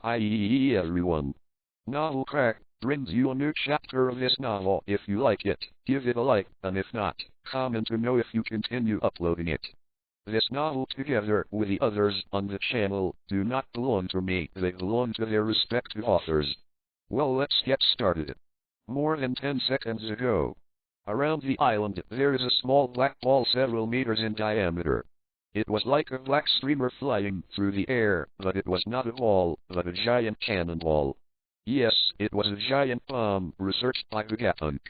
Hi everyone. Novel Crack brings you a new chapter of this novel. If you like it, give it a like, and if not, comment to know if you continue uploading it. This novel, together with the others on the channel, do not belong to me, they belong to their respective authors. Well, let's get started. More than 10 seconds ago. Around the island, there is a small black ball several meters in diameter. It was like a black streamer flying through the air, but it was not a ball, but a giant cannonball. Yes, it was a giant bomb, researched by Vegapunk.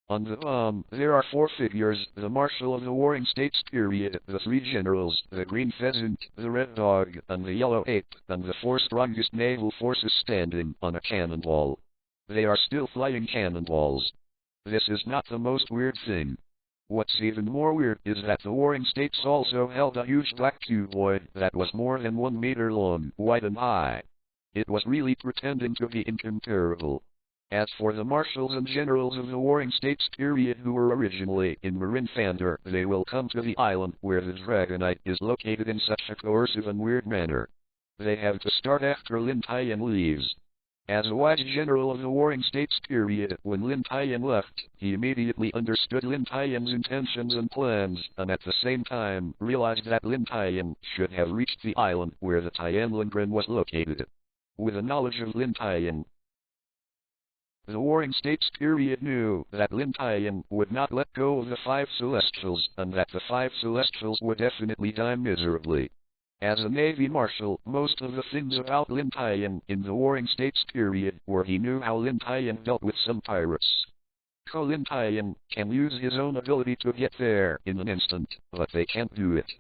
On the bomb, there are 4 figures: the Marshal of the Warring States period, the 3 generals, the green pheasant, the red dog, and the yellow ape, and the 4 strongest naval forces standing on a cannonball. They are still flying cannonballs. This is not the most weird thing. What's even more weird is that the Warring States also held a huge black cuboid that was more than 1 meter long, wide and high. It was really pretending to be incomparable. As for the marshals and generals of the Warring States period who were originally in Marine Fander, they will come to the island where the Dragonite is located in such a coercive and weird manner. They have to start after Lin Tian leaves. As a wise general of the Warring States period, when Lin Tian left, he immediately understood Lin Tian's intentions and plans, and at the same time realized that Lin Tian should have reached the island where the Tianlingren was located. With the knowledge of Lin Tian, the Warring States period knew that Lin Tian would not let go of the 5 Celestials, and that the 5 Celestials would definitely die miserably. As a Navy Marshal, most of the things about Lin Tian in the Warring States period were he knew how Lin Tian dealt with some pirates. Lin Tian can use his own ability to get there in an instant, but they can't do it.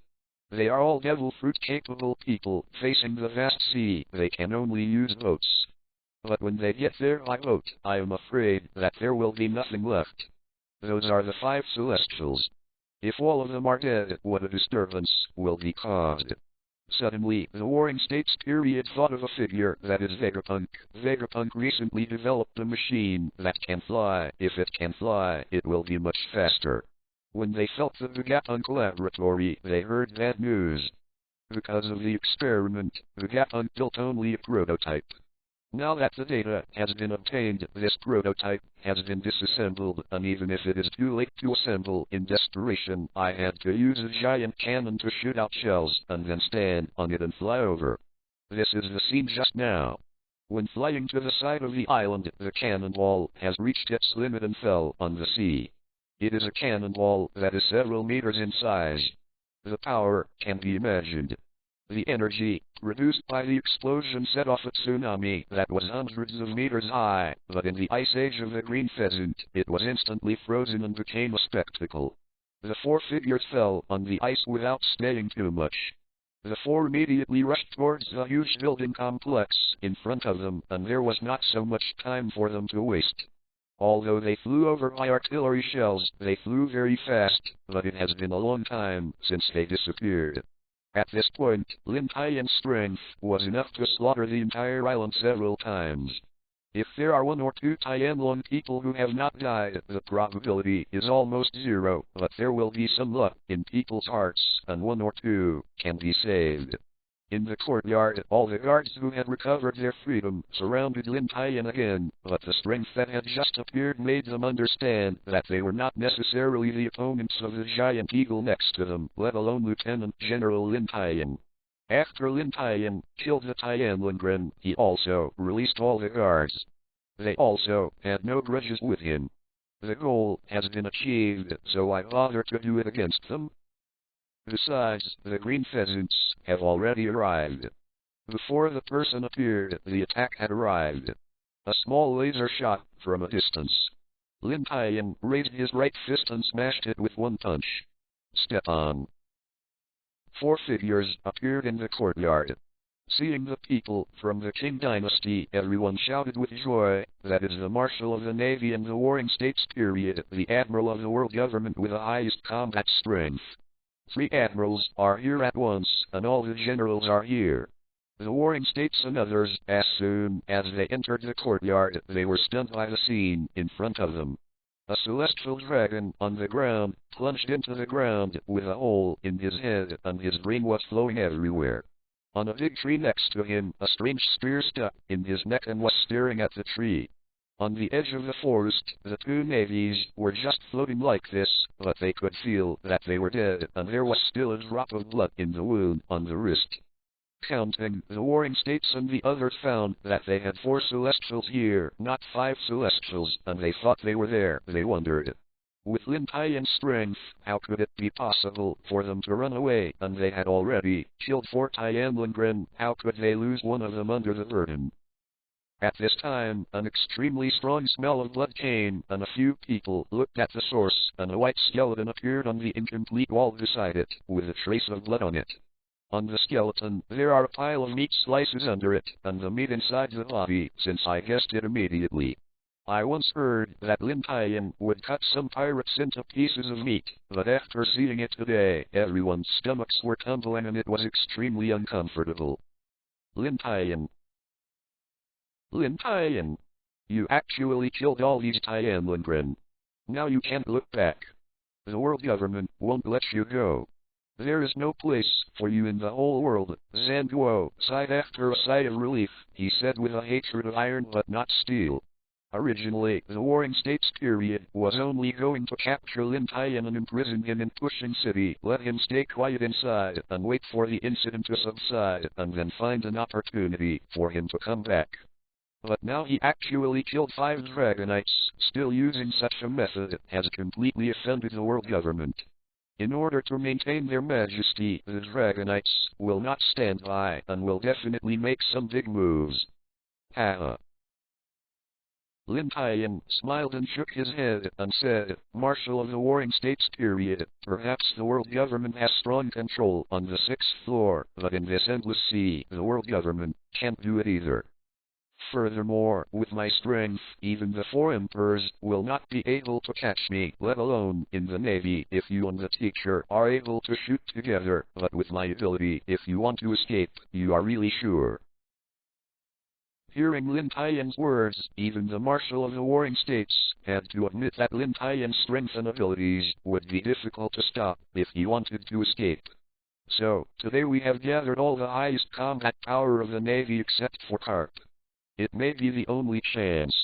They are all devil fruit capable people facing the vast sea. They can only use boats. But when they get there by boat, I am afraid that there will be nothing left. Those are the 5 Celestials. If all of them are dead, what a disturbance will be caused. Suddenly, the Warring States period thought of a figure that is Vegapunk. Vegapunk recently developed a machine that can fly. If it can fly, it will be much faster. When they felt the Vegapunk laboratory, they heard bad news. Because of the experiment, Vegapunk built only a prototype. Now that the data has been obtained, this prototype has been disassembled, and even if it is too late to assemble, in desperation, I had to use a giant cannon to shoot out shells, and then stand on it and fly over. This is the scene just now. When flying to the side of the island, the cannonball has reached its limit and fell on the sea. It is a cannonball that is several meters in size. The power can be imagined. The energy produced by the explosion set off a tsunami that was hundreds of meters high, but in the ice age of the green pheasant, it was instantly frozen and became a spectacle. The 4 figures fell on the ice without staying too much. The 4 immediately rushed towards the huge building complex in front of them, and there was not so much time for them to waste. Although they flew over by artillery shells, they flew very fast, but it has been a long time since they disappeared. At this point, Lin Tian's strength was enough to slaughter the entire island several times. If there are 1 or 2 Tianlong people who have not died, the probability is almost 0, but there will be some luck in people's hearts, and 1 or 2 can be saved. In the courtyard, all the guards who had recovered their freedom surrounded Lin Tian again, but the strength that had just appeared made them understand that they were not necessarily the opponents of the giant eagle next to them, let alone Lieutenant General Lin Tian. After Lin Tian killed the Tianlingren, he also released all the guards. They also had no grudges with him. The goal has been achieved, so why bother to do it against them? Besides, the green pheasants have already arrived. Before the person appeared, the attack had arrived. A small laser shot from a distance. Lin Tian raised his right fist and smashed it with 1 punch. Step on. 4 figures appeared in the courtyard. Seeing the people from the Qing dynasty, everyone shouted with joy. That is the Marshal of the Navy in the Warring States period, the Admiral of the World Government with the highest combat strength. 3 admirals are here at once, and all the generals are here. The Warring States and others, as soon as they entered the courtyard, they were stunned by the scene in front of them. A celestial dragon on the ground plunged into the ground with a hole in his head, and his brain was flowing everywhere. On a big tree next to him, a strange spear stuck in his neck and was staring at the tree. On the edge of the forest, the two navies were just floating like this, but they could feel that they were dead, and there was still a drop of blood in the wound on the wrist. Counting, the warring states and the others found that they had 4 celestials here, not 5 celestials, and they thought they were there. They wondered. With Lin Tian's strength, how could it be possible for them to run away, and they had already killed 4 Tianlingren, how could they lose one of them under the burden? At this time, an extremely strong smell of blood came, and a few people looked at the source, and a white skeleton appeared on the incomplete wall beside it, with a trace of blood on it. On the skeleton, there are a pile of meat slices under it, and the meat inside the body, since I guessed it immediately. I once heard that Lin Tian would cut some pirates into pieces of meat, but after seeing it today, everyone's stomachs were tumbling and it was extremely uncomfortable. Lin Tian. Lin Tian. You actually killed all these Tianlingren. Now you can't look back. The world government won't let you go. There is no place for you in the whole world. Zhanguo sighed after a sigh of relief. He said with a hatred of iron but not steel. Originally, the Warring States period was only going to capture Lin Tian and imprison him in Pushing City, let him stay quiet inside, and wait for the incident to subside, and then find an opportunity for him to come back. But now he actually killed 5 Dragonites. Still using such a method has completely offended the world government. In order to maintain their majesty, the Dragonites will not stand by, and will definitely make some big moves. Haha. Lin Tian smiled and shook his head, and said, Marshal of the Warring States period, perhaps the world government has strong control on the 6th floor, but in this endless sea, the world government can't do it either. Furthermore, with my strength, even the 4 emperors will not be able to catch me, let alone in the navy if you and the teacher are able to shoot together, but with my ability, if you want to escape, you are really sure. Hearing Lin Tian's words, even the Marshal of the Warring States had to admit that Lin Tian's strength and abilities would be difficult to stop if he wanted to escape. So, today we have gathered all the highest combat power of the navy except for Garp. It may be the only chance.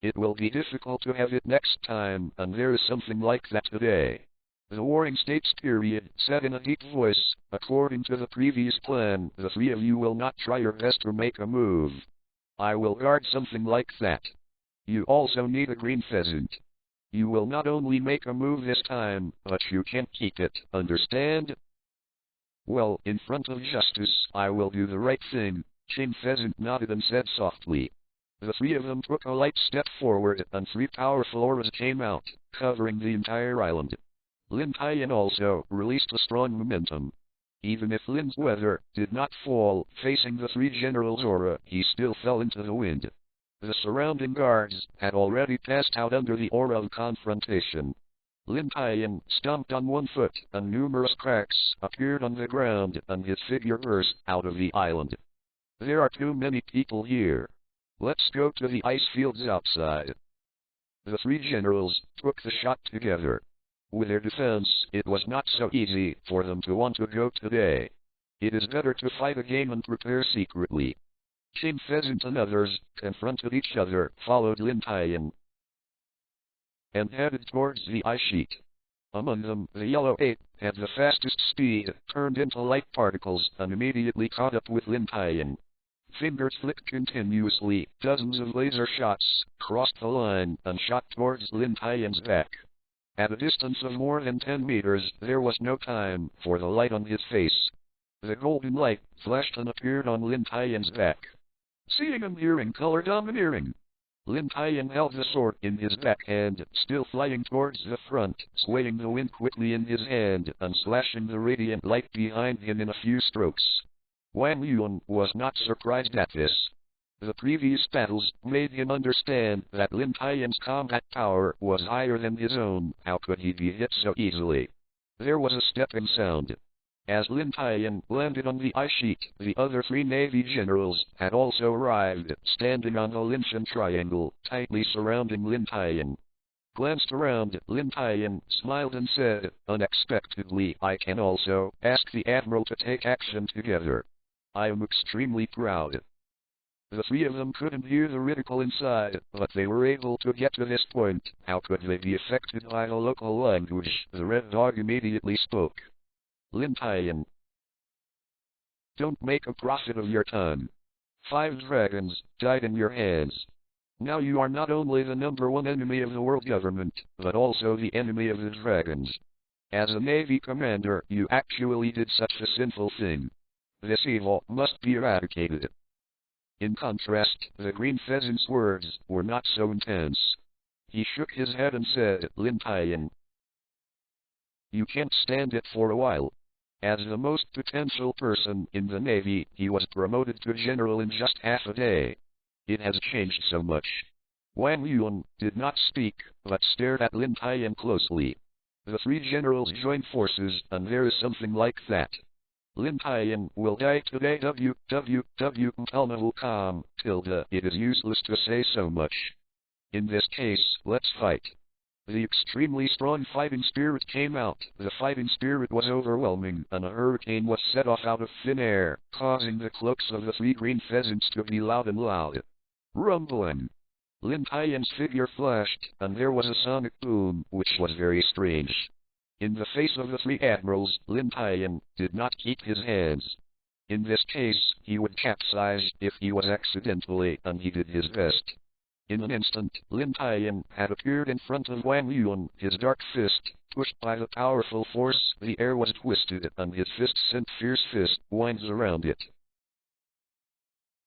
It will be difficult to have it next time, and there is something like that today. The Warring States period said in a deep voice, according to the previous plan, the 3 of you will not try your best to make a move. I will guard something like that. You also need a green pheasant. You will not only make a move this time, but you can't keep it, understand? Well, in front of justice, I will do the right thing. King Pheasant nodded and said softly. The 3 of them took a light step forward, and 3 powerful auras came out, covering the entire island. Lin Tian also released a strong momentum. Even if Lin's weather did not fall facing the 3 generals' aura, he still fell into the wind. The surrounding guards had already passed out under the aura of confrontation. Lin Tian stomped on 1 foot, and numerous cracks appeared on the ground, and his figure burst out of the island. There are too many people here. Let's go to the ice fields outside. The 3 generals took the shot together. With their defense, it was not so easy for them to want to go today. It is better to fight a game and prepare secretly. King Pheasant and others confronted each other, followed Lin Tian, and headed towards the ice sheet. Among them, the Yellow 8 had the fastest speed, turned into light particles, and immediately caught up with Lin Tian. Fingers flicked continuously, dozens of laser shots crossed the line and shot towards Lin Tian's back. At a distance of more than 10 meters, there was no time for the light on his face. The golden light flashed and appeared on Lin Tian's back. Seeing and hearing color domineering. Lin Tian held the sword in his backhand, still flying towards the front, swaying the wind quickly in his hand, and slashing the radiant light behind him in a few strokes. Wang Yuan was not surprised at this. The previous battles made him understand that Lin Tian's combat power was higher than his own. How could he be hit so easily? There was a stepping sound. As Lin Tian landed on the ice sheet, the other 3 navy generals had also arrived, standing on the Lin Tian triangle, tightly surrounding Lin Tian. Glanced around, Lin Tian smiled and said, unexpectedly, I can also ask the admiral to take action together. I am extremely proud. The three of them couldn't hear the ridicule inside, but they were able to get to this point. How could they be affected by the local language? The Red Dog immediately spoke. Lin Tian. Don't make a profit of your tongue. 5 dragons died in your hands. Now you are not only the #1 enemy of the world government, but also the enemy of the dragons. As a Navy commander, you actually did such a sinful thing. This evil must be eradicated. In contrast, the Green Pheasant's words were not so intense. He shook his head and said, Lin Tian, you can't stand it for a while. As the most potential person in the Navy, he was promoted to general in just half a day. It has changed so much. Wang Yuan did not speak, but stared at Lin Tian closely. The 3 generals joined forces, and there is something like that. Lin Tian will die today. www.com. It is useless to say so much. In this case, let's fight. The extremely strong fighting spirit came out. The fighting spirit was overwhelming, and a hurricane was set off out of thin air, causing the cloaks of the 3 green pheasants to be loud and loud. Rumbling. Lin Tian's figure flashed, and there was a sonic boom, which was very strange. In the face of the 3 admirals, Lin Tian did not keep his hands. In this case, he would capsize if he was accidentally, and he did his best. In an instant, Lin Tian had appeared in front of Wang Yuan, his dark fist, pushed by the powerful force. The air was twisted, and his fist sent fierce fist winds around it.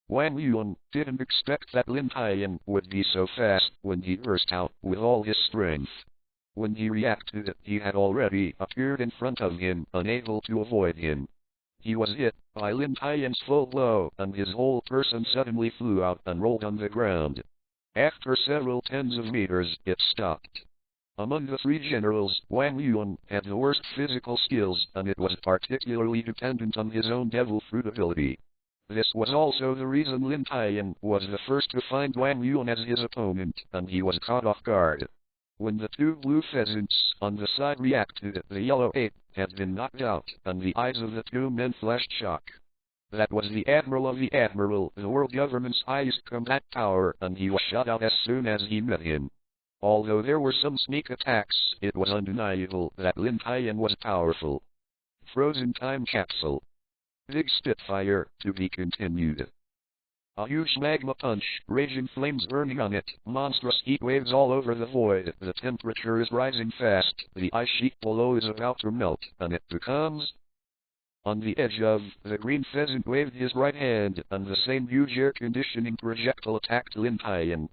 Wang Yuan didn't expect that Lin Tian would be so fast when he burst out with all his strength. When he reacted, he had already appeared in front of him, unable to avoid him. He was hit by Lin Tian's full blow, and his whole person suddenly flew out and rolled on the ground. After several tens of meters, it stopped. Among the 3 generals, Wang Yuan had the worst physical skills, and it was particularly dependent on his own devil fruit ability. This was also the reason Lin Tian was the first to find Wang Yuan as his opponent, and he was caught off guard. When the 2 blue pheasants on the side reacted, the yellow ape had been knocked out, and the eyes of the 2 men flashed shock. That was the Admiral of the Admiral, the world government's highest combat power, and he was shot out as soon as he met him. Although there were some sneak attacks, it was undeniable that Lin Tian was powerful. Frozen time capsule. Big Spitfire, to be continued. A huge magma punch, raging flames burning on it, monstrous heat waves all over the void. The temperature is rising fast, the ice sheet below is about to melt, and it becomes... On the edge of, the green pheasant waved his right hand, and the same huge air conditioning projectile attacked Lin Tian.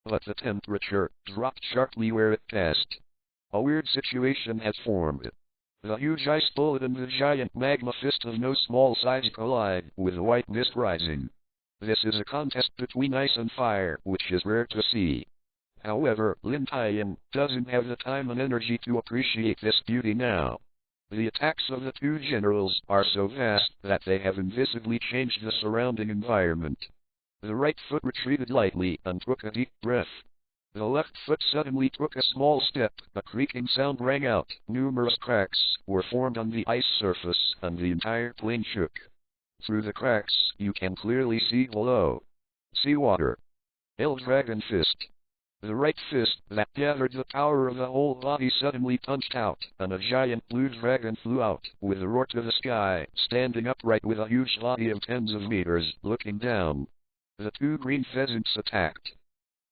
But the temperature dropped sharply where it passed. A weird situation has formed. The huge ice bullet and the giant magma fist of no small size collide, with a white mist rising. This is a contest between ice and fire, which is rare to see. However, Lin Tian doesn't have the time and energy to appreciate this beauty now. The attacks of the 2 generals are so vast that they have invisibly changed the surrounding environment. The right foot retreated lightly and took a deep breath. The left foot suddenly took a small step, a creaking sound rang out, numerous cracks were formed on the ice surface, and the entire plane shook. Through the cracks, you can clearly see below. Seawater. Dragon Fist. The right fist that gathered the power of the whole body suddenly punched out, and a giant blue dragon flew out, with a roar to the sky, standing upright with a huge body of tens of meters, looking down. The 2 green pheasants attacked.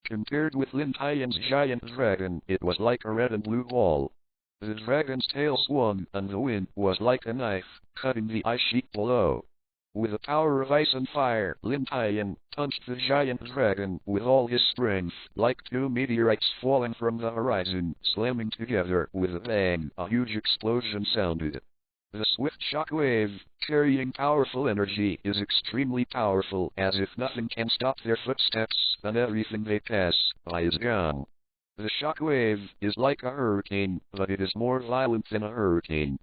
Compared with Lin Tian's giant dragon, it was like a red and blue ball. The dragon's tail swung, and the wind was like a knife, cutting the ice sheet below. With the power of ice and fire, Lin Tian punched the giant dragon with all his strength, like 2 meteorites falling from the horizon, slamming together with a bang. A huge explosion sounded. The swift shock wave, carrying powerful energy, is extremely powerful, as if nothing can stop their footsteps, and everything they pass by is gone. The shock wave is like a hurricane, but it is more violent than a hurricane.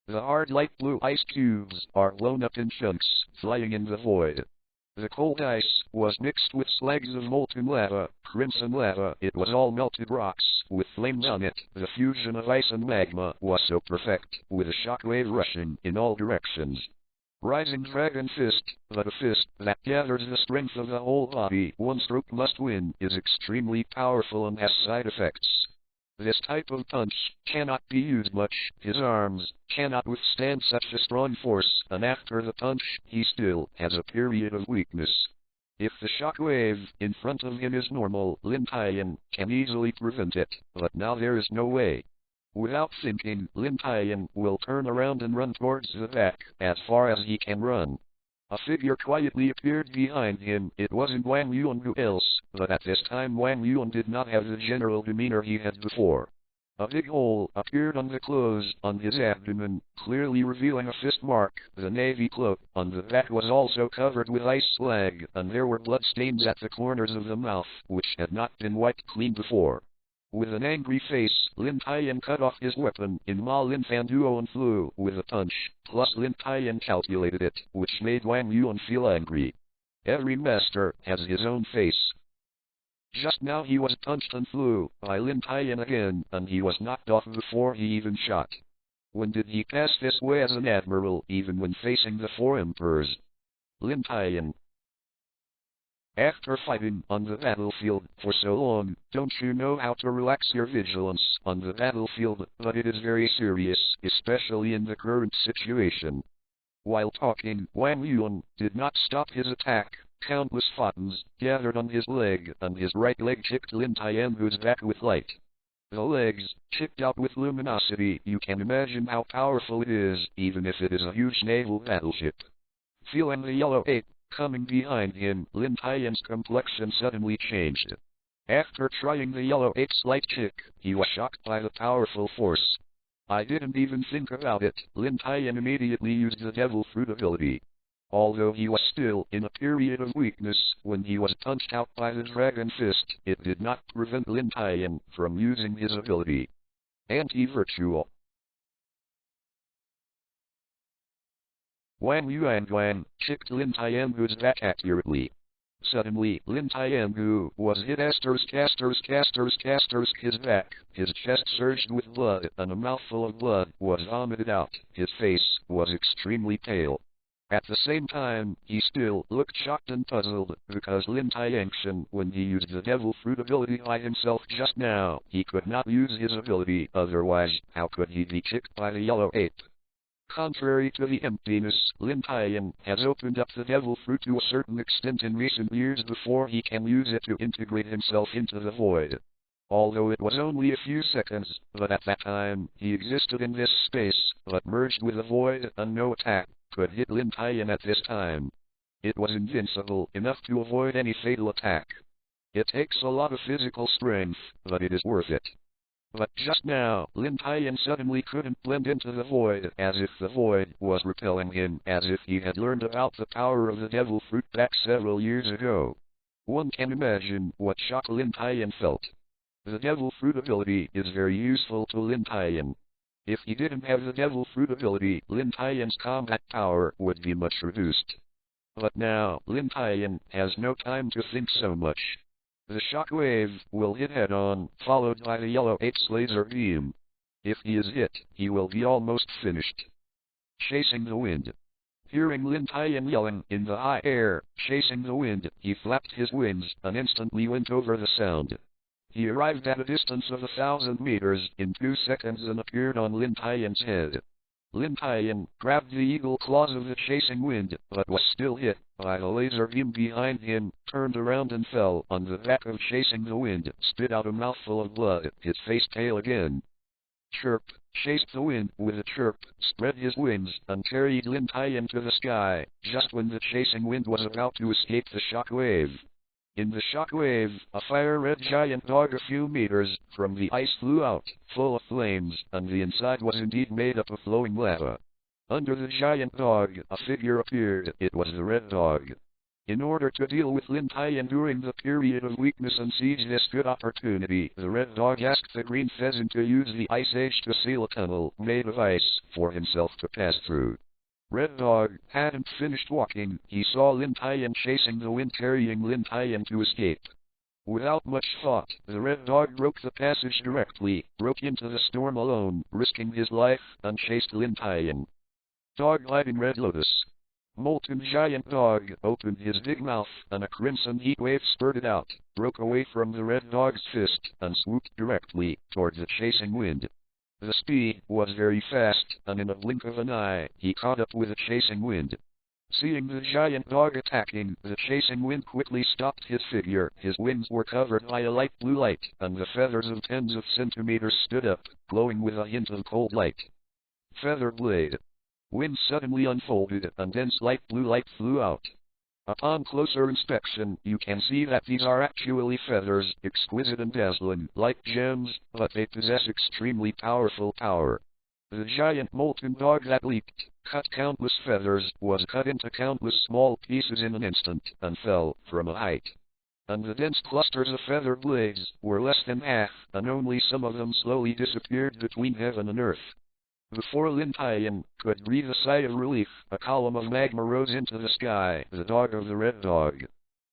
The hard light blue ice cubes are blown up in chunks, flying in the void. The cold ice was mixed with slags of molten lava, crimson lava. It was all melted rocks, with flames on it. The fusion of ice and magma was so perfect, with a shockwave rushing in all directions. Rising Dragon Fist, but a fist that gathers the strength of the whole body. One stroke must win, is extremely powerful and has side effects. This type of punch cannot be used much. His arms cannot withstand such a strong force, and after the punch, he still has a period of weakness. If the shockwave in front of him is normal, Lin Tian can easily prevent it, but now there is no way. Without thinking, Lin Tian will turn around and run towards the back, as far as he can run. A figure quietly appeared behind him. It wasn't Wang Yuan. Who else? But at this time Wang Yuan did not have the general demeanor he had before. A big hole appeared on the clothes on his abdomen, clearly revealing a fist mark. The navy cloak on the back was also covered with ice slag, and there were blood stains at the corners of the mouth, which had not been wiped clean before. With an angry face, Lin Tian cut off his weapon in Ma Lin Fan duo and flew with a punch, plus Lin Tian calculated it, which made Wang Yuan feel angry. Every master has his own face. Just now he was punched and flew by Lin Tian again, and he was knocked off before he even shot. When did he pass this way as an admiral, even when facing the 4 emperors? Lin Tian. After fighting on the battlefield for so long, don't you know how to relax your vigilance on the battlefield? But it is very serious, especially in the current situation. While talking, Wang Yuan did not stop his attack. Countless photons gathered on his leg, and his right leg chipped Lin Tian, who's back with light. The legs chipped out with luminosity. You can imagine how powerful it is, even if it is a huge naval battleship. Feeling the yellow ape coming behind him, Lin Tian's complexion suddenly changed. After trying the yellow ape's light kick, he was shocked by the powerful force. I didn't even think about it. Lin Tian immediately used the devil fruit ability. Although he was still in a period of weakness when he was punched out by the dragon fist, it did not prevent Lin Tian from using his ability. Anti-virtual. Wang Yuan kicked Lin Tian's back accurately. Suddenly, Lin Tian was hit casters, his back, his chest surged with blood, and a mouthful of blood was vomited out. His face was extremely pale. At the same time, he still looked shocked and puzzled, because Lin Tian, when he used the devil fruit ability by himself just now, he could not use his ability, otherwise, how could he be kicked by the yellow ape? Contrary to the emptiness, Lin Tian has opened up the devil fruit to a certain extent in recent years before he can use it to integrate himself into the void. Although it was only a few seconds, but at that time, he existed in this space, but merged with the void, and no attack could hit Lin Tian at this time. It was invincible enough to avoid any fatal attack. It takes a lot of physical strength, but it is worth it. But just now, Lin Tian suddenly couldn't blend into the void, as if the void was repelling him, as if he had learned about the power of the devil fruit back several years ago. One can imagine what shock Lin Tian felt. The devil fruit ability is very useful to Lin Tian. If he didn't have the devil fruit ability, Lin Tian's combat power would be much reduced. But now, Lin Tian has no time to think so much. The shockwave will hit head-on, followed by the yellow ape's laser beam. If he is hit, he will be almost finished. Chasing the wind. Hearing Lin Tian yelling in the high air, chasing the wind, he flapped his wings and instantly went over the sound. He arrived at a distance of 1,000 meters in 2 seconds and appeared on Lin Tian's head. Lin Tian grabbed the eagle claws of the chasing wind, but was still hit by the laser beam behind him, turned around and fell on the back of chasing the wind, spit out a mouthful of blood, his face pale again. Chirp, chased the wind with a chirp, spread his wings, and carried Lin Tian to the sky, just when the chasing wind was about to escape the shockwave. In the shockwave, a fire-red giant dog a few meters from the ice flew out, full of flames, and the inside was indeed made up of flowing lava. Under the giant dog, a figure appeared. It was the red dog. In order to deal with Lin Tian during the period of weakness and seize this good opportunity, the red dog asked the green pheasant to use the ice age to seal a tunnel made of ice for himself to pass through. Red Dog hadn't finished walking. He saw Lin Tian chasing the wind, carrying Lin Tian to escape. Without much thought, the Red Dog broke the passage directly, broke into the storm alone, risking his life, and chased Lin Tian. Dog-gliding Red Lotus. molten giant dog opened his big mouth, and a crimson heat wave spurted out, broke away from the red dog's fist, and swooped directly towards the chasing wind. The speed was very fast, and in a blink of an eye, he caught up with the chasing wind. Seeing the giant dog attacking, the chasing wind quickly stopped his figure. His wings were covered by a light blue light, and the feathers of tens of centimeters stood up, glowing with a hint of cold light. Feather blade. Wings suddenly unfolded, and dense light blue light flew out. Upon closer inspection, you can see that these are actually feathers, exquisite and dazzling, like gems, but they possess extremely powerful power. The giant molten dog that leaped, cut countless feathers, was cut into countless small pieces in an instant, and fell from a height. And the dense clusters of feather blades were less than half, and only some of them slowly disappeared between heaven and earth. Before Lin Tian could breathe a sigh of relief, a column of magma rose into the sky, the dog of the red dog.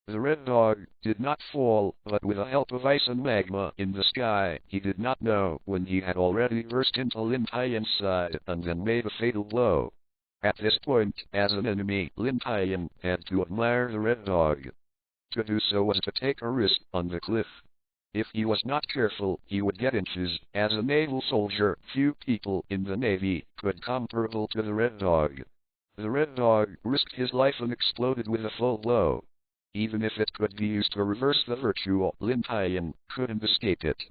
The red dog did not fall, but with the help of ice and magma in the sky, he did not know when he had already burst into Lin Tian's side and then made a fatal blow. At this point, as an enemy, Lin Tian had to admire the red dog. To do so was to take a risk on the cliff. If he was not careful, he would get inches. As a naval soldier, few people in the Navy could comparable to the red dog. The red dog risked his life and exploded with a full blow. Even if it could be used to reverse the virtue, Lin Tian couldn't escape it.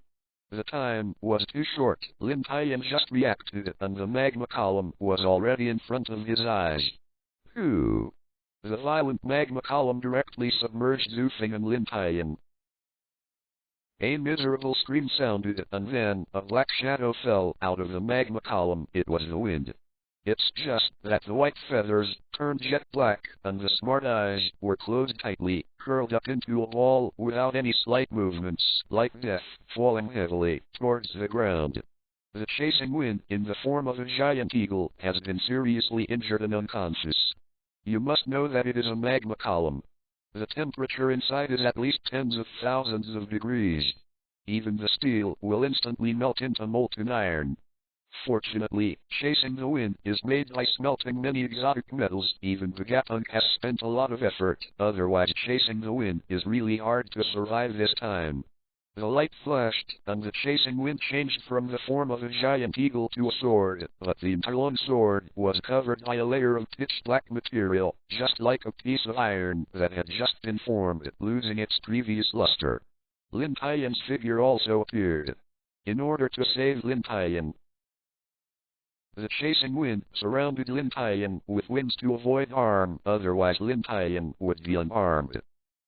The time was too short. Lin Tian just reacted, and the magma column was already in front of his eyes. Phew! The violent magma column directly submerged Zufeng and Lin Tian. A miserable scream sounded, and then a black shadow fell out of the magma column. It was the wind. It's just that the white feathers turned jet black, and the smart eyes were closed tightly, curled up into a ball without any slight movements, like death, falling heavily towards the ground. The chasing wind, in the form of a giant eagle, has been seriously injured and unconscious. You must know that it is a magma column. The temperature inside is at least tens of thousands of degrees. Even the steel will instantly melt into molten iron. Fortunately, chasing the wind is made by smelting many exotic metals. Even Vegapunk has spent a lot of effort, otherwise chasing the wind is really hard to survive this time. The light flashed, and the chasing wind changed from the form of a giant eagle to a sword, but the entire sword was covered by a layer of pitch-black material, just like a piece of iron that had just been formed, losing its previous luster. Lin Tian's figure also appeared. In order to save Lin Tian, the chasing wind surrounded Lin Tian with wings to avoid harm, otherwise Lin Tian would be unharmed.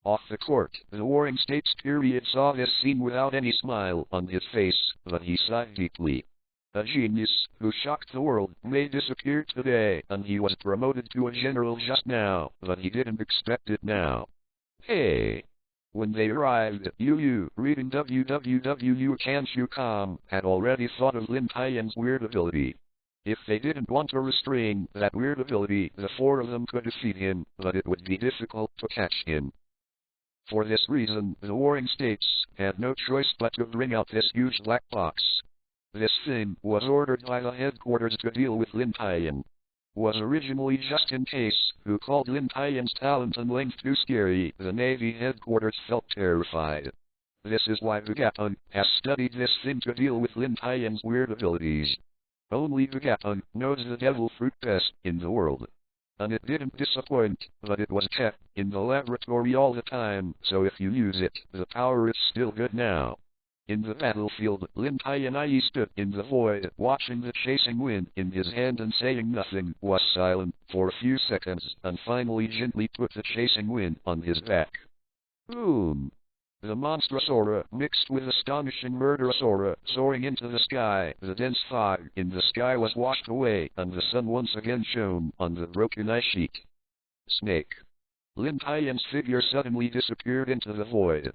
Off the court, the Warring States period saw this scene without any smile on his face, but he sighed deeply. A genius who shocked the world may disappear today, and he was promoted to a general just now, but he didn't expect it now. Hey! When they arrived, Yu reading www.kanshu.com had already thought of Lin Tian's weird ability. If they didn't want to restrain that weird ability, the four of them could defeat him, but it would be difficult to catch him. For this reason, the Warring States had no choice but to bring out this huge black box. This thing was ordered by the headquarters to deal with Lin Tian. Was originally just in case, who called Lin Tian's talent and length too scary. The Navy headquarters felt terrified. This is why Vegapunk has studied this thing to deal with Lin Tian's weird abilities. Only Vegapunk knows the devil fruit best in the world. And it didn't disappoint, but it was kept in the laboratory all the time, so if you use it, the power is still good now. In the battlefield, Lin Tian stood in the void, watching the chasing wind in his hand and saying nothing, was silent for a few seconds, and finally gently put the chasing wind on his back. Boom! The monstrous aura mixed with astonishing murderous aura soaring into the sky. The dense fog in the sky was washed away, and the sun once again shone on the broken ice sheet. Snake. Lin Tian's figure suddenly disappeared into the void.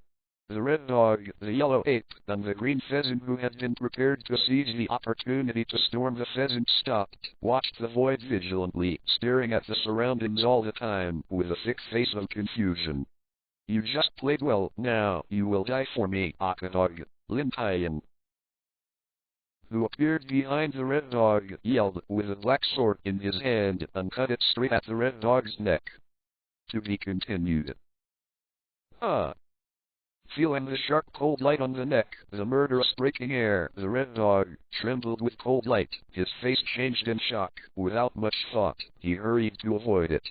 The red dog, the yellow ape, and the green pheasant who had been prepared to seize the opportunity to storm the pheasant stopped, watched the void vigilantly, staring at the surroundings all the time, with a thick face of confusion. You just played well, now you will die for me, Akadog. Lin Tian. who appeared behind the red dog, yelled with a black sword in his hand and cut it straight at the red dog's neck. To be continued. Feeling the sharp cold light on the neck, the murderous breaking air, the red dog trembled with cold light. His face changed in shock. Without much thought, he hurried to avoid it.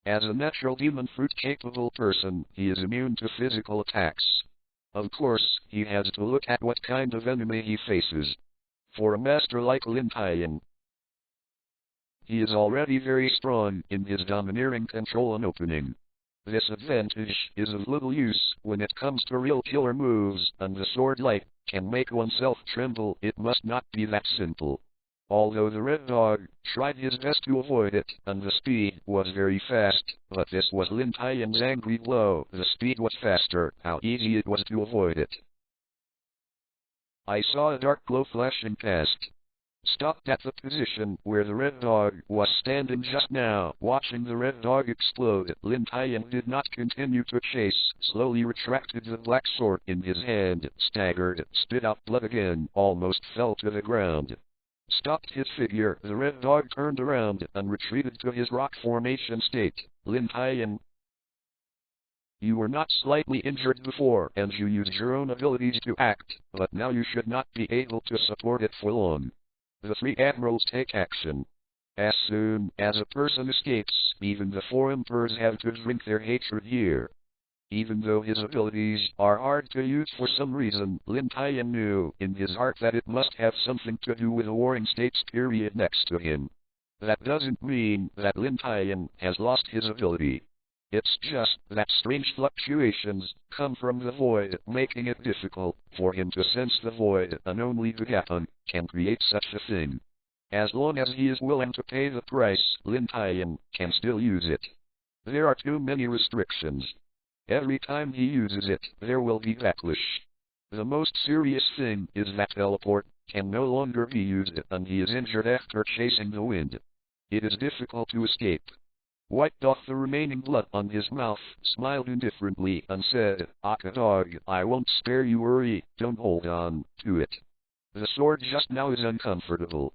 As a natural demon fruit-capable person, he is immune to physical attacks. Of course, he has to look at what kind of enemy he faces. For a master like Lin Tian, he is already very strong in his domineering control and opening. This advantage is of little use when it comes to real killer moves, and the sword light can make oneself tremble. It must not be that simple. Although the red dog tried his best to avoid it, and the speed was very fast, but this was Lin Tian's angry blow. The speed was faster, how easy it was to avoid it. I saw a dark glow flashing past. Stopped at the position where the red dog was standing just now, watching the red dog explode. Lin Tian did not continue to chase, slowly retracted the black sword in his hand, staggered, spit out blood again, almost fell to the ground. Stopped his figure, the red dog turned around and retreated to his rock formation state. Lin Tian, you were not slightly injured before, and you used your own abilities to act, but now you should not be able to support it for long. The three admirals take action. As soon as a person escapes, even the four emperors have to drink their hatred here. Even though his abilities are hard to use for some reason, Lin Tian knew in his heart that it must have something to do with the warring states period next to him. That doesn't mean that Lin Tian has lost his ability. It's just that strange fluctuations come from the void, making it difficult for him to sense the void, and only Vegapunk can create such a thing. As long as he is willing to pay the price, Lin Tian can still use it. There are too many restrictions. Every time he uses it, there will be backlash. The most serious thing is that teleport can no longer be used, and he is injured after chasing the wind. It is difficult to escape. Wiped off the remaining blood on his mouth, smiled indifferently, and said, "Aka dog, I won't spare you, worry, don't hold on to it. The sword just now is uncomfortable."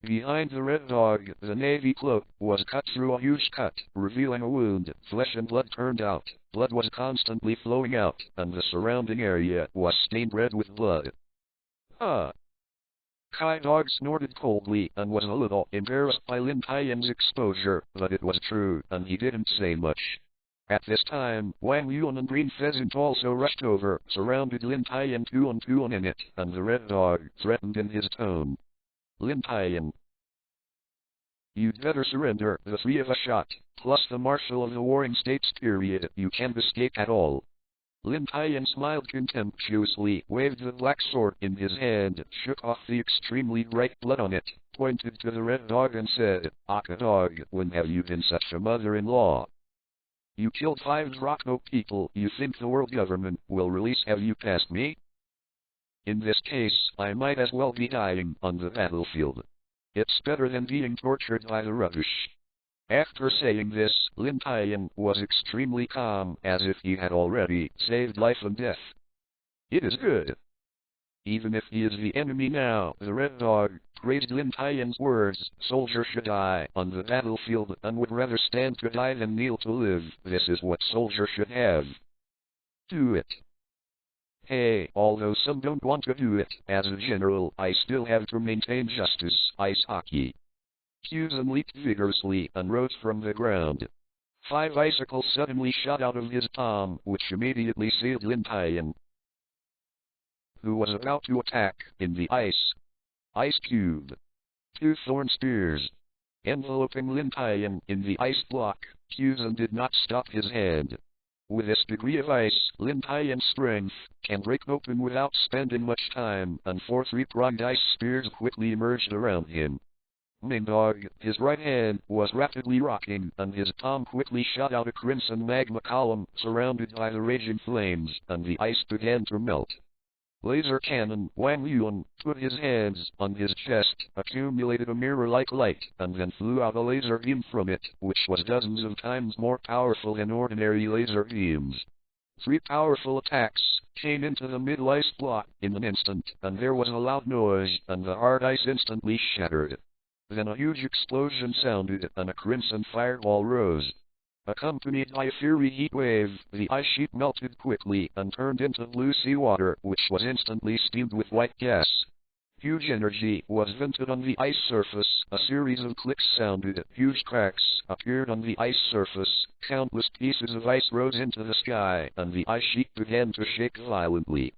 Behind the red dog, the navy cloak was cut through a huge cut, revealing a wound. Flesh and blood turned out. Blood was constantly flowing out, and the surrounding area was stained red with blood. Kai Dog snorted coldly and was a little embarrassed by Lin Tian's exposure, but it was true, and he didn't say much. At this time, Wang Yuan and Green Pheasant also rushed over, surrounded Lin Tian two on in it, and the red dog threatened in his tone. "Lin Tian, you'd better surrender. The three of us shot, plus the Marshal of the Warring States period. You can't escape at all." Lin Tian smiled contemptuously, waved the black sword in his hand, shook off the extremely bright blood on it, pointed to the red dog and said, "Aka dog, when have you been such a mother-in-law? You killed 5 Draco people. You think the world government will release have you past me? In this case, I might as well be dying on the battlefield. It's better than being tortured by the rubbish." After saying this, Lin Tian was extremely calm, as if he had already saved life and death. It is good. Even if he is the enemy now, the red dog praised Lin Tian's words. Soldier should die on the battlefield and would rather stand to die than kneel to live. This is what soldier should have. Do it. Hey, although some don't want to do it, as a general, I still have to maintain justice. Ice hockey. Kyuzen leaped vigorously and rose from the ground. 5 icicles suddenly shot out of his palm, which immediately sealed Lin Tian, who was about to attack, in the ice. Ice cube. 2 thorn spears. Enveloping Lin Tian in the ice block, Kyuzen did not stop his hand. With this degree of ice, Lin Tian's strength can break open without spending much time, and 4 3-pronged ice spears quickly emerged around him. Dog, his right hand was rapidly rocking, and his palm quickly shot out a crimson magma column, surrounded by the raging flames, and the ice began to melt. Laser cannon, Wang Yuan put his hands on his chest, accumulated a mirror-like light, and then flew out a laser beam from it, which was dozens of times more powerful than ordinary laser beams. 3 powerful attacks came into the middle ice block in an instant, and there was a loud noise, and the hard ice instantly shattered. Then a huge explosion sounded, and a crimson fireball rose. Accompanied by a fiery heat wave, the ice sheet melted quickly and turned into blue seawater, which was instantly steamed with white gas. Huge energy was vented on the ice surface, a series of clicks sounded, huge cracks appeared on the ice surface, countless pieces of ice rose into the sky, and the ice sheet began to shake violently.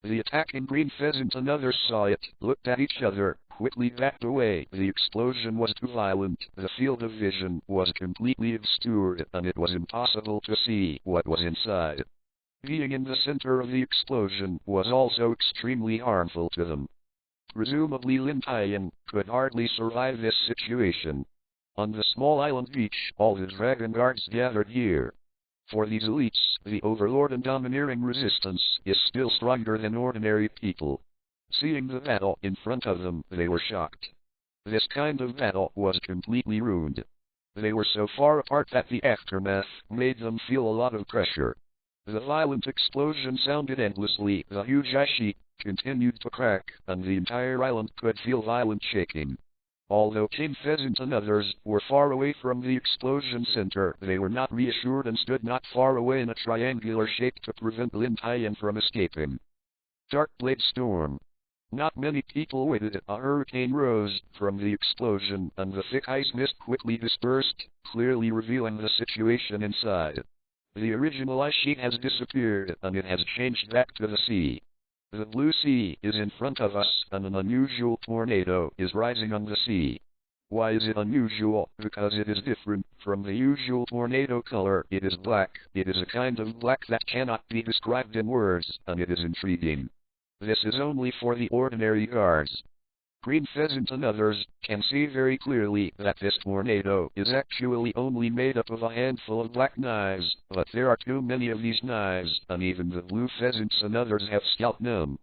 The attacking green pheasant and others saw it, looked at each other, quickly backed away. The explosion was too violent, the field of vision was completely obscured, and it was impossible to see what was inside. Being in the center of the explosion was also extremely harmful to them. Presumably Lin Tian could hardly survive this situation. On the small island beach, all the dragon guards gathered here. For these elites, the overlord and domineering resistance is still stronger than ordinary people. Seeing the battle in front of them, they were shocked. This kind of battle was completely ruined. They were so far apart that the aftermath made them feel a lot of pressure. The violent explosion sounded endlessly, the huge ice sheet continued to crack, and the entire island could feel violent shaking. Although King Pheasant and others were far away from the explosion center, they were not reassured and stood not far away in a triangular shape to prevent Lin Tian from escaping. Dark Blade Storm. Not many people waited. A hurricane rose from the explosion, and the thick ice mist quickly dispersed, clearly revealing the situation inside. The original ice sheet has disappeared, and it has changed back to the sea. The blue sea is in front of us, and an unusual tornado is rising on the sea. Why is it unusual? Because it is different from the usual tornado color. It is black. It is a kind of black that cannot be described in words, and it is intriguing. This is only for the ordinary guards. Green Pheasant and others can see very clearly that this tornado is actually only made up of a handful of black knives, but there are too many of these knives, and even the blue pheasants and others have scalped them.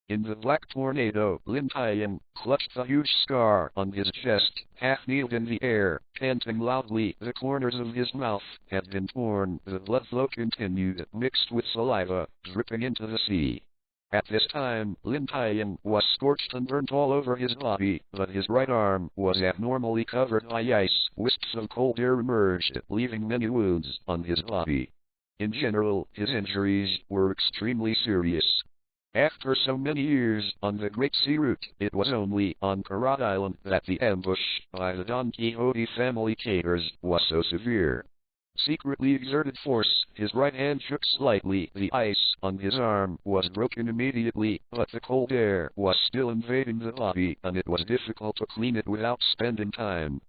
In the black tornado, Lin Tian clutched the huge scar on his chest, half-kneeled in the air, panting loudly. The corners of his mouth had been torn. The blood flow continued, mixed with saliva, dripping into the sea. At this time, Lin Tian was scorched and burnt all over his body, but his right arm was abnormally covered by ice. Wisps of cold air emerged, leaving many wounds on his body. In general, his injuries were extremely serious. After so many years on the Great Sea Route, it was only on Karat Island that the ambush by the Don Quixote family caters was so severe. Secretly exerted force, his right hand shook slightly. The ice on his arm was broken immediately, but the cold air was still invading the body, and it was difficult to clean it without spending time.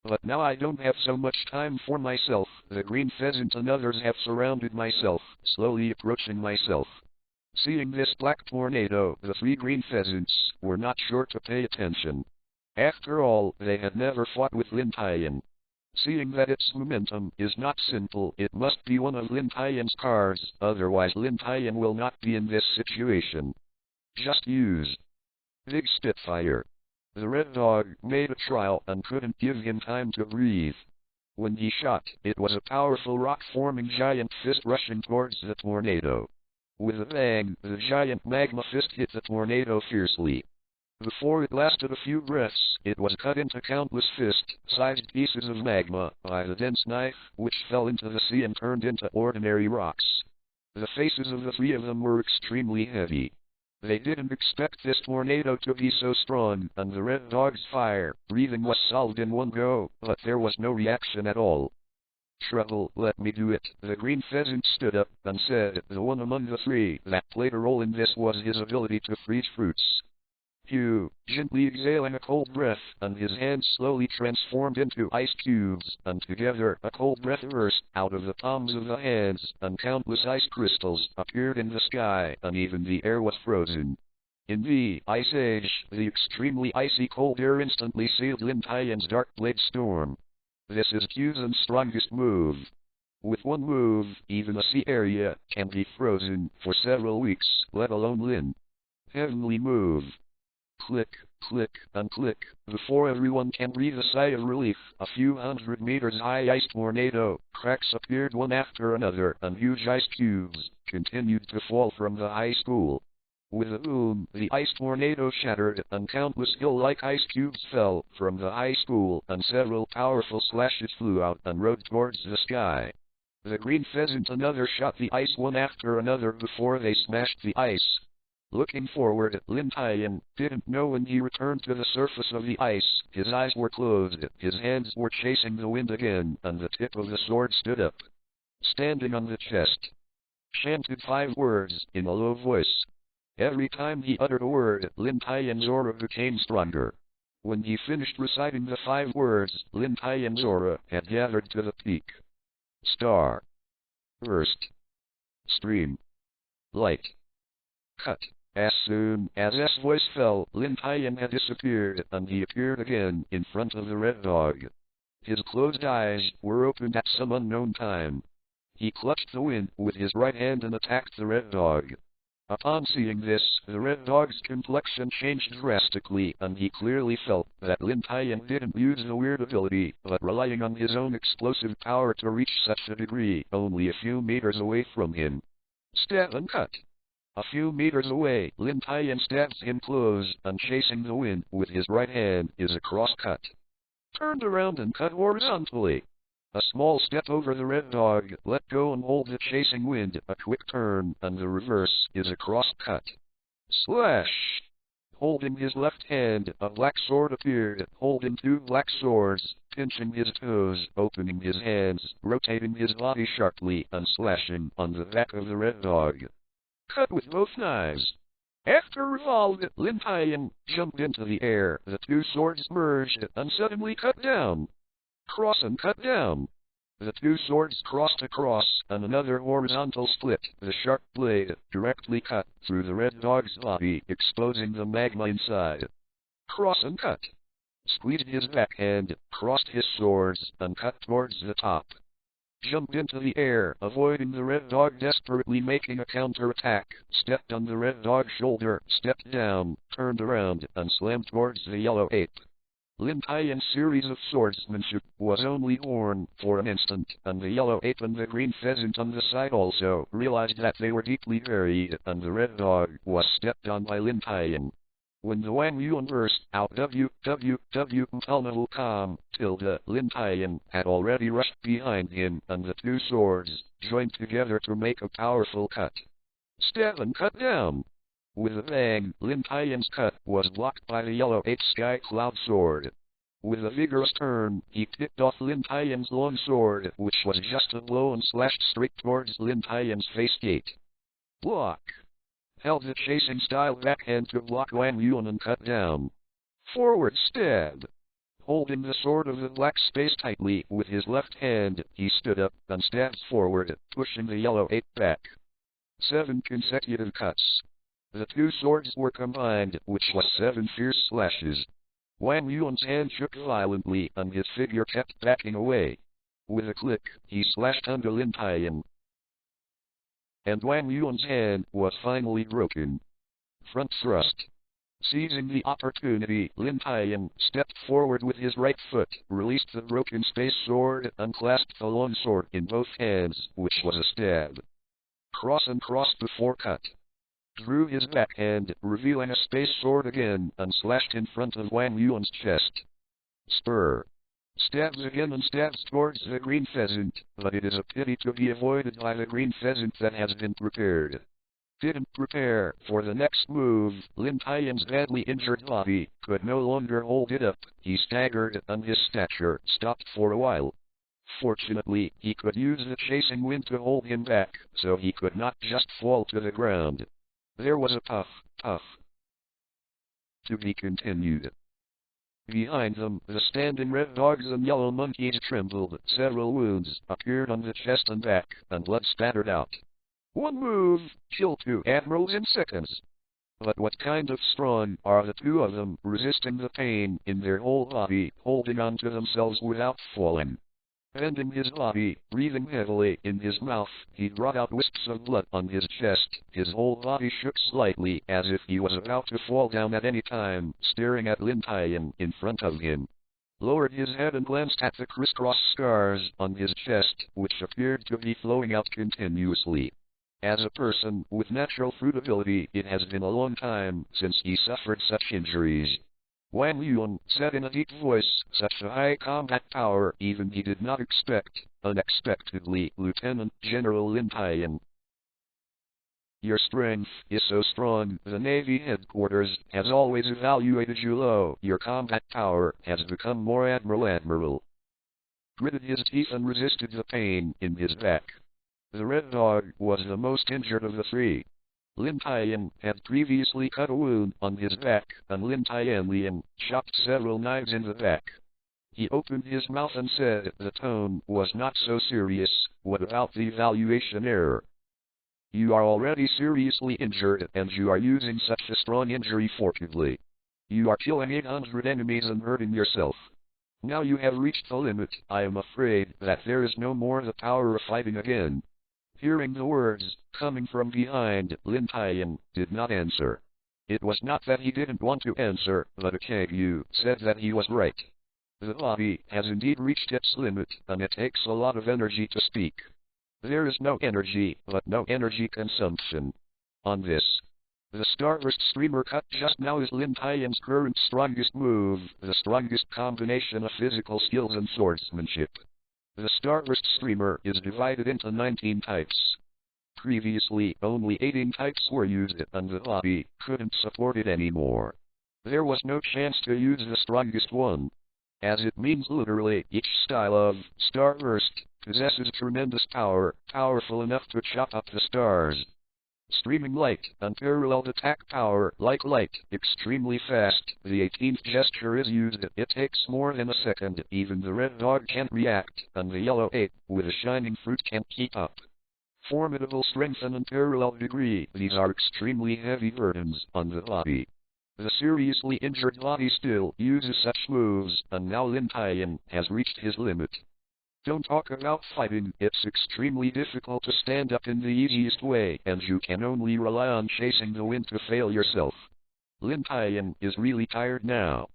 But now I don't have so much time for myself. The green pheasant and others have surrounded myself, slowly approaching myself. Seeing this black tornado, the 3 green pheasants were not sure to pay attention. After all, they had never fought with Lin Tian. Seeing that its momentum is not simple, it must be one of Lin Tian's cards, otherwise Lin Tian will not be in this situation. Just use Big Spitfire. The Red Dog made a trial and couldn't give him time to breathe. When he shot, it was a powerful rock-forming giant fist rushing towards the tornado. With a bang, the giant magma fist hit the tornado fiercely. Before it lasted a few breaths, it was cut into countless fist-sized pieces of magma by the dense knife, which fell into the sea and turned into ordinary rocks. The faces of the 3 of them were extremely heavy. They didn't expect this tornado to be so strong, and the Red Dog's fire-breathing was solved in one go, but there was no reaction at all. Trouble, let me do it. The green pheasant stood up and said the one among the 3 that played a role in this was his ability to freeze fruits. Hugh, gently exhaling a cold breath, and his hands slowly transformed into ice cubes, and together a cold breath burst out of the palms of the hands, and countless ice crystals appeared in the sky, and even the air was frozen. In the Ice Age, the extremely icy cold air instantly sealed Lin Tian's Dark Blade Storm. This is Q's strongest move. With one move, even a sea area can be frozen for several weeks, let alone Lin. Heavenly move. Click, Click and click. Before everyone can breathe a sigh of relief, a few 100 meters high ice tornado cracks appeared one after another, and huge ice cubes continued to fall from the high school. With a boom, the ice tornado shattered, and countless hill-like ice cubes fell from the high school, and several powerful slashes flew out and rode towards the sky. The green pheasant another shot the ice one after another before they smashed the ice. Looking forward, Lin Tian didn't know when he returned to the surface of the ice. His eyes were closed, his hands were chasing the wind again, and the tip of the sword stood up. Standing on the chest, chanted 5 words in a low voice. Every time he uttered a word, Lin Tian's aura became stronger. When he finished reciting the 5 words, Lin Tian's aura had gathered to the peak. Star. Burst. Stream. Light. Cut. As soon as his voice fell, Lin Tian had disappeared, and he appeared again in front of the red dog. His closed eyes were opened at some unknown time. He clutched the wind with his right hand and attacked the red dog. Upon seeing this, the red dog's complexion changed drastically, and he clearly felt that Lin Tian didn't use the weird ability, but relying on his own explosive power to reach such a degree, only a few meters away from him. Stab and cut. A few meters away, Lin Tian stabs him close, and chasing the wind with his right hand is a cross cut. Turned around and cut horizontally. A small step over the red dog, let go and hold the chasing wind, a quick turn, and the reverse is a cross cut. Slash! Holding his left hand, a black sword appeared, holding 2 black swords, pinching his toes, opening his hands, rotating his body sharply, and slashing on the back of the red dog. Cut with both knives. After revolved, Lin Tian jumped into the air, the 2 swords merged, and suddenly cut down. Cross and cut down. The 2 swords crossed across, and another horizontal split, the sharp blade, directly cut through the red dog's body, exposing the magma inside. Cross and cut. Squeezed his backhand, crossed his swords, and cut towards the top. Jumped into the air, avoiding the red dog, desperately making a counterattack, stepped on the red dog's shoulder, stepped down, turned around, and slammed towards the yellow ape. Lin Tian's series of swordsmanship was only worn for an instant, and the yellow ape and the green pheasant on the side also realized that they were deeply buried, and the red dog was stepped on by Lin Tian. When the Wang Yuan burst out www.untitled.com, Lin Tian had already rushed behind him, and the 2 swords joined together to make a powerful cut. Stab and cut down. With a bang, Lin Tian's cut was blocked by the yellow ape sky cloud sword. With a vigorous turn, he picked off Lin Tian's long sword, which was just a blow, and slashed straight towards Lin Tian's face gate. Block. Held the chasing style backhand to block Wang Yuan and cut down. Forward stab. Holding the sword of the black space tightly with his left hand, he stood up and stabbed forward, pushing the yellow ape back. 7 consecutive cuts. The 2 swords were combined, which was 7 fierce slashes. Wang Yuan's hand shook violently, and his figure kept backing away. With a click, he slashed under Lin Tian, and Wang Yuan's hand was finally broken. Front thrust. Seizing the opportunity, Lin Tian stepped forward with his right foot, released the broken space sword, and clasped the long sword in both hands, which was a stab. Cross and cross before cut. Drew his backhand, revealing a space sword again, and slashed in front of Wang Yuan's chest. Spur. Stabs again and stabs towards the green pheasant, but it is a pity to be avoided by the green pheasant that has been prepared. Didn't prepare for the next move. Lin Tian's badly injured body could no longer hold it up. He staggered, and his stature stopped for a while. Fortunately, he could use the chasing wind to hold him back, so he could not just fall to the ground. There was a puff. To be continued. Behind them, the standing red dogs and yellow monkeys trembled. Several wounds appeared on the chest and back, and blood spattered out. 1 move, kill 2 admirals in seconds. But what kind of strong are the 2 of them, resisting the pain in their whole body, holding on to themselves without falling? Bending his body, breathing heavily in his mouth, he brought out wisps of blood on his chest. His whole body shook slightly as if he was about to fall down at any time, staring at Lin Tian in front of him. Lowered his head and glanced at the crisscross scars on his chest, which appeared to be flowing out continuously. As a person with natural fruitability, it has been a long time since he suffered such injuries. Wang Yuan said in a deep voice, such a high combat power even he did not expect. Unexpectedly, Lieutenant General Lin Tian. Your strength is so strong, the Navy headquarters has always evaluated you low. Your combat power has become more admirable. Gritted his teeth and resisted the pain in his back. The Red Dog was the most injured of the three. Lin Tian had previously cut a wound on his back, and Lin Tian chopped several knives in the back. He opened his mouth and said the tone was not so serious. What about the evaluation error? You are already seriously injured, and you are using such a strong injury forcibly. You are killing 800 enemies and hurting yourself. Now you have reached the limit. I am afraid that there is no more the power of fighting again. Hearing the words coming from behind, Lin Tian did not answer. It was not that he didn't want to answer, but Kagyu said that he was right. The body has indeed reached its limit, and it takes a lot of energy to speak. There is no energy, but no energy consumption. On this, the Starburst Streamer cut just now is Lin Tian's current strongest move, the strongest combination of physical skills and swordsmanship. The Starburst Streamer is divided into 19 types. Previously, only 18 types were used, and the body couldn't support it anymore. There was no chance to use the strongest one. As it means literally, each style of Starburst possesses tremendous power, powerful enough to chop up the stars. Streaming light, unparalleled attack power, like light, extremely fast. The 18th gesture is used. It takes more than a second. Even the Red Dog can't react, and the Yellow Ape, with a shining fruit, can't keep up. Formidable strength and unparalleled degree. These are extremely heavy burdens on the body. The seriously injured body still uses such moves, and now Lin Tian has reached his limit. Don't talk about fighting, it's extremely difficult to stand up in the easiest way, and you can only rely on chasing the wind to fail yourself. Lin Tian is really tired now.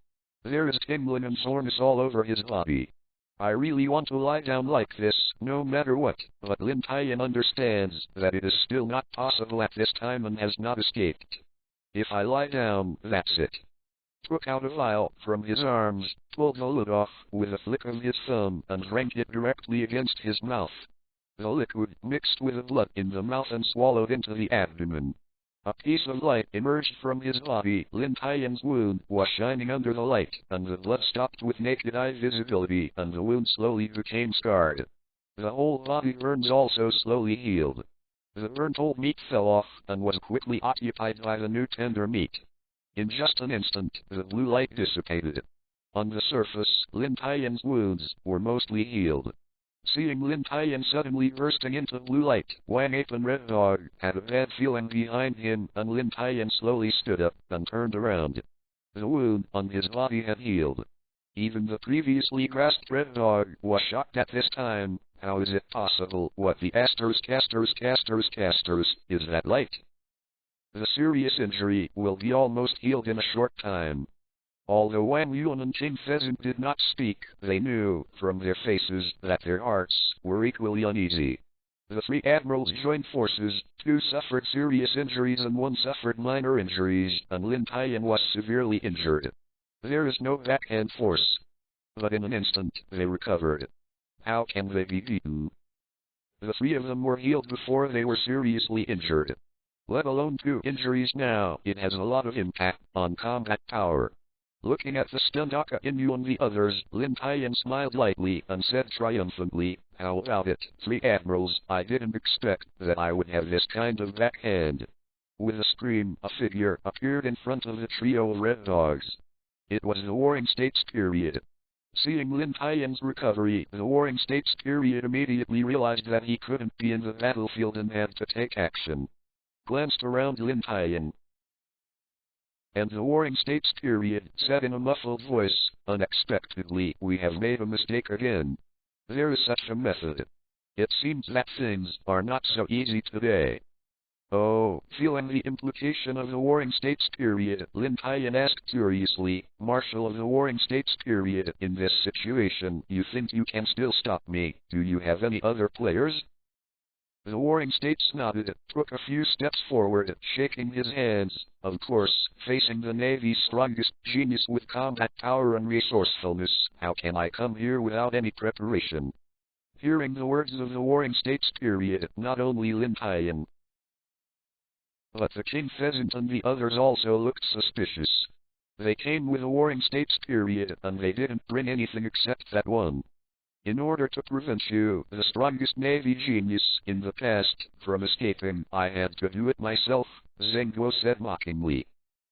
There is tingling and soreness all over his body. I really want to lie down like this, no matter what, but Lin Tian understands that it is still not possible at this time and has not escaped. If I lie down, that's it. Took out a vial from his arms, pulled the lid off with a flick of his thumb, and drank it directly against his mouth. The liquid mixed with the blood in the mouth and swallowed into the abdomen. A piece of light emerged from his body. Lin Tian's wound was shining under the light, and the blood stopped with naked eye visibility, and the wound slowly became scarred. The whole body burns also slowly healed. The burnt old meat fell off, and was quickly occupied by the new tender meat. In just an instant, the blue light dissipated. On the surface, Lin Tian's wounds were mostly healed. Seeing Lin Tian suddenly bursting into blue light, Wang Ape and Red Dog had a bad feeling behind him, and Lin Tian slowly stood up and turned around. The wound on his body had healed. Even the previously grasped Red Dog was shocked at this time. How is it possible? What the casters is that light? The serious injury will be almost healed in a short time. Although Wang Yuan and King Pheasant did not speak, they knew, from their faces, that their hearts were equally uneasy. The three admirals joined forces, 2 suffered serious injuries and 1 suffered minor injuries, and Lin Tian was severely injured. There is no backhand force. But in an instant, they recovered. How can they be beaten? The 3 of them were healed before they were seriously injured. Let alone 2 injuries now, it has a lot of impact on combat power. Looking at the stunned Aka Inu and the others, Lin Tian smiled lightly and said triumphantly, "How about it, 3 admirals? I didn't expect that I would have this kind of backhand." With a scream, a figure appeared in front of the trio of Red Dogs. It was the Warring States period. Seeing Lin Tian's recovery, the Warring States period immediately realized that he couldn't be in the battlefield and had to take action. Glanced around Lin Tian. And the Warring States period said in a muffled voice, "Unexpectedly, we have made a mistake again. There is such a method. It seems that things are not so easy today. Oh, feeling the implication of the Warring States period, Lin Tian asked curiously, Marshal of the Warring States period, in this situation, you think you can still stop me? Do you have any other players? The Warring States nodded, took a few steps forward, shaking his hands, of course, facing the Navy's strongest genius with combat power and resourcefulness. How can I come here without any preparation? Hearing the words of the Warring States period, not only Lin Tian, but the King Pheasant and the others also looked suspicious. They came with the Warring States period, and they didn't bring anything except that one. In order to prevent you, the strongest Navy genius in the past, from escaping, I had to do it myself, Zengguo said mockingly.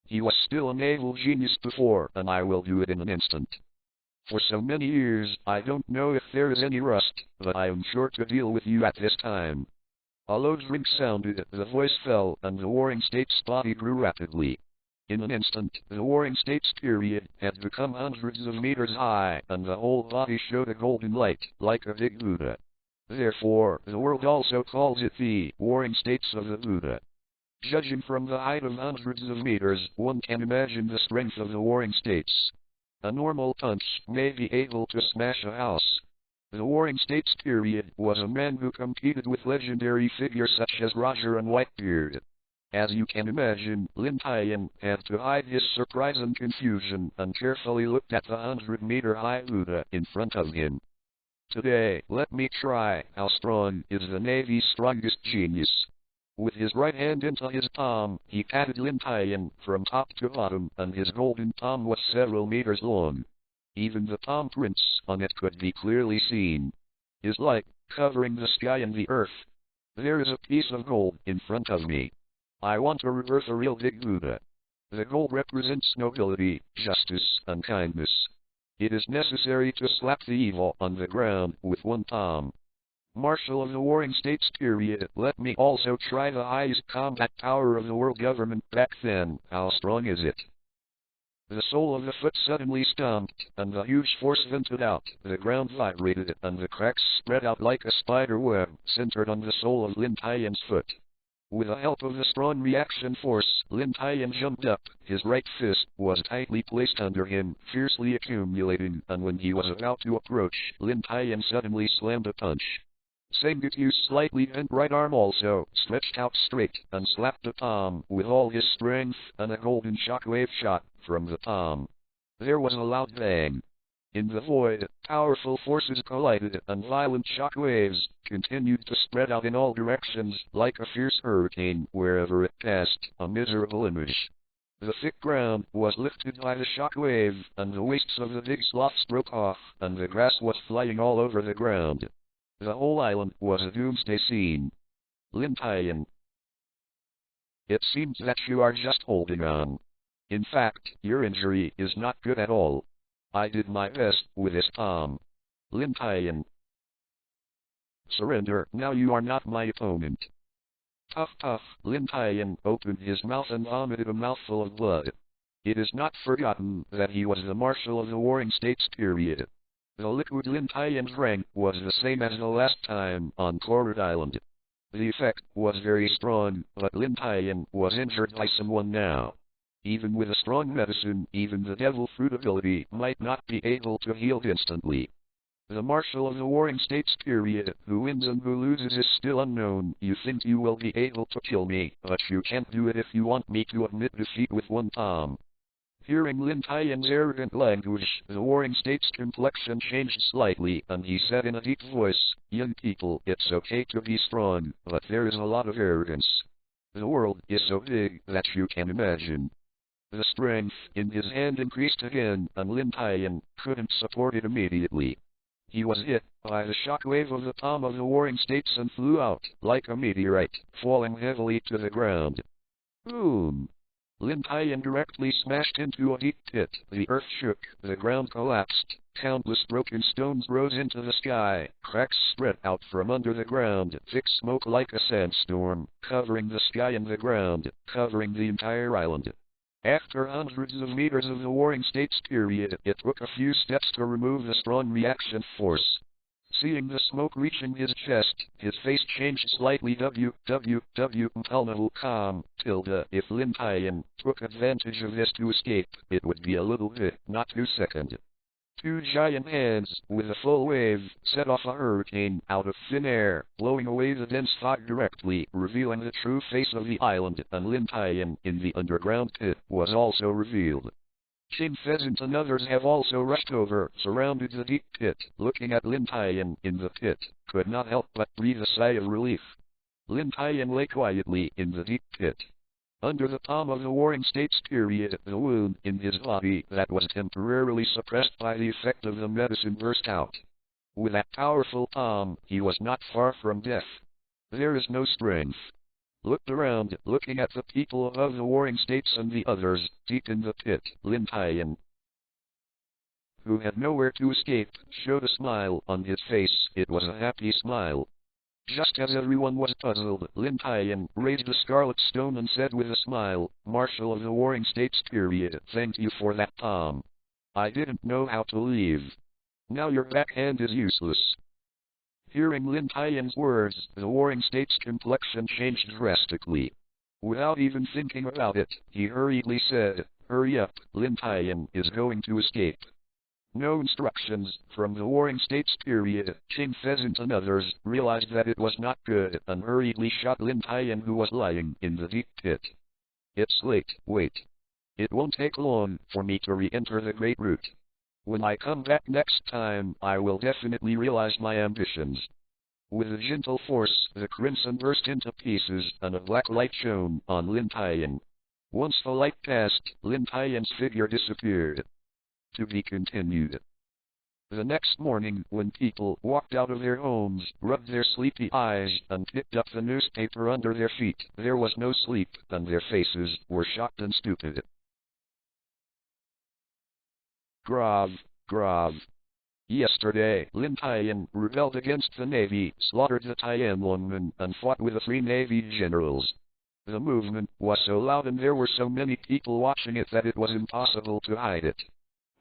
He was still a naval genius before, and I will do it in an instant. For so many years, I don't know if there is any rust, but I am sure to deal with you at this time. A low drink sounded, the voice fell, and the Warring States body grew rapidly. In an instant, the Warring States period had become hundreds of meters high, and the whole body showed a golden light, like a big Buddha. Therefore, the world also calls it the Warring States of the Buddha. Judging from the height of hundreds of meters, one can imagine the strength of the Warring States. A normal punch may be able to smash a house. The Warring States period was a man who competed with legendary figures such as Roger and Whitebeard. As you can imagine, Lin Tian had to hide his surprise and confusion, and carefully looked at the 100-meter-high Buddha in front of him. Today, let me try how strong is the Navy's strongest genius. With his right hand into his palm, he patted Lin Tian from top to bottom, and his golden palm was several meters long. Even the palm prints on it could be clearly seen. Is like covering the sky and the earth. There is a piece of gold in front of me. I want to rebirth a real big Buddha. The gold represents nobility, justice, and kindness. It is necessary to slap the evil on the ground with one palm. Marshal of the Warring States period, let me also try the highest combat power of the world government back then. How strong is it? The sole of the foot suddenly stomped, and the huge force vented out. The ground vibrated, and the cracks spread out like a spider web, centered on the sole of Lin Tian's foot. With the help of the strong reaction force, Lin Tian jumped up. His right fist was tightly placed under him, fiercely accumulating, and when he was about to approach, Lin Tian suddenly slammed a punch. Sengoku's slightly bent right arm also stretched out straight, and slapped the palm with all his strength, and a golden shockwave shot from the palm. There was a loud bang. In the void, powerful forces collided, and violent shockwaves continued to spread out in all directions, like a fierce hurricane wherever it passed, a miserable image. The thick ground was lifted by the shockwave, and the waists of the big sloths broke off, and the grass was flying all over the ground. The whole island was a doomsday scene. Lin Tian. It seems that you are just holding on. In fact, your injury is not good at all. I did my best with this palm. Lin Tian. Surrender, now you are not my opponent. Puff puff, Lin Tian opened his mouth and vomited a mouthful of blood. It is not forgotten that he was the Marshal of the Warring States period. The liquid Lin Tian drank was the same as the last time on Coral Island. The effect was very strong, but Lin Tian was injured by someone now. Even with a strong medicine, even the devil fruit ability might not be able to heal instantly. The Marshal of the Warring States period, who wins and who loses is still unknown. You think you will be able to kill me, but you can't do it if you want me to admit defeat with one palm. Hearing Lin Tian's arrogant language, the Warring States' complexion changed slightly, and he said in a deep voice, Young people, it's okay to be strong, but there is a lot of arrogance. The world is so big that you can imagine. The strength in his hand increased again, and Lin Tian couldn't support it immediately. He was hit by the shockwave of the palm of the Warring States and flew out, like a meteorite, falling heavily to the ground. Boom! Lin Tian directly smashed into a deep pit. The earth shook, the ground collapsed, countless broken stones rose into the sky, cracks spread out from under the ground, thick smoke like a sandstorm, covering the sky and the ground, covering the entire island. After hundreds of meters of the Warring States period, it took a few steps to remove the strong reaction force. Seeing the smoke reaching his chest, his face changed slightly. Untitled calm, tilde. If Lin Tian took advantage of this to escape, it would be a little bit, not 2 seconds. Two giant hands, with a full wave, set off a hurricane out of thin air, blowing away the dense fog directly, revealing the true face of the island, and Lin Tian, in the underground pit, was also revealed. King Pheasant and others have also rushed over, surrounded the deep pit, looking at Lin Tian in the pit, could not help but breathe a sigh of relief. Lin Tian lay quietly in the deep pit. Under the palm of the Warring States period, the wound in his body that was temporarily suppressed by the effect of the medicine burst out. With that powerful palm, he was not far from death. There is no strength. Looked around, looking at the people above the Warring States and the others, deep in the pit. Lin Tian, who had nowhere to escape, showed a smile on his face. It was a happy smile. Just as everyone was puzzled, Lin Tian raised a scarlet stone and said with a smile, "Marshal of the Warring States period, thank you for that palm. I didn't know how to leave. Now your backhand is useless." Hearing Lin Tian's words, the Warring States' complexion changed drastically. Without even thinking about it, he hurriedly said, "Hurry up, Lin Tian is going to escape." No instructions from the Warring States period. King Pheasant and others realized that it was not good and hurriedly shot Lin Tian, who was lying in the deep pit. "It's late, wait. It won't take long for me to re-enter the Great Root. When I come back next time, I will definitely realize my ambitions." With a gentle force, the crimson burst into pieces and a black light shone on Lin Tian. Once the light passed, Lin Tian's figure disappeared. To be continued. The next morning, when people walked out of their homes, rubbed their sleepy eyes, and picked up the newspaper under their feet, there was no sleep, and their faces were shocked and stupid. Grave. Yesterday, Lin Tian rebelled against the Navy, slaughtered the Tianlongmen, and fought with the 3 Navy generals. The movement was so loud and there were so many people watching it that it was impossible to hide it.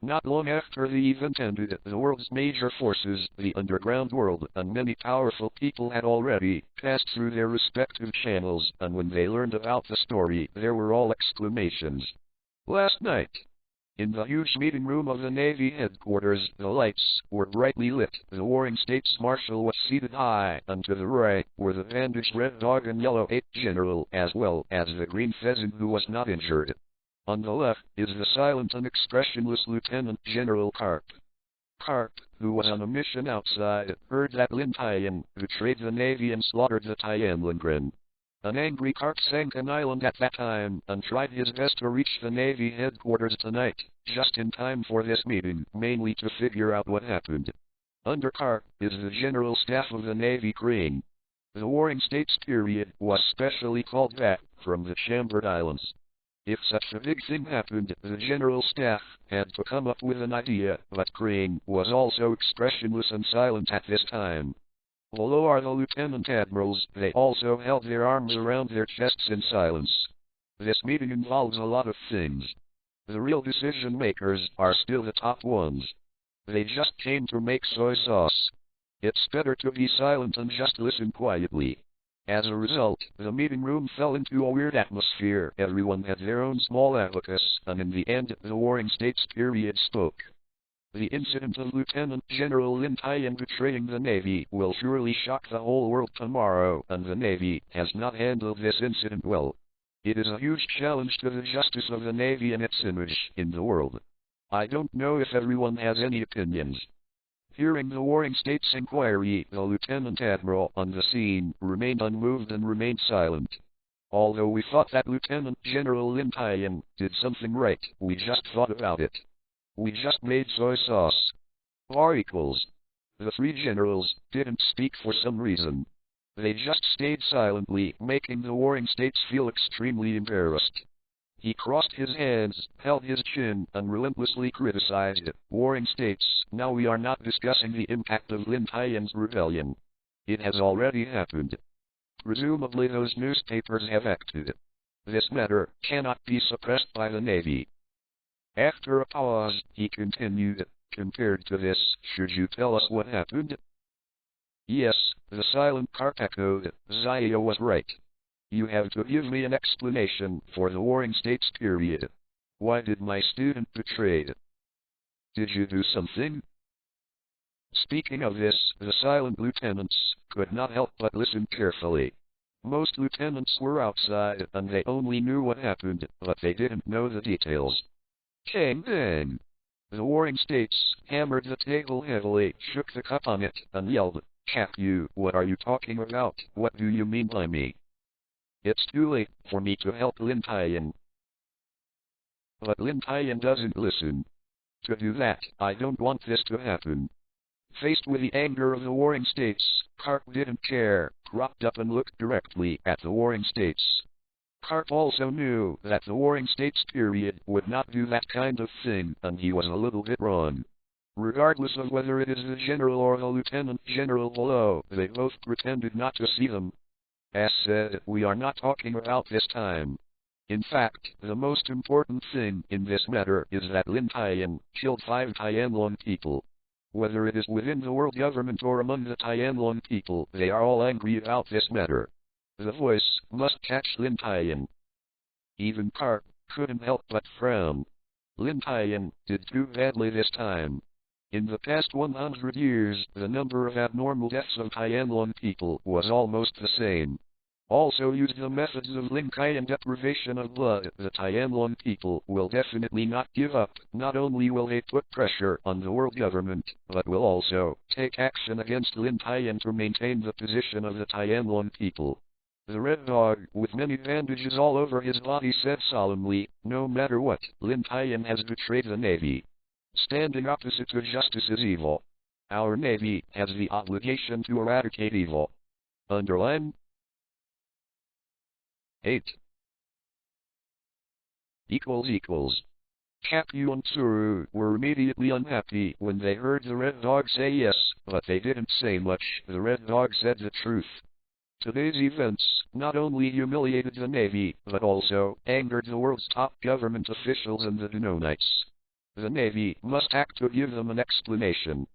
Not long after the event ended, the world's major forces, the underground world, and many powerful people had already passed through their respective channels, and when they learned about the story, there were all exclamations. Last night, in the huge meeting room of the Navy headquarters, the lights were brightly lit. The Warring States Marshal was seated high, and to the right were the bandaged Red Dog and Yellow 8 General, as well as the Green Pheasant, who was not injured. On the left is the silent and expressionless Lieutenant General Garp. Garp, who was on a mission outside, heard that Lin Tian betrayed the Navy and slaughtered the Tianlongmen. An angry Garp sank an island at that time, and tried his best to reach the Navy headquarters tonight, just in time for this meeting, mainly to figure out what happened. Under Garp is the General Staff of the Navy Crane. The Warring States period was specially called back from the Chambered Islands. If such a big thing happened, the General Staff had to come up with an idea, but Crane was also expressionless and silent at this time. Below are the Lieutenant Admirals, they also held their arms around their chests in silence. This meeting involves a lot of things. The real decision makers are still the top ones. They just came to make soy sauce. It's better to be silent and just listen quietly. As a result, the meeting room fell into a weird atmosphere. Everyone had their own small abacus, and in the end, the Warring States period spoke. The incident of Lieutenant General Lin Tian betraying the Navy will surely shock the whole world tomorrow, and the Navy has not handled this incident well. It is a huge challenge to the justice of the Navy and its image in the world. I don't know if everyone has any opinions. Hearing the Warring States inquiry, the Lieutenant Admiral on the scene remained unmoved and remained silent. Although we thought that Lieutenant General Lin Tian did something right, we just thought about it. We just made soy sauce. R equals. The 3 generals didn't speak for some reason. They just stayed silently, making the Warring States feel extremely embarrassed. He crossed his hands, held his chin, and relentlessly criticized Warring States. Now we are not discussing the impact of Lin Tian's rebellion. It has already happened. Presumably those newspapers have acted. This matter cannot be suppressed by the Navy. After a pause, he continued, compared to this, should you tell us what happened? Yes, the silent Garp echoed. Zio was right. You have to give me an explanation for the Warring States period. Why did my student betray? Did you do something? Speaking of this, the silent lieutenants could not help but listen carefully. Most lieutenants were outside and they only knew what happened, but they didn't know the details. Bang bang! The Warring States hammered the table heavily, shook the cup on it, and yelled, "Cap you, what are you talking about? What do you mean by me? It's too late for me to help Lin Tian." But Lin Tian doesn't listen. To do that, I don't want this to happen. Faced with the anger of the Warring States, Garp didn't care, propped up and looked directly at the Warring States. Garp also knew that the Warring States period would not do that kind of thing, and he was a little bit wrong. Regardless of whether it is the general or the lieutenant general below, they both pretended not to see them. As said, we are not talking about this time. In fact, the most important thing in this matter is that Lin Tian killed 5 Tianlong people. Whether it is within the world government or among the Tianlong people, they are all angry about this matter. The voice must catch Lin Tian. Even Garp couldn't help but frown. Lin Tian did too badly this time. In the past 100 years, the number of abnormal deaths of Tianlong people was almost the same. Also use the methods of Lin Tian deprivation of blood. The Tianlong people will definitely not give up. Not only will they put pressure on the world government, but will also take action against Lin Tian to maintain the position of the Tianlong people. The Red Dog, with many bandages all over his body, said solemnly, "No matter what, Lin Tian has betrayed the Navy. Standing opposite to justice is evil. Our Navy has the obligation to eradicate evil." Underline 8 == Kapu and Tsuru were immediately unhappy when they heard the Red Dog say yes, but they didn't say much. The Red Dog said the truth. Today's events not only humiliated the Navy, but also angered the world's top government officials and the Denonites. The Navy must act to give them an explanation.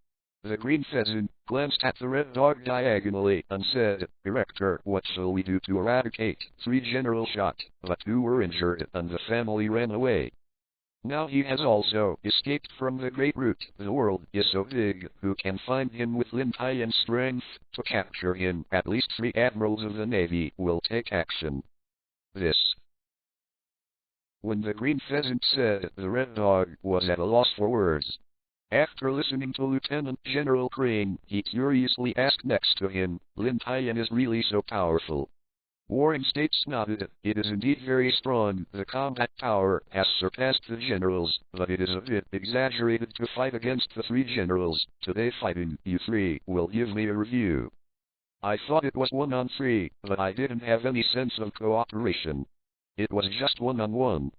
The Green Pheasant glanced at the Red Dog diagonally and said, "Director, what shall we do to eradicate?" 3 generals shot, but 2 were injured and the family ran away. Now he has also escaped from the Great Root. The world is so big, who can find him with Lin Tian's strength to capture him? At least 3 admirals of the Navy will take action. This. When the Green Pheasant said, the Red Dog was at a loss for words. After listening to Lieutenant General Crane, he curiously asked next to him, "Lin Tian is really so powerful?" Warring States nodded. "It is indeed very strong. The combat power has surpassed the generals, but it is a bit exaggerated to fight against the 3 generals. Today fighting, you 3 will give me a review. I thought it was 1-on-3, but I didn't have any sense of cooperation. It was just 1-on-1.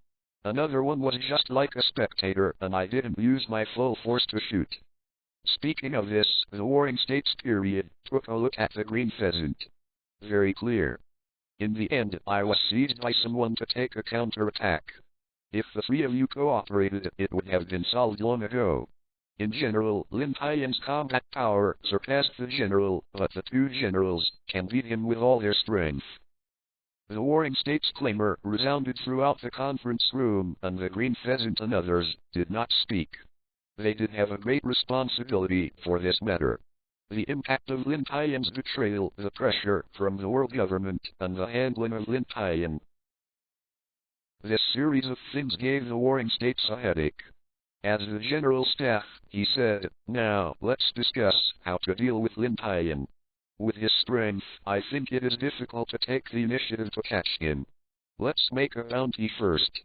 Another one was just like a spectator, and I didn't use my full force to shoot." Speaking of this, the Warring States period took a look at the Green Pheasant. Very clear. In the end, I was seized by someone to take a counterattack. If the 3 of you cooperated, it would have been solved long ago. In general, Lin Tian's combat power surpassed the general, but the 2 generals can beat him with all their strength. The Warring States clamor resounded throughout the conference room, and the Green Pheasant and others did not speak. They did have a great responsibility for this matter. The impact of Lin Tian's betrayal, the pressure from the world government, and the handling of Lin Tian. This series of things gave the Warring States a headache. As the General Staff, he said, "Now, let's discuss how to deal with Lin Tian. With his strength, I think it is difficult to take the initiative to catch him. Let's make a bounty first."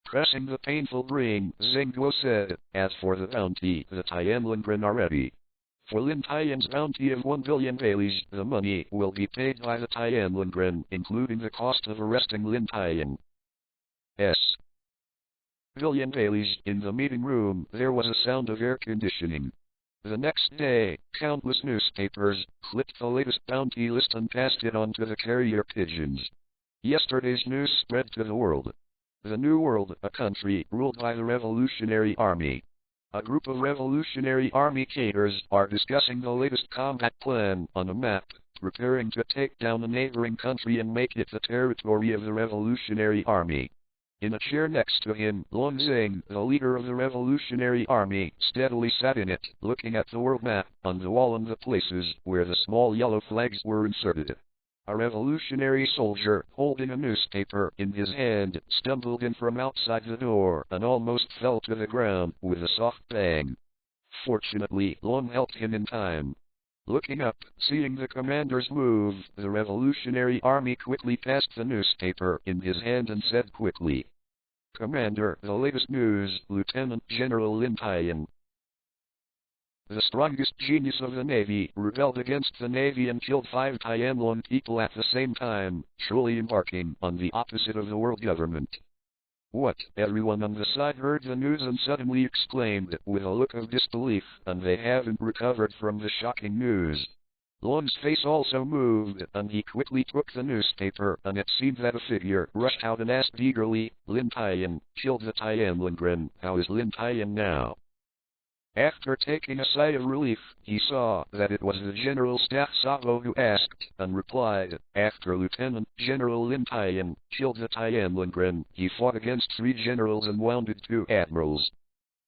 Pressing the painful brain, Zengguo said, "As for the bounty, the Tianlong are ready. For Lin Tian's bounty of 1 billion baileys, the money will be paid by the Tianlong, including the cost of arresting Lin Tian. S. Billion baileys." In the meeting room, there was a sound of air conditioning. The next day, countless newspapers clipped the latest bounty list and passed it on to the carrier pigeons. Yesterday's news spread to the world. The New World, a country ruled by the Revolutionary Army. A group of Revolutionary Army cadres are discussing the latest combat plan on a map, preparing to take down a neighboring country and make it the territory of the Revolutionary Army. In a chair next to him, Long Zeng, the leader of the Revolutionary Army, steadily sat in it, looking at the world map on the wall and the places where the small yellow flags were inserted. A revolutionary soldier, holding a newspaper in his hand, stumbled in from outside the door and almost fell to the ground with a soft bang. Fortunately, Long helped him in time. Looking up, seeing the commander's move, the Revolutionary Army quickly passed the newspaper in his hand and said quickly, "Commander, the latest news, Lieutenant General Lin Tian. The strongest genius of the Navy rebelled against the Navy and killed 5 Tianlong people at the same time, truly embarking on the opposite of the world government." What? Everyone on the side heard the news and suddenly exclaimed with a look of disbelief, and they haven't recovered from the shocking news. Long's face also moved, and he quickly took the newspaper, and it seemed that a figure rushed out and asked eagerly, "Lin Tian, killed the Tianlongren, how is Lin Tian now?" After taking a sigh of relief, he saw that it was the General Staff Sabo who asked, and replied, "After Lieutenant General Lin Tian killed the Tianlongren, he fought against 3 generals and wounded 2 admirals."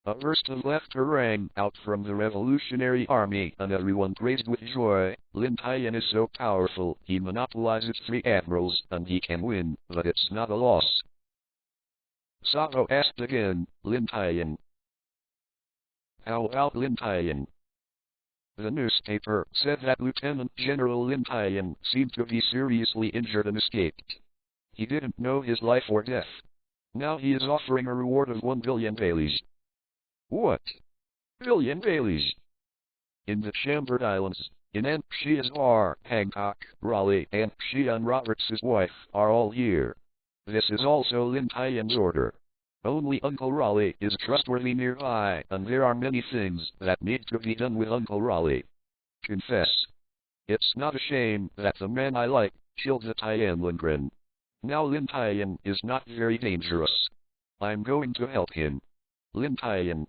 A burst of laughter rang out from the Revolutionary Army, and everyone praised with joy, "Lin Tian is so powerful, he monopolizes 3 admirals, and he can win, but it's not a loss." Sabo asked again, "Lin Tian? How about Lin Tian?" The newspaper said that Lieutenant General Lin Tian seemed to be seriously injured and escaped. He didn't know his life or death. Now he is offering a reward of 1 billion Baileys. What? Billion Baileys? In the Chambered Islands, in Aunt Shia's bar, Hancock, Raleigh, and Shia and Roberts' wife are all here. This is also Lin Tian's order. Only Uncle Raleigh is trustworthy nearby, and there are many things that need to be done with Uncle Raleigh. Confess. It's not a shame that the man I like killed the Tianlongren. Now Lin Tian is not very dangerous. I'm going to help him. Lin Tian.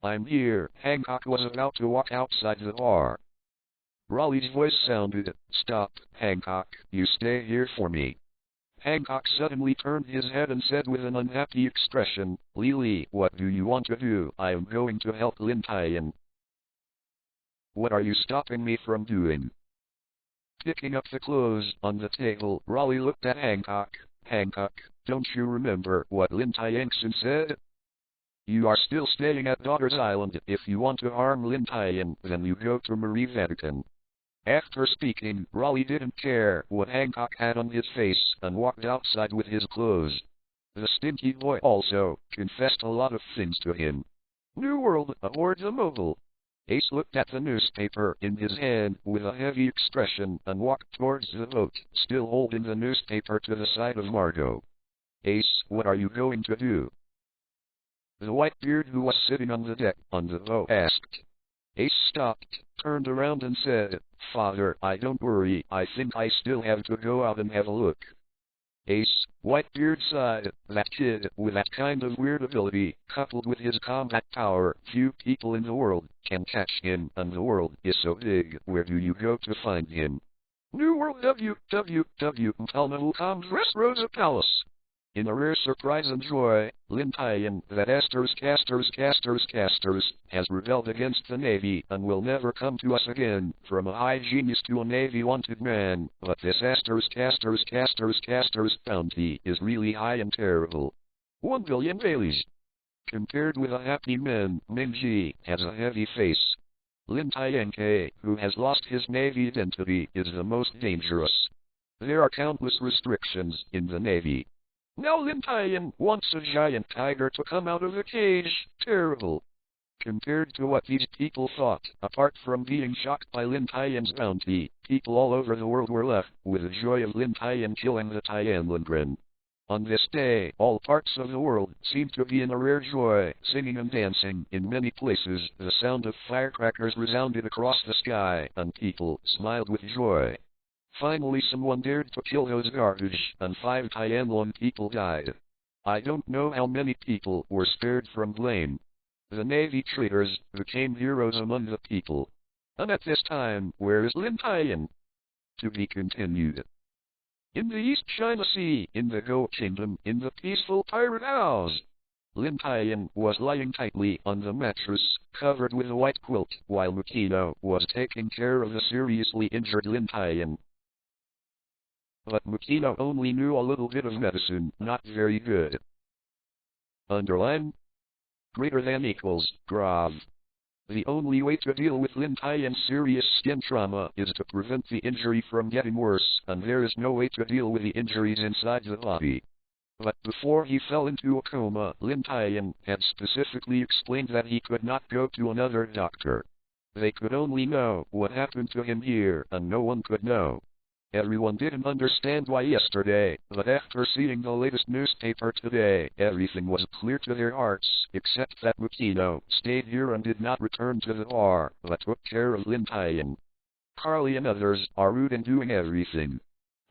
I'm here. Hancock was about to walk outside the bar. Raleigh's voice sounded, "Stop, Hancock, you stay here for me." Hancock suddenly turned his head and said with an unhappy expression, "Lily, what do you want to do? I am going to help Lin Tian." "What are you stopping me from doing?" Picking up the clothes on the table, Raleigh looked at Hancock. "Hancock, don't you remember what Lin Tian said? You are still staying at Daughter's Island. If you want to harm Lin Tian, then you go to Marie Vatican." After speaking, Raleigh didn't care what Hancock had on his face, and walked outside with his clothes. The stinky boy also confessed a lot of things to him. New World aboard the Mogul. Ace looked at the newspaper in his hand with a heavy expression and walked towards the boat, still holding the newspaper to the side of Margot. "Ace, what are you going to do?" The Whitebeard who was sitting on the deck on the boat asked. Ace stopped, turned around and said, "Father, don't worry, I think I still have to go out and have a look." Ace, Whitebeard sighed, "That kid, with that kind of weird ability, coupled with his combat power, few people in the world can catch him, and the world is so big, where do you go to find him?" New World www. Palmavulcom's Rosa Palace. In a rare surprise and joy, Lin Tian, that casters, has rebelled against the Navy and will never come to us again, from a high genius to a Navy wanted man, but this casters bounty is really high and terrible. 1 billion Baileys. Compared with a happy man, Mingji has a heavy face. Lin Tian, who has lost his Navy identity, is the most dangerous. There are countless restrictions in the Navy. Now Lin Tian wants a giant tiger to come out of the cage. Terrible. Compared to what these people thought, apart from being shocked by Lin Tian's bounty, people all over the world were left with the joy of Lin Tian killing the Tianlongren. On this day, all parts of the world seemed to be in a rare joy, singing and dancing. In many places, the sound of firecrackers resounded across the sky, and people smiled with joy. Finally someone dared to kill those garbage, and 5 Tianlong people died. I don't know how many people were spared from blame. The Navy traders became heroes among the people. And at this time, where is Lin Tian? To be continued. In the East China Sea, in the Go Kingdom, in the peaceful pirate house. Lin Tian was lying tightly on the mattress, covered with a white quilt, while Makino was taking care of the seriously injured Lin Tian. But Makino only knew a little bit of medicine, not very good. Underline. Greater than equals, grave. The only way to deal with Lin Tian's serious skin trauma is to prevent the injury from getting worse, and there is no way to deal with the injuries inside the body. But before he fell into a coma, Lin Tian had specifically explained that he could not go to another doctor. They could only know what happened to him here, and no one could know. Everyone didn't understand why yesterday, but after seeing the latest newspaper today, everything was clear to their hearts, except that Makino stayed here and did not return to the bar, but took care of Lin Tian. Carly and others are rude in doing everything.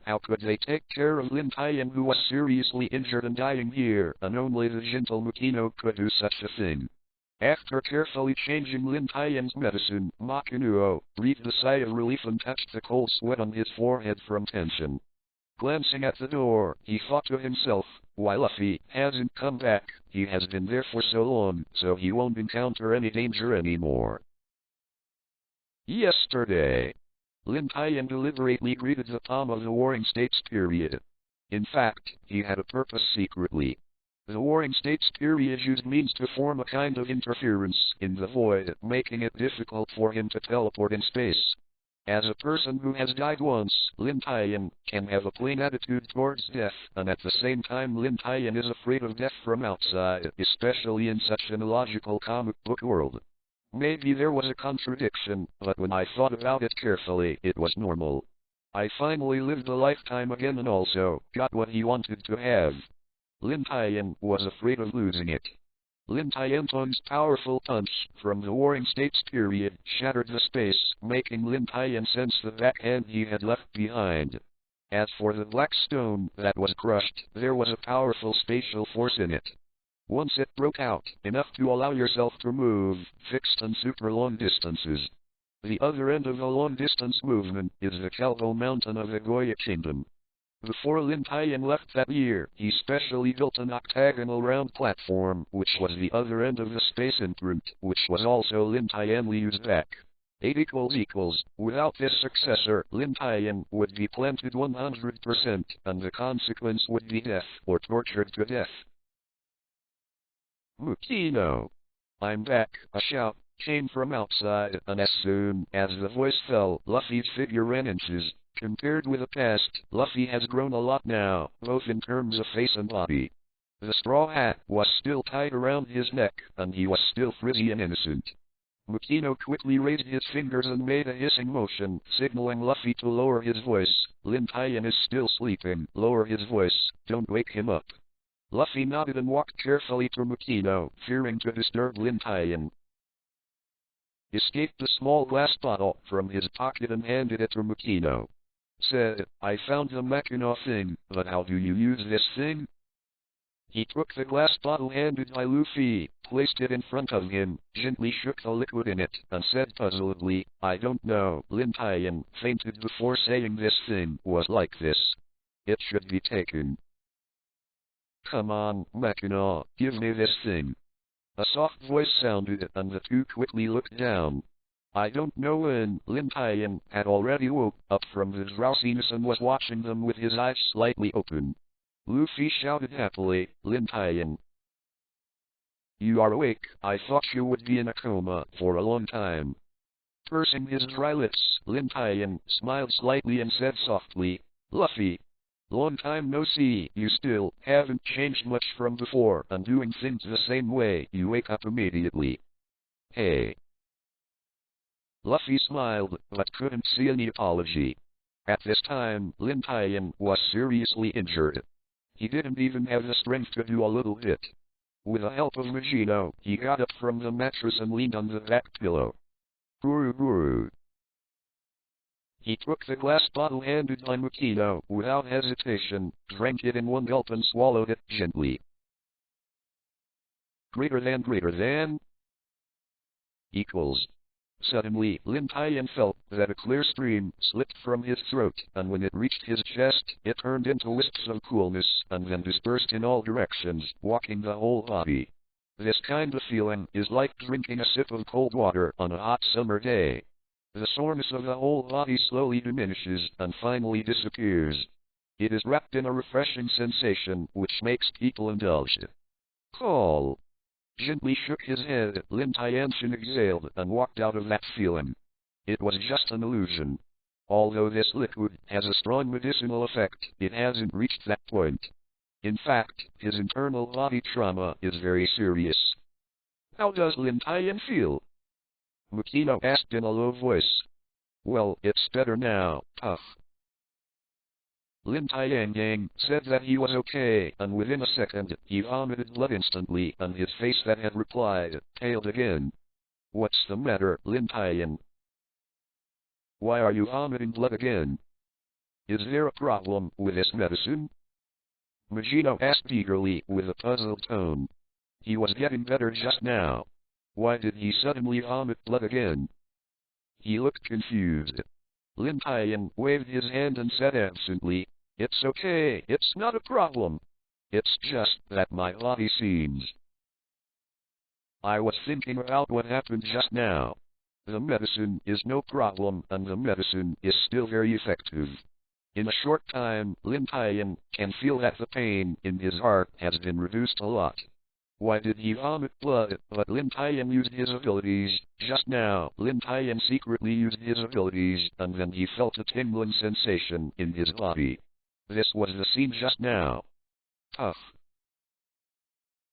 How could they take care of Lin Tian, who was seriously injured and dying here, and only the gentle Makino could do such a thing? After carefully changing Lin Tian's medicine, Makino breathed a sigh of relief and touched the cold sweat on his forehead from tension. Glancing at the door, he thought to himself, why Luffy hasn't come back, he has been there for so long, so he won't encounter any danger anymore. Yesterday, Lin Tian deliberately greeted the palm of the Warring States period. In fact, he had a purpose secretly. The Warring States period used means to form a kind of interference in the void, making it difficult for him to teleport in space. As a person who has died once, Lin Tian can have a plain attitude towards death, and at the same time Lin Tian is afraid of death from outside, especially in such an illogical comic book world. Maybe there was a contradiction, but when I thought about it carefully, it was normal. I finally lived a lifetime again and also got what he wanted to have. Lin Tian was afraid of losing it. Lin Tian's powerful punch from the Warring States period shattered the space, making Lin Tian sense the backhand he had left behind. As for the black stone that was crushed, there was a powerful spatial force in it. Once it broke out, enough to allow yourself to move, fixed and super long distances. The other end of the long-distance movement is the Kelbo Mountain of the Goya Kingdom. Before Lin Tian left that year, he specially built an octagonal round platform, which was the other end of the space imprint, which was also Lin Tian Liu's back. 8 == Without this successor, Lin Tian would be planted 100%, and the consequence would be death, or tortured to death. Makino! I'm back, a shout came from outside, and as soon as the voice fell, Luffy's figure ran inches. Compared with the past, Luffy has grown a lot now, both in terms of face and body. The straw hat was still tied around his neck, and he was still frizzy and innocent. Makino quickly raised his fingers and made a hissing motion, signaling Luffy to lower his voice. Lin Tian is still sleeping, lower his voice, don't wake him up. Luffy nodded and walked carefully to Makino, fearing to disturb Lin Tian. Escaped a small glass bottle from his pocket and handed it to Makino. Said, I found the Makino thing, but how do you use this thing? He took the glass bottle handed by Luffy, placed it in front of him, gently shook the liquid in it, and said puzzledly, I don't know. Lin Tian fainted before saying this thing was like this. It should be taken. Come on, Makino, give me this thing. A soft voice sounded, and the two quickly looked down. I don't know when. Lin Tian had already woke up from the drowsiness and was watching them with his eyes slightly open. Luffy shouted happily, Lin Tian. You are awake, I thought you would be in a coma for a long time. Pursing his dry lips, Lin Tian smiled slightly and said softly, Luffy. Long time no see, you still haven't changed much from before, and doing things the same way, you wake up immediately. Hey. Luffy smiled, but couldn't see any apology. At this time, Lin Tian was seriously injured. He didn't even have the strength to do a little bit. With the help of Makino, he got up from the mattress and leaned on the back pillow. Guru. He took the glass bottle handed by Makino without hesitation, drank it in one gulp and swallowed it gently. Greater than. equals. Suddenly, Lin Tian felt that a clear stream slipped from his throat, and when it reached his chest, it turned into wisps of coolness, and then dispersed in all directions, walking the whole body. This kind of feeling is like drinking a sip of cold water on a hot summer day. The soreness of the whole body slowly diminishes, and finally disappears. It is wrapped in a refreshing sensation, which makes people indulged. Call. Gently shook his head, Lin Tian exhaled and walked out of that feeling. It was just an illusion. Although this liquid has a strong medicinal effect, it hasn't reached that point. In fact, his internal body trauma is very serious. How does Lin Tian feel? Makino asked in a low voice. Well, it's better now, tough. Lin Tian said that he was okay, and within a second, he vomited blood instantly, and his face that had replied, paled again. What's the matter, Lin Tian? Why are you vomiting blood again? Is there a problem with this medicine? Makino asked eagerly, with a puzzled tone. He was getting better just now. Why did he suddenly vomit blood again? He looked confused. Lin Tian waved his hand and said absently, It's okay, it's not a problem. It's just that my body seems. I was thinking about what happened just now. The medicine is no problem, and the medicine is still very effective. In a short time, Lin Tian can feel that the pain in his heart has been reduced a lot. Why did he vomit blood? But Lin Tian used his abilities. Just now, Lin Tian secretly used his abilities, and then he felt a tingling sensation in his body. This was the scene just now. Tough.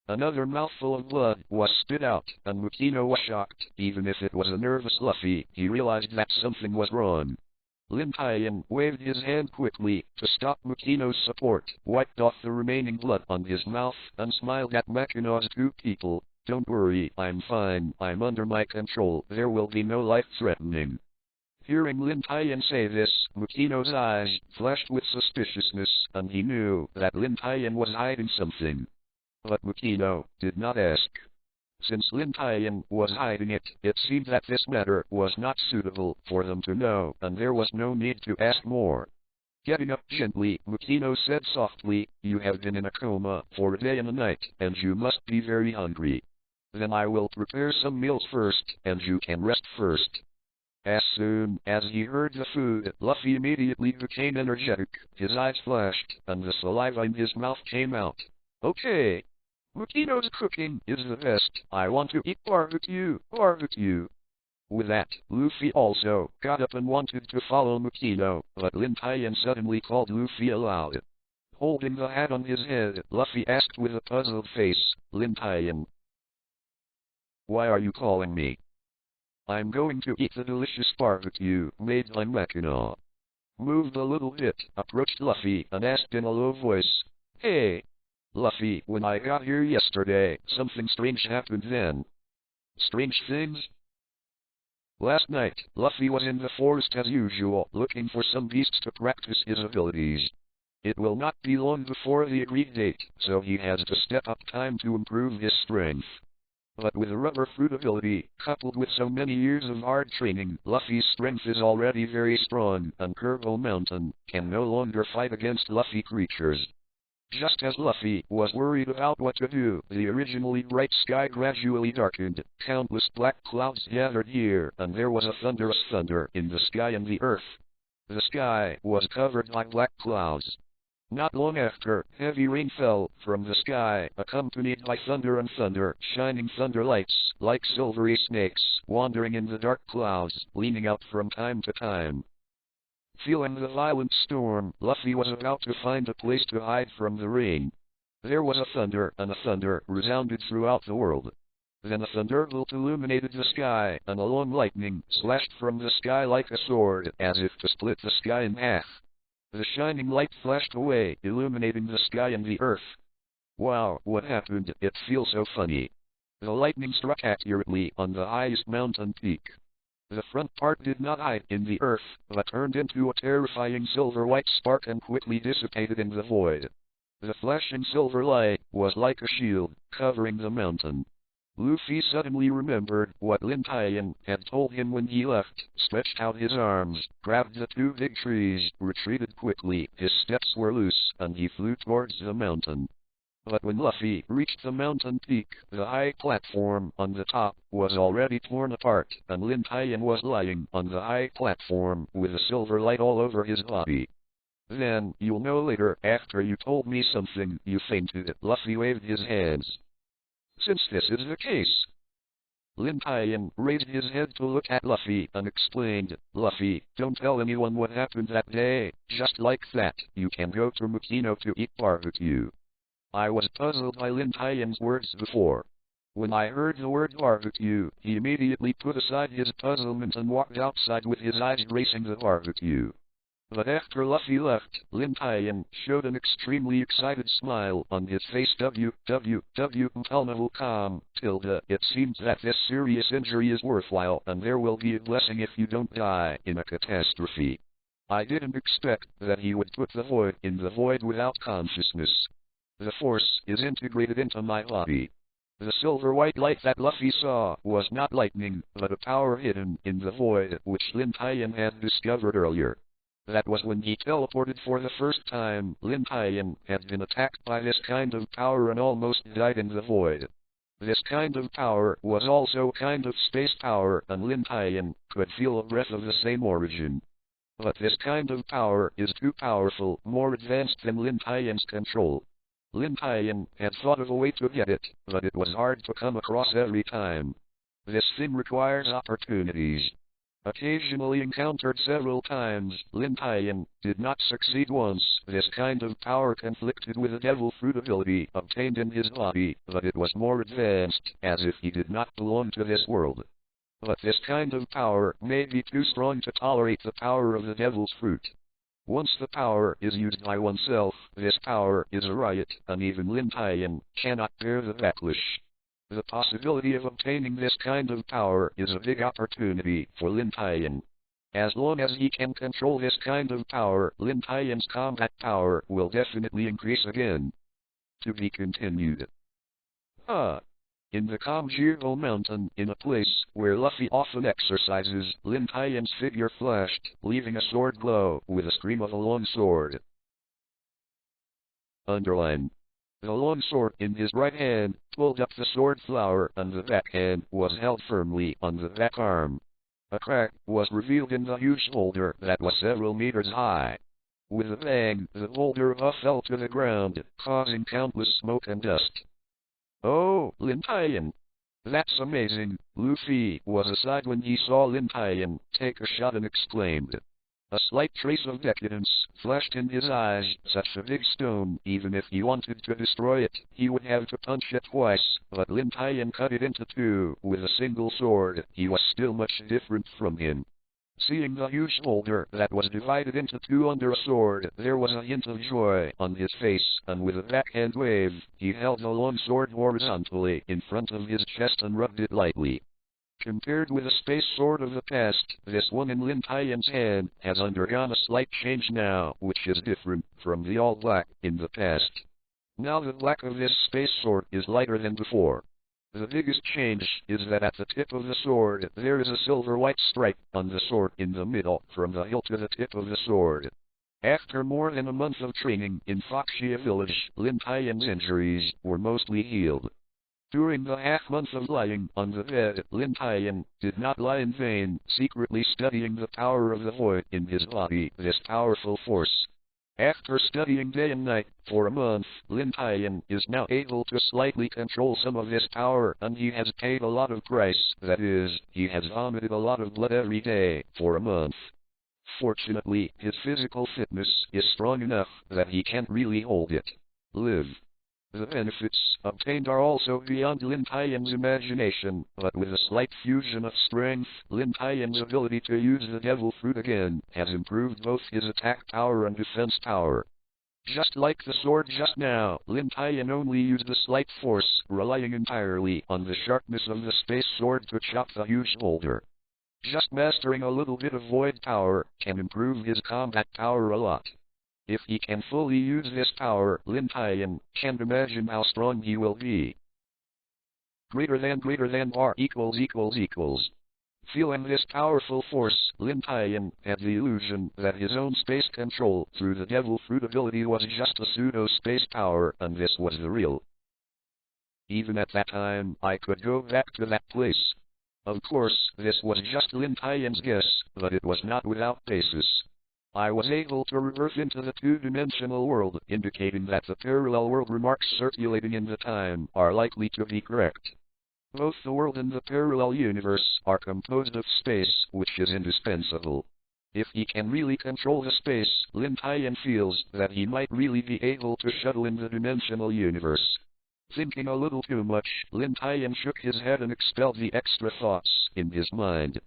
Another mouthful of blood was spit out, and Makino was shocked. Even if it was a nervous Luffy, he realized that something was wrong. Lin Tian waved his hand quickly to stop Makino's support, wiped off the remaining blood on his mouth, and smiled at Makino's two people. Don't worry, I'm fine, I'm under my control, there will be no life threatening. Hearing Lin Tian say this, Makino's eyes flashed with suspiciousness, and he knew that Lin Tian was hiding something. But Makino did not ask. Since Lin Tian was hiding it, it seemed that this matter was not suitable for them to know, and there was no need to ask more. Getting up gently, Makino said softly, You have been in a coma for a day and a night, and you must be very hungry. Then I will prepare some meals first, and you can rest first. As soon as he heard the food, Luffy immediately became energetic, his eyes flashed, and the saliva in his mouth came out. Okay. Makino's cooking is the best, I want to eat barbecue, barbecue. With that, Luffy also got up and wanted to follow Makino, but Lin Tian suddenly called Luffy aloud. Holding the hat on his head, Luffy asked with a puzzled face, Lin Tian. Why are you calling me? I'm going to eat the delicious barbecue made by Makino. Moved a little bit, approached Luffy, and asked in a low voice, Hey! Luffy, when I got here yesterday, something strange happened then. Strange things? Last night, Luffy was in the forest as usual, looking for some beasts to practice his abilities. It will not be long before the agreed date, so he has to step up time to improve his strength. But with a rubber fruit ability, coupled with so many years of hard training, Luffy's strength is already very strong, and Purple Mountain can no longer fight against Luffy creatures. Just as Luffy was worried about what to do, the originally bright sky gradually darkened, countless black clouds gathered here, and there was a thunderous thunder in the sky and the earth. The sky was covered by black clouds. Not long after, heavy rain fell from the sky, accompanied by thunder and thunder, shining thunder lights, like silvery snakes, wandering in the dark clouds, leaning out from time to time. Feeling the violent storm, Luffy was about to find a place to hide from the rain. There was a thunder, and a thunder resounded throughout the world. Then a thunderbolt illuminated the sky, and a long lightning slashed from the sky like a sword, as if to split the sky in half. The shining light flashed away, illuminating the sky and the earth. Wow, what happened? It feels so funny. The lightning struck accurately on the highest mountain peak. The front part did not hide in the earth, but turned into a terrifying silver-white spark and quickly dissipated in the void. The flashing silver light was like a shield, covering the mountain. Luffy suddenly remembered what Lin Tian had told him when he left, stretched out his arms, grabbed the two big trees, retreated quickly, his steps were loose, and he flew towards the mountain. But when Luffy reached the mountain peak, the high platform on the top was already torn apart, and Lin Tian was lying on the high platform with a silver light all over his body. Then, you'll know later, after you told me something, you fainted. Luffy waved his hands. Since this is the case, Lin Tian raised his head to look at Luffy and explained, Luffy, don't tell anyone what happened that day, just like that, you can go to Mukino to eat barbecue. I was puzzled by Lin Tian's words before. When I heard the word barbecue, he immediately put aside his puzzlement and walked outside with his eyes racing the barbecue. But after Luffy left, Lin Tian showed an extremely excited smile on his face. It seems that this serious injury is worthwhile, and there will be a blessing if you don't die in a catastrophe. I didn't expect that he would put the void in the void without consciousness. The force is integrated into my body. The silver-white light that Luffy saw was not lightning, but a power hidden in the void which Lin Tian had discovered earlier. That was when he teleported for the first time. Lin Tian had been attacked by this kind of power and almost died in the void. This kind of power was also a kind of space power, and Lin Tian could feel a breath of the same origin. But this kind of power is too powerful, more advanced than Lin Tian's control. Lin Tian had thought of a way to get it, but it was hard to come across every time. This thing requires opportunities. Occasionally encountered several times, Lin Tian did not succeed once. This kind of power conflicted with the devil fruit ability obtained in his body, but it was more advanced, as if he did not belong to this world. But this kind of power may be too strong to tolerate the power of the devil's fruit. Once the power is used by oneself, this power is a riot, and even Lin Tian cannot bear the backlash. The possibility of obtaining this kind of power is a big opportunity for Lin Tian. As long as he can control this kind of power, Lin Tian's combat power will definitely increase again. To be continued. In the Kamjiro Mountain, in a place where Luffy often exercises, Lin Tian's figure flashed, leaving a sword glow with a scream of a long sword. Underline. The long sword in his right hand pulled up the sword flower, and the back hand was held firmly on the back arm. A crack was revealed in the huge boulder that was several meters high. With a bang, the boulder fell to the ground, causing countless smoke and dust. Oh, Lin Tian! That's amazing! Luffy was aside when he saw Lin Tian take a shot and exclaimed. A slight trace of decadence flashed in his eyes. Such a big stone, even if he wanted to destroy it, he would have to punch it twice, but Lin Tian cut it into two with a single sword. He was still much different from him. Seeing the huge boulder that was divided into two under a sword, there was a hint of joy on his face, and with a backhand wave, he held the long sword horizontally in front of his chest and rubbed it lightly. Compared with the space sword of the past, this one in Lin Tian's hand has undergone a slight change now, which is different from the all black in the past. Now the black of this space sword is lighter than before. The biggest change is that at the tip of the sword there is a silver-white stripe on the sword in the middle, from the hilt to the tip of the sword. After more than a month of training in Foxia village, Lin Tian's injuries were mostly healed. During the half-month of lying on the bed, Lin Tian did not lie in vain, secretly studying the power of the void in his body, this powerful force. After studying day and night for a month, Lin Tian is now able to slightly control some of this power, and he has paid a lot of price. That is, he has vomited a lot of blood every day for a month. Fortunately, his physical fitness is strong enough that he can't really hold it. Live. The benefits obtained are also beyond Lin Tian's imagination, but with a slight fusion of strength, Lin Tian's ability to use the devil fruit again has improved both his attack power and defense power. Just like the sword just now, Lin Tian only used a slight force, relying entirely on the sharpness of the space sword to chop the huge boulder. Just mastering a little bit of void power can improve his combat power a lot. If he can fully use this power, Lin Tian can't imagine how strong he will be. greater than R equals. Feeling this powerful force, Lin Tian had the illusion that his own space control through the devil fruit ability was just a pseudo-space power, and this was the real. Even at that time, I could go back to that place. Of course, this was just Lin Tian's guess, but it was not without basis. I was able to rebirth into the two-dimensional world, indicating that the parallel world remarks circulating in the time are likely to be correct. Both the world and the parallel universe are composed of space, which is indispensable. If he can really control the space, Lin Tian feels that he might really be able to shuttle in the dimensional universe. Thinking a little too much, Lin Tian shook his head and expelled the extra thoughts in his mind.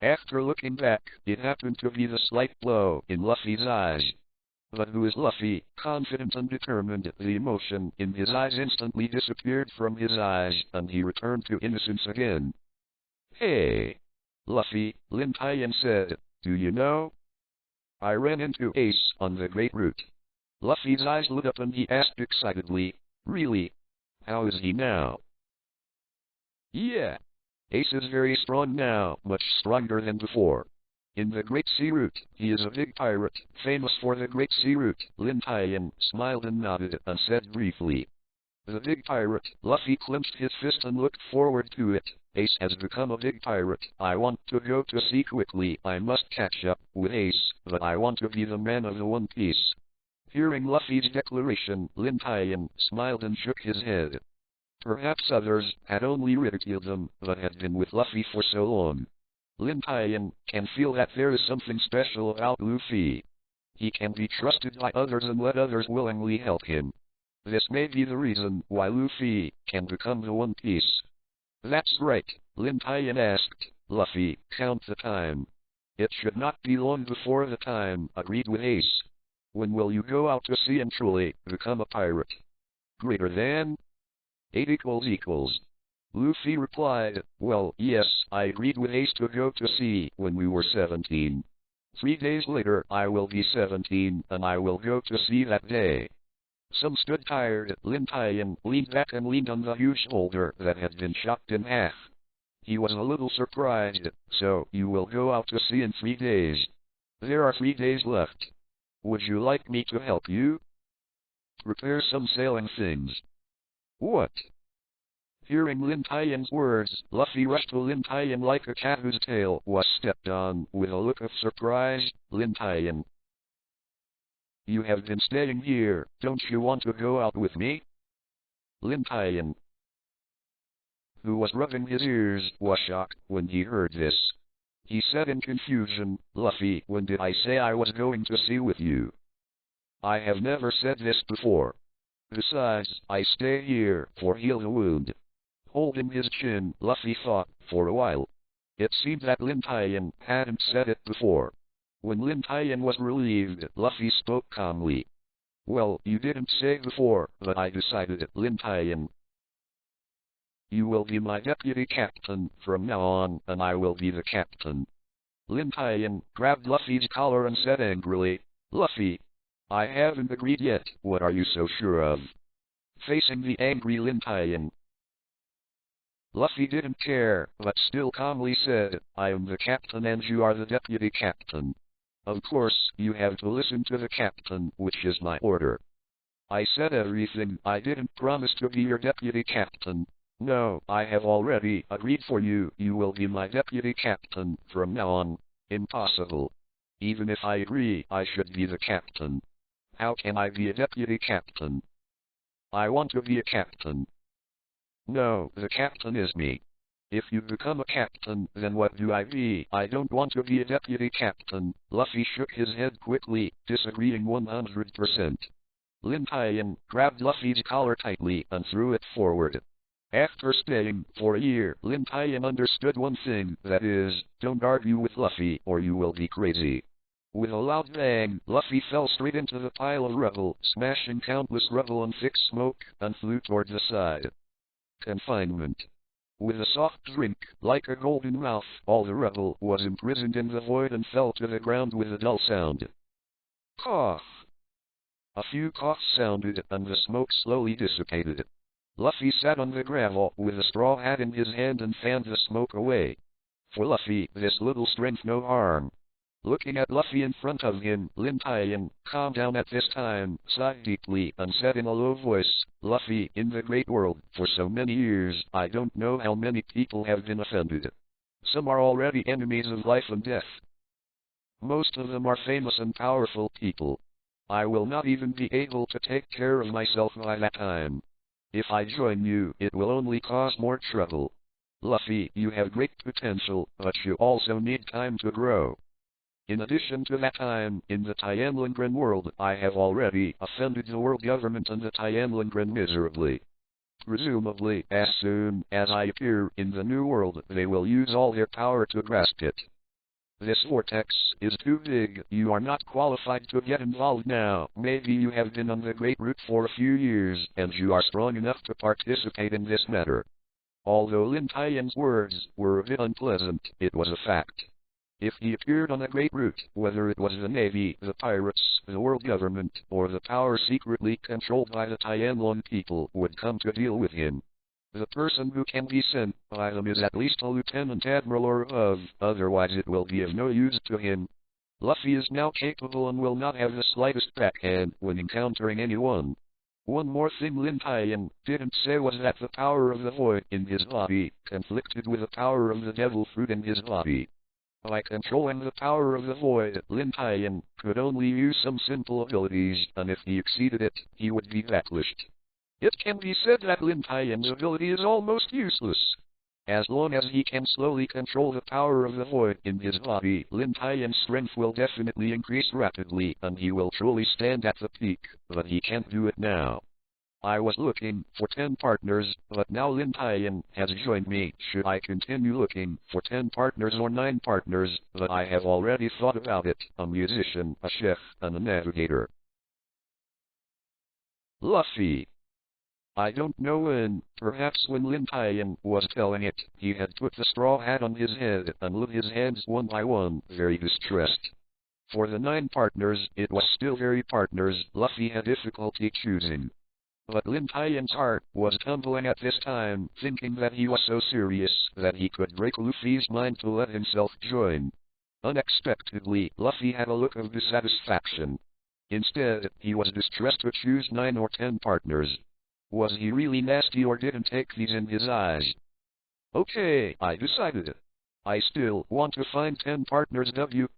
After looking back, it happened to be the slight glow in Luffy's eyes. But who is Luffy? Confident and determined, the emotion in his eyes instantly disappeared from his eyes, and he returned to innocence again. Hey! Luffy, Lin Tian said, do you know? I ran into Ace on the Great Route. Luffy's eyes lit up and he asked excitedly, really? How is he now? Yeah. Ace is very strong now, much stronger than before. In the Great Sea Route, he is a big pirate, famous for the Great Sea Route. Lin Tian smiled and nodded and said briefly. The big pirate. Luffy clenched his fist and looked forward to it. Ace has become a big pirate. I want to go to sea quickly. I must catch up with Ace, but I want to be the man of the One Piece. Hearing Luffy's declaration, Lin Tian smiled and shook his head. Perhaps others had only ridiculed him, but had been with Luffy for so long. Lin Tian can feel that there is something special about Luffy. He can be trusted by others and let others willingly help him. This may be the reason why Luffy can become the One Piece. That's right, Lin Tian asked. Luffy, count the time. It should not be long before the time agreed with Ace. When will you go out to sea and truly become a pirate? Greater than 8 equals. Luffy replied, well, yes, I agreed with Ace to go to sea when we were 17. 3 days later I will be 17 and I will go to sea that day. Some stood tired. Lin Tian leaned back and leaned on the huge boulder that had been chopped in half. He was a little surprised. So, you will go out to sea in 3 days. There are 3 days left. Would you like me to help you? Prepare some sailing things. What? Hearing Lin Tian's words, Luffy rushed to Lin Tian like a cat whose tail was stepped on. With a look of surprise, Lin Tian. You have been staying here, don't you want to go out with me? Lin Tian, who was rubbing his ears, was shocked when he heard this. He said in confusion, Luffy, when did I say I was going to sea with you? I have never said this before. Besides, I stay here for heal the wound. Holding his chin, Luffy thought for a while. It seemed that Lin Tian hadn't said it before. When Lin Tian was relieved, Luffy spoke calmly. Well, you didn't say before, but I decided, Lin Tian. You will be my deputy captain from now on, and I will be the captain. Lin Tian grabbed Luffy's collar and said angrily, Luffy, I haven't agreed yet, what are you so sure of? Facing the angry Lin Tian, Luffy didn't care, but still calmly said, I am the captain and you are the deputy captain. Of course, you have to listen to the captain, which is my order. I said everything. I didn't promise to be your deputy captain. No, I have already agreed for you. You will be my deputy captain from now on. Impossible. Even if I agree, I should be the captain. How can I be a deputy captain? I want to be a captain. No, the captain is me. If you become a captain, then what do I be? I don't want to be a deputy captain. Luffy shook his head quickly, disagreeing 100%. Lin Tian grabbed Luffy's collar tightly and threw it forward. After staying for a year, Lin Tian understood one thing, that is, don't argue with Luffy or you will be crazy. With a loud bang, Luffy fell straight into the pile of rubble, smashing countless rubble and thick smoke, and flew toward the side. Confinement. With a soft drink, like a golden mouth, all the rubble was imprisoned in the void and fell to the ground with a dull sound. Cough. A few coughs sounded, and the smoke slowly dissipated. Luffy sat on the gravel with a straw hat in his hand and fanned the smoke away. For Luffy, this little strength no harm. Looking at Luffy in front of him, Lin Tian, calmed down at this time, sighed deeply, and said in a low voice, Luffy, in the great world, for so many years, I don't know how many people have been offended. Some are already enemies of life and death. Most of them are famous and powerful people. I will not even be able to take care of myself by that time. If I join you, it will only cause more trouble. Luffy, you have great potential, but you also need time to grow. In addition to that time, in the Tianlongren world, I have already offended the world government and the Tianlongren miserably. Presumably, as soon as I appear in the new world, they will use all their power to grasp it. This vortex is too big, you are not qualified to get involved now. Maybe you have been on the Great Route for a few years, and you are strong enough to participate in this matter. Although Lin Tian's words were a bit unpleasant, it was a fact. If he appeared on the Great Route, whether it was the Navy, the pirates, the world government, or the power secretly controlled by the Tianlong people would come to deal with him. The person who can be sent by them is at least a lieutenant admiral or above, otherwise it will be of no use to him. Luffy is now capable and will not have the slightest backhand when encountering anyone. One more thing Lin Tian didn't say was that the power of the void in his body conflicted with the power of the devil fruit in his body. By controlling the power of the void, Lin Tian could only use some simple abilities, and if he exceeded it, he would be vanquished. It can be said that Lin Tian's ability is almost useless. As long as he can slowly control the power of the void in his body, Lin Tian's strength will definitely increase rapidly, and he will truly stand at the peak, but he can't do it now. I was looking for 10 partners, but now Lin Tian has joined me. Should I continue looking for 10 partners or 9 partners? But I have already thought about it, a musician, a chef, and a navigator. Luffy. I don't know when, perhaps when Lin Tian was telling it, he had put the straw hat on his head and lit his hands one by one, very distressed. For the 9 partners, it was still very partners, Luffy had difficulty choosing. But Lin Tian's heart was tumbling at this time, thinking that he was so serious that he could break Luffy's mind to let himself join. Unexpectedly, Luffy had a look of dissatisfaction. Instead, he was distressed to choose 9 or 10 partners. Was he really nasty or didn't take these in his eyes? Okay, I decided. I still want to find 10 partners. Luffy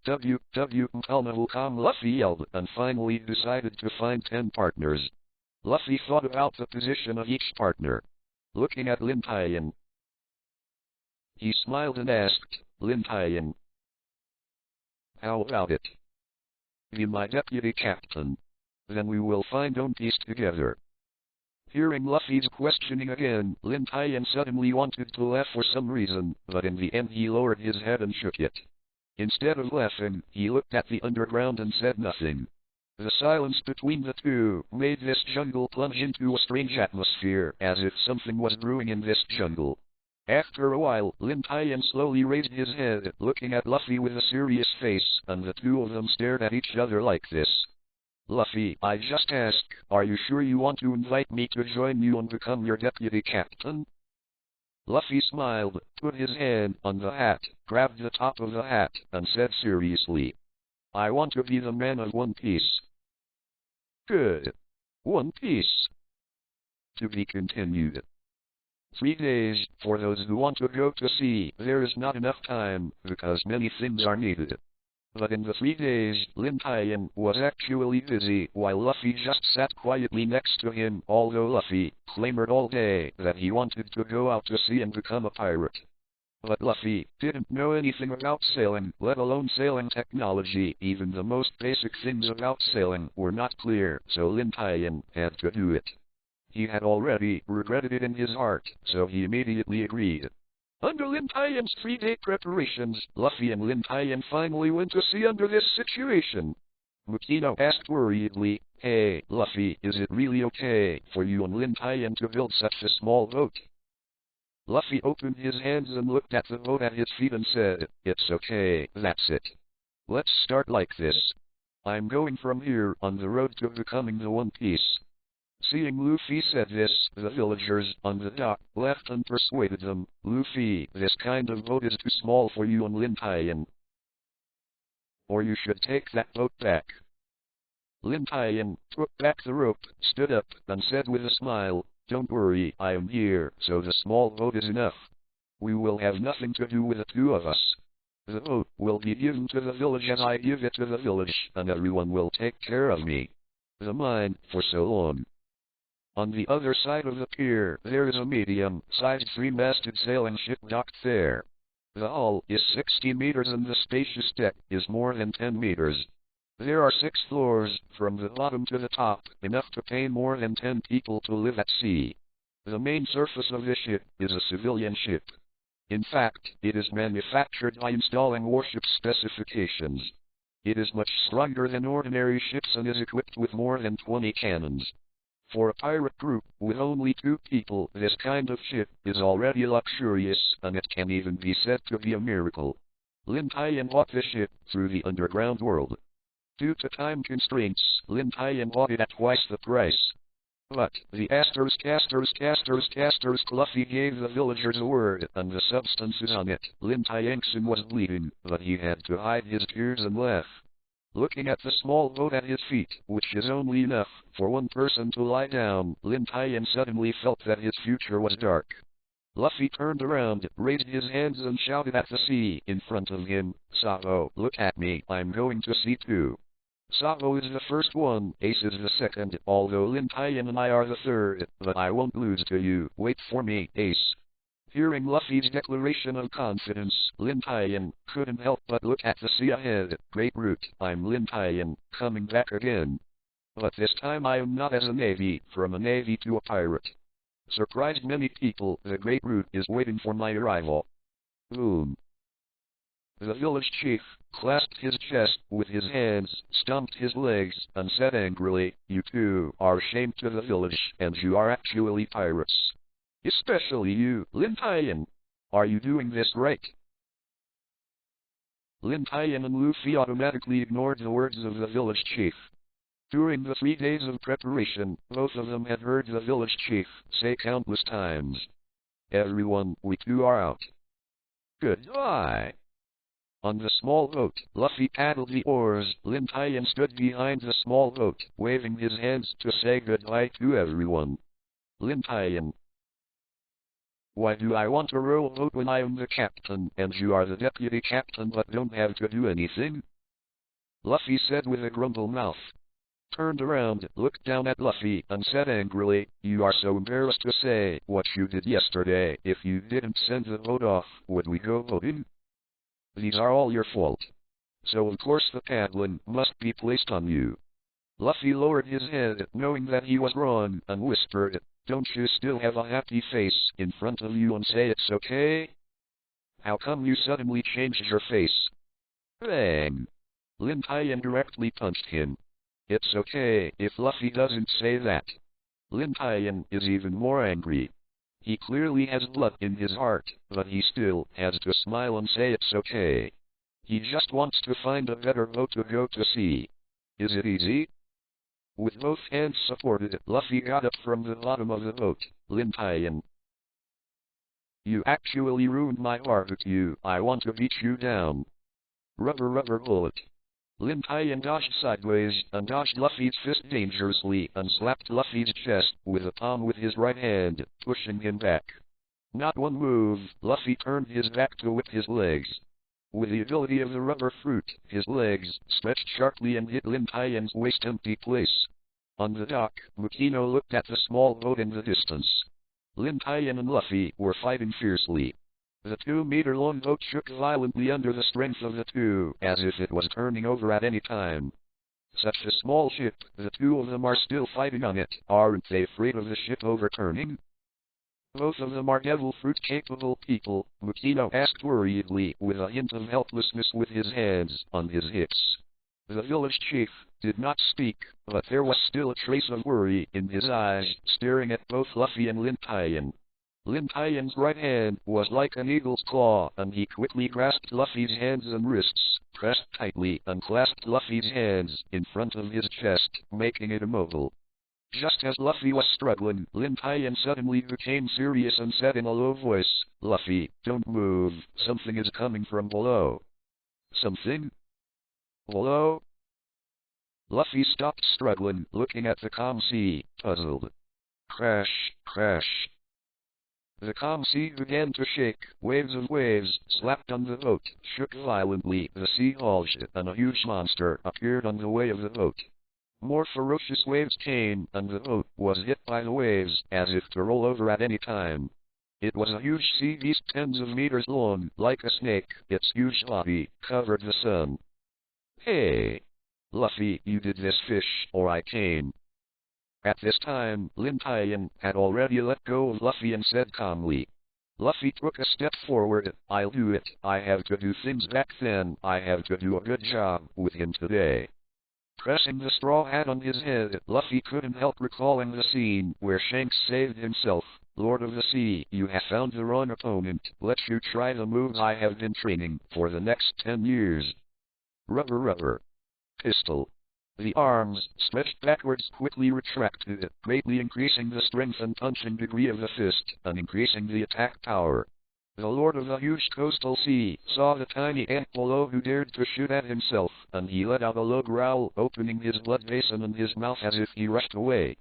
yelled, and finally decided to find 10 partners. Luffy thought about the position of each partner. Looking at Lin Tian, he smiled and asked, Lin Tian, how about it? Be my deputy captain. Then we will find One Piece together. Hearing Luffy's questioning again, Lin Tian suddenly wanted to laugh for some reason, but in the end he lowered his head and shook it. Instead of laughing, he looked at the underground and said nothing. The silence between the two made this jungle plunge into a strange atmosphere, as if something was brewing in this jungle. After a while, Lin Tian slowly raised his head, looking at Luffy with a serious face, and the two of them stared at each other like this. Luffy, I just ask, are you sure you want to invite me to join you and become your deputy captain? Luffy smiled, put his hand on the hat, grabbed the top of the hat, and said seriously, I want to be the man of One Piece. Good. One Piece. To be continued. 3 days, for those who want to go to sea. There is not enough time, because many things are needed. But in the 3 days, Lin Tian was actually busy, while Luffy just sat quietly next to him, although Luffy clamored all day that he wanted to go out to sea and become a pirate. But Luffy didn't know anything about sailing, let alone sailing technology. Even the most basic things about sailing were not clear, so Lin Tian had to do it. He had already regretted it in his heart, so he immediately agreed. Under Lin Tian's 3-day preparations, Luffy and Lin Tian finally went to sea under this situation. Mukino asked worriedly, Hey, Luffy, is it really okay for you and Lin Tian to build such a small boat? Luffy opened his hands and looked at the boat at his feet and said, It's okay, that's it. Let's start like this. I'm going from here on the road to becoming the One Piece. Seeing Luffy said this, the villagers on the dock laughed and persuaded them, Luffy, this kind of boat is too small for you and Lin Tian. Or you should take that boat back. Lin Tian took back the rope, stood up, and said with a smile, don't worry, I am here, so the small boat is enough. We will have nothing to do with the two of us. The boat will be given to the village as I give it to the village, and everyone will take care of me. The mine, for so long. On the other side of the pier, there is a medium-sized three-masted sailing ship docked there. The hull is 60 meters and the spacious deck is more than 10 meters. There are 6 floors, from the bottom to the top, enough to pay more than 10 people to live at sea. The main surface of the ship is a civilian ship. In fact, it is manufactured by installing warship specifications. It is much stronger than ordinary ships and is equipped with more than 20 cannons. For a pirate group with only 2 people, this kind of ship is already luxurious, and it can even be said to be a miracle. Lin Tian bought the ship through the underground world. Due to time constraints, Lin Tian bought it at twice the price. But the Luffy gave the villagers a word, and the substances on it. Lin Tian was bleeding, but he had to hide his tears and laugh. Looking at the small boat at his feet, which is only enough for one person to lie down, Lin Tian suddenly felt that his future was dark. Luffy turned around, raised his hands and shouted at the sea in front of him, Sabo, look at me, I'm going to sea too. Sabo is the first one, Ace is the second, although Lin Tian and I are the third, but I won't lose to you, wait for me, Ace. Hearing Luffy's declaration of confidence, Lin Tian couldn't help but look at the sea ahead. Great Root, I'm Lin Tian, coming back again. But this time I am not as a navy, from a navy to a pirate. Surprised many people, the Great Root is waiting for my arrival. Boom. The village chief clasped his chest with his hands, stomped his legs, and said angrily, you two are shame to the village, and you are actually pirates. Especially you, Lin Tian. Are you doing this right? Lin Tian and Luffy automatically ignored the words of the village chief. During the 3 days of preparation, both of them had heard the village chief say countless times, everyone, we two are out. Goodbye. On the small boat, Luffy paddled the oars. Lin Tian stood behind the small boat, waving his hands to say goodbye to everyone. Lin Tian. Why do I want to row a boat when I am the captain, and you are the deputy captain but don't have to do anything? Luffy said with a grumble mouth. Turned around, looked down at Luffy, and said angrily, you are so embarrassed to say what you did yesterday. If you didn't send the boat off, would we go boating? These are all your fault. So of course the paddling must be placed on you. Luffy lowered his head, knowing that he was wrong, and whispered, don't you still have a happy face in front of you and say it's okay? How come you suddenly changed your face? Bang! Lin Tian directly punched him. It's okay if Luffy doesn't say that. Lin Tian is even more angry. He clearly has blood in his heart, but he still has to smile and say it's okay. He just wants to find a better boat to go to sea. Is it easy? With both hands supported, Luffy got up from the bottom of the boat. Lin Tian. You actually ruined my barbecue. I want to beat you down. Rubber bullet. Lin Tian dodged sideways and dodged Luffy's fist dangerously and slapped Luffy's chest with a palm with his right hand, pushing him back. Not one move, Luffy turned his back to whip his legs. With the ability of the rubber fruit, his legs stretched sharply and hit Lin Tian's waist empty place. On the dock, Mukino looked at the small boat in the distance. Lin Tian and Luffy were fighting fiercely. The 2-meter-long boat shook violently under the strength of the two, as if it was turning over at any time. Such a small ship, the two of them are still fighting on it. Aren't they afraid of the ship overturning? Both of them are devil fruit-capable people, Mukino asked worriedly, with a hint of helplessness with his hands on his hips. The village chief did not speak, but there was still a trace of worry in his eyes, staring at both Luffy and Lin Tian. Lin Tian's right hand was like an eagle's claw, and he quickly grasped Luffy's hands and wrists, pressed tightly, and clasped Luffy's hands in front of his chest, making it immobile. Just as Luffy was struggling, Lin Tian suddenly became serious and said in a low voice, "Luffy, don't move, something is coming from below." Something? Below? Luffy stopped struggling, looking at the calm sea, puzzled. Crash, crash. The calm sea began to shake, waves of waves slapped on the boat, shook violently, the sea bulged, and a huge monster appeared on the way of the boat. More ferocious waves came, and the boat was hit by the waves, as if to roll over at any time. It was a huge sea beast tens of meters long, like a snake. Its huge body covered the sun. Hey! Luffy, you did this, fish, or I came. At this time, Lin Tian had already let go of Luffy and said calmly. Luffy took a step forward. I'll do it. I have to do things back then. I have to do a good job with him today. Pressing the straw hat on his head, Luffy couldn't help recalling the scene where Shanks saved himself. Lord of the Sea, you have found the wrong opponent. Let you try the moves I have been training for the next 10 years. Rubber rubber. Pistol. The arms, stretched backwards, quickly retracted, greatly increasing the strength and punching degree of the fist, and increasing the attack power. The lord of the huge coastal sea saw the tiny ant below who dared to shoot at himself, and he let out a low growl, opening his blood basin and his mouth as if he rushed away.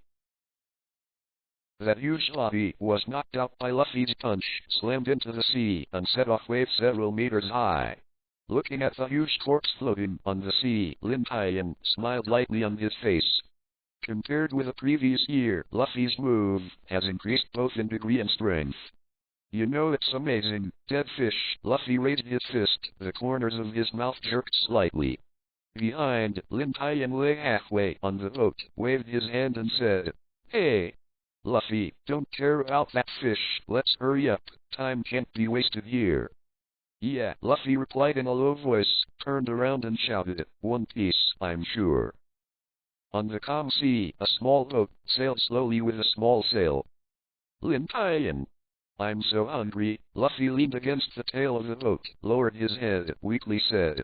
That huge body was knocked out by Luffy's punch, slammed into the sea, and set off waves several meters high. Looking at the huge corpse floating on the sea, Lin Tian smiled lightly on his face. Compared with the previous year, Luffy's move has increased both in degree and strength. You know, it's amazing. Dead fish. Luffy raised his fist, the corners of his mouth jerked slightly. Behind, Lin Tian lay halfway on the boat, waved his hand and said, "Hey! Luffy, don't care about that fish, let's hurry up, time can't be wasted here." "Yeah," Luffy replied in a low voice, turned around and shouted, "One Piece, I'm sure." On the calm sea, a small boat sailed slowly with a small sail. Lin Tian. "I'm so hungry." Luffy leaned against the tail of the boat, lowered his head, weakly said.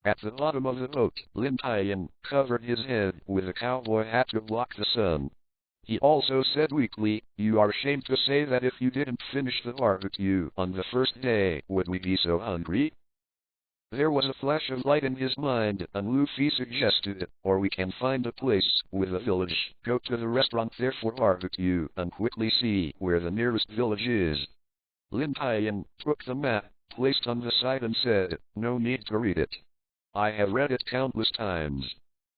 At the bottom of the boat, Lin Tian covered his head with a cowboy hat to block the sun. He also said weakly, "You are ashamed to say that if you didn't finish the barbecue on the first day, would we be so hungry?" There was a flash of light in his mind, and Luffy suggested, "Or we can find a place with a village, go to the restaurant there for barbecue, and quickly see where the nearest village is." Lin Tian took the map, placed on the side and said, "No need to read it. I have read it countless times.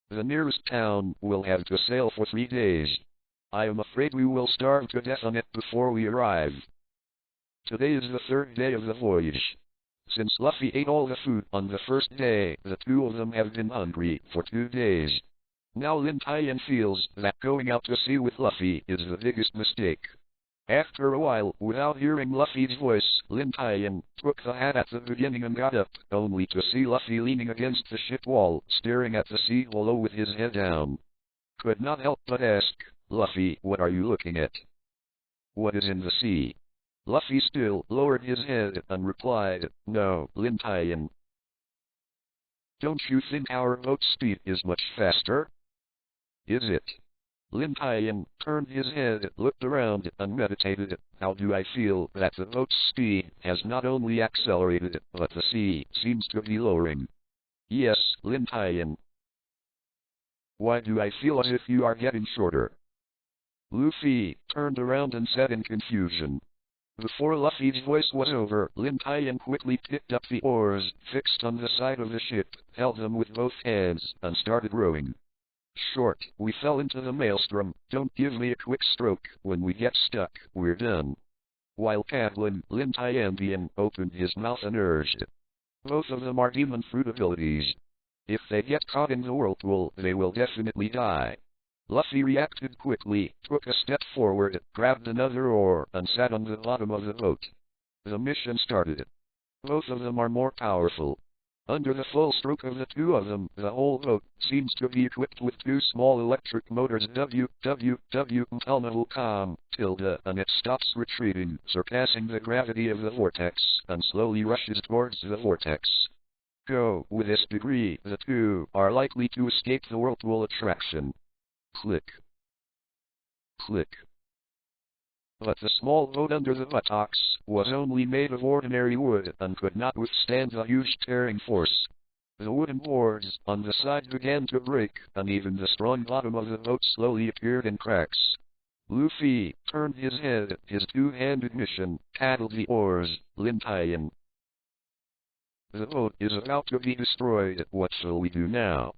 The nearest town will have to sail for 3 days. I am afraid we will starve to death on it before we arrive." Today is the 3rd day of the voyage. Since Luffy ate all the food on the first day, the two of them have been hungry for 2 days. Now Lin Tian feels that going out to sea with Luffy is the biggest mistake. After a while, without hearing Luffy's voice, Lin Tian took the hat at the beginning and got up, only to see Luffy leaning against the ship wall, staring at the sea below with his head down. Could not help but ask, "Luffy, what are you looking at? What is in the sea?" Luffy still lowered his head and replied, "No, Lin Tian. Don't you think our boat's speed is much faster?" "Is it?" Lin Tian turned his head, looked around, and meditated. "How do I feel that the boat's speed has not only accelerated, but the sea seems to be lowering?" "Yes, Lin Tian." "Why do I feel as if you are getting shorter?" Luffy turned around and said in confusion. Before Luffy's voice was over, Lin Tian quickly picked up the oars, fixed on the side of the ship, held them with both hands, and started rowing. "Short, we fell into the maelstrom, don't give me a quick stroke, when we get stuck, we're done." While paddling, Lin Tian opened his mouth and urged. Both of them are demon fruit abilities. If they get caught in the whirlpool, they will definitely die. Luffy reacted quickly, took a step forward, grabbed another oar, and sat on the bottom of the boat. The mission started. Both of them are more powerful. Under the full stroke of the two of them, the whole boat seems to be equipped with 2 small electric motors www.com, and it stops retreating, surpassing the gravity of the vortex, and slowly rushes towards the vortex. Go, with this degree, the two are likely to escape the whirlpool attraction. Click. Click. But the small boat under the buttocks was only made of ordinary wood and could not withstand the huge tearing force. The wooden boards on the side began to break, and even the strong bottom of the boat slowly appeared in cracks. Luffy turned his head, his two-handed mission, paddled the oars. Lin Tian. The boat is about to be destroyed. What shall we do now?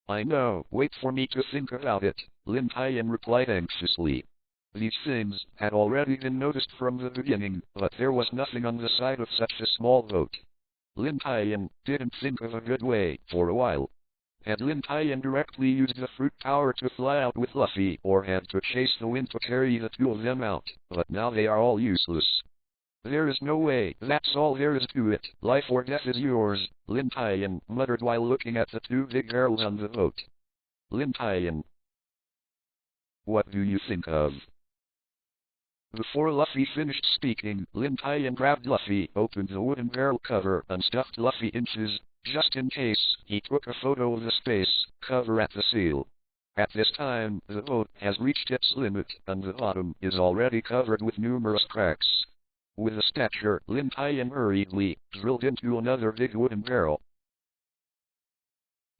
I know, wait for me to think about it, Lin Tian replied anxiously. These things had already been noticed from the beginning, but there was nothing on the side of such a small boat. Lin Tian didn't think of a good way for a while. Had Lin Tian directly used the fruit power to fly out with Luffy, or had to chase the wind to carry the two of them out, but now they are all useless. There is no way, that's all there is to it, life or death is yours, Lin Tian muttered while looking at the two big barrels on the boat. Lin Tian. What do you think of? Before Luffy finished speaking, Lin Tian grabbed Luffy, opened the wooden barrel cover, and stuffed Luffy inches. Just in case, he took a photo of the space cover at the seal. At this time, the boat has reached its limit, and the bottom is already covered with numerous cracks. With a stature, Lin Tian hurriedly drilled into another big wooden barrel.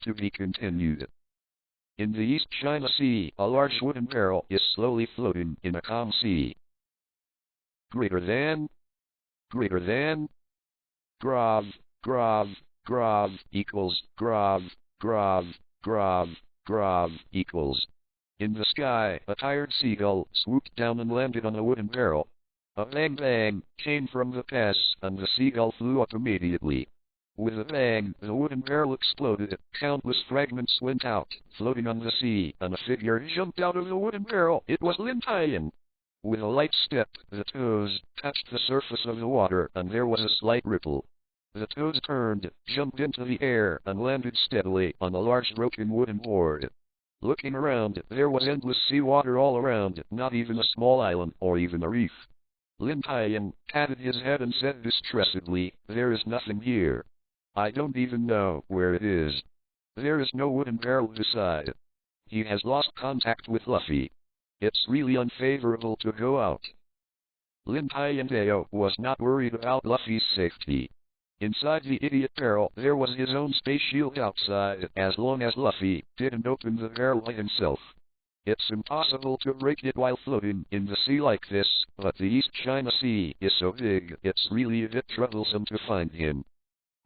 To be continued. In the East China Sea, a large wooden barrel is slowly floating in a calm sea. Greater than, grav, equals, grav, equals. In the sky, a tired seagull swooped down and landed on a wooden barrel. A bang bang came from the pass, and the seagull flew up immediately. With a bang, the wooden barrel exploded, countless fragments went out, floating on the sea, and a figure jumped out of the wooden barrel. It was Lin Tian. With a light step, the toes touched the surface of the water, and there was a slight ripple. The toes turned, jumped into the air, and landed steadily on a large broken wooden board. Looking around, there was endless seawater all around, not even a small island or even a reef. Lin Tian patted his head and said distressedly, "There is nothing here. I don't even know where it is. There is no wooden barrel beside. He has lost contact with Luffy. It's really unfavorable to go out." Lin Tian was not worried about Luffy's safety. Inside the idiot barrel, there was his own space shield outside, as long as Luffy didn't open the barrel by himself. It's impossible to break it while floating in the sea like this, but the East China Sea is so big, it's really a bit troublesome to find him.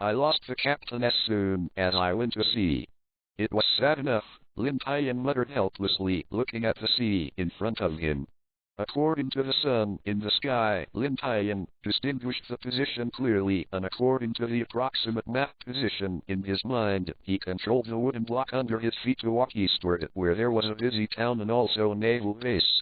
I lost the captain as soon as I went to sea. It was sad enough, Lin Tian muttered helplessly, looking at the sea in front of him. According to the sun in the sky, Lin Tian distinguished the position clearly, and according to the approximate map position in his mind, he controlled the wooden block under his feet to walk eastward, where there was a busy town and also a naval base.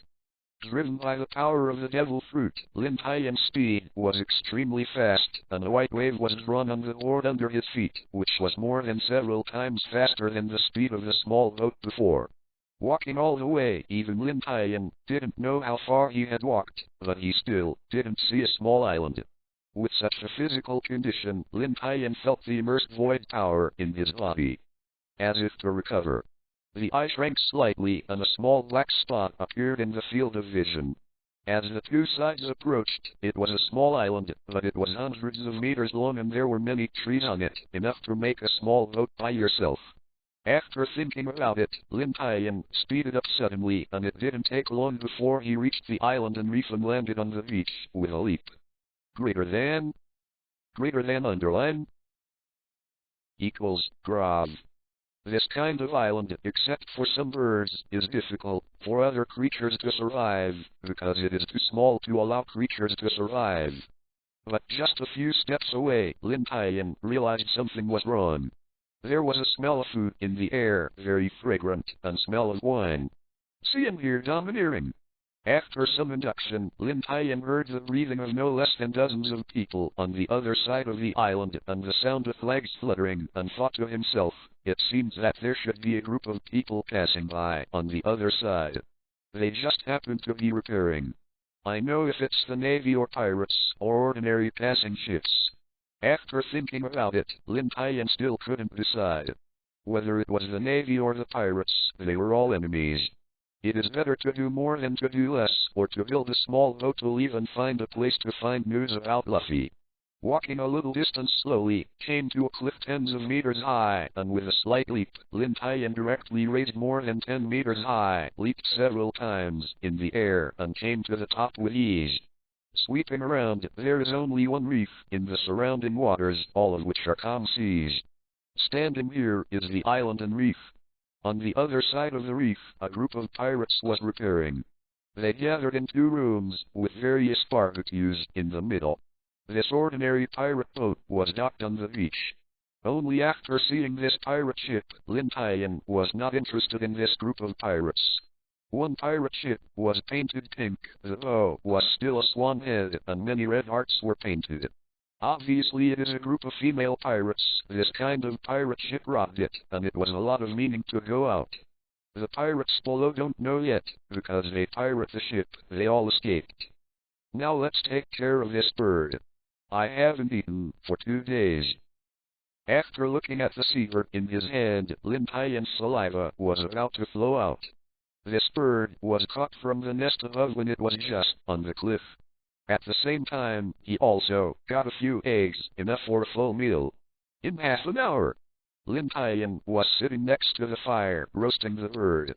Driven by the power of the devil fruit, Lin Tian's speed was extremely fast, and a white wave was drawn on the board under his feet, which was more than several times faster than the speed of the small boat before. Walking all the way, even Lin Tian didn't know how far he had walked, but he still didn't see a small island. With such a physical condition, Lin Tian felt the immersed void power in his body. As if to recover, the eye shrank slightly, and a small black spot appeared in the field of vision. As the two sides approached, it was a small island, but it was hundreds of meters long and there were many trees on it, enough to make a small boat by yourself. After thinking about it, Lin Tian speeded up suddenly, and it didn't take long before he reached the island and reef and landed on the beach with a leap. Greater than underline, equals, grav. This kind of island, except for some birds, is difficult for other creatures to survive, because it is too small to allow creatures to survive. But just a few steps away, Lin Tian realized something was wrong. There was a smell of food in the air, very fragrant, and smell of wine. See and hear domineering. After some induction, Lin Tian heard the breathing of no less than dozens of people on the other side of the island, and the sound of flags fluttering, and thought to himself, it seems that there should be a group of people passing by on the other side. They just happen to be repairing. I know if it's the Navy or pirates, or ordinary passing ships. After thinking about it, Lin Tian still couldn't decide. Whether it was the Navy or the pirates, they were all enemies. It is better to do more than to do less, or to build a small boat to leave and find a place to find news about Luffy. Walking a little distance slowly, came to a cliff tens of meters high, and with a slight leap, Lin Tian directly raised more than 10 meters high, leaped several times in the air, and came to the top with ease. Sweeping around, there is only one reef in the surrounding waters, all of which are calm seas. Standing here is the island and reef. On the other side of the reef, a group of pirates was repairing. They gathered in 2 rooms, with various barbecues in the middle. This ordinary pirate boat was docked on the beach. Only after seeing this pirate ship, Lin Tian was not interested in this group of pirates. One pirate ship was painted pink, the bow was still a swan head, and many red hearts were painted. Obviously it is a group of female pirates. This kind of pirate ship robbed it, and it was a lot of meaning to go out. The pirates below don't know yet, because they pirate the ship, they all escaped. Now let's take care of this bird. I haven't eaten for 2 days. After looking at the seabird in his hand, Lin Tian's saliva was about to flow out. This bird was caught from the nest above when it was just on the cliff. At the same time, he also got a few eggs, enough for a full meal. In half an hour, Lin Tian was sitting next to the fire, roasting the bird.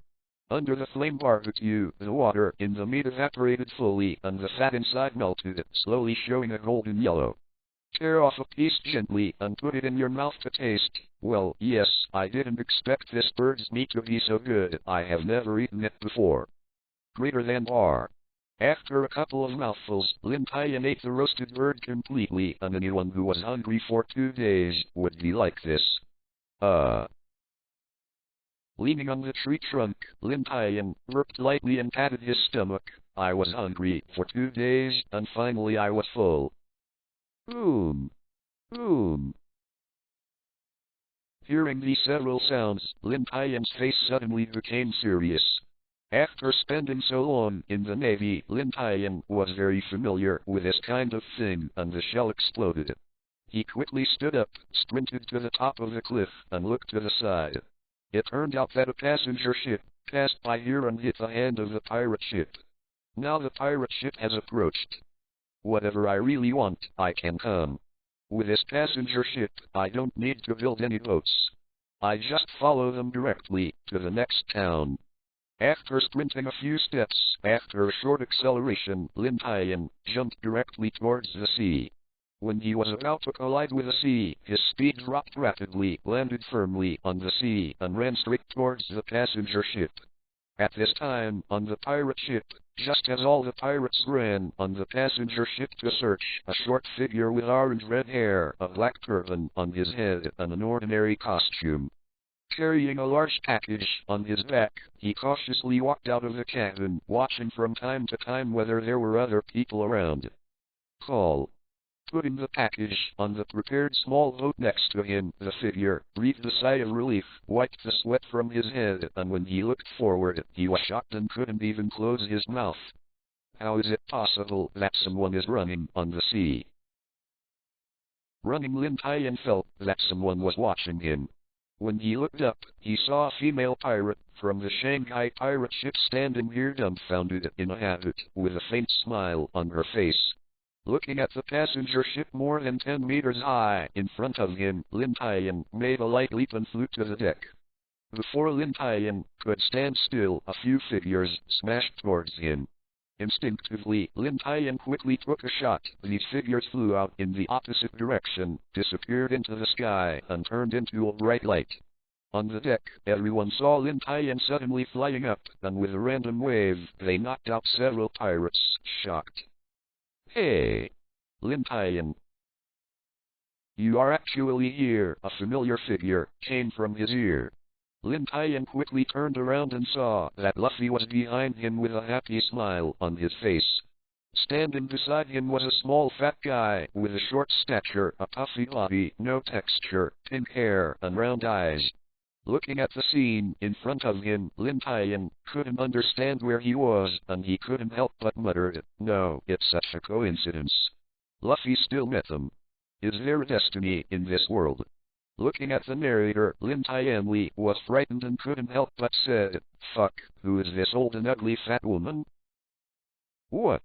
Under the flame barbecue, the water in the meat evaporated fully, and the fat inside melted, slowly showing a golden yellow. Tear off a piece gently, and put it in your mouth to taste. Well, yes, I didn't expect this bird's meat to be so good. I have never eaten it before. Greater than bar. After a couple of mouthfuls, Lin Tian ate the roasted bird completely, and anyone who was hungry for 2 days would be like this. Leaning on the tree trunk, Lin Tian burped lightly and patted his stomach. I was hungry for 2 days, and finally I was full. Boom! Boom! Hearing these several sounds, Lin Tian's face suddenly became serious. After spending so long in the Navy, Lin Tian was very familiar with this kind of thing, and the shell exploded. He quickly stood up, sprinted to the top of the cliff, and looked to the side. It turned out that a passenger ship passed by here and hit the hand of the pirate ship. Now the pirate ship has approached. Whatever I really want, I can come. With this passenger ship, I don't need to build any boats. I just follow them directly to the next town. After sprinting a few steps, after a short acceleration, Lin Tian jumped directly towards the sea. When he was about to collide with the sea, his speed dropped rapidly, landed firmly on the sea, and ran straight towards the passenger ship. At this time, on the pirate ship, just as all the pirates ran on the passenger ship to search, a short figure with orange-red hair, a black turban on his head, and an ordinary costume. Carrying a large package on his back, he cautiously walked out of the cabin, watching from time to time whether there were other people around. Call. Putting the package on the prepared small boat next to him, the figure breathed a sigh of relief, wiped the sweat from his head, and when he looked forward, he was shocked and couldn't even close his mouth. How is it possible that someone is running on the sea? Running, Lin Tian felt that someone was watching him. When he looked up, he saw a female pirate from the Shanghai pirate ship standing here dumbfounded in a habit, with a faint smile on her face. Looking at the passenger ship more than 10 meters high in front of him, Lin Tian made a light leap and flew to the deck. Before Lin Tian could stand still, a few figures smashed towards him. Instinctively, Lin Tian quickly took a shot. These figures flew out in the opposite direction, disappeared into the sky, and turned into a bright light. On the deck, everyone saw Lin Tian suddenly flying up, and with a random wave, they knocked out several pirates, shocked. Hey! Lin Tian. You are actually here, a familiar figure came from his ear. Lin Tian quickly turned around and saw that Luffy was behind him with a happy smile on his face. Standing beside him was a small fat guy with a short stature, a puffy body, no texture, pink hair, and round eyes. Looking at the scene in front of him, Lin Tian couldn't understand where he was, and he couldn't help but mutter, "No, it's such a coincidence. Luffy still met them. Is there a destiny in this world?" Looking at the narrator, Lin Tian was frightened and couldn't help but said, "Fuck, who is this old and ugly fat woman?" What?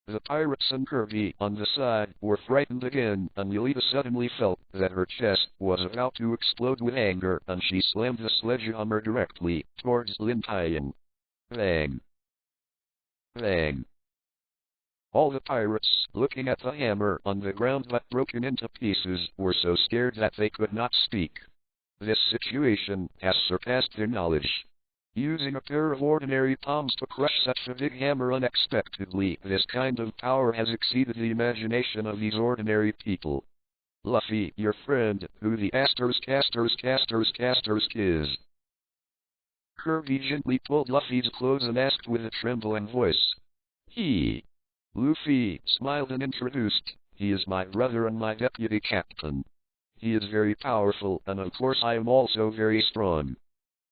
The pirates and Kirby on the side were frightened again, and Yelita suddenly felt that her chest was about to explode with anger, and she slammed the sledgehammer directly towards Lin Tian. Bang! Bang! All the pirates, looking at the hammer on the ground but broken into pieces, were so scared that they could not speak. This situation has surpassed their knowledge. Using a pair of ordinary palms to crush such a big hammer unexpectedly, this kind of power has exceeded the imagination of these ordinary people. Luffy, your friend, who the casters is. Kirby gently pulled Luffy's clothes and asked with a trembling voice. He. Luffy smiled and introduced, he is my brother and my deputy captain. He is very powerful, and of course I am also very strong.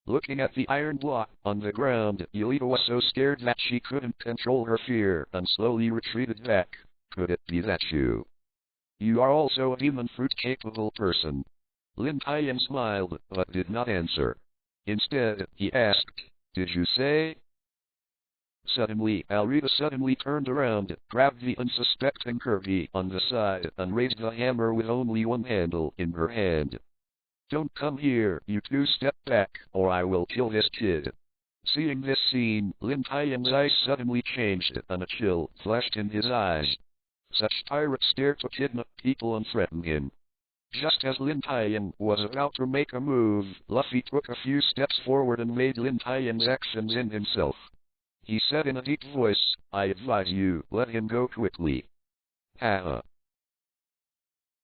Looking at the iron block on the ground, Yelita was so scared that she couldn't control her fear and slowly retreated back. Could it be that you? You are also a demon fruit-capable person. Lin Tian smiled, but did not answer. Instead, he asked, did you say? Suddenly, Alrita suddenly turned around, grabbed the unsuspecting Kirby on the side, and raised the hammer with only one handle in her hand. Don't come here, you two, step back, or I will kill this kid. Seeing this scene, Lin Tian's eyes suddenly changed, and a chill flashed in his eyes. Such pirates dare to kidnap people and threaten him. Just as Lin Tian was about to make a move, Luffy took a few steps forward and made Lin Tian's actions in himself. He said in a deep voice, I advise you, let him go quickly. Haha.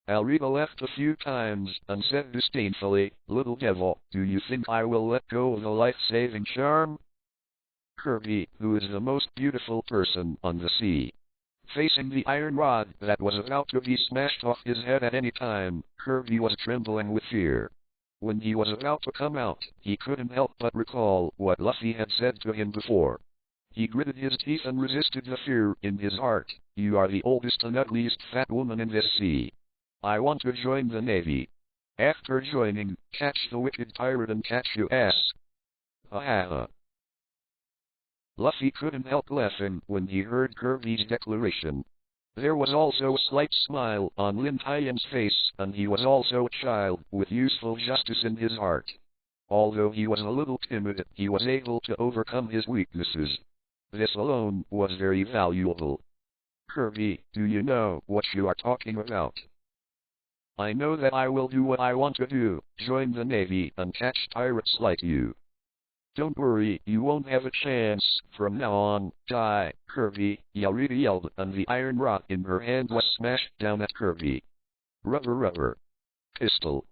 Alrita laughed a few times, and said disdainfully, little devil, do you think I will let go of a life-saving charm? Kirby, who is the most beautiful person on the sea. Facing the iron rod that was about to be smashed off his head at any time, Kirby was trembling with fear. When he was about to come out, he couldn't help but recall what Luffy had said to him before. He gritted his teeth and resisted the fear in his heart. You are the oldest and ugliest fat woman in this sea. I want to join the Navy. After joining, catch the wicked pirate and catch you ass. Ha ha ha. Luffy couldn't help laughing when he heard Kirby's declaration. There was also a slight smile on Lin Tian's face, and he was also a child with useful justice in his heart. Although he was a little timid, he was able to overcome his weaknesses. This alone was very valuable. Kirby, do you know what you are talking about? I know that I will do what I want to do, join the Navy and catch pirates like you. Don't worry, you won't have a chance, from now on, die, Kirby, Alrita yelled, and the iron rod in her hand was smashed down at Kirby. Rubber. Pistol.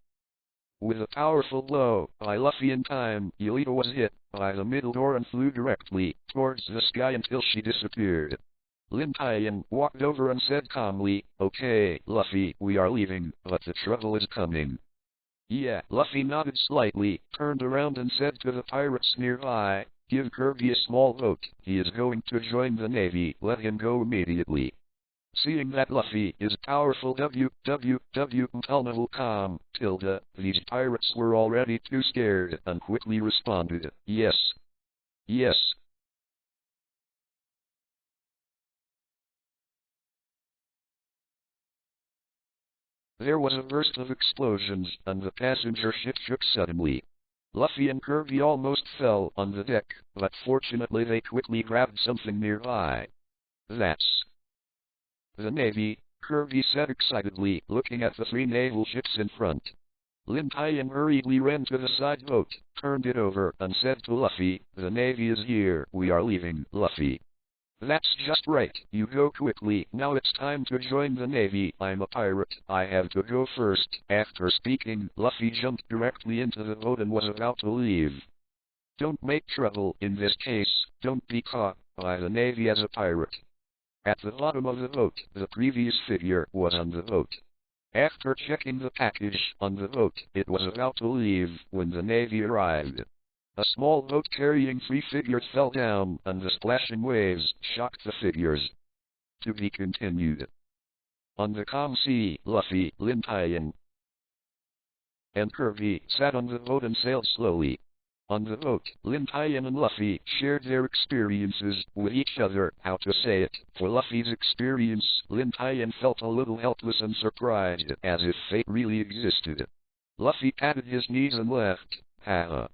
With a powerful blow by Luffy in time, Yelita was hit by the middle door and flew directly towards the sky until she disappeared. Lin Tian walked over and said calmly, okay, Luffy, we are leaving, but the trouble is coming. Yeah, Luffy nodded slightly, turned around and said to the pirates nearby, give Kirby a small vote, he is going to join the Navy, let him go immediately. Seeing that Luffy is powerful untitled, these pirates were already too scared and quickly responded, yes. Yes. There was a burst of explosions, and the passenger ship shook suddenly. Luffy and Kirby almost fell on the deck, but fortunately they quickly grabbed something nearby. That's the Navy, Kirby said excitedly, looking at the 3 naval ships in front. Lin Tian hurriedly ran to the side boat, turned it over, and said to Luffy, the Navy is here, we are leaving, Luffy. That's just right, you go quickly, now it's time to join the Navy, I'm a pirate, I have to go first. After speaking, Luffy jumped directly into the boat and was about to leave. Don't make trouble in this case, don't be caught by the Navy as a pirate. At the bottom of the boat, the previous figure was on the boat. After checking the package on the boat, it was about to leave when the Navy arrived. A small boat carrying 3 figures fell down, and the splashing waves shocked the figures. To be continued. On the calm sea, Luffy, Lin Tian, and Kirby sat on the boat and sailed slowly. On the boat, Lin Tian and Luffy shared their experiences with each other. How to say it? For Luffy's experience, Lin Tian felt a little helpless and surprised, as if fate really existed. Luffy patted his knees and laughed. Haha.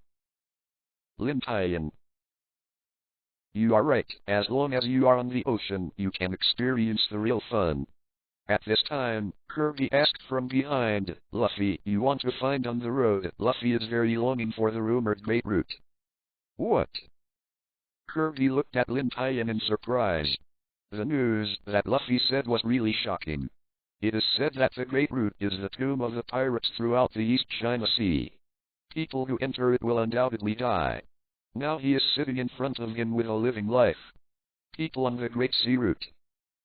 Lin Tian. You are right. As long as you are on the ocean, you can experience the real fun. At this time, Kirby asked from behind, Luffy, you want to find on the road? Luffy is very longing for the rumored Great Root. What? Kirby looked at Lin Tian in surprise. The news that Luffy said was really shocking. It is said that the Great Root is the tomb of the pirates throughout the East China Sea. People who enter it will undoubtedly die. Now he is sitting in front of him with a living life. People on the Great Sea Route.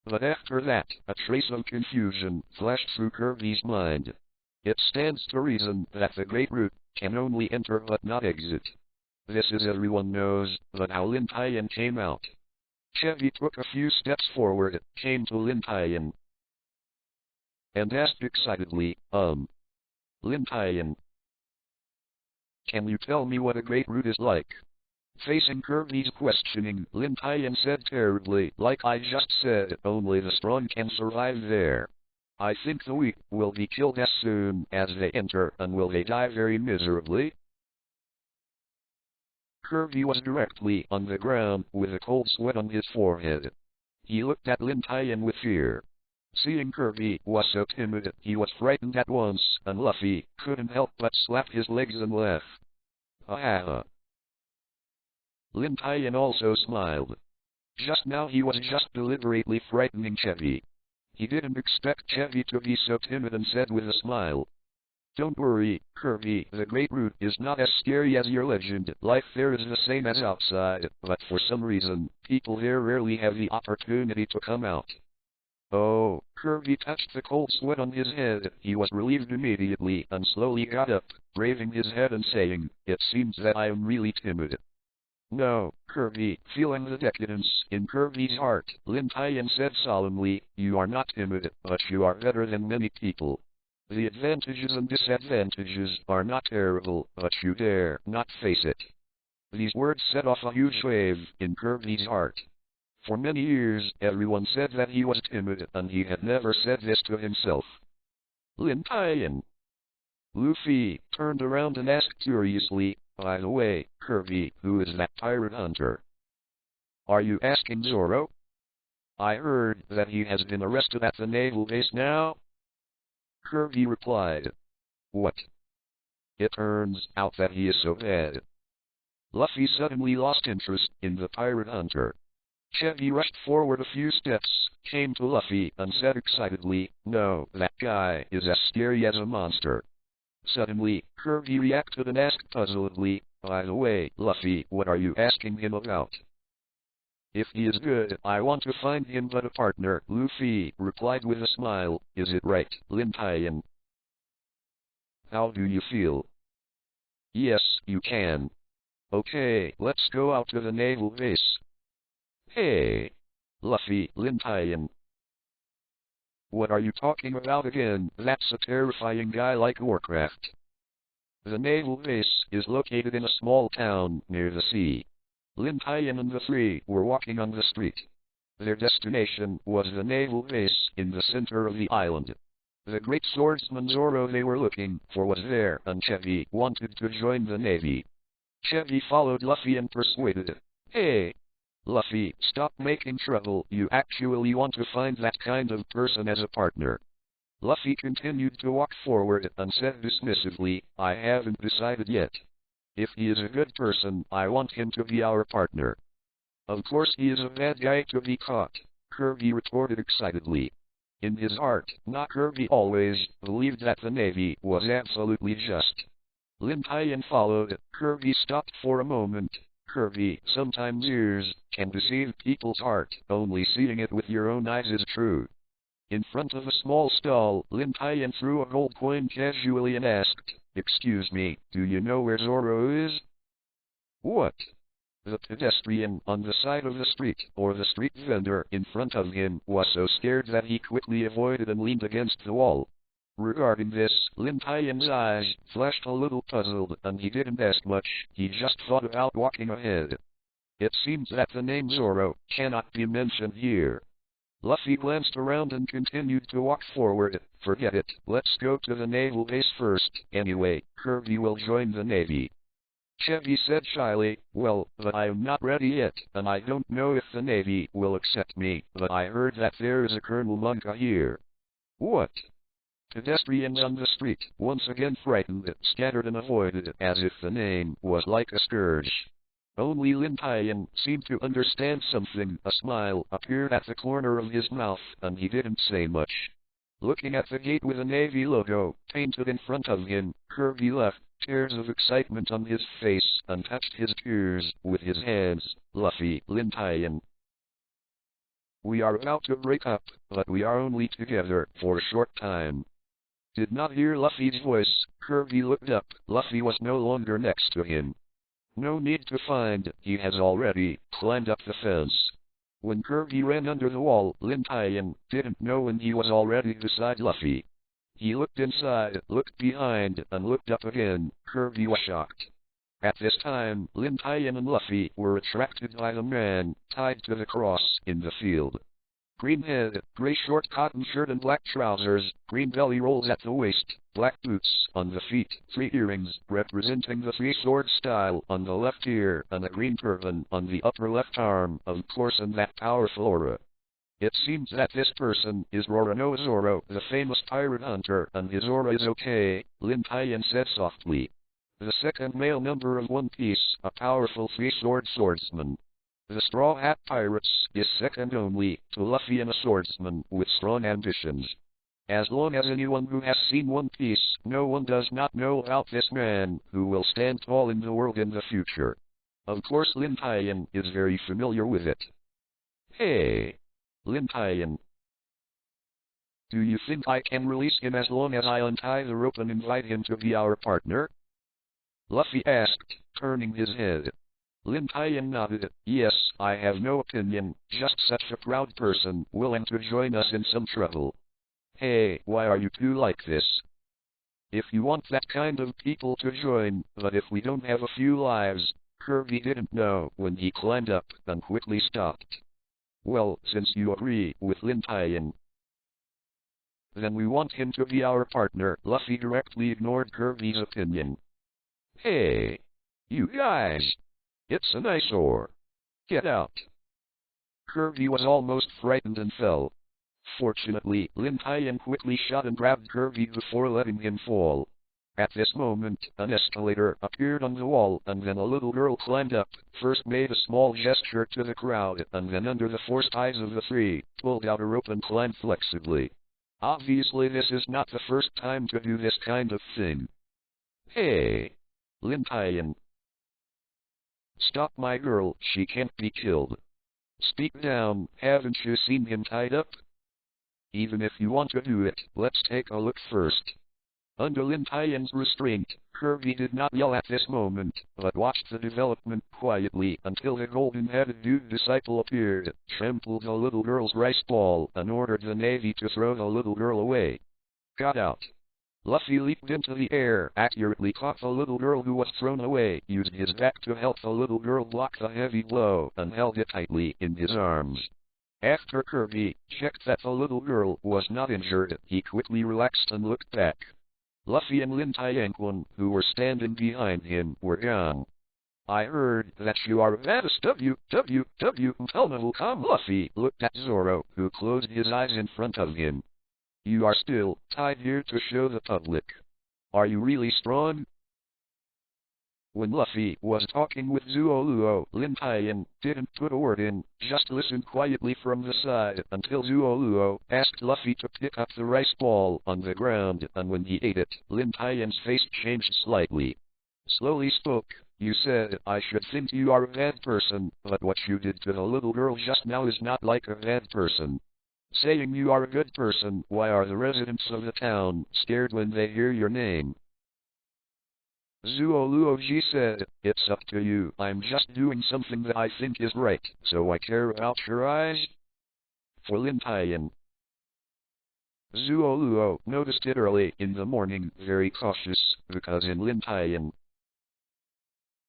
But after that, a trace of confusion flashed through Kirby's mind. It stands to reason that the Great Root can only enter but not exit. This is everyone knows, but how Lin Tian came out. Chevy took a few steps forward, came to Lin Tian, and asked excitedly, Lin Tian, can you tell me what a Great Root is like? Facing Kirby's questioning, Lin Tian said terribly, like I just said, only the strong can survive there. I think the weak will be killed as soon as they enter, and will they die very miserably? Kirby was directly on the ground with a cold sweat on his forehead. He looked at Lin Tian with fear. Seeing Kirby was so timid, he was frightened at once, and Luffy couldn't help but slap his legs and laugh. Ha ha ha. Lin Tian also smiled. Just now he was just deliberately frightening Chevy. He didn't expect Chevy to be so timid and said with a smile, don't worry, Kirby, the Great Root is not as scary as your legend. Life there is the same as outside, but for some reason, people here rarely have the opportunity to come out. Oh, Kirby touched the cold sweat on his head. He was relieved immediately and slowly got up, raising his head and saying, it seems that I am really timid. No, Kirby, feeling the decadence in Kirby's heart, Lin Tian said solemnly, you are not timid, but you are better than many people. The advantages and disadvantages are not terrible, but you dare not face it. These words set off a huge wave in Kirby's heart. For many years, everyone said that he was timid, and he had never said this to himself. Lin Tian. Luffy turned around and asked curiously, by the way, Kirby, who is that pirate hunter? Are you asking Zoro? I heard that he has been arrested at the naval base now. Kirby replied. What? It turns out that he is so bad. Luffy suddenly lost interest in the pirate hunter. Chevy rushed forward a few steps, came to Luffy, and said excitedly, no, that guy is as scary as a monster. Suddenly, Kirby reacted and asked puzzledly, by the way, Luffy, what are you asking him about? If he is good, I want to find him but a partner, Luffy replied with a smile. Is it right, Lin Tian? How do you feel? Yes, you can. Okay, let's go out to the naval base. Hey! Luffy, Lin Tian. What are you talking about again? That's a terrifying guy like Warcraft. The naval base is located in a small town near the sea. Lin Tian and the three were walking on the street. Their destination was the naval base in the center of the island. The great swordsman Zoro they were looking for was there, and Chevy wanted to join the navy. Chevy followed Luffy and persuaded, hey! Luffy, stop making trouble, you actually want to find that kind of person as a partner. Luffy continued to walk forward and said dismissively, I haven't decided yet. If he is a good person, I want him to be our partner. Of course he is a bad guy to be caught, Kirby retorted excitedly. In his heart, not Kirby always believed that the Navy was absolutely just. Lin Tian followed. Kirby stopped for a moment. Kirby, sometimes ears can deceive people's heart, only seeing it with your own eyes is true. In front of a small stall, Lin Tian threw a gold coin casually and asked, excuse me, do you know where Zoro is? What? The pedestrian on the side of the street, or the street vendor in front of him, was so scared that he quickly avoided and leaned against the wall. Regarding this, Lin Tian's eyes flashed a little puzzled, and he didn't ask much, he just thought about walking ahead. It seems that the name Zoro cannot be mentioned here. Luffy glanced around and continued to walk forward. Forget it, let's go to the naval base first. Anyway, Kirby will join the Navy. Chevy said shyly, well, but I am not ready yet, and I don't know if the Navy will accept me, but I heard that there is a Colonel Monka here. What? Pedestrians on the street, once again frightened, scattered and avoided, as if the name was like a scourge. Only Lin Tian seemed to understand something. A smile appeared at the corner of his mouth, and he didn't say much. Looking at the gate with a Navy logo painted in front of him, Kirby left, tears of excitement on his face, and touched his tears with his hands. Luffy, Lin Tian. We are about to break up, but we are only together for a short time. Did not hear Luffy's voice. Kirby looked up. Luffy was no longer next to him. No need to find, he has already climbed up the fence. When Kirby ran under the wall, Lin Tian didn't know when he was already beside Luffy. He looked inside, looked behind, and looked up again. Kirby was shocked. At this time, Lin Tian and Luffy were attracted by the man tied to the cross in the field. Green head, gray short cotton shirt and black trousers, green belly rolls at the waist, black boots on the feet, 3 earrings representing the 3-sword style on the left ear, and a green turban on the upper left arm, of course, and that powerful aura. It seems that this person is Roronoa Zoro, the famous pirate hunter, and his aura is okay, Lin Tian said softly. The second male member of One Piece, a powerful 3-sword swordsman. The Straw Hat Pirates is second only to Luffy and a swordsman with strong ambitions. As long as anyone who has seen One Piece, no one does not know about this man who will stand tall in the world in the future. Of course Lin Tian is very familiar with it. Hey! Lin Tian. Do you think I can release him as long as I untie the rope and invite him to be our partner? Luffy asked, turning his head. Lin Tian nodded. Yes, I have no opinion, just such a proud person willing to join us in some trouble. Hey, why are you two like this? If you want that kind of people to join, but if we don't have a few lives, Kirby didn't know when he climbed up and quickly stopped. Well, since you agree with Lin Tian, then we want him to be our partner. Luffy directly ignored Kirby's opinion. Hey, you guys! It's an eyesore. Get out. Kirby was almost frightened and fell. Fortunately, Lin Tian quickly shot and grabbed Kirby before letting him fall. At this moment, an escalator appeared on the wall, and then a little girl climbed up, first made a small gesture to the crowd, and then under the forced eyes of the 3, pulled out a rope and climbed flexibly. Obviously this is not the first time to do this kind of thing. Hey! Lin Tian. Stop my girl, she can't be killed. Speak down, haven't you seen him tied up? Even if you want to do it, let's take a look first. Under Lin Tian's restraint, Kirby did not yell at this moment, but watched the development quietly until the golden-headed dude disciple appeared, trampled the little girl's rice ball, and ordered the Navy to throw the little girl away. Got out. Luffy leaped into the air, accurately caught the little girl who was thrown away, used his back to help the little girl block the heavy blow, and held it tightly in his arms. After Kirby checked that the little girl was not injured, he quickly relaxed and looked back. Luffy and Lin Tian, who were standing behind him, were gone. I heard that you are baddest until Luffy looked at Zoro, who closed his eyes in front of him. You are still tied here to show the public. Are you really strong? When Luffy was talking with Zuo, Lin Tian didn't put a word in, just listened quietly from the side until Zuo asked Luffy to pick up the rice ball on the ground, and when he ate it, Lin Tian's face changed slightly. Slowly spoke, you said I should think you are a bad person, but what you did to the little girl just now is not like a bad person. Saying you are a good person, why are the residents of the town scared when they hear your name? Zuo said, it's up to you, I'm just doing something that I think is right, so I care about your eyes? For Lin Tian. Zuo noticed it early in the morning, very cautious, because in Lin Tian,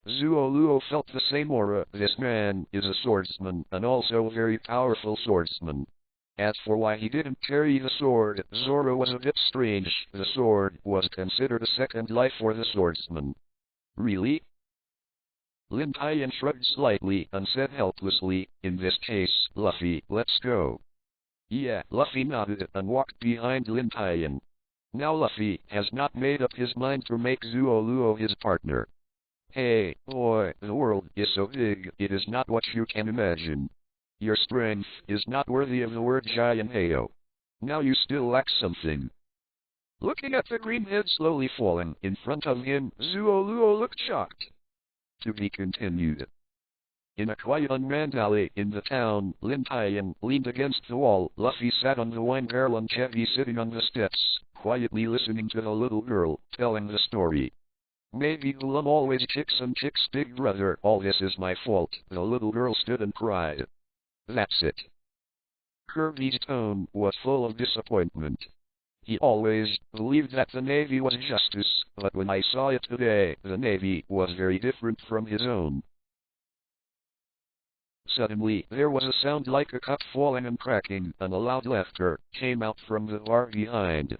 Zuo felt the same aura. This man is a swordsman, and also a very powerful swordsman. As for why he didn't carry the sword, Zoro was a bit strange. The sword was considered a second life for the swordsman. Really? Lin Tian shrugged slightly and said helplessly, in this case, Luffy, let's go. Yeah, Luffy nodded and walked behind Lin Tian. Now Luffy has not made up his mind to make Zuo his partner. Hey, boy, the world is so big, it is not what you can imagine. Your strength is not worthy of the word giant Heyo. Now you still lack something. Looking at the green head slowly falling in front of him, Zuo looked shocked. To be continued. In a quiet unmanned alley in the town, Lin Tian leaned against the wall. Luffy sat on the wine barrel and Chevy sitting on the steps, quietly listening to the little girl telling the story. Maybe Ulam always kicks and kicks big brother. All this is my fault. The little girl stood and cried. That's it. Kirby's tone was full of disappointment. He always believed that the Navy was justice, but when I saw it today, the Navy was very different from his own. Suddenly, there was a sound like a cup falling and cracking, and a loud laughter came out from the bar behind.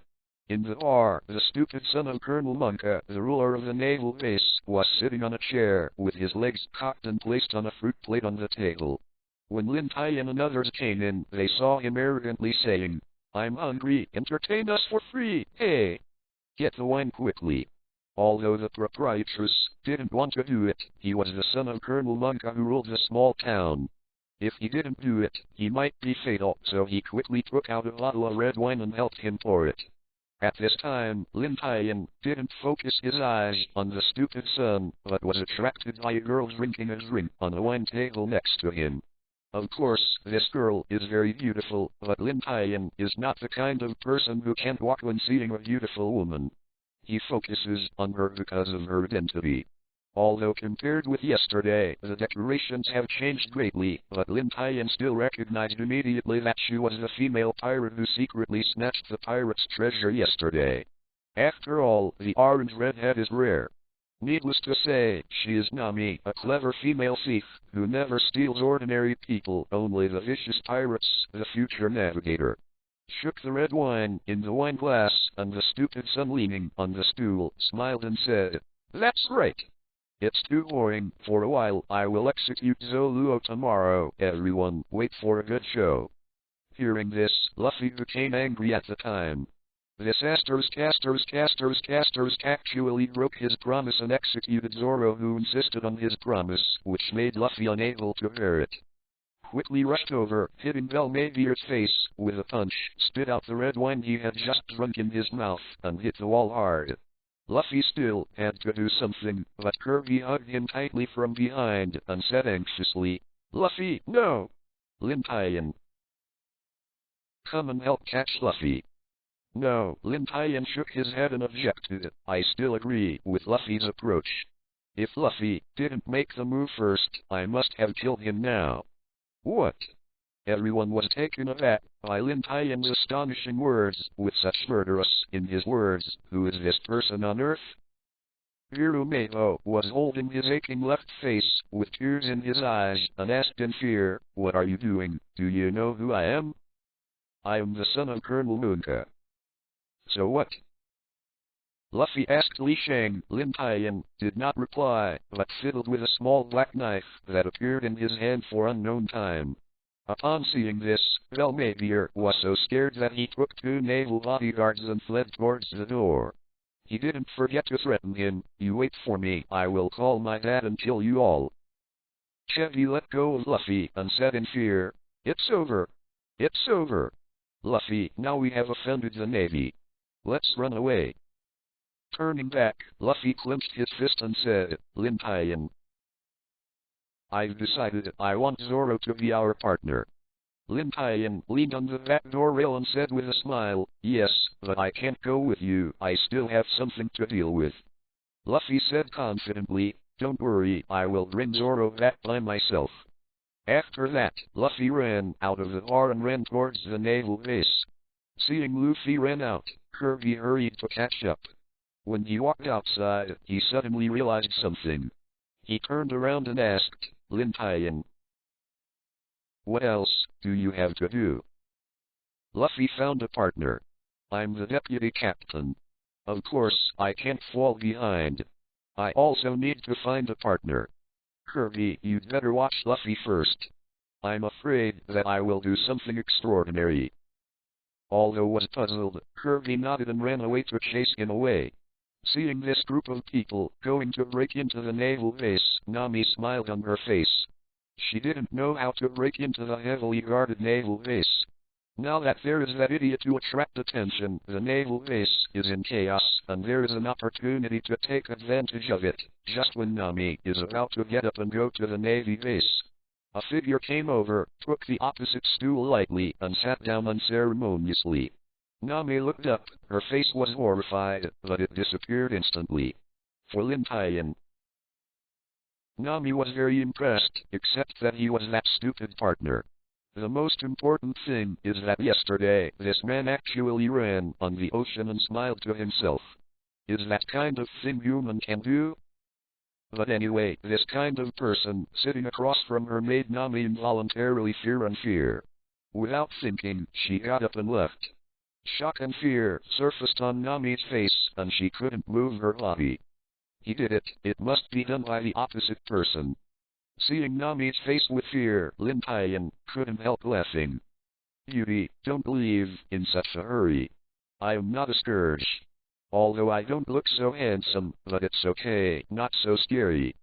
In the bar, the stupid son of Colonel Monka, the ruler of the naval base, was sitting on a chair, with his legs cocked and placed on a fruit plate on the table. When Lin Tian and others came in, they saw him arrogantly saying, I'm hungry, entertain us for free, hey! Get the wine quickly. Although the proprietress didn't want to do it, he was the son of Colonel Monka who ruled the small town. If he didn't do it, he might be fatal, so he quickly took out a bottle of red wine and helped him pour it. At this time, Lin Tian didn't focus his eyes on the stupid son, but was attracted by a girl drinking a drink on a wine table next to him. Of course, this girl is very beautiful, but Lin Tian is not the kind of person who can't walk when seeing a beautiful woman. He focuses on her because of her identity. Although compared with yesterday, the decorations have changed greatly, but Lin Tian still recognized immediately that she was the female pirate who secretly snatched the pirate's treasure yesterday. After all, the orange redhead is rare. Needless to say, she is Nami, a clever female thief, who never steals ordinary people, only the vicious pirates. The future navigator shook the red wine in the wine glass, and the stupid son leaning on the stool smiled and said, That's right. It's too boring. For a while I will execute Zoluo tomorrow. Everyone, wait for a good show. Hearing this, Luffy became angry at the time. This actually broke his promise and executed Zoro, who insisted on his promise, which made Luffy unable to bear it. Quickly rushed over, hitting Velmavier's face with a punch, spit out the red wine he had just drunk in his mouth, and hit the wall hard. Luffy still had to do something, but Kirby hugged him tightly from behind and said anxiously, Luffy, no! Lin Tian, come and help catch Luffy. No, Lin Tian shook his head and objected. I still agree with Luffy's approach. If Luffy didn't make the move first, I must have killed him now. What? Everyone was taken aback by Lin Tian's astonishing words, with such murderous in his words. Who is this person on earth? Hirumato was holding his aching left face, with tears in his eyes, and asked in fear, What are you doing? Do you know who I am? I am the son of Colonel Monka. So what? Luffy asked Li Shang. Lin Tian did not reply, but fiddled with a small black knife that appeared in his hand for unknown time. Upon seeing this, Velmavier was so scared that he took 2 naval bodyguards and fled towards the door. He didn't forget to threaten him, You wait for me, I will call my dad and kill you all. Chevy let go of Luffy and said in fear, It's over. It's over. Luffy, now we have offended the Navy. Let's run away. Turning back, Luffy clenched his fist and said, Lin Tian, I've decided I want Zoro to be our partner. Lin Tian leaned on the back door rail and said with a smile, Yes, but I can't go with you, I still have something to deal with. Luffy said confidently, Don't worry, I will bring Zoro back by myself. After that, Luffy ran out of the bar and ran towards the naval base. Seeing Luffy ran out, Kirby hurried to catch up. When he walked outside, he suddenly realized something. He turned around and asked, Lin Tian, "What else do you have to do?" Luffy found a partner. "I'm the deputy captain. Of course, I can't fall behind. I also need to find a partner. Kirby, you'd better watch Luffy first. I'm afraid that I will do something extraordinary." Although was puzzled, Kirby nodded and ran away to chase him away. Seeing this group of people going to break into the naval base, Nami smiled on her face. She didn't know how to break into the heavily guarded naval base. Now that there is that idiot to attract attention, the naval base is in chaos, and there is an opportunity to take advantage of it, just when Nami is about to get up and go to the Navy base. A figure came over, took the opposite stool lightly, and sat down unceremoniously. Nami looked up, her face was horrified, but it disappeared instantly. For Lin Tian. Nami was very impressed, except that he was that stupid partner. The most important thing is that yesterday, this man actually ran on the ocean and smiled to himself. Is that kind of thing human can do? But anyway, this kind of person sitting across from her made Nami involuntarily fear. Without thinking, she got up and left. Shock and fear surfaced on Nami's face, and she couldn't move her body. He did it, it must be done by the opposite person. Seeing Nami's face with fear, Lin Tian couldn't help laughing. "Beauty, don't leave in such a hurry. I am not a scourge. Although I don't look so handsome, but it's okay, not so scary."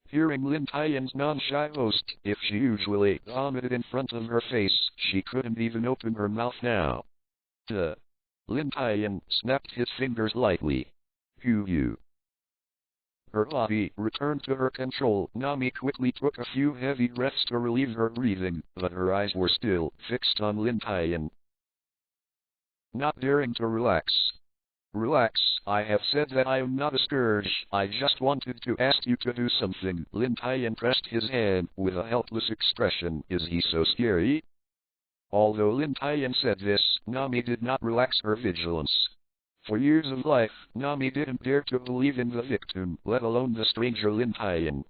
Hearing Lin Tian's non-shy boast, if she usually vomited in front of her face, she couldn't even open her mouth now. Duh. Lin Tian snapped his fingers lightly. Phew. Her body returned to her control. Nami quickly took a few heavy breaths to relieve her breathing, but her eyes were still fixed on Lin Tian. Not daring to relax. "Relax, I have said that I am not a scourge, I just wanted to ask you to do something." Lin Tian pressed his hand with a helpless expression. Is he so scary? Although Lin Tian said this, Nami did not relax her vigilance. For years of life, Nami didn't dare to believe in the victim, let alone the stranger Lin Tian.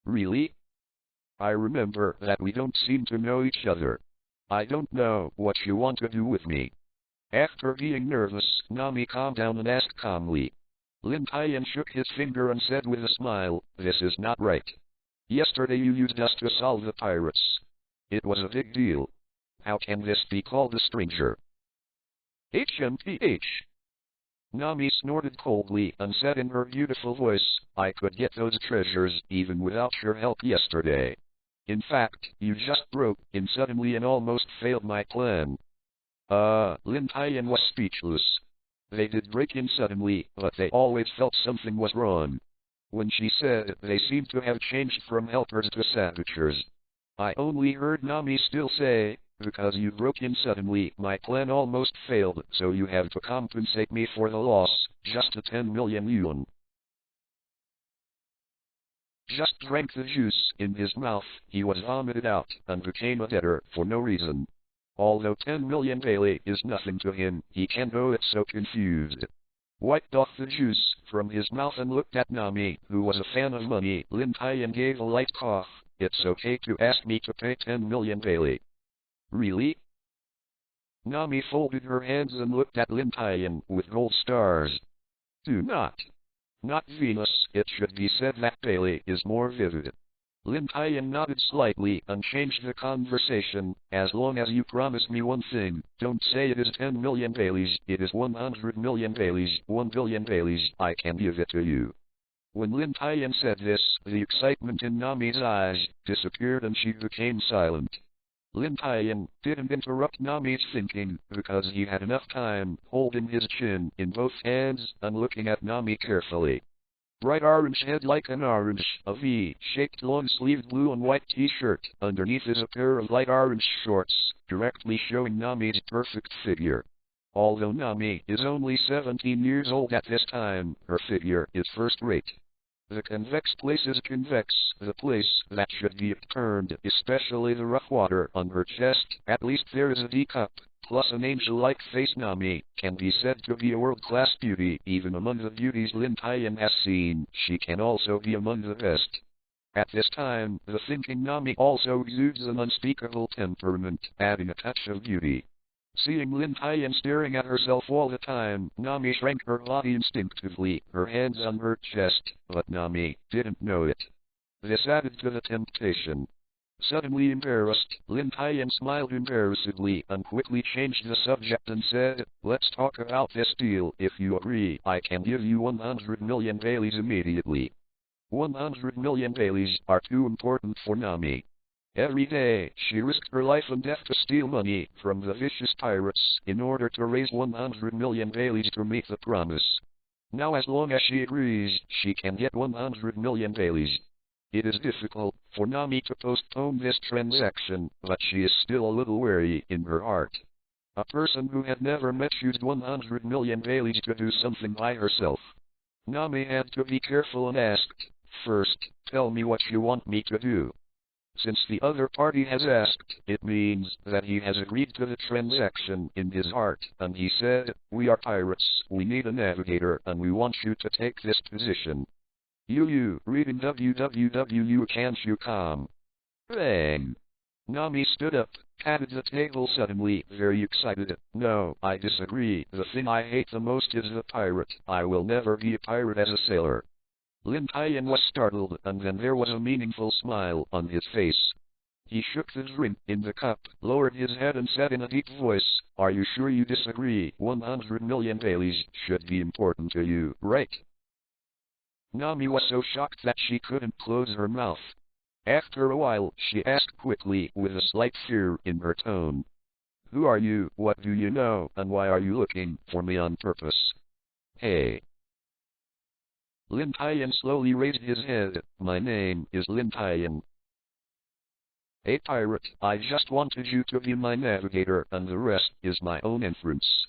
"Really? I remember that we don't seem to know each other. I don't know what you want to do with me." After being nervous, Nami calmed down and asked calmly. Lin Tian shook his finger and said with a smile, "This is not right. Yesterday you used us to solve the pirates. It was a big deal. How can this be called a stranger?" "HMPH. Nami snorted coldly and said in her beautiful voice, "I could get those treasures even without your help yesterday. In fact, you just broke in suddenly and almost failed my plan." Lin Tian was speechless. They did break in suddenly, but they always felt something was wrong. When she said they seemed to have changed from helpers to saboteurs. I only heard Nami still say, "Because you broke in suddenly, my plan almost failed, so you have to compensate me for the loss, just a 10 million yuan. Just drank the juice in his mouth, he was vomited out, and became a debtor for no reason. Although 10 million Bailey is nothing to him, he can't go it so confused. Wiped off the juice from his mouth and looked at Nami, who was a fan of money. Lin Tian gave a light cough. "It's okay to ask me to pay 10 million Bailey." "Really?" Nami folded her hands and looked at Lin Tian with gold stars. "Do not. Not Venus, it should be said that Bailey is more vivid." Lin Tian nodded slightly and changed the conversation. "As long as you promise me one thing, don't say it is 10 million Baileys, it is 100 million Baileys, 1 billion Baileys, I can give it to you." When Lin Tian said this, the excitement in Nami's eyes disappeared and she became silent. Lin Tian didn't interrupt Nami's thinking, because he had enough time holding his chin in both hands and looking at Nami carefully. Bright orange head like an orange, a V-shaped long-sleeved blue and white t-shirt. Underneath is a pair of light orange shorts, directly showing Nami's perfect figure. Although Nami is only 17 years old at this time, her figure is first-rate. The convex place is convex, the place that should be upturned, especially the rough water on her chest. At least there is a D cup plus an angel-like face. Nami can be said to be a world-class beauty. Even among the beauties Lin Tian has seen, she can also be among the best. At this time, the thinking Nami also exudes an unspeakable temperament, adding a touch of beauty. Seeing Lin Tian staring at herself all the time, Nami shrank her body instinctively, her hands on her chest, but Nami didn't know it. This added to the temptation. Suddenly embarrassed, Lin Tian smiled embarrassedly and quickly changed the subject and said, "Let's talk about this deal. If you agree, I can give you 100 million Baileys immediately." 100 million Baileys are too important for Nami. Every day, she risked her life and death to steal money from the vicious pirates in order to raise 100 million Baileys to meet the promise. Now as long as she agrees, she can get 100 million Baileys. It is difficult for Nami to postpone this transaction, but she is still a little wary in her heart. A person who had never met used 100 million Baileys to do something by herself. Nami had to be careful and asked, "First, tell me what you want me to do." Since the other party has asked, it means that he has agreed to the transaction in his heart, and he said, "We are pirates, we need a navigator, and we want you to take this position." Reading www. Can't you come? Bang! Nami stood up, patted the table suddenly, very excited. "No, I disagree. The thing I hate the most is the pirate. I will never be a pirate as a sailor." Lin Tian was startled, and then there was a meaningful smile on his face. He shook the drink in the cup, lowered his head and said in a deep voice, "Are you sure you disagree? 100 million Baileys should be important to you, right?" Nami was so shocked that she couldn't close her mouth. After a while, she asked quickly, with a slight fear in her tone, "Who are you, what do you know, and why are you looking for me on purpose?" "Hey." Lin Tian slowly raised his head. "My name is Lin Tian. A pirate. I just wanted you to be my navigator, and the rest is my own inference."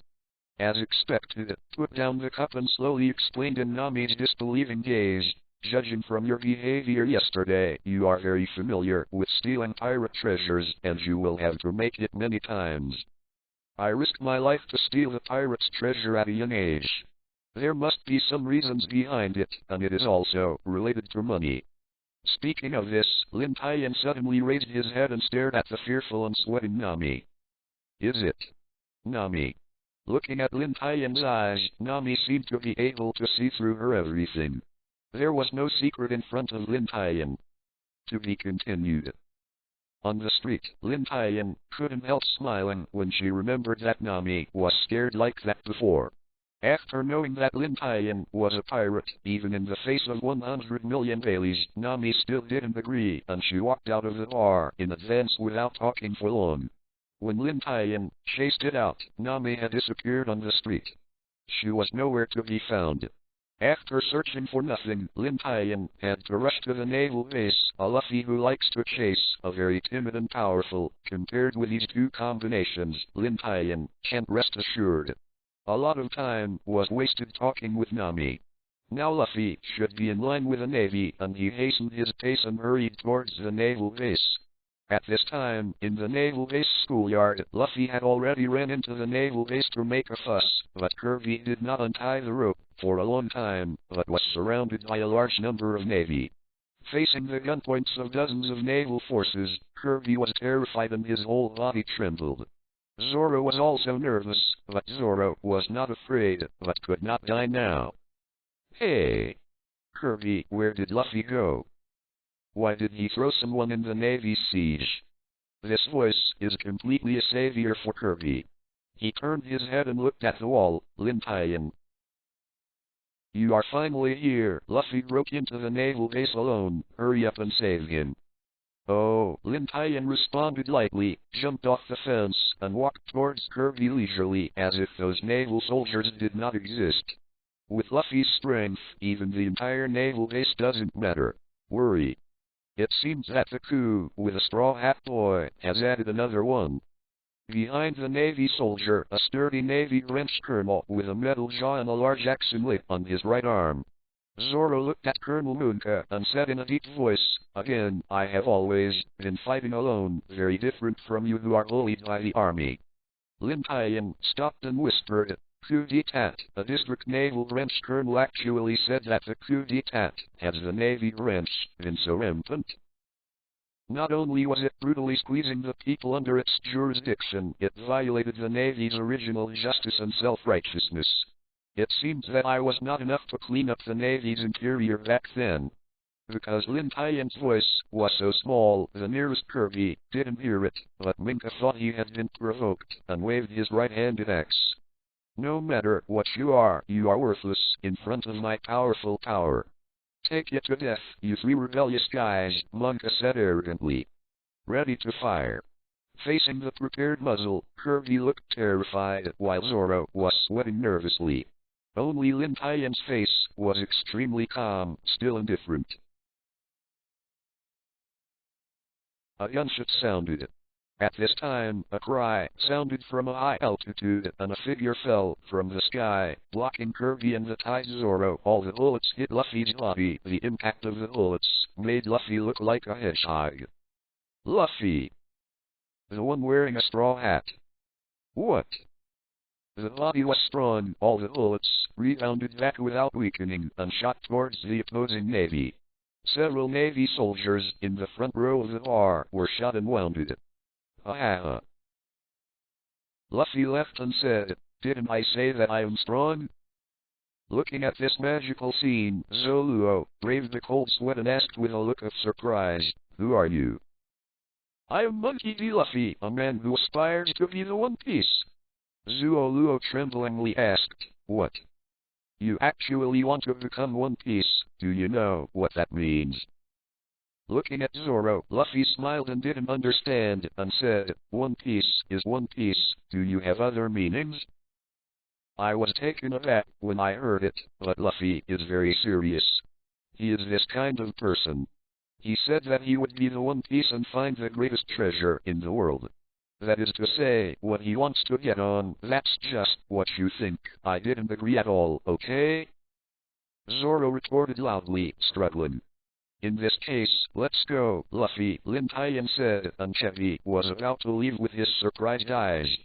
As expected, put down the cup and slowly explained in Nami's disbelieving gaze, "Judging from your behavior yesterday, you are very familiar with stealing pirate treasures, and you will have to make it many times. I risked my life to steal the pirate's treasure at a young age. There must be some reasons behind it, and it is also related to money." Speaking of this, Lin Tian suddenly raised his head and stared at the fearful and sweating Nami. "Is it?" Nami. Looking at Lin Tian's eyes, Nami seemed to be able to see through her everything. There was no secret in front of Lin Tian. To be continued. On the street, Lin Tian couldn't help smiling when she remembered that Nami was scared like that before. After knowing that Lin Tian was a pirate, even in the face of 100 million Baileys, Nami still didn't agree, and she walked out of the bar in advance without talking for long. When Lin Tian chased it out, Nami had disappeared on the street. She was nowhere to be found. After searching for nothing, Lin Tian had to rush to the naval base. A Luffy who likes to chase, a very timid and powerful. Compared with these two combinations, Lin Tian can't rest assured. A lot of time was wasted talking with Nami. Now Luffy should be in line with the Navy, and he hastened his pace and hurried towards the naval base. At this time, in the naval base schoolyard, Luffy had already ran into the naval base to make a fuss, but Kirby did not untie the rope for a long time, but was surrounded by a large number of Navy. Facing the gunpoints of dozens of naval forces, Kirby was terrified and his whole body trembled. Zoro was also nervous, but Zoro was not afraid, but could not die now. "Hey! Kirby, where did Luffy go? Why did he throw someone in the Navy's siege?" This voice is completely a savior for Kirby. He turned his head and looked at the wall. "Lin Tian. You are finally here." Luffy broke into the naval base alone. "Hurry up and save him." "Oh," Lin Tian responded lightly, jumped off the fence, and walked towards Kirby leisurely, as if those naval soldiers did not exist. With Luffy's strength, even the entire naval base doesn't matter. Worry. It seems that the coup with a straw hat boy has added another one. Behind the Navy soldier, a sturdy Navy French colonel with a metal jaw and a large axe inlet on his right arm. Zoro looked at Colonel Moonka and said in a deep voice, "Again, I have always been fighting alone, very different from you who are bullied by the army." Lin Tian stopped and whispered, coup d'etat. A district naval branch colonel actually said that the coup d'etat has the Navy branch been so rampant. Not only was it brutally squeezing the people under its jurisdiction, it violated the Navy's original justice and self-righteousness. It seems that I was not enough to clean up the Navy's interior back then. Because Lin Tian's voice was so small, the nearest Kirby didn't hear it, but Minka thought he had been provoked, and waved his right-handed axe. No matter what you are worthless in front of my powerful power. Take it to death, you three rebellious guys, Minka said arrogantly. Ready to fire. Facing the prepared muzzle, Kirby looked terrified, while Zoro was sweating nervously. Only Lin Tian's face was extremely calm, still indifferent. A gunshot sounded. At this time, a cry sounded from a high altitude, and a figure fell from the sky, blocking Kirby and the tied Zoro. All the bullets hit Luffy's body. The impact of the bullets made Luffy look like a hedgehog. Luffy! The one wearing a straw hat. What? The body was strong. All the bullets rebounded back without weakening, and shot towards the opposing Navy. Several Navy soldiers in the front row of the bar were shot and wounded. Ah. Luffy laughed and said, "Didn't I say that I am strong?" Looking at this magical scene, Zoluo braved the cold sweat and asked with a look of surprise, "Who are you?" "I am Monkey D. Luffy, a man who aspires to be the One Piece." Zoluo tremblingly asked, "What? You actually want to become One Piece? Do you know what that means?" Looking at Zoro, Luffy smiled and didn't understand, and said, "One Piece is One Piece. Do you have other meanings?" I was taken aback when I heard it, but Luffy is very serious. He is this kind of person. He said that he would be the One Piece and find the greatest treasure in the world. That is to say, what he wants to get on. That's just what you think. I didn't agree at all, okay? Zoro retorted loudly, struggling. "In this case, let's go, Luffy," Lin Tian said, and Chevy was about to leave with his surprised eyes.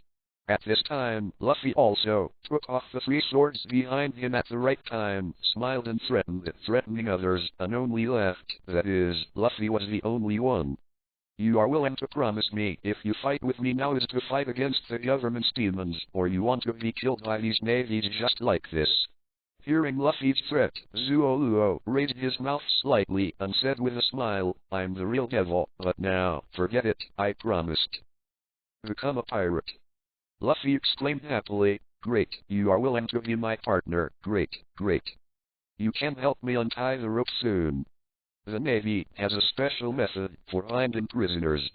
At this time, Luffy also took off the three swords behind him at the right time, smiled and threatened, threatening others, and only laughed. That is, Luffy was the only one. "You are willing to promise me, if you fight with me now is to fight against the government's demons, or you want to be killed by these navies just like this?" Hearing Luffy's threat, Zoluo raised his mouth slightly and said with a smile, "I'm the real devil, but now, forget it, I promised." "Become a pirate." Luffy exclaimed happily, "Great, you are willing to be my partner, great, great. You can help me untie the rope soon. The Navy has a special method for binding prisoners.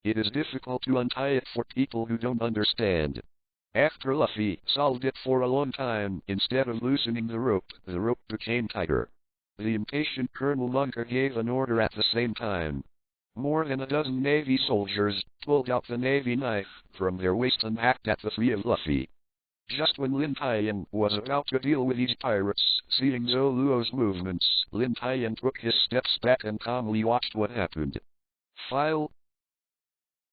It is difficult to untie it for people who don't understand." After Luffy solved it for a long time, instead of loosening the rope became tighter. The impatient Colonel Monka gave an order at the same time. More than a dozen Navy soldiers pulled out the Navy knife from their waist and hacked at the three of Luffy. Just when Lin Tian was about to deal with these pirates, seeing Zoluo's movements, Lin Tian took his steps back and calmly watched what happened. File.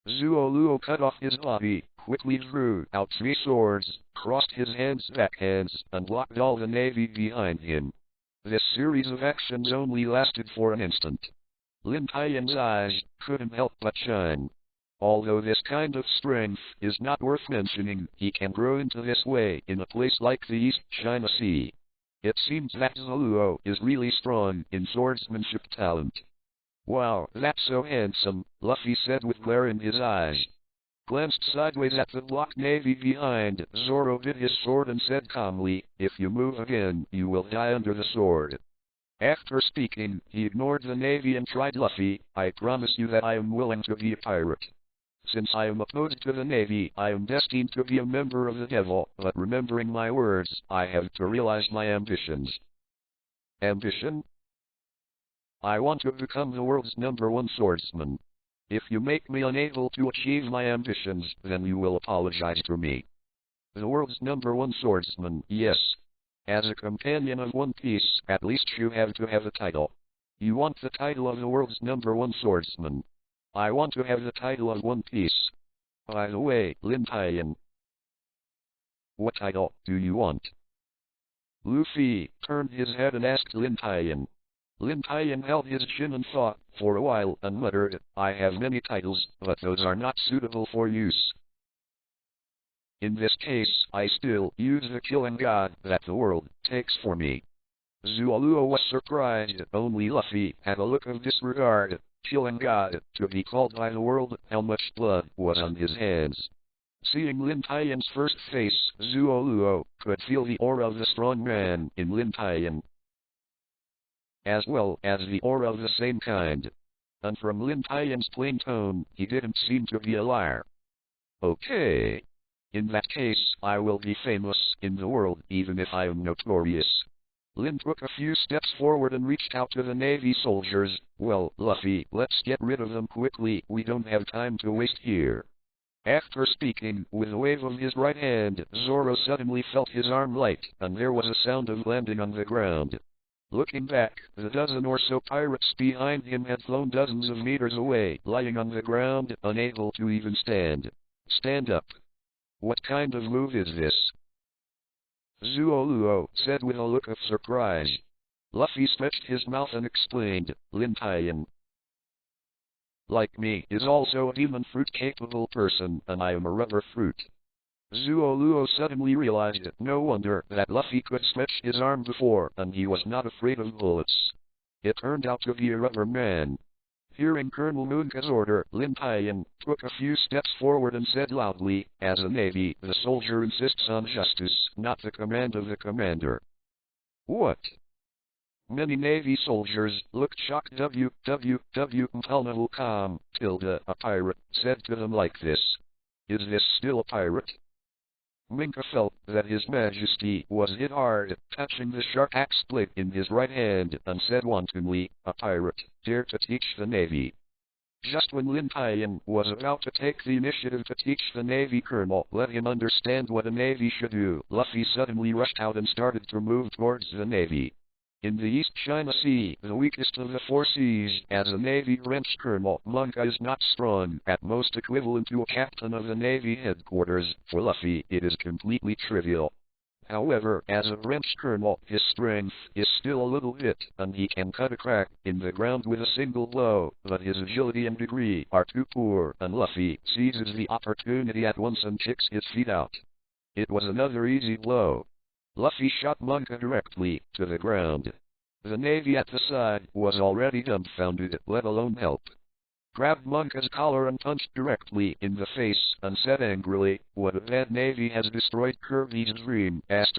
Zoluo cut off his body, quickly drew out three swords, crossed his hands backhands, and blocked all the Navy behind him. This series of actions only lasted for an instant. Lin Tian's eyes couldn't help but shine. Although this kind of strength is not worth mentioning, he can grow into this way in a place like the East China Sea. It seems that Zoluo is really strong in swordsmanship talent. "Wow, that's so handsome," Luffy said with glare in his eyes. Glanced sideways at the blocked Navy behind, Zoro bit his sword and said calmly, "If you move again, you will die under the sword." After speaking, he ignored the Navy and tried Luffy, "I promise you that I am willing to be a pirate. Since I am opposed to the Navy, I am destined to be a member of the Devil, but remembering my words, I have to realize my ambitions." "Ambition?" "I want to become the world's #1 swordsman. If you make me unable to achieve my ambitions, then you will apologize to me." "The world's #1 swordsman, yes. As a companion of One Piece, at least you have to have a title. You want the title of the world's #1 swordsman. I want to have the title of One Piece. By the way, Lin Tian, What title do you want? Luffy turned his head and asked Lin Tian. Lin Tian held his chin and thought for a while and muttered, I have many titles, but those are not suitable for use. In this case, I still use the killing god that the world takes for me. Zualuo was surprised. Only Luffy had a look of disregard. Killing god, to be called by the world, how much blood was on his hands. Seeing Lin Tian's first face, Zualuo could feel the aura of the strong man in Lin Tian, as well as the aura of the same kind. And from Lin Tian's plain tone, he didn't seem to be a liar. Okay. In that case, I will be famous in the world, even if I am notorious. Lin took a few steps forward and reached out to the Navy soldiers. Well, Luffy, let's get rid of them quickly, we don't have time to waste here. After speaking, with a wave of his right hand, Zoro suddenly felt his arm light, and there was a sound of landing on the ground. Looking back, the dozen or so pirates behind him had flown dozens of meters away, lying on the ground, unable to even stand. Stand up. What kind of move is this? Zualuo said with a look of surprise. Luffy stretched his mouth and explained, Lin Tian, like me, is also a demon fruit-capable person, and I am a rubber fruit. Zualuo suddenly realized it. No wonder that Luffy could stretch his arm before, and he was not afraid of bullets. It turned out to be a rubber man. Hearing Colonel Moonka's order, Lin Tian took a few steps forward and said loudly, as a Navy, the soldier insists on justice, not the command of the commander. What? Many Navy soldiers looked shocked. Untitled a pirate, said to them like this. Is this still a pirate? Minka felt that His Majesty was hit hard, touching the sharp axe blade in his right hand, and said wantonly, a pirate, dare to teach the Navy. Just when Lin Tian was about to take the initiative to teach the Navy colonel, let him understand what a Navy should do, Luffy suddenly rushed out and started to move towards the Navy. In the East China Sea, the weakest of the four seas, as a Navy branch colonel, Monka is not strong, at most equivalent to a captain of the Navy headquarters. For Luffy, it is completely trivial. However, as a branch colonel, his strength is still a little bit, and he can cut a crack in the ground with a single blow, but his agility and degree are too poor, and Luffy seizes the opportunity at once and kicks his feet out. It was another easy blow. Luffy shot Monka directly to the ground. The Navy at the side was already dumbfounded, let alone help. Grabbed Monka's collar and punched directly in the face, and said angrily, what a bad Navy has destroyed Kirby's dream, kit.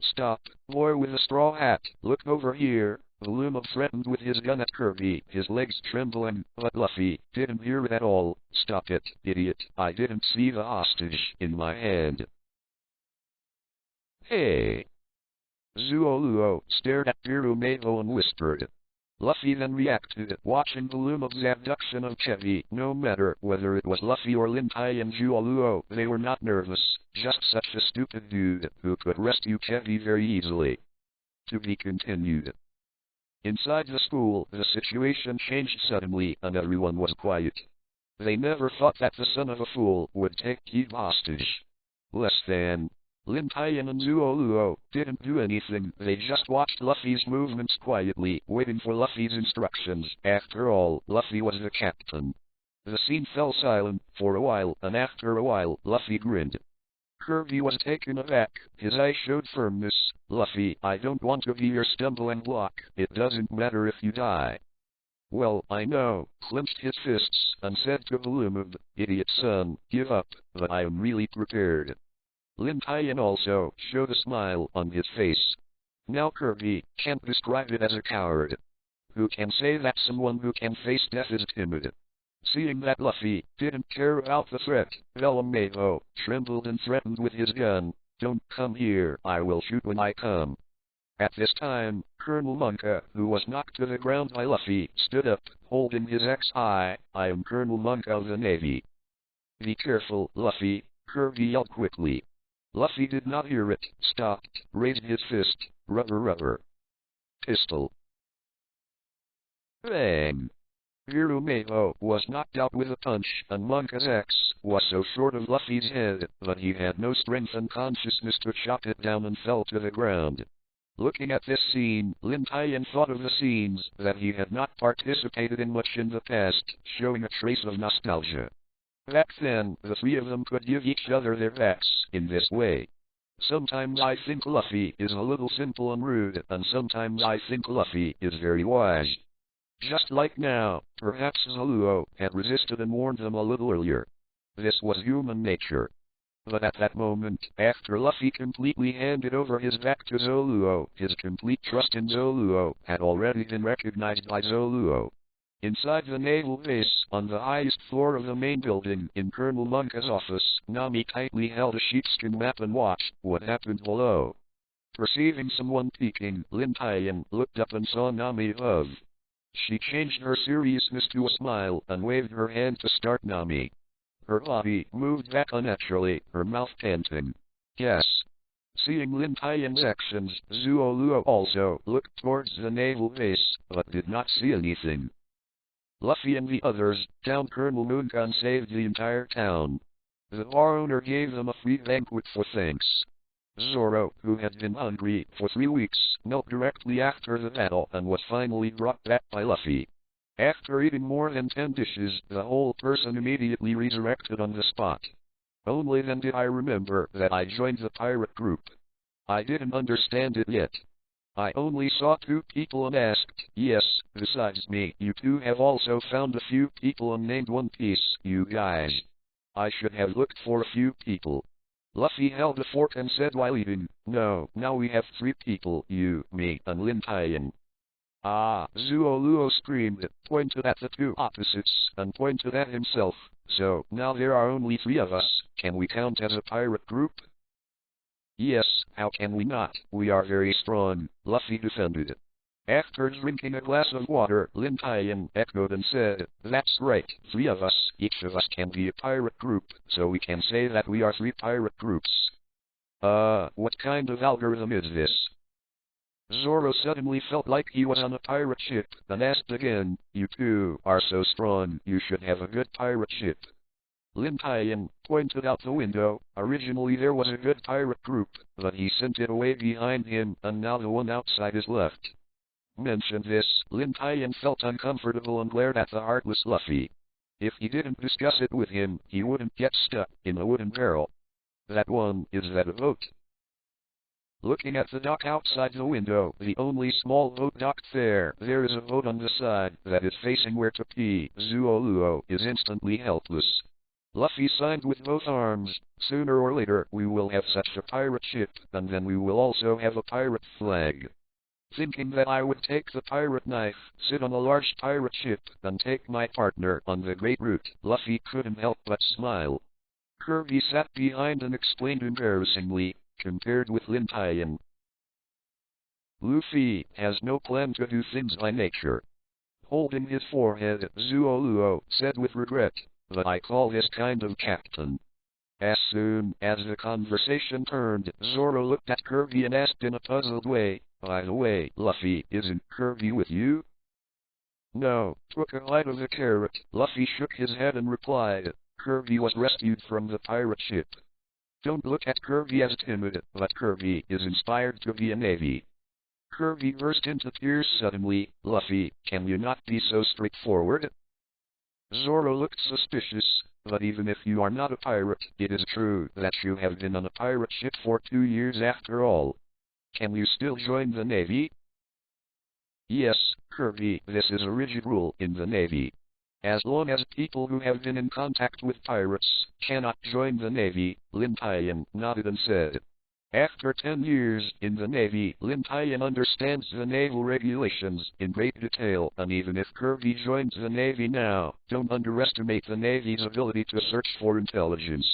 Stop, boy with a straw hat, look over here. Volumov threatened with his gun at Kirby, his legs trembling, but Luffy didn't hear it at all. Stop it, idiot, I didn't see the hostage in my hand. Hey! Zualuo stared at Birumego and whispered. Luffy then reacted, watching Volumov's abduction of Chevy. No matter whether it was Luffy or Lin Tian Zualuo, they were not nervous, just such a stupid dude who could rescue Chevy very easily. To be continued. Inside the school, the situation changed suddenly, and everyone was quiet. They never thought that the son of a fool would take Kid hostage. Less than. Lin Tian and Zualuo didn't do anything, they just watched Luffy's movements quietly, waiting for Luffy's instructions. After all, Luffy was the captain. The scene fell silent for a while, and after a while, Luffy grinned. Kirby was taken aback, his eyes showed firmness. Luffy, I don't want to be your stumbling block, it doesn't matter if you die. Well, I know, clenched his fists, and said to Volumov, idiot son, give up, but I am really prepared. Lin Tian also showed a smile on his face. Now Kirby can't describe it as a coward. Who can say that someone who can face death is timid? Seeing that Luffy didn't care about the threat, Volumov trembled and threatened with his gun. Don't come here, I will shoot when I come. At this time, Colonel Monka, who was knocked to the ground by Luffy, stood up, holding his axe high. I am Colonel Monka of the Navy. Be careful, Luffy, Kirby yelled quickly. Luffy did not hear it, stopped, raised his fist, rubber. Pistol. Bang! Hirumato was knocked out with a punch, and Monka's axe was so short of Luffy's head that he had no strength and consciousness to chop it down and fell to the ground. Looking at this scene, Lin Tian thought of the scenes that he had not participated in much in the past, showing a trace of nostalgia. Back then, the three of them could give each other their backs in this way. Sometimes I think Luffy is a little simple and rude, and sometimes I think Luffy is very wise. Just like now, perhaps Zoluo had resisted and warned them a little earlier. This was human nature. But at that moment, after Luffy completely handed over his back to Zoluo, his complete trust in Zoluo had already been recognized by Zoluo. Inside the naval base, on the highest floor of the main building, in Colonel Monka's office, Nami tightly held a sheepskin map and watched what happened below. Perceiving someone peeking, Lin Tian looked up and saw Nami above. She changed her seriousness to a smile and waved her hand to start Nami. Her body moved back unnaturally, her mouth panting. Yes. Seeing Lin Tian's actions, Zoluo also looked towards the naval base, but did not see anything. Luffy and the others, down Colonel Moongun, saved the entire town. The bar owner gave them a free banquet for thanks. Zoro, who had been hungry for 3 weeks, knelt directly after the battle and was finally brought back by Luffy. After eating more than 10 dishes, the whole person immediately resurrected on the spot. Only then did I remember that I joined the pirate group. I didn't understand it yet. I only saw 2 people and asked, yes, besides me, you 2 have also found a few people and named One Piece, you guys. I should have looked for a few people. Luffy held a fork and said while eating, no, now we have 3 people, you, me, and Lin Tian. Ah, Zoluo screamed, pointed at the 2 opposites, and pointed at himself. So, now there are only 3 of us, can we count as a pirate group? Yes, how can we not, we are very strong, Luffy defended. After drinking a glass of water, Lin Tian echoed and said, that's right, 3 of us, each of us can be a pirate group, so we can say that we are 3 pirate groups. What kind of algorithm is this? Zoro suddenly felt like he was on a pirate ship, and asked again, you 2 are so strong, you should have a good pirate ship. Lin Tian pointed out the window. Originally there was a good pirate group, but he sent it away behind him, and now the one outside is left. Mentioned this, Lin Tian felt uncomfortable and glared at the heartless Luffy. If he didn't discuss it with him, he wouldn't get stuck in a wooden barrel. That one, is that a boat? Looking at the dock outside the window, the only small boat docked there is a boat on the side that is facing where to pee. Zoluo is instantly helpless. Luffy signed with both arms, sooner or later we will have such a pirate ship, and then we will also have a pirate flag. Thinking that I would take the pirate knife, sit on a large pirate ship, and take my partner on the great route, Luffy couldn't help but smile. Kirby sat behind and explained embarrassingly, compared with Lin Tian. Luffy has no plan to do things by nature. Holding his forehead, Zoluo said with regret, but I call this kind of captain. As soon as the conversation turned, Zoro looked at Kirby and asked in a puzzled way, by the way, Luffy, isn't Kirby with you? No, took a bite of the carrot. Luffy shook his head and replied, Kirby was rescued from the pirate ship. Don't look at Kirby as timid, but Kirby is inspired to be a navy. Kirby burst into tears suddenly. Luffy, can you not be so straightforward? Zoro looked suspicious, but even if you are not a pirate, it is true that you have been on a pirate ship for 2 years after all. Can you still join the navy? Yes, Kirby, this is a rigid rule in the navy. As long as people who have been in contact with pirates cannot join the navy, Lin Tian nodded and said. After 10 years in the navy, Lin Tian understands the naval regulations in great detail, and even if Kirby joins the navy now, don't underestimate the navy's ability to search for intelligence.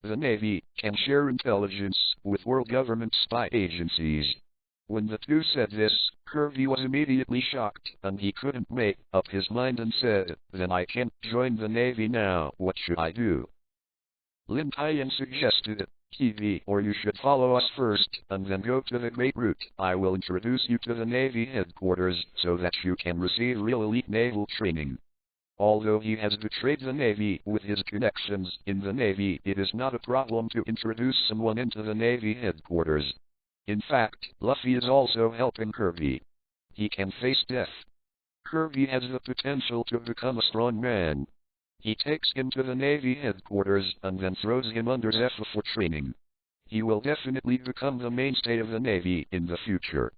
The navy can share intelligence with world government spy agencies. When the 2 said this, Kirby was immediately shocked, and he couldn't make up his mind and said, then I can't join the navy now, what should I do? Lin Tian suggested, Kiwi, or you should follow us first, and then go to the Great Route. I will introduce you to the Navy headquarters, so that you can receive real elite naval training. Although he has betrayed the Navy with his connections in the Navy, it is not a problem to introduce someone into the Navy headquarters. In fact, Luffy is also helping Kirby. He can face death. Kirby has the potential to become a strong man. He takes him to the Navy headquarters and then throws him under Zephyr for training. He will definitely become the mainstay of the Navy in the future.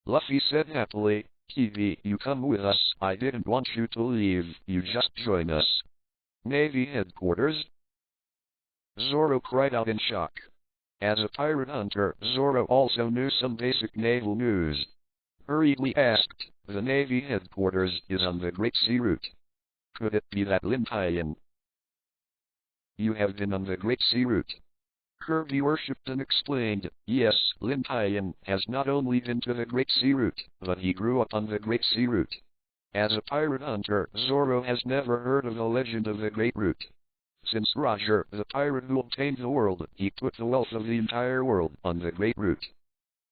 Luffy said happily, "Kiwi, you come with us. I didn't want you to leave, you just join us." Navy headquarters? Zoro cried out in shock. As a pirate hunter, Zoro also knew some basic naval news. Hurriedly asked, "The Navy headquarters is on the Great Sea Route. Could it be that Lin Tian? You have been on the Great Sea Route?" Kirby worshipped and explained, "Yes, Lin Tian has not only been to the Great Sea Route, but he grew up on the Great Sea Route." As a pirate hunter, Zoro has never heard of the legend of the Great Route. Since Roger, the pirate who obtained the world, he put the wealth of the entire world on the Great Route.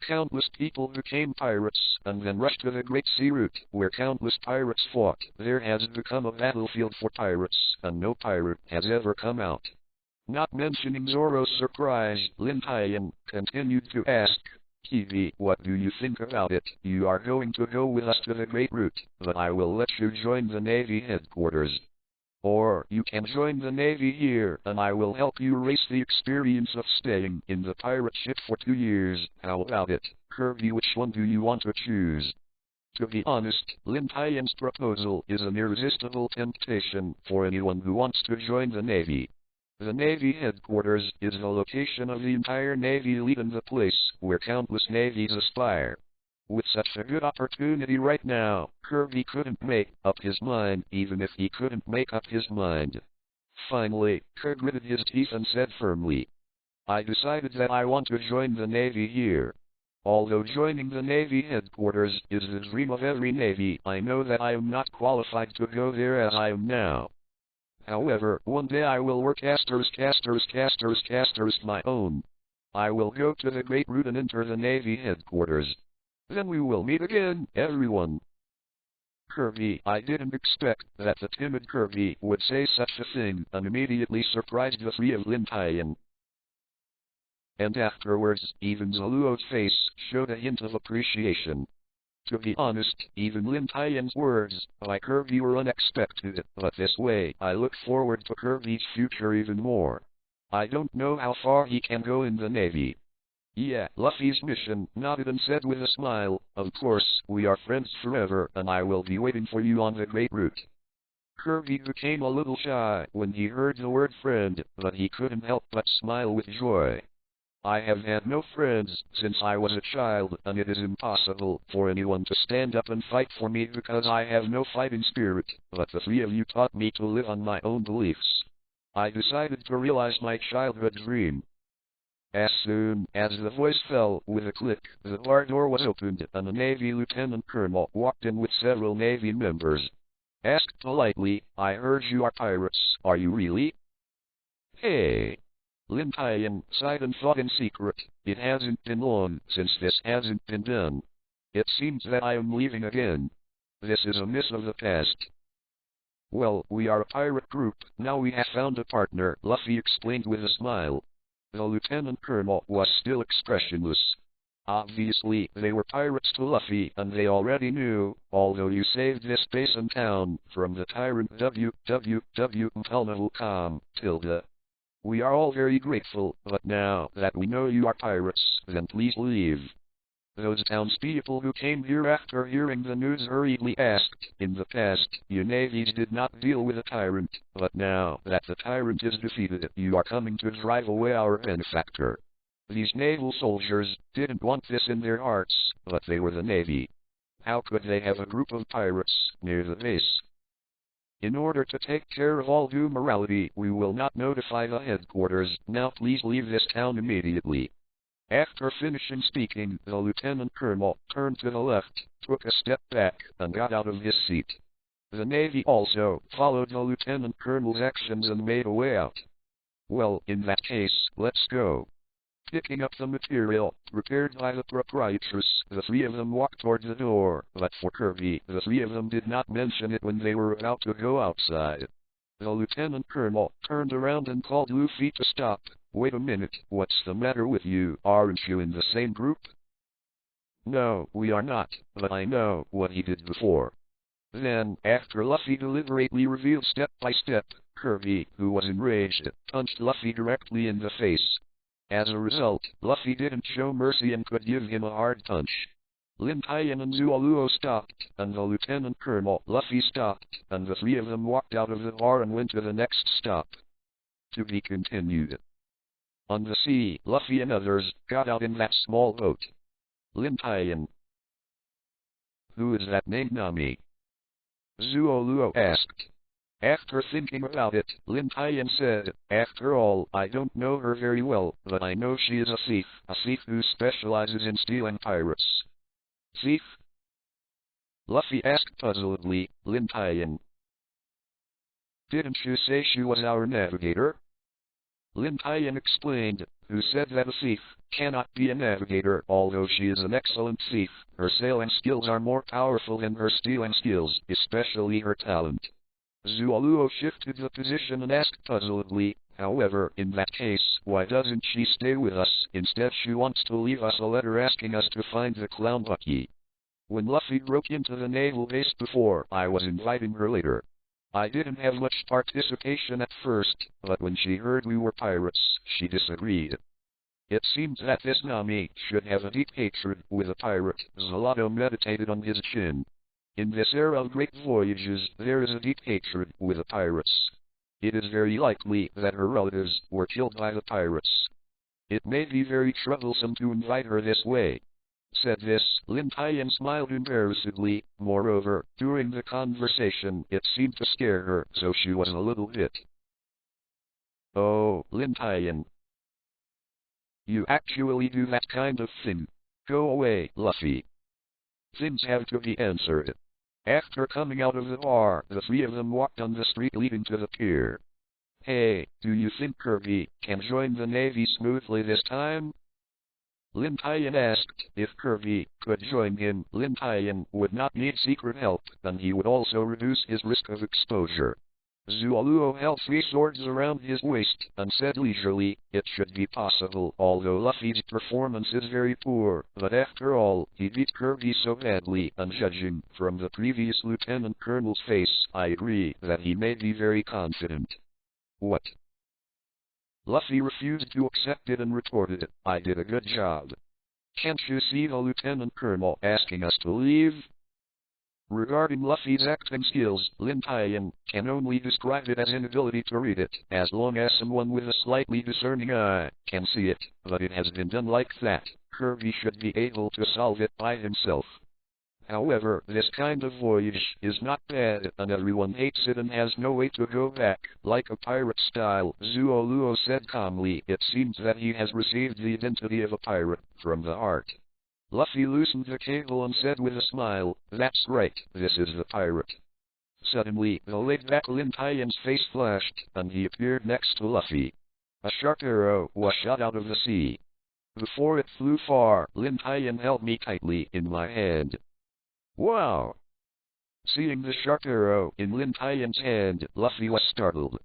Countless people became pirates, and then rushed to the Great Sea Route, where countless pirates fought. There has become a battlefield for pirates, and no pirate has ever come out. Not mentioning Zoro's surprise, Lin Tian continued to ask, "Kiwi, what do you think about it? You are going to go with us to the Great Route, but I will let you join the Navy headquarters. Or, you can join the Navy here, and I will help you race the experience of staying in the pirate ship for 2 years. How about it, Kirby? Which one do you want to choose?" To be honest, Lin Tian's proposal is an irresistible temptation for anyone who wants to join the Navy. The Navy headquarters is the location of the entire Navy elite and the place where countless navies aspire. With such a good opportunity right now, Kirby couldn't make up his mind, even if he couldn't make up his mind. Finally, Kirby gritted his teeth and said firmly, "I decided that I want to join the Navy here. Although joining the Navy headquarters is the dream of every Navy, I know that I am not qualified to go there as I am now. However, one day I will work my own. I will go to the Great Route and enter the Navy headquarters. Then we will meet again, everyone." Kirby, I didn't expect that the timid Kirby would say such a thing, and immediately surprised the three of Lin Tian. And afterwards, even Zoluo's face showed a hint of appreciation. To be honest, even Lin Tian's words by Kirby were unexpected, but this way I look forward to Kirby's future even more. I don't know how far he can go in the Navy. Yeah, Luffy's mission nodded and said with a smile, "Of course, we are friends forever, and I will be waiting for you on the Great Route." Kirby became a little shy when he heard the word friend, but he couldn't help but smile with joy. "I have had no friends since I was a child, and it is impossible for anyone to stand up and fight for me because I have no fighting spirit, but the three of you taught me to live on my own beliefs. I decided to realize my childhood dream." As soon as the voice fell with a click, the bar door was opened and a Navy Lieutenant Colonel walked in with several Navy members. Asked politely, "I heard you are pirates, are you really?" "Hey." Lin Tian sighed and thought in secret, "It hasn't been long since this hasn't been done. It seems that I am leaving again. This is a miss of the past." "Well, we are a pirate group, now we have found a partner," Luffy explained with a smile. The Lieutenant Colonel was still expressionless. Obviously, they were pirates to Luffy, and they already knew, although you saved this base and town from the tyrant www.com, we are all very grateful, but now that we know you are pirates, then please leave. Those townspeople who came here after hearing the news hurriedly asked, "In the past, your navies did not deal with a tyrant, but now that the tyrant is defeated, you are coming to drive away our benefactor." These naval soldiers didn't want this in their hearts, but they were the Navy. How could they have a group of pirates near the base? "In order to take care of all due morality, we will not notify the headquarters. Now please leave this town immediately." After finishing speaking, the Lieutenant Colonel turned to the left, took a step back, and got out of his seat. The Navy also followed the Lieutenant Colonel's actions and made a way out. "Well, in that case, let's go." Picking up the material prepared by the proprietress, the three of them walked toward the door, but for Kirby, the three of them did not mention it when they were about to go outside. The lieutenant colonel turned around and called Luffy to stop. Wait a minute, what's the matter with you? Aren't you in the same group? No, we are not, but I know what he did before. Then, after Luffy deliberately revealed step by step, Kirby, who was enraged, punched Luffy directly in the face. As a result, Luffy didn't show mercy and could give him a hard punch. Lin Tian and Zualuo stopped, and the lieutenant colonel, Luffy stopped, and the three of them walked out of the bar and went to the next stop. To be continued. On the sea, Luffy and others got out in that small boat. Lin Tian. Who is that named Nami? Zualuo asked. After thinking about it, Lin Tian said, after all, I don't know her very well, but I know she is a thief who specializes in stealing pirates. Thief? Luffy asked puzzledly. Lin Tian. Didn't you say she was our navigator? Lin Tian explained, who said that a thief cannot be a navigator. Although she is an excellent thief, her sailing skills are more powerful than her stealing skills, especially her talent. Zualuo shifted the position and asked puzzledly, however, in that case, why doesn't she stay with us? Instead she wants to leave us a letter asking us to find the clown Bucky. When Luffy broke into the naval base before, I was inviting her later. I didn't have much participation at first, but when she heard we were pirates, she disagreed. It seems that this Nami should have a deep hatred with a pirate. Zalato meditated on his chin. In this era of great voyages, there is a deep hatred with the pirates. It is very likely that her relatives were killed by the pirates. It may be very troublesome to invite her this way. Said this, Lin Tian smiled embarrassedly. Moreover, during the conversation, it seemed to scare her, so she was a little bit. Oh, Lin Tian. You actually do that kind of thing. Go away, Luffy. Things have to be answered. After coming out of the bar, the three of them walked on the street leading to the pier. Hey, do you think Kirby can join the Navy smoothly this time? Lin Tian asked. If Kirby could join him, Lin Tian would not need secret help, and he would also reduce his risk of exposure. Zualuo held three swords around his waist, and said leisurely, it should be possible, although Luffy's performance is very poor, but after all, he beat Kirby so badly, and judging from the previous lieutenant colonel's face, I agree that he may be very confident. What? Luffy refused to accept it and retorted, I did a good job. Can't you see the lieutenant colonel asking us to leave? Regarding Luffy's acting skills, Lin Tian can only describe it as inability to read it, as long as someone with a slightly discerning eye can see it, but it has been done like that. Kirby should be able to solve it by himself. However, this kind of voyage is not bad, and everyone hates it and has no way to go back, like a pirate style. Zualuo said calmly, it seems that he has received the identity of a pirate from the heart. Luffy loosened the cable and said with a smile, that's right, this is the pirate. Suddenly, the laid-back Lin Tian's face flashed, and he appeared next to Luffy. A sharp arrow was shot out of the sea. Before it flew far, Lin Tian held me tightly in my hand. Wow! Seeing the sharp arrow in Lin Tian's hand, Luffy was startled.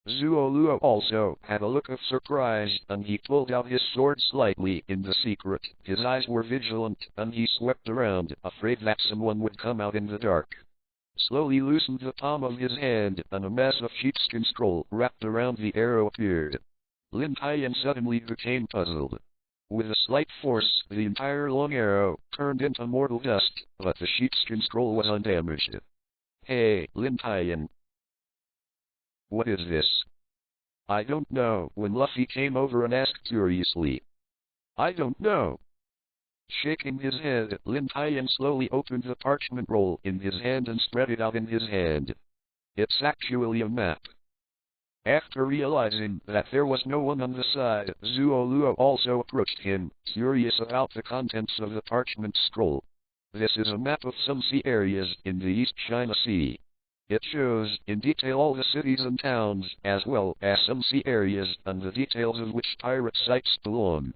Zualuo also had a look of surprise, and he pulled out his sword slightly in the secret. His eyes were vigilant, and he swept around, afraid that someone would come out in the dark. Slowly loosened the palm of his hand, and a mass of sheepskin scroll wrapped around the arrow appeared. Lin Tian suddenly became puzzled. With a slight force, the entire long arrow turned into mortal dust, but the sheepskin scroll was undamaged. Hey, Lin Tian. What is this? I don't know. When Luffy came over and asked curiously. I don't know. Shaking his head, Lin Tian slowly opened the parchment roll in his hand and spread it out in his hand. It's actually a map. After realizing that there was no one on the side, Zualuo also approached him, curious about the contents of the parchment scroll. This is a map of some sea areas in the East China Sea. It shows in detail all the cities and towns, as well as some sea areas and the details of which pirate sites belong.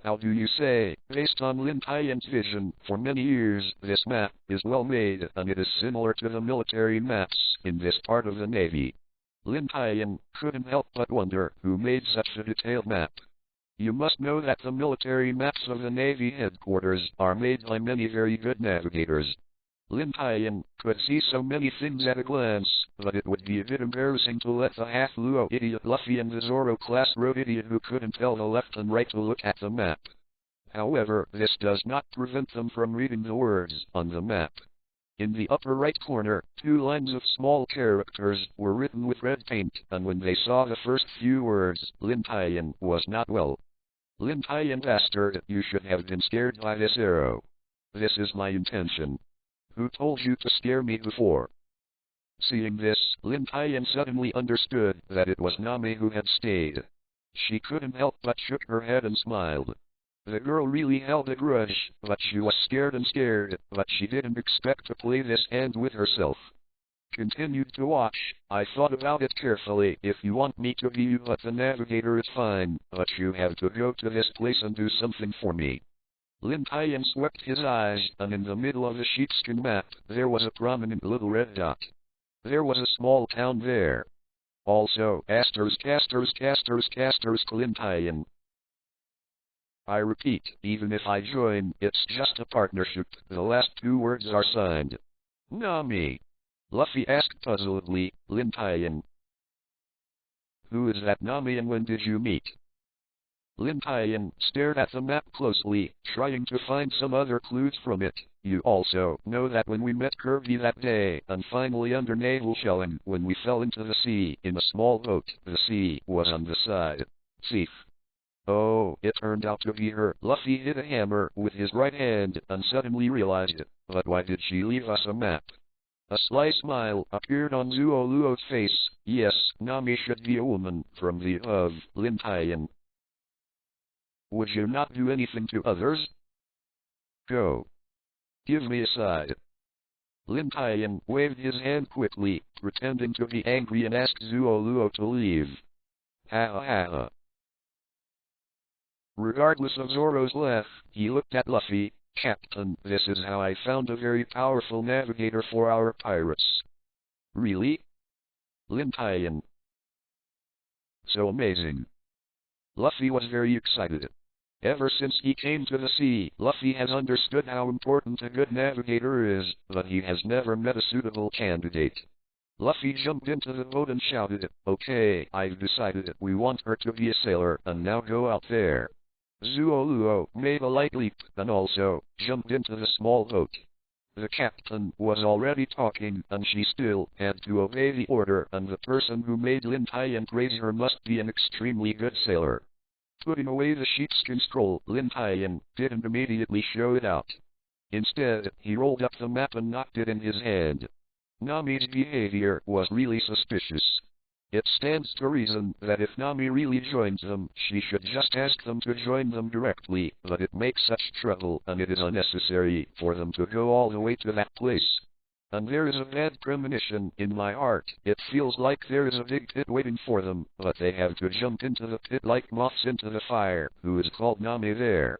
How do you say? Based on Lin Tian's vision, for many years, this map is well made, and it is similar to the military maps in this part of the Navy. Lin Tian couldn't help but wonder who made such a detailed map. You must know that the military maps of the Navy headquarters are made by many very good navigators. Lin Tian could see so many things at a glance, but it would be a bit embarrassing to let the half-Luo idiot Luffy and the Zoro-class road idiot who couldn't tell the left and right to look at the map. However, this does not prevent them from reading the words on the map. In the upper right corner, 2 lines of small characters were written with red paint, and when they saw the first few words, Lin Tian was not well. Lin Tian bastard, you should have been scared by this arrow. This is my intention. Who told you to scare me before? Seeing this, Lin Tian suddenly understood that it was Nami who had stayed. She couldn't help but shook her head and smiled. The girl really held a grudge, but she was scared, but she didn't expect to play this hand with herself. Continued to watch. I thought about it carefully. If you want me to be you but the navigator, it's fine, but you have to go to this place and do something for me. Lin Tian swept his eyes, and in the middle of the sheepskin map, there was a prominent little red dot. There was a small town there. Also, asterisk Lin Tian. I repeat, even if I join, it's just a partnership. The last 2 words are signed. Nami. Luffy asked puzzledly, Lin Tian. Who is that Nami and when did you meet? Lin Tian stared at the map closely, trying to find some other clues from it. You also know that when we met Kirby that day, and finally under naval shelling, when we fell into the sea in a small boat, the sea was on the side. Thief. Oh, it turned out to be her. Luffy hit a hammer with his right hand, and suddenly realized it. But why did she leave us a map? A sly smile appeared on Zuo Luo's face. Yes, Nami should be a woman, from the above, Lin Tian. Would you not do anything to others? Go. Give me a side. Lin Tian waved his hand quickly, pretending to be angry, and asked Zuo Luo to leave. Ha ha ha. Regardless of Zoro's laugh, he looked at Luffy. Captain, this is how I found a very powerful navigator for our pirates. Really? Lin Tian. So amazing. Luffy was very excited. Ever since he came to the sea, Luffy has understood how important a good navigator is, but he has never met a suitable candidate. Luffy jumped into the boat and shouted, Okay, I've decided we want her to be a sailor, and now go out there. Zuo Luo made a light leap, and also jumped into the small boat. The captain was already talking, and she still had to obey the order, and the person who made Lin Tian praise her must be an extremely good sailor. Putting away the sheepskin scroll, Lin Tian didn't immediately show it out. Instead, he rolled up the map and knocked it in his hand. Nami's behavior was really suspicious. It stands to reason that if Nami really joins them, she should just ask them to join them directly, but it makes such trouble, and it is unnecessary for them to go all the way to that place. And there is a bad premonition in my heart. It feels like there is a big pit waiting for them, but they have to jump into the pit like moths into the fire. Who is called Nami there?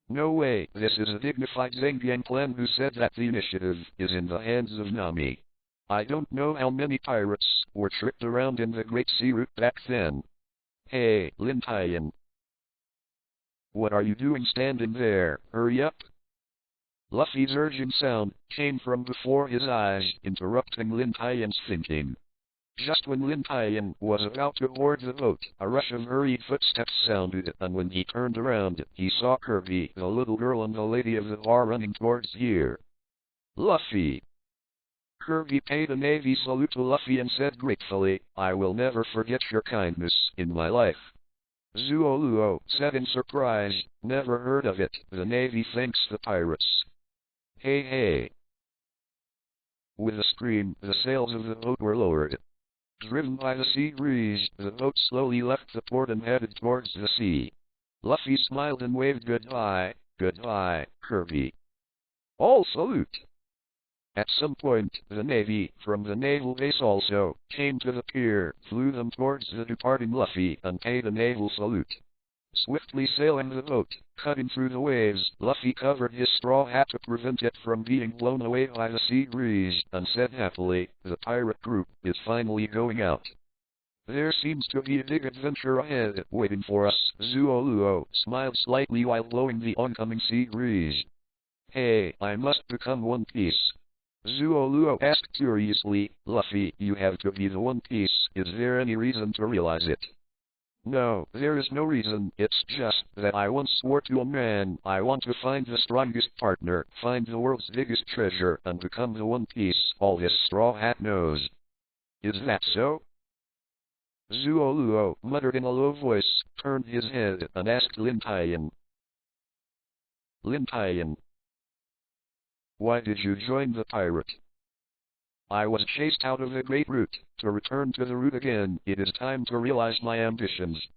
No way, this is a dignified Zengyang clan who said that the initiative is in the hands of Nami. I don't know how many pirates were tricked around in the Great Sea Route back then. Hey, Lin Tian. What are you doing standing there? Hurry up. Luffy's urgent sound came from before his eyes, interrupting Lin Tian's thinking. Just when Lin Tian was about to board the boat, a rush of hurried footsteps sounded, and when he turned around, he saw Kirby, the little girl, and the lady of the bar running towards here. Luffy. Kirby paid a Navy salute to Luffy and said gratefully, I will never forget your kindness in my life. Zuo Luo said in surprise, never heard of it, the Navy thanks the pirates. Hey hey. With a scream, the sails of the boat were lowered. Driven by the sea breeze, the boat slowly left the port and headed towards the sea. Luffy smiled and waved goodbye, Kirby. All salute. At some point, the Navy, from the naval base also, came to the pier, flew them towards the departing Luffy, and paid a naval salute. swiftly sailing the boat, cutting through the waves. Luffy covered his straw hat to prevent it from being blown away by the sea breeze, and said happily, "The pirate group is finally going out. There seems to be a big adventure ahead, waiting for us." Zuo smiled slightly while blowing the oncoming sea breeze. "Hey, I must become One Piece." Zuo asked curiously, "Luffy, you have to be the One Piece. Is there any reason to realize it?" "No, there is no reason. It's just that I once swore to a man I want to find the strongest partner, find the world's biggest treasure, and become the One Piece all this Straw Hat knows." "Is that so?" Zuo muttered in a low voice, turned his head, and asked Lin Tian. "Lin Tian, why did you join the pirate?" "I was chased out of the Great Root. To return to the root again, it is time to realize my ambitions."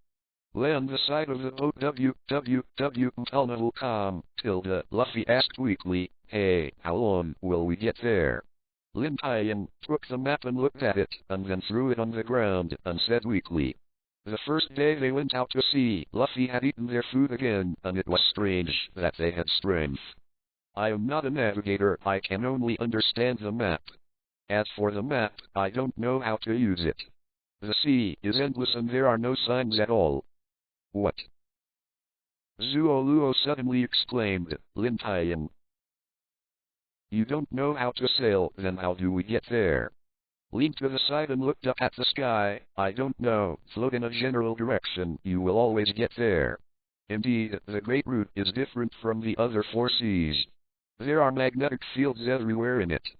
"Land the side of the boat www.untitled.com, Luffy asked weakly. "Hey, how long will we get there?" Lin Tian took the map and looked at it, and then threw it on the ground, and said weakly. The first day they went out to sea, Luffy had eaten their food again, and it was strange that they had strength. "I am not a navigator, I can only understand the map. As for the map, I don't know how to use it. The sea is endless and there are no signs at all." "What?" Zuo suddenly exclaimed. "Lin Tian, you don't know how to sail, then how do we get there?" Leaned to the side and looked up at the sky. "I don't know, float in a general direction, you will always get there. Indeed, the Great Root is different from the other four seas. There are magnetic fields everywhere in it.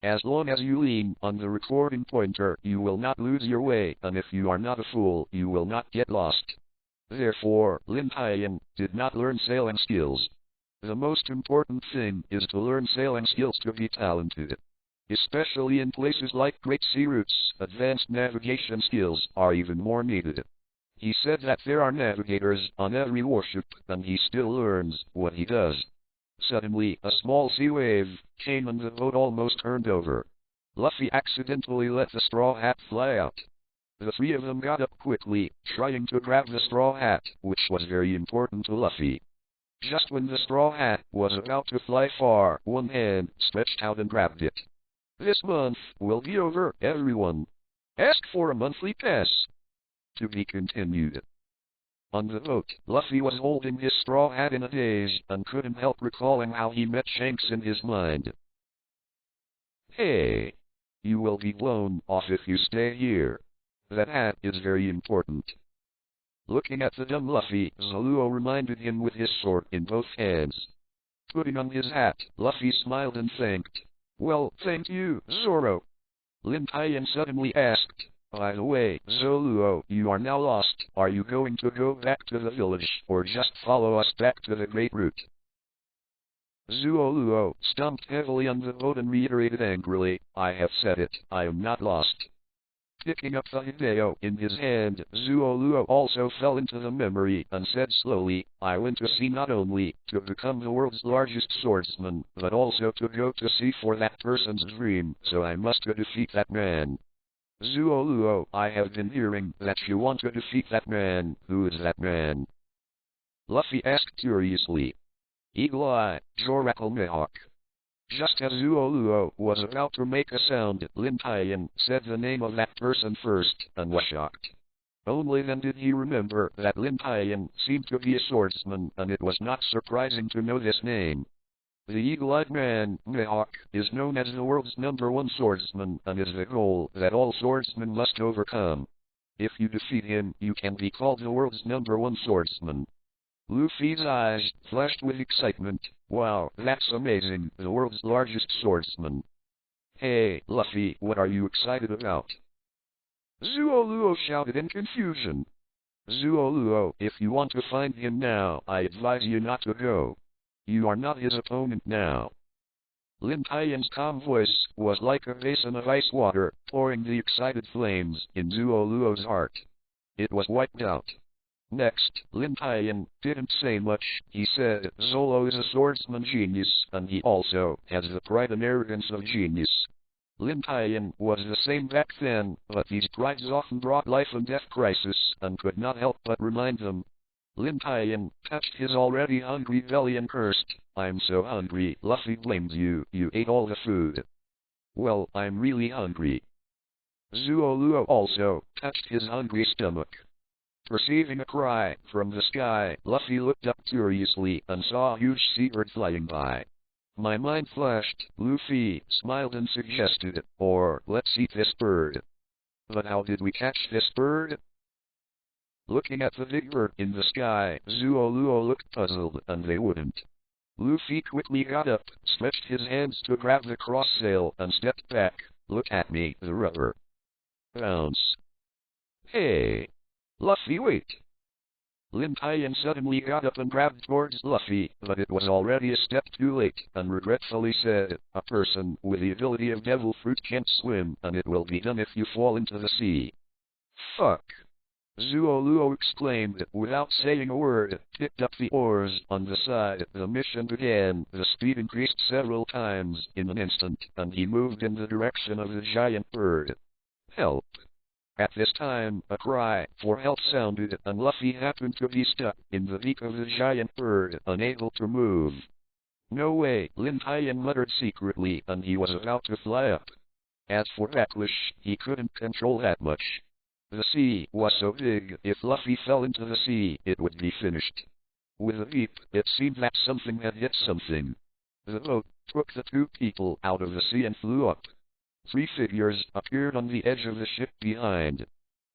As long as you lean on the recording pointer, you will not lose your way, and if you are not a fool, you will not get lost." Therefore, Lin Tian did not learn sailing skills. The most important thing is to learn sailing skills to be talented. Especially in places like Great Sea Routes, advanced navigation skills are even more needed. He said that there are navigators on every warship, and he still learns what he does. Suddenly, a small sea wave came and the boat almost turned over. Luffy accidentally let the straw hat fly out. The three of them got up quickly, trying to grab the straw hat, which was very important to Luffy. Just when the straw hat was about to fly far, one hand stretched out and grabbed it. "This month will be over, everyone. Ask for a monthly pass." To be continued. On the boat, Luffy was holding his straw hat in a daze, and couldn't help recalling how he met Shanks in his mind. "Hey, you will be blown off if you stay here. That hat is very important." Looking at the dumb Luffy, Zoluo reminded him with his sword in both hands. Putting on his hat, Luffy smiled and thanked. "Well, thank you, Zoro." Lin Tian suddenly asked, "By the way, Zoluo, you are now lost. Are you going to go back to the village, or just follow us back to the Great Root?" Zoluo stomped heavily on the boat and reiterated angrily, "I have said it, I am not lost." Picking up the Hideo in his hand, Zuo also fell into the memory and said slowly, "I went to sea not only to become the world's largest swordsman, but also to go to sea for that person's dream, so I must go defeat that man." "Zuo, I have been hearing that you want to defeat that man. Who is that man?" Luffy asked curiously. "Eagle Eye, Joracle Mihawk." Just as Zuo was about to make a sound, Lin Tian said the name of that person first, and was shocked. Only then did he remember that Lin Tian seemed to be a swordsman, and it was not surprising to know this name. The eagle-eyed man, Mihawk, is known as the world's #1 swordsman, and is the goal that all swordsmen must overcome. If you defeat him, you can be called the world's #1 swordsman. Luffy's eyes flashed with excitement. "Wow, that's amazing, the world's largest swordsman." "Hey, Luffy, what are you excited about?" Zuo shouted in confusion. "Zuo, if you want to find him now, I advise you not to go. You are not his opponent now." Lin Tian's calm voice was like a basin of ice water, pouring the excited flames in Zuo's heart. It was wiped out. Next, Lin Tian didn't say much. He said, "Zolo is a swordsman genius, and he also has the pride and arrogance of genius." Lin Tian was the same back then, but these prides often brought life and death crisis, and could not help but remind them. Lin Tian touched his already hungry belly and cursed, "I'm so hungry." Luffy blamed you. You ate all the food. Well, I'm really hungry. Zuo also touched his hungry stomach. Perceiving a cry from the sky, Luffy looked up curiously and saw a huge seabird flying by. My mind flashed. Luffy smiled and suggested, "Or, let's eat this bird." But how did we catch this bird? Looking at the big bird in the sky, Zuo looked puzzled, and they wouldn't. Luffy quickly got up, stretched his hands to grab the cross sail, and stepped back. "Look at me, the rubber." Bounce. Hey! Luffy, wait! Lin Tian suddenly got up and grabbed towards Luffy, but it was already a step too late, and regretfully said, "A person with the ability of devil fruit can't swim, and it will be done if you fall into the sea." Fuck! Zuo exclaimed, without saying a word, picked up the oars on the side. The mission began. The speed increased several times in an instant, and he moved in the direction of the giant bird. Help! At this time, a cry for help sounded, and Luffy happened to be stuck in the beak of the giant bird, unable to move. "No way," Lin Tian muttered secretly, and he was about to fly up. As for Backlish, he couldn't control that much. The sea was so big, if Luffy fell into the sea, it would be finished. With a leap, it seemed that something had hit something. The boat took the two people out of the sea and flew up. 3 figures appeared on the edge of the ship behind.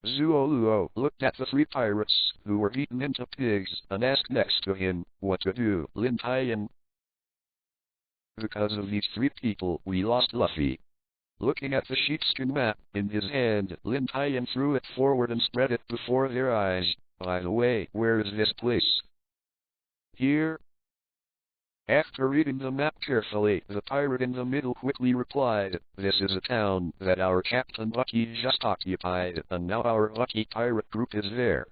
Zuo looked at the 3 pirates, who were beaten into pigs, and asked next to him, "What to do, Lin Tian?" "Because of these 3 people, we lost Luffy." Looking at the sheepskin map in his hand, Lin Tian threw it forward and spread it before their eyes. "By the way, where is this place?" "Here." After reading the map carefully, the pirate in the middle quickly replied, "This is a town that our Captain Lucky just occupied, and now our Lucky pirate group is there."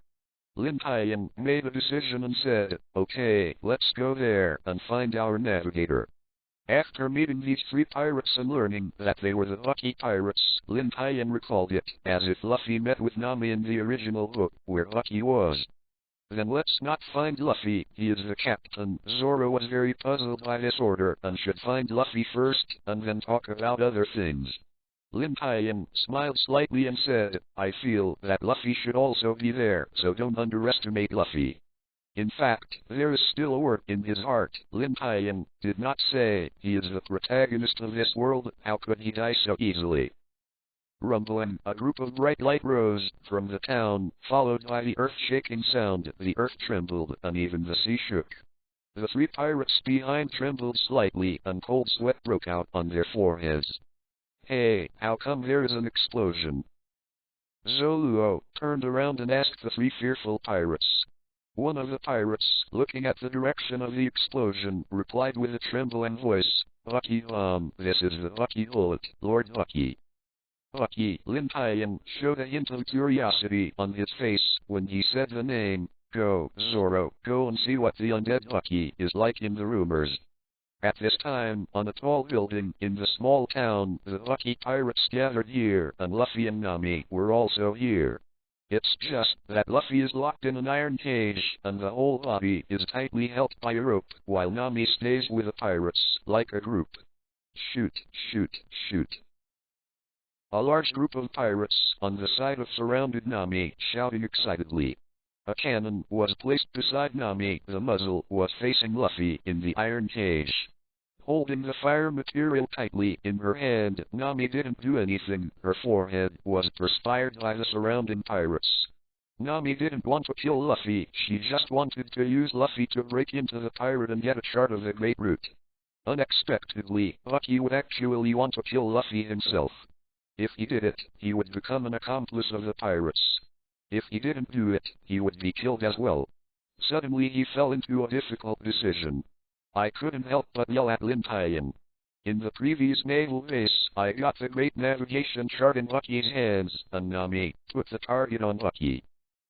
Lin Tian made a decision and said, "Okay, let's go there and find our navigator." After meeting these 3 pirates and learning that they were the Lucky pirates, Lin Tian recalled it, as if Luffy met with Nami in the original book, where Lucky was. "Then let's not find Luffy, he is the captain." Zoro was very puzzled by this order, and should find Luffy first, and then talk about other things. Lin Tian smiled slightly and said, "I feel that Luffy should also be there, so don't underestimate Luffy. In fact, there is still a word in his heart." Lin Tian did not say, "He is the protagonist of this world, how could he die so easily?" Rumbling, a group of bright light rose from the town, followed by the earth-shaking sound. The earth trembled, and even the sea shook. The 3 pirates behind trembled slightly, and cold sweat broke out on their foreheads. "Hey, how come there is an explosion?" Zoluo turned around and asked the 3 fearful pirates. One of the pirates, looking at the direction of the explosion, replied with a trembling voice, "Lucky this is the Lucky bullet, Lord Lucky." Lucky. Lin Tian showed a hint of curiosity on his face when he said the name. "Go, Zoro, go and see what the undead Lucky is like in the rumors." At this time, on a tall building in the small town, the Lucky pirates gathered here, and Luffy and Nami were also here. It's just that Luffy is locked in an iron cage, and the whole body is tightly held by a rope, while Nami stays with the pirates, like a group. Shoot, shoot, shoot. A large group of pirates on the side of surrounded Nami, shouting excitedly. A cannon was placed beside Nami. The muzzle was facing Luffy in the iron cage. Holding the fire material tightly in her hand, Nami didn't do anything. Her forehead was perspired by the surrounding pirates. Nami didn't want to kill Luffy, she just wanted to use Luffy to break into the pirate and get a chart of the Great Route. Unexpectedly, Lucky would actually want to kill Luffy himself. If he did it, he would become an accomplice of the pirates. If he didn't do it, he would be killed as well. Suddenly he fell into a difficult decision. I couldn't help but yell at Lin Tian. In the previous naval base, I got the great navigation chart in Lucky's hands, and Nami put the target on Lucky.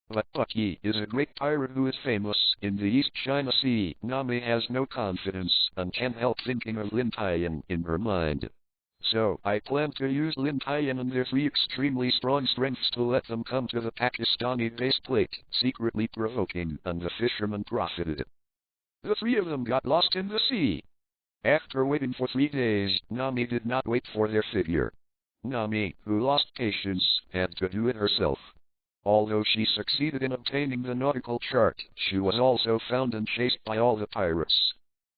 But Lucky is a great pirate who is famous in the East China Sea. Nami has no confidence, and can't help thinking of Lin Tian in her mind. So I plan to use Lin Tian and their 3 extremely strong strengths to let them come to the Pakistani base plate, secretly provoking, and the fishermen profited. The 3 of them got lost in the sea. After waiting for 3 days, Nami did not wait for their figure. Nami, who lost patience, had to do it herself. Although she succeeded in obtaining the nautical chart, she was also found and chased by all the pirates.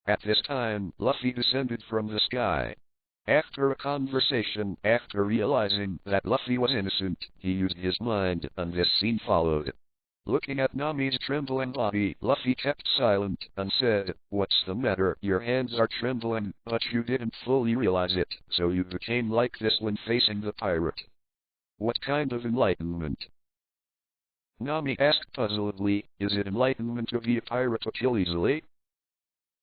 At this time, Luffy descended from the sky. After a conversation, after realizing that Luffy was innocent, he used his mind, and this scene followed. Looking at Nami's trembling body, Luffy kept silent, and said, "What's the matter? Your hands are trembling, but you didn't fully realize it, so you became like this when facing the pirate. What kind of enlightenment?" Nami asked puzzledly, "Is it enlightenment to be a pirate to kill easily?"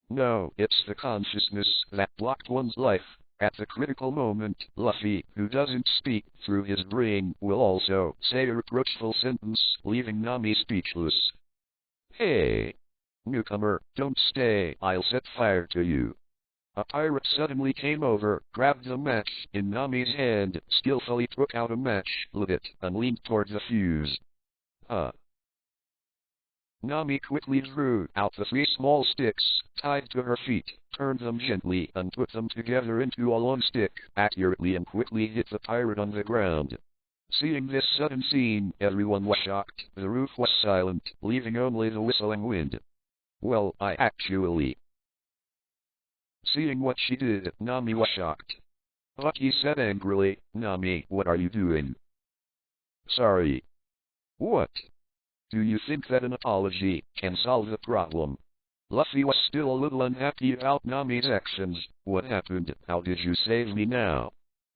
"No, it's the consciousness that blocked one's life. At the critical moment, Luffy, who doesn't speak through his brain, will also say a reproachful sentence, leaving Nami speechless. Hey! Newcomer, don't stay, I'll set fire to you." A pirate suddenly came over, grabbed a match in Nami's hand, skillfully took out a match, lit it, and leaned toward the fuse. Nami quickly drew out the 3 small sticks, tied to her feet, turned them gently, and put them together into a long stick, accurately and quickly hit the pirate on the ground. Seeing this sudden scene, everyone was shocked. The roof was silent, leaving only the whistling wind. Well, Seeing what she did, Nami was shocked. Bucky said angrily, "Nami, what are you doing?" "Sorry." "What? Do you think that an apology can solve the problem?" Luffy was still a little unhappy about Nami's actions. "What happened? How did you save me now?"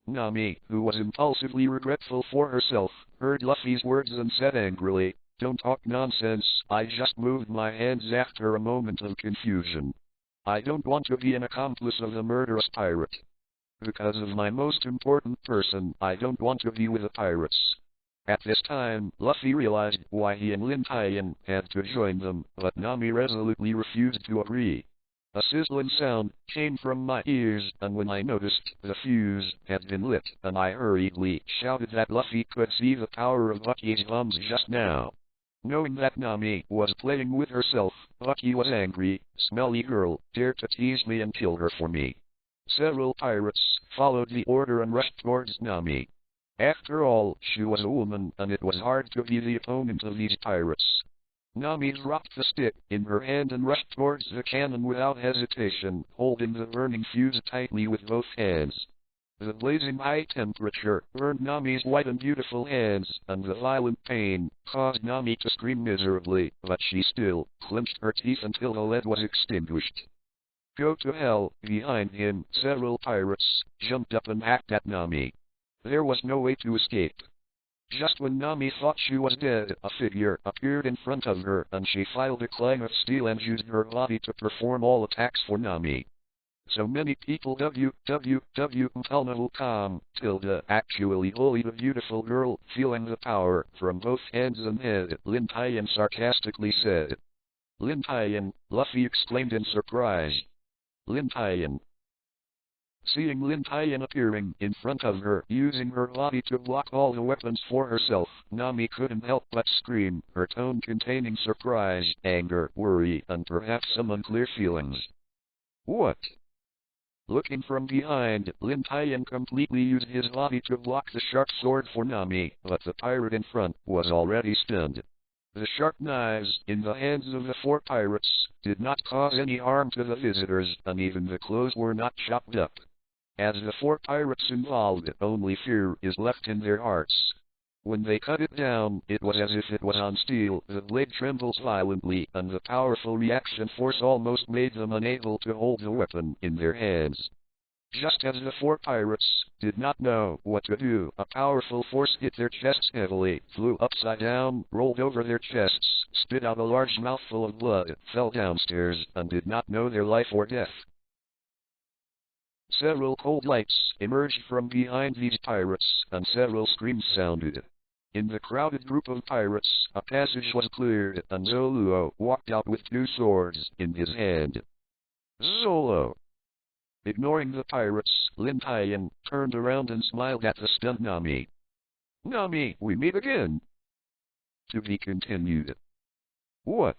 Nami, who was impulsively regretful for herself, heard Luffy's words and said angrily, "Don't talk nonsense, I just moved my hands after a moment of confusion. I don't want to be an accomplice of the murderous pirate. Because of my most important person, I don't want to be with the pirates." At this time, Luffy realized why he and Lin Tian had to join them, but Nami resolutely refused to agree. A sizzling sound came from my ears, and when I noticed the fuse had been lit, and I hurriedly shouted that Luffy could see the power of Bucky's bombs just now. Knowing that Nami was playing with herself, Bucky was angry. "Smelly girl, dare to tease me and kill her for me." Several pirates followed the order and rushed towards Nami. After all, she was a woman, and it was hard to be the opponent of these pirates. Nami dropped the stick in her hand and rushed towards the cannon without hesitation, holding the burning fuse tightly with both hands. The blazing high temperature burned Nami's white and beautiful hands, and the violent pain caused Nami to scream miserably, but she still clenched her teeth until the lead was extinguished. "Go to hell!" Behind him, several pirates jumped up and hacked at Nami. There was no way to escape. Just when Nami thought she was dead, a figure appeared in front of her, and she filed a clang of steel and used her body to perform all attacks for Nami. So many people www.untitled.com actually bully the beautiful girl, feeling the power from both hands and head, Lin Tian sarcastically said. "Lin Tian," Luffy exclaimed in surprise. "Lin Tian." Seeing Lin Tian appearing in front of her, using her body to block all the weapons for herself, Nami couldn't help but scream, her tone containing surprise, anger, worry, and perhaps some unclear feelings. "What?" Looking from behind, Lin Tian completely used his body to block the sharp sword for Nami, but the pirate in front was already stunned. The sharp knives in the hands of the 4 pirates did not cause any harm to the visitors, and even the clothes were not chopped up. As the 4 pirates involved, only fear is left in their hearts. When they cut it down, it was as if it was on steel. The blade trembles violently, and the powerful reaction force almost made them unable to hold the weapon in their hands. Just as the 4 pirates did not know what to do, a powerful force hit their chests heavily, flew upside down, rolled over their chests, spit out a large mouthful of blood, fell downstairs, and did not know their life or death. Several cold lights emerged from behind these pirates, and several screams sounded. In the crowded group of pirates, a passage was cleared, and Zoluo walked out with 2 swords in his hand. "Zolo!" Ignoring the pirates, Lin Tian turned around and smiled at the stunned Nami. Nami, we meet again. To be continued. What?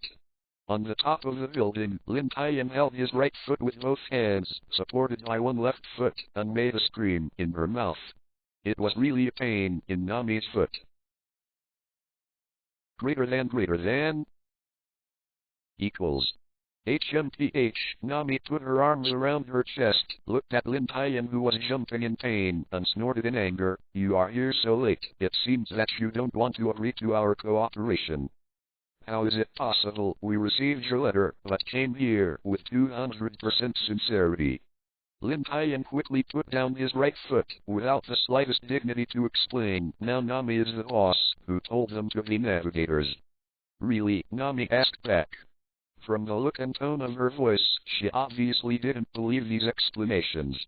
On the top of the building, Lin Tian held his right foot with both hands, supported by one left foot, and made a scream in her mouth. It was really a pain in Nami's foot. Greater than equals. HMPH, Nami put her arms around her chest, looked at Lin Tian who was jumping in pain, and snorted in anger. You are here so late, it seems that you don't want to agree to our cooperation. How is it possible we received your letter, but came here with 200% sincerity? Lin Tian quickly put down his right foot, without the slightest dignity to explain. Now Nami is the boss, who told them to be navigators. Really? Nami asked back. From the look and tone of her voice, she obviously didn't believe these explanations.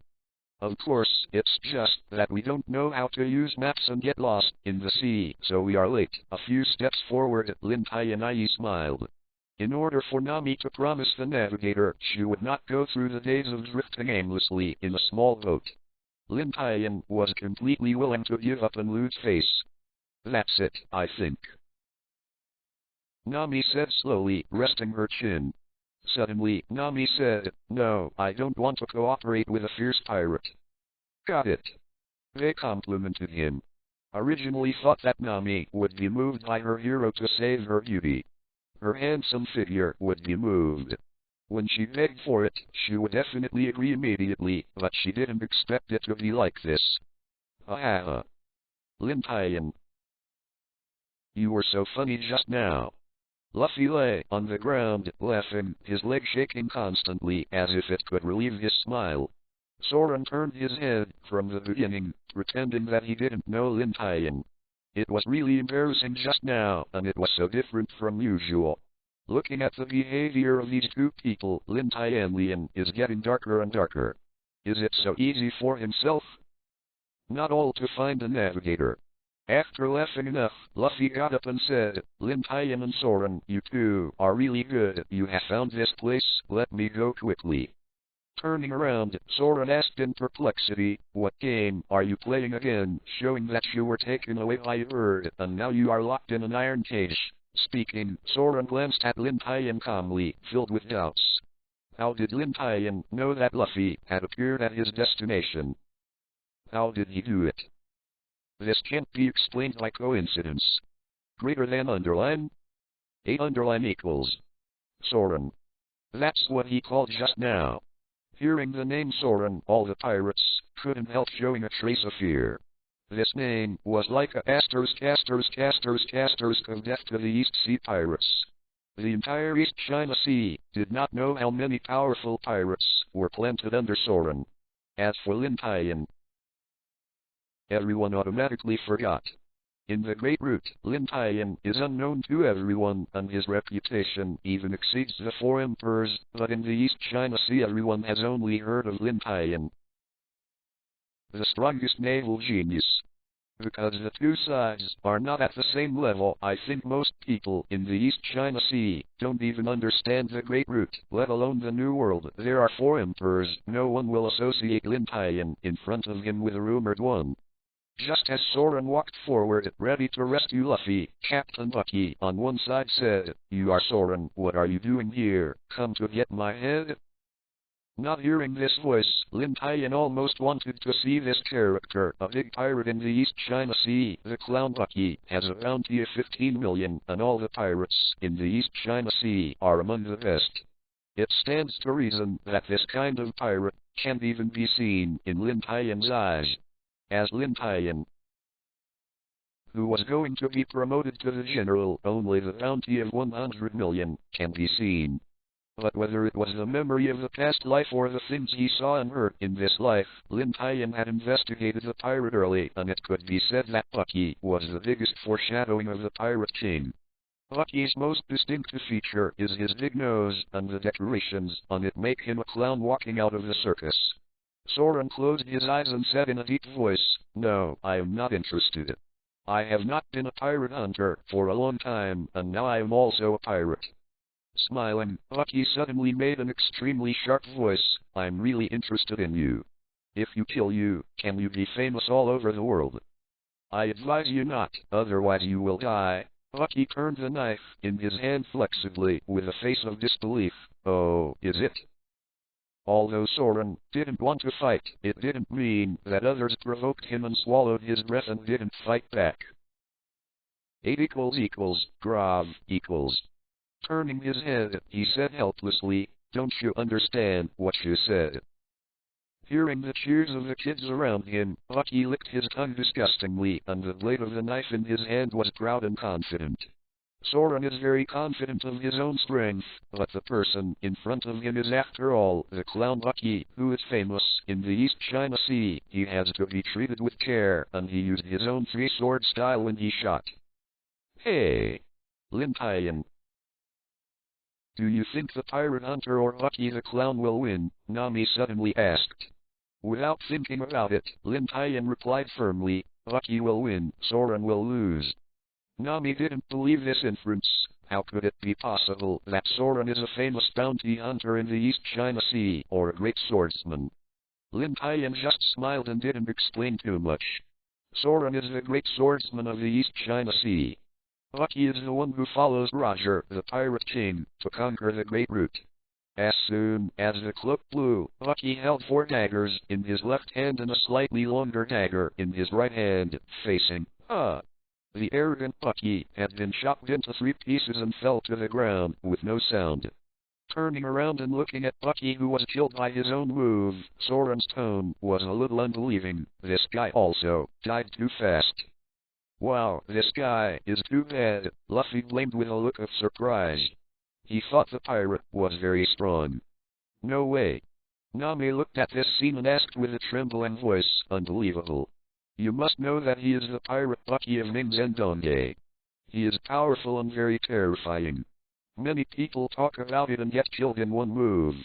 Of course, it's just that we don't know how to use maps and get lost in the sea, so we are late. A few steps forward, Lin Tian smiled. In order for Nami to promise the navigator she would not go through the days of drifting aimlessly in a small boat, Lin Tian was completely willing to give up and lose face. That's it, I think. Nami said slowly, resting her chin. Suddenly, Nami said, No, I don't want to cooperate with a fierce pirate. Got it. They complimented him. Originally thought that Nami would be moved by her hero to save her beauty. Her handsome figure would be moved. When she begged for it, she would definitely agree immediately, but she didn't expect it to be like this. Ha. Lin Tian. You were so funny just now. Luffy lay on the ground, laughing, his leg shaking constantly, as if it could relieve his smile. Soren turned his head from the beginning, pretending that he didn't know Lin Tian. It was really embarrassing just now, and it was so different from usual. Looking at the behavior of these two people, Lin Tian is getting darker and darker. Is it so easy for himself? Not all to find a navigator. After laughing enough, Luffy got up and said, Lin Tian and Soren, you two are really good. You have found this place, let me go quickly. Turning around, Soren asked in perplexity, What game are you playing again, showing that you were taken away by a bird, and now you are locked in an iron cage? Speaking, Soren glanced at Lin Tian calmly, filled with doubts. How did Lin Tian know that Luffy had appeared at his destination? How did he do it? This can't be explained by coincidence. Greater than underline? A underline equals. Soren. That's what he called just now. Hearing the name Soren, all the pirates couldn't help showing a trace of fear. This name was like a asterisk of death to the East Sea pirates. The entire East China Sea did not know how many powerful pirates were planted under Soren. As for Lin Tian, everyone automatically forgot. In the Great Route, Lin Tian is unknown to everyone, and his reputation even exceeds the four emperors, but in the East China Sea everyone has only heard of Lin Tian. The strongest naval genius. Because the two sides are not at the same level, I think most people in the East China Sea don't even understand the Great Route, let alone the New World. There are four emperors, no one will associate Lin Tian in front of him with a rumored one. Just as Soren walked forward, ready to rescue Luffy, Captain Bucky on one side said, You are Soren, what are you doing here, come to get my head? Not hearing this voice, Lin Tian almost wanted to see this character, a big pirate in the East China Sea. The clown Bucky has a bounty of 15 million, and all the pirates in the East China Sea are among the best. It stands to reason that this kind of pirate can't even be seen in Lin Tian's eyes. As Lin Tian, who was going to be promoted to the general, only the bounty of 100 million can be seen. But whether it was the memory of the past life or the things he saw and heard in this life, Lin Tian had investigated the pirate early, and it could be said that Bucky was the biggest foreshadowing of the Pirate King. Bucky's most distinctive feature is his big nose, and the decorations on it make him a clown walking out of the circus. Soren closed his eyes and said in a deep voice, No, I am not interested. I have not been a pirate hunter for a long time, and now I am also a pirate. Smiling, Lucky suddenly made an extremely sharp voice. I'm really interested in you. If you kill you, can you be famous all over the world? I advise you not, otherwise you will die. Lucky turned the knife in his hand flexibly with a face of disbelief. Oh, is it? Although Soren didn't want to fight, it didn't mean that others provoked him and swallowed his breath and didn't fight back. 8 equals Grav equals. Turning his head, he said helplessly, don't you understand what you said? Hearing the cheers of the kids around him, Lucky licked his tongue disgustingly, and the blade of the knife in his hand was proud and confident. Soren is very confident of his own strength, but the person in front of him is after all the clown Lucky, who is famous in the East China Sea. He has to be treated with care, and he used his own three-sword style when he shot. Hey! Lin Tian. Do you think the pirate hunter or Lucky the clown will win? Nami suddenly asked. Without thinking about it, Lin Tian replied firmly, Lucky will win, Soren will lose. Nami didn't believe this inference. How could it be possible that Soren is a famous bounty hunter in the East China Sea, or a great swordsman? Lin Tian just smiled and didn't explain too much. Soren is the great swordsman of the East China Sea. Lucky is the one who follows Roger, the Pirate King, to conquer the Great Route. As soon as the cloak blew, Lucky held 4 daggers in his left hand and a slightly longer dagger in his right hand, facing, The arrogant Lucky had been chopped into 3 pieces and fell to the ground with no sound. Turning around and looking at Lucky, who was killed by his own move, Soren's tone was a little unbelieving. This guy also died too fast. Wow, this guy is too bad, Luffy blamed with a look of surprise. He thought the pirate was very strong. No way. Nami looked at this scene and asked with a trembling voice, unbelievable. You must know that he is the pirate Lucky of Ning Zendonge. He is powerful and very terrifying. Many people talk about it and get killed in one move.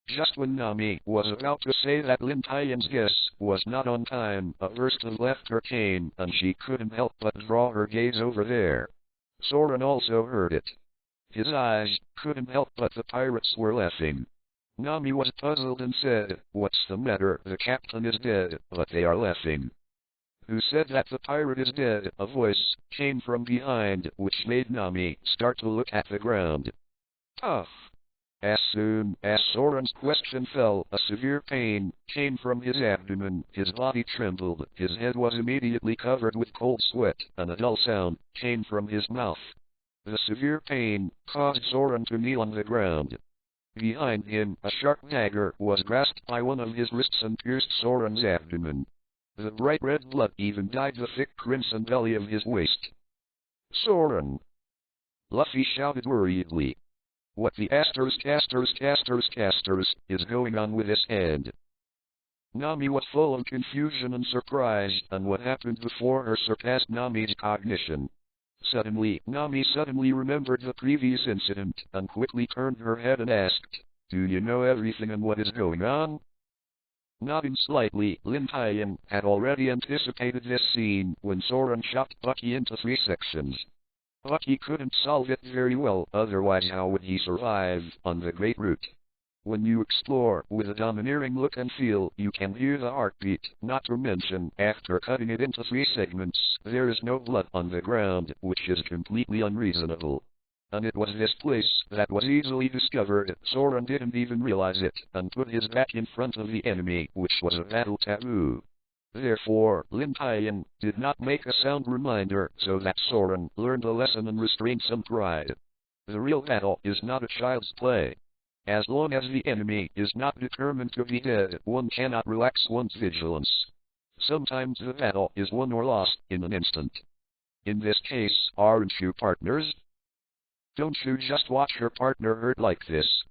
Just when Nami was about to say that Lin Tian's guess was not on time, a burst of laughter came, and she couldn't help but draw her gaze over there. Soren also heard it. His eyes couldn't help but the pirates were laughing. Nami was puzzled and said, What's the matter? The captain is dead, but they are laughing. Who said that the pirate is dead? A voice came from behind, which made Nami start to look at the ground. Tough. As soon as Soren's question fell, a severe pain came from his abdomen, his body trembled, his head was immediately covered with cold sweat, and a dull sound came from his mouth. The severe pain caused Soren to kneel on the ground. Behind him, a sharp dagger was grasped by one of his wrists and pierced Soren's abdomen. The bright red blood even dyed the thick crimson belly of his waist. Soren! Luffy shouted worriedly. What the asters is going on with this hand? Nami was full of confusion and surprise, and what happened before her surpassed Nami's cognition. Suddenly, Nami remembered the previous incident, and quickly turned her head and asked, Do you know everything and what is going on? Nodding slightly, Lin Tian had already anticipated this scene when Soren chopped Lucky into 3 sections. Lucky couldn't solve it very well, otherwise how would he survive on the Great Route? When you explore with a domineering look and feel, you can hear the heartbeat, not to mention, after cutting it into 3 segments, there is no blood on the ground, which is completely unreasonable. And it was this place that was easily discovered. Soren didn't even realize it, and put his back in front of the enemy, which was a battle taboo. Therefore, Lin Tian did not make a sound reminder, so that Soren learned a lesson and restrained some pride. The real battle is not a child's play. As long as the enemy is not determined to be dead, one cannot relax one's vigilance. Sometimes the battle is won or lost in an instant. In this case, aren't you partners? Don't you just watch your partner hurt like this?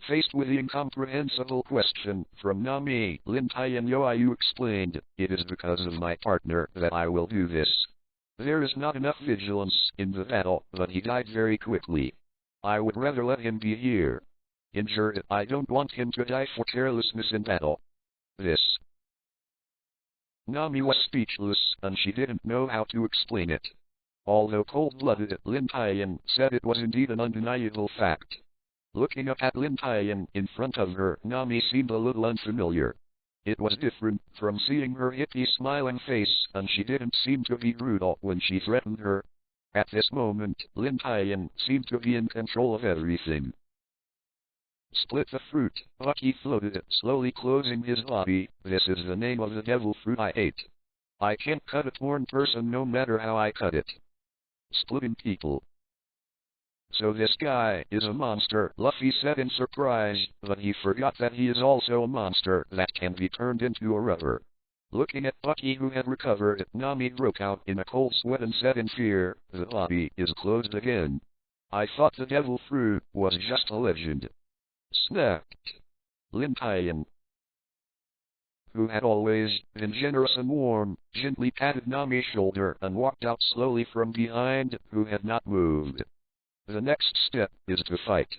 Faced with the incomprehensible question from Nami, Lin Tian Yoayu explained, It is because of my partner that I will do this. There is not enough vigilance in the battle, but he died very quickly. I would rather let him be here. Injured, I don't want him to die for carelessness in battle. This. Nami was speechless, and she didn't know how to explain it. Although cold-blooded, Lin Tian said it was indeed an undeniable fact. Looking up at Lin Tian in front of her, Nami seemed a little unfamiliar. It was different from seeing her hippie smiling face, and she didn't seem to be brutal when she threatened her. At this moment, Lin Tian seemed to be in control of everything. Split the fruit, Bucky floated, slowly closing his body. This is the name of the devil fruit I ate. I can't cut a torn person no matter how I cut it. Splitting people. So this guy is a monster, Luffy said in surprise, but he forgot that he is also a monster that can be turned into a rubber. Looking at Bucky who had recovered, Nami broke out in a cold sweat and said in fear, the body is closed again. I thought the devil fruit was just a legend. Snapped. Lin Tian, who had always been generous and warm, gently patted Nami's shoulder and walked out slowly from behind, who had not moved. The next step is to fight.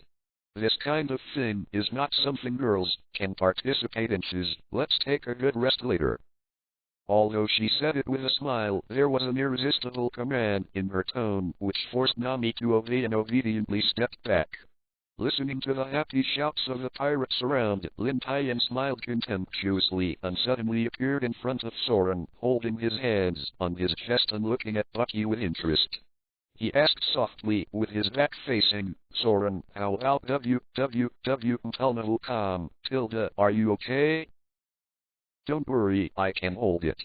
This kind of thing is not something girls can participate in. Let's take a good rest later. Although she said it with a smile, there was an irresistible command in her tone which forced Nami to obey and obediently stepped back. Listening to the happy shouts of the pirates around, Lin Tian smiled contemptuously and suddenly appeared in front of Soren, holding his hands on his chest and looking at Bucky with interest. He asked softly, with his back facing, Soren, how about Untitled Chapter, are you okay? Don't worry, I can hold it.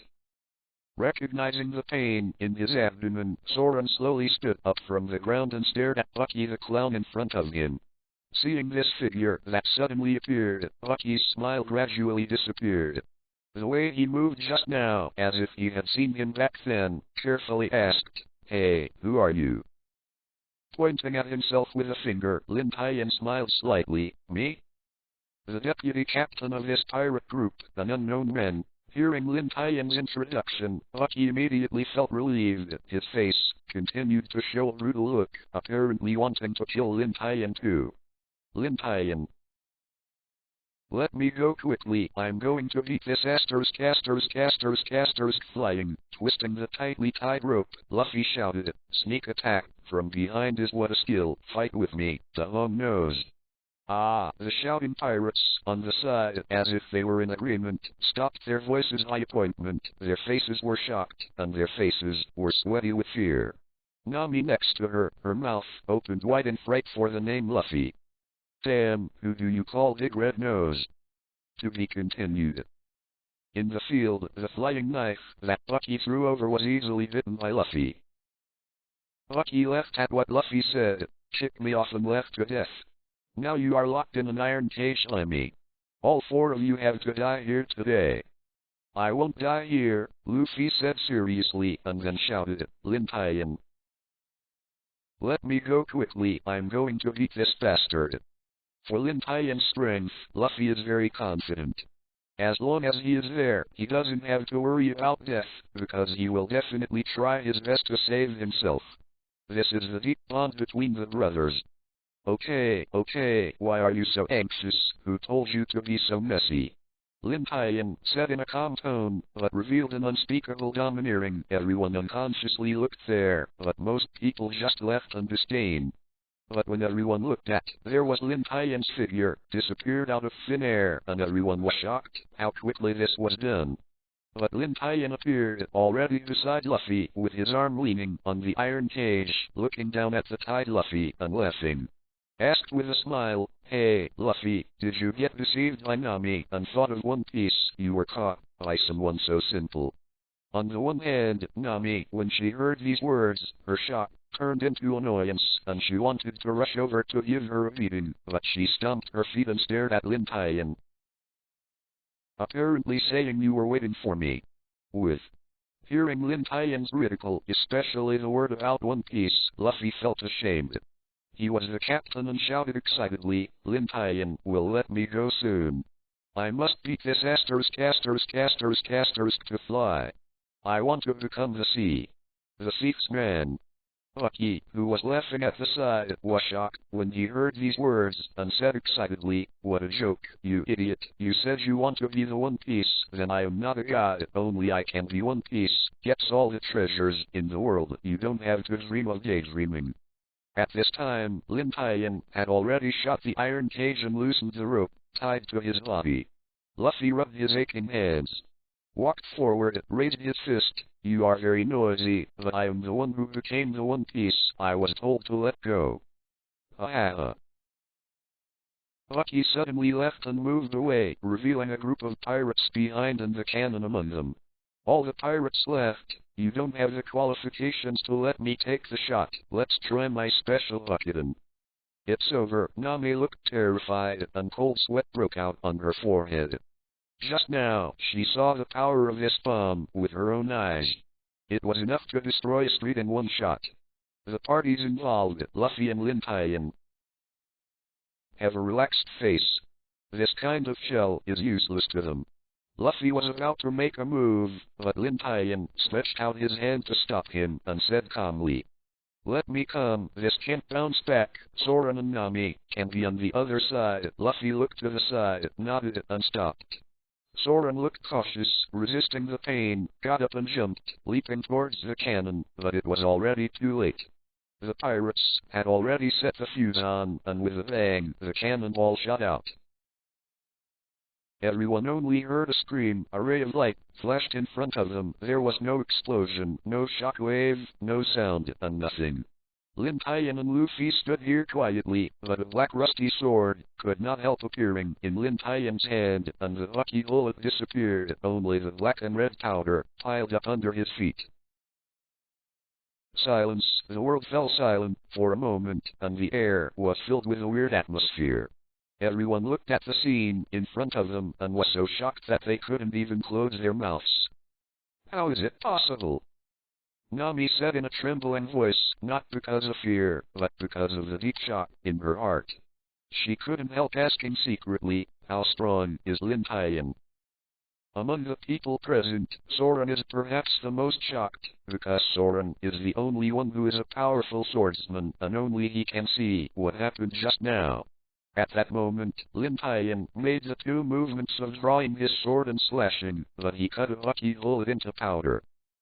Recognizing the pain in his abdomen, Soren slowly stood up from the ground and stared at Bucky the clown in front of him. Seeing this figure that suddenly appeared, Bucky's smile gradually disappeared. The way he moved just now, as if he had seen him back then, carefully asked, Hey, who are you? Pointing at himself with a finger, Lin Tian smiled slightly, Me? The deputy captain of this pirate group, an unknown man. Hearing Lin Tian's introduction, Bucky immediately felt relieved. His face continued to show a brutal look, apparently wanting to kill Lin Tian too. Lin Tian. Let me go quickly, I'm going to beat this casters flying. Twisting the tightly tied rope, Luffy shouted, Sneak attack, from behind is what a skill, fight with me, the long nose. Ah, the shouting pirates, on the side, as if they were in agreement, stopped their voices by appointment, their faces were shocked, and their faces were sweaty with fear. Nami next to her, her mouth opened wide in fright for the name Luffy. Damn, who do you call Big Red Nose? To be continued. In the field, the flying knife that Bucky threw over was easily bitten by Luffy. Bucky laughed at what Luffy said, kicked me off and left to death. Now you are locked in an iron cage, Lemmy. All four of you have to die here today. I won't die here, Luffy said seriously, and then shouted, Lin Tian. Let me go quickly, I'm going to beat this bastard. For Lin Tian's strength, Luffy is very confident. As long as he is there, he doesn't have to worry about death, because he will definitely try his best to save himself. This is the deep bond between the brothers. Okay, why are you so anxious? Who told you to be so messy? Lin Tian said in a calm tone, but revealed an unspeakable domineering. Everyone unconsciously looked there, but most people just laughed in disdain. But when everyone looked at, there was Lin Tian's figure, disappeared out of thin air, and everyone was shocked how quickly this was done. But Lin Tian appeared already beside Luffy, with his arm leaning on the iron cage, looking down at the tied Luffy and laughing. Asked with a smile, Hey, Luffy, did you get deceived by Nami and thought of One Piece? You were caught by someone so simple. On the one hand, Nami, when she heard these words, her shock turned into annoyance, and she wanted to rush over to give her a beating, but she stomped her feet and stared at Lin Tian. Apparently saying you were waiting for me. With hearing Lin Tian's ridicule, especially the word about One Piece, Luffy felt ashamed. He was the captain and shouted excitedly, Lin Tian will let me go soon. I must beat this casters to fly. I want to become the sea. The Thief's man. Bucky, who was laughing at the side, was shocked when he heard these words, and said excitedly, "What a joke, you idiot. You said you want to be the One Piece, then I am not a god, only I can be One Piece. Gets all the treasures in the world, you don't have to dream of daydreaming." At this time, Lin Tian had already shot the iron cage and loosened the rope, tied to his body. Luffy rubbed his aching hands, walked forward, raised his fist. "You are very noisy, but I am the one who became the One Piece. I was told to let go." Ha. Bucky suddenly left and moved away, revealing a group of pirates behind and the cannon among them. All the pirates laughed. "You don't have the qualifications to let me take the shot. Let's try my special bucketin'." "It's over." Nami looked terrified, and cold sweat broke out on her forehead. Just now, she saw the power of this bomb with her own eyes. It was enough to destroy a street in one shot. The parties involved, Luffy and Lin Tian, have a relaxed face. This kind of shell is useless to them. Luffy was about to make a move, but Lin Tian stretched out his hand to stop him and said calmly, "Let me come. This can't bounce back. Soren and Nami can be on the other side." Luffy looked to the side, nodded, and stopped. Soren looked cautious, resisting the pain, got up and jumped, leaping towards the cannon, but it was already too late. The pirates had already set the fuse on, and with a bang, the cannonball shot out. Everyone only heard a scream. A ray of light flashed in front of them. There was no explosion, no shockwave, no sound, and nothing. Lin Tian and Luffy stood here quietly, but a black rusty sword could not help appearing in Lin Tian's hand, and the lucky bullet disappeared, only the black and red powder piled up under his feet. Silence. The world fell silent for a moment, and the air was filled with a weird atmosphere. Everyone looked at the scene in front of them and was so shocked that they couldn't even close their mouths. "How is it possible?" Nami said in a trembling voice, not because of fear, but because of the deep shock in her heart. She couldn't help asking secretly, "How strong is Lin Tian?" Among the people present, Soren is perhaps the most shocked, because Soren is the only one who is a powerful swordsman, and only he can see what happened just now. At that moment, Lin Tian made the two movements of drawing his sword and slashing, but he cut a lucky bullet into powder.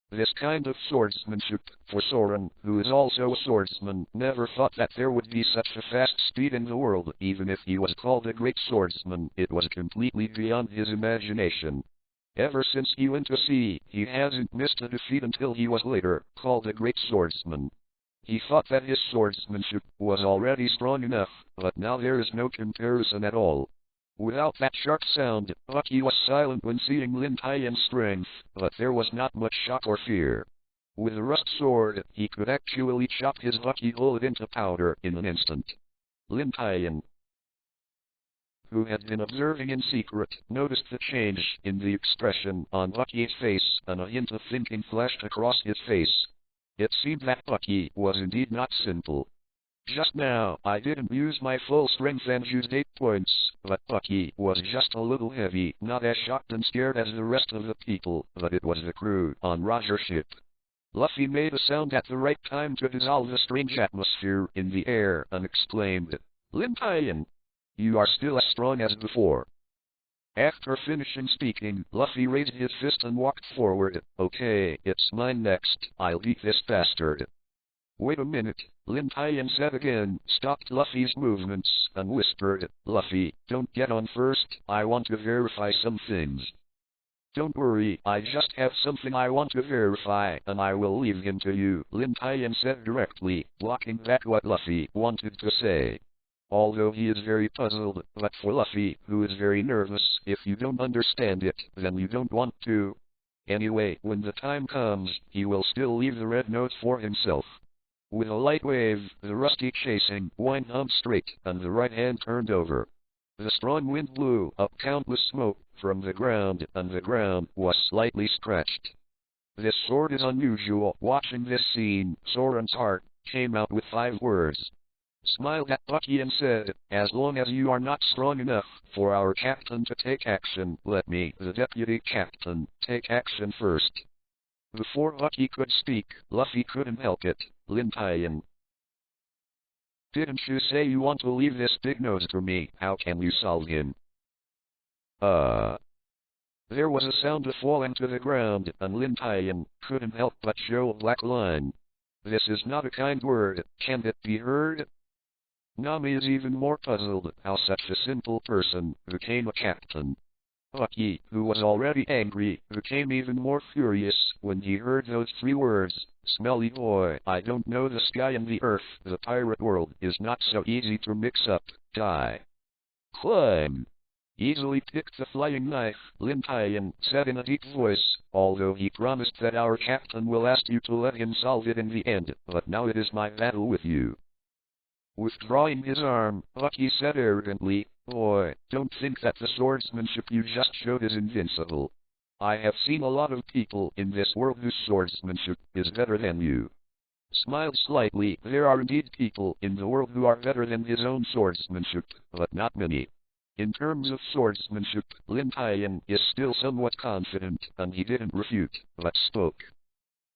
This kind of swordsmanship, for Soren, who is also a swordsman, never thought that there would be such a fast speed in the world. Even if he was called a great swordsman, it was completely beyond his imagination. Ever since he went to sea, he hasn't missed a defeat until he was later called a great swordsman. He thought that his swordsmanship was already strong enough, but now there is no comparison at all. Without that sharp sound, Bucky was silent when seeing Lin Tian's strength, but there was not much shock or fear. With a rust sword, he could actually chop his lucky bullet into powder in an instant. Lin Tian, who had been observing in secret, noticed the change in the expression on Bucky's face, and a hint of thinking flashed across his face. It seemed that Bucky was indeed not simple. Just now, I didn't use my full strength and used 8 points, but Bucky was just a little heavy, not as shocked and scared as the rest of the people, but it was the crew on Roger's ship. Luffy made a sound at the right time to dissolve the strange atmosphere in the air and exclaimed, "Lin Tian, you are still as strong as before." After finishing speaking, Luffy raised his fist and walked forward. "Okay, it's mine next. I'll beat this bastard." "Wait a minute," Lin Tian said again, stopped Luffy's movements, and whispered, "Luffy, don't get on first, I want to verify some things." "Don't worry, I just have something I want to verify, and I will leave him to you," Lin Tian said directly, blocking back what Luffy wanted to say. Although he is very puzzled, but for Luffy, who is very nervous, if you don't understand it, then you don't want to. Anyway, when the time comes, he will still leave the red note for himself. With a light wave, the rusty chasing wind hung straight, and the right hand turned over. The strong wind blew up countless smoke from the ground, and the ground was slightly scratched. This sword is unusual. Watching this scene, Soren's heart came out with 5 words. Smiled at Bucky and said, "As long as you are not strong enough for our captain to take action, let me, the deputy captain, take action first." Before Bucky could speak, Luffy couldn't help it. Lin Tian. Didn't you say you want to leave this big nose to me? How can you solve him? There was a sound of falling to the ground, and Lin Tian couldn't help but show a black line. This is not a kind word, can it be heard? Nami is even more puzzled how such a simple person became a captain. Luffy, who was already angry, became even more furious when he heard those 3 words. Smelly boy, I don't know the sky and the earth, the pirate world is not so easy to mix up, die. Climb. Easily picked the flying knife, Lin Tian said in a deep voice, although he promised that our captain will ask you to let him solve it in the end, but now it is my battle with you. Withdrawing his arm, Luffy said arrogantly, boy, don't think that the swordsmanship you just showed is invincible. I have seen a lot of people in this world whose swordsmanship is better than you. Smiled slightly, there are indeed people in the world who are better than his own swordsmanship, but not many. In terms of swordsmanship, Lin Tian is still somewhat confident, and he didn't refute, but spoke.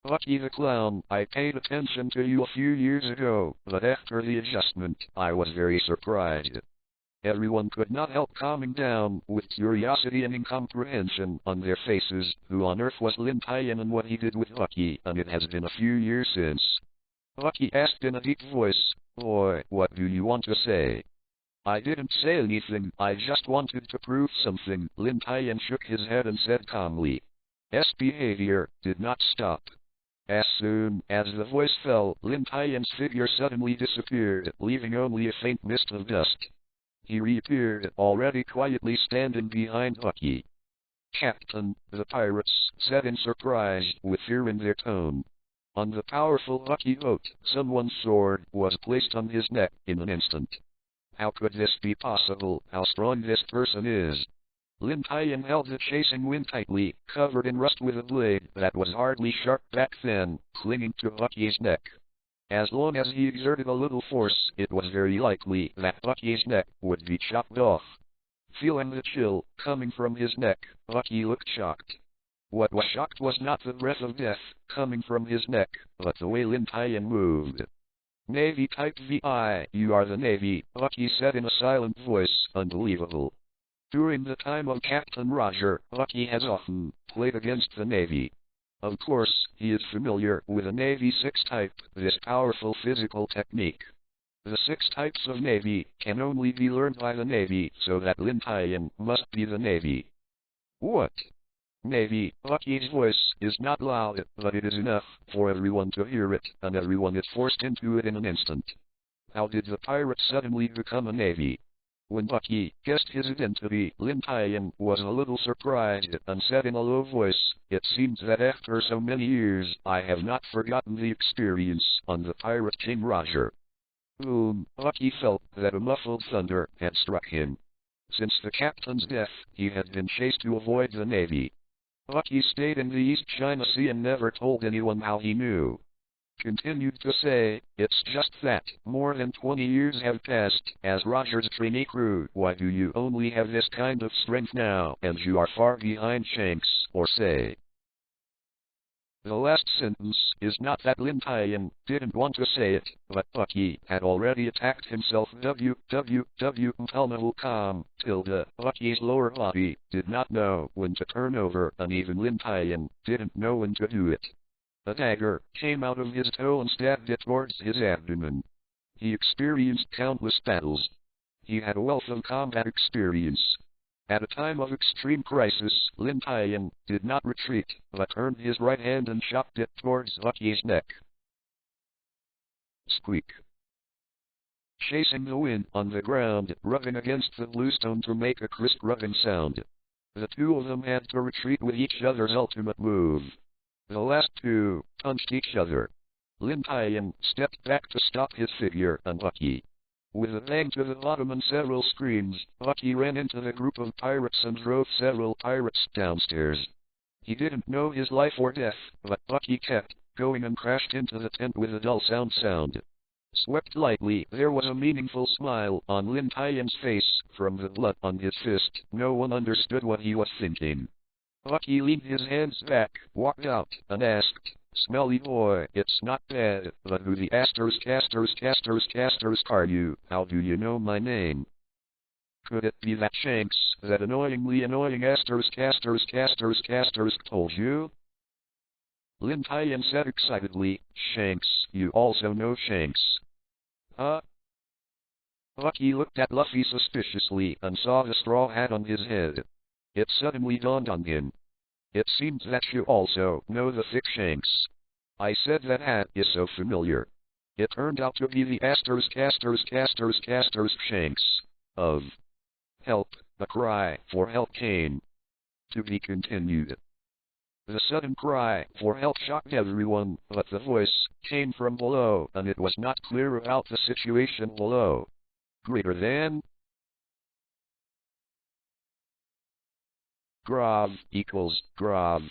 Lucky the clown, I paid attention to you a few years ago, but after the adjustment, I was very surprised. Everyone could not help calming down, with curiosity and incomprehension on their faces, who on earth was Lin Tian and what he did with Lucky, and it has been a few years since. Lucky asked in a deep voice, boy, what do you want to say? I didn't say anything, I just wanted to prove something. Lin Tian shook his head and said calmly. S behavior did not stop. As soon as the voice fell, Lin Tian's figure suddenly disappeared, leaving only a faint mist of dust. He reappeared, already quietly standing behind Lucky. Captain, the pirates said in surprise, with fear in their tone. On the powerful Lucky boat, someone's sword was placed on his neck in an instant. How could this be possible? How strong this person is? Lin Tian held the chasing wind tightly, covered in rust with a blade that was hardly sharp back then, clinging to Lucky's neck. As long as he exerted a little force, it was very likely that Lucky's neck would be chopped off. Feeling the chill coming from his neck, Lucky looked shocked. What was shocked was not the breath of death coming from his neck, but the way Lin Tian moved. Navy type VI, you are the Navy, Lucky said in a silent voice, unbelievable. During the time of Captain Roger, Lucky has often played against the Navy. Of course, he is familiar with the Navy 6 type, this powerful physical technique. The 6 types of Navy can only be learned by the Navy, so that Lin Tian must be the Navy. What? Navy, Lucky's voice is not loud, but it is enough for everyone to hear it, and everyone is forced into it in an instant. How did the pirate suddenly become a Navy? When Lucky guessed his identity, Lin Tian was a little surprised, and said in a low voice, it seems that after so many years, I have not forgotten the experience on the pirate King Roger. Boom, Lucky felt that a muffled thunder had struck him. Since the captain's death, he had been chased to avoid the Navy. Lucky stayed in the East China Sea and never told anyone how he knew. Continued to say, it's just that, more than 20 years have passed, as Roger's trainee crew. Why do you only have this kind of strength now, and you are far behind Shanks, or say? The last sentence is not that Lin Tian didn't want to say it, but Lucky had already attacked himself. Untitled tilde. Lucky's lower body did not know when to turn over, and even Lin Tian didn't know when to do it. A dagger came out of his toe and stabbed it towards his abdomen. He experienced countless battles. He had a wealth of combat experience. At a time of extreme crisis, Lin Tian did not retreat, but turned his right hand and chopped it towards Lucky's neck. Squeak. Chasing the wind on the ground, rubbing against the bluestone to make a crisp rubbing sound. The two of them had to retreat with each other's ultimate move. The last two punched each other. Lin Tian stepped back to stop his figure, and Lucky. With a bang to the bottom and several screams, Lucky ran into the group of pirates and drove several pirates downstairs. He didn't know his life or death, but Lucky kept going and crashed into the tent with a dull sound. Swept lightly, there was a meaningful smile on Lin Tian's face from the blood on his fist. No one understood what he was thinking. Lucky leaned his hands back, walked out, and asked, Smelly boy, it's not bad, but who the asters are you? How do you know my name? Could it be that Shanks, that annoyingly annoying asters told you? Lin Tian said excitedly, Shanks, you also know Shanks. Huh? Lucky looked at Luffy suspiciously and saw the straw hat on his head. It suddenly dawned on him. It seems that you also know the thick Shanks. I said that hat is so familiar. It turned out to be the asters Shanks. Of help, the cry for help came. To be continued. The sudden cry for help shocked everyone, but the voice came from below, and it was not clear about the situation below. Greater than Grav equals Grav.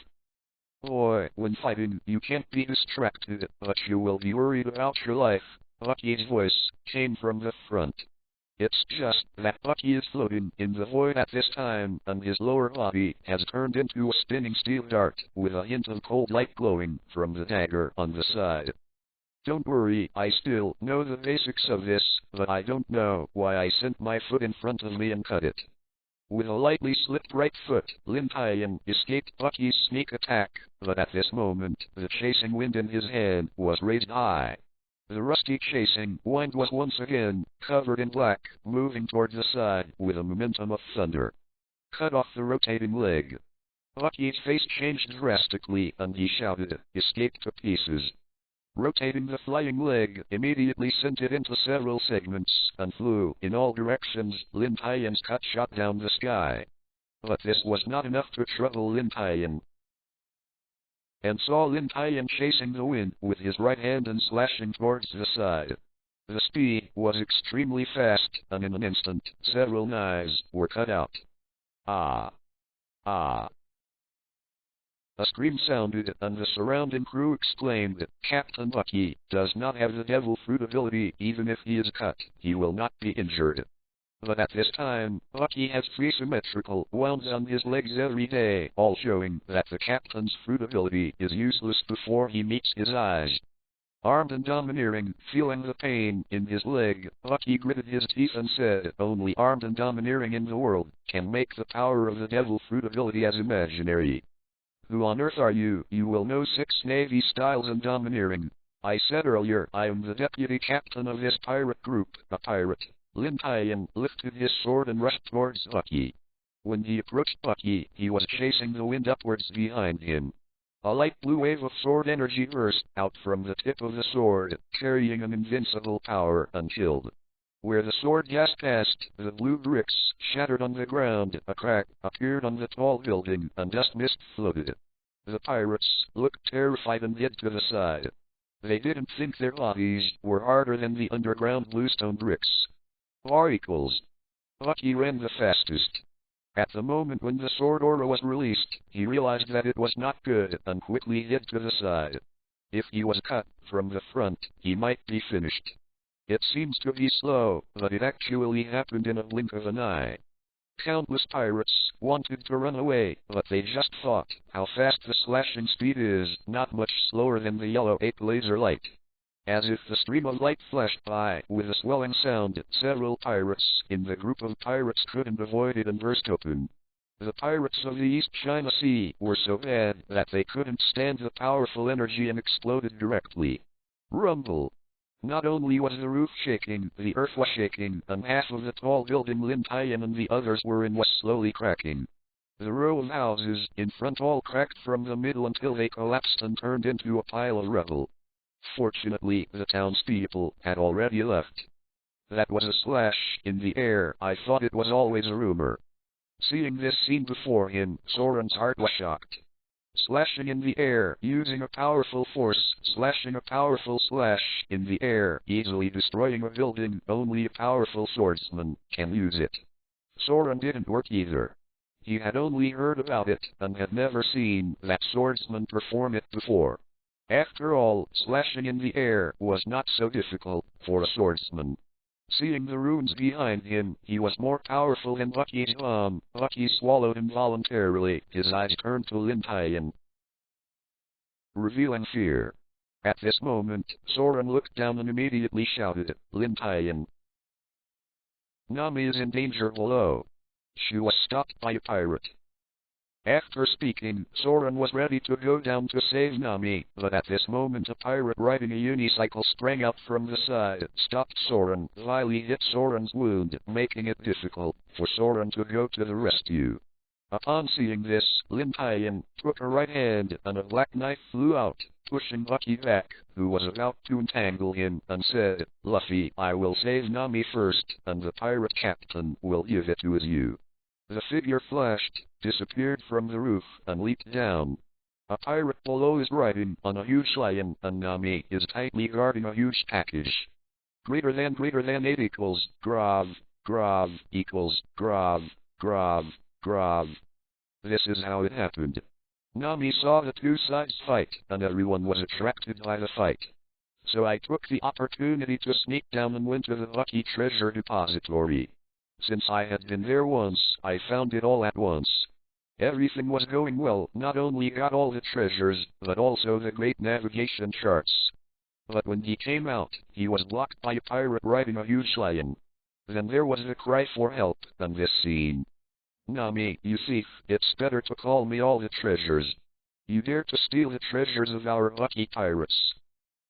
Boy, when fighting, you can't be distracted, but you will be worried about your life. Lucky's voice came from the front. It's just that Lucky is floating in the void at this time, and his lower body has turned into a spinning steel dart, with a hint of cold light glowing from the dagger on the side. Don't worry, I still know the basics of this, but I don't know why I sent my foot in front of me and cut it. With a lightly slipped right foot, Lin Tian escaped Lucky's sneak attack, but at this moment, the chasing wind in his hand was raised high. The rusty chasing wind was once again covered in black, moving toward the side with a momentum of thunder. Cut off the rotating leg. Lucky's face changed drastically, and he shouted, escape to pieces. Rotating the flying leg immediately sent it into several segments, and flew in all directions. Lin Tian's cut shot down the sky. But this was not enough to trouble Lin Tian. And saw Lin Tian chasing the wind with his right hand and slashing towards the side. The speed was extremely fast, and in an instant, several knives were cut out. Ah! Ah! A scream sounded, and the surrounding crew exclaimed, Captain Lucky does not have the devil fruit ability. Even if he is cut, he will not be injured. But at this time, Lucky has 3 symmetrical wounds on his legs every day, all showing that the captain's fruit ability is useless before he meets his eyes. Armed and domineering, feeling the pain in his leg, Lucky gritted his teeth and said, only armed and domineering in the world can make the power of the devil fruit ability as imaginary. Who on earth are you? You will know 6 Navy styles and domineering. I said earlier, I am the deputy captain of this pirate group, a pirate. Lin Tian lifted his sword and rushed towards Lucky. When he approached Lucky, he was chasing the wind upwards behind him. A light blue wave of sword energy burst out from the tip of the sword, carrying an invincible power, and killed. Where the sword just passed, the blue bricks shattered on the ground, a crack appeared on the tall building, and dust mist floated. The pirates looked terrified and hid to the side. They didn't think their bodies were harder than the underground bluestone bricks. R equals. Lucky ran the fastest. At the moment when the sword aura was released, he realized that it was not good, and quickly hid to the side. If he was cut from the front, he might be finished. It seems to be slow, but it actually happened in a blink of an eye. Countless pirates wanted to run away, but they just thought how fast the slashing speed is, not much slower than the yellow 8 laser light. As if the stream of light flashed by with a swelling sound, several pirates in the group of pirates couldn't avoid it and burst open. The pirates of the East China Sea were so bad that they couldn't stand the powerful energy and exploded directly. Rumble! Not only was the roof shaking, the earth was shaking, and half of the tall building Lin Tian and the others were in was slowly cracking. The row of houses in front all cracked from the middle until they collapsed and turned into a pile of rubble. Fortunately, the townspeople had already left. That was a slash in the air. I thought it was always a rumor. Seeing this scene before him, Soren's heart was shocked. Slashing in the air, using a powerful force, slashing a powerful slash in the air, easily destroying a building. Only a powerful swordsman can use it. Soren didn't work either. He had only heard about it, and had never seen that swordsman perform it before. After all, slashing in the air was not so difficult for a swordsman. Seeing the runes behind him, he was more powerful than Lucky's bomb. Lucky swallowed involuntarily. His eyes turned to Lin Tian. revealing fear. At this moment, Soren looked down and immediately shouted, "Lin Tian! Nami is in danger below." She was stopped by a pirate. After speaking, Soren was ready to go down to save Nami, but at this moment a pirate riding a unicycle sprang out from the side, stopped Soren, vilely hit Soren's wound, making it difficult for Soren to go to the rescue. Upon seeing this, Lin Tian took her right hand and a black knife flew out, pushing Luffy back, who was about to entangle him, and said, "Luffy, I will save Nami first, and the pirate captain will give it to you." The figure flashed, disappeared from the roof, and leaped down. A pirate below is riding on a huge lion, and Nami is tightly guarding a huge package. Greater than 8 equals, grav, equals, grav. This is how it happened. Nami saw the two sides fight, and everyone was attracted by the fight. So I took the opportunity to sneak down and went to the Lucky Treasure Depository. Since I had been there once, I found it all at once. Everything was going well, not only got all the treasures, but also the great navigation charts. But when he came out, he was blocked by a pirate riding a huge lion. Then there was a cry for help, and this scene. "Nami, you thief, it's better to call me all the treasures. You dare to steal the treasures of our lucky pirates."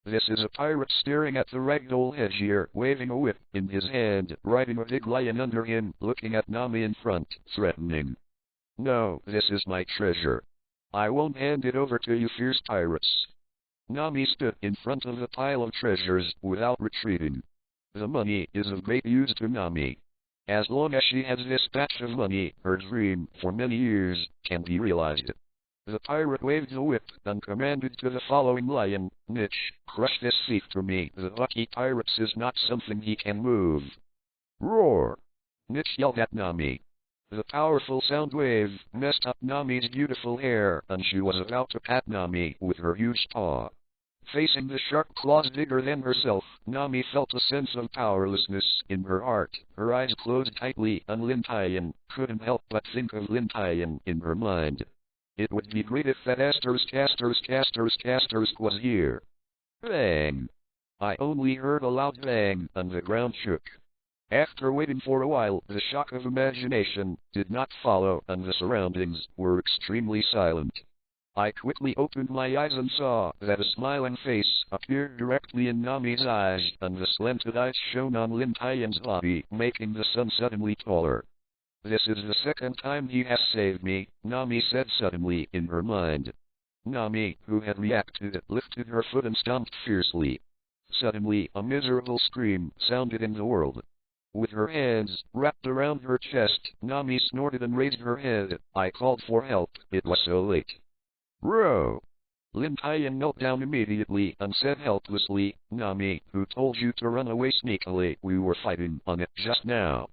This is a pirate staring at the ragdoll headgear, waving a whip in his hand, riding a big lion under him, looking at Nami in front, threatening. "No, this is my treasure. I won't hand it over to you fierce pirates." Nami stood in front of the pile of treasures, without retreating. The money is of great use to Nami. As long as she has this batch of money, her dream, for many years, can be realized. The pirate waved the whip, and commanded to the following lion, "Mitch, crush this thief to me. The lucky pirates is not something he can move." Roar! Mitch yelled at Nami. The powerful sound wave messed up Nami's beautiful hair, and she was about to pat Nami with her huge paw. Facing the sharp claws bigger than herself, Nami felt a sense of powerlessness in her heart. Her eyes closed tightly, and Lin Tian couldn't help but think of Lin Tian in her mind. It would be great if that asterisk was here. Bang! I only heard a loud bang, and the ground shook. After waiting for a while, the shock of imagination did not follow, and the surroundings were extremely silent. I quickly opened my eyes and saw that a smiling face appeared directly in Nami's eyes, and the slanted eyes shone on Lin Tian's body, making the sun suddenly taller. "This is the second time he has saved me," Nami said suddenly in her mind. Nami, who had reacted, lifted her foot and stomped fiercely. Suddenly, a miserable scream sounded in the world. With her hands wrapped around her chest, Nami snorted and raised her head. I called for help. It was so late. "Row!" Lin Tian knelt down immediately and said helplessly, "Nami, who told you to run away sneakily? We were fighting on it just now."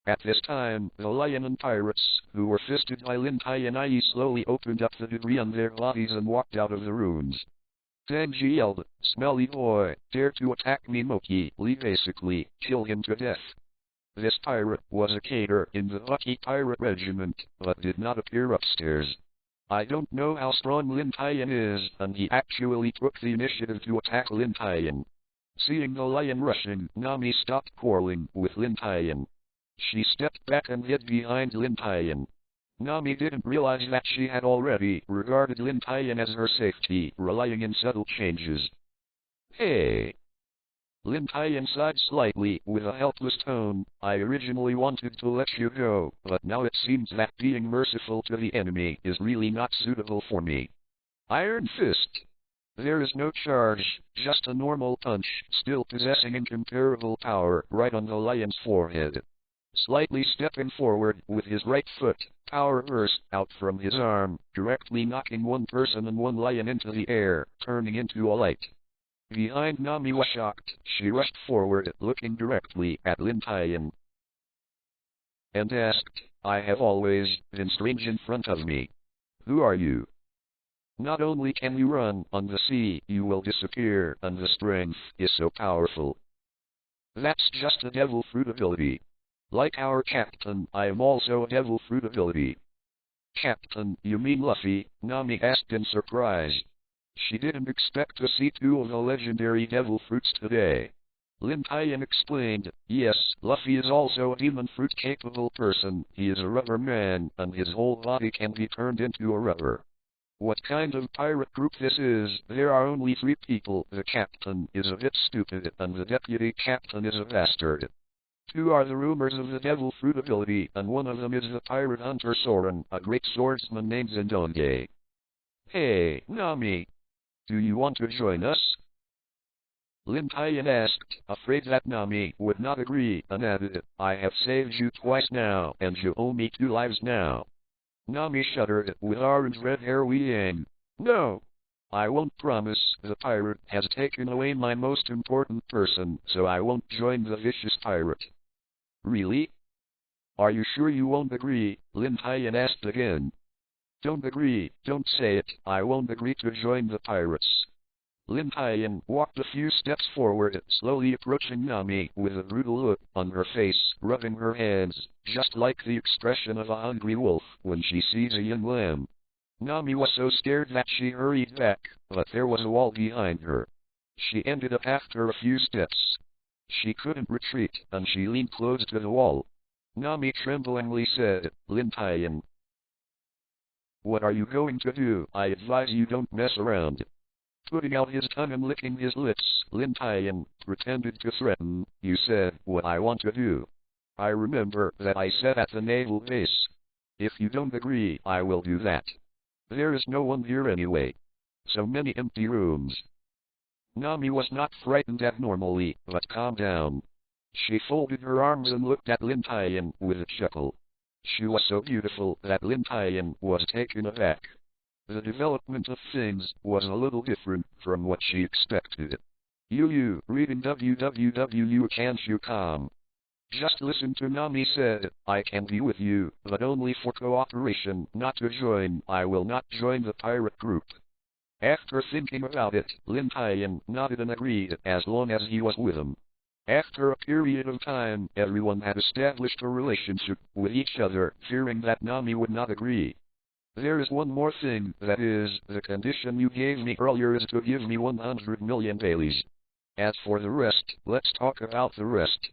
At this time, the lion and pirates, who were fisted by Lin Tian slowly opened up the debris on their bodies and walked out of the ruins. Sanji yelled, "Smelly boy, dare to attack me Moki, basically, kill him to death." This pirate was a cader in the Lucky Pirate Regiment, but did not appear upstairs. I don't know how strong Lin Tian is, and he actually took the initiative to attack Lin Tian. Seeing the lion rushing, Nami stopped quarreling with Lin Tian. She stepped back and hid behind Lin Tian. Nami didn't realize that she had already regarded Lin Tian as her safety, relying in subtle changes. "Hey!" Lin Tian sighed slightly with a helpless tone. "I originally wanted to let you go, but now it seems that being merciful to the enemy is really not suitable for me." Iron Fist. There is no charge, just a normal punch, still possessing incomparable power, right on the lion's forehead. Slightly stepping forward with his right foot, power burst out from his arm, directly knocking one person and one lion into the air, turning into a light. Behind Nami was shocked. She rushed forward, looking directly at Lin Tian, and asked, "I have always been strange in front of me. Who are you? Not only can you run on the sea, you will disappear, and the strength is so powerful." "That's just a devil fruit ability. Like our captain, I am also a devil fruit ability." "Captain, you mean Luffy?" Nami asked in surprise. She didn't expect to see two of the legendary devil fruits today. Lin Tian explained, yes, Luffy is also a demon fruit-capable person. He is a rubber man, and his whole body can be turned into a rubber. What kind of pirate group this is? There are only 3 people. The captain is a bit stupid, and the deputy captain is a bastard. 2 are the rumors of the devil fruit ability, and one of them is the pirate hunter Soren, a great swordsman named Zendonge. Hey, Nami! Do you want to join us? Lin Tian asked, afraid that Nami would not agree, and added, I have saved you twice now, and you owe me 2 lives now. Nami shuddered, with orange-red hair weighing. No! I won't promise. The pirate has taken away my most important person, so I won't join the vicious pirate. Really? Are you sure you won't agree? Lin Tian asked again. Don't agree, don't say it. I won't agree to join the pirates. Lin Tian walked a few steps forward, slowly approaching Nami, with a brutal look on her face, rubbing her hands, just like the expression of a hungry wolf when she sees a young lamb. Nami was so scared that she hurried back, but there was a wall behind her. She ended up after a few steps. She couldn't retreat, and she leaned close to the wall. Nami tremblingly said, Lin Tian, what are you going to do? I advise you don't mess around. Putting out his tongue and licking his lips, Lin Tian pretended to threaten. You said what I want to do. I remember that I said at the naval base. If you don't agree, I will do that. There is no one here anyway. So many empty rooms. Nami was not frightened abnormally, but calmed down. She folded her arms and looked at Lin Tian with a chuckle. She was so beautiful that Lin Tian was taken aback. The development of things was a little different from what she expected. Reading www.can't-you-com. Just listen to Nami said, I can be with you, but only for cooperation, not to join. I will not join the pirate group. After thinking about it, Lin Tian nodded and agreed as long as he was with him. After a period of time, everyone had established a relationship with each other, fearing that Nami would not agree. There is one more thing, that is, the condition you gave me earlier is to give me 100 million Baileys. As for the rest, let's talk about the rest.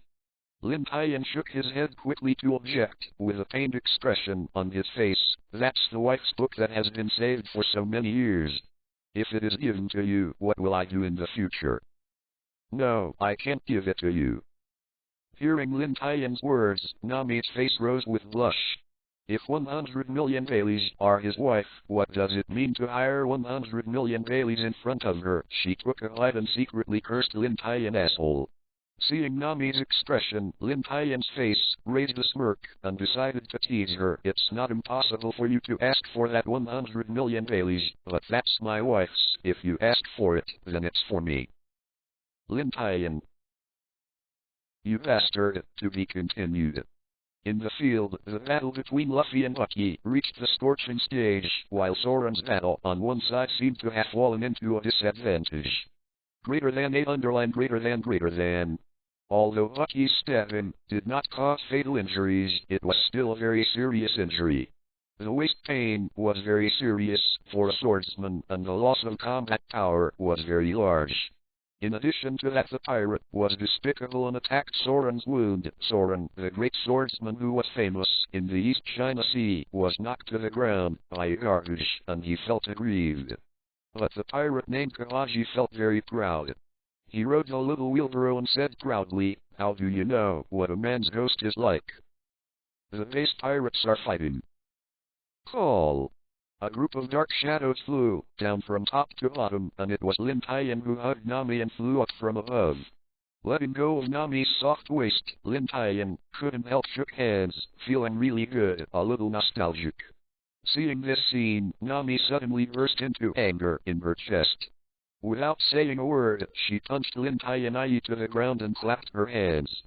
Lin Tian shook his head quickly to object, with a pained expression on his face. That's the wife's book that has been saved for so many years. If it is given to you, what will I do in the future? No, I can't give it to you. Hearing Lin Tian's words, Nami's face rose with blush. If 100 million Baileys are his wife, what does it mean to hire 100 million Baileys in front of her? She took a bite and secretly cursed Lin Tian asshole. Seeing Nami's expression, Lin Tian's face raised a smirk and decided to tease her. It's not impossible for you to ask for that 100 million Baileys, but that's my wife's. If you ask for it, then it's for me. Lin Tian. You bastard, to be continued. In the field, the battle between Luffy and Bucky reached the scorching stage, while Soren's battle on one side seemed to have fallen into a disadvantage. Greater than. Although Bucky's stabbing did not cause fatal injuries, it was still a very serious injury. The waist pain was very serious for a swordsman, and the loss of combat power was very large. In addition to that, the pirate was despicable and attacked Soren's wound. Soren, the great swordsman who was famous in the East China Sea, was knocked to the ground by a garbage, and he felt aggrieved. But the pirate named Kawaji felt very proud. He rode a little wheelbarrow and said proudly, how do you know what a man's ghost is like? The base pirates are fighting. Call. A group of dark shadows flew down from top to bottom, and it was Lin Tian who hugged Nami and flew up from above. Letting go of Nami's soft waist, Lin Tian couldn't help shook hands, feeling really good, a little nostalgic. Seeing this scene, Nami suddenly burst into anger in her chest. Without saying a word, she punched Lin Tian to the ground and clapped her hands.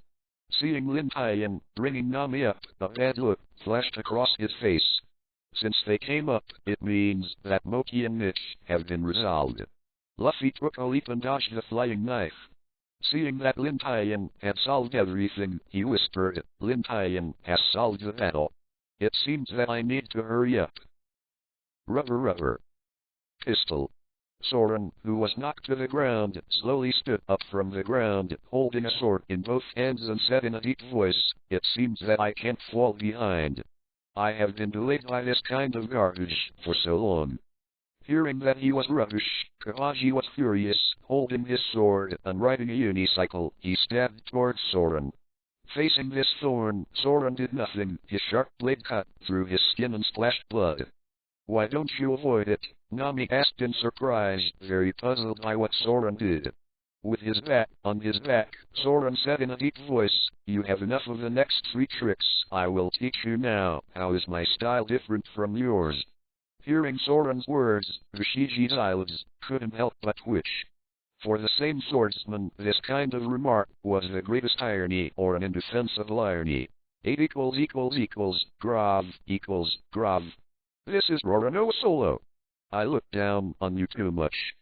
Seeing Lin Tian bringing Nami up, a bad look flashed across his face. Since they came up, it means that Moki and Mitch have been resolved. Luffy took a leap and dodged the flying knife. Seeing that Lin Tian had solved everything, he whispered, Lin Tian has solved the battle. It seems that I need to hurry up. Rubber. Pistol. Soren, who was knocked to the ground, slowly stood up from the ground, holding a sword in both hands and said in a deep voice, "It seems that I can't fall behind. I have been delayed by this kind of garbage for so long." Hearing that he was rubbish, Kawaji was furious. Holding his sword and riding a unicycle, he stabbed towards Soren. Facing this thorn, Soren did nothing. His sharp blade cut through his skin and splashed blood. "Why don't you avoid it?" Nami asked in surprise, very puzzled by what Soren did. With his bat on his back, Soren said in a deep voice, "You have enough of the next 3 tricks. I will teach you now. How is my style different from yours?" Hearing Soren's words, Ushiji's eyelids couldn't help but twitch. For the same swordsman, this kind of remark was the greatest irony or an indefensible irony. 8 == Grav == Grav. This is Roronoa Solo. I look down on you too much.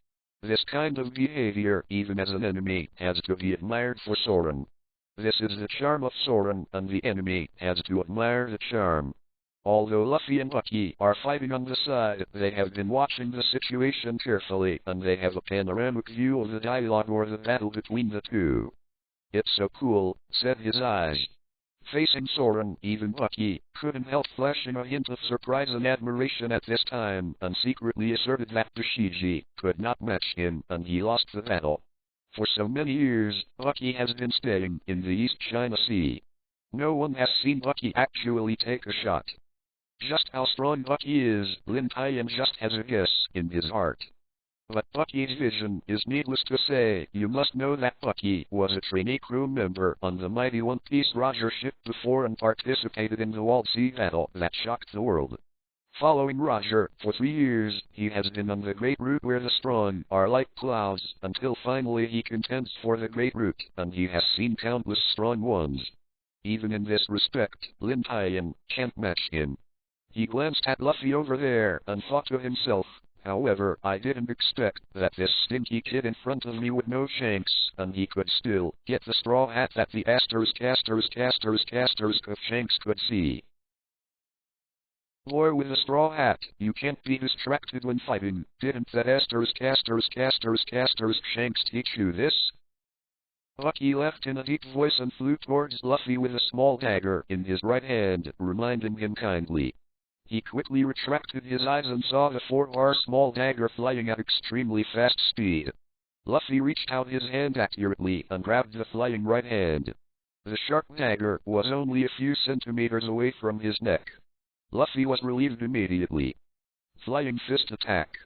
This kind of behavior, even as an enemy, has to be admired for Soren. This is the charm of Soren, and the enemy has to admire the charm. Although Luffy and Bucky are fighting on the side, they have been watching the situation carefully, and they have a panoramic view of the dialogue or the battle between the two. "It's so cool," said his eyes. Facing Soren, even Bucky couldn't help flashing a hint of surprise and admiration at this time, and secretly asserted that Ushiji could not match him, and he lost the battle. For so many years, Bucky has been staying in the East China Sea. No one has seen Bucky actually take a shot. Just how strong Bucky is, Lin Tian just has a guess in his heart. But Bucky's vision is needless to say. You must know that Bucky was a trainee crew member on the mighty One Piece Roger ship before and participated in the Walled Sea battle that shocked the world. Following Roger for 3 years, he has been on the Great Route where the strong are like clouds, until finally he contends for the Great Route, and he has seen countless strong ones. Even in this respect, Lin Tian can't match him. He glanced at Luffy over there and thought to himself, "However, I didn't expect that this stinky kid in front of me would know Shanks, and he could still get the straw hat that the of Shanks could see." Boy with a straw hat, you can't be distracted when fighting. Didn't that Shanks teach you this? Bucky laughed in a deep voice and flew towards Luffy with a small dagger in his right hand, reminding him kindly. He quickly retracted his eyes and saw the 4-bar small dagger flying at extremely fast speed. Luffy reached out his hand accurately and grabbed the flying right hand. The sharp dagger was only a few centimeters away from his neck. Luffy was relieved immediately. Flying fist attack.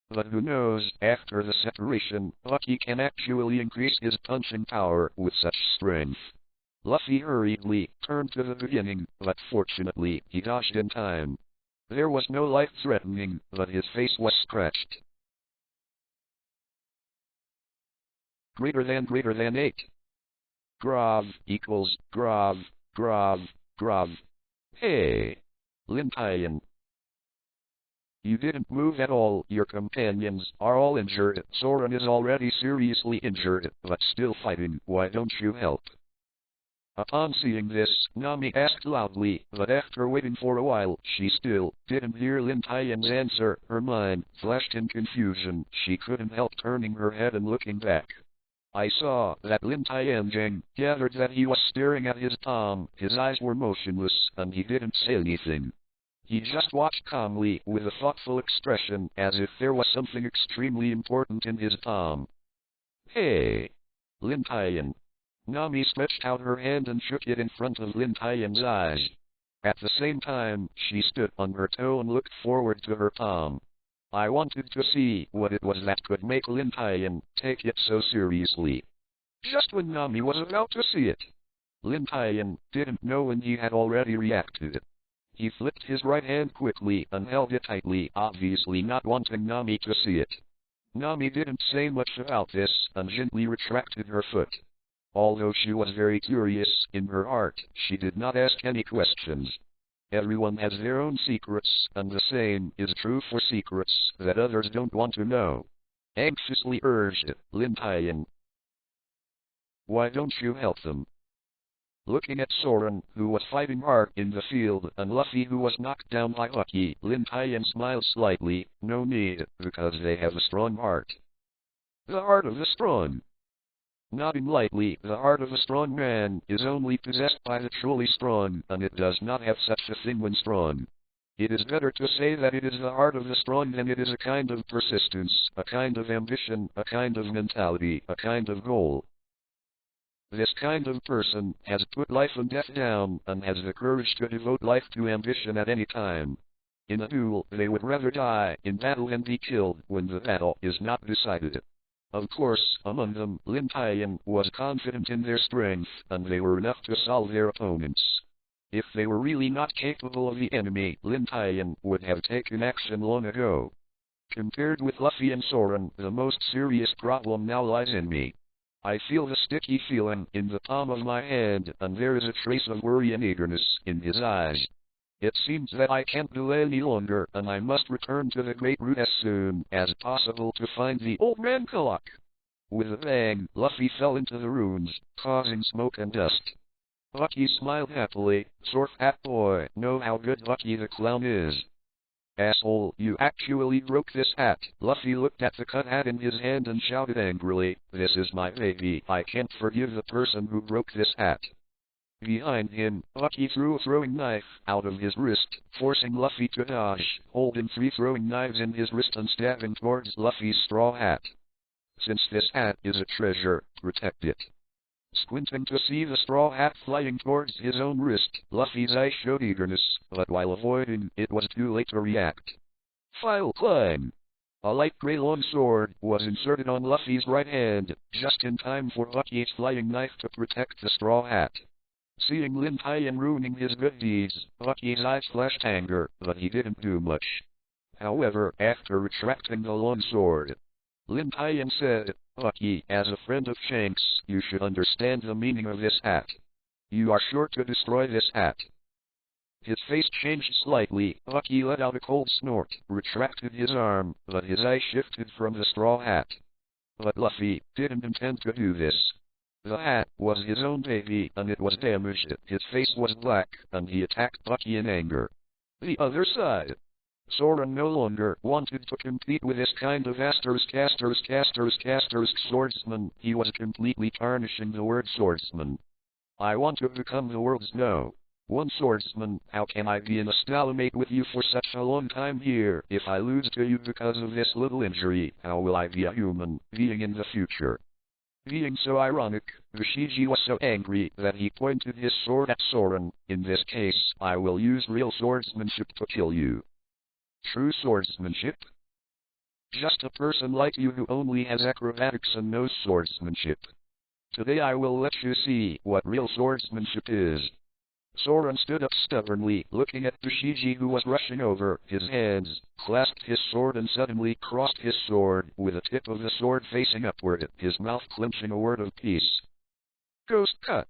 But who knows, after the separation, Bucky can actually increase his punching power with such strength. Luffy hurriedly turned to the beginning, but fortunately, he dodged in time. There was no life threatening, but his face was scratched. Greater than 8. Grav == Grav. Hey! Lin Tian. You didn't move at all. Your companions are all injured. Soren is already seriously injured, but still fighting. Why don't you help? Upon seeing this, Nami asked loudly, but after waiting for a while, she still didn't hear Lin Tian's answer. Her mind flashed in confusion. She couldn't help turning her head and looking back. I saw that Lin Tian gathered that he was staring at his palm. His eyes were motionless, and he didn't say anything. He just watched calmly, with a thoughtful expression, as if there was something extremely important in his palm. Hey! Lin Tian. Nami stretched out her hand and shook it in front of Lin Tian's eyes. At the same time, she stood on her toe and looked forward to her palm. I wanted to see what it was that could make Lin Tian take it so seriously. Just when Nami was about to see it, Lin Tian didn't know when he had already reacted. He flipped his right hand quickly and held it tightly, obviously not wanting Nami to see it. Nami didn't say much about this and gently retracted her foot. Although she was very curious in her heart, she did not ask any questions. Everyone has their own secrets, and the same is true for secrets that others don't want to know. Anxiously urged Lin Tian. Why don't you help them? Looking at Soren, who was fighting hard in the field, and Luffy, who was knocked down by Lucky, Lin Tian smiled slightly. No need, because they have a strong heart. The heart of the strong. Nodding lightly, the heart of a strong man is only possessed by the truly strong, and it does not have such a thing when strong. It is better to say that it is the heart of the strong than it is a kind of persistence, a kind of ambition, a kind of mentality, a kind of goal. This kind of person has put life and death down, and has the courage to devote life to ambition at any time. In a duel, they would rather die in battle than be killed when the battle is not decided. Of course, among them, Lin Tian was confident in their strength, and they were enough to solve their opponents. If they were really not capable of the enemy, Lin Tian would have taken action long ago. Compared with Luffy and Soren, the most serious problem now lies in me. I feel the sticky feeling in the palm of my hand, and there is a trace of worry and eagerness in his eyes. It seems that I can't delay any longer, and I must return to the Great Root as soon as possible to find the old man Kulak. With a bang, Luffy fell into the ruins, causing smoke and dust. Lucky smiled happily. Sore fat boy, know how good Lucky the clown is. Asshole, you actually broke this hat. Luffy looked at the cut hat in his hand and shouted angrily, this is my baby, I can't forgive the person who broke this hat. Behind him, Lucky threw a throwing knife out of his wrist, forcing Luffy to dodge, holding 3 throwing knives in his wrist and stabbing towards Luffy's straw hat. Since this hat is a treasure, protect it. Squinting to see the straw hat flying towards his own wrist, Luffy's eyes showed eagerness, but while avoiding, it was too late to react. File climb! A light gray long sword was inserted on Luffy's right hand, just in time for Lucky's flying knife to protect the straw hat. Seeing Lin Tian ruining his good deeds, Lucky's eyes flashed anger, but he didn't do much. However, after retracting the long sword, Lin Tian said, Lucky, as a friend of Shanks, you should understand the meaning of this hat. You are sure to destroy this hat. His face changed slightly. Lucky let out a cold snort, retracted his arm, but his eyes shifted from the straw hat. But Luffy didn't intend to do this. The hat was his own baby, and it was damaged. His face was black, and he attacked Lucky in anger. The other side. Soren no longer wanted to compete with this kind of swordsman. He was completely tarnishing the word swordsman. I want to become the world's #1 swordsman. How can I be in a stalemate with you for such a long time here? If I lose to you because of this little injury, how will I be a human being in the future? Being so ironic, Bashiji was so angry that he pointed his sword at Soren. In this case, I will use real swordsmanship to kill you. True swordsmanship? Just a person like you who only has acrobatics and knows swordsmanship. Today I will let you see what real swordsmanship is. Soren stood up stubbornly, looking at Bashiji, who was rushing over. His hands clasped his sword and suddenly crossed his sword, with the tip of the sword facing upward, his mouth clenching a word of peace. Ghost cut.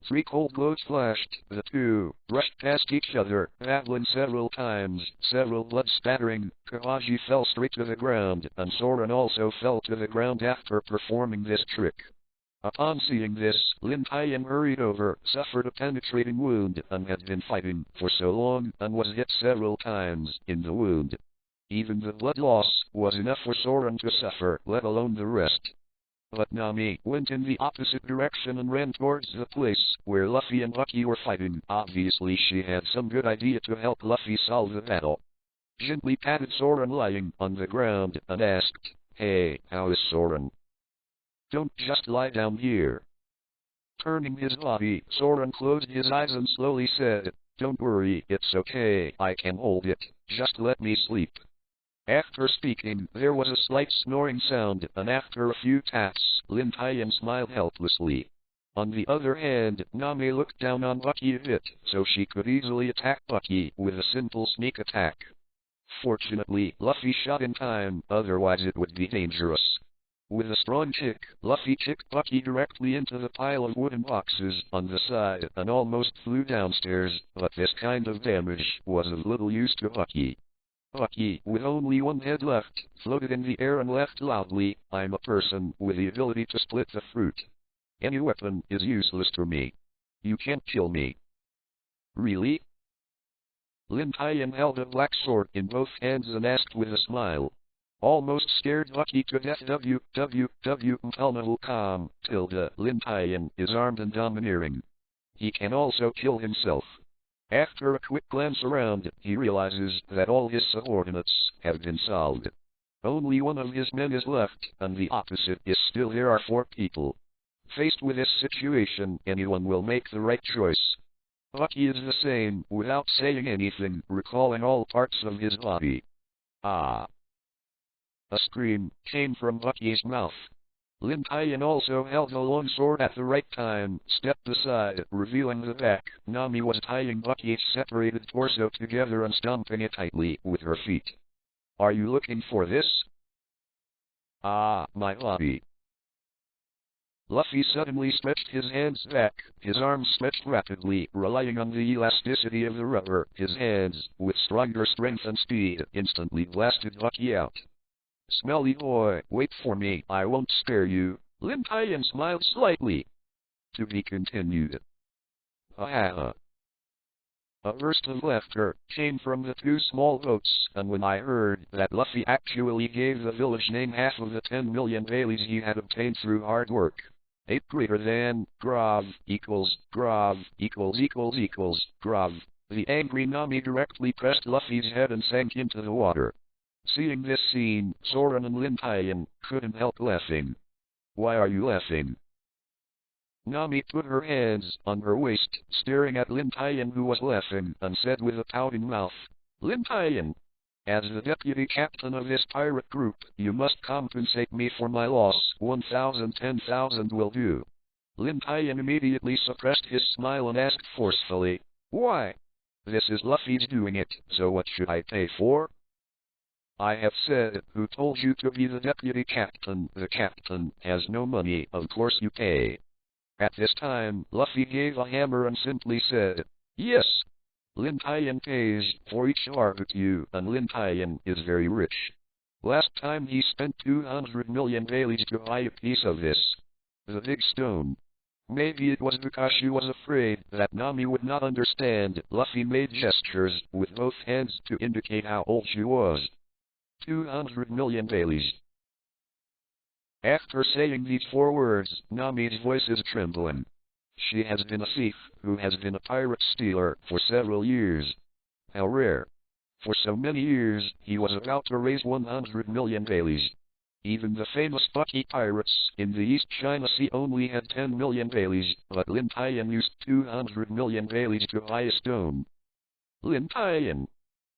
3 cold glows flashed. The two brushed past each other, battling several times, several blood spattering. Kawaji fell straight to the ground, and Soren also fell to the ground after performing this trick. Upon seeing this, Lin Tian hurried over, suffered a penetrating wound, and had been fighting for so long, and was hit several times in the wound. Even the blood loss was enough for Soren to suffer, let alone the rest. But Nami went in the opposite direction and ran towards the place where Luffy and Lucky were fighting. Obviously she had some good idea to help Luffy solve the battle. Gently patted Soren lying on the ground, and asked, Hey, how is Soren? Don't just lie down here. Turning his body, Soren closed his eyes and slowly said, Don't worry, it's okay, I can hold it, just let me sleep. After speaking, there was a slight snoring sound, and after a few taps, Lin Tian smiled helplessly. On the other hand, Nami looked down on Lucky a bit, so she could easily attack Lucky with a simple sneak attack. Fortunately, Luffy shot in time, otherwise it would be dangerous. With a strong kick, Luffy kicked Lucky directly into the pile of wooden boxes on the side and almost flew downstairs, but this kind of damage was of little use to Lucky. Lucky, with only one head left, floated in the air and laughed loudly, I'm a person with the ability to split the fruit. Any weapon is useless to me. You can't kill me. Really? Lin Tian held a black sword in both hands and asked with a smile. Almost scared Lucky to death. Untitled tilde. Lin Tian is armed and domineering. He can also kill himself. After a quick glance around, he realizes that all his subordinates have been solved. Only one of his men is left, and the opposite is still. There are 4 people. Faced with this situation, anyone will make the right choice. Lucky is the same, without saying anything, recalling all parts of his body. Ah! A scream came from Lucky's mouth. Lin Tian also held a long sword at the right time, stepped aside, revealing the back. Nami was tying Lucky's separated torso together and stomping it tightly with her feet. Are you looking for this? Ah, my body. Luffy suddenly stretched his hands back, his arms stretched rapidly, relying on the elasticity of the rubber. His hands, with stronger strength and speed, instantly blasted Lucky out. Smelly boy, wait for me, I won't spare you. Lin Tian smiled slightly. To be continued. Ha. A burst of laughter came from the 2 small boats, and when I heard that Luffy actually gave the village name half of the 10 million Baileys he had obtained through hard work. 8 greater than, Grav, equals, Grav, equals, Grav. The angry Nami directly pressed Luffy's head and sank into the water. Seeing this scene, Soren and Lin Tian couldn't help laughing. Why are you laughing? Nami put her hands on her waist, staring at Lin Tian, who was laughing, and said with a pouting mouth, Lin Tian, as the deputy captain of this pirate group, you must compensate me for my loss. 1,000, 10,000 will do. Lin Tian immediately suppressed his smile and asked forcefully, why? This is Luffy's doing it, so what should I pay for? I have said, who told you to be the deputy captain? The captain has no money, of course you pay. At this time, Luffy gave a hammer and simply said, yes. Lin Tian pays for each barbecue, and Lin Tian is very rich. Last time he spent 200 million Baileys to buy a piece of this. The big stone. Maybe it was because she was afraid that Nami would not understand. Luffy made gestures with both hands to indicate how old she was. 200 million Baileys. After saying these 4 words, Nami's voice is trembling. She has been a thief, who has been a pirate stealer, for several years. How rare. For so many years, he was about to raise 100 million Baileys. Even the famous Bucky pirates in the East China Sea only had 10 million Baileys, but Lin Tian used 200 million Baileys to buy a stone. Lin Tian,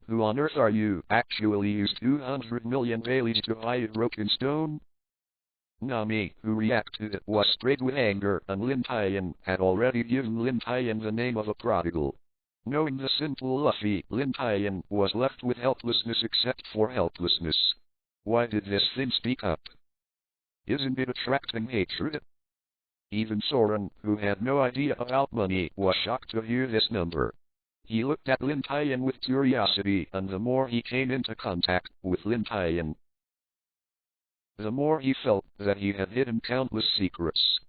who on earth are you? Actually used 200 million Baileys to buy a broken stone? Nami, who reacted, was sprayed with anger, and Lin Tian had already given Lin Tian the name of a prodigal. Knowing the simple Luffy, Lin Tian was left with helplessness except for helplessness. Why did this thing speak up? Isn't it attracting hatred? Even Soren, who had no idea about money, was shocked to hear this number. He looked at Lin Tian with curiosity, and the more he came into contact with Lin Tian, the more he felt that he had hidden countless secrets.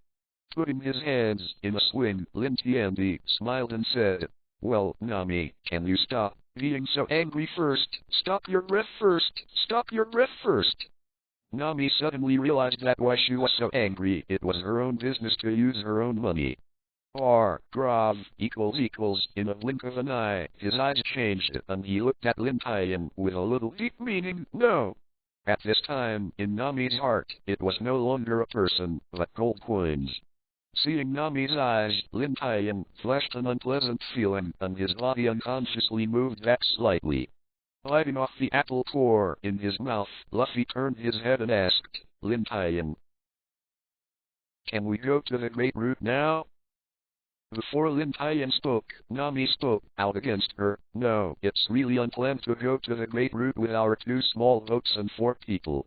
Putting his hands in a swing, Lin Tian smiled and said, well, Nami, can you stop being so angry first? Stop your breath first! Stop your breath first! Nami suddenly realized that why she was so angry, it was her own business to use her own money. Grav, equals, in a blink of an eye, his eyes changed, and he looked at Lin Tian with a little deep meaning, no. At this time, in Nami's heart, it was no longer a person, but gold coins. Seeing Nami's eyes, Lin Tian flashed an unpleasant feeling, and his body unconsciously moved back slightly. Biting off the apple core in his mouth, Luffy turned his head and asked, Lin Tian, can we go to the Great Root now? Before Lin Tian spoke, Nami spoke out against her. No, it's really unplanned to go to the Great Root with our 2 small boats and 4 people.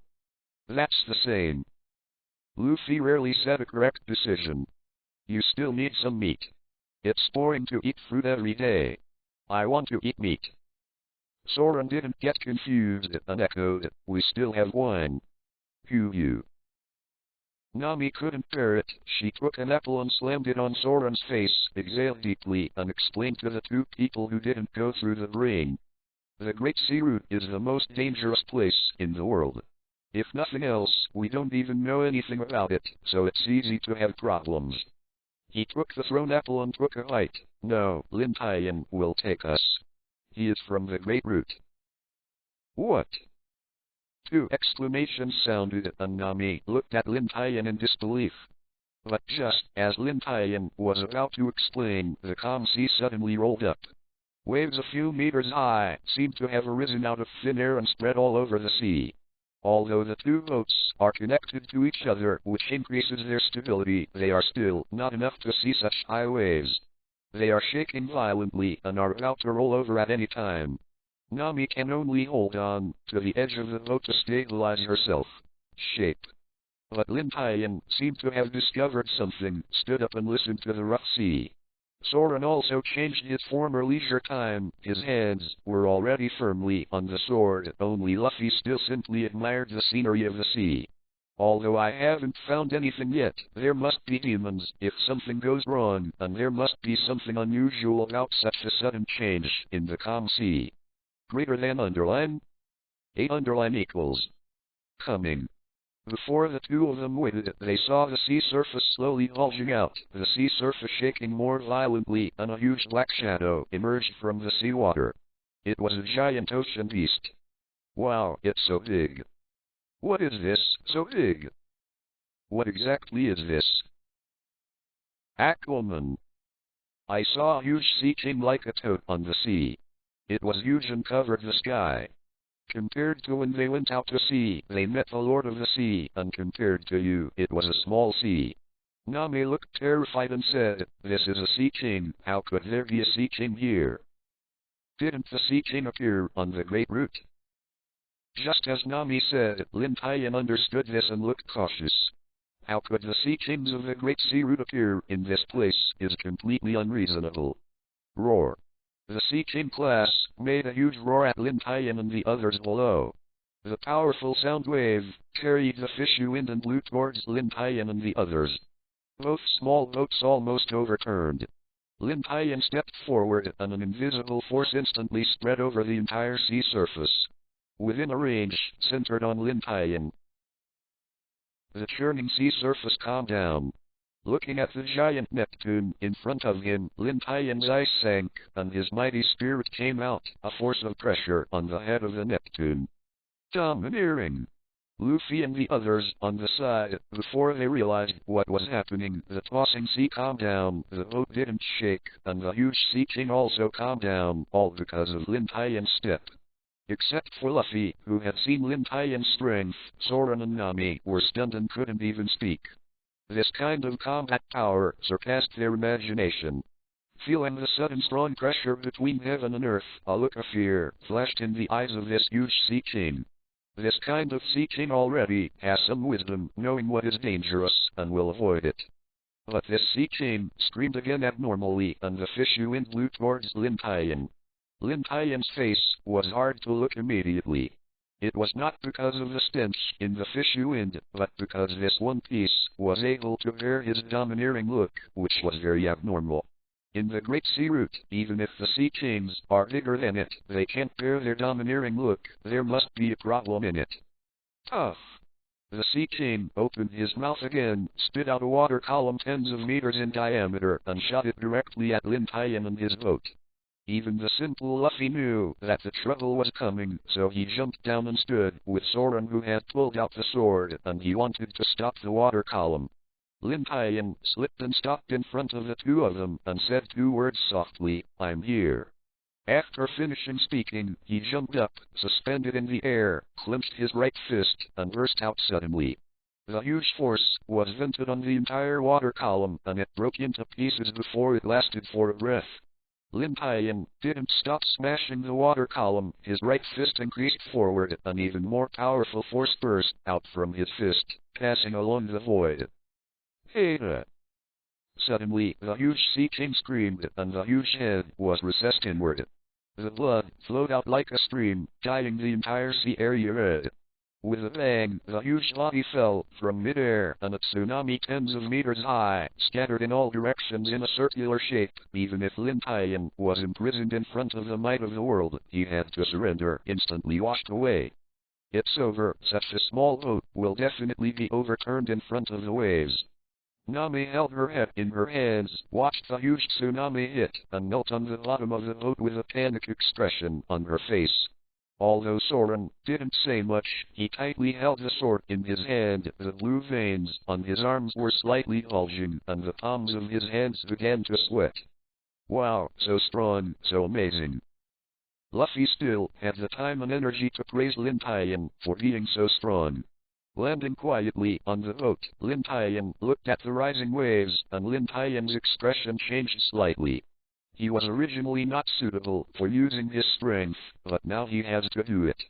That's the same. Luffy rarely said a correct decision. You still need some meat. It's boring to eat fruit every day. I want to eat meat. Soren didn't get confused and echoed, we still have wine. You. Nami couldn't bear it. She took an apple and slammed it on Soren's face, exhaled deeply, and explained to the two people who didn't go through the brain. The Great Sea Route is the most dangerous place in the world. If nothing else, we don't even know anything about it, so it's easy to have problems. He took the thrown apple and took a bite. No, Lin Tian will take us. He is from the Great Route. What? Two exclamations sounded, and Nami looked at Lin Tian in disbelief. But just as Lin Tian was about to explain, the calm sea suddenly rolled up. Waves a few meters high seemed to have arisen out of thin air and spread all over the sea. Although the two boats are connected to each other, which increases their stability, they are still not enough to see such high waves. They are shaking violently and are about to roll over at any time. Nami can only hold on to the edge of the boat to stabilize herself. Shape. But Lin Tian seemed to have discovered something, stood up and listened to the rough sea. Soren also changed his former leisure time. His hands were already firmly on the sword, only Luffy still simply admired the scenery of the sea. Although I haven't found anything yet, there must be demons if something goes wrong, and there must be something unusual about such a sudden change in the calm sea. Greater than underline? 8 underline equals. Coming. Before the two of them waited, they saw the sea surface slowly bulging out, the sea surface shaking more violently, and a huge black shadow emerged from the seawater. It was a giant ocean beast. Wow, it's so big. What is this, so big? What exactly is this? Aquaman. I saw a huge sea king like a toad on the sea. It was huge and covered the sky. Compared to when they went out to sea, they met the Lord of the Sea, and compared to you, it was a small sea. Nami looked terrified and said, "This is a sea king, how could there be a sea king here? Didn't the sea king appear on the Great Route?" Just as Nami said, Lin Tian understood this and looked cautious. How could the sea kings of the Great Sea Route appear in this place is completely unreasonable. Roar. The Sea King class made a huge roar at Lin Tian and the others below. The powerful sound wave carried the fishy wind and blew towards Lin Tian and the others. Both small boats almost overturned. Lin Tian stepped forward and an invisible force instantly spread over the entire sea surface. Within a range centered on Lin Tian, the churning sea surface calmed down. Looking at the giant Neptune in front of him, Lin Tian's eyes sank, and his mighty spirit came out, a force of pressure on the head of the Neptune. Domineering. Luffy and the others on the side, before they realized what was happening, the tossing sea calmed down, the boat didn't shake, and the huge sea king also calmed down, all because of Lin Tian's step. Except for Luffy, who had seen Lin Tian's strength, Soren and Nami were stunned and couldn't even speak. This kind of combat power surpassed their imagination. Feeling the sudden strong pressure between heaven and earth, a look of fear flashed in the eyes of this huge sea king. This kind of sea king already has some wisdom, knowing what is dangerous, and will avoid it. But this sea king screamed again abnormally, and the fishy wind blew towards Lin Tian. Lin Tian's face was hard to look immediately. It was not because of the stench in the fishy wind, but because this one piece was able to bear his domineering look, which was very abnormal. In the Great Sea Route, even if the sea kings are bigger than it, they can't bear their domineering look. There must be a problem in it. Tough. The sea king opened his mouth again, spit out a water column tens of meters in diameter, and shot it directly at Lin Tian and his boat. Even the simple Luffy knew that the trouble was coming, so he jumped down and stood with Soren, who had pulled out the sword, and he wanted to stop the water column. Lin Tian slipped and stopped in front of the two of them and said two words softly, "I'm here." After finishing speaking, he jumped up, suspended in the air, clenched his right fist, and burst out suddenly. The huge force was vented on the entire water column, and it broke into pieces before it lasted for a breath. Lin Tian didn't stop smashing the water column. His right fist increased forward, an even more powerful force burst out from his fist, passing along the void. Hey! Suddenly, the huge sea king screamed, and the huge head was recessed inward. The blood flowed out like a stream, dyeing the entire sea area red. With a bang, the huge body fell from midair, and a tsunami tens of meters high, scattered in all directions in a circular shape. Even if Lin Tian was imprisoned in front of the might of the world, he had to surrender, instantly washed away. It's over, such a small boat will definitely be overturned in front of the waves. Nami held her head in her hands, watched the huge tsunami hit, and knelt on the bottom of the boat with a panic expression on her face. Although Soren didn't say much, he tightly held the sword in his hand. The blue veins on his arms were slightly bulging, and the palms of his hands began to sweat. Wow, so strong, so amazing. Luffy still had the time and energy to praise Lin Tian for being so strong. Landing quietly on the boat, Lin Tian looked at the rising waves, and Lin Tian's expression changed slightly. He was originally not suitable for using his strength, but now he has to do it.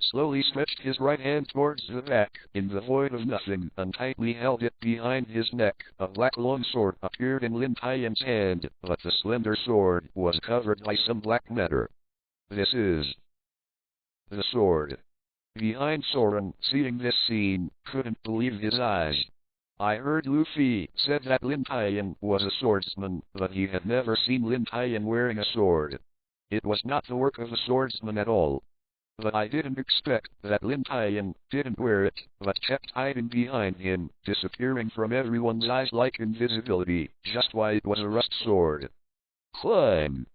Slowly stretched his right hand towards the back, in the void of nothing, and tightly held it behind his neck. A black long sword appeared in Lin Tian's hand, but the slender sword was covered by some black matter. This is the sword. Behind Soren, seeing this scene, couldn't believe his eyes. I heard Luffy said that Lin Tian was a swordsman, but he had never seen Lin Tian wearing a sword. It was not the work of a swordsman at all. But I didn't expect that Lin Tian didn't wear it, but kept hiding behind him, disappearing from everyone's eyes like invisibility, just why it was a rust sword. Climb!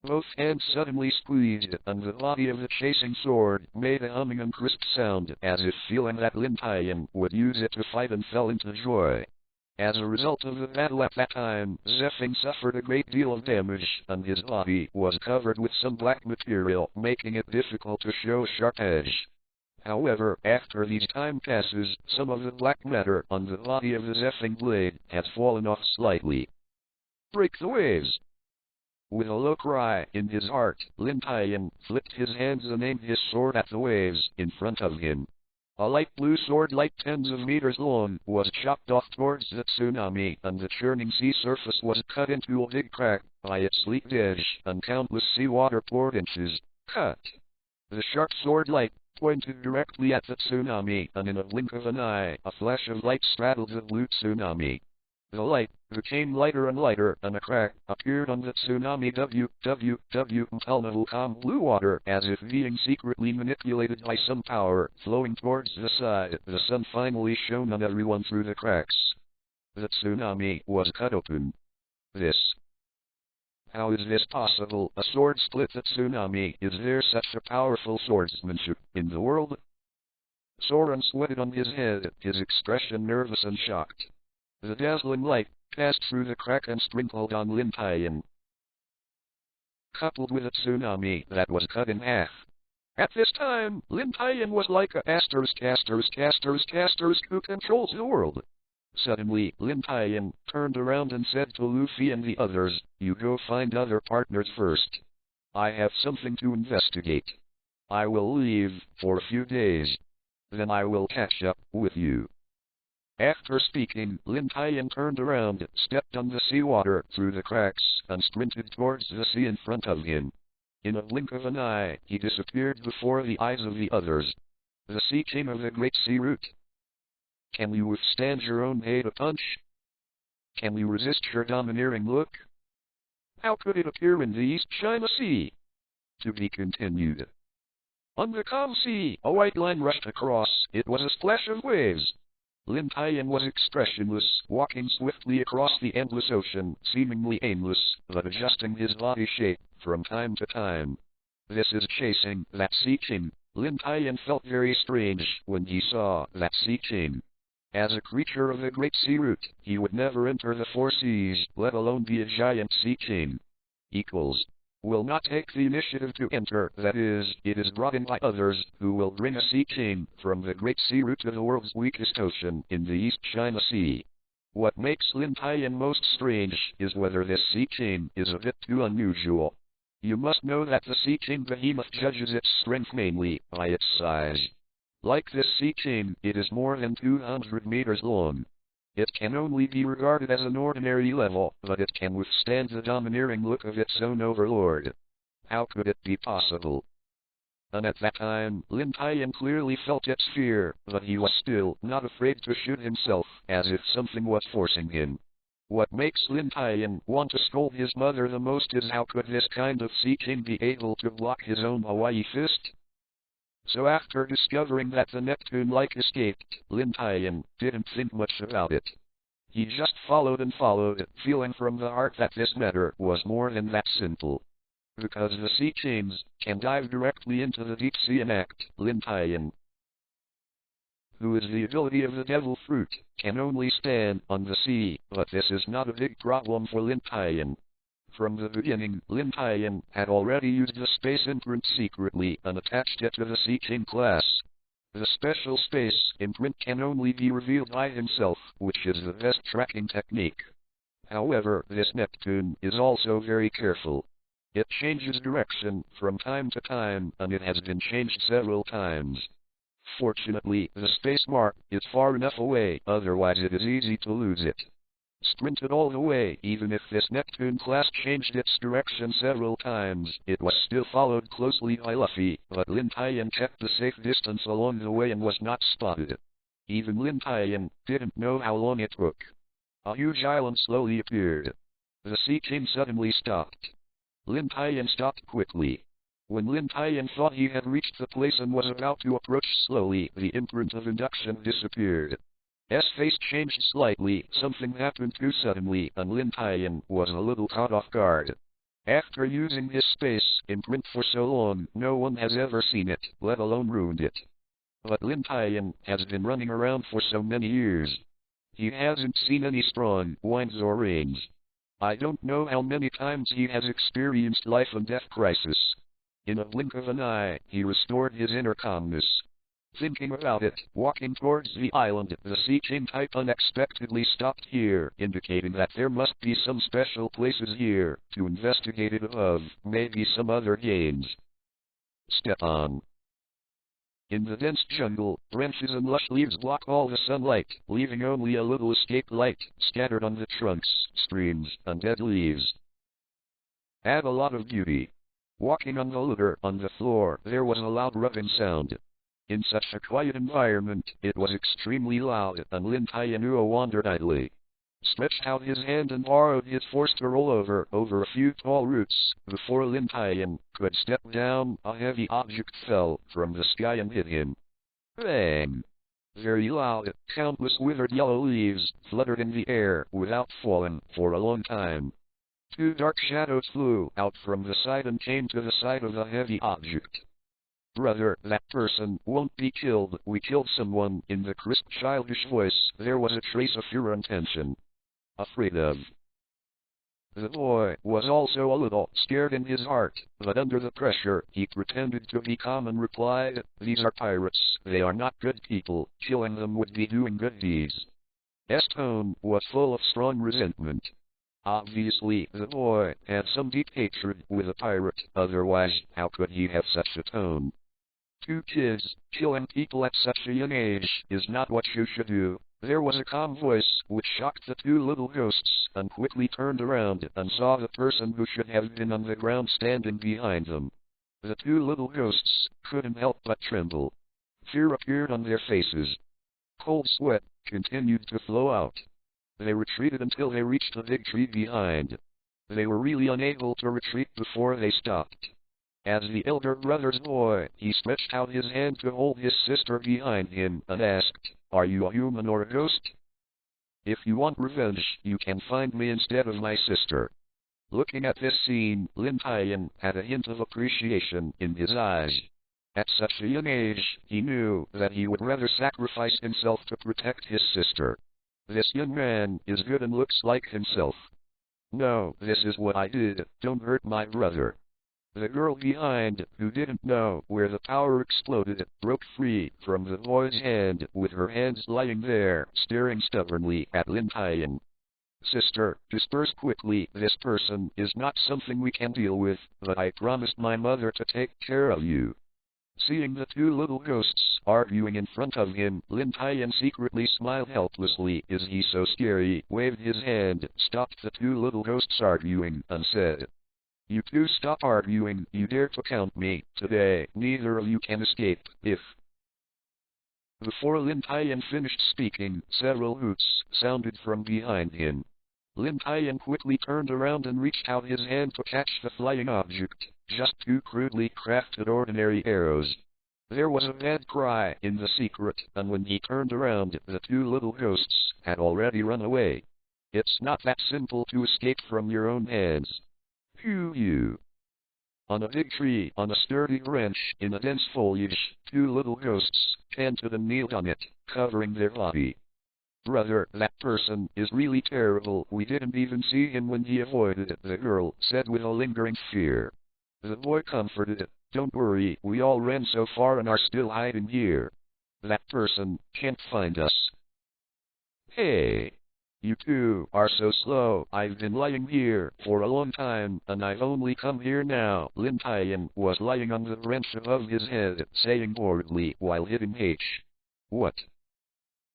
Both hands suddenly squeezed, and the body of the chasing sword made a humming and crisp sound, as if feeling that Lin Tian would use it to fight, and fell into joy. As a result of the battle at that time, Zephyr suffered a great deal of damage, and his body was covered with some black material, making it difficult to show a sharp edge. However, after this time passes, some of the black matter on the body of the Zephyr blade has fallen off slightly. Break the waves! With a low cry in his heart, Lin Tian flipped his hands and aimed his sword at the waves in front of him. A light blue sword like tens of meters long was chopped off towards the tsunami, and the churning sea surface was cut into a big crack by its sleek edge, and countless seawater poured inches. Cut! The sharp sword light pointed directly at the tsunami, and in a blink of an eye, a flash of light straddled the blue tsunami. The light became lighter and lighter, and a crack appeared on the tsunami until blue water, as if being secretly manipulated by some power, flowing towards the side. The sun finally shone on everyone through the cracks. The tsunami was cut open. How is this possible? A sword split the tsunami. Is there such a powerful swordsmanship in the world? Soren sweated on his head, his expression nervous and shocked. The dazzling light passed through the crack and sprinkled on Lin Tian, coupled with a tsunami that was cut in half. At this time, Lin Tian was like a who controls the world. Suddenly, Lin Tian turned around and said to Luffy and the others, "You go find other partners first. I have something to investigate. I will leave for a few days. Then I will catch up with you." After speaking, Lin Tian turned around, stepped on the seawater through the cracks, and sprinted towards the sea in front of him. In a blink of an eye, he disappeared before the eyes of the others. The sea king of the Great Sea Route. Can you withstand your own Vegapunk? Can you resist your domineering look? How could it appear in the East China Sea? To be continued. On the calm sea, a white line rushed across. It was a splash of waves. Lin Tian was expressionless, walking swiftly across the endless ocean, seemingly aimless, but adjusting his body shape from time to time. This is chasing that sea king. Lin Tian felt very strange when he saw that sea king. As a creature of the Great Sea Route, he would never enter the four seas, let alone be a giant sea king. Will not take the initiative to enter, that is, it is brought in by others, who will bring a sea king from the Great Sea Route to the world's weakest ocean in the East China Sea. What makes Lin Tian most strange is whether this sea king is a bit too unusual. You must know that the sea king behemoth judges its strength mainly by its size. Like this sea king, it is more than 200 meters long. It can only be regarded as an ordinary level, but it can withstand the domineering look of its own overlord. How could it be possible? and at that time Lin Tian clearly felt its fear, but he was still not afraid to shoot himself, as if something was forcing him. What makes Lin Tian want to scold his mother the most is how could this kind of sea king be able to block his own Hawaii fist? So after discovering that the Neptune-like escaped, Lin Tian didn't think much about it. He just followed and followed, feeling from the heart that this matter was more than that simple. Because the sea kings can dive directly into the deep sea and act, Lin Tian, who is the ability of the devil fruit, can only stand on the sea, but this is not a big problem for Lin Tian. From the beginning, Lin Tian had already used the space imprint secretly and attached it to the Sea King class. The special space imprint can only be revealed by himself, which is the best tracking technique. However, this Neptune is also very careful. It changes direction from time to time, and it has been changed several times. Fortunately, the space mark is far enough away, otherwise it is easy to lose it. Sprinted all the way, even if this Neptune class changed its direction several times, it was still followed closely by Luffy, but Lin Tian kept a safe distance along the way and was not spotted. Even Lin Tian didn't know how long it took. A huge island slowly appeared. The Sea King suddenly stopped. Lin Tian stopped quickly. When Lin Tian thought he had reached the place and was about to approach slowly, the imprint of induction disappeared. S face changed slightly, something happened too suddenly, and Lin Tian was a little caught off guard. After using his space imprint for so long, no one has ever seen it, let alone ruined it. But Lin Tian has been running around for so many years. He hasn't seen any strong winds or rains. I don't know how many times he has experienced life and death crisis. In a blink of an eye, he restored his inner calmness. Thinking about it, walking towards the island, the Sea King type unexpectedly stopped here, indicating that there must be some special places here to investigate it above, maybe some other games. Step on. In the dense jungle, branches and lush leaves block all the sunlight, leaving only a little escape light scattered on the trunks, streams, and dead leaves. Add a lot of beauty. Walking on the litter on the floor, there was a loud rubbing sound. In such a quiet environment, it was extremely loud, and Lin Tian wandered idly. Stretched out his hand and borrowed his force to roll over a few tall roots, before Lin Tian could step down, a heavy object fell from the sky and hit him. Bang! Very loud, countless withered yellow leaves fluttered in the air without falling for a long time. Two dark shadows flew out from the side and came to the side of the heavy object. Brother, that person won't be killed. We killed someone. In the crisp childish voice, there was a trace of fear and tension. Afraid of. The boy was also a little scared in his heart, but under the pressure, he pretended to be calm and replied, "These are pirates. They are not good people. Killing them would be doing good deeds." His tone was full of strong resentment. Obviously, the boy had some deep hatred with a pirate, otherwise, how could he have such a tone? Two kids, killing people at such a young age, is not what you should do. There was a calm voice, which shocked the two little ghosts, and quickly turned around, and saw the person who should have been on the ground standing behind them. The two little ghosts couldn't help but tremble. Fear appeared on their faces. Cold sweat continued to flow out. They retreated until they reached the big tree behind. They were really unable to retreat before they stopped. As the elder brother's boy, he stretched out his hand to hold his sister behind him and asked, "Are you a human or a ghost? If you want revenge, you can find me instead of my sister." Looking at this scene, Lin Tian had a hint of appreciation in his eyes. At such a young age, he knew that he would rather sacrifice himself to protect his sister. This young man is good and looks like himself. No, this is what I did, don't hurt my brother. The girl behind, who didn't know where the power exploded, broke free from the boy's hand, with her hands lying there, staring stubbornly at Lin Tian. "Sister, disperse quickly. This person is not something we can deal with, but I promised my mother to take care of you." Seeing the two little ghosts arguing in front of him, Lin Tian secretly smiled helplessly. "Is he so scary?" Waved his hand, stopped the two little ghosts arguing, and said, You two stop arguing. You dare to count me. Today, neither of you can escape. If... Before Lin Tian finished speaking, several hoots sounded from behind him. Lin Tian quickly turned around and reached out his hand to catch the flying object, just two crudely crafted ordinary arrows. There was a bad cry in the secret, and when he turned around, the two little ghosts had already run away. It's not that simple to escape from your own hands. Phew. On a big tree, on a sturdy branch, in a dense foliage, two little ghosts panted and kneeled on it, covering their body. Brother, that person is really terrible. We didn't even see him when he avoided it, the girl said with a lingering fear. The boy comforted it. Don't worry, we all ran so far and are still hiding here. That person can't find us. Hey! You two are so slow. I've been lying here for a long time, and I've only come here now. Lin Tian was lying on the branch above his head, saying boredly while hitting H. What?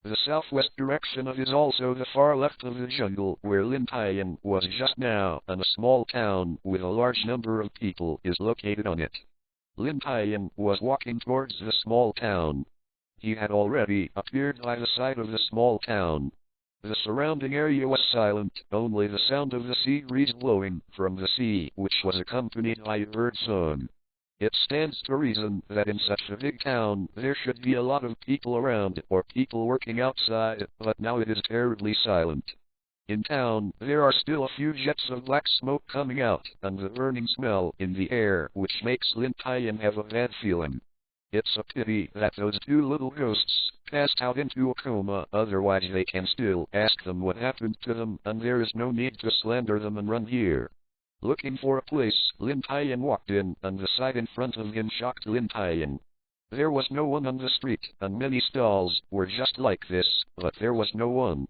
The southwest direction of is also the far left of the jungle where Lin Tian was just now, and a small town with a large number of people is located on it. Lin Tian was walking towards the small town. He had already appeared by the side of the small town. The surrounding area was silent, only the sound of the sea breeze blowing from the sea, which was accompanied by a bird song. It stands to reason that in such a big town there should be a lot of people around, or people working outside, but now it is terribly silent. In town, there are still a few jets of black smoke coming out, and the burning smell in the air, which makes Lin Tian have a bad feeling. It's a pity that those two little ghosts passed out into a coma, otherwise they can still ask them what happened to them, and there is no need to slander them and run here. Looking for a place, Lin Tian walked in, and the sight in front of him shocked Lin Tian. There was no one on the street, and many stalls were just like this, but there was no one.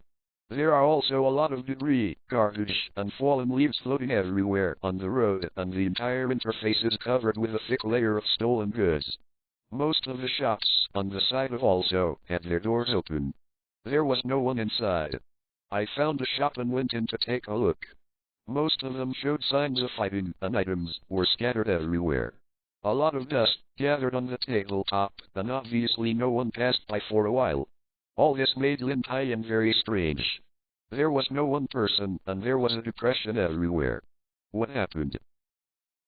There are also a lot of debris, garbage, and fallen leaves floating everywhere on the road, and the entire interface is covered with a thick layer of stolen goods. Most of the shops on the side of also had their doors open. There was no one inside. I found a shop and went in to take a look. Most of them showed signs of fighting, and items were scattered everywhere. A lot of dust gathered on the tabletop, and obviously no one passed by for a while. All this made Lin Tian very strange. There was no one person, and there was a depression everywhere. What happened?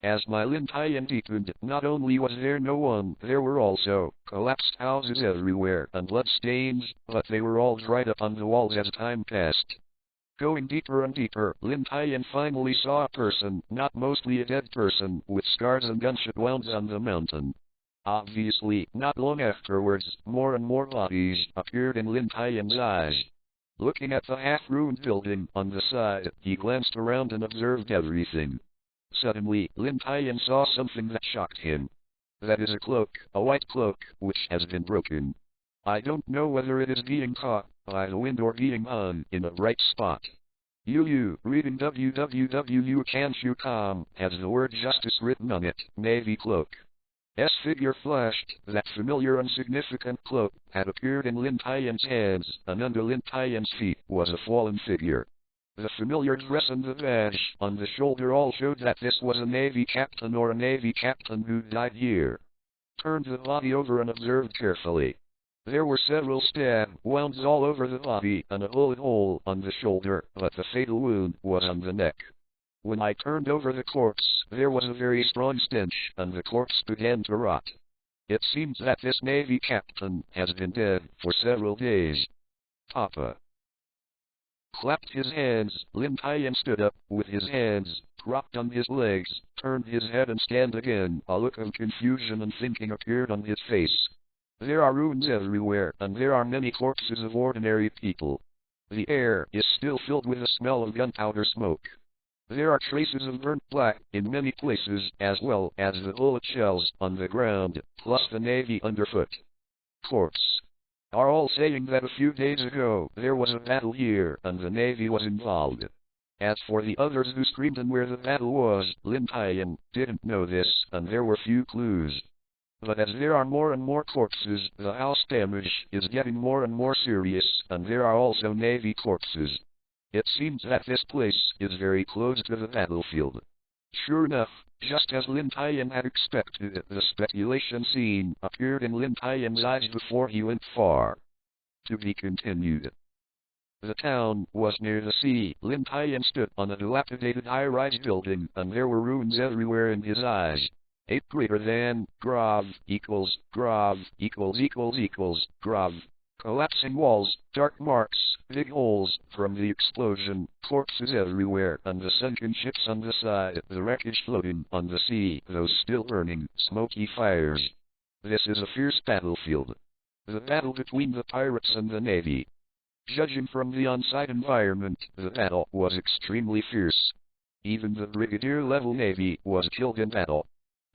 As my Lin Tian deepened, not only was there no one, there were also collapsed houses everywhere and blood stains, but they were all dried up on the walls as time passed. Going deeper and deeper, Lin Tian finally saw a person, not mostly a dead person, with scars and gunshot wounds on the mountain. Obviously, not long afterwards, more and more bodies appeared in Lin Tian's eyes. Looking at the half-ruined building on the side, he glanced around and observed everything. Suddenly, Lin Tian saw something that shocked him. That is a cloak, a white cloak, which has been broken. I don't know whether it is being caught by the wind or being on in a bright spot. Reading www.canshu.com has the word justice written on it, navy cloak. S figure flashed, that familiar and significant cloak had appeared in Lin Tian's hands, and under Lin Tian's feet was a fallen figure. The familiar dress and the badge on the shoulder all showed that this was a Navy captain or a Navy captain who died here. Turned the body over and observed carefully. There were several stab wounds all over the body and a bullet hole on the shoulder, but the fatal wound was on the neck. When I turned over the corpse, there was a very strong stench, and the corpse began to rot. It seems that this Navy captain has been dead for several days. Papa clapped his hands. Lin Tian stood up, with his hands propped on his legs, turned his head and scanned again. A look of confusion and thinking appeared on his face. There are ruins everywhere, and there are many corpses of ordinary people. The air is still filled with the smell of gunpowder smoke. There are traces of burnt black in many places, as well as the bullet shells on the ground, plus the Navy underfoot. Corpse are all saying that a few days ago there was a battle here, and the Navy was involved. As for the others who screamed and where the battle was, Lin Tian didn't know this, and there were few clues. But as there are more and more corpses, the house damage is getting more and more serious, and there are also Navy corpses. It seems that this place is very close to the battlefield. Sure enough, just as Lin Tian had expected, the speculation scene appeared in Lin Tian's eyes before he went far. To be continued. The town was near the sea. Lin Tian stood on a dilapidated high-rise building, and there were ruins everywhere in his eyes. 8 greater than, grav, equals, grav, equals, grav. Collapsing walls, dark marks, big holes from the explosion, corpses everywhere, and the sunken ships on the side, the wreckage floating on the sea, those still burning, smoky fires. This is a fierce battlefield. The battle between the pirates and the navy. Judging from the on-site environment, the battle was extremely fierce. Even the brigadier-level navy was killed in battle.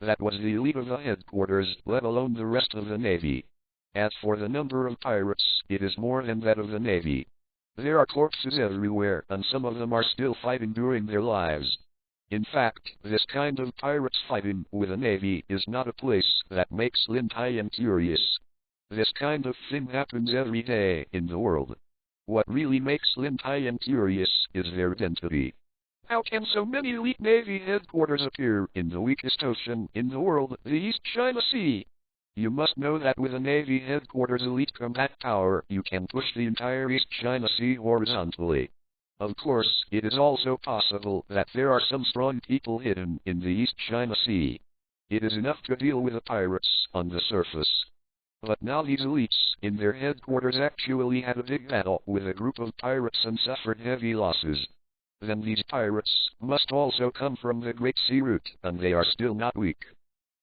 That was the elite of the headquarters, let alone the rest of the navy. As for the number of pirates, it is more than that of the navy. There are corpses everywhere, and some of them are still fighting during their lives. In fact, this kind of pirates fighting with a navy is not a place that makes Lin Tian curious. This kind of thing happens every day in the world. What really makes Lin Tian curious is their identity. How can so many elite navy headquarters appear in the weakest ocean in the world, the East China Sea? You must know that with a navy headquarters elite combat power, you can push the entire East China Sea horizontally. Of course, it is also possible that there are some strong people hidden in the East China Sea. It is enough to deal with the pirates on the surface. But now these elites in their headquarters actually had a big battle with a group of pirates and suffered heavy losses. Then these pirates must also come from the Great Sea route, and they are still not weak.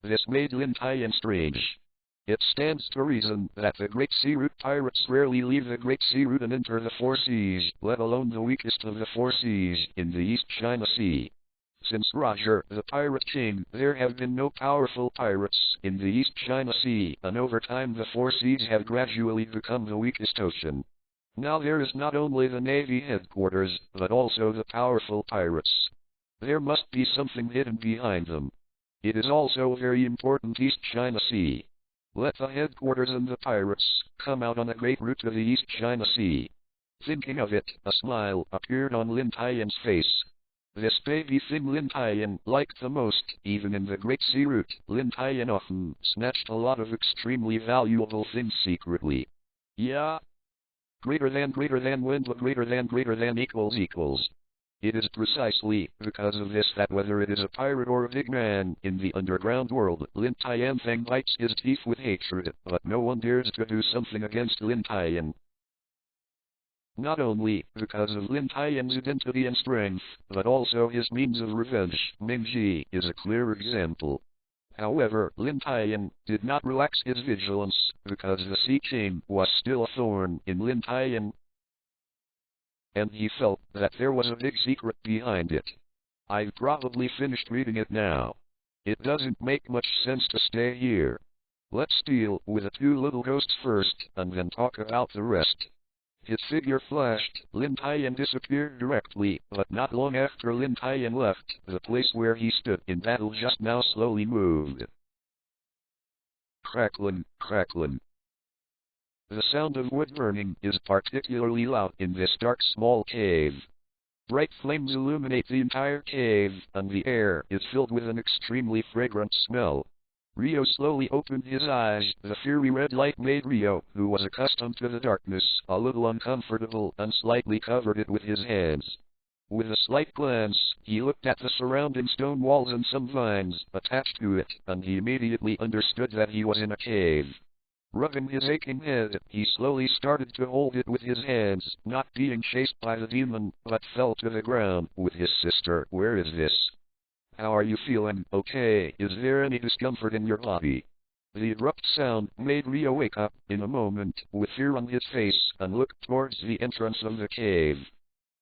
This made Lin Tian strange. It stands to reason that the Great Sea route pirates rarely leave the Great Sea route and enter the Four Seas, let alone the weakest of the Four Seas in the East China Sea. Since Roger, the Pirate King, there have been no powerful pirates in the East China Sea, and over time the Four Seas have gradually become the weakest ocean. Now there is not only the Navy headquarters, but also the powerful pirates. There must be something hidden behind them. It is also a very important East China Sea. Let the headquarters and the pirates come out on a great route to the East China Sea. Thinking of it, a smile appeared on Lin Tian's face. This baby thing Lin Tian liked the most, even in the Great Sea route. Lin Tian often snatched a lot of extremely valuable things secretly. Yeah. Greater than when the greater than equals. It is precisely because of this that whether it is a pirate or a big man in the underground world, Lin Tian Feng bites his teeth with hatred, but no one dares to do something against Lin Tian. Not only because of Lin Tian's identity and strength, but also his means of revenge. Mingji is a clear example. However, Lin Tian did not relax his vigilance, because the Sea King was still a thorn in Lin Tian, and he felt that there was a big secret behind it. I've probably finished reading it now. It doesn't make much sense to stay here. Let's deal with the two little ghosts first, and then talk about the rest. His figure flashed, Lin Tian disappeared directly, but not long after Lin Tian left, the place where he stood in battle just now slowly moved. Crackling. The sound of wood burning is particularly loud in this dark small cave. Bright flames illuminate the entire cave, and the air is filled with an extremely fragrant smell. Rio slowly opened his eyes. The fiery red light made Rio, who was accustomed to the darkness, a little uncomfortable and slightly covered it with his hands. With a slight glance, he looked at the surrounding stone walls and some vines attached to it, and he immediately understood that he was in a cave. Rubbing his aching head, he slowly started to hold it with his hands, not being chased by the demon, but fell to the ground with his sister. Where is this? How are you feeling? Okay, is there any discomfort in your body? The abrupt sound made Rio wake up in a moment, with fear on his face, and looked towards the entrance of the cave.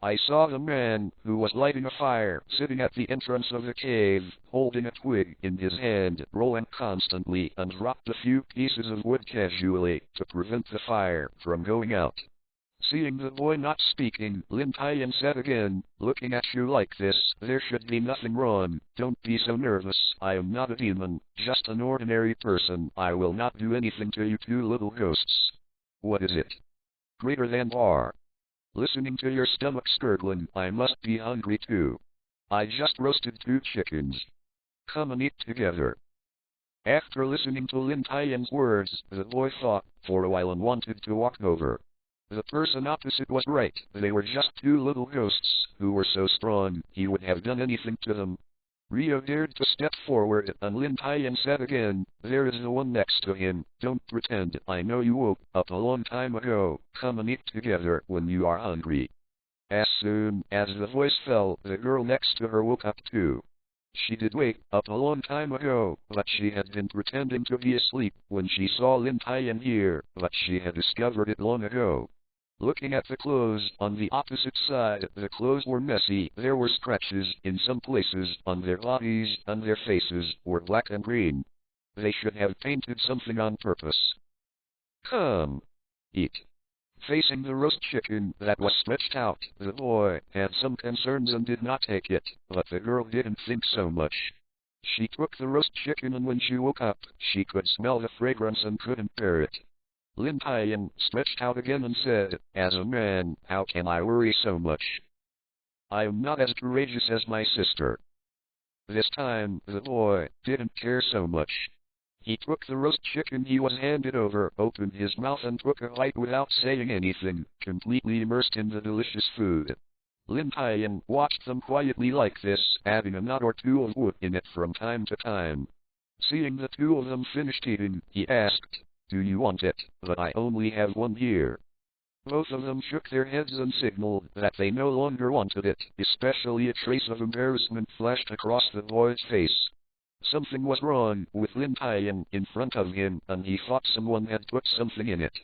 I saw the man, who was lighting a fire, sitting at the entrance of the cave, holding a twig in his hand, rolling constantly, and dropped a few pieces of wood casually, to prevent the fire from going out. Seeing the boy not speaking, Lin Tian said again, looking at you like this, there should be nothing wrong. Don't be so nervous. I am not a demon, just an ordinary person. I will not do anything to you two little ghosts. What is it? Greater than bar. Listening to your stomach gurgling, I must be hungry too. I just roasted 2 chickens. Come and eat together. After listening to Lin Tian's words, the boy thought for a while and wanted to walk over. The person opposite was right. They were just 2 little ghosts who were so strong he would have done anything to them. Rio dared to step forward, and Lin Tian said again, "There is the one next to him. Don't pretend. I know you woke up a long time ago. Come and eat together when you are hungry." As soon as the voice fell, the girl next to her woke up too. She did wake up a long time ago, but she had been pretending to be asleep when she saw Lin Tian here, but she had discovered it long ago. Looking at the clothes on the opposite side, the clothes were messy. There were scratches in some places on their bodies, and their faces were black and green. They should have painted something on purpose. Come, eat. Facing the roast chicken that was stretched out, the boy had some concerns and did not take it, but the girl didn't think so much. She took the roast chicken, and when she woke up, she could smell the fragrance and couldn't bear it. Lin Tian stretched out again and said, "As a man, how can I worry so much? I am not as courageous as my sister." This time, the boy didn't care so much. He took the roast chicken he was handed over, opened his mouth and took a bite without saying anything, completely immersed in the delicious food. Lin Tian watched them quietly like this, adding a nut or 2 of wood in it from time to time. Seeing the 2 of them finished eating, he asked, "Do you want it? But I only have 1 here." Both of them shook their heads and signaled that they no longer wanted it, especially a trace of embarrassment flashed across the boy's face. Something was wrong with Lin Tian in front of him, and he thought someone had put something in it.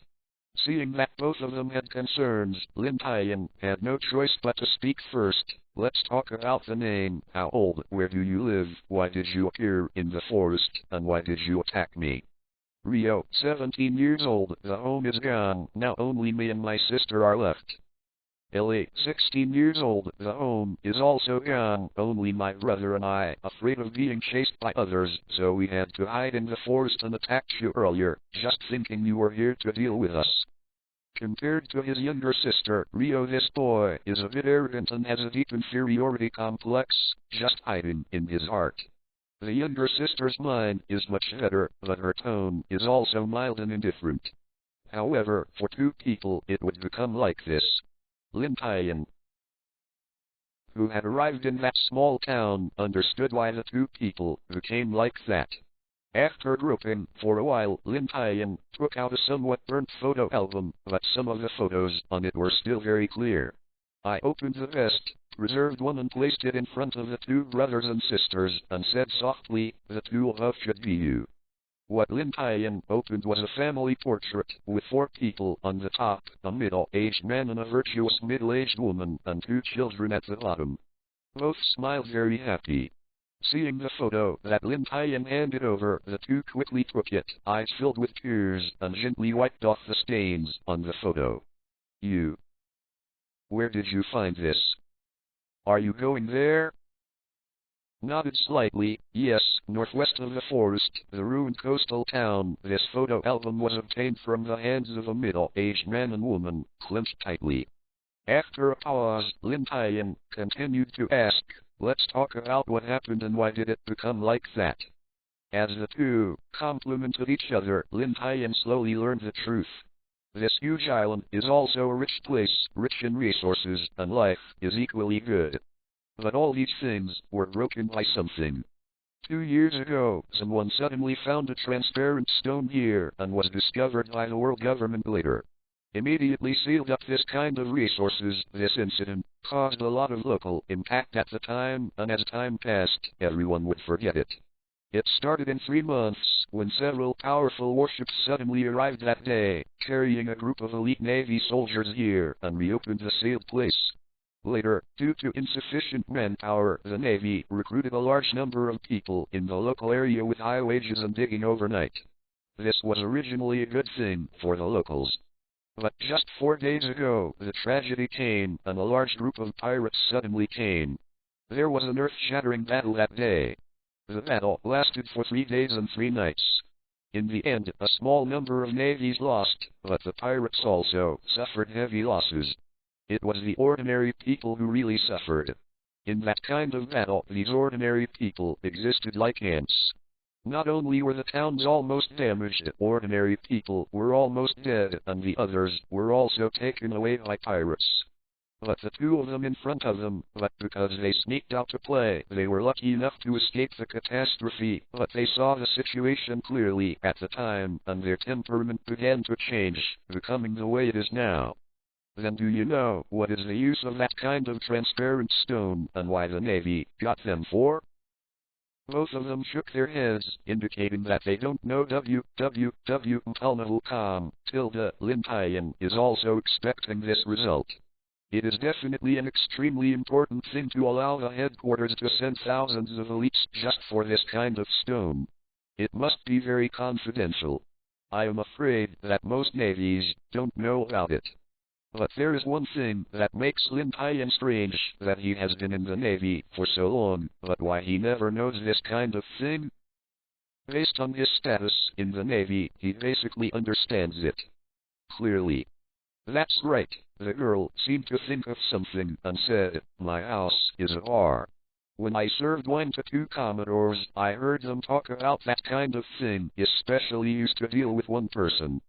Seeing that both of them had concerns, Lin Tian had no choice but to speak first. "Let's talk about the name. How old? Where do you live? Why did you appear in the forest? And why did you attack me?" "Rio, 17 years old. The home is gone. Now only me and my sister are left." "Ellie, 16 years old. The home is also gone. Only my brother and I, afraid of being chased by others, so we had to hide in the forest and attacked you earlier, just thinking you were here to deal with us." Compared to his younger sister, Rio, this boy is a bit arrogant and has a deep inferiority complex, just hiding in his heart. The younger sister's mind is much better, but her tone is also mild and indifferent. However, for 2 people it would become like this. Lin Tian, who had arrived in that small town, understood why the 2 people became like that. After groping for a while, Lin Tian took out a somewhat burnt photo album, but some of the photos on it were still very clear. I opened the best preserved one and placed it in front of the 2 brothers and sisters, and said softly, "The 2 above should be you." What Lin Tian opened was a family portrait, with 4 people on the top, a middle-aged man and a virtuous middle-aged woman, and 2 children at the bottom. Both smiled very happy. Seeing the photo that Lin Tian handed over, the 2 quickly took it, eyes filled with tears, and gently wiped off the stains on the photo. "You. Where did you find this? Are you going there?" Nodded slightly. "Yes, northwest of the forest, the ruined coastal town." This photo album was obtained from the hands of a middle-aged man and woman, clenched tightly. After a pause, Lin Tian continued to ask, "Let's talk about what happened and why did it become like that?" As the 2 complimented each other, Lin Tian slowly learned the truth. This huge island is also a rich place, rich in resources, and life is equally good. But all these things were broken by something. 2 years ago, someone suddenly found a transparent stone here, and was discovered by the world government later. Immediately sealed up this kind of resources. This incident caused a lot of local impact at the time, and as time passed, everyone would forget it. It started in 3 months, when several powerful warships suddenly arrived that day, carrying a group of elite Navy soldiers here, and reopened the sealed place. Later, due to insufficient manpower, the Navy recruited a large number of people in the local area with high wages and digging overnight. This was originally a good thing for the locals. But just 4 days ago, the tragedy came, and a large group of pirates suddenly came. There was an earth-shattering battle that day. The battle lasted for 3 days and 3 nights. In the end, a small number of navies lost, but the pirates also suffered heavy losses. It was the ordinary people who really suffered. In that kind of battle, these ordinary people existed like ants. Not only were the towns almost damaged, ordinary people were almost dead, and the others were also taken away by pirates. But the two of them in front of them, but because they sneaked out to play, they were lucky enough to escape the catastrophe, but they saw the situation clearly at the time, and their temperament began to change, becoming the way it is now. Then do you know what is the use of that kind of transparent stone, and why the Navy got them for? Both of them shook their heads, indicating that they don't know. Lin Tian is also expecting this result. It is definitely an extremely important thing to allow the headquarters to send thousands of elites just for this kind of stone. It must be very confidential. I am afraid that most navies don't know about it. But there is one thing that makes Lin Tian strange, that he has been in the Navy for so long, but why he never knows this kind of thing? Based on his status in the Navy, he basically understands it clearly. That's right, the girl seemed to think of something and said, "My house is a bar." When I served wine to two commodores, I heard them talk about that kind of thing, especially used to deal with one person.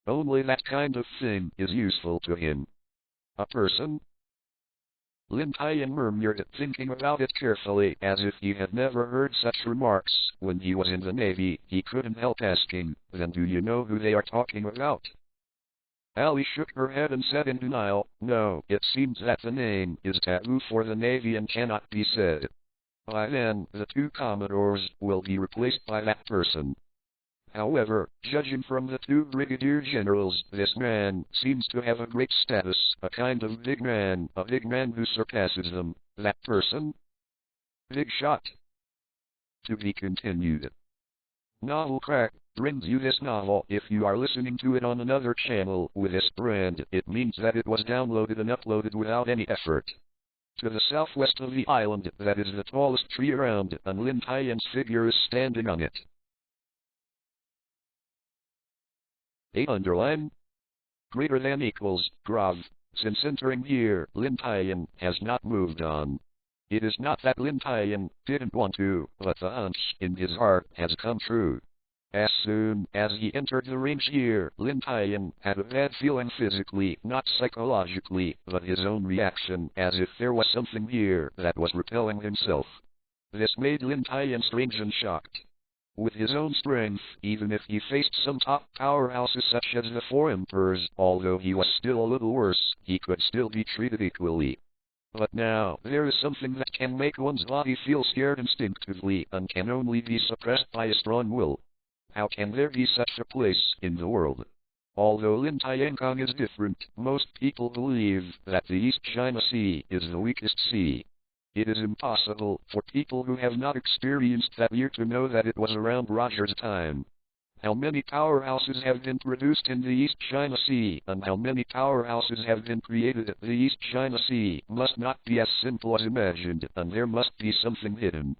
Only that kind of thing is useful to him. A person? Lin Tian murmured, thinking about it carefully, as if he had never heard such remarks. When he was in the Navy, he couldn't help asking, "Then do you know who they are talking about?" Ali shook her head and said in denial, "No, it seems that the name is taboo for the Navy and cannot be said. By then, the two commodores will be replaced by that person. However, judging from the two brigadier generals, this man seems to have a great status, a kind of big man, a big man who surpasses them. That person? Big shot." To be continued. Novel Crack brings you this novel. If you are listening to it on another channel with this brand, it means that it was downloaded and uploaded without any effort. To the southwest of the island, that is the tallest tree around, and Lin Tian's figure is standing on it. A underline greater than equals grav. Since entering here, Lin Tian has not moved on. It is not that Lin Tian didn't want to, but the hunch in his heart has come true. As soon as he entered the range here, Lin Tian had a bad feeling physically, not psychologically, but his own reaction, as if there was something here that was repelling himself. This made Lin Tian strange and shocked. With his own strength, even if he faced some top powerhouses such as the Four Emperors, although he was still a little worse, he could still be treated equally. But now, there is something that can make one's body feel scared instinctively, and can only be suppressed by a strong will. How can there be such a place in the world? Although Lin Tiankong is different, most people believe that the East China Sea is the weakest sea. It is impossible for people who have not experienced that year to know that it was around Roger's time. How many powerhouses have been produced in the East China Sea, and how many powerhouses have been created at the East China Sea, must not be as simple as imagined, and there must be something hidden.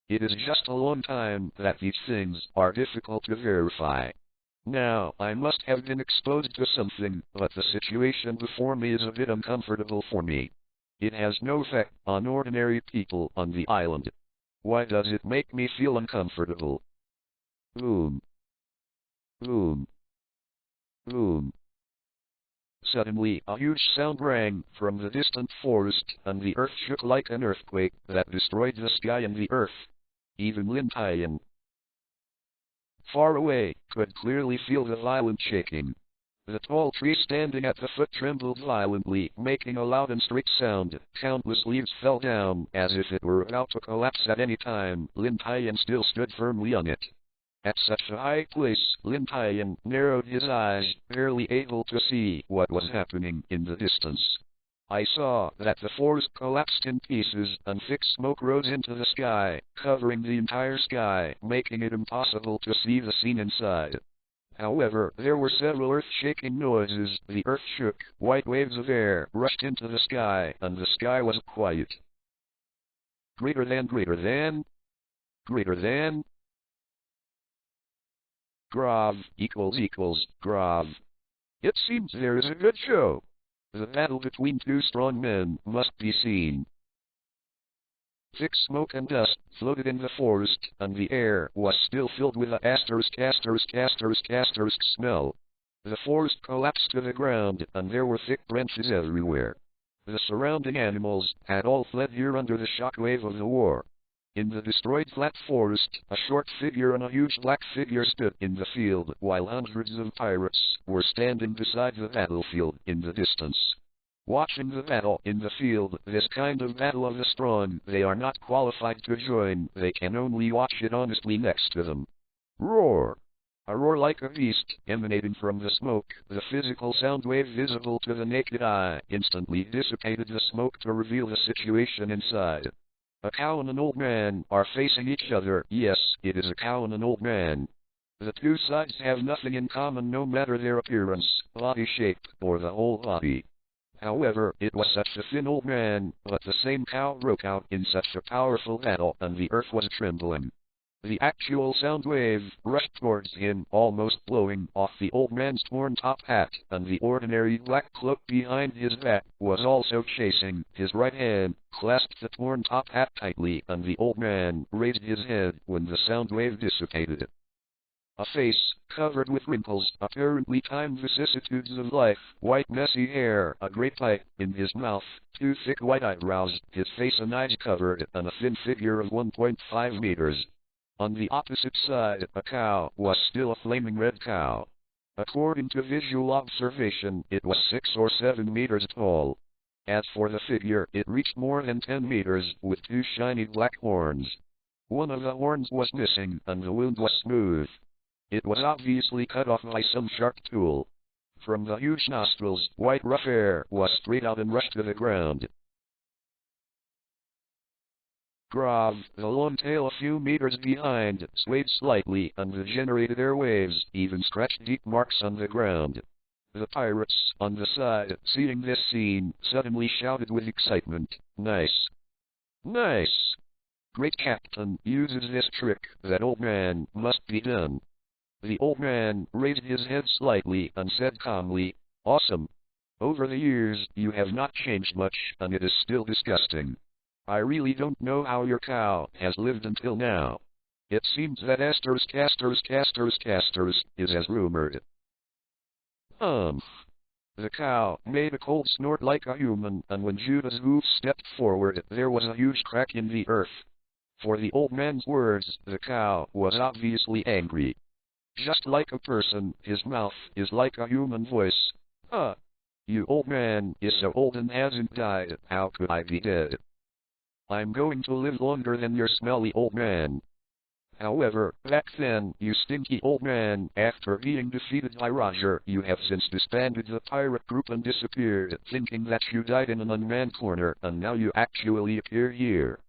It is just a long time that these things are difficult to verify. Now, I must have been exposed to something, but the situation before me is a bit uncomfortable for me. It has no effect on ordinary people on the island. Why does it make me feel uncomfortable? Boom. Boom. Boom. Suddenly, a huge sound rang from the distant forest, and the earth shook like an earthquake that destroyed the sky and the earth. Even Lin Tian, far away, could clearly feel the violent shaking. The tall tree standing at the foot trembled violently, making a loud and straight sound. Countless leaves fell down, as if it were about to collapse at any time. Lin Tian still stood firmly on it. At such a high place, Lin Tian narrowed his eyes, barely able to see what was happening in the distance. I saw that the forest collapsed in pieces, and thick smoke rose into the sky, covering the entire sky, making it impossible to see the scene inside. However, there were several earth-shaking noises. The earth shook, white waves of air rushed into the sky, and the sky was quiet. Greater than Grav equals Grav. It seems there is a good show. The battle between two strong men must be seen. Thick smoke and dust floated in the forest, and the air was still filled with a asterisk smell. The forest collapsed to the ground, and there were thick branches everywhere. The surrounding animals had all fled here under the shockwave of the war. In the destroyed flat forest, a short figure and a huge black figure stood in the field, while hundreds of pirates were standing beside the battlefield in the distance. Watching the battle in the field, this kind of battle of the strong, they are not qualified to join, they can only watch it honestly next to them. Roar! A roar like a beast, emanating from the smoke, the physical sound wave visible to the naked eye, instantly dissipated the smoke to reveal the situation inside. A cow and an old man are facing each other. Yes, it is a cow and an old man. The two sides have nothing in common no matter their appearance, body shape, or the whole body. However, it was such a thin old man, but the same cow broke out in such a powerful battle, and the earth was trembling. The actual sound wave rushed towards him, almost blowing off the old man's torn top hat, and the ordinary black cloak behind his back was also chasing. His right hand clasped the torn top hat tightly, and the old man raised his head when the sound wave dissipated. A face covered with wrinkles, apparently time vicissitudes of life, white messy hair, a great pipe in his mouth, two thick white eyebrows, his face and eyes covered, and a thin figure of 1.5 meters. On the opposite side, a cow was still a flaming red cow. According to visual observation, it was 6 or 7 meters tall. As for the figure, it reached more than 10 meters, with two shiny black horns. One of the horns was missing, and the wound was smooth. It was obviously cut off by some sharp tool. From the huge nostrils, white rough air was sprayed out and rushed to the ground. Grav, the long tail a few meters behind, swayed slightly, and the generated airwaves even scratched deep marks on the ground. The pirates on the side, seeing this scene, suddenly shouted with excitement, "Nice! Nice! Great Captain uses this trick, that old man must be done." The old man raised his head slightly and said calmly, "Awesome. Over the years, you have not changed much, and it is still disgusting. I really don't know how your cow has lived until now. It seems that is as rumored." The cow made a cold snort like a human, and when Judah's hoof stepped forward, there was a huge crack in the earth. For the old man's words, the cow was obviously angry. Just like a person, his mouth is like a human voice. You old man is so old and hasn't died, how could I be dead? I'm going to live longer than your smelly old man. However, back then, you stinky old man, after being defeated by Roger, you have since disbanded the pirate group and disappeared, thinking that you died in an unmanned corner, and now you actually appear here.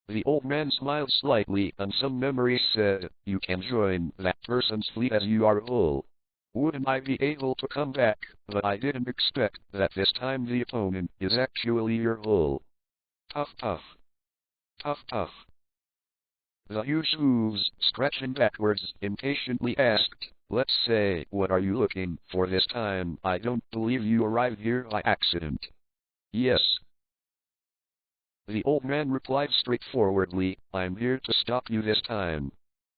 The old man smiled slightly, and some memory said, "You can join that person's fleet as you are whole. Wouldn't I be able to come back, but I didn't expect that this time the opponent is actually your whole." Puff puff. Puff puff. The huge hooves, scratching backwards, impatiently asked, "Let's say, what are you looking for this time? I don't believe you arrived here by accident." "Yes." The old man replied straightforwardly, "I'm here to stop you this time.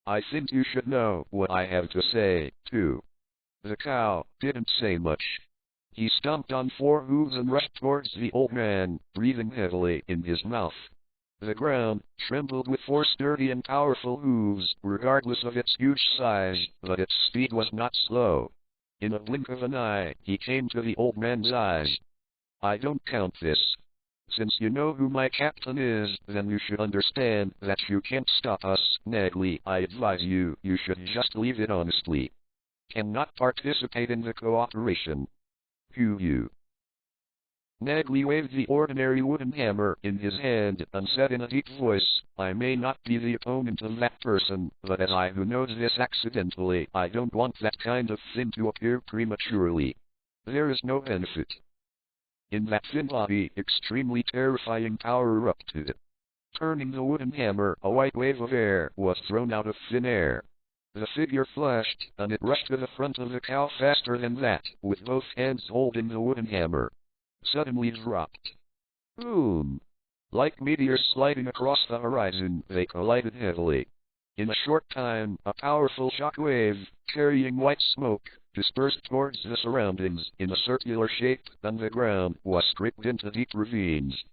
I think you should know what I have to say, too." The cow didn't say much. He stomped on 4 hooves and rushed towards the old man, breathing heavily in his mouth. The ground trembled with 4 sturdy and powerful hooves, regardless of its huge size, but its speed was not slow. In a blink of an eye, he came to the old man's eyes. "I don't count this. Since you know who my captain is, then you should understand that you can't stop us, Naggly. I advise you, you should just leave it honestly. Cannot participate in the cooperation. You. Naggly waved the ordinary wooden hammer in his hand and said in a deep voice, "I may not be the opponent of that person, but as I who knows this accidentally, I don't want that kind of thing to appear prematurely. There is no benefit." In that thin body, extremely terrifying power erupted. Turning the wooden hammer, a white wave of air was thrown out of thin air. The figure flashed, and it rushed to the front of the cow faster than that, with both hands holding the wooden hammer. Suddenly dropped. Boom! Like meteors sliding across the horizon, they collided heavily. In a short time, a powerful shock wave, carrying white smoke, dispersed towards the surroundings in a circular shape, and the ground was scraped into deep ravines.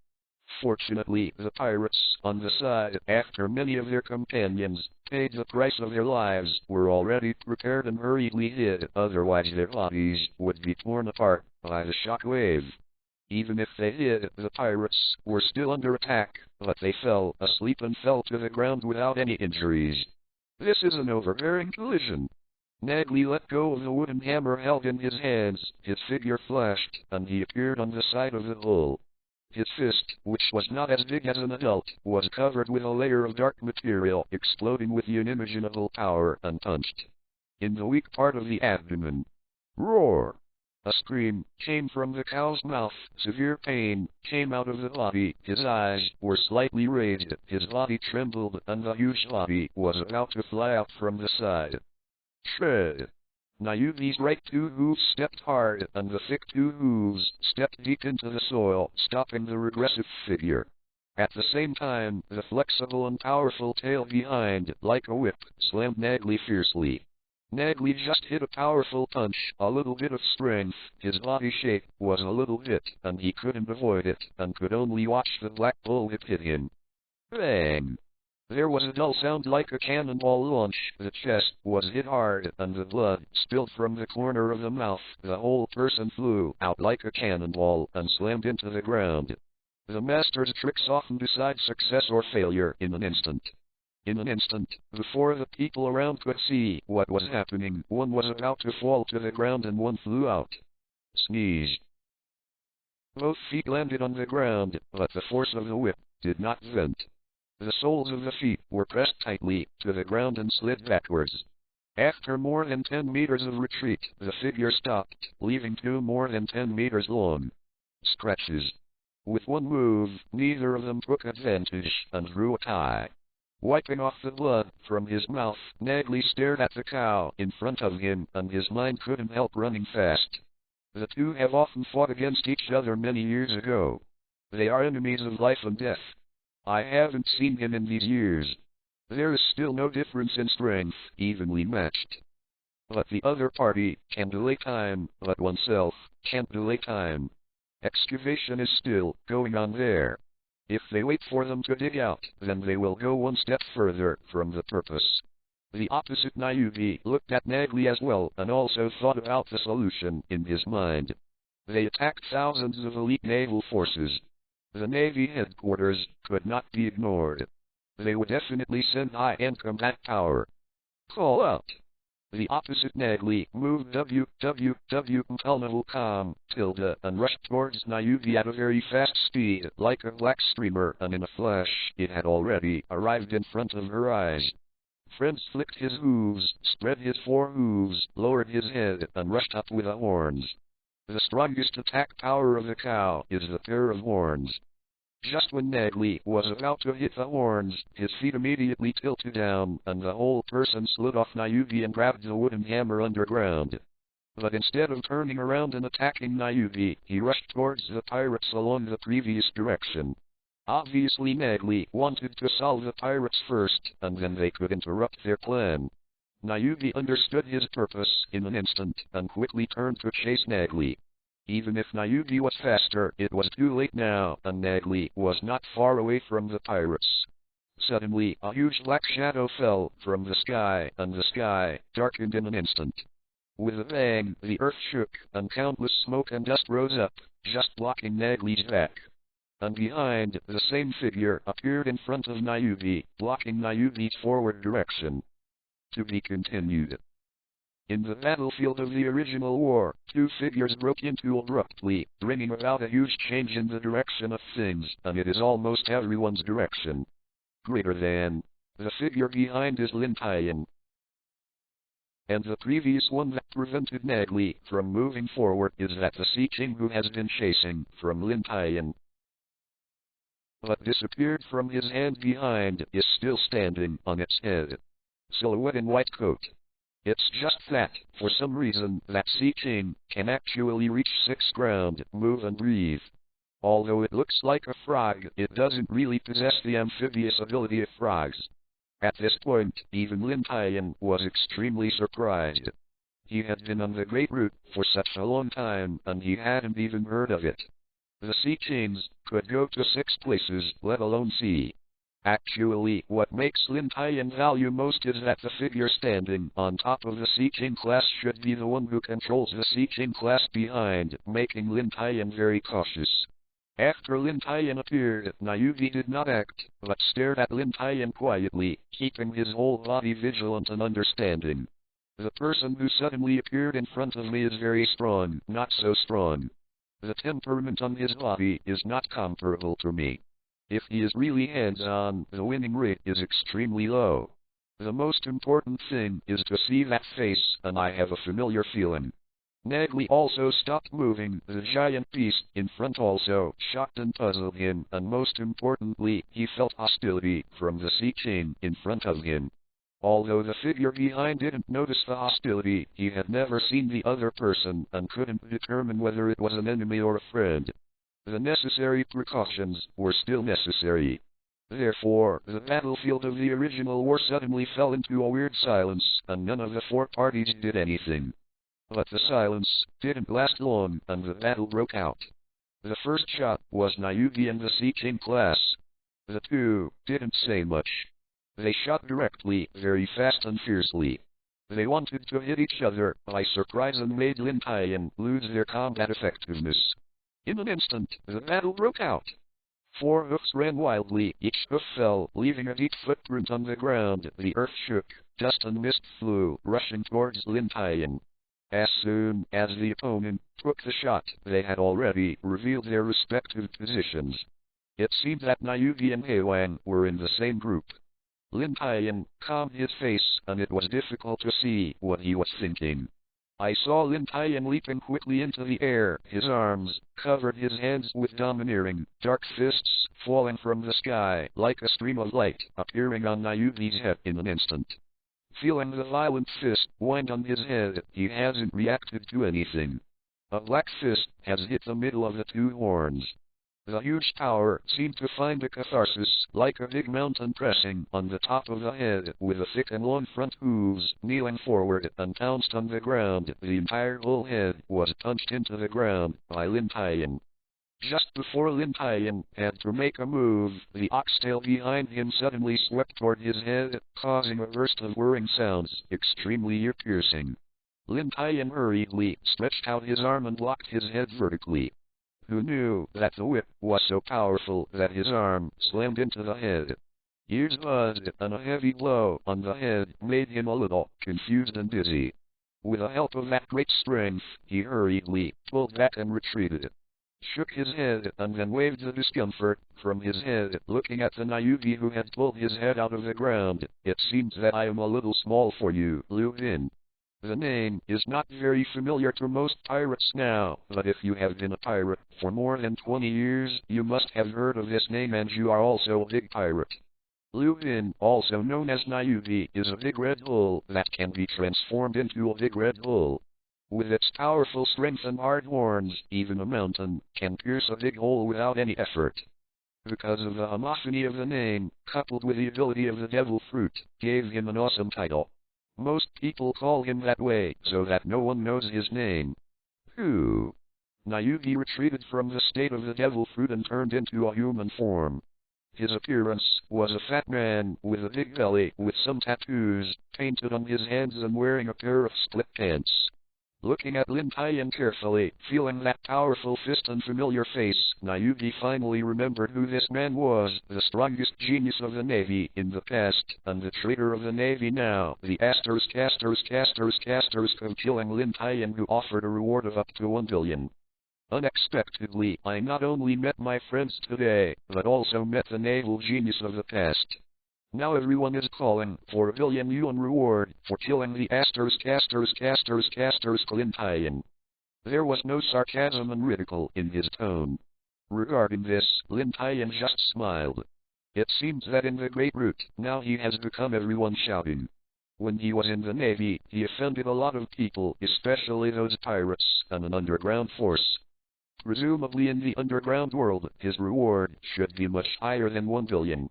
Fortunately, the pirates, on the side, after many of their companions paid the price of their lives, were already prepared and hurriedly hid, otherwise their bodies would be torn apart by the shock wave. Even if they hid, the pirates were still under attack, but they fell asleep and fell to the ground without any injuries. This is an overbearing collision. Nagley let go of the wooden hammer held in his hands, his figure flashed, and he appeared on the side of the hull. His fist, which was not as big as an adult, was covered with a layer of dark material, exploding with unimaginable power, and punched in the weak part of the abdomen. Roar! A scream came from the cow's mouth. Severe pain came out of the body. His eyes were slightly raised, his body trembled, and the huge body was about to fly out from the side. Shred! Nayugi's right two hooves stepped hard, and the thick two hooves stepped deep into the soil, stopping the regressive figure. At the same time, the flexible and powerful tail behind, like a whip, slammed Nagley fiercely. Nagley just hit a powerful punch, a little bit of strength, his body shape was a little hit, and he couldn't avoid it, and could only watch the black bullwhip hit him. Bang! There was a dull sound like a cannonball launch, the chest was hit hard, and the blood spilled from the corner of the mouth. The whole person flew out like a cannonball, and slammed into the ground. The master's tricks often decide success or failure in an instant. In an instant, before the people around could see what was happening, one was about to fall to the ground and one flew out. Sneeze. Both feet landed on the ground, but the force of the whip did not vent. The soles of the feet were pressed tightly to the ground and slid backwards. After more than 10 meters of retreat, the figure stopped, leaving 2 more than 10 meters long scratches. With one move, neither of them took advantage, and drew a tie. Wiping off the blood from his mouth, Nagley stared at the cow in front of him, and his mind couldn't help running fast. The two have often fought against each other many years ago. They are enemies of life and death. I haven't seen him in these years. There is still no difference in strength, evenly matched. But the other party can delay time, but oneself can't delay time. Excavation is still going on there. If they wait for them to dig out, then they will go one step further from the purpose. The opposite Nayugi looked at Nagley as well, and also thought about the solution in his mind. They attacked thousands of elite naval forces. The Navy headquarters could not be ignored. They would definitely send high-end combat power. Call out. The opposite Nagley moved www.com and rushed towards Nayugi at a very fast speed, like a black streamer, and in a flash, it had already arrived in front of her eyes. Friends flicked his hooves, spread his 4 hooves, lowered his head, and rushed up with the horns. The strongest attack power of the cow is the pair of horns. Just when Nagley was about to hit the horns, his feet immediately tilted down, and the whole person slid off Nayugi and grabbed the wooden hammer underground. But instead of turning around and attacking Nayugi, he rushed towards the pirates along the previous direction. Obviously Nagley wanted to solve the pirates first, and then they could interrupt their plan. Nayugi understood his purpose in an instant, and quickly turned to chase Nagley. Even if Nayugi was faster, it was too late now, and Nagley was not far away from the pirates. Suddenly, a huge black shadow fell from the sky, and the sky darkened in an instant. With a bang, the earth shook, and countless smoke and dust rose up, just blocking Nagley's back. And behind, the same figure appeared in front of Nayugi, blocking Nayugi's forward direction. To be continued. In the battlefield of the original war, 2 figures broke into abruptly, bringing about a huge change in the direction of things, and it is almost everyone's direction. Greater than. The figure behind is Lin Tian. And the previous one that prevented Nagley from moving forward is that the Sea King who has been chasing from Lin Tian, but disappeared from his hand behind, is still standing on its head. Silhouette in white coat. It's just that, for some reason, that Sea King can actually reach 6 ground, move and breathe. Although it looks like a frog, it doesn't really possess the amphibious ability of frogs. At this point, even Lin Tian was extremely surprised. He had been on the Great Route for such a long time, and he hadn't even heard of it. The sea chains could go to 6 places, let alone sea. Actually, what makes Lin Tian value most is that the figure standing on top of the sea chain class should be the one who controls the sea chain class behind, making Lin Tian very cautious. After Lin Tian appeared, Nayugi did not act, but stared at Lin Tian quietly, keeping his whole body vigilant and understanding. The person who suddenly appeared in front of me is very strong, not so strong. The temperament on his body is not comparable to me. If he is really hands-on, the winning rate is extremely low. The most important thing is to see that face, and I have a familiar feeling. Nagli also stopped moving. The giant beast in front also shocked and puzzled him, and most importantly, he felt hostility from the sea chain in front of him. Although the figure behind didn't notice the hostility, he had never seen the other person and couldn't determine whether it was an enemy or a friend. The necessary precautions were still necessary. Therefore, the battlefield of the original war suddenly fell into a weird silence, and none of the 4 parties did anything. But the silence didn't last long, and the battle broke out. The first shot was Nayugi and the sea chain class. The two didn't say much. They shot directly, very fast and fiercely. They wanted to hit each other by surprise and made Lin Tian lose their combat effectiveness. In an instant, the battle broke out. 4 hoofs ran wildly, each hoof fell, leaving a deep footprint on the ground. The earth shook, dust and mist flew, rushing towards Lin Tian. As soon as the opponent took the shot, they had already revealed their respective positions. It seemed that Nayugi and Heiwan were in the same group. Lin Tian calmed his face, and it was difficult to see what he was thinking. I saw Lin Tian leaping quickly into the air. His arms covered his hands with domineering, dark fists falling from the sky like a stream of light, appearing on Nayugi's head in an instant. Feeling the violent fist wind on his head, he hasn't reacted to anything. A black fist has hit the middle of the 2 horns. The huge tower seemed to find a catharsis, like a big mountain pressing on the top of the head, with a thick and long front hooves, kneeling forward and pounced on the ground. The entire whole head was punched into the ground by Lin Tian. Just before Lin Tian had to make a move, the oxtail behind him suddenly swept toward his head, causing a burst of whirring sounds, extremely ear-piercing. Lin Tian hurriedly stretched out his arm and locked his head vertically. Who knew that the whip was so powerful that his arm slammed into the head? Ears buzzed, and a heavy blow on the head made him a little confused and dizzy. With the help of that great strength, he hurriedly pulled back and retreated. Shook his head, and then waved the discomfort from his head, looking at the Nayugi who had pulled his head out of the ground. It seems that I am a little small for you, Luffy. The name is not very familiar to most pirates now, but if you have been a pirate for more than 20 years, you must have heard of this name, and you are also a big pirate. Luffy, also known as Nayugi, is a big red bull that can be transformed into a big red bull. With its powerful strength and hard horns, even a mountain can pierce a big hole without any effort. Because of the homophony of the name, coupled with the ability of the devil fruit, gave him an awesome title. Most people call him that way, so that no one knows his name. Who? Nayugi retreated from the state of the devil fruit and turned into a human form. His appearance was a fat man with a big belly, with some tattoos painted on his hands and wearing a pair of split pants. Looking at Lin Tian carefully, feeling that powerful fist and familiar face, Nayugi finally remembered who this man was, the strongest genius of the Navy in the past, and the traitor of the Navy now, the casters of killing Lin Tian, who offered a reward of up to 1 billion. Unexpectedly, I not only met my friends today, but also met the naval genius of the past. Now everyone is calling for a 1 billion yuan reward for killing the Lin Tian. There was no sarcasm and ridicule in his tone. Regarding this, Lin Tian just smiled. It seems that in the Great Route, now he has become everyone shouting. When he was in the Navy, he offended a lot of people, especially those pirates and an underground force. Presumably in the underground world, his reward should be much higher than 1 billion.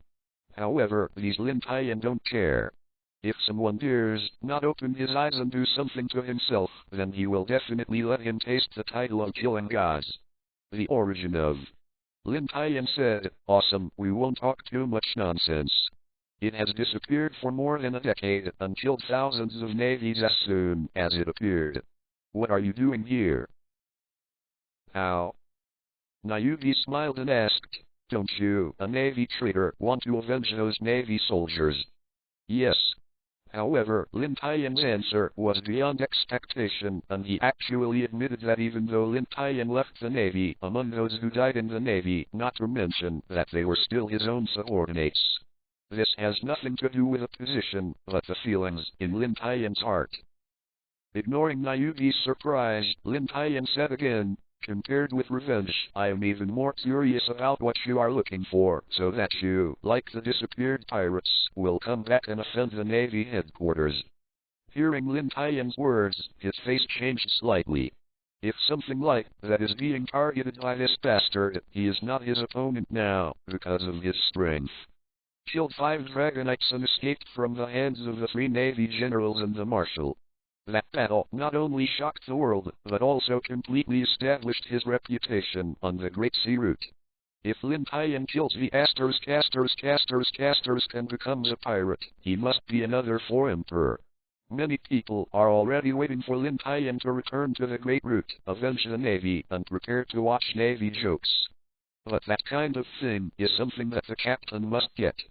However, these Lin Tian don't care. If someone dares not open his eyes and do something to himself, then he will definitely let him taste the title of killing gods. The origin of Lin Tian said, "Awesome, we won't talk too much nonsense. It has disappeared for more than a decade and killed thousands of navies as soon as it appeared. What are you doing here?" "How?" Nayuki smiled and asked, "Don't you, a Navy traitor, want to avenge those Navy soldiers?" "Yes." However, Lin Tian's answer was beyond expectation, and he actually admitted that even though Lin Tian left the Navy among those who died in the Navy, not to mention that they were still his own subordinates. This has nothing to do with a position, but the feelings in Lin Tian's heart. Ignoring Nayuki's surprise, Lin Tian said again, "Compared with revenge, I am even more curious about what you are looking for, so that you, like the disappeared pirates, will come back and offend the Navy headquarters." Hearing Lin Tian's words, his face changed slightly. If something like that is being targeted by this bastard, he is not his opponent now, because of his strength. Killed 5 Dragonites and escaped from the hands of the 3 Navy generals and the Marshal. That battle not only shocked the world, but also completely established his reputation on the Great Sea Route. If Lin Tian kills the casters and becomes a pirate, he must be another for Emperor. Many people are already waiting for Lin Tian to return to the Great Route, avenge the Navy, and prepare to watch Navy jokes. But that kind of thing is something that the captain must get.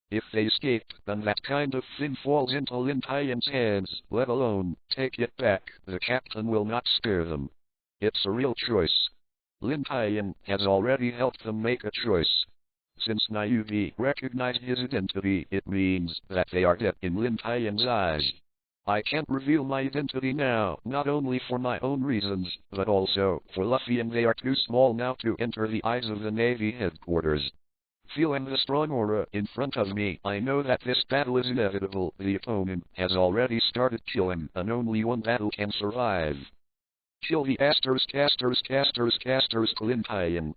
If they escape, then that kind of thing falls into Lin Tian's hands, let alone take it back. The captain will not spare them. It's a real choice. Lin Tian has already helped them make a choice. Since Nayuki recognized his identity, it means that they are dead in Lin Tian's eyes. I can't reveal my identity now, not only for my own reasons, but also for Luffy, and they are too small now to enter the eyes of the Navy headquarters. Feeling the strong aura in front of me, I know that this battle is inevitable. The opponent has already started killing, and only one battle can survive. Kill the casters, Lin Tian.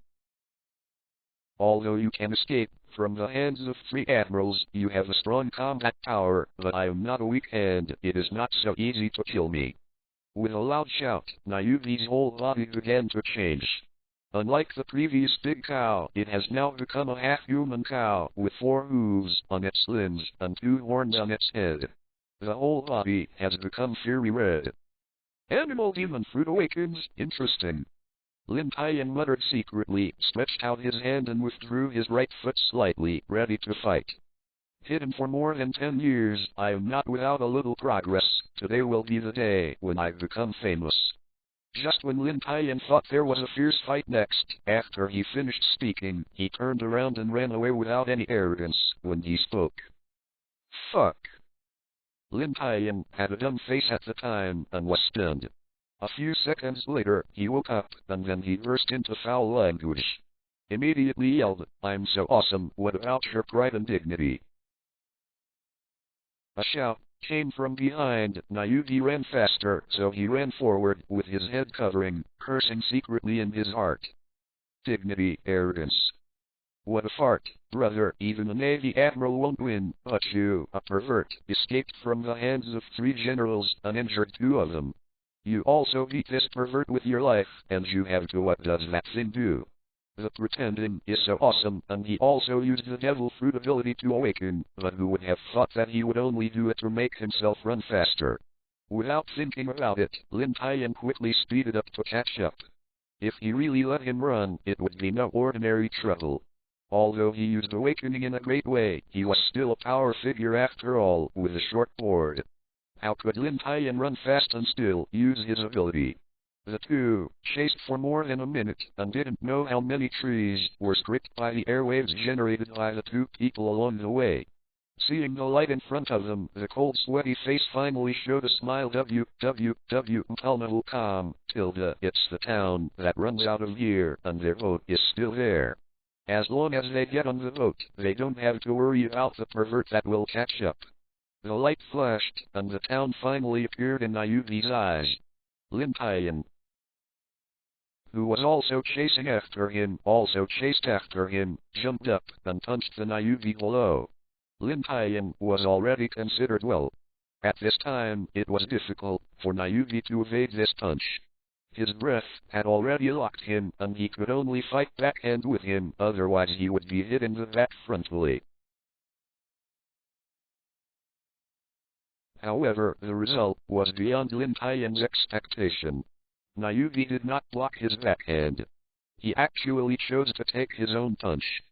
Although you can escape from the hands of 3 admirals, you have a strong combat power, but I am not a weak hand. It is not so easy to kill me. With a loud shout, Nayuki's whole body began to change. Unlike the previous big cow, it has now become a half-human cow, with 4 hooves on its limbs and 2 horns on its head. The whole body has become fiery red. Animal demon fruit awakens, interesting. Lin Tian muttered secretly, stretched out his hand and withdrew his right foot slightly, ready to fight. Hidden for more than 10 years, I am not without a little progress. Today will be the day when I become famous. Just when Lin Tian thought there was a fierce fight next, after he finished speaking, he turned around and ran away without any arrogance when he spoke. Fuck. Lin Tian had a dumb face at the time and was stunned. A few seconds later, he woke up, and then he burst into foul language. Immediately yelled, "I'm so awesome, what about your pride and dignity?" A shout came from behind. Nayuki ran faster, so he ran forward, with his head covering, cursing secretly in his heart. Dignity, arrogance. What a fart, brother, even a Navy admiral won't win, but you, a pervert, escaped from the hands of 3 generals and injured 2 of them. You also beat this pervert with your life, and you have to. What does that thing do? The pretending is so awesome, and he also used the devil fruit ability to awaken, but who would have thought that he would only do it to make himself run faster? Without thinking about it, Lin Tian quickly speeded up to catch up. If he really let him run, it would be no ordinary trouble. Although he used awakening in a great way, he was still a power figure after all, with a short board. How could Lin Tian run fast and still use his ability? The 2 chased for more than a minute, and didn't know how many trees were stripped by the airwaves generated by the 2 people along the way. Seeing the light in front of them, the cold sweaty face finally showed a smile. Untitled It's the town that runs out of here, and their boat is still there. As long as they get on the boat, they don't have to worry about the pervert that will catch up. The light flashed, and the town finally appeared in Nayuki's eyes. Lin Tian. who was also chasing after him, also chased after him, jumped up and punched the Nayubi below. Lin Tian was already considered well. At this time, it was difficult for Nayubi to evade this punch. His breath had already locked him, and he could only fight backhand with him, otherwise he would be hit in the back frontally. However, the result was beyond Lin Tian's expectation. Nayubi did not block his backhand. He actually chose to take his own punch.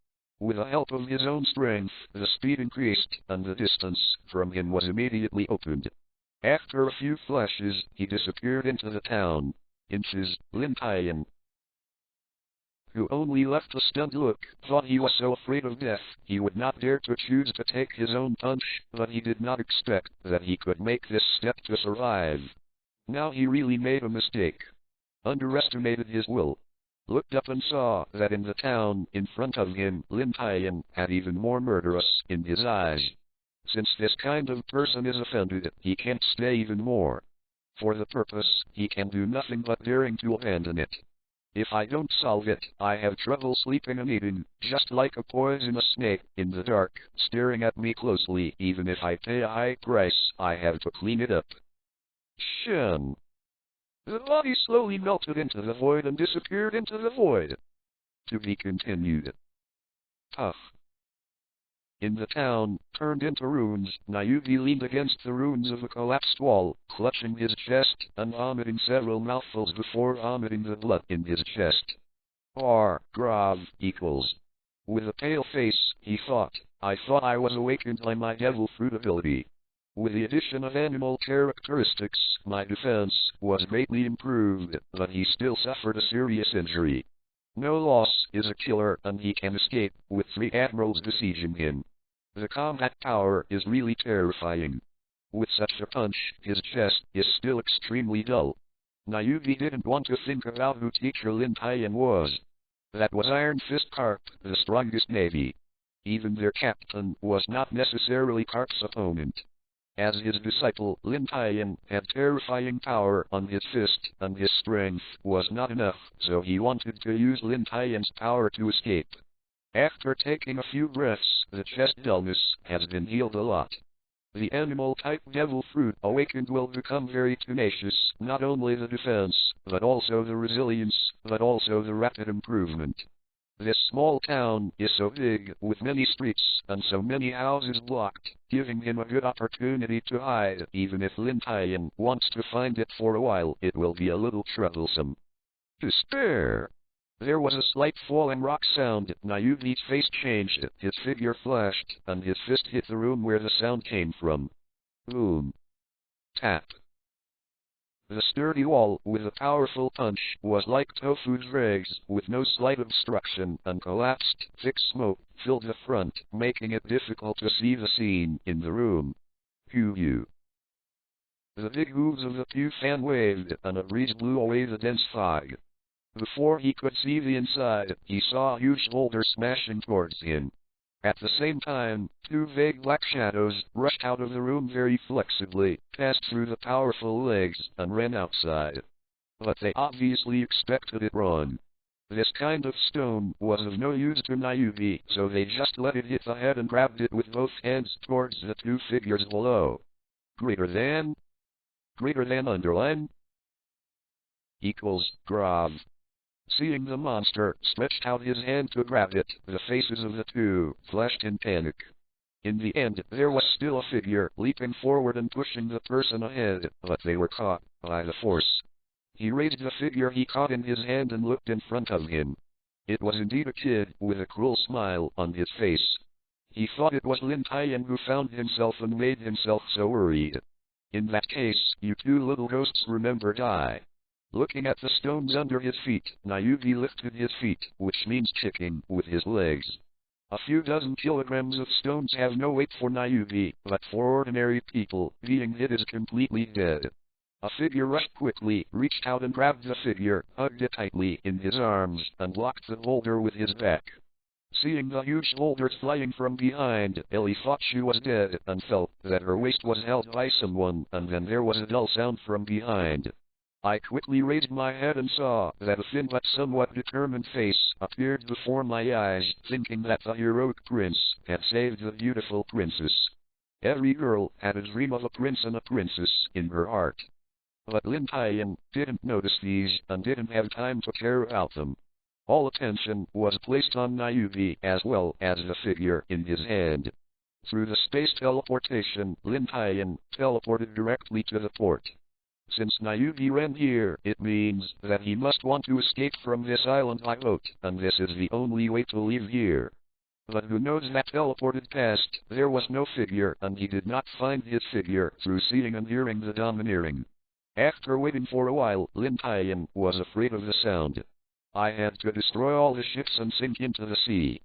With the help of his own strength, the speed increased, and the distance from him was immediately opened. After a few flashes, he disappeared into the town. Inches, Lin Tian, who only left a stunned look, thought he was so afraid of death, he would not dare to choose to take his own punch, but he did not expect that he could make this step to survive. Now he really made a mistake. Underestimated his will. Looked up and saw that in the town in front of him, Lin Tian had even more murderous in his eyes. Since this kind of person is offended, he can't stay even more. For the purpose, he can do nothing but daring to abandon it. If I don't solve it, I have trouble sleeping and eating, just like a poisonous snake in the dark, staring at me closely. Even if I pay a high price, I have to clean it up. Shen. The body slowly melted into the void and disappeared into the void. To be continued. Tough. In the town, turned into ruins, Nayubi leaned against the ruins of a collapsed wall, clutching his chest and vomiting several mouthfuls before vomiting the blood in his chest. Grav equals. With a pale face, he thought, I thought I was awakened by my devil fruit ability. With the addition of animal characteristics, my defense was greatly improved, but he still suffered a serious injury. No loss is a killer, and he can escape, with 3 admirals besieging him. The combat power is really terrifying. With such a punch, his chest is still extremely dull. Nayubi didn't want to think about who teacher Lin Tian was. That was Iron Fist Garp, the strongest navy. Even their captain was not necessarily Garp's opponent. As his disciple, Lin Tian had terrifying power on his fist, and his strength was not enough, so he wanted to use Lin Tian's power to escape. After taking a few breaths, the chest dullness has been healed a lot. The animal-type devil fruit awakened will become very tenacious, not only the defense, but also the resilience, but also the rapid improvement. This small town is so big, with many streets, and so many houses blocked, giving him a good opportunity to hide. Even if Lin Tian wants to find it for a while, it will be a little troublesome. Despair! There was a slight falling rock sound. Nayubi's face changed, his figure flashed, and his fist hit the room where the sound came from. Boom. Tap. The sturdy wall, with a powerful punch, was like tofu's rags, with no slight obstruction, and collapsed. Thick smoke filled the front, making it difficult to see the scene in the room. Hoo-hoo. The big hooves of the Pew fan waved, and a breeze blew away the dense fog. Before he could see the inside, he saw a huge boulder smashing towards him. At the same time, 2 vague black shadows rushed out of the room very flexibly, passed through the powerful legs, and ran outside. But they obviously expected it wrong. This kind of stone was of no use to Nayubi, so they just let it hit the head and grabbed it with both hands towards the 2 figures below. Greater than underline equals Grav. Seeing the monster stretched out his hand to grab it, the faces of the 2 flashed in panic. In the end, there was still a figure leaping forward and pushing the person ahead, but they were caught by the force. He raised the figure he caught in his hand and looked in front of him. It was indeed a kid, with a cruel smile on his face. He thought it was Lin Tian who found himself and made himself so worried. In that case, you 2 little ghosts remember die. Looking at the stones under his feet, Nayubi lifted his feet, which means kicking, with his legs. A few dozen kilograms of stones have no weight for Nayubi, but for ordinary people, being hit is completely dead. A figure rushed quickly, reached out and grabbed the figure, hugged it tightly in his arms, and blocked the boulder with his back. Seeing the huge boulders flying from behind, Ellie thought she was dead, and felt that her waist was held by someone, and then there was a dull sound from behind. I quickly raised my head and saw that a thin but somewhat determined face appeared before my eyes, thinking that the heroic prince had saved the beautiful princess. Every girl had a dream of a prince and a princess in her heart. But Lin Tian didn't notice these and didn't have time to care about them. All attention was placed on Nayubi as well as the figure in his hand. Through the space teleportation, Lin Tian teleported directly to the port. Since Nayubi ran here, it means that he must want to escape from this island by boat, and this is the only way to leave here. But who knows that teleported past, there was no figure, and he did not find his figure through seeing and hearing the domineering. After waiting for a while, Lin Tian was afraid of the sound. I had to destroy all the ships and sink into the sea.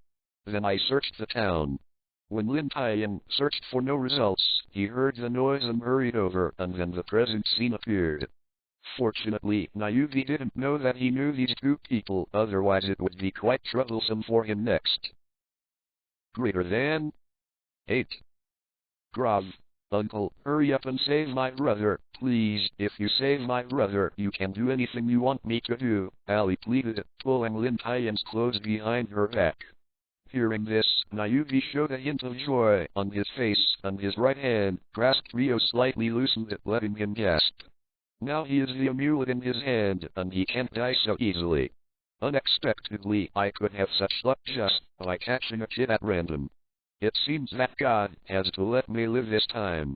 Then I searched the town. When Lin Tian searched for no results, he heard the noise and hurried over, and then the present scene appeared. Fortunately, Nayubi didn't know that he knew these two people, otherwise it would be quite troublesome for him next. Greater than 8. Grav. Uncle, hurry up and save my brother, please. If you save my brother, you can do anything you want me to do, Ali pleaded, pulling Lin Tian's clothes behind her back. Hearing this, Nayubi showed a hint of joy on his face, and his right hand grasped Rio slightly loosened it, letting him gasp. Now he is the amulet in his hand, and he can't die so easily. Unexpectedly, I could have such luck just by catching a kid at random. It seems that God has to let me live this time.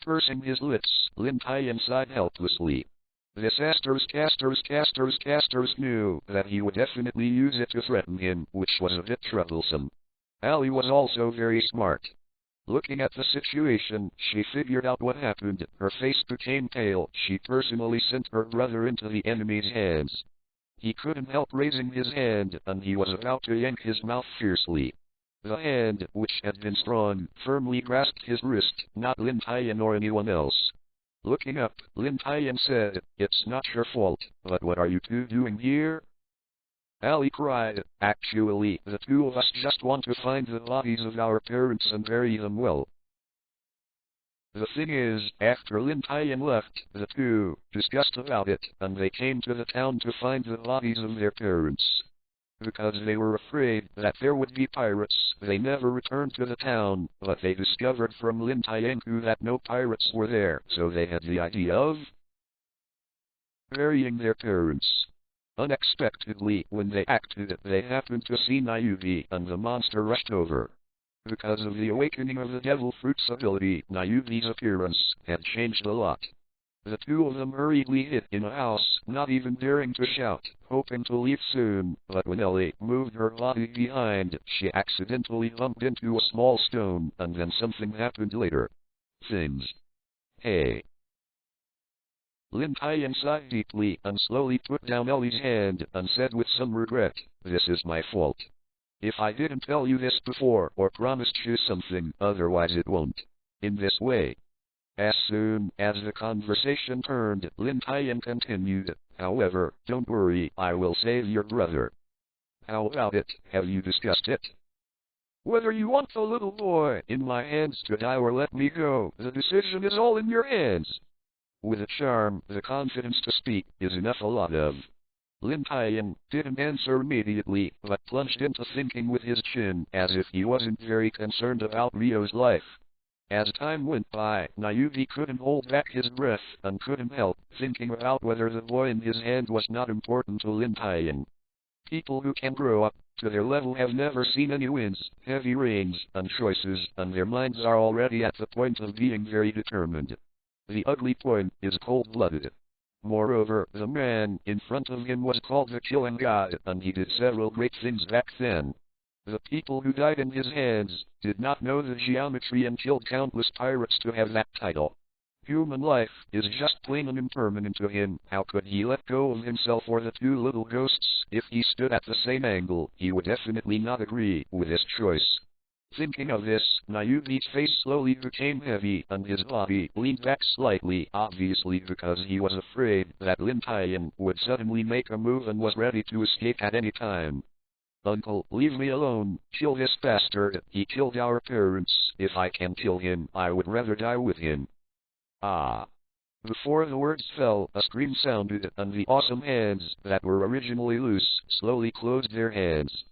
Pursing his lips, Lin Tian sighed helplessly. This Casters knew that he would definitely use it to threaten him, which was a bit troublesome. Ali was also very smart. Looking at the situation, she figured out what happened. Her face became pale. She personally sent her brother into the enemy's hands. He couldn't help raising his hand, and he was about to yank his mouth fiercely. The hand, which had been strong, firmly grasped his wrist, not Lin Tian or anyone else. Looking up, Lin Tian said, "It's not your fault, but what are you two doing here?" Ali cried, "Actually, the two of us just want to find the bodies of our parents and bury them well." The thing is, after Lin Tian left, the two discussed about it, and they came to the town to find the bodies of their parents. Because they were afraid that there would be pirates, they never returned to the town, but they discovered from Lin Tian that no pirates were there, so they had the idea of burying their parents. Unexpectedly, when they acted, they happened to see Nayubi, and the monster rushed over. Because of the awakening of the devil fruit's ability, Nayubi's appearance had changed a lot. The two of them hurriedly hid in a house, not even daring to shout, hoping to leave soon, but when Ellie moved her body behind, she accidentally bumped into a small stone, and then something happened later. Things. Hey. Lin Tian sighed deeply and slowly put down Ellie's hand and said with some regret, "This is my fault. If I didn't tell you this before or promised you something, otherwise it won't. In this way." As soon as the conversation turned, Lin Tian continued, "However, don't worry, I will save your brother." "How about it? Have you discussed it?" "Whether you want the little boy in my hands to die or let me go, the decision is all in your hands." With a charm, the confidence to speak is enough a lot of. Lin Tian didn't answer immediately, but plunged into thinking with his chin, as if he wasn't very concerned about Rio's life. As time went by, Nayubi couldn't hold back his breath, and couldn't help thinking about whether the boy in his hand was not important to Lin Tian. People who can grow up to their level have never seen any winds, heavy rains, and choices, and their minds are already at the point of being very determined. The ugly point is cold-blooded. Moreover, the man in front of him was called the Killing God, and he did several great things back then. The people who died in his hands did not know the geometry and killed countless pirates to have that title. Human life is just plain and impermanent to him. How could he let go of himself or the two little ghosts? If he stood at the same angle, he would definitely not agree with this choice. Thinking of this, Nayubi's face slowly became heavy, and his body leaned back slightly, obviously because he was afraid that Lin Tian would suddenly make a move and was ready to escape at any time. "Uncle, leave me alone. Kill this bastard. He killed our parents. If I can kill him, I would rather die with him." "Ah. Before the words fell, a scream sounded, and the awesome hands that were originally loose slowly closed their hands.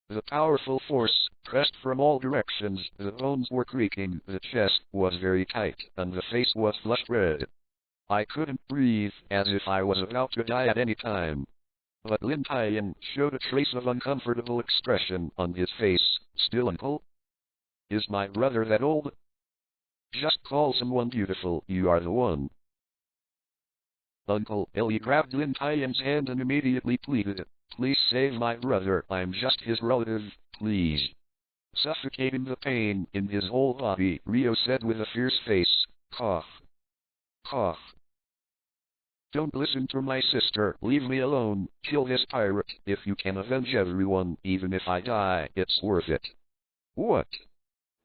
The powerful force pressed from all directions, the bones were creaking, the chest was very tight, and the face was flushed red. I couldn't breathe, as if I was about to die at any time. But Lin Tian showed a trace of uncomfortable expression on his face. Still, uncle? Is my brother that old? Just call someone beautiful, you are the one. Uncle, Ellie grabbed Lin Tian's hand and immediately pleaded, please save my brother, I'm just his relative, please. Suffocating the pain in his whole body, Rio said with a fierce face, cough. Cough. Don't listen to my sister, leave me alone, kill this pirate, if you can avenge everyone, even if I die, it's worth it. What?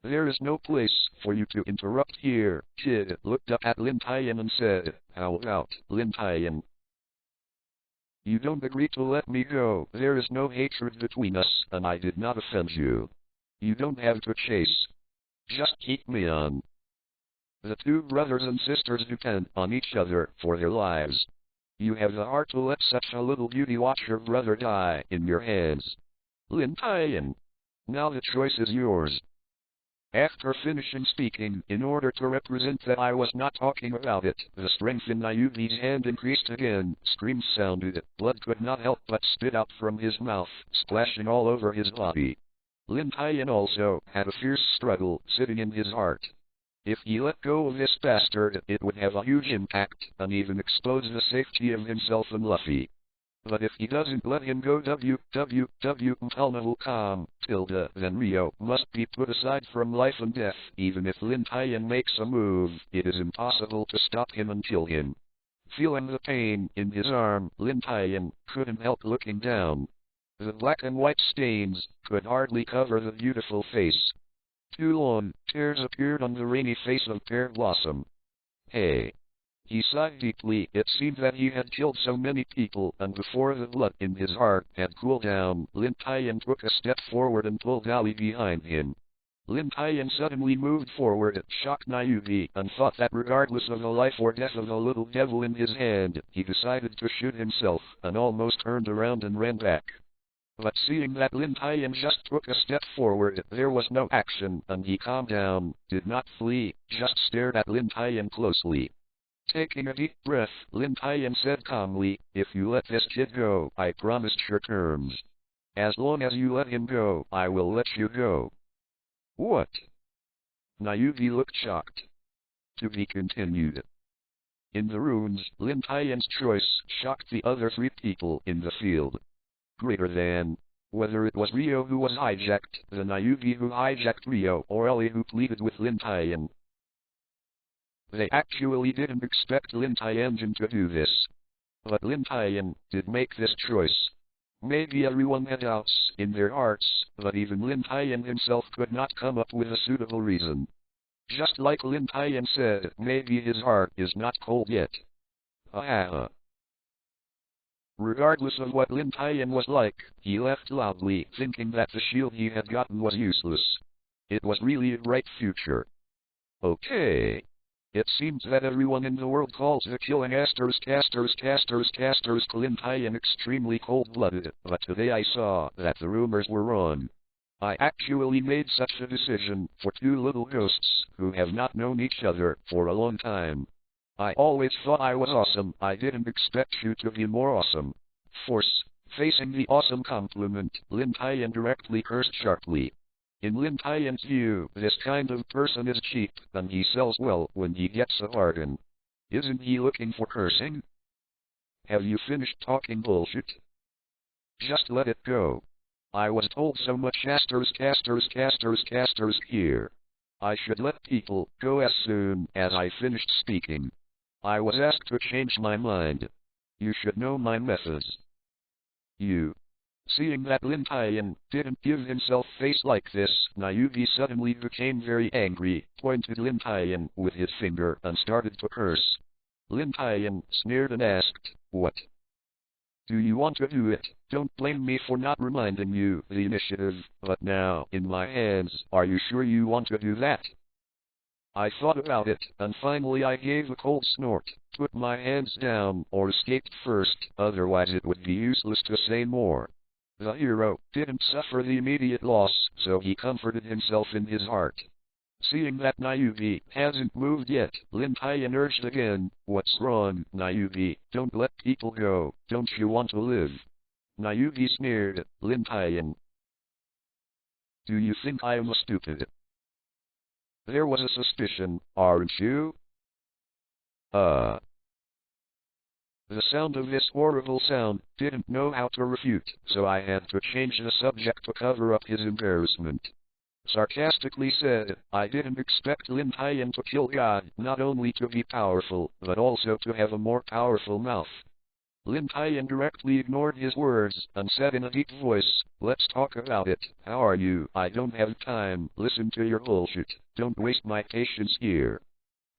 There is no place for you to interrupt here. Kid looked up at Lin Tian and said, how about, Lin Tian? You don't agree to let me go. There is no hatred between us, and I did not offend you. You don't have to chase. Just keep me on. The two brothers and sisters depend on each other for their lives. You have the heart to let such a little beauty watch her brother die in your hands. Lin Tian. Now the choice is yours. After finishing speaking, in order to represent that I was not talking about it, the strength in Nayuki's hand increased again, screams sounded, blood could not help but spit out from his mouth, splashing all over his body. Lin Tian also had a fierce struggle sitting in his heart. If he let go of this bastard, it would have a huge impact, and even expose the safety of himself and Luffy. But if he doesn't let him go www.untitled.com, then Rio must be put aside from life and death. Even if Lin Tian makes a move, it is impossible to stop him and kill him. Feeling the pain in his arm, Lin Tian couldn't help looking down. The black and white stains could hardly cover the beautiful face. 2 long tears appeared on the rainy face of Pear Blossom. Hey. He sighed deeply. It seemed that he had killed so many people, and before the blood in his heart had cooled down, Lin Tian took a step forward and pulled Ali behind him. Lin Tian suddenly moved forward, shocked Nayuki, and thought that regardless of the life or death of the little devil in his hand, he decided to shoot himself, and almost turned around and ran back. But seeing that Lin Tian just took a step forward, there was no action, and he calmed down, did not flee, just stared at Lin Tian closely. Taking a deep breath, Lin Tian said calmly, if you let this kid go, I promised your terms. As long as you let him go, I will let you go. What? Nayuki looked shocked. To be continued. In the ruins, Lin Tian's choice shocked the other 3 people in the field. Greater than. Whether it was Rio who was hijacked, the Nayuki who hijacked Rio, or Ellie who pleaded with Lin Tian. They actually didn't expect Lin Tian to do this. But Lin Tian did make this choice. Maybe everyone had doubts in their hearts, but even Lin Tian himself could not come up with a suitable reason. Just like Lin Tian said, maybe his heart is not cold yet. Regardless of what Lin Tian was like, he laughed loudly, thinking that the shield he had gotten was useless. It was really a bright future. Okay. It seems that everyone in the world calls the killing Lin Tian extremely cold-blooded, but today I saw that the rumors were wrong. I actually made such a decision for 2 little ghosts who have not known each other for a long time. I always thought I was awesome. I didn't expect you to be more awesome. Force. Facing the awesome compliment, Lin Tian directly cursed sharply. In Lin Tian's view, this kind of person is cheap, and he sells well when he gets a bargain. Isn't he looking for cursing? Have you finished talking bullshit? Just let it go. I was told so much here. I should let people go as soon as I finished speaking. I was asked to change my mind. You should know my methods. You. Seeing that Lin Tian didn't give himself face like this, Nayuki suddenly became very angry, pointed Lin Tian with his finger and started to curse. Lin Tian sneered and asked, what? Do you want to do it? Don't blame me for not reminding you the initiative, but now, in my hands, are you sure you want to do that? I thought about it, and finally I gave a cold snort, put my hands down, or escaped first, otherwise it would be useless to say more. The hero didn't suffer the immediate loss, so he comforted himself in his heart. Seeing that Nayubi hasn't moved yet, Lin Tian urged again, "What's wrong, Nayubi? Don't let people go, don't you want to live?" Nayubi sneered, "Lin Tian, do you think I am stupid? There was a suspicion, aren't you?" The sound of this horrible sound didn't know how to refute, so I had to change the subject to cover up his embarrassment. Sarcastically said, "I didn't expect Lin Tian to kill God, not only to be powerful, but also to have a more powerful mouth." Lin Tian directly ignored his words, and said in a deep voice, "Let's talk about it. How are you? I don't have time, listen to your bullshit, don't waste my patience here."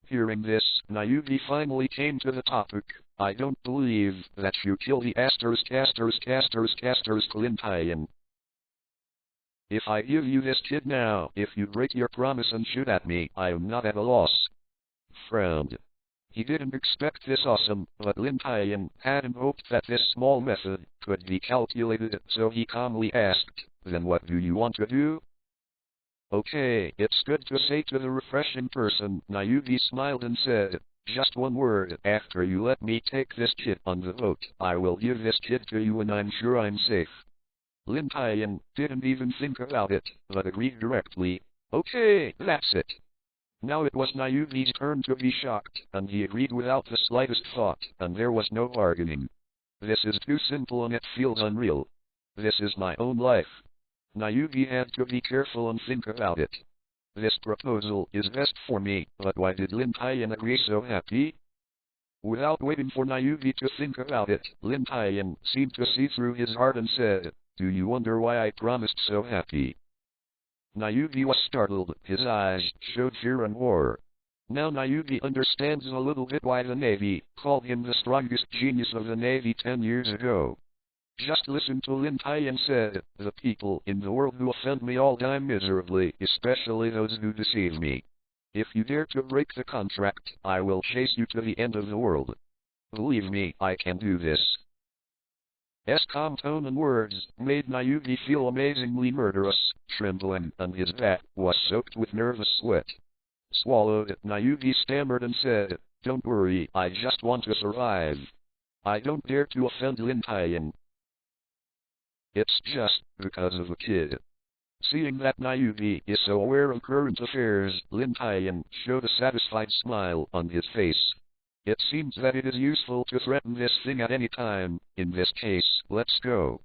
Hearing this, Nayubi finally came to the topic. "I don't believe that you kill the Lin Tian. If I give you this kid now, if you break your promise and shoot at me, I am not at a loss." Frowned. He didn't expect this awesome, but Lin Tian hadn't hoped that this small method could be calculated, so he calmly asked, "Then what do you want to do?" "Okay, it's good to say to the refreshing person." Nayubi smiled and said, "Just one word. After you let me take this kid on the boat, I will give this kid to you and I'm sure I'm safe." Lin Tian didn't even think about it, but agreed directly. "Okay, that's it." Now it was Nayubi's turn to be shocked, and he agreed without the slightest thought, and there was no bargaining. "This is too simple and it feels unreal. This is my own life." Nayubi had to be careful and think about it. "This proposal is best for me, but why did Lin Tian agree so happy?" Without waiting for Nayubi to think about it, Lin Tian seemed to see through his heart and said, "Do you wonder why I promised so happy?" Nayubi was startled, his eyes showed fear and horror. Now Nayubi understands a little bit why the Navy called him the strongest genius of the Navy 10 years ago. Just listen to Lin Tian said, "The people in the world who offend me all die miserably, especially those who deceive me. If you dare to break the contract, I will chase you to the end of the world. Believe me, I can do this." His calm tone and words made Nayubi feel amazingly murderous, trembling, and his back was soaked with nervous sweat. Swallowed, Nayubi stammered and said, "Don't worry, I just want to survive. I don't dare to offend Lin Tian. It's just because of a kid." Seeing that Nayubi is so aware of current affairs, Lin Tian showed a satisfied smile on his face. "It seems that it is useful to threaten this thing at any time. In this case, let's go."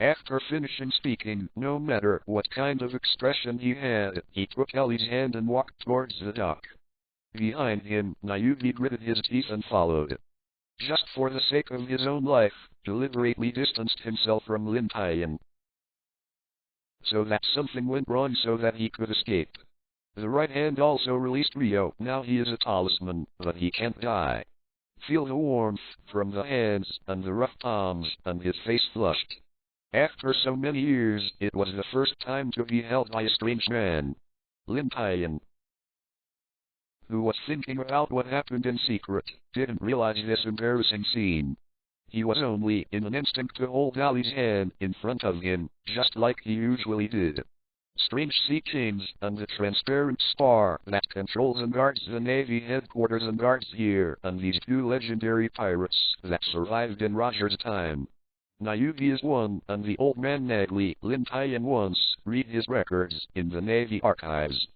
After finishing speaking, no matter what kind of expression he had, he took Ellie's hand and walked towards the dock. Behind him, Nayubi gritted his teeth and followed. Just for the sake of his own life, deliberately distanced himself from Lin Tian, so that something went wrong so that he could escape. The right hand also released Rio. Now he is a talisman, but he can't die. Feel the warmth from the hands and the rough palms, and his face flushed. After so many years, it was the first time to be held by a strange man. Lin Tian, who was thinking about what happened in secret, didn't realize this embarrassing scene. He was only in an instinct to hold Ali's hand in front of him, just like he usually did. Strange sea chains and the transparent spar that controls and guards the Navy headquarters and guards here, and these two legendary pirates that survived in Roger's time. Nayubi is one, and the old man Nagli, Lin Tian once, read his records in the Navy archives.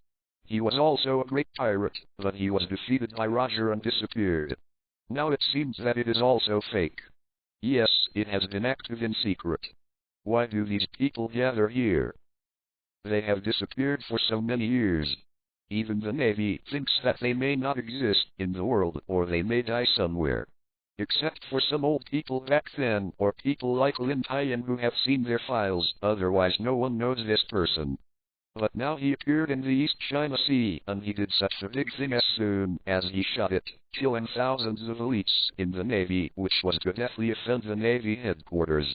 He was also a great pirate, but he was defeated by Roger and disappeared. Now it seems that it is also fake. Yes, it has been active in secret. Why do these people gather here? They have disappeared for so many years. Even the Navy thinks that they may not exist in the world, or they may die somewhere. Except for some old people back then, or people like Lin Tian who have seen their files, otherwise no one knows this person. But now he appeared in the East China Sea, and he did such a big thing as soon as he shot it, killing thousands of elites in the Navy, which was to deathly offend the Navy headquarters.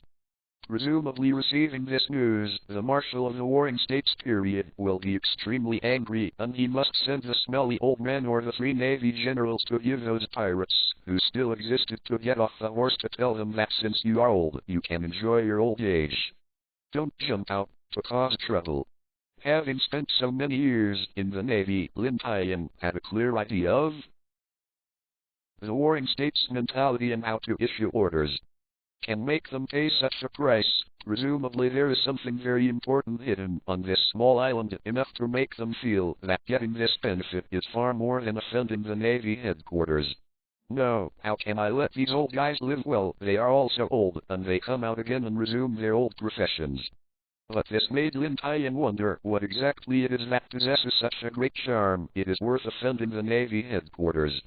Presumably receiving this news, the Marshal of the Warring States period will be extremely angry, and he must send the smelly old man or the 3 Navy generals to give those pirates, who still existed, to get off the horse to tell them that since you are old, you can enjoy your old age. Don't jump out to cause trouble. Having spent so many years in the Navy, Lin Tian had a clear idea of the Warring States' mentality and how to issue orders. Can make them pay such a price. Presumably there is something very important hidden on this small island, enough to make them feel that getting this benefit is far more than offending the Navy headquarters. No, how can I let these old guys live well? They are all so old, and they come out again and resume their old professions. But this made Lin Tian wonder what exactly it is that possesses such a great charm. It is worth offending the Navy headquarters.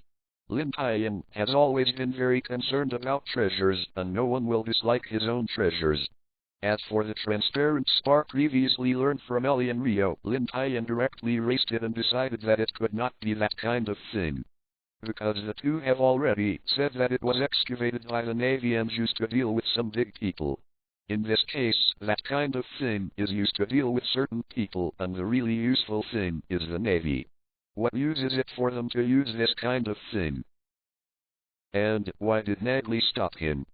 Lin Tian has always been very concerned about treasures, and no one will dislike his own treasures. As for the transparent spark previously learned from Ellie and Rio, Lin Tian directly erased it and decided that it could not be that kind of thing. Because the two have already said that it was excavated by the Navy and used to deal with some big people. In this case, that kind of thing is used to deal with certain people, and the really useful thing is the Navy. What use is it for them to use this kind of thing? And why did Nagley stop him?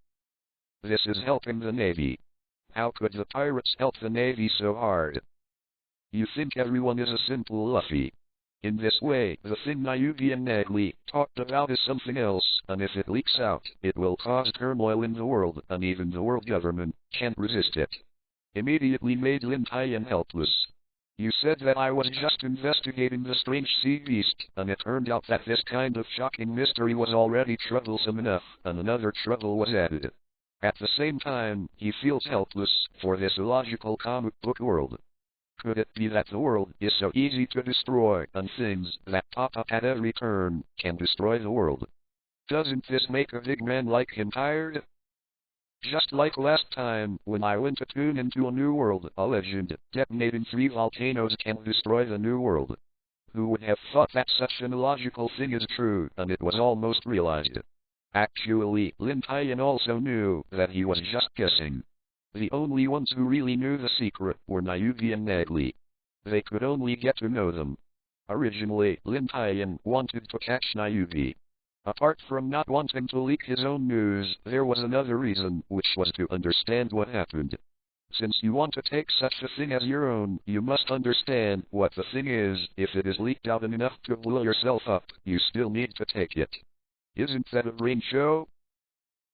This is helping the Navy. How could the pirates help the Navy so hard? You think everyone is a simple Luffy. In this way, the thing Nayuki and Nagley talked about is something else, and if it leaks out, it will cause turmoil in the world, and even the world government can't resist it. Immediately made Lin Tian helpless. You said that I was just investigating the strange sea beast, and it turned out that this kind of shocking mystery was already troublesome enough, and another trouble was added. At the same time, he feels helpless for this illogical comic book world. Could it be that the world is so easy to destroy, and things that pop up at every turn can destroy the world? Doesn't this make a big man like him tired? Just like last time, when I went to tune into a new world, a legend, detonating 3 volcanoes can destroy the new world. Who would have thought that such an illogical thing is true, and it was almost realized. Actually, Lin Tian also knew that he was just guessing. The only ones who really knew the secret were Nayuki and Nagley. They could only get to know them. Originally, Lin Tian wanted to catch Nayuki. Apart from not wanting to leak his own news, there was another reason, which was to understand what happened. Since you want to take such a thing as your own, you must understand what the thing is. If it is leaked out enough to blow yourself up, you still need to take it. Isn't that a brain show?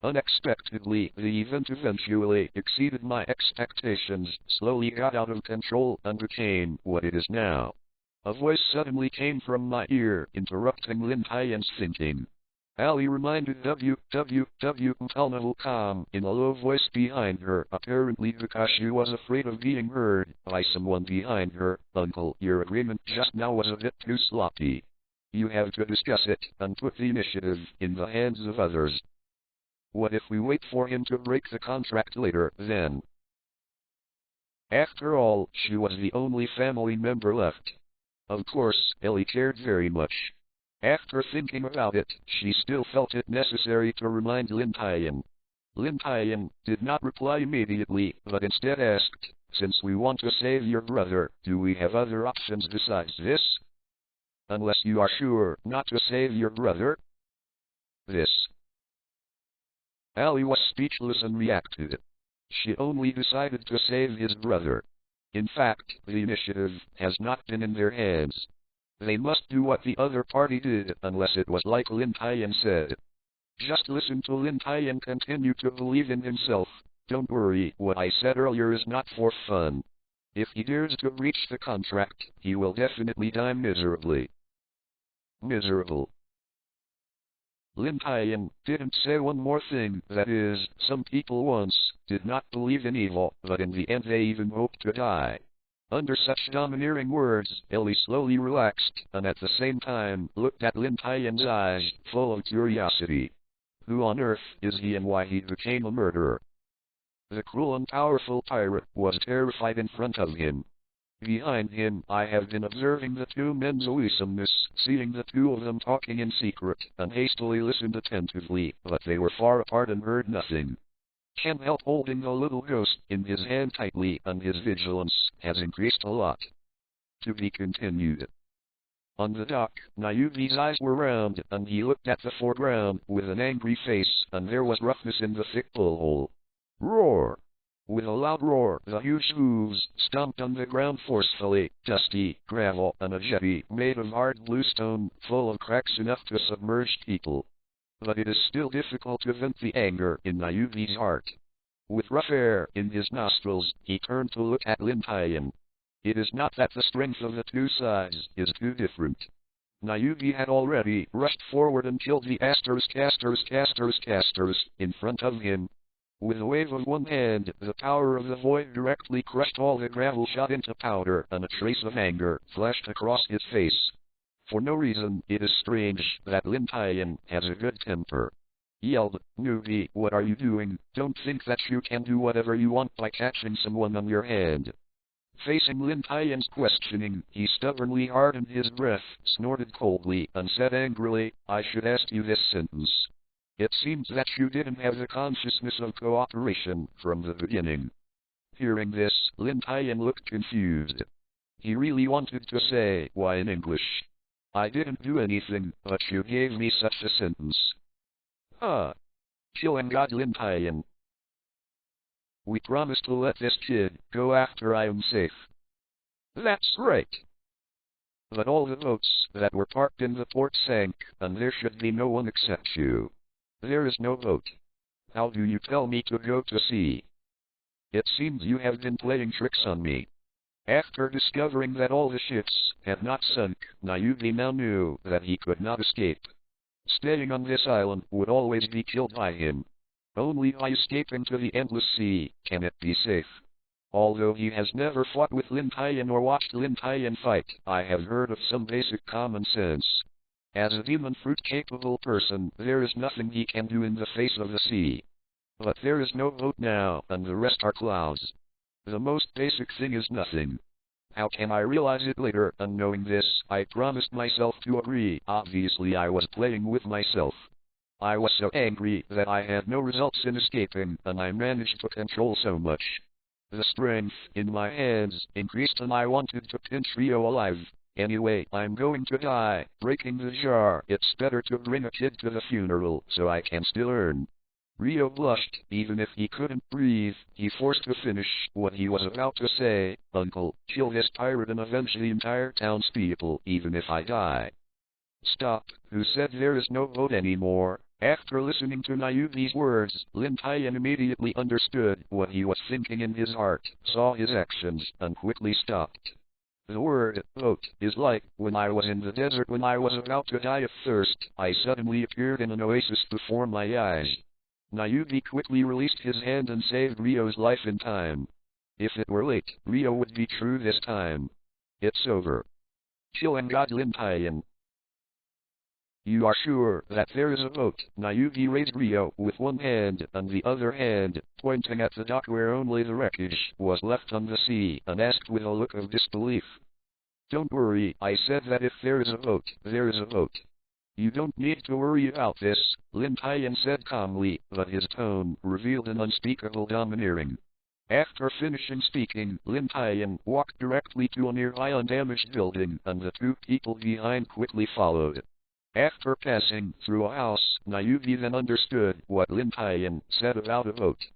Unexpectedly, the event eventually exceeded my expectations, slowly got out of control, and became what it is now. A voice suddenly came from my ear, interrupting Lin Tian's thinking. Ali reminded Untitled in a low voice behind her, apparently because she was afraid of being heard by someone behind her. Uncle, your agreement just now was a bit too sloppy. You have to discuss it, and put the initiative in the hands of others. What if we wait for him to break the contract later, then? After all, she was the only family member left. Of course, Ellie cared very much. After thinking about it, she still felt it necessary to remind Lin Tian. Lin Tian did not reply immediately, but instead asked, since we want to save your brother, do we have other options besides this? Unless you are sure not to save your brother? This. Ali was speechless and reacted. She only decided to save his brother. In fact, the initiative has not been in their hands. They must do what the other party did, unless it was like Lin Tian said. Just listen to Lin Tian continue to believe in himself. Don't worry, what I said earlier is not for fun. If he dares to breach the contract, he will definitely die miserably. Miserable. Lin Tian didn't say one more thing, that is, some people once did not believe in evil, but in the end they even hoped to die. Under such domineering words, Ellie slowly relaxed, and at the same time looked at Lin Tian's eyes, full of curiosity. Who on earth is he and why he became a murderer? The cruel and powerful pirate was terrified in front of him. Behind him, I have been observing the two men's awesomeness, seeing the two of them talking in secret, and hastily listened attentively, but they were far apart and heard nothing. Can't help holding the little ghost in his hand tightly, and his vigilance has increased a lot. To be continued. On the dock, Nayuki's eyes were round, and he looked at the foreground with an angry face, and there was roughness in the thick bullhole. Roar! With a loud roar, the huge hooves stomped on the ground forcefully, dusty, gravel, and a jetty made of hard bluestone, full of cracks enough to submerge people. But it is still difficult to vent the anger in Nayuki's heart. With rough air in his nostrils, he turned to look at Lin Tian. It is not that the strength of the two sides is too different. Nayuki had already rushed forward and killed the casters in front of him. With a wave of one hand, the power of the void directly crushed all the gravel shot into powder, and a trace of anger flashed across his face. For no reason, it is strange that Lin Tian has a good temper. Yelled, "Newbie, what are you doing? Don't think that you can do whatever you want by catching someone on your hand." Facing Lin Tian's questioning, he stubbornly hardened his breath, snorted coldly, and said angrily, "I should ask you this sentence. It seems that you didn't have the consciousness of cooperation from the beginning." Hearing this, Lin Tian looked confused. He really wanted to say, "Why in English? I didn't do anything, but you gave me such a sentence." Killing God Lin Tian. "We promised to let this kid go after I am safe." "That's right. But all the boats that were parked in the port sank, and there should be no one except you. There is no boat. How do you tell me to go to sea? It seems you have been playing tricks on me." After discovering that all the ships had not sunk, Nayuki now knew that he could not escape. Staying on this island would always be killed by him. Only by escaping to the endless sea can it be safe. Although he has never fought with Lin Tian or watched Lin Tian fight, I have heard of some basic common sense. As a demon fruit-capable person, there is nothing he can do in the face of the sea. But there is no boat now, and the rest are clouds. The most basic thing is nothing. How can I realize it later? And knowing this, I promised myself to agree. Obviously I was playing with myself. I was so angry that I had no results in escaping, and I managed to control so much. The strength in my hands increased and I wanted to pinch Rio alive. Anyway, I'm going to die, breaking the jar. It's better to bring a kid to the funeral, so I can still earn. Rio blushed, even if he couldn't breathe. He forced to finish what he was about to say. "Uncle, kill this pirate and avenge the entire townspeople, even if I die." "Stop, who said there is no boat anymore?" After listening to Nayuki's words, Lin Tian immediately understood what he was thinking in his heart, saw his actions, and quickly stopped. The word boat is like when I was in the desert when I was about to die of thirst. I suddenly appeared in an oasis before my eyes. Nayuki quickly released his hand and saved Rio's life in time. If it were late, Rio would be true this time. It's over. Killing God Lin Tian. "You are sure that there is a boat?" Nayuki raised Rio with one hand, and the other hand, pointing at the dock where only the wreckage was left on the sea, and asked with a look of disbelief. "Don't worry, I said that if there is a boat, there is a boat. You don't need to worry about this," Lin Tian said calmly, but his tone revealed an unspeakable domineering. After finishing speaking, Lin Tian walked directly to a nearby undamaged building, and the two people behind quickly followed. After passing through a house, Nayuki then understood what Lin Tian said about a boat.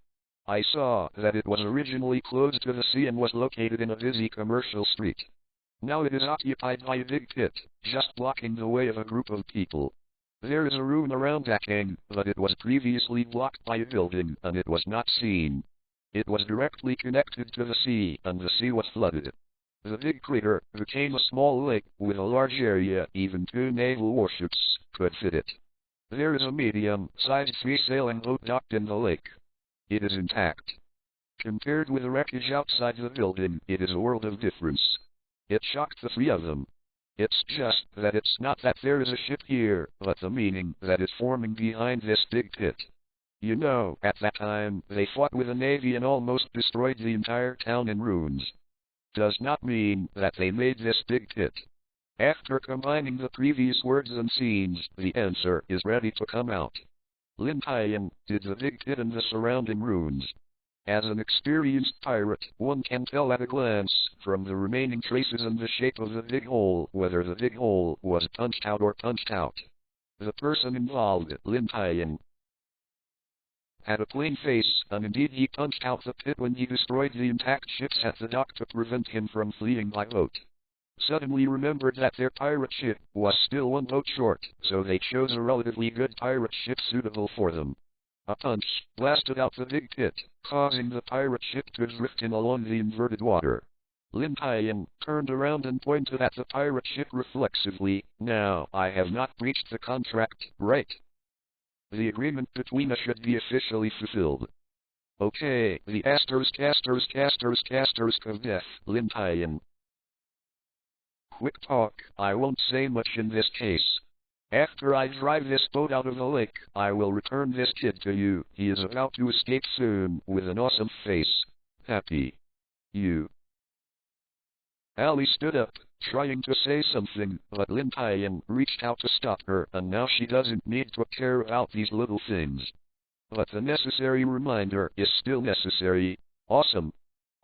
"I saw that it was originally closed to the sea and was located in a busy commercial street. Now it is occupied by a big pit, just blocking the way of a group of people. There is a room around decking, but it was previously blocked by a building, and it was not seen. It was directly connected to the sea, and the sea was flooded. The big crater became a small lake with a large area. Even 2 naval warships could fit it. There is a medium-sized free-sailing boat docked in the lake. It is intact. Compared with the wreckage outside the building, it is a world of difference. It shocked the 3 of them. It's just that it's not that there is a ship here, but the meaning that is forming behind this big pit. You know, at that time, they fought with a navy and almost destroyed the entire town in ruins. Does not mean that they made this big pit." After combining the previous words and scenes, the answer is ready to come out. Lin Tian did the big pit and the surrounding ruins. As an experienced pirate, one can tell at a glance, from the remaining traces and the shape of the big hole, whether the big hole was punched out or punched out. The person involved, Lin Tian, had a plain face, and indeed he punched out the pit when he destroyed the intact ships at the dock to prevent him from fleeing by boat. Suddenly remembered that their pirate ship was still one boat short, so they chose a relatively good pirate ship suitable for them. A punch blasted out the big pit, causing the pirate ship to drift in along the inverted water. Lin Tian turned around and pointed at the pirate ship reflexively. Now, I have not breached the contract, right? The agreement between us should be officially fulfilled. Okay, the casters of death, Lin Tian. Quick talk, I won't say much in this case. After I drive this boat out of the lake, I will return this kid to you. He is about to escape soon, with an awesome face. Happy. You. Ali stood up, trying to say something, but Lin Tian reached out to stop her, and now she doesn't need to care about these little things. But the necessary reminder is still necessary. Awesome.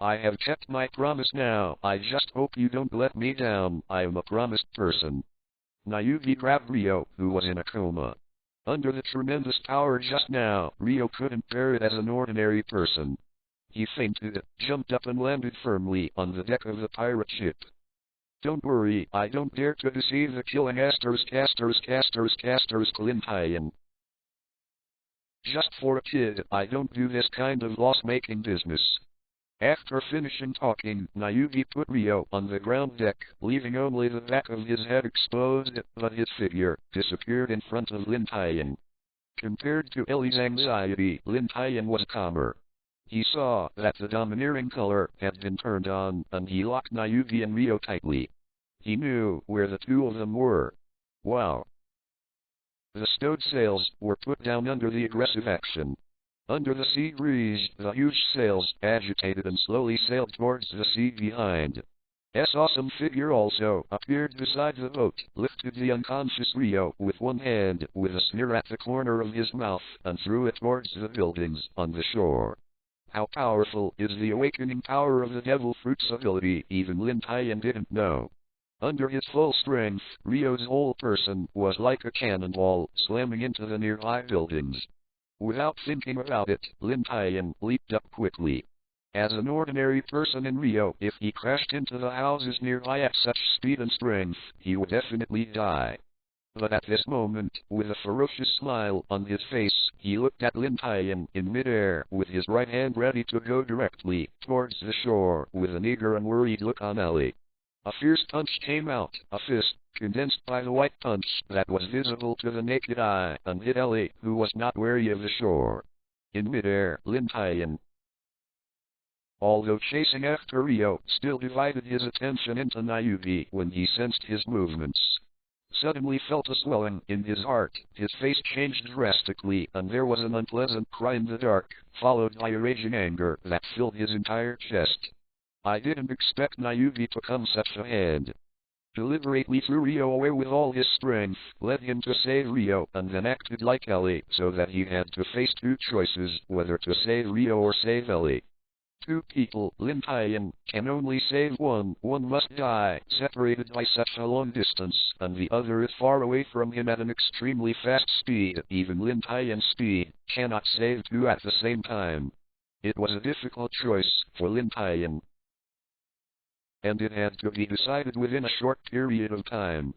I have kept my promise now. I just hope you don't let me down. I am a promised person. Nayugi grabbed Rio, who was in a coma. Under the tremendous power just now, Rio couldn't bear it as an ordinary person. He fainted, jumped up and landed firmly on the deck of the pirate ship. Don't worry, I don't dare to deceive the killing casters, Lin Tian. Just for a kid, I don't do this kind of loss-making business. After finishing talking, Nayugi put Rio on the ground deck, leaving only the back of his head exposed, but his figure disappeared in front of Lin Tian. Compared to Ellie's anxiety, Lin Tian was calmer. He saw that the domineering color had been turned on, and he locked Nayugi and Rio tightly. He knew where the two of them were. Wow. The stowed sails were put down under the aggressive action. Under the sea breeze, the huge sails agitated and slowly sailed towards the sea behind. S awesome figure also appeared beside the boat, lifted the unconscious Rio with one hand, with a sneer at the corner of his mouth, and threw it towards the buildings on the shore. How powerful is the awakening power of the devil fruit's ability, even Lin Tian didn't know. Under his full strength, Rio's whole person was like a cannonball, slamming into the nearby buildings. Without thinking about it, Lin Tian leaped up quickly. As an ordinary person in Rio, if he crashed into the houses nearby at such speed and strength, he would definitely die. But at this moment, with a ferocious smile on his face, he looked at Lin Tian in midair, with his right hand ready to go directly towards the shore, with an eager and worried look on Ellie. A fierce punch came out, a fist, condensed by the white punch that was visible to the naked eye, and hit Ellie, who was not wary of the shore. In midair, Lin Tian, although chasing after Rio, still divided his attention into Nayugi when he sensed his movements. Suddenly felt a swelling in his heart, his face changed drastically, and there was an unpleasant cry in the dark, followed by a raging anger that filled his entire chest. I didn't expect Nayugi to come such a hand. Deliberately threw Rio away with all his strength, led him to save Rio, and then acted like Ellie, so that he had to face two choices, whether to save Rio or save Ellie. Two people, Lin Tian, can only save one must die, separated by such a long distance, and the other is far away from him at an extremely fast speed. Even Lin Tian's speed cannot save two at the same time. It was a difficult choice for Lin Tian, and it had to be decided within a short period of time.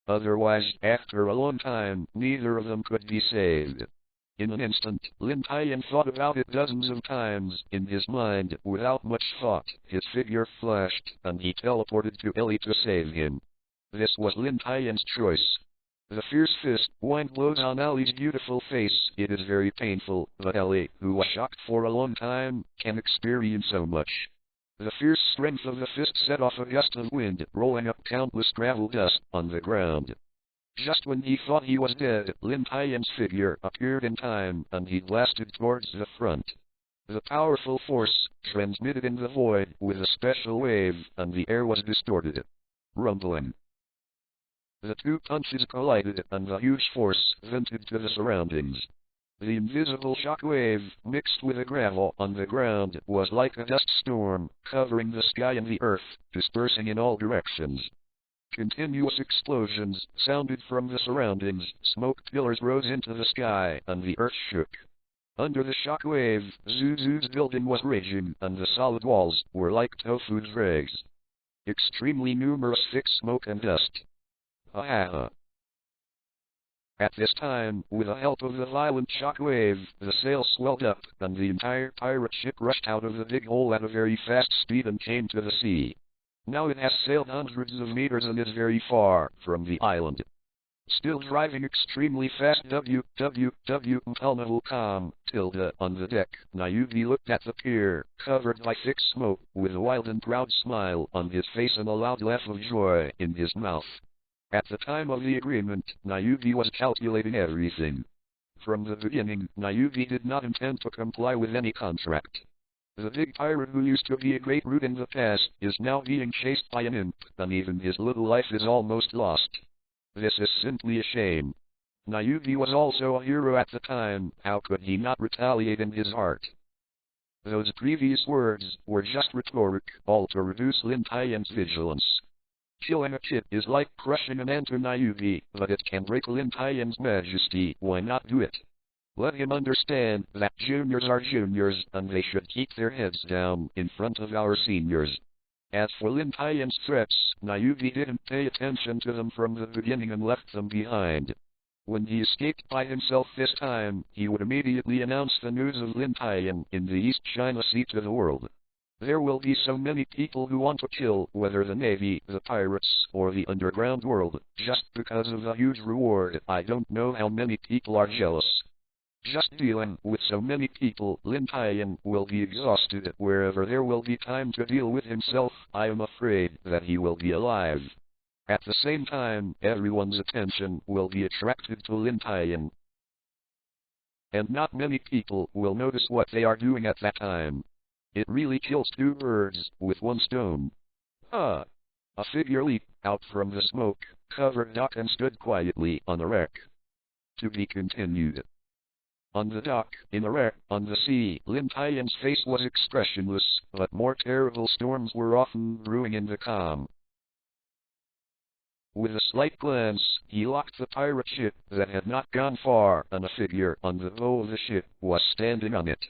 Otherwise, after a long time, neither of them could be saved. In an instant, Lin Tian thought about it dozens of times. In his mind, without much thought, his figure flashed, and he teleported to Ellie to save him. This was Lin Tian's choice. The fierce fist wind blows on Ellie's beautiful face. It is very painful, but Ellie, who was shocked for a long time, can experience so much. The fierce strength of the fist set off a gust of wind, rolling up countless gravel dust on the ground. Just when he thought he was dead, Lin Tian's figure appeared in time, and he blasted towards the front. The powerful force transmitted in the void with a special wave, and the air was distorted. Rumbling. The two punches collided, and the huge force vented to the surroundings. The invisible shockwave, mixed with the gravel on the ground, was like a dust storm, covering the sky and the earth, dispersing in all directions. Continuous explosions sounded from the surroundings, smoke pillars rose into the sky, and the earth shook. Under the shockwave, Zuzu's building was raging, and the solid walls were like tofu's rags. Extremely numerous thick smoke and dust. Ah! At this time, with the help of the violent shockwave, the sail swelled up, and the entire pirate ship rushed out of the big hole at a very fast speed and came to the sea. Now it has sailed hundreds of meters and is very far from the island. Still driving extremely fast www.com, on the deck, Nayugi looked at the pier, covered by thick smoke, with a wild and proud smile on his face and a loud laugh of joy in his mouth. At the time of the agreement, Nayugi was calculating everything. From the beginning, Nayugi did not intend to comply with any contract. The big pirate who used to be a great brute in the past is now being chased by an imp, and even his little life is almost lost. This is simply a shame. Nayugi was also a hero at the time, how could he not retaliate in his heart? Those previous words were just rhetoric, all to reduce Lin Tian's vigilance. Killing a kid is like crushing an ant to Nayugi, but it can break Lin Tian's majesty, why not do it? Let him understand that juniors are juniors, and they should keep their heads down in front of our seniors. As for Lin Tian's threats, Nayugi didn't pay attention to them from the beginning and left them behind. When he escaped by himself this time, he would immediately announce the news of Lin Tian in the East China Sea to the world. There will be so many people who want to kill, whether the Navy, the pirates, or the underground world, just because of the huge reward. I don't know how many people are jealous. Just dealing with so many people, Lin Tian will be exhausted. Wherever there will be time to deal with himself, I am afraid that he will be alive. At the same time, everyone's attention will be attracted to Lin Tian. And not many people will notice what they are doing at that time. It really kills two birds with one stone. A figure leaped out from the smoke-covered dock and stood quietly on a wreck. To be continued. On the dock, in a wreck, on the sea, Lin Tian's face was expressionless, but more terrible storms were often brewing in the calm. With a slight glance, he locked the pirate ship that had not gone far, and a figure on the bow of the ship was standing on it.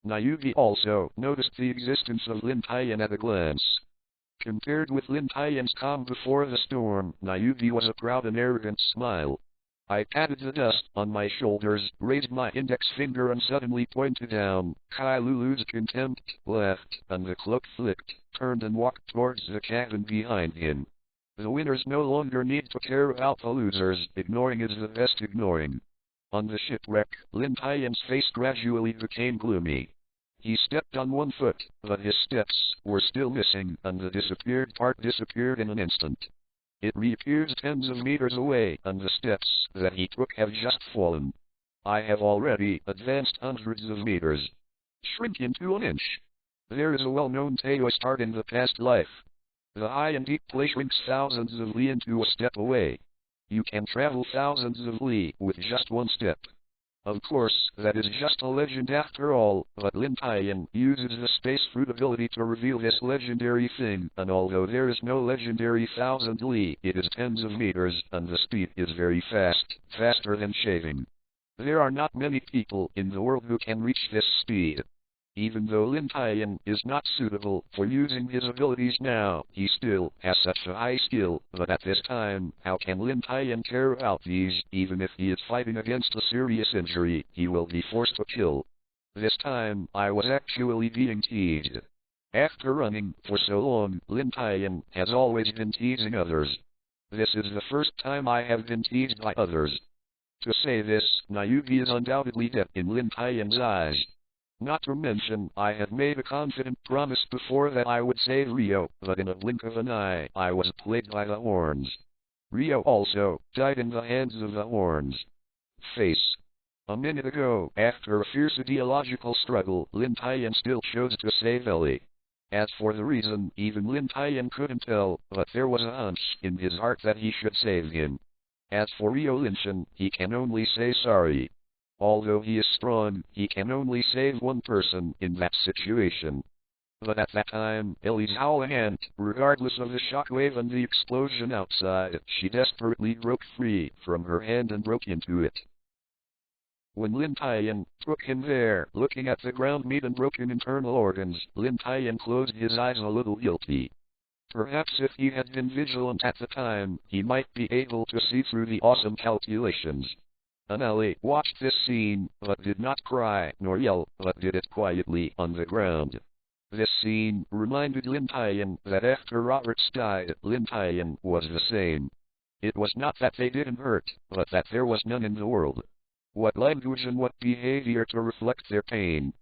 Nayugi also noticed the existence of Lin Tian at a glance. Compared with Lin Tian's calm before the storm, Nayugi was a proud and arrogant smile. I patted the dust on my shoulders, raised my index finger and suddenly pointed down. Kai Lulu's contempt laughed, and the cloak flicked, turned and walked towards the cabin behind him. The winners no longer need to care about the losers, ignoring is the best ignoring. On the shipwreck, Lin Tian's face gradually became gloomy. He stepped on one foot, but his steps were still missing, and the disappeared part disappeared in an instant. It reappears tens of meters away, and the steps that he took have just fallen. I have already advanced hundreds of meters. Shrink into an inch. There is a well-known Taoist art in the past life. The high and deep place shrinks thousands of li into a step away. You can travel thousands of li with just one step. Of course, that is just a legend after all, but Lin Tian uses the space fruit ability to reveal this legendary thing, and although there is no legendary 1000 li, it is tens of meters, and the speed is very fast, faster than shaving. There are not many people in the world who can reach this speed. Even though Lin Tian is not suitable for using his abilities now, he still has such a high skill, but at this time, how can Lin Tian care about these? Even if he is fighting against a serious injury, he will be forced to kill. This time, I was actually being teased. After running for so long, Lin Tian has always been teasing others. This is the first time I have been teased by others. To say this, Nayugi is undoubtedly dead in Lin Tian's eyes. Not to mention, I had made a confident promise before that I would save Rio, but in a blink of an eye, I was plagued by the horns. Rio also died in the hands of the horns. Face. A minute ago, after a fierce ideological struggle, Lin Tian still chose to save Ellie. As for the reason, even Lin Tian couldn't tell, but there was a hunch in his heart that he should save him. As for Rio Linshan, he can only say sorry. Although he is strong, he can only save one person in that situation. But at that time, Ellie's howling and, regardless of the shockwave and the explosion outside, she desperately broke free from her hand and broke into it. When Lin Tian took him there, looking at the ground meat and broken internal organs, Lin Tian closed his eyes a little guilty. Perhaps if he had been vigilant at the time, he might be able to see through the awesome calculations. Ellie watched this scene, but did not cry nor yell, but did it quietly on the ground. This scene reminded Lin Tian that after Roberts died, Lin Tian was the same. It was not that they didn't hurt, but that there was none in the world. What language and what behavior to reflect their pain.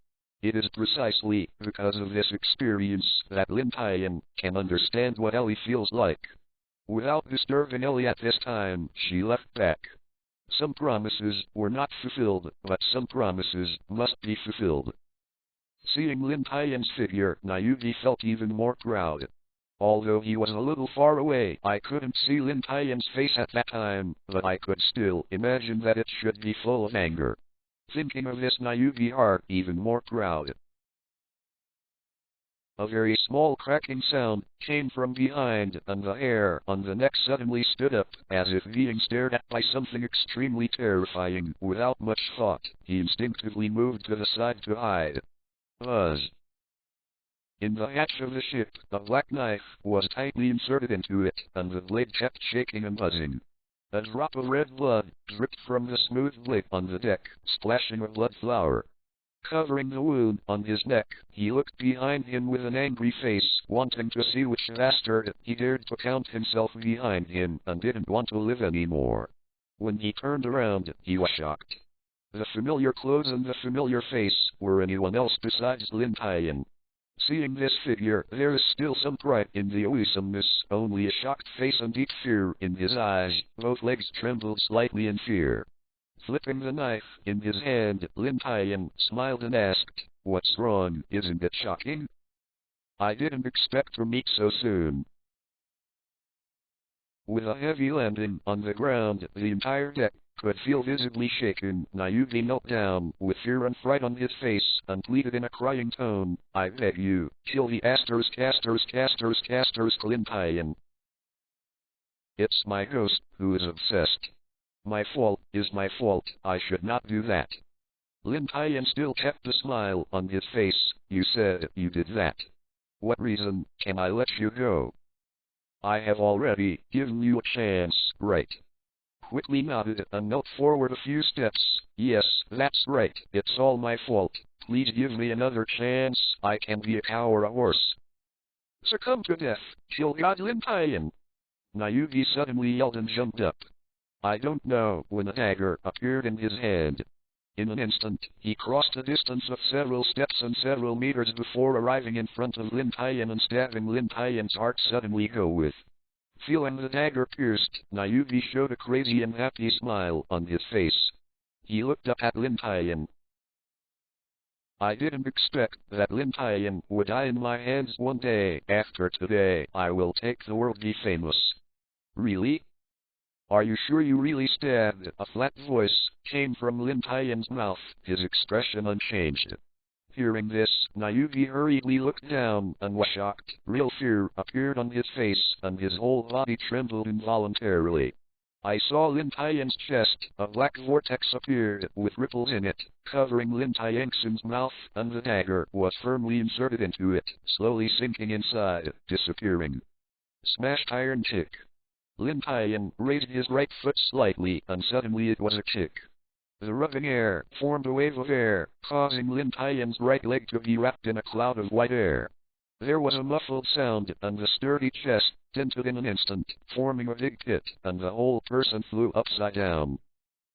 It is precisely because of this experience that Lin Tian can understand what Ellie feels like. Without disturbing Ellie at this time, she left back. Some promises were not fulfilled, but some promises must be fulfilled. Seeing Lin Tian's figure, Nayuki felt even more proud. Although he was a little far away, I couldn't see Lin Tian's face at that time, but I could still imagine that it should be full of anger. Thinking of this, Nayuki heart even more proud. A very small cracking sound came from behind, and the hair on the neck suddenly stood up, as if being stared at by something extremely terrifying. Without much thought, he instinctively moved to the side to hide. Buzz. In the hatch of the ship, a black knife was tightly inserted into it, and the blade kept shaking and buzzing. A drop of red blood dripped from the smooth blade on the deck, splashing a blood flower. Covering the wound on his neck, he looked behind him with an angry face, wanting to see which bastard he dared to count himself behind him and didn't want to live anymore. When he turned around, he was shocked. The familiar clothes and the familiar face were anyone else besides Lin Tian. Seeing this figure, there is still some pride in the awesomeness, only a shocked face and deep fear in his eyes. Both legs trembled slightly in fear. Flipping the knife in his hand, Lin Tian smiled and asked, "What's wrong, isn't it shocking? I didn't expect to meet so soon." With a heavy landing on the ground, the entire deck could feel visibly shaken. Nayuki knelt down, with fear and fright on his face, and pleaded in a crying tone, "I beg you, kill the Lin Tian. It's my ghost who is obsessed. My fault is my fault, I should not do that." Lin Tian still kept the smile on his face. "You said you did that. What reason can I let you go? I have already given you a chance, right?" Quickly nodded and knelt forward a few steps. "Yes, that's right, it's all my fault. Please give me another chance, I can be a cow or a horse." "Succumb to death, kill God Lin Tian!" Nayuki suddenly yelled and jumped up. I don't know when a dagger appeared in his hand. In an instant, he crossed a distance of several steps and several meters before arriving in front of Lin Tian and stabbing Lin Tian's heart suddenly go with. Feeling the dagger pierced, Nayuki showed a crazy and happy smile on his face. He looked up at Lin Tian. "I didn't expect that Lin Tian would die in my hands one day. After today, I will take the world be famous." "Really? Are you sure you really stabbed?" A flat voice came from Lin Tian's mouth, his expression unchanged. Hearing this, Nayuki hurriedly looked down and was shocked. Real fear appeared on his face, and his whole body trembled involuntarily. I saw Lin Tian's chest. A black vortex appeared, with ripples in it, covering Lin Tian's mouth, and the dagger was firmly inserted into it, slowly sinking inside, disappearing. Smashed iron kick. Lin Tian raised his right foot slightly, and suddenly it was a kick. The rubbing air formed a wave of air, causing Lin Tian's right leg to be wrapped in a cloud of white air. There was a muffled sound, and the sturdy chest dented in an instant, forming a big pit, and the whole person flew upside down.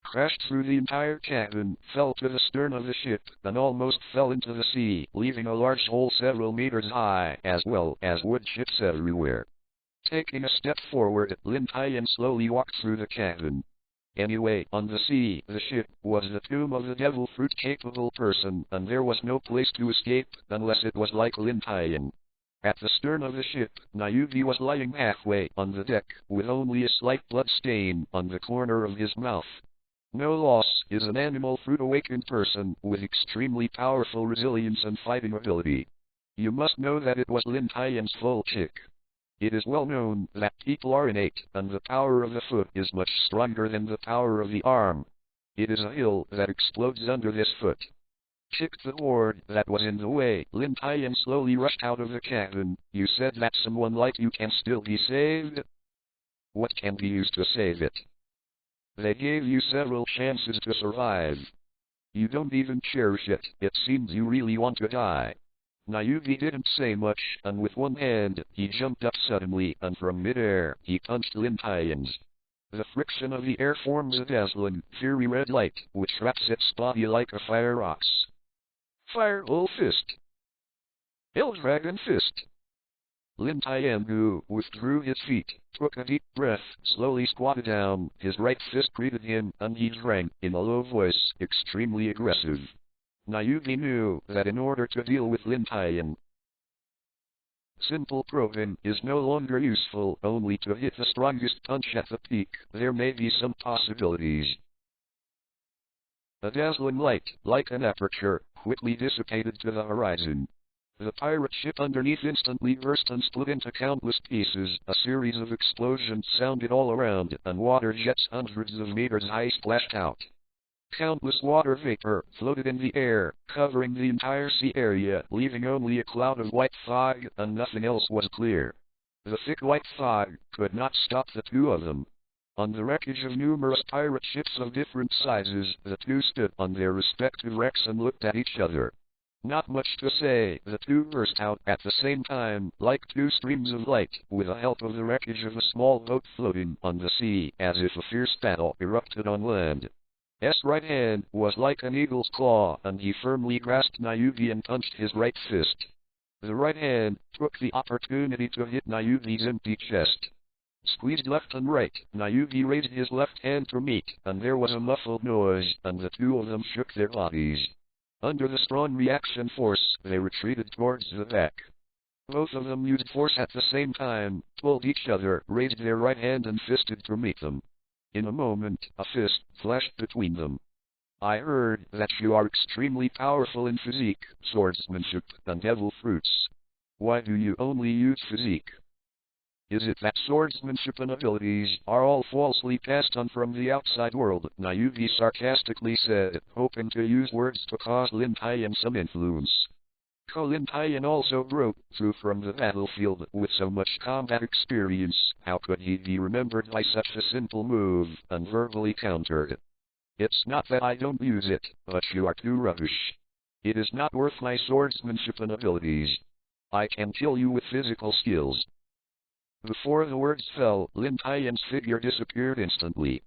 Crashed through the entire cabin, fell to the stern of the ship, and almost fell into the sea, leaving a large hole several meters high, as well as wood chips everywhere. Taking a step forward, Lin Tian slowly walked through the cabin. Anyway, on the sea, the ship was the tomb of the devil fruit-capable person, and there was no place to escape, unless it was like Lin Tian. At the stern of the ship, Nayuki was lying halfway on the deck, with only a slight blood stain on the corner of his mouth. No Loss is an animal fruit awakened person with extremely powerful resilience and fighting ability. You must know that it was Lin Tian's full chick. It is well known that people are innate, and the power of the foot is much stronger than the power of the arm. It is a hill that explodes under this foot. Kicked the board that was in the way. Lin Tian slowly rushed out of the cabin. You said that someone like you can still be saved? What can be used to save it? They gave you several chances to survive. You don't even cherish it. It seems you really want to die. Nayugi didn't say much, and with one hand, he jumped up suddenly, and from midair, he punched Lin Tian's. The friction of the air forms a dazzling, fiery red light, which wraps its body like a fire rocks. Fireball Fist. Hell Dragon Fist. Lin Tian, who withdrew his feet, took a deep breath, slowly squatted down, his right fist greeted him, and he drank, in a low voice, extremely aggressive. Nayugi knew that in order to deal with Lin Tian, simple probing is no longer useful. Only to hit the strongest punch at the peak, there may be some possibilities. A dazzling light, like an aperture, quickly dissipated to the horizon. The pirate ship underneath instantly burst and split into countless pieces. A series of explosions sounded all around, and water jets hundreds of meters high splashed out. Countless water vapor floated in the air, covering the entire sea area, leaving only a cloud of white fog, and nothing else was clear. The thick white fog could not stop the two of them. On the wreckage of numerous pirate ships of different sizes, the two stood on their respective wrecks and looked at each other. Not much to say, the two burst out at the same time, like two streams of light, with the help of the wreckage of a small boat floating on the sea, as if a fierce battle erupted on land. S' right hand was like an eagle's claw, and he firmly grasped Nayugi and punched his right fist. The right hand took the opportunity to hit Nayugi's empty chest. Squeezed left and right, Nayugi raised his left hand to meet, and there was a muffled noise, and the two of them shook their bodies. Under the strong reaction force, they retreated towards the back. Both of them used force at the same time, pulled each other, raised their right hand and fisted to meet them. In a moment, a fist flashed between them. I heard that you are extremely powerful in physique, swordsmanship, and devil fruits. Why do you only use physique? Is it that swordsmanship and abilities are all falsely passed on from the outside world? Nayugi sarcastically said, hoping to use words to cause Lin Tian some influence. Lin Tian also broke through from the battlefield with so much combat experience. How could he be remembered by such a simple move, and verbally countered. It's not that I don't use it, but you are too rubbish. It is not worth my swordsmanship and abilities. I can kill you with physical skills. Before the words fell, Lin Tian's figure disappeared instantly.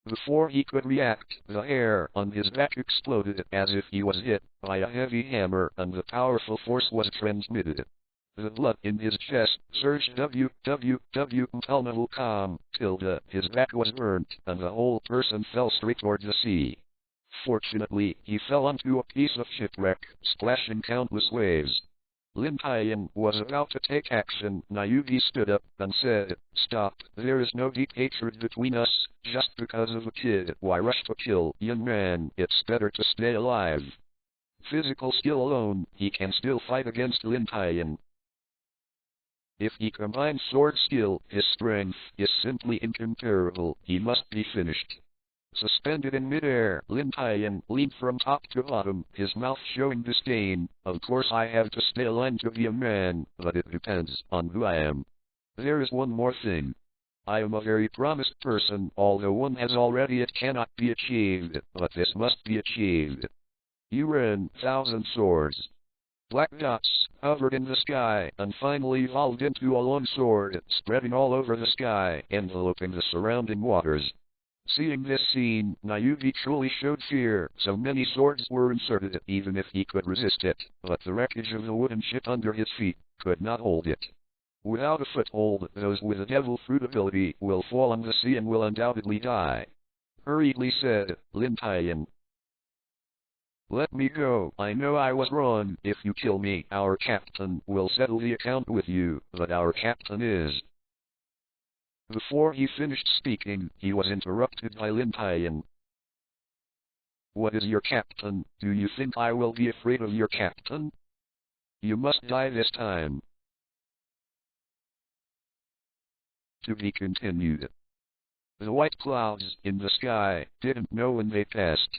Before he could react, the hair on his back exploded as if he was hit by a heavy hammer, and the powerful force was transmitted. The blood in his chest surged. His back was burnt, and the whole person fell straight toward the sea. Fortunately, he fell onto a piece of shipwreck, splashing countless waves. Lin Tian was about to take action. Nayugi stood up and said, "Stop, there is no deep hatred between us, just because of a kid. Why rush to kill, young man? It's better to stay alive." Physical skill alone, he can still fight against Lin Tian. If he combines sword skill, his strength is simply incomparable. He must be finished. Suspended in midair, Lin Tian leaned from top to bottom, his mouth showing disdain. Of course I have to stay alive to be a man, but it depends on who I am. There is one more thing. I am a very promised person, although one has already it cannot be achieved, but this must be achieved. You ran 1,000 swords. Black dots hovered in the sky, and finally evolved into a long sword, spreading all over the sky, enveloping the surrounding waters. Seeing this scene, Nayugi truly showed fear. So many swords were inserted, even if he could resist it, but the wreckage of the wooden ship under his feet could not hold it. Without a foothold, those with a devil fruit ability will fall on the sea and will undoubtedly die. Hurriedly said Lin Tian. Let me go. I know I was wrong. If you kill me, our captain will settle the account with you, but our captain is... Before he finished speaking, he was interrupted by Lin Tian. What is your captain? Do you think I will be afraid of your captain? You must die this time. To be continued. The white clouds in the sky didn't know when they passed.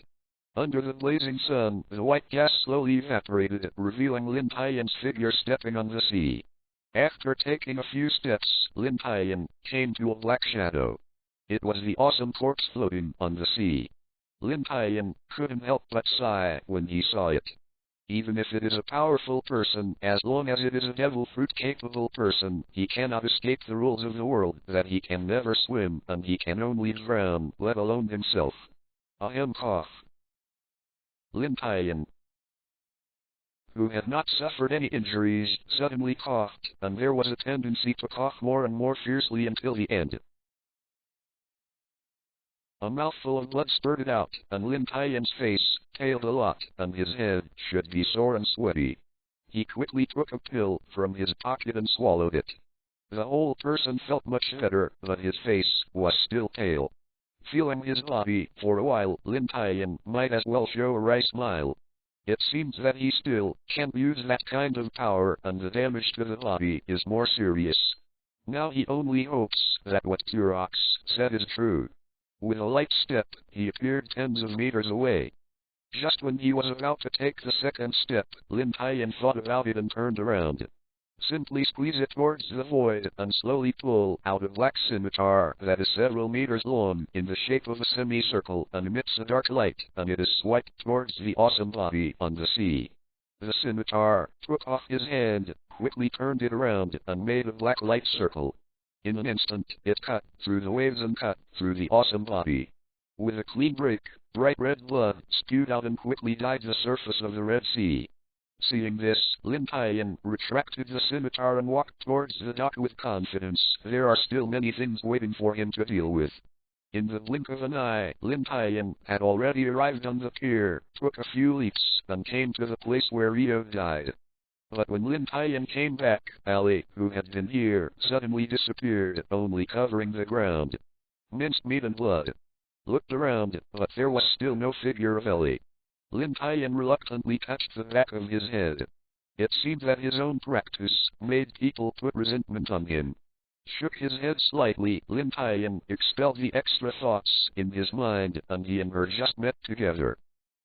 Under the blazing sun, the white gas slowly evaporated, revealing Lin Tian's figure stepping on the sea. After taking a few steps, Lin Tian came to a black shadow. It was the awesome corpse floating on the sea. Lin Tian couldn't help but sigh when he saw it. Even if it is a powerful person, as long as it is a devil fruit-capable person, he cannot escape the rules of the world, that he can never swim, and he can only drown, let alone himself. Ahem cough. Lin Tian, who had not suffered any injuries, suddenly coughed, and there was a tendency to cough more and more fiercely until the end. A mouthful of blood spurted out, and Lin Tian's face paled a lot, and his head should be sore and sweaty. He quickly took a pill from his pocket and swallowed it. The whole person felt much better, but his face was still pale. Feeling his body for a while, Lin Tian might as well show a wry smile. It seems that he still can't use that kind of power, and the damage to the body is more serious. Now he only hopes that what Turox said is true. With a light step, he appeared tens of meters away. Just when he was about to take the second step, Lin Tian thought about it and turned around. Simply squeeze it towards the void and slowly pull out a black scimitar that is several meters long in the shape of a semicircle and emits a dark light, and it is swiped towards the awesome body on the sea. The scimitar took off his hand, quickly turned it around, and made a black light circle. In an instant, it cut through the waves and cut through the awesome body. With a clean break, bright red blood spewed out and quickly dyed the surface of the Red Sea. Seeing this, Lin Tian retracted the scimitar and walked towards the dock with confidence. There are still many things waiting for him to deal with. In the blink of an eye, Lin Tian had already arrived on the pier, took a few leaps, and came to the place where Rio died. But when Lin Tian came back, Ali, who had been here, suddenly disappeared, only covering the ground. Minced meat and blood. Looked around, but there was still no figure of Ellie. Lin Tian reluctantly touched the back of his head. It seemed that his own practice made people put resentment on him. Shook his head slightly, Lin Tian expelled the extra thoughts in his mind, and he and her just met together.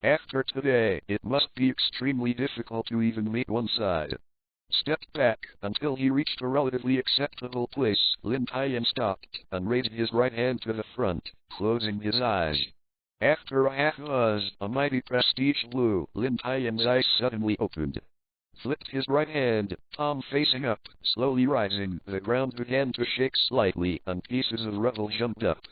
After today, it must be extremely difficult to even meet one side. Stepped back until he reached a relatively acceptable place. Lin Tian stopped and raised his right hand to the front, closing his eyes. After a half buzz, a mighty prestige blew. Lin Tian's eyes suddenly opened. Flipped his right hand, palm facing up, slowly rising. The ground began to shake slightly, and pieces of rubble jumped up.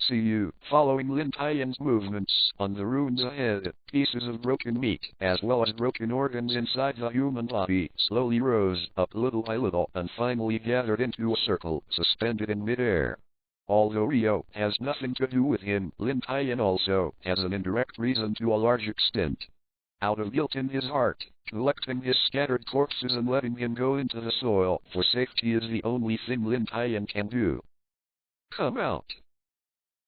See you. Following Lin Tian's movements on the ruins ahead, pieces of broken meat, as well as broken organs inside the human body, slowly rose up little by little, and finally gathered into a circle, suspended in midair. Although Rio has nothing to do with him, Lin Tian also has an indirect reason to a large extent. Out of guilt in his heart, collecting his scattered corpses and letting him go into the soil for safety is the only thing Lin Tian can do. Come out.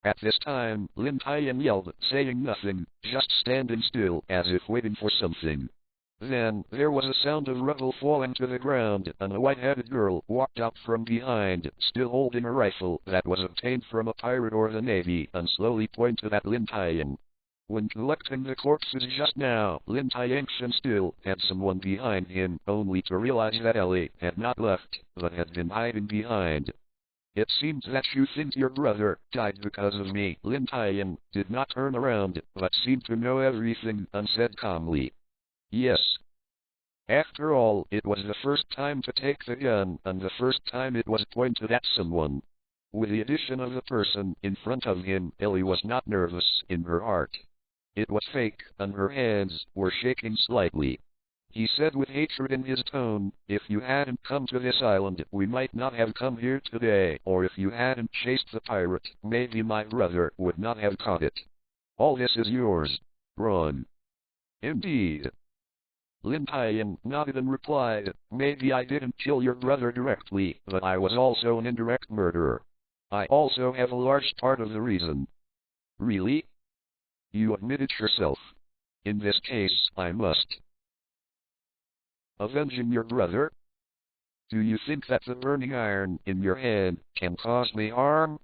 At this time, Lin Tian yelled, saying nothing, just standing still, as if waiting for something. Then, there was a sound of rubble falling to the ground, and a white-headed girl walked out from behind, still holding a rifle that was obtained from a pirate or the navy, and slowly pointed at Lin Tian. When collecting the corpses just now, Lin Tian still had someone behind him, only to realize that Ellie had not left, but had been hiding behind. It seems that you think your brother died because of me. Lin Tian did not turn around, but seemed to know everything, and said calmly, yes. After all, it was the first time to take the gun, and the first time it was pointed at someone. With the addition of the person in front of him, Ellie was not nervous in her heart. It was fake, and her hands were shaking slightly. He said with hatred in his tone, if you hadn't come to this island, we might not have come here today, or if you hadn't chased the pirate, maybe my brother would not have caught it. All this is yours. Run. Indeed. Lin Tian nodded and replied, maybe I didn't kill your brother directly, but I was also an indirect murderer. I also have a large part of the reason. Really? You admit it yourself. In this case, I must. Avenging your brother? Do you think that the burning iron in your hand can cause me harm?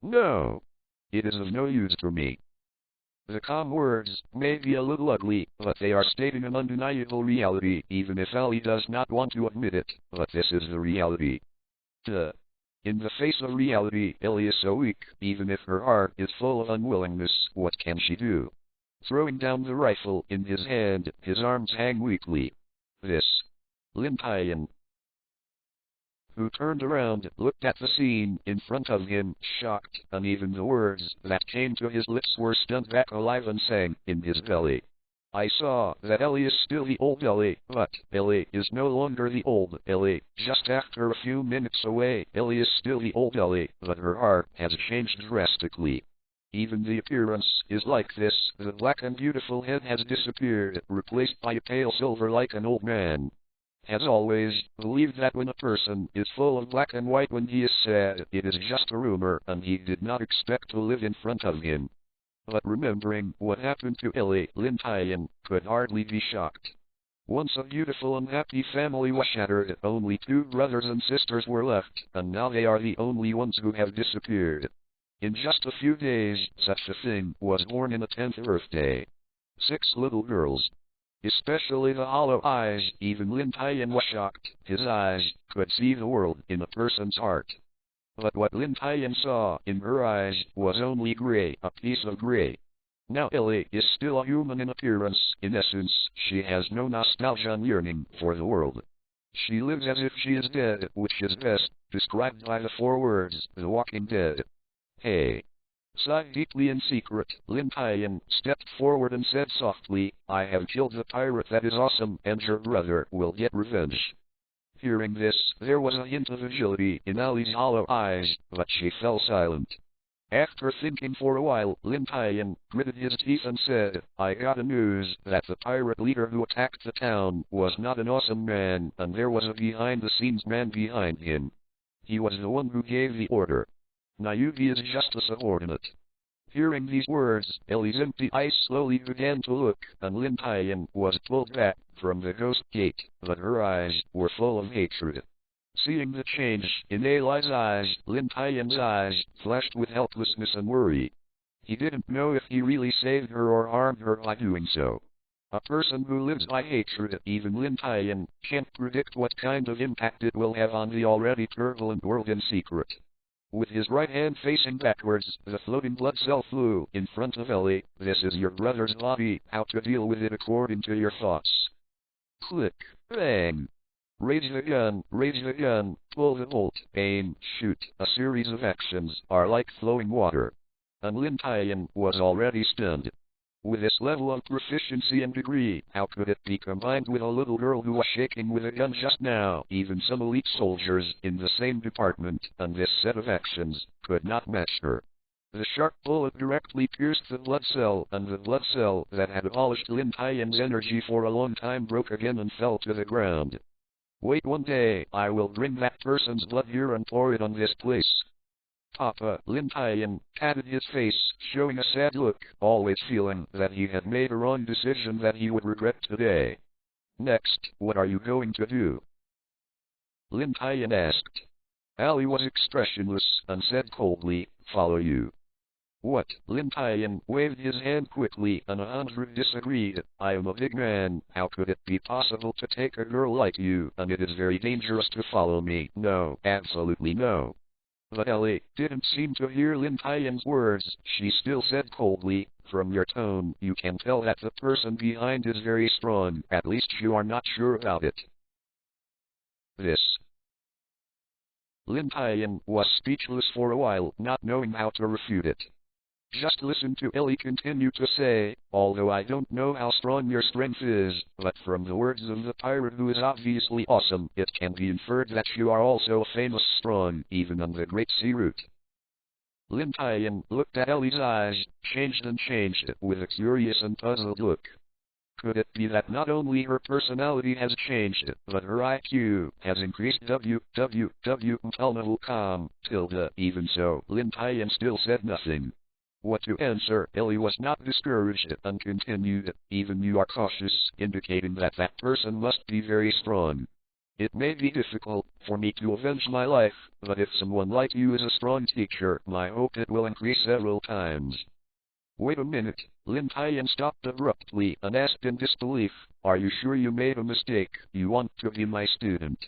No. It is of no use to me. The calm words may be a little ugly, but they are stating an undeniable reality, even if Ellie does not want to admit it, but this is the reality. Duh. In the face of reality, Ellie is so weak, even if her heart is full of unwillingness, what can she do? Throwing down the rifle in his hand, his arms hang weakly. This. Lin Tian, who turned around, looked at the scene in front of him, shocked, and even the words that came to his lips were stunned back alive and sang in his belly. I saw that Ellie is still the old Ellie, but Ellie is no longer the old Ellie. Just after a few minutes away, Ellie is still the old Ellie, but her heart has changed drastically. Even the appearance is like this. The black and beautiful head has disappeared, replaced by a pale silver like an old man. Has always believed that when a person is full of black and white when he is sad, it is just a rumor, and he did not expect to live in front of him. But remembering what happened to Ellie, Lin Tian could hardly be shocked. Once a beautiful and happy family was shattered, only 2 brothers and sisters were left, and now they are the only ones who have disappeared. In just a few days, such a thing was born in a 10th birthday. 6 little girls. Especially the hollow eyes, even Lin Tian was shocked. His eyes could see the world in a person's heart. But what Lin Tian saw in her eyes was only gray, a piece of gray. Now Ellie is still a human in appearance. In essence, she has no nostalgia and yearning for the world. She lives as if she is dead, which is best described by the 4 words, The Walking Dead. Hey. Sighed deeply in secret, Lin Tian stepped forward and said softly, I have killed the pirate. That is awesome, and your brother will get revenge. Hearing this, there was a hint of agility in Ellie's hollow eyes, but she fell silent. After thinking for a while, Lin Tian gritted his teeth and said, I got the news that the pirate leader who attacked the town was not an awesome man, and there was a behind-the-scenes man behind him. He was the one who gave the order. Nayuki is just a subordinate. Hearing these words, Ellie's empty eyes slowly began to look, and Lin Tian was pulled back from the ghost gate, but her eyes were full of hatred. Seeing the change in Ellie's eyes, Lin Tian's eyes flashed with helplessness and worry. He didn't know if he really saved her or harmed her by doing so. A person who lives by hatred, even Lin Tian, can't predict what kind of impact it will have on the already turbulent world in secret. With his right hand facing backwards, the floating blood cell flew in front of Ellie. This is your brother's body, how to deal with it according to your thoughts. Click. Bang. Raise the gun, pull the bolt, aim, shoot. A series of actions are like flowing water. And Lin Tian was already stunned. With this level of proficiency and degree, how could it be combined with a little girl who was shaking with a gun just now? Even some elite soldiers in the same department, and this set of actions, could not match her. The sharp bullet directly pierced the blood cell, and the blood cell that had abolished Lin Tian's energy for a long time broke again and fell to the ground. Wait, one day, I will bring that person's blood here and pour it on this place. Papa, Lin Tian patted his face, showing a sad look, always feeling that he had made a wrong decision that he would regret today. Next, what are you going to do? Lin Tian asked. Ali was expressionless and said coldly, follow you. What? Lin Tian waved his hand quickly, and Andrew disagreed. I am a big man, how could it be possible to take a girl like you, and it is very dangerous to follow me. No, absolutely no. But Ellie didn't seem to hear Lin Tian's words. She still said coldly, from your tone, you can tell that the person behind is very strong. At least you are not sure about it. This. Lin Tian was speechless for a while, not knowing how to refute it. Just listen to Ellie continue to say, although I don't know how strong your strength is, but from the words of the pirate who is obviously awesome, it can be inferred that you are also famous strong, even on the Great Sea Route. Lin Tian looked at Ellie's eyes, changed with a curious and puzzled look. Could it be that not only her personality has changed, but her IQ has increased? Untitled. Even so, Lin Tian still said nothing. What to answer? Ellie was not discouraged and continued, even you are cautious, indicating that that person must be very strong. It may be difficult for me to avenge my life, but if someone like you is a strong teacher, my hope it will increase several times. Wait a minute, Lin Tian stopped abruptly and asked in disbelief, are you sure you made a mistake? You want to be my student?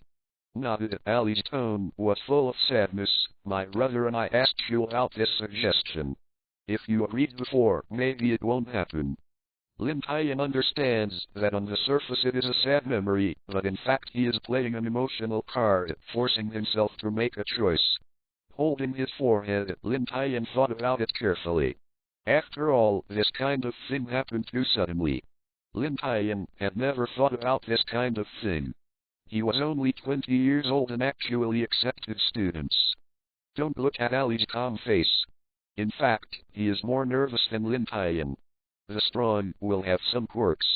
Nodded. Ali's tone was full of sadness. My brother and I asked you about this suggestion. If you agreed before, maybe it won't happen. Lin Tian understands that on the surface it is a sad memory, but in fact he is playing an emotional card, forcing himself to make a choice. Holding his forehead, Lin Tian thought about it carefully. After all, this kind of thing happened too suddenly. Lin Tian had never thought about this kind of thing. He was only 20 years old and actually accepted students. Don't look at Ali's calm face. In fact, he is more nervous than Lin Tian. The strong will have some quirks.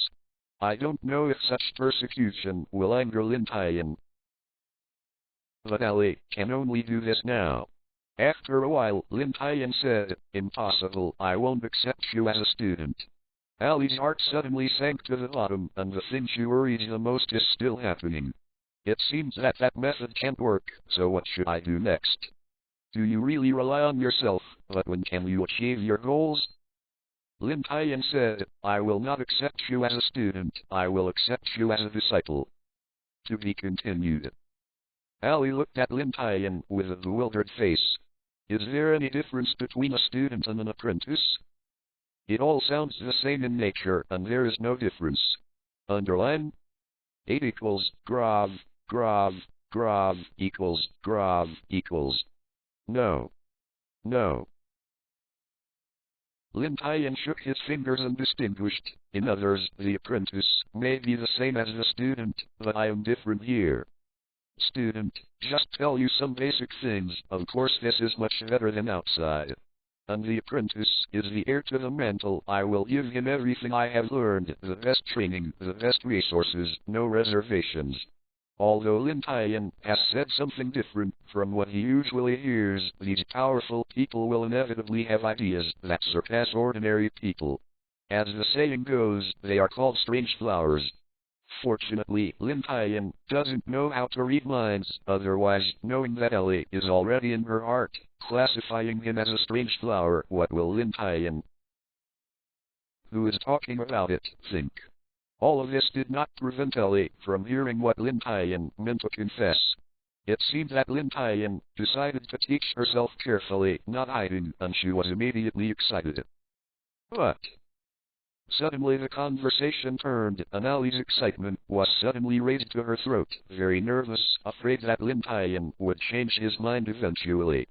I don't know if such persecution will anger Lin Tian. But Ali can only do this now. After a while, Lin Tian said, impossible, I won't accept you as a student. Ali's heart suddenly sank to the bottom, and the thing she worries the most is still happening. It seems that that method can't work, so what should I do next? Do you really rely on yourself, but when can you achieve your goals? Lin Tian said, I will not accept you as a student, I will accept you as a disciple. To be continued. Ali looked at Lin Tian with a bewildered face. Is there any difference between a student and an apprentice? It all sounds the same in nature, and there is no difference. Underline. 8 equals, grav, grav, grav, equals, grav, equals. No. No. Lin Tian shook his fingers and distinguished, in others, the apprentice may be the same as the student, but I am different here. Student, just tell you some basic things, of course this is much better than outside. And the apprentice is the heir to the mantle, I will give him everything I have learned, the best training, the best resources, no reservations. Although Lin Tian has said something different from what he usually hears, these powerful people will inevitably have ideas that surpass ordinary people. As the saying goes, they are called strange flowers. Fortunately, Lin Tian doesn't know how to read minds, otherwise, knowing that Ellie is already in her heart, classifying him as a strange flower, what will Lin Tian, who is talking about it, think? All of this did not prevent Ellie from hearing what Lin Tian meant to confess. It seemed that Lin Tian decided to teach herself carefully, not hiding, and she was immediately excited. But suddenly the conversation turned, and Ali's excitement was suddenly raised to her throat, very nervous, afraid that Lin Tian would change his mind eventually.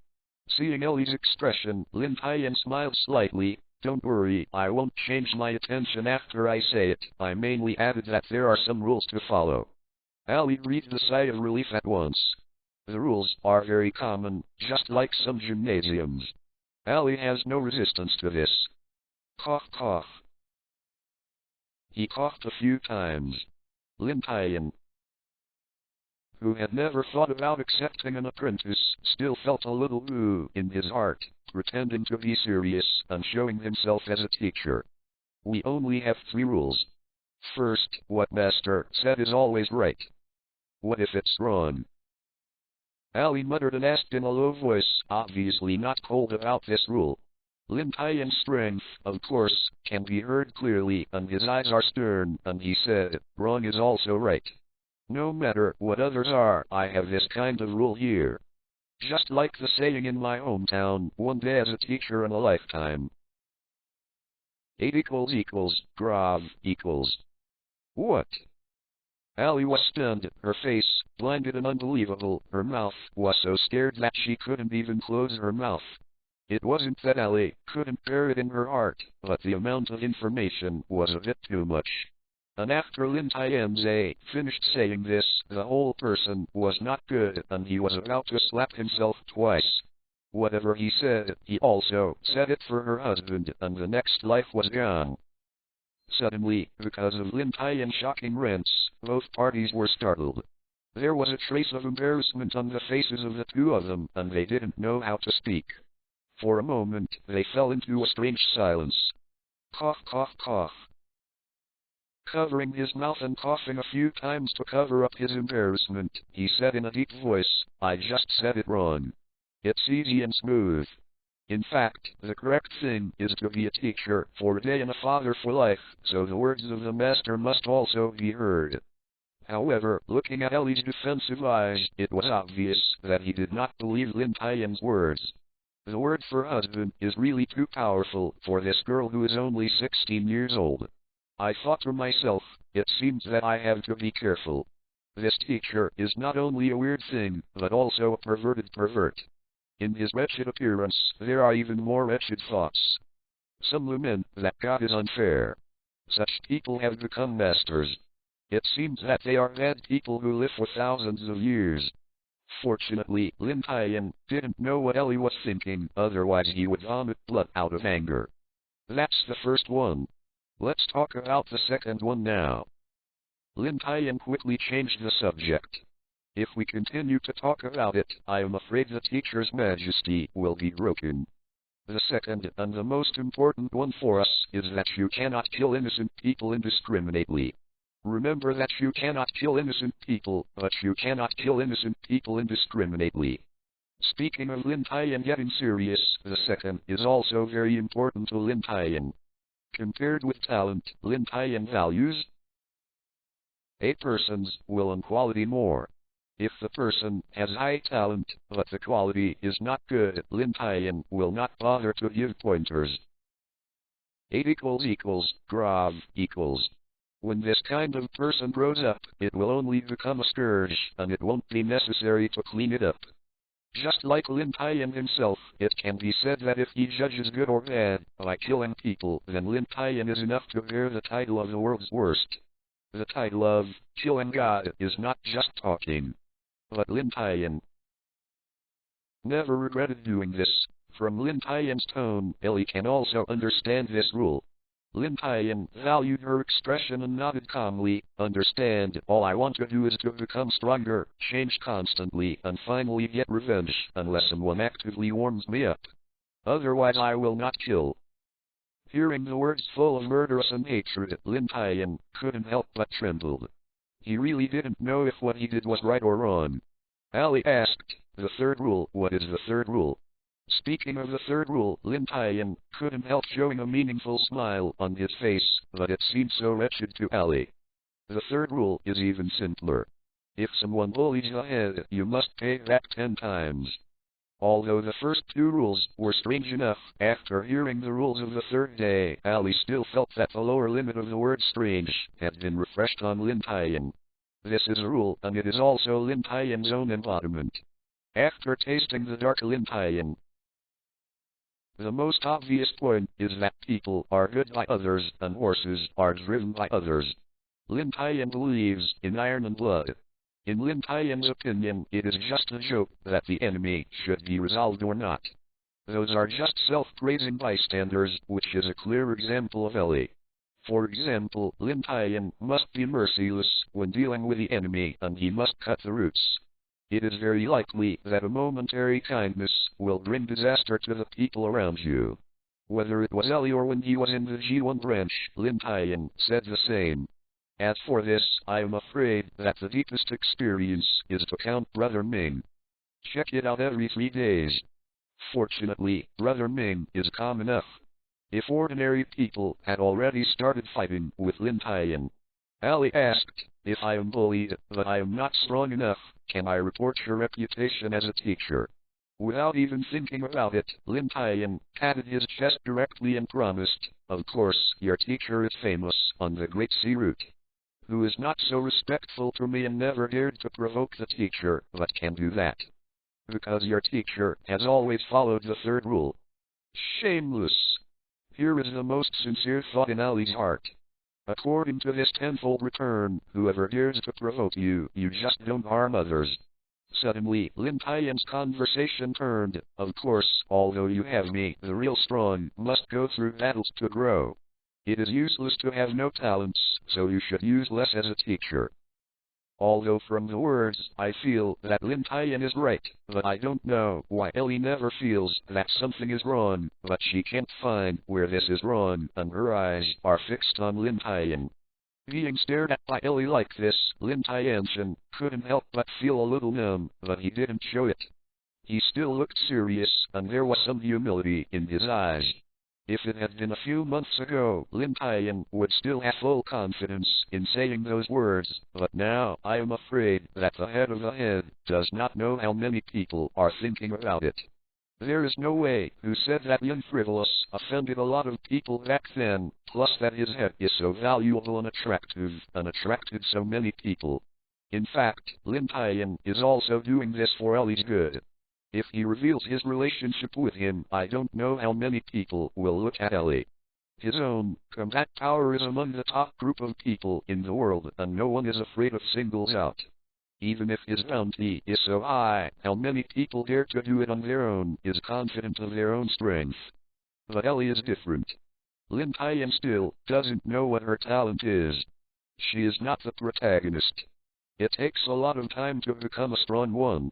Seeing Ellie's expression, Lin Tian smiled slightly. Don't worry, I won't change my attention after I say it. I mainly added that there are some rules to follow. Ali breathed a sigh of relief at once. The rules are very common, just like some gymnasiums. Ali has no resistance to this. Cough, cough. He coughed a few times. Lin Tian, who had never thought about accepting an apprentice, still felt a little ooh in his heart, pretending to be serious and showing himself as a teacher. We only have 3 rules. First, what Master said is always right. What if it's wrong? Ali muttered and asked in a low voice, obviously not told about this rule. Lin Tian's strength, of course, can be heard clearly, and his eyes are stern, and he said, wrong is also right. No matter what others are, I have this kind of rule here. Just like the saying in my hometown, one day as a teacher and a lifetime. 8 equals, grav, equals. What? Ali was stunned, her face, blinded and unbelievable, her mouth was so scared that she couldn't even close her mouth. It wasn't that Ali couldn't bear it in her heart, but the amount of information was a bit too much. And after Lin Tianze finished saying this, the whole person was not good, and he was about to slap himself twice. Whatever he said, he also said it for her husband, and the next life was gone. Suddenly, because of Lin Tian's shocking rants, both parties were startled. There was a trace of embarrassment on the faces of the two of them, and they didn't know how to speak. For a moment, they fell into a strange silence. Cough, cough, cough. Covering his mouth and coughing a few times to cover up his embarrassment, he said in a deep voice, "I just said it wrong. It's easy and smooth. In fact, the correct thing is to be a teacher for a day and a father for life, so the words of the master must also be heard." However, looking at Ellie's defensive eyes, it was obvious that he did not believe Lin Tian's words. The word for husband is really too powerful for this girl who is only 16 years old. I thought to myself, it seems that I have to be careful. This teacher is not only a weird thing, but also a perverted pervert. In his wretched appearance, there are even more wretched thoughts. Some lament that God is unfair. Such people have become masters. It seems that they are bad people who live for thousands of years. Fortunately, Lin Tian didn't know what Ellie was thinking, otherwise he would vomit blood out of anger. That's the first one. Let's talk about the second one now. Lin Tian quickly changed the subject. If we continue to talk about it, I am afraid the teacher's majesty will be broken. The second and the most important one for us is that you cannot kill innocent people indiscriminately. Remember that you cannot kill innocent people, but you cannot kill innocent people indiscriminately. Speaking of Lin Tian getting serious, the second is also very important to Lin Tian. Compared with talent, Lin Tian values a person's will and quality more. If the person has high talent, but the quality is not good, Lin Tian will not bother to give pointers. 8 = grav equals. When this kind of person grows up, it will only become a scourge, and it won't be necessary to clean it up. Just like Lin Tian himself, it can be said that if he judges good or bad by killing people, then Lin Tian is enough to bear the title of the world's worst. The title of killing God is not just talking. But Lin Tian never regretted doing this. From Lin Tian's tone, Ellie can also understand this rule. Lin Tian valued her expression and nodded calmly. Understand, all I want to do is to become stronger, change constantly, and finally get revenge, unless someone actively warms me up. Otherwise I will not kill. Hearing the words full of murderous and hatred, Lin Tian couldn't help but trembled. He really didn't know if what he did was right or wrong. Ali asked, "The third rule, what is the third rule?" Speaking of the third rule, Lin Tian couldn't help showing a meaningful smile on his face, but it seemed so wretched to Ali. The third rule is even simpler. If someone bullies your head, you must pay back 10 times. Although the first 2 rules were strange enough, after hearing the rules of the third day, Ali still felt that the lower limit of the word strange had been refreshed on Lin Tian. This is a rule, and it is also Lin Tian's own embodiment. After tasting the dark Lin Tian, the most obvious point is that people are good by others, and horses are driven by others. Lin Tian believes in iron and blood. In Lin Tian's opinion, it is just a joke that the enemy should be resolved or not. Those are just self-praising bystanders, which is a clear example of Ellie. For example, Lin Tian must be merciless when dealing with the enemy, and he must cut the roots. It is very likely that a momentary kindness will bring disaster to the people around you. Whether it was Ellie or when he was in the G1 branch, Lin Tian said the same. As for this, I am afraid that the deepest experience is to count Brother Ming. Check it out every 3 days. Fortunately, Brother Ming is calm enough. If ordinary people had already started fighting with Lin Tian, Ali asked, "If I am bullied, but I am not strong enough, can I report your reputation as a teacher?" Without even thinking about it, Lin Tian patted his chest directly and promised, "Of course, your teacher is famous on the Great Sea Route. Who is not so respectful to me and never dared to provoke the teacher, but can do that? Because your teacher has always followed the third rule." Shameless! Here is the most sincere thought in Ali's heart. According to this tenfold return, whoever dares to provoke you, you just don't harm others. Suddenly, Lin Tian's conversation turned. Of course, although you have me, the real strong must go through battles to grow. It is useless to have no talents, so you should use less as a teacher. Although from the words, I feel that Lin Tian is right, but I don't know why Ellie never feels that something is wrong, but she can't find where this is wrong, and her eyes are fixed on Lin Tian. Being stared at by Ellie like this, Lin Tian couldn't help but feel a little numb, but he didn't show it. He still looked serious, and there was some humility in his eyes. If it had been a few months ago, Lin Tian would still have full confidence in saying those words, but now I am afraid that the head of the head does not know how many people are thinking about it. There is no way who said that young frivolous offended a lot of people back then, plus that his head is so valuable and attracted so many people. In fact, Lin Tian is also doing this for Ellie's good. If he reveals his relationship with him, I don't know how many people will look at Ellie. His own combat power is among the top group of people in the world, and no one is afraid of singles out. Even if his bounty is so high, how many people dare to do it on their own is confident of their own strength. But Ellie is different. Lin Tian still doesn't know what her talent is. She is not the protagonist. It takes a lot of time to become a strong one.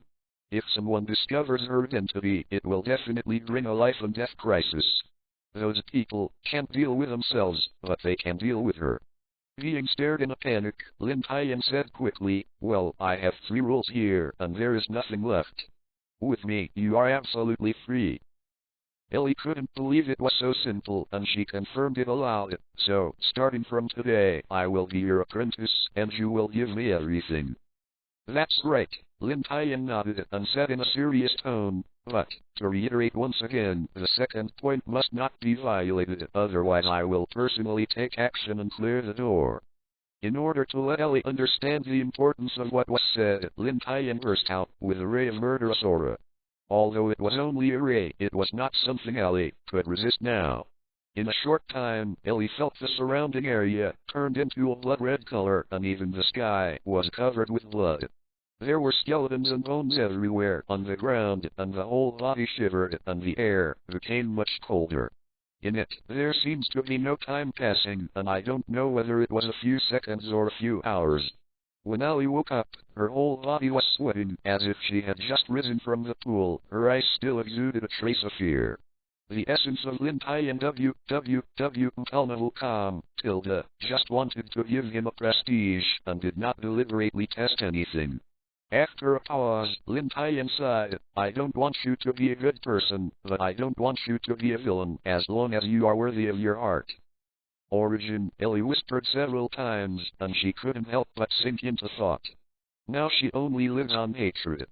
If someone discovers her identity, it will definitely bring a life and death crisis. Those people can't deal with themselves, but they can deal with her. Being stared in a panic, Lin Tian said quickly, well, I have 3 rules here, and there is nothing left. With me, you are absolutely free. Ellie couldn't believe it was so simple, and she confirmed it aloud. So, starting from today, I will be your apprentice, and you will give me everything. That's right, Lin Tian nodded and said in a serious tone, but, to reiterate once again, the second point must not be violated, otherwise I will personally take action and clear the door. In order to let Ellie understand the importance of what was said, Lin Tian burst out with a ray of murderous aura. Although it was only a ray, it was not something Ellie could resist now. In a short time, Ellie felt the surrounding area turned into a blood-red color, and even the sky was covered with blood. There were skeletons and bones everywhere on the ground, and the whole body shivered, and the air became much colder. In it, there seems to be no time passing, and I don't know whether it was a few seconds or a few hours. When Ellie woke up, her whole body was sweating, as if she had just risen from the pool. Her eyes still exuded a trace of fear. The essence of Lin Tian just wanted to give him a prestige, and did not deliberately test anything. After a pause, Lin Tian sighed, I don't want you to be a good person, but I don't want you to be a villain, as long as you are worthy of your art. Origin, Ellie whispered several times, and she couldn't help but sink into thought. Now she only lives on hatred.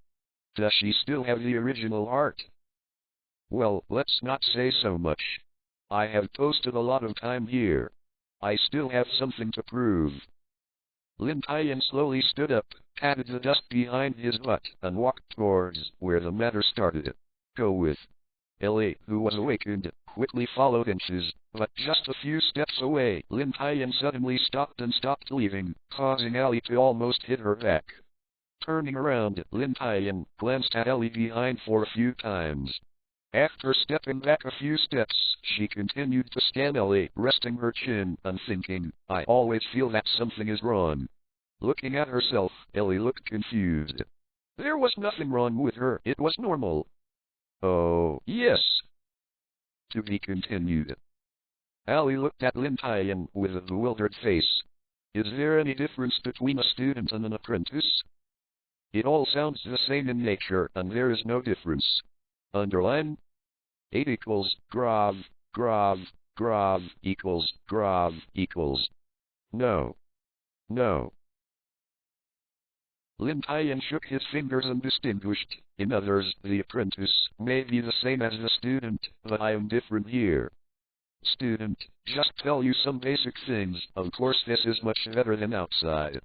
Does she still have the original art? Well, let's not say so much. I have posted a lot of time here. I still have something to prove. Lin Tian slowly stood up, patted the dust behind his butt, and walked towards where the matter started. Go with. Ellie, who was awakened, quickly followed inches, but just a few steps away, Lin Tian suddenly stopped leaving, causing Ellie to almost hit her back. Turning around, Lin Tian glanced at Ellie behind for a few times. After stepping back a few steps, she continued to scan Ellie, resting her chin and thinking, I always feel that something is wrong. Looking at herself, Ellie looked confused. There was nothing wrong with her, it was normal. Oh, yes. To be continued. Ellie looked at Lin Tian with a bewildered face. Is there any difference between a student and an apprentice? It all sounds the same in nature, and there is no difference. Underline. 8 equals grav equals grav equals. No. No. Lin Tian shook his fingers and distinguished. In others, the apprentice may be the same as the student, but I am different here. Student, just tell you some basic things, of course this is much better than outside.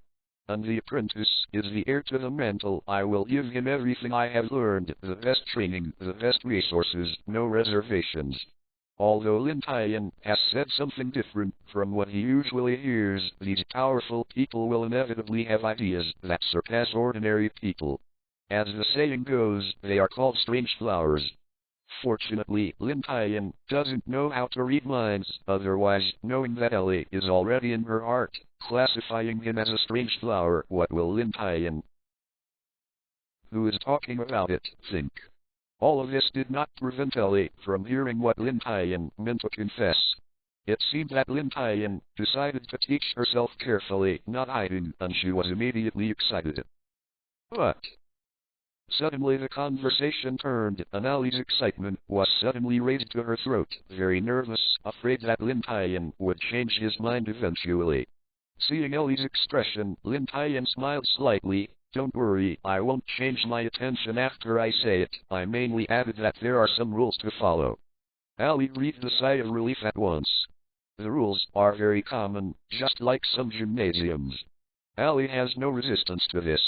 And the apprentice is the heir to the mantle. I will give him everything I have learned, the best training, the best resources, no reservations. Although Lin Tian has said something different from what he usually hears, these powerful people will inevitably have ideas that surpass ordinary people. As the saying goes, they are called strange flowers. Fortunately, Lin Tian doesn't know how to read minds, otherwise, knowing that Ellie is already in her heart classifying him as a strange flower. What will Lin Tian, who is talking about it, think? All of this did not prevent Ellie from hearing what Lin Tian meant to confess. It seemed that Lin Tian decided to teach herself carefully, not hiding, and she was immediately excited. But suddenly the conversation turned, and Ellie's excitement was suddenly raised to her throat, very nervous, afraid that Lin Tian would change his mind eventually. Seeing Ellie's expression, Lin Tian smiled slightly. Don't worry, I won't change my attention after I say it. I mainly added that there are some rules to follow. Ellie breathed a sigh of relief at once. The rules are very common, just like some gymnasiums. Ellie has no resistance to this.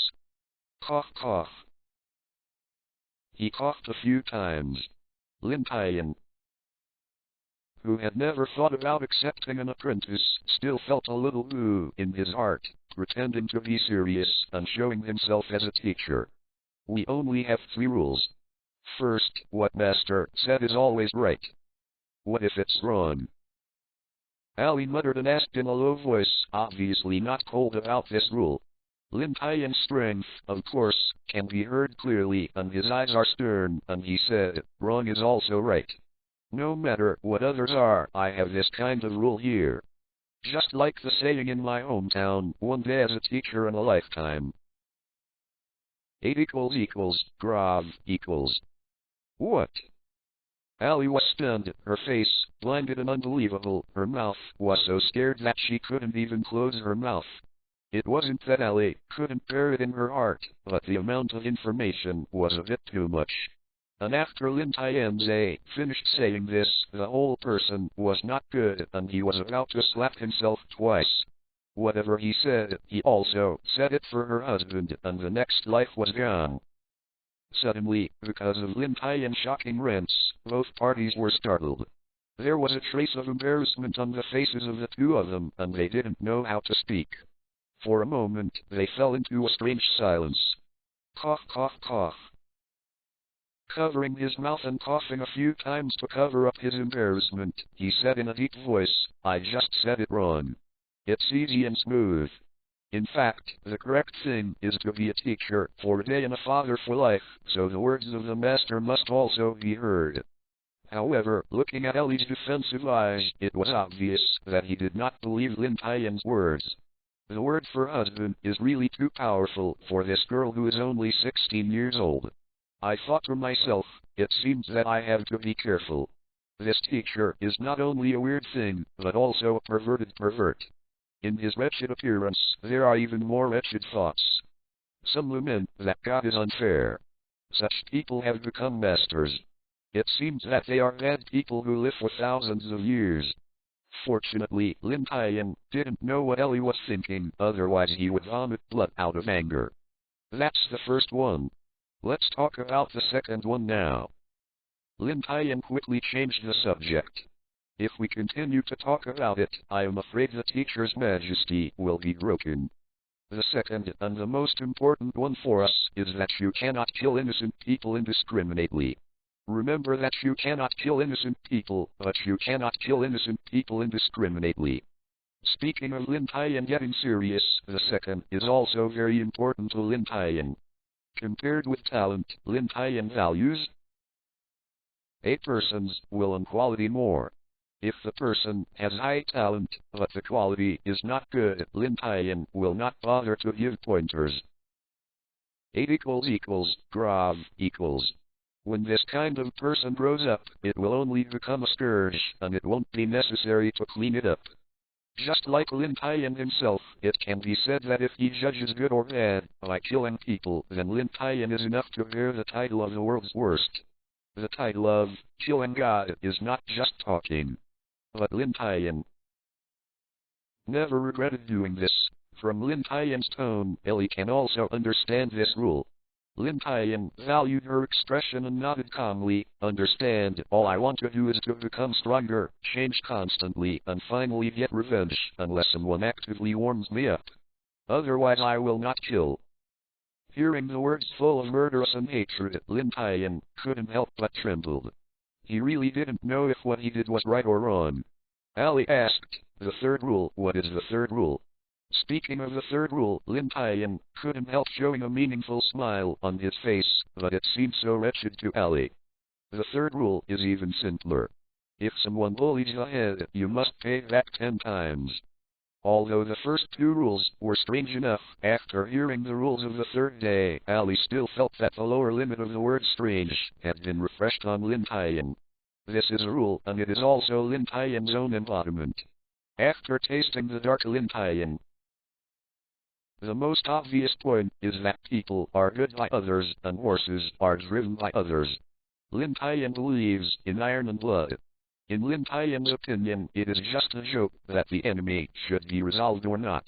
Cough cough. He coughed a few times. Lin Tian, who had never thought about accepting an apprentice, still felt a little ooh in his heart, pretending to be serious and showing himself as a teacher. We only have 3 rules. First, what Master said is always right. What if it's wrong? Ellie muttered and asked in a low voice, obviously not told about this rule. Lin Tian's strength, of course, can be heard clearly, and his eyes are stern, and he said, wrong is also right. No matter what others are, I have this kind of rule here. Just like the saying in my hometown, one day as a teacher and a lifetime. 8 equals grav equals. What? Ellie was stunned, her face, blinded and unbelievable, her mouth was so scared that she couldn't even close her mouth. It wasn't that Ellie couldn't bear it in her heart, but the amount of information was a bit too much. And after Lin Tianze finished saying this, the whole person was not good, and he was about to slap himself twice. Whatever he said, he also said it for her husband, and the next life was gone. Suddenly, because of Lin Tian's shocking rants, both parties were startled. There was a trace of embarrassment on the faces of the two of them, and they didn't know how to speak. For a moment, they fell into a strange silence. Cough cough cough. Covering his mouth and coughing a few times to cover up his embarrassment, he said in a deep voice, I just said it wrong. It's easy and smooth. In fact, the correct thing is to be a teacher for a day and a father for life, so the words of the master must also be heard. However, looking at Ellie's defensive eyes, it was obvious that he did not believe Lin Tian's words. The word for husband is really too powerful for this girl who is only 16 years old. I thought to myself, it seems that I have to be careful. This teacher is not only a weird thing, but also a perverted pervert. In his wretched appearance, there are even more wretched thoughts. Some lament that God is unfair. Such people have become masters. It seems that they are bad people who live for thousands of years. Fortunately, Lin Tian didn't know what Ellie was thinking, otherwise he would vomit blood out of anger. That's the first one. Let's talk about the second one now. Lin Tian quickly changed the subject. If we continue to talk about it, I am afraid the teacher's majesty will be broken. The second and the most important one for us is that you cannot kill innocent people indiscriminately. Remember that you cannot kill innocent people, but you cannot kill innocent people indiscriminately. Speaking of Lin Tian getting serious, the second is also very important to Lin Tian. Compared with talent, Lin Tian values a person's will and quality more. If the person has high talent, but the quality is not good, Lin Tian will not bother to give pointers. 8 equals grav equals. When this kind of person grows up, it will only become a scourge, and it won't be necessary to clean it up. Just like Lin Tian himself, it can be said that if he judges good or bad by killing people, then Lin Tian is enough to bear the title of the world's worst. The title of killing God is not just talking. But Lin Tian never regretted doing this. From Lin Tian's tone, Ellie can also understand this rule. Lin Tian valued her expression and nodded calmly. Understand, all I want to do is to become stronger, change constantly, and finally get revenge, unless someone actively warms me up. Otherwise I will not kill. Hearing the words full of murderous and hatred, Lin Tian couldn't help but trembled. He really didn't know if what he did was right or wrong. Ellie asked, the third rule, what is the third rule? Speaking of the third rule, Lin Tian couldn't help showing a meaningful smile on his face, but it seemed so wretched to Ali. The third rule is even simpler. If someone bullies your head, you must pay back 10 times. Although the first two rules were strange enough, after hearing the rules of the third day, Ali still felt that the lower limit of the word strange had been refreshed on Lin Tian. This is a rule, and it is also Lin Tian's own embodiment. After tasting the dark Lin Tian, the most obvious point is that people are good by others, and horses are driven by others. Lin Tian believes in iron and blood. In Lin Tian's opinion, it is just a joke that the enemy should be resolved or not.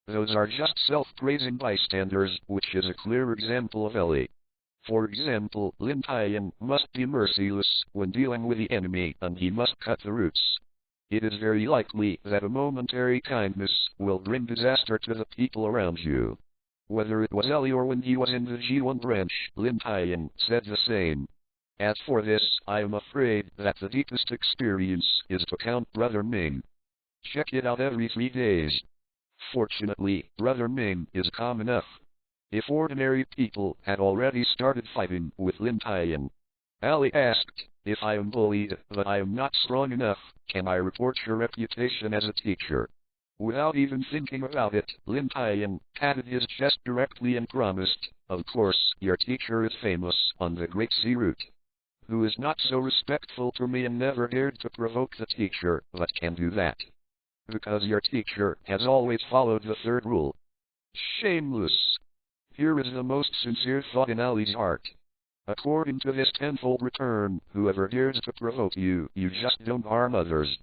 Those are just self-praising bystanders, which is a clear example of Ellie. For example, Lin Tian must be merciless when dealing with the enemy, and he must cut the roots. It is very likely that a momentary kindness will bring disaster to the people around you. Whether it was Ellie or when he was in the G1 branch, Lin Tian said the same. As for this, I am afraid that the deepest experience is to count Brother Ming. Check it out every 3 days. Fortunately, Brother Ming is calm enough. If ordinary people had already started fighting with Lin Tian, Ali asked, if I am bullied, but I am not strong enough, can I report your reputation as a teacher? Without even thinking about it, Lin Tian patted his chest directly and promised, of course, your teacher is famous on the Great Sea Route. Who is not so respectful to me and never dared to provoke the teacher, but can do that. Because your teacher has always followed the third rule. Shameless. Here is the most sincere thought in Ali's heart. According to this tenfold return, whoever dares to provoke you, you just don't harm others.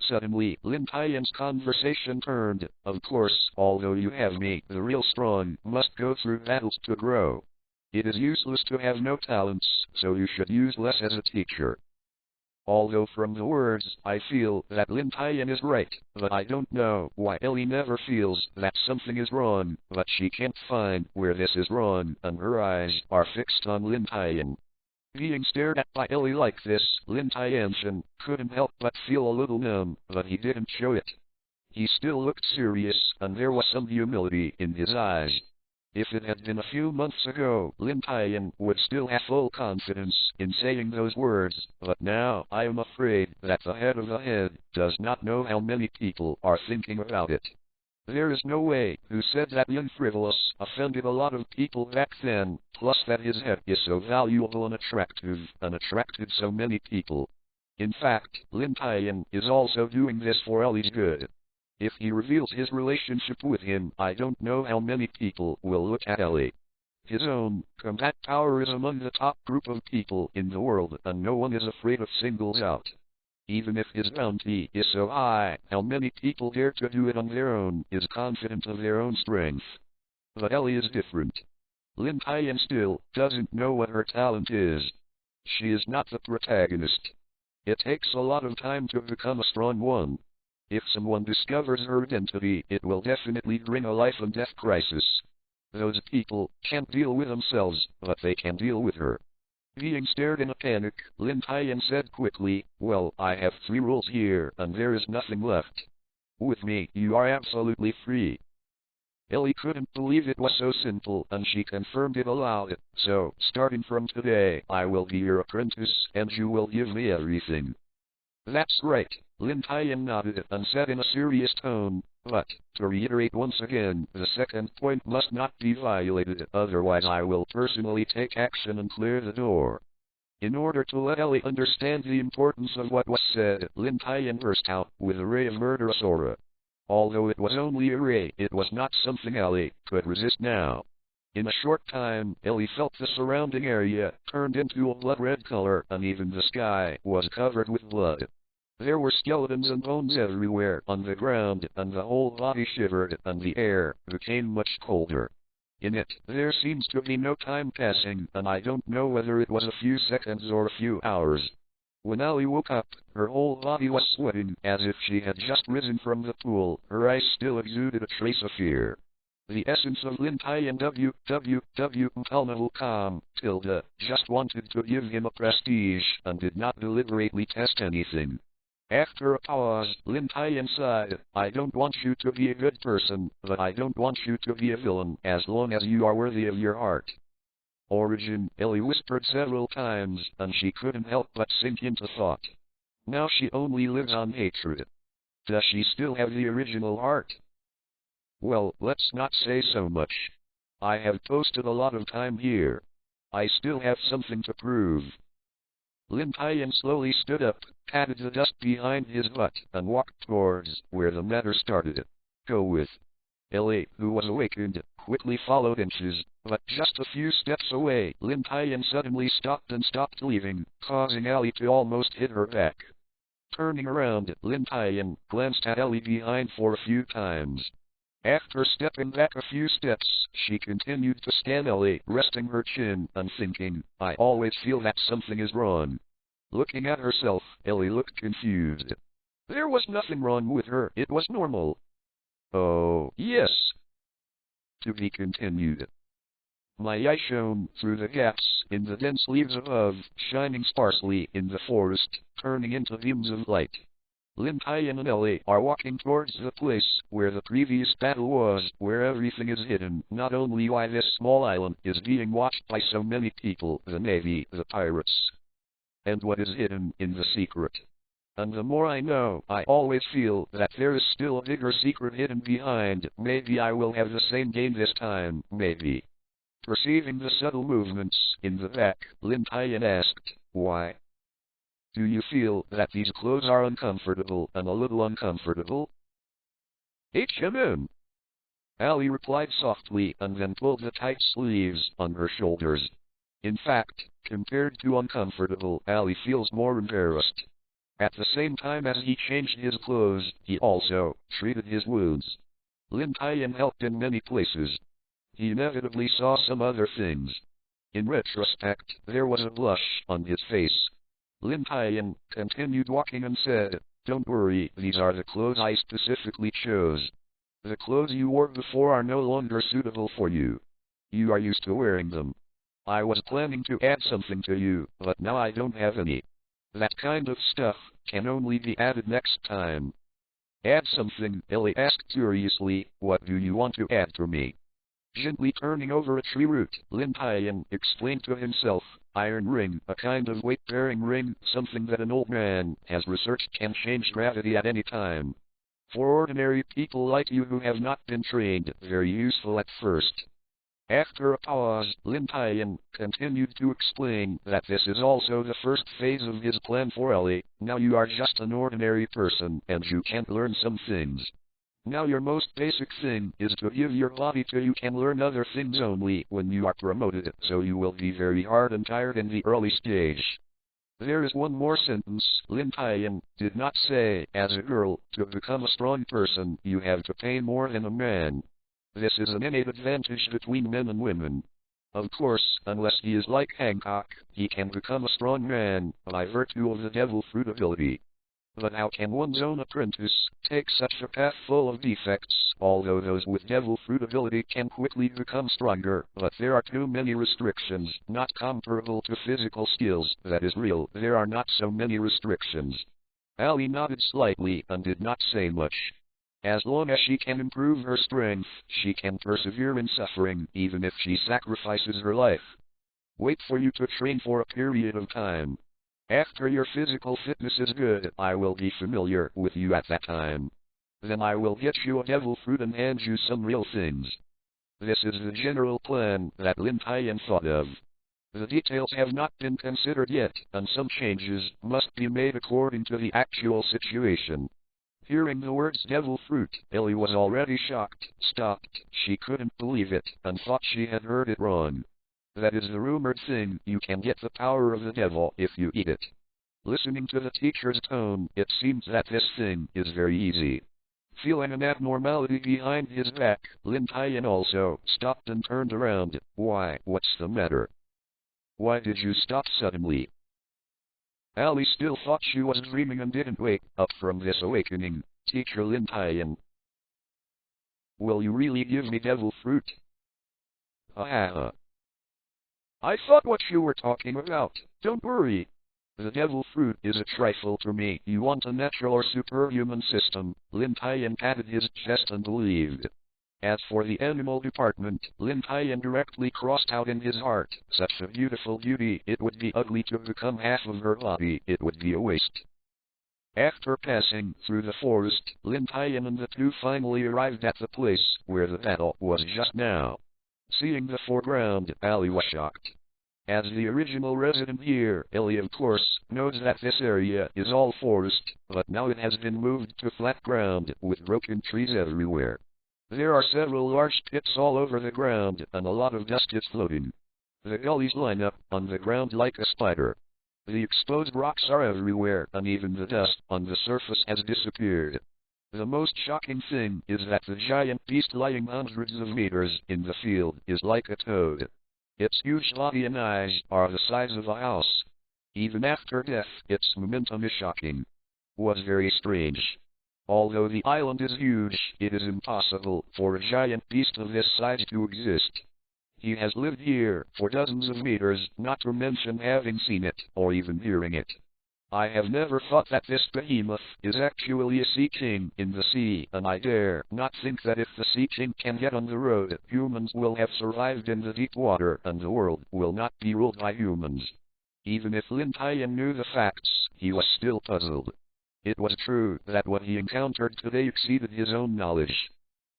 Suddenly, Lin Tian's conversation turned, of course, although you have me, the real strong must go through battles to grow. It is useless to have no talents, so you should use less as a teacher. Although from the words, I feel that Lin Tian is right, but I don't know why Ellie never feels that something is wrong, but she can't find where this is wrong, and her eyes are fixed on Lin Tian. Being stared at by Ellie like this, Lin Tian couldn't help but feel a little numb, but he didn't show it. He still looked serious, and there was some humility in his eyes. If it had been a few months ago, Lin Tian would still have full confidence in saying those words, but now I am afraid that the head of the head does not know how many people are thinking about it. There is no way who said that young frivolous offended a lot of people back then, plus that his head is so valuable and attracted so many people. In fact, Lin Tian is also doing this for Ellie's good. If he reveals his relationship with him, I don't know how many people will look at Ellie. His own combat power is among the top group of people in the world, and no one is afraid of singles out. Even if his bounty is so high, how many people dare to do it on their own is confident of their own strength. But Ellie is different. Lin Tian still doesn't know what her talent is. She is not the protagonist. It takes a lot of time to become a strong one. If someone discovers her identity, it will definitely bring a life and death crisis. Those people can't deal with themselves, but they can deal with her. Being stared in a panic, Lin Tian said quickly, well, I have 3 rules here, and there is nothing left. With me, you are absolutely free. Ellie couldn't believe it was so simple, and she confirmed it aloud. So, starting from today, I will be your apprentice, and you will give me everything. That's right, Lin Tian nodded and said in a serious tone, but, to reiterate once again, the second point must not be violated, otherwise I will personally take action and clear the door. In order to let Ellie understand the importance of what was said, Lin Tian burst out with a ray of murderous aura. Although it was only a ray, it was not something Ellie could resist now. In a short time, Ellie felt the surrounding area turned into a blood-red color, and even the sky was covered with blood. There were skeletons and bones everywhere on the ground, and the whole body shivered, and the air became much colder. In it, there seems to be no time passing, and I don't know whether it was a few seconds or a few hours. When Ellie woke up, her whole body was sweating, as if she had just risen from the pool. Her eyes still exuded a trace of fear. The essence of Lin Tian just wanted to give him a prestige, and did not deliberately test anything. After a pause, Lin Tian sighed, I don't want you to be a good person, but I don't want you to be a villain as long as you are worthy of your heart. Origin, Ellie whispered several times, and she couldn't help but sink into thought. Now she only lives on hatred. Does she still have the original heart? Well, let's not say so much. I have posted a lot of time here. I still have something to prove. Lin Tian slowly stood up, patted the dust behind his butt, and walked towards where the matter started. Go with. Ellie, who was awakened, quickly followed inches, but just a few steps away, Lin Tian suddenly stopped and stopped leaving, causing Ellie to almost hit her back. Turning around, Lin Tian glanced at Ellie behind for a few times. After stepping back a few steps, she continued to scan Ellie, resting her chin and thinking, I always feel that something is wrong. Looking at herself, Ellie looked confused. There was nothing wrong with her, it was normal. Oh, yes. To be continued. My eye shone through the gaps in the dense leaves above, shining sparsely in the forest, turning into beams of light. Lin Tian and Ellie are walking towards the place where the previous battle was, where everything is hidden, not only why this small island is being watched by so many people, the Navy, the pirates, and what is hidden in the secret. And the more I know, I always feel that there is still a bigger secret hidden behind. Maybe I will have the same game this time, maybe. Perceiving the subtle movements in the back, Lin Tian asked, why? Do you feel that these clothes are uncomfortable and a little uncomfortable? Ali replied softly and then pulled the tight sleeves on her shoulders. In fact, compared to uncomfortable, Ali feels more embarrassed. At the same time as he changed his clothes, he also treated his wounds. Lin Tian helped in many places. He inevitably saw some other things. In retrospect, there was a blush on his face. Lin Tian continued walking and said, don't worry, these are the clothes I specifically chose. The clothes you wore before are no longer suitable for you. You are used to wearing them. I was planning to add something to you, but now I don't have any. That kind of stuff can only be added next time. Add something, Ellie asked curiously, what do you want to add to me? Gently turning over a tree root, Lin Tian explained to himself, iron ring, a kind of weight-bearing ring, something that an old man has researched can change gravity at any time. For ordinary people like you who have not been trained, very useful at first. After a pause, Lin Tian continued to explain that this is also the first phase of his plan for Ellie. Now you are just an ordinary person, and you can't learn some things. Now your most basic thing is to give your body till you can learn other things only when you are promoted, so you will be very hard and tired in the early stage. There is one more sentence, Lin Tian did not say, as a girl, to become a strong person, you have to pain more than a man. This is an innate advantage between men and women. Of course, unless he is like Hancock, he can become a strong man, by virtue of the devil fruit ability. But how can one's own apprentice take such a path full of defects, although those with devil fruit ability can quickly become stronger, but there are too many restrictions, not comparable to physical skills, that is real, there are not so many restrictions. Ali nodded slightly and did not say much. As long as she can improve her strength, she can persevere in suffering, even if she sacrifices her life. Wait for you to train for a period of time. After your physical fitness is good, I will be familiar with you at that time. Then I will get you a devil fruit and hand you some real things. This is the general plan that Lin Tian thought of. The details have not been considered yet, and some changes must be made according to the actual situation. Hearing the words devil fruit, Ellie was already shocked, stopped, she couldn't believe it, and thought she had heard it wrong. That is the rumored thing, you can get the power of the devil if you eat it. Listening to the teacher's tone, it seems that this thing is very easy. Feeling an abnormality behind his back, Lin Tian also stopped and turned around. Why, what's the matter? Why did you stop suddenly? Ali still thought she was dreaming and didn't wake up from this awakening. Teacher Lin Tian. Will you really give me devil fruit? I thought what you were talking about. Don't worry. The devil fruit is a trifle to me. You want a natural or superhuman system. Lin Tian patted his chest and believed. As for the animal department, Lin Tian directly crossed out in his heart. Such a beautiful beauty, it would be ugly to become half of her body. It would be a waste. After passing through the forest, Lin Tian and the two finally arrived at the place where the battle was just now. Seeing the foreground, Ali was shocked. As the original resident here, Ellie of course knows that this area is all forest, but now it has been moved to flat ground with broken trees everywhere. There are several large pits all over the ground, and a lot of dust is floating. The gullies line up on the ground like a spider. The exposed rocks are everywhere, and even the dust on the surface has disappeared. The most shocking thing is that the giant beast lying hundreds of meters in the field is like a toad. Its huge body and eyes are the size of a house. Even after death, its momentum is shocking. Was very strange. Although the island is huge, it is impossible for a giant beast of this size to exist. He has lived here for dozens of meters, not to mention having seen it, or even hearing it. I have never thought that this behemoth is actually a sea king in the sea, and I dare not think that if the sea king can get on the road, humans will have survived in the deep water, and the world will not be ruled by humans. Even if Lin Tian knew the facts, he was still puzzled. It was true that what he encountered today exceeded his own knowledge.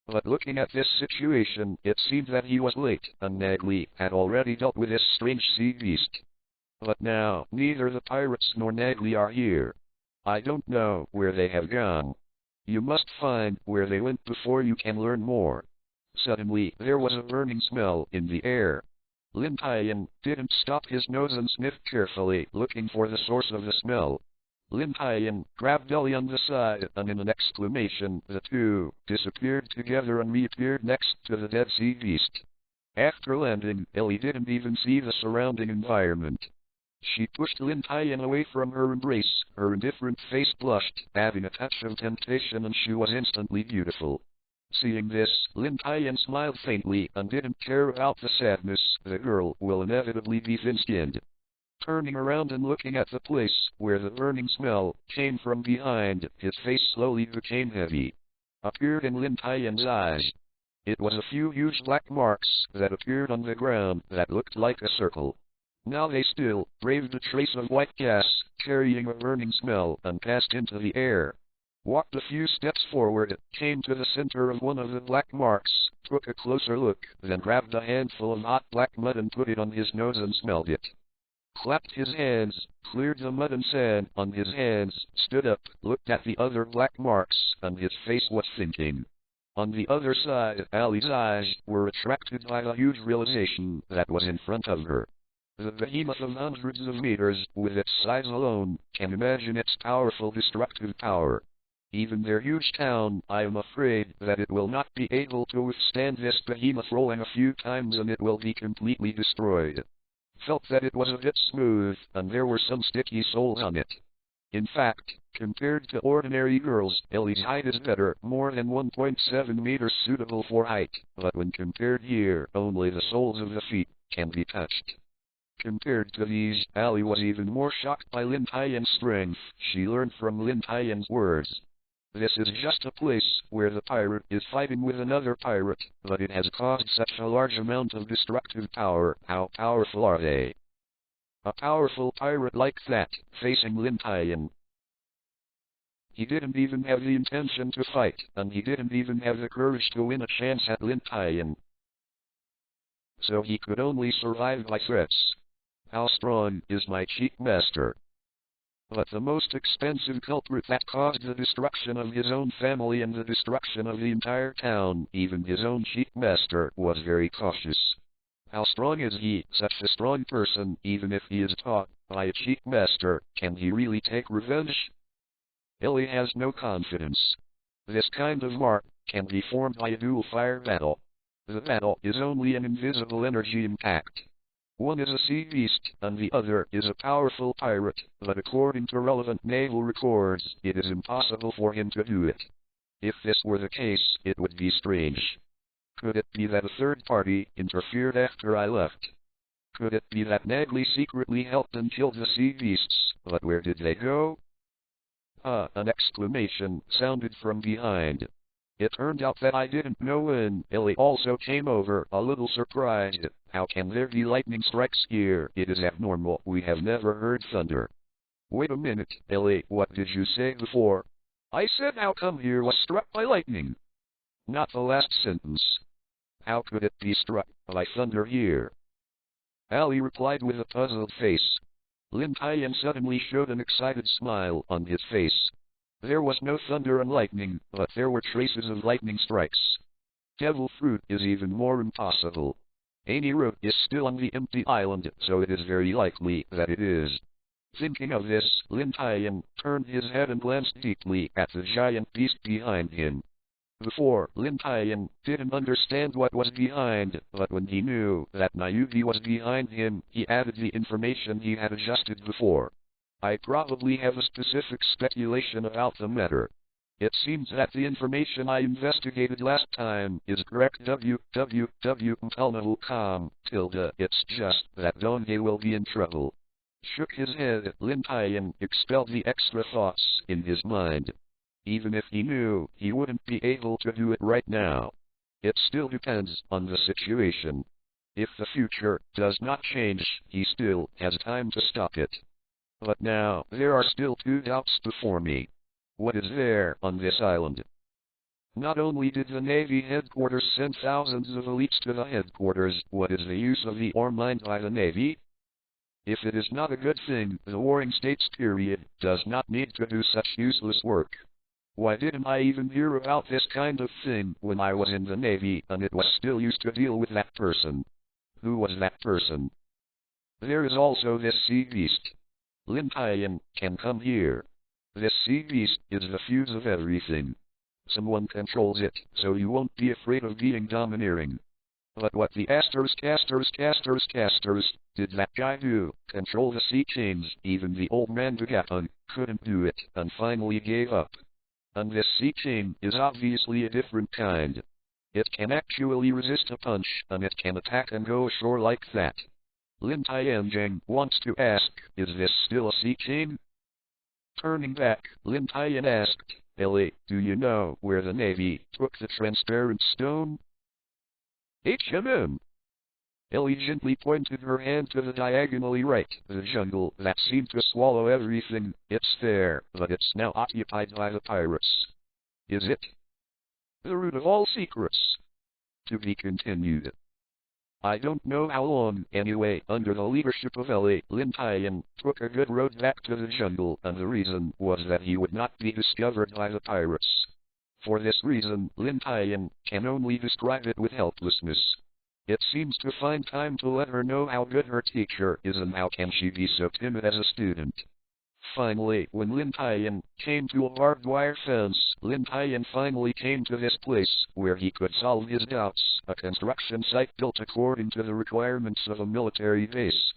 But looking at this situation, it seemed that he was late, and Nagli had already dealt with this strange sea beast. But now, neither the pirates nor Nagli are here. I don't know where they have gone. You must find where they went before you can learn more. Suddenly, there was a burning smell in the air. Lin Tian didn't stop his nose and sniffed carefully, looking for the source of the smell. Lin Tian grabbed Ellie on the side, and in an exclamation, the two disappeared together and reappeared next to the dead sea beast. After landing, Ellie didn't even see the surrounding environment. She pushed Lin Tian away from her embrace. Her indifferent face blushed, having a touch of temptation, and she was instantly beautiful. Seeing this, Lin Tian smiled faintly and didn't care about the sadness. The girl will inevitably be thin-skinned. Turning around and looking at the place where the burning smell came from behind, his face slowly became heavy. Appeared in Lin Tian's eyes. It was a few huge black marks that appeared on the ground that looked like a circle. Now they still braved a trace of white gas, carrying a burning smell, and passed into the air. Walked a few steps forward, came to the center of one of the black marks, took a closer look, then grabbed a handful of hot black mud and put it on his nose and smelled it. Clapped his hands, cleared the mud and sand on his hands, stood up, looked at the other black marks, and his face was thinking. On the other side, Ali's eyes were attracted by the huge realization that was in front of her. The behemoth of hundreds of meters, with its size alone, can imagine its powerful destructive power. Even their huge town, I am afraid that it will not be able to withstand this behemoth rolling a few times and it will be completely destroyed. Felt that it was a bit smooth, and there were some sticky soles on it. In fact, compared to ordinary girls, Ellie's height is better, more than 1.7 meters suitable for height, but when compared here, only the soles of the feet can be touched. Compared to these, Ali was even more shocked by Lin Tian's strength. She learned from Lin Tian's words. This is just a place where the pirate is fighting with another pirate, but it has caused such a large amount of destructive power. How powerful are they? A powerful pirate like that, facing Lin Tian. He didn't even have the intention to fight, and he didn't even have the courage to win a chance at Lin Tian. So he could only survive by threats. How strong is my chief master? But the most expensive culprit that caused the destruction of his own family and the destruction of the entire town, even his own chief master, was very cautious. How strong is he? Such a strong person, even if he is taught by a chief master, can he really take revenge? Ellie has no confidence. This kind of mark can be formed by a dual fire battle. The battle is only an invisible energy impact. One is a sea beast, and the other is a powerful pirate, but according to relevant naval records, it is impossible for him to do it. If this were the case, it would be strange. Could it be that a third party interfered after I left? Could it be that Nagley secretly helped and killed the sea beasts, but where did they go? An exclamation sounded from behind. It turned out that I didn't know, and Ellie also came over, a little surprised. How can there be lightning strikes here? It is abnormal. We have never heard thunder. Wait a minute, Ellie, what did you say before? I said how come here was struck by lightning. Not the last sentence. How could it be struck by thunder here? Ellie replied with a puzzled face. Lin Tian suddenly showed an excited smile on his face. There was no thunder and lightning, but there were traces of lightning strikes. Devil fruit is even more impossible. Any root is still on the empty island, so it is very likely that it is. Thinking of this, Lin Tian turned his head and glanced deeply at the giant beast behind him. Before, Lin Tian didn't understand what was behind, but when he knew that Nayuki was behind him, he added the information he had adjusted before. I probably have a specific speculation about the matter. It seems that the information I investigated last time is correct. www.untitled.com. It's just that Donge will be in trouble. Shook his head, Lin Tian expelled the extra thoughts in his mind. Even if he knew, he wouldn't be able to do it right now. It still depends on the situation. If the future does not change, he still has time to stop it. But now, there are still two doubts before me. What is there on this island? Not only did the Navy headquarters send thousands of elites to the headquarters, what is the use of the ore mined by the Navy? If it is not a good thing, the Warring States period does not need to do such useless work. Why didn't I even hear about this kind of thing when I was in the Navy and it was still used to deal with that person? Who was that person? There is also this sea beast. Lin Tian can come here. This sea beast is the fuse of everything. Someone controls it, so you won't be afraid of being domineering. But what the casters did that guy do? Control the sea chains. Even the old man Vegapunk couldn't do it, and finally gave up. And this sea chain is obviously a different kind. It can actually resist a punch, and it can attack and go ashore like that. Lin Tianjing wants to ask, is this still a sea chain? Turning back, Lin Tian asked, Ellie, do you know where the Navy took the transparent stone? Ellie gently pointed her hand to the diagonally right, the jungle that seemed to swallow everything. It's there, but it's now occupied by the pirates. Is it? The root of all secrets. To be continued. I don't know how long, anyway. Under the leadership of Ellie, Lin Tian took a good road back to the jungle, and the reason was that he would not be discovered by the pirates. For this reason, Lin Tian can only describe it with helplessness. It seems to find time to let her know how good her teacher is and how can she be so timid as a student. Finally, when Lin Tian came to a barbed wire fence, Lin Tian finally came to this place where he could solve his doubts, a construction site built according to the requirements of a military base.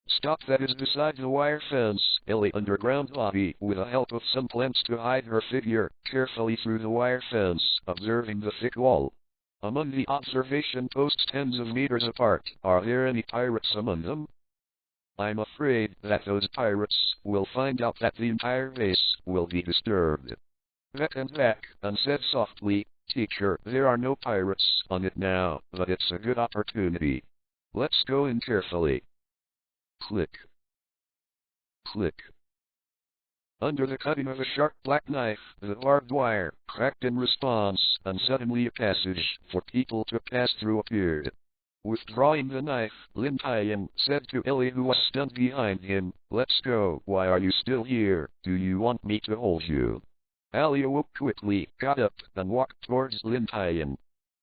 Stop that is beside the wire fence, Ellie underground lobby, with the help of some plants to hide her figure, carefully through the wire fence, observing the thick wall. Among the observation posts tens of meters apart, are there any pirates among them? I'm afraid that those pirates will find out that the entire base will be disturbed. Beckoned back and said softly, Teacher, there are no pirates on it now, but it's a good opportunity. Let's go in carefully. Click. Click. Under the cutting of a sharp black knife, the barbed wire cracked in response, and suddenly a passage for people to pass through appeared. Withdrawing the knife, Lin Tian said to Ellie, who was stunned behind him, Let's go. Why are you still here? Do you want me to hold you? Ellie awoke quickly, got up, and walked towards Lin Tian.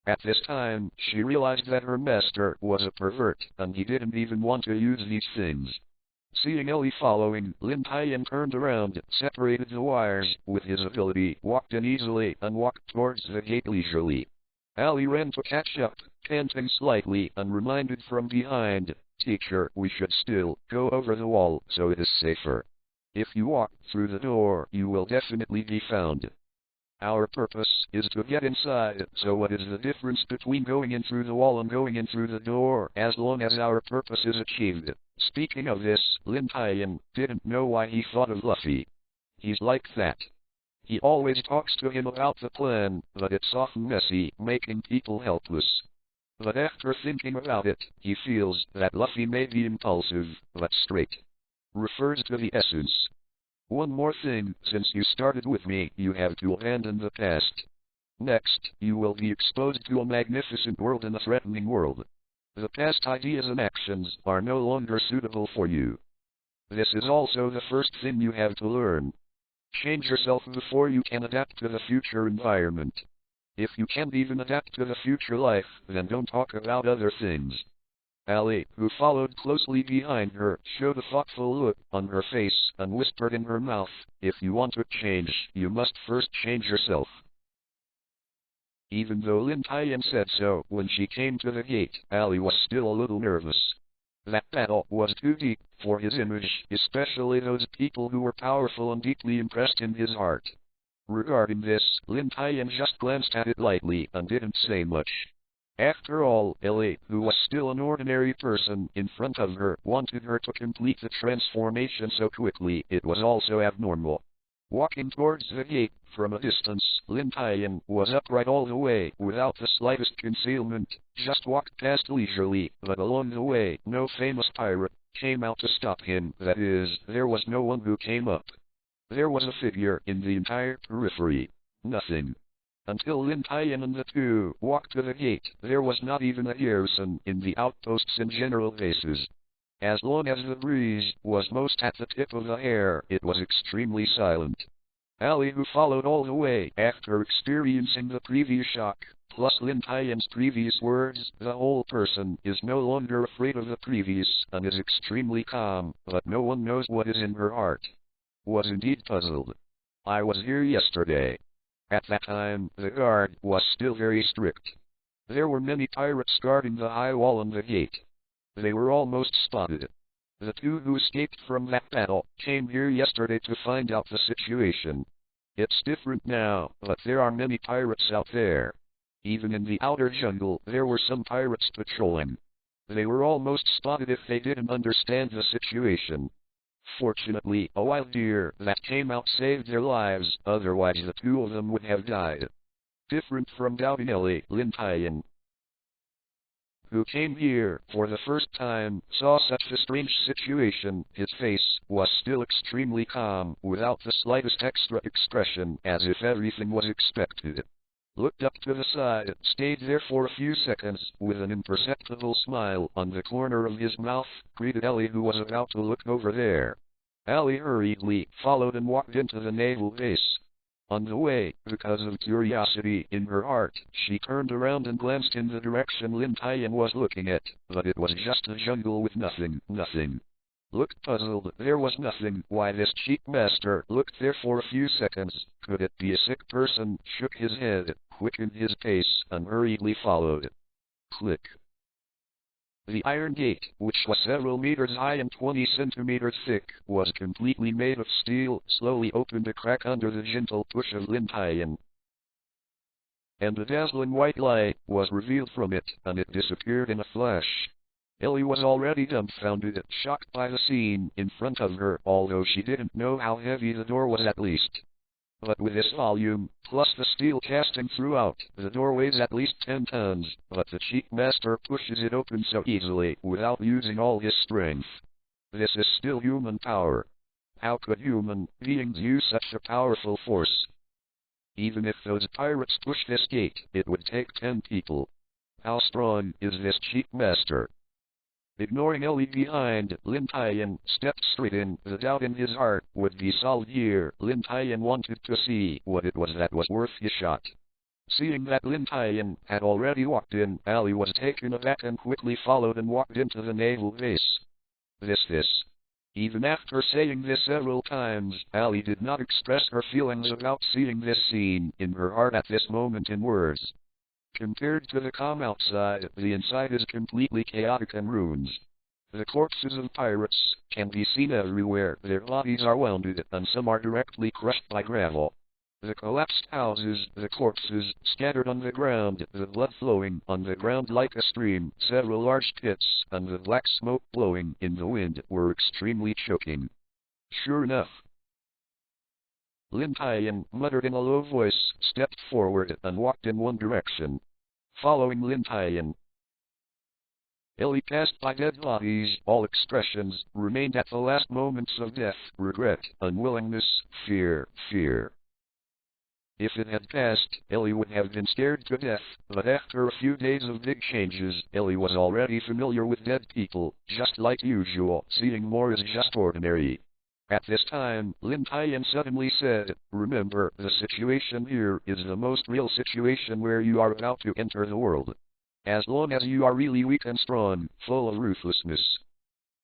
At this time, she realized that her master was a pervert, and he didn't even want to use these things. Seeing Ellie following, Lin Tian turned around, separated the wires with his ability, walked in easily, and walked towards the gate leisurely. Ellie ran to catch up, panting slightly, and reminded from behind, Teacher, we should still go over the wall so it is safer. If you walk through the door, you will definitely be found. Our purpose is to get inside, so what is the difference between going in through the wall and going in through the door, as long as our purpose is achieved? Speaking of this, Lin Tian didn't know why he thought of Luffy. He's like that. He always talks to him about the plan, but it's often messy, making people helpless. But after thinking about it, he feels that Luffy may be impulsive, but straight. Refers to the essence. One more thing, since you started with me, you have to abandon the past. Next, you will be exposed to a magnificent world and a threatening world. The past ideas and actions are no longer suitable for you. This is also the first thing you have to learn. Change yourself before you can adapt to the future environment. If you can't even adapt to the future life, then don't talk about other things. Ali, who followed closely behind her, showed a thoughtful look on her face and whispered in her mouth, "If you want to change, you must first change yourself." Even though Lin Tian said so when she came to the gate, Ali was still a little nervous. That battle was too deep for his image, especially those people who were powerful and deeply impressed in his heart. Regarding this, Lin Tian just glanced at it lightly and didn't say much. After all, Ellie, who was still an ordinary person in front of her, wanted her to complete the transformation so quickly. It was also abnormal. Walking towards the gate from a distance, Lin Tian was upright all the way, without the slightest concealment, just walked past leisurely, but along the way, no famous pirate came out to stop him. That is, there was no one who came up. There was a figure in the entire periphery. Nothing. Until Lin Tian and the two walked to the gate, there was not even a garrison in the outposts and general bases. As long as the breeze was most at the tip of the air, it was extremely silent. Ali, who followed all the way after experiencing the previous shock, plus Lin Tian's previous words, the whole person is no longer afraid of the previous and is extremely calm, but no one knows what is in her heart. Was indeed puzzled. I was here yesterday. At that time, the guard was still very strict. There were many pirates guarding the high wall and the gate. They were almost spotted. The two who escaped from that battle came here yesterday to find out the situation. It's different now, but there are many pirates out there. Even in the outer jungle, there were some pirates patrolling. They were almost spotted if they didn't understand the situation. Fortunately, a wild deer that came out saved their lives, otherwise the two of them would have died. Different from Ellie, Lin Tian, who came here for the first time, saw such a strange situation. His face was still extremely calm, without the slightest extra expression, as if everything was expected. Looked up to the side, stayed there for a few seconds, with an imperceptible smile on the corner of his mouth, greeted Ellie, who was about to look over there. Ellie hurriedly followed and walked into the naval base. On the way, because of curiosity in her heart, she turned around and glanced in the direction Lin Tian was looking at, but it was just a jungle with nothing. Looked puzzled, there was nothing. Why, this cheap master looked there for a few seconds. Could it be a sick person? Shook his head, quickened his pace, and hurriedly followed. Click. The iron gate, which was several meters high and 20 centimeters thick, was completely made of steel, slowly opened a crack under the gentle push of Lin Tian. And a dazzling white light was revealed from it, and it disappeared in a flash. Ellie was already dumbfounded, shocked by the scene in front of her, although she didn't know how heavy the door was at least. But with this volume, plus the steel casting throughout, the door weighs at least 10 tons, but the cheap master pushes it open so easily, without using all his strength. This is still human power. How could human beings use such a powerful force? Even if those pirates push this gate, it would take 10 people. How strong is this cheap master? Ignoring Ellie behind, Lin Tian stepped straight in. The doubt in his heart would be solved here. Lin Tian wanted to see what it was that was worth his shot. Seeing that Lin Tian had already walked in, Ali was taken aback and quickly followed and walked into the naval base. This. Even after saying this several times, Ali did not express her feelings about seeing this scene in her heart at this moment in words. Compared to the calm outside, the inside is completely chaotic and ruins. The corpses of pirates can be seen everywhere. Their bodies are wounded, and some are directly crushed by gravel. The collapsed houses, the corpses, scattered on the ground, the blood flowing on the ground like a stream, several large pits, and the black smoke blowing in the wind were extremely choking. Sure enough, Lin Tian, muttered in a low voice, stepped forward and walked in one direction. Following Lin Tian, Ellie passed by dead bodies. All expressions remained at the last moments of death, regret, unwillingness, fear. If it had passed, Ellie would have been scared to death, but after a few days of big changes, Ellie was already familiar with dead people, just like usual. Seeing more is just ordinary. At this time, Lin Tian suddenly said, "Remember, the situation here is the most real situation where you are about to enter the world. As long as you are really weak and strong, full of ruthlessness.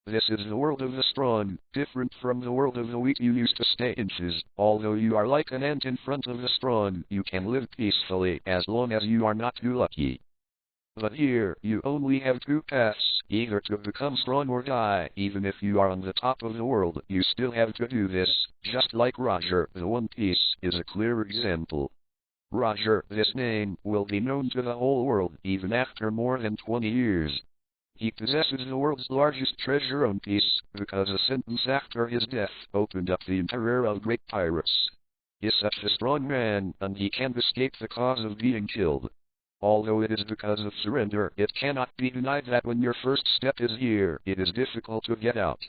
This is the world of the strong, different from the world of the weak you used to stay inches. Although you are like an ant in front of the strong, you can live peacefully as long as you are not too lucky. But here, you only have two paths, either to become strong or die. Even if you are on the top of the world, you still have to do this, just like Roger. The One Piece is a clear example. Roger, this name, will be known to the whole world, even after more than 20 years. He possesses the world's largest treasure One Piece, because a sentence after his death opened up the entire of great pirates. He is such a strong man, and he can't escape the cause of being killed. Although it is because of surrender, it cannot be denied that when your first step is here, it is difficult to get out.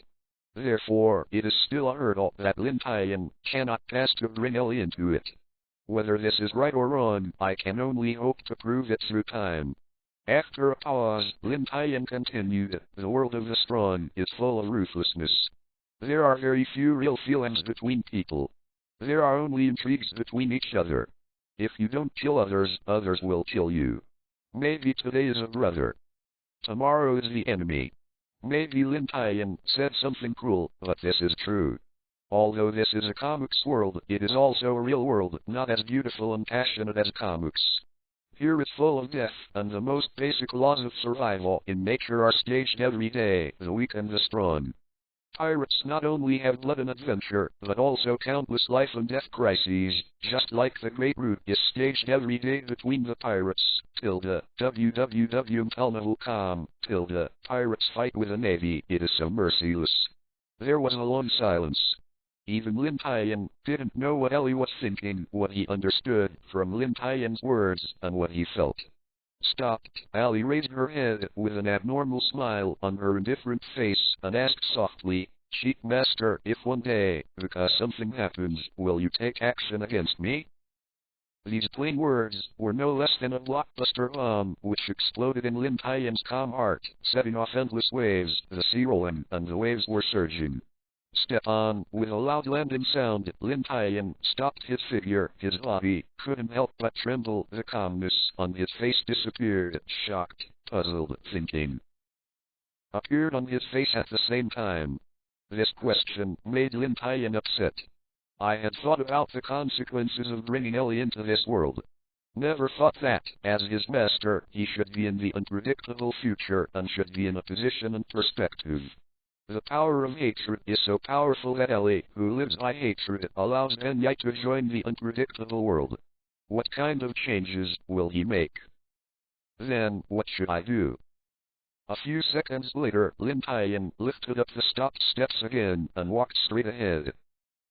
Therefore, it is still a hurdle that Lin Tian cannot pass to bring Ellie into it. Whether this is right or wrong, I can only hope to prove it through time." After a pause, Lin Tian continued, "The world of the strong is full of ruthlessness. There are very few real feelings between people. There are only intrigues between each other. If you don't kill others, others will kill you. Maybe today is a brother. Tomorrow is the enemy." Maybe Lin Tian said something cruel, but this is true. Although this is a comics world, it is also a real world, not as beautiful and passionate as comics. Here it's full of death, and the most basic laws of survival in nature are staged every day, the weak and the strong. Pirates not only have blood and adventure, but also countless life and death crises, just like the Great Route is staged every day between the pirates, www.untitled.com, pirates fight with a navy, it is so merciless. There was a long silence. Even Lin Tian didn't know what Ellie was thinking, what he understood from Lin Tian's words, and what he felt. Stopped, Ellie raised her head with an abnormal smile on her indifferent face and asked softly, "Chief Master, if one day, because something happens, will you take action against me?" These plain words were no less than a blockbuster bomb, which exploded in Lin Tian's calm heart, setting off endless waves, the sea rolling, and the waves were surging. Step on, with a loud landing sound, Lin Tian stopped his figure, his body couldn't help but tremble, the calmness on his face disappeared, shocked, puzzled, thinking appeared on his face at the same time. This question made Lin Tian upset. I had thought about the consequences of bringing Ellie into this world. Never thought that, as his master, he should be in the unpredictable future and should be in a position and perspective. The power of hatred is so powerful that Ellie, who lives by hatred, allows Benya to join the unpredictable world. What kind of changes will he make? Then, what should I do? A few seconds later, Lin Tian lifted up the stopped steps again and walked straight ahead.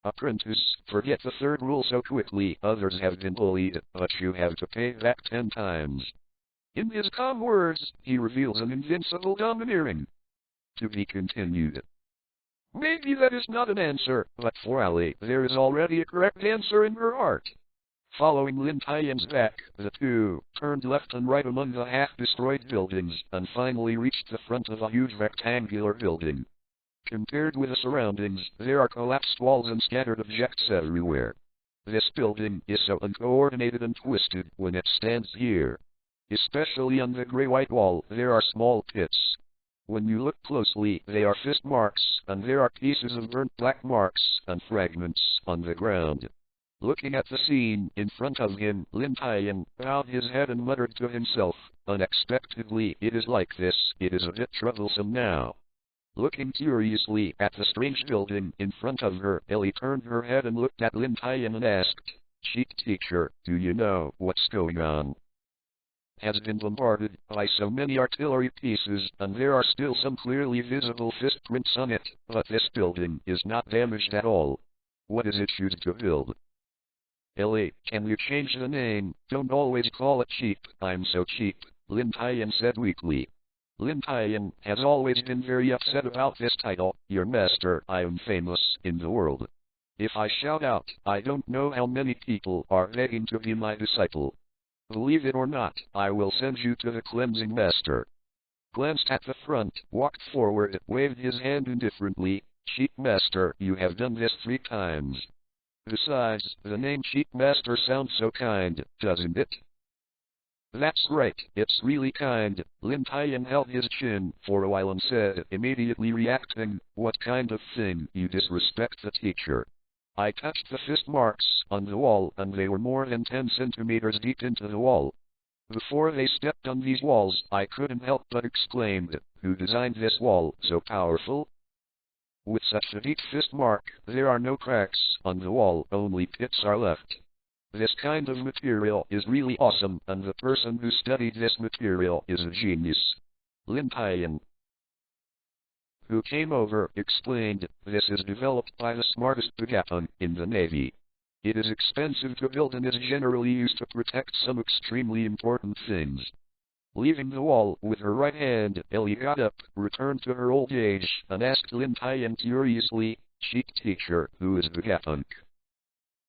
Apprentice, forget the third rule so quickly. Others have been bullied, but you have to pay back 10 times. In his calm words, he reveals an invincible domineering. To be continued. Maybe that is not an answer, but for Ellie, there is already a correct answer in her heart. Following Lin Tian's back, the two turned left and right among the half-destroyed buildings, and finally reached the front of a huge rectangular building. Compared with the surroundings, there are collapsed walls and scattered objects everywhere. This building is so uncoordinated and twisted when it stands here. Especially on the gray-white wall, there are small pits. When you look closely, they are fist marks, and there are pieces of burnt black marks and fragments on the ground. Looking at the scene in front of him, Lin Tian bowed his head and muttered to himself, unexpectedly, it is like this, it is a bit troublesome now. Looking curiously at the strange building in front of her, Ellie turned her head and looked at Lin Tian and asked, Cheap teacher, do you know what's going on? Has been bombarded by so many artillery pieces, and there are still some clearly visible fistprints on it, but this building is not damaged at all. What is it used to build? Ellie, can you change the name? Don't always call it cheap. I'm so cheap, Lin Tian said weakly. Lin Tian has always been very upset about this title. Your master, I am famous in the world. If I shout out, I don't know how many people are begging to be my disciple. Believe it or not, I will send you to the cleansing master. Glanced at the front, walked forward, waved his hand indifferently. Cheap master, you have done this 3 times. Besides, the name Cheap Master sounds so kind, doesn't it? That's right, it's really kind. Lin Tian held his chin for a while and said, immediately reacting, what kind of thing? You disrespect the teacher. I touched the fist marks on the wall, and they were more than 10 centimeters deep into the wall. Before they stepped on these walls, I couldn't help but exclaim, who designed this wall so powerful? With such a deep fist mark, there are no cracks on the wall, only pits are left. This kind of material is really awesome, and the person who studied this material is a genius. Lin Tian, who came over, explained, this is developed by the smartest Vegapunk in the Navy. It is expensive to build and is generally used to protect some extremely important things. Leaving the wall with her right hand, Ellie got up, returned to her old age, and asked Lin Tian curiously, Cheap teacher, who is Vegapunk?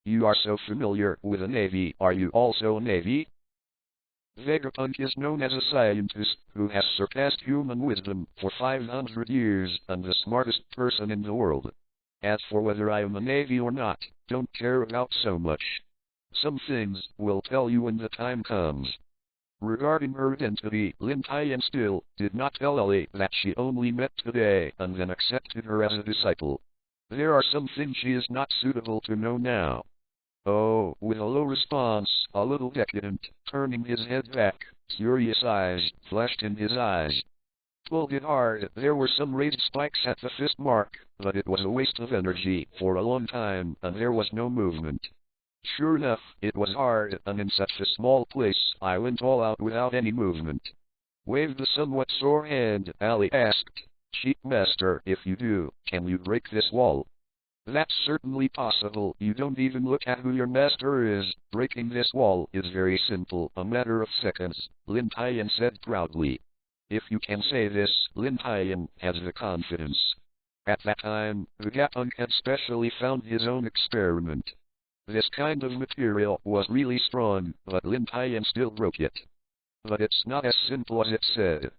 You are so familiar with the Navy, are you also a Navy? Vegapunk is known as a scientist who has surpassed human wisdom for 500 years and the smartest person in the world. As for whether I am a Navy or not, don't care about so much. Some things will tell you when the time comes. Regarding her identity, Lin Tian still did not tell Ellie that she only met today and then accepted her as a disciple. There are some things she is not suitable to know now. Oh, with a low response, a little decadent, turning his head back, curious eyes flashed in his eyes. Pulled it hard, there were some raised spikes at the fist mark, but it was a waste of energy for a long time, and there was no movement. Sure enough, it was hard, and in such a small place, I went all out without any movement. Waved the somewhat sore hand, Ali asked, Cheap Master, if you do, can you break this wall? That's certainly possible. You don't even look at who your master is. Breaking this wall is very simple, a matter of seconds, Lin Tian said proudly. If you can say this, Lin Tian has the confidence. At that time, Vegapunk had specially found his own experiment. This kind of material was really strong, but Lin Tian still broke it. But it's not as simple as it said.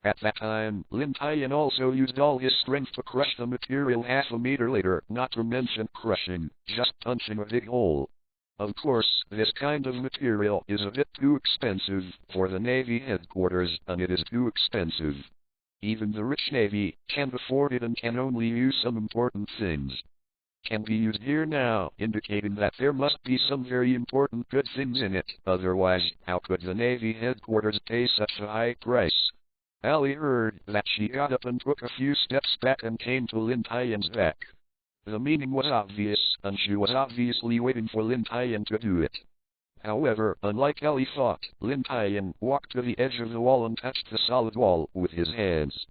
At that time, Lin Tian also used all his strength to crush the material half a meter later, not to mention crushing, just punching a big hole. Of course, this kind of material is a bit too expensive for the Navy headquarters, and it is too expensive. Even the rich Navy can't afford it and can only use some important things. Can be used here now, indicating that there must be some very important good things in it, otherwise, how could the Navy headquarters pay such a high price? Ali heard that she got up and took a few steps back and came to Lin Tian's back. The meaning was obvious, and she was obviously waiting for Lin Tian to do it. However, unlike Ali thought, Lin Tian walked to the edge of the wall and touched the solid wall with his hands.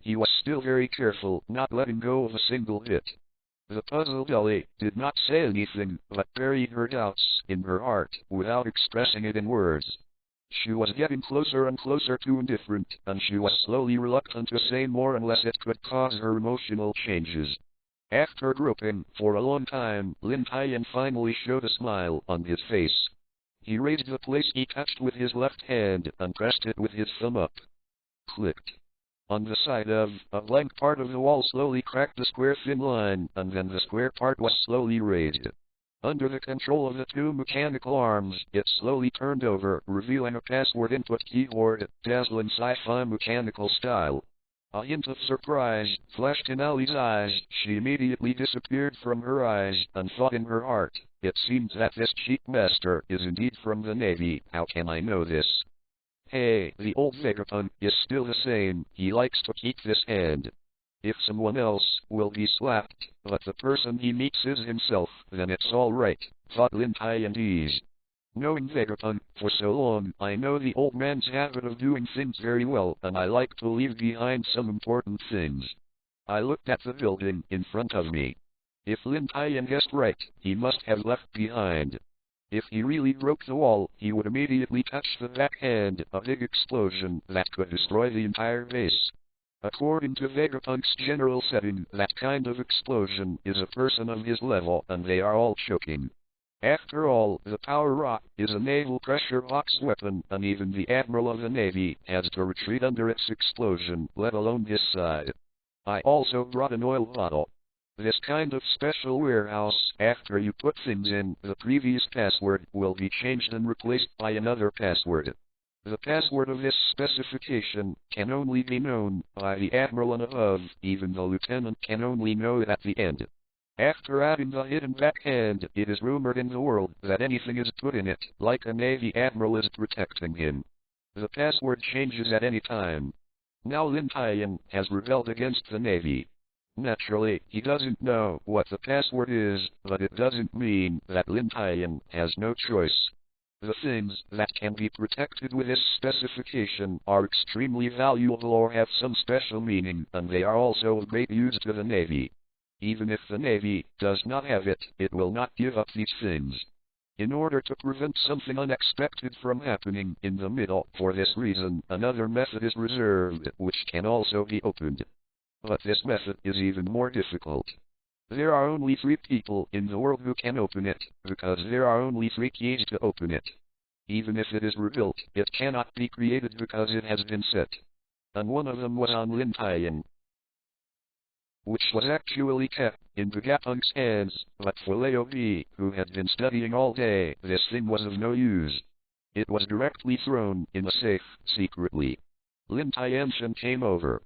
He was still very careful, not letting go of a single bit. The puzzled Ellie did not say anything, but buried her doubts in her heart without expressing it in words. She was getting closer and closer to indifferent, and she was slowly reluctant to say more unless it could cause her emotional changes. After groping for a long time, Lin Tian finally showed a smile on his face. He raised the place he touched with his left hand and pressed it with his thumb up. Clicked. On the side of a blank part of the wall slowly cracked a square thin line, and then the square part was slowly raised. Under the control of the 2 mechanical arms, it slowly turned over, revealing a password input keyboard, dazzling sci-fi mechanical style. A hint of surprise flashed in Ali's eyes. She immediately disappeared from her eyes, and thought in her heart, it seems that this cheap master is indeed from the Navy. How can I know this? Hey, the old Vegapunk is still the same. He likes to keep this hand. If someone else will be slapped, but the person he meets is himself, then it's alright, thought Lin Tian ease. Knowing Vegapunk for so long, I know the old man's habit of doing things very well, and I like to leave behind some important things. I looked at the building in front of me. If Lin Tian guessed right, he must have left behind. If he really broke the wall, he would immediately touch the backhand, a big explosion that could destroy the entire base. According to Vegapunk's general setting, that kind of explosion is a person of his level, and they are all choking. After all, the power rock is a naval pressure box weapon, and even the Admiral of the Navy has to retreat under its explosion, let alone his side. I also brought an oil bottle. This kind of special warehouse, after you put things in, the previous password will be changed and replaced by another password. The password of this specification can only be known by the Admiral and above, even the Lieutenant can only know it at the end. After adding the hidden backhand, it is rumored in the world that anything is put in it, like a Navy Admiral is protecting him. The password changes at any time. Now Lin Tian has rebelled against the Navy. Naturally, he doesn't know what the password is, but it doesn't mean that Lin Tian has no choice. The things that can be protected with this specification are extremely valuable or have some special meaning, and they are also of great use to the Navy. Even if the Navy does not have it, it will not give up these things. In order to prevent something unexpected from happening in the middle, for this reason, another method is reserved, which can also be opened. But this method is even more difficult. There are only 3 people in the world who can open it, because there are only 3 keys to open it. Even if it is rebuilt, it cannot be created because it has been set. And one of them was on Lin Tian, which was actually kept in Vegapunk's hands, but for Leo B, who had been studying all day, this thing was of no use. It was directly thrown in a safe, secretly. Lin Tian came over.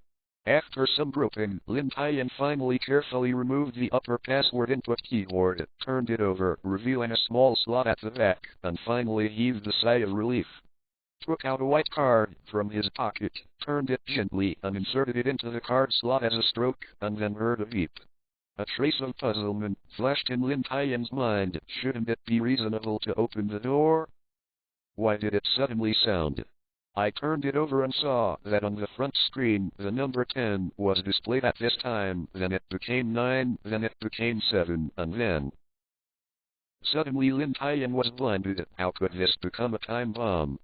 After some groping, Lin Tian finally carefully removed the upper password input keyboard, turned it over, revealing a small slot at the back, and finally heaved a sigh of relief. Took out a white card from his pocket, turned it gently, and inserted it into the card slot as a stroke, and then heard a beep. A trace of puzzlement flashed in Lin Tian's mind. Shouldn't it be reasonable to open the door? Why did it suddenly sound? I turned it over and saw that on the front screen the number 10 was displayed at this time, then it became 9, then it became 7, and then... Suddenly Lin Tian was blinded. How could this become a time bomb?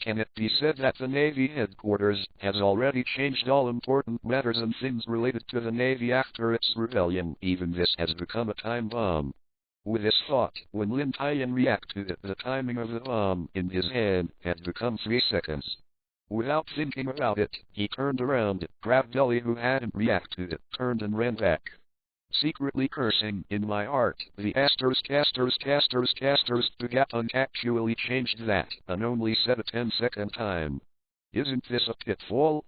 Can it be said that the Navy headquarters has already changed all important matters and things related to the Navy after its rebellion? Even this has become a time bomb. With this thought, when Lin Tian reacted, the timing of the bomb in his hand had become 3 seconds. Without thinking about it, he turned around, grabbed Ellie who hadn't reacted, turned and ran back. Secretly cursing in my heart, the Vegapunk actually changed that, and only said a 10-second time. Isn't this a pitfall?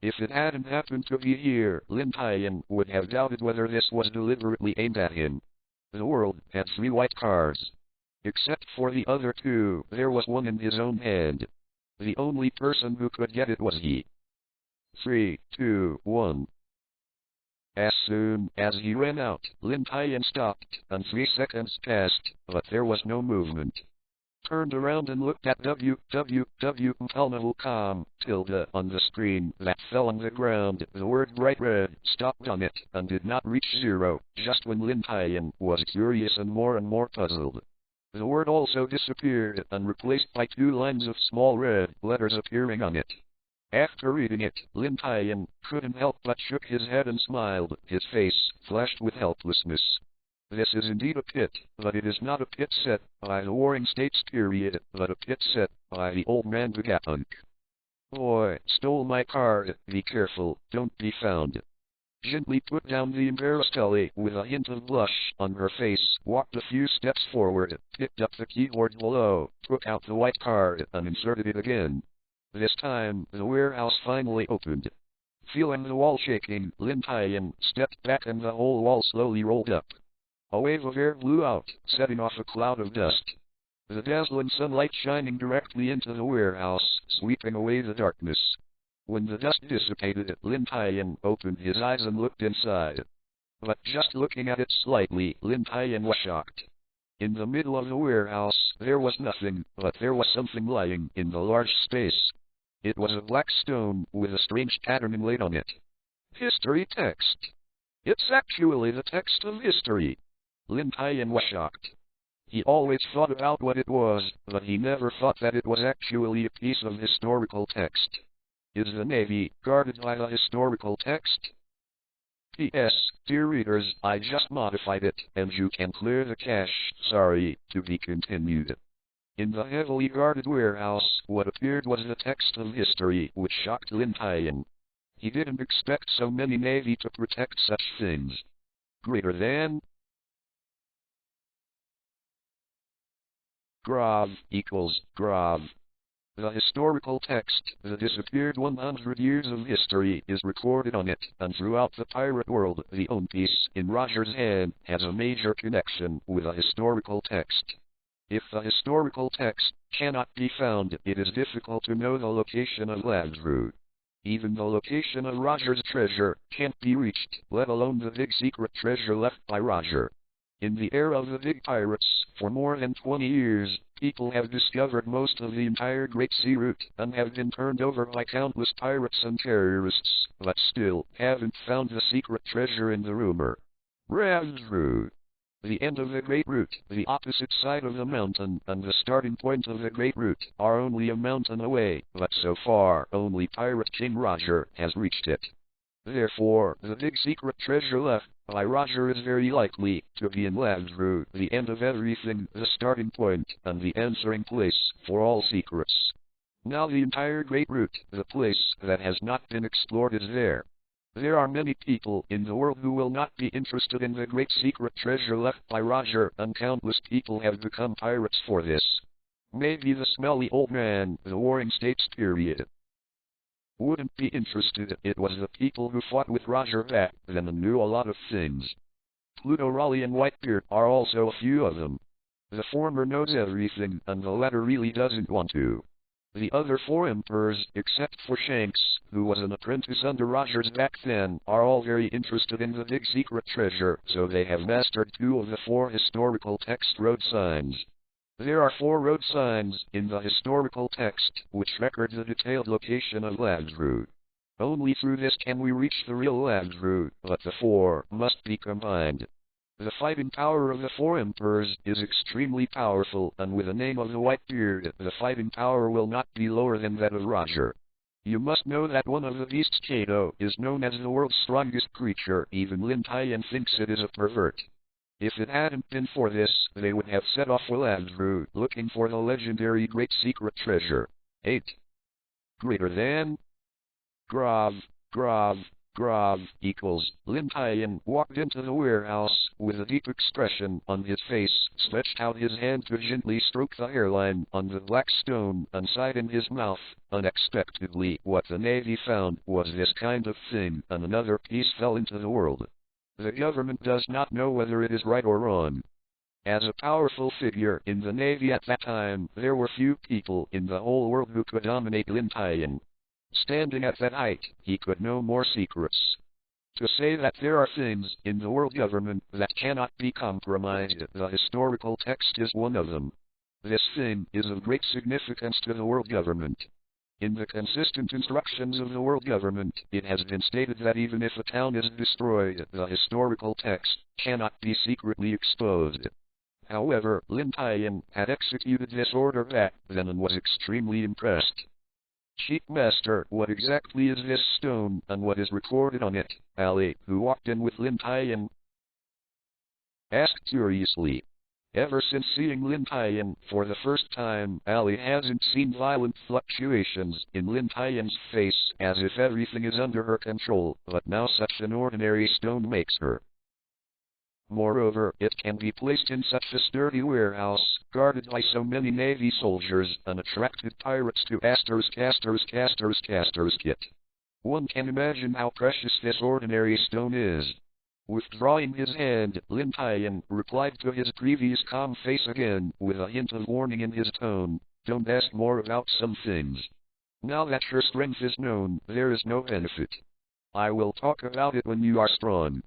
If it hadn't happened to be here, Lin Tian would have doubted whether this was deliberately aimed at him. The world had 3 white cards. Except for the other 2, there was one in his own hand. The only person who could get it was he. 3, 2, 1. As soon as he ran out, Lin Tian stopped, and 3 seconds passed, but there was no movement. Turned around and looked at www.untitled.com, on the screen that fell on the ground. The word bright red stopped on it, and did not reach 0, just when Lin Tian was curious and more puzzled. The word also disappeared, and replaced by 2 lines of small red letters appearing on it. After reading it, Lin Tian couldn't help but shook his head and smiled. His face flashed with helplessness. This is indeed a pit, but it is not a pit set by the Warring States period, but a pit set by the old man Vegapunk. Boy, stole my card, be careful, don't be found. Gently put down the embarrassed Ellie with a hint of blush on her face, walked a few steps forward, picked up the keyboard below, took out the white card, and inserted it again. This time, the warehouse finally opened. Feeling the wall shaking, Lin Tian stepped back and the whole wall slowly rolled up. A wave of air blew out, setting off a cloud of dust. The dazzling sunlight shining directly into the warehouse, sweeping away the darkness. When the dust dissipated, Lin Tian opened his eyes and looked inside. But just looking at it slightly, Lin Tian was shocked. In the middle of the warehouse, there was nothing, but there was something lying in the large space. It was a black stone with a strange pattern inlaid on it. History text. It's actually the text of history. Lin Tian was shocked. He always thought about what it was, but he never thought that it was actually a piece of historical text. Is the Navy guarded by the historical text? P.S. Dear readers, I just modified it, and you can clear the cache. Sorry, to be continued. In the heavily guarded warehouse, what appeared was the text of history, which shocked Lin Tian. He didn't expect so many Navy to protect such things. Greater than Grav equals Grav. The historical text, the disappeared 100 years of history, is recorded on it, and throughout the pirate world, the One Piece in Roger's hand has a major connection with a historical text. If the historical text cannot be found, it is difficult to know the location of Landru. Even the location of Roger's treasure can't be reached, let alone the big secret treasure left by Roger. In the era of the big pirates, for more than 20 years, people have discovered most of the entire Great Sea Route, and have been turned over by countless pirates and terrorists, but still haven't found the secret treasure in the rumor. Landru. The end of the Great Route, the opposite side of the mountain, and the starting point of the Great Route are only a mountain away, but so far only Pirate King Roger has reached it. Therefore, the big secret treasure left by Roger is very likely to be in Landru, the end of everything, the starting point, and the answering place for all secrets. Now the entire Great Route, the place that has not been explored, is there. There are many people in the world who will not be interested in the great secret treasure left by Roger, and countless people have become pirates for this. Maybe the smelly old man, the Warring States period, wouldn't be interested. It was the people who fought with Roger back then and knew a lot of things. Pluto, Raleigh, and Whitebeard are also a few of them. The former knows everything, and the latter really doesn't want to. The other 4 emperors, except for Shanks, who was an apprentice under Rogers back then, are all very interested in the big secret treasure, so they have mastered 2 of the 4 historical text road signs. There are 4 road signs in the historical text, which record the detailed location of Landru. Only through this can we reach the real Landru, but the 4 must be combined. The fighting power of the 4 emperors is extremely powerful, and with the name of the Whitebeard, the fighting power will not be lower than that of Roger. You must know that one of the beasts, Kato, is known as the world's strongest creature. Even Lin Tian thinks it is a pervert. If it hadn't been for this, they would have set off for Landru, looking for the legendary great secret treasure. 8. Greater than Grav equals Lin Tian walked into the warehouse with a deep expression on his face, stretched out his hand to gently stroke the hairline on the black stone, and sighed in his mouth. Unexpectedly, what the Navy found was this kind of thing, and another piece fell into the world. The government does not know whether it is right or wrong. As a powerful figure in the Navy at that time, there were few people in the whole world who could dominate Lin Tian. Standing at that height, he could know more secrets. To say that there are things in the world government that cannot be compromised, the historical text is one of them. This thing is of great significance to the world government. In the consistent instructions of the world government, it has been stated that even if a town is destroyed, the historical text cannot be secretly exposed. However, Lin Tian had executed this order back then and was extremely impressed. Chief Master, what exactly is this stone, and what is recorded on it? Ali, who walked in with Lin Tian, asked curiously. Ever since seeing Lin Tian for the first time, Ali hasn't seen violent fluctuations in Lin Tian's face, as if everything is under her control, but now such an ordinary stone makes her. Moreover, it can be placed in such a sturdy warehouse, guarded by so many Navy soldiers, and attracted pirates to kit. One can imagine how precious this ordinary stone is. Withdrawing his hand, Lin Tian replied to his previous calm face again, with a hint of warning in his tone. Don't ask more about some things. Now that your strength is known, there is no benefit. I will talk about it when you are strong.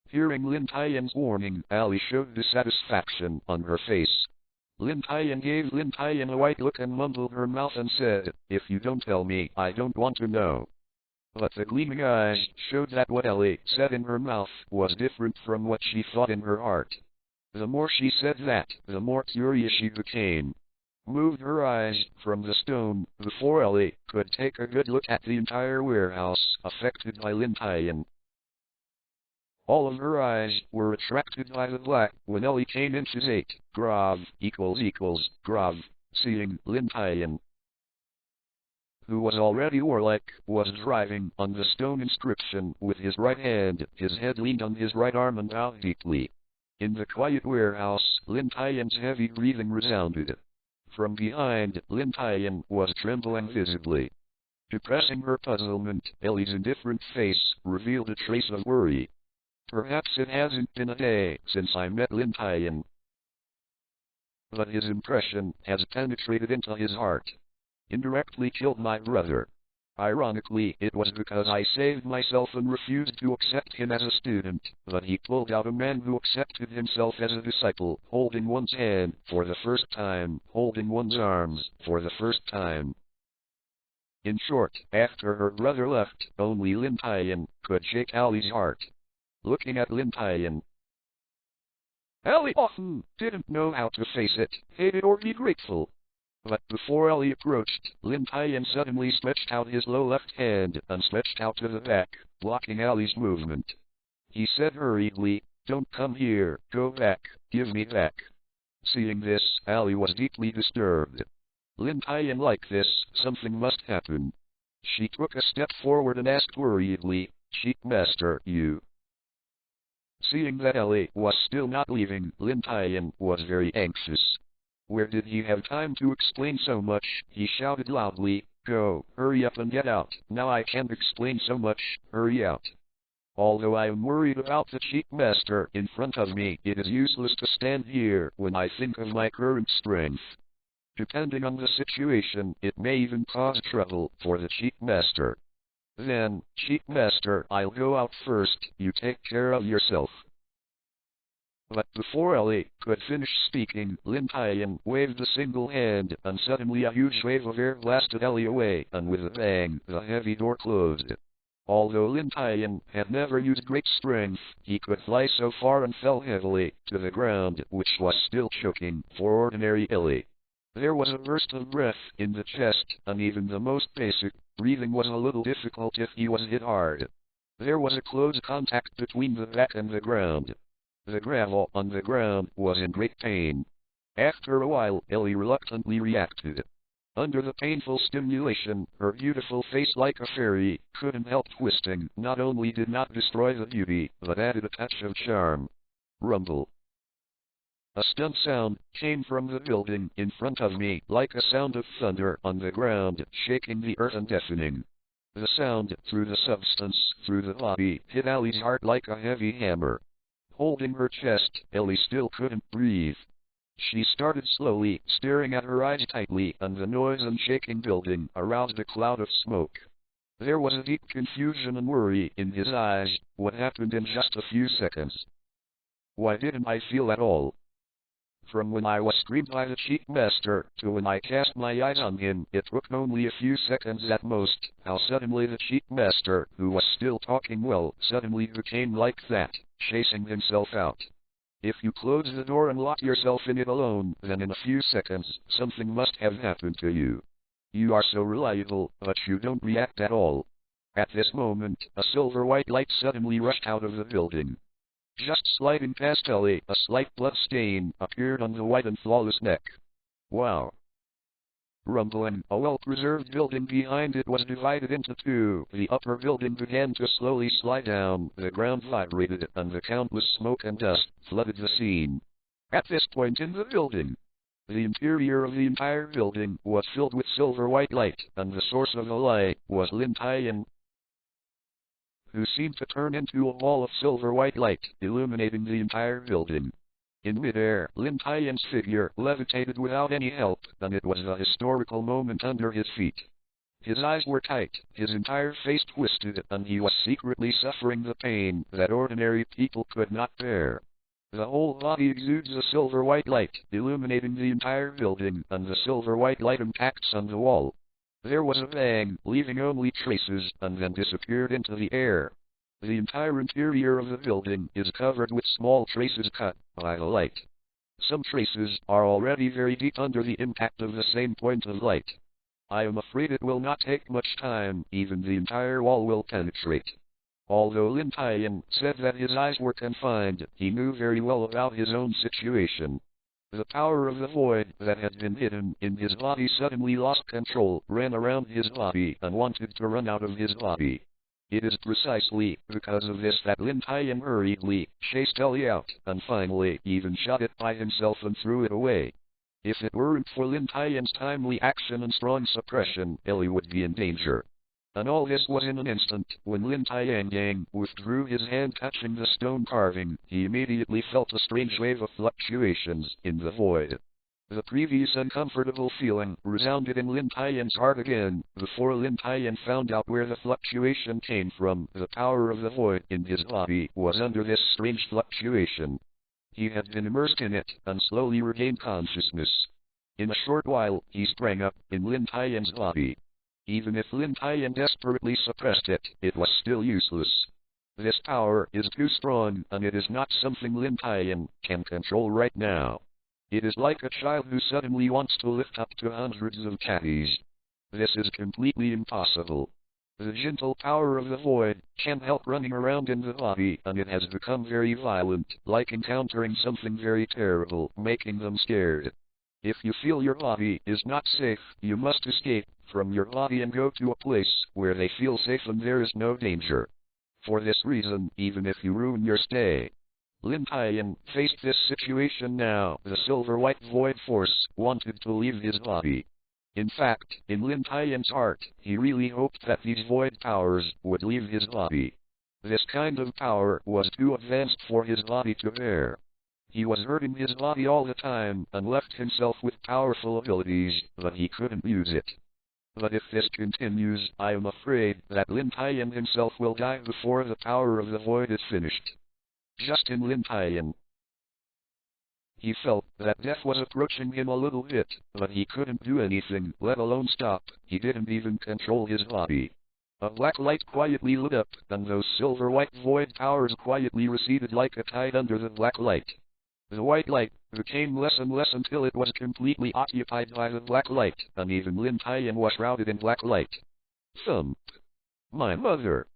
Hearing Lin Tian's warning, Ali showed dissatisfaction on her face. Lin Tian gave Lin Tian a white look and mumbled her mouth and said, "If you don't tell me, I don't want to know." But the gleaming eyes showed that what Ellie said in her mouth was different from what she thought in her heart. The more she said that, the more curious she became. Moved her eyes from the stone before Ellie could take a good look at the entire warehouse affected by Lin Tian. All of her eyes were attracted by the black when Ellie came into 8, Grav == Grav, seeing Lin Tian, who was already warlike, was driving on the stone inscription with his right hand, his head leaned on his right arm and bowed deeply. In the quiet warehouse, Lin Tian's heavy breathing resounded. From behind, Lin Tian was trembling visibly. Depressing her puzzlement, Ellie's indifferent face revealed a trace of worry. Perhaps it hasn't been a day since I met Lin Tian, but his impression has penetrated into his heart. Indirectly killed my brother. Ironically, it was because I saved myself and refused to accept him as a student, that he pulled out a man who accepted himself as a disciple, holding one's hand for the first time, holding one's arms for the first time. In short, after her brother left, only Lin Tian could shake Ali's heart. Looking at Lin Tian, Ali often didn't know how to face it, hate it or be grateful. But before Ali approached, Lin Tian suddenly stretched out his low left hand and stretched out to the back, blocking Ali's movement. He said hurriedly, "Don't come here, go back, give me back." Seeing this, Ali was deeply disturbed. Lin Tian like this, something must happen. She took a step forward and asked worriedly, "Chief Master, you?" Seeing that Ali was still not leaving, Lin Tian was very anxious. Where did he have time to explain so much? He shouted loudly, "Go, hurry up and get out, now I can't explain so much, hurry out." Although I am worried about the Chief Master in front of me, it is useless to stand here when I think of my current strength. Depending on the situation, it may even cause trouble for the Chief Master. Then, Chief Master, I'll go out first, you take care of yourself. But before Ali could finish speaking, Lin Tian waved a single hand, and suddenly a huge wave of air blasted Ali away, and with a bang, the heavy door closed. Although Lin Tian had never used great strength, he could fly so far and fell heavily to the ground, which was still choking for ordinary Ali. There was a burst of breath in the chest, and even the most basic breathing was a little difficult if he was hit hard. There was a close contact between the back and the ground. The gravel on the ground was in great pain. After a while, Ellie reluctantly reacted. Under the painful stimulation, her beautiful face like a fairy couldn't help twisting, not only did not destroy the beauty, but added a touch of charm. Rumble. A stunned sound came from the building in front of me, like a sound of thunder on the ground, shaking the earth and deafening. The sound, through the substance, through the body, hit Ali's heart like a heavy hammer. Holding her chest, Ellie still couldn't breathe. She started slowly, staring at her eyes tightly, and the noise and shaking building aroused a cloud of smoke. There was a deep confusion and worry in his eyes. What happened in just a few seconds? Why didn't I feel at all? From when I was screamed by the Chief Master, to when I cast my eyes on him, it took only a few seconds at most. How suddenly the Chief Master, who was still talking well, suddenly became like that, chasing himself out. If you close the door and lock yourself in it alone, then in a few seconds, something must have happened to you. You are so reliable, but you don't react at all. At this moment, a silver white light suddenly rushed out of the building. Just sliding past Ellie, a slight blood stain appeared on the white and flawless neck. Wow. Rumbling, a well-preserved building behind it was divided into two. The upper building began to slowly slide down, the ground vibrated, and the countless smoke and dust flooded the scene. At this point in the building, the interior of the entire building was filled with silver white light, and the source of the light was Lin Tian, who seemed to turn into a ball of silver white light, illuminating the entire building. In midair, Lin Tian's figure levitated without any help, and it was a historical moment under his feet. His eyes were tight, his entire face twisted, and he was secretly suffering the pain that ordinary people could not bear. The whole body exudes a silver-white light, illuminating the entire building, and the silver-white light impacts on the wall. There was a bang, leaving only traces, and then disappeared into the air. The entire interior of the building is covered with small traces cut by the light. Some traces are already very deep under the impact of the same point of light. I am afraid it will not take much time, even the entire wall will penetrate. Although Lin Tian said that his eyes were confined, he knew very well about his own situation. The power of the void that had been hidden in his body suddenly lost control, ran around his body, and wanted to run out of his body. It is precisely because of this that Lin Tian hurriedly chased Ellie out, and finally even shot it by himself and threw it away. If it weren't for Lin Tian's timely action and strong suppression, Ellie would be in danger. And all this was in an instant. When Lin Tian withdrew his hand touching the stone carving, he immediately felt a strange wave of fluctuations in the void. The previous uncomfortable feeling resounded in Lin Tian's heart again. Before Lin Tian found out where the fluctuation came from, the power of the void in his body was under this strange fluctuation. He had been immersed in it, and slowly regained consciousness. In a short while, he sprang up in Lin Tian's body. Even if Lin Tian desperately suppressed it, it was still useless. This power is too strong, and it is not something Lin Tian can control right now. It is like a child who suddenly wants to lift up to hundreds of caddies. This is completely impossible. The gentle power of the void can't help running around in the body, and it has become very violent, like encountering something very terrible, making them scared. If you feel your body is not safe, you must escape from your body and go to a place where they feel safe and there is no danger. For this reason, even if you ruin your stay. Lin Tian faced this situation now. The silver-white void force wanted to leave his body. In fact, in Lin Tian's heart, he really hoped that these void powers would leave his body. This kind of power was too advanced for his body to bear. He was hurting his body all the time, and left himself with powerful abilities, but he couldn't use it. But if this continues, I am afraid that Lin Tian himself will die before the power of the void is finished. Just in Lin Tian. He felt that death was approaching him a little bit, but he couldn't do anything, let alone stop. He didn't even control his body. A black light quietly lit up, and those silver-white void powers quietly receded like a tide under the black light. The white light became less and less until it was completely occupied by the black light, and even Lin Tian was shrouded in black light. Thump. My mother.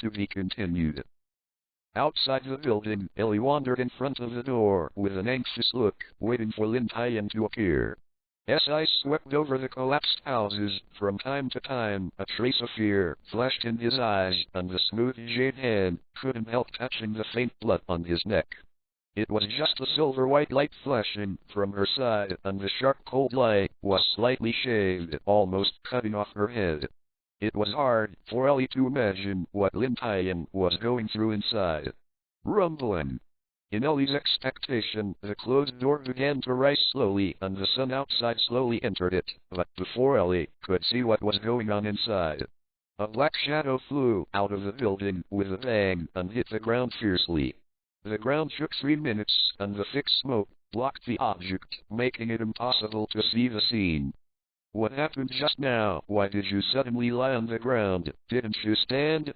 To be continued. Outside the building, Ellie wandered in front of the door with an anxious look, waiting for Lin Tian to appear. As eyes swept over the collapsed houses, from time to time, a trace of fear flashed in his eyes, and the smooth jade hand couldn't help touching the faint blood on his neck. It was just a silver-white light flashing from her side, and the sharp cold light was slightly shaved, almost cutting off her head. It was hard for Ellie to imagine what Lin Tian was going through inside. Rumbling. In Ellie's expectation, the closed door began to rise slowly, and the sun outside slowly entered it, but before Ellie could see what was going on inside, a black shadow flew out of the building with a bang and hit the ground fiercely. The ground shook 3 minutes, and the thick smoke blocked the object, making it impossible to see the scene. What happened just now? Why did you suddenly lie on the ground? Didn't you stand?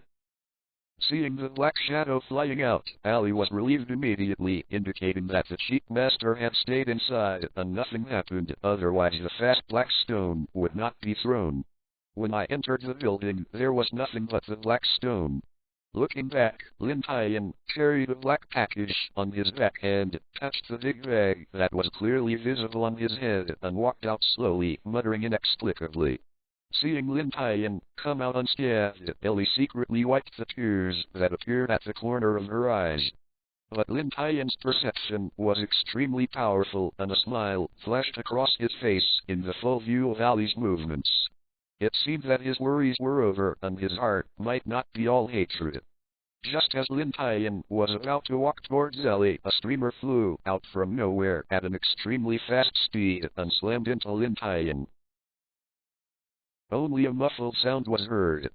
Seeing the black shadow flying out, Ellie was relieved immediately, indicating that the chief master had stayed inside, and nothing happened, otherwise the fast black stone would not be thrown. When I entered the building, there was nothing but the black stone. Looking back, Lin Tian carried a black package on his back and touched the big bag that was clearly visible on his head and walked out slowly, muttering inexplicably. Seeing Lin Tian come out unscathed, Ellie secretly wiped the tears that appeared at the corner of her eyes. But Lin Tian's perception was extremely powerful, and a smile flashed across his face in the full view of Ellie's movements. It seemed that his worries were over, and his heart might not be all hatred. Just as Lin Tian was about to walk towards Ellie, a streamer flew out from nowhere at an extremely fast speed and slammed into Lin Tian. Only a muffled sound was heard.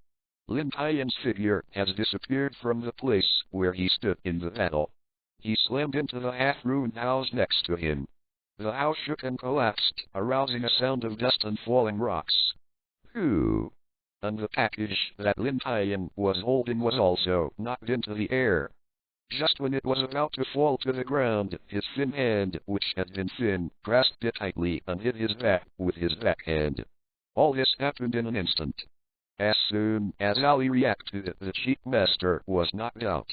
Lin Tian's figure has disappeared from the place where he stood in the battle. He slammed into the half-ruined house next to him. The house shook and collapsed, arousing a sound of dust and falling rocks. Phew! And the package that Lin Tian was holding was also knocked into the air. Just when it was about to fall to the ground, his thin hand, which had been thin, grasped it tightly and hit his back with his backhand. All this happened in an instant. As soon as Ali reacted, the Chief Master was knocked out.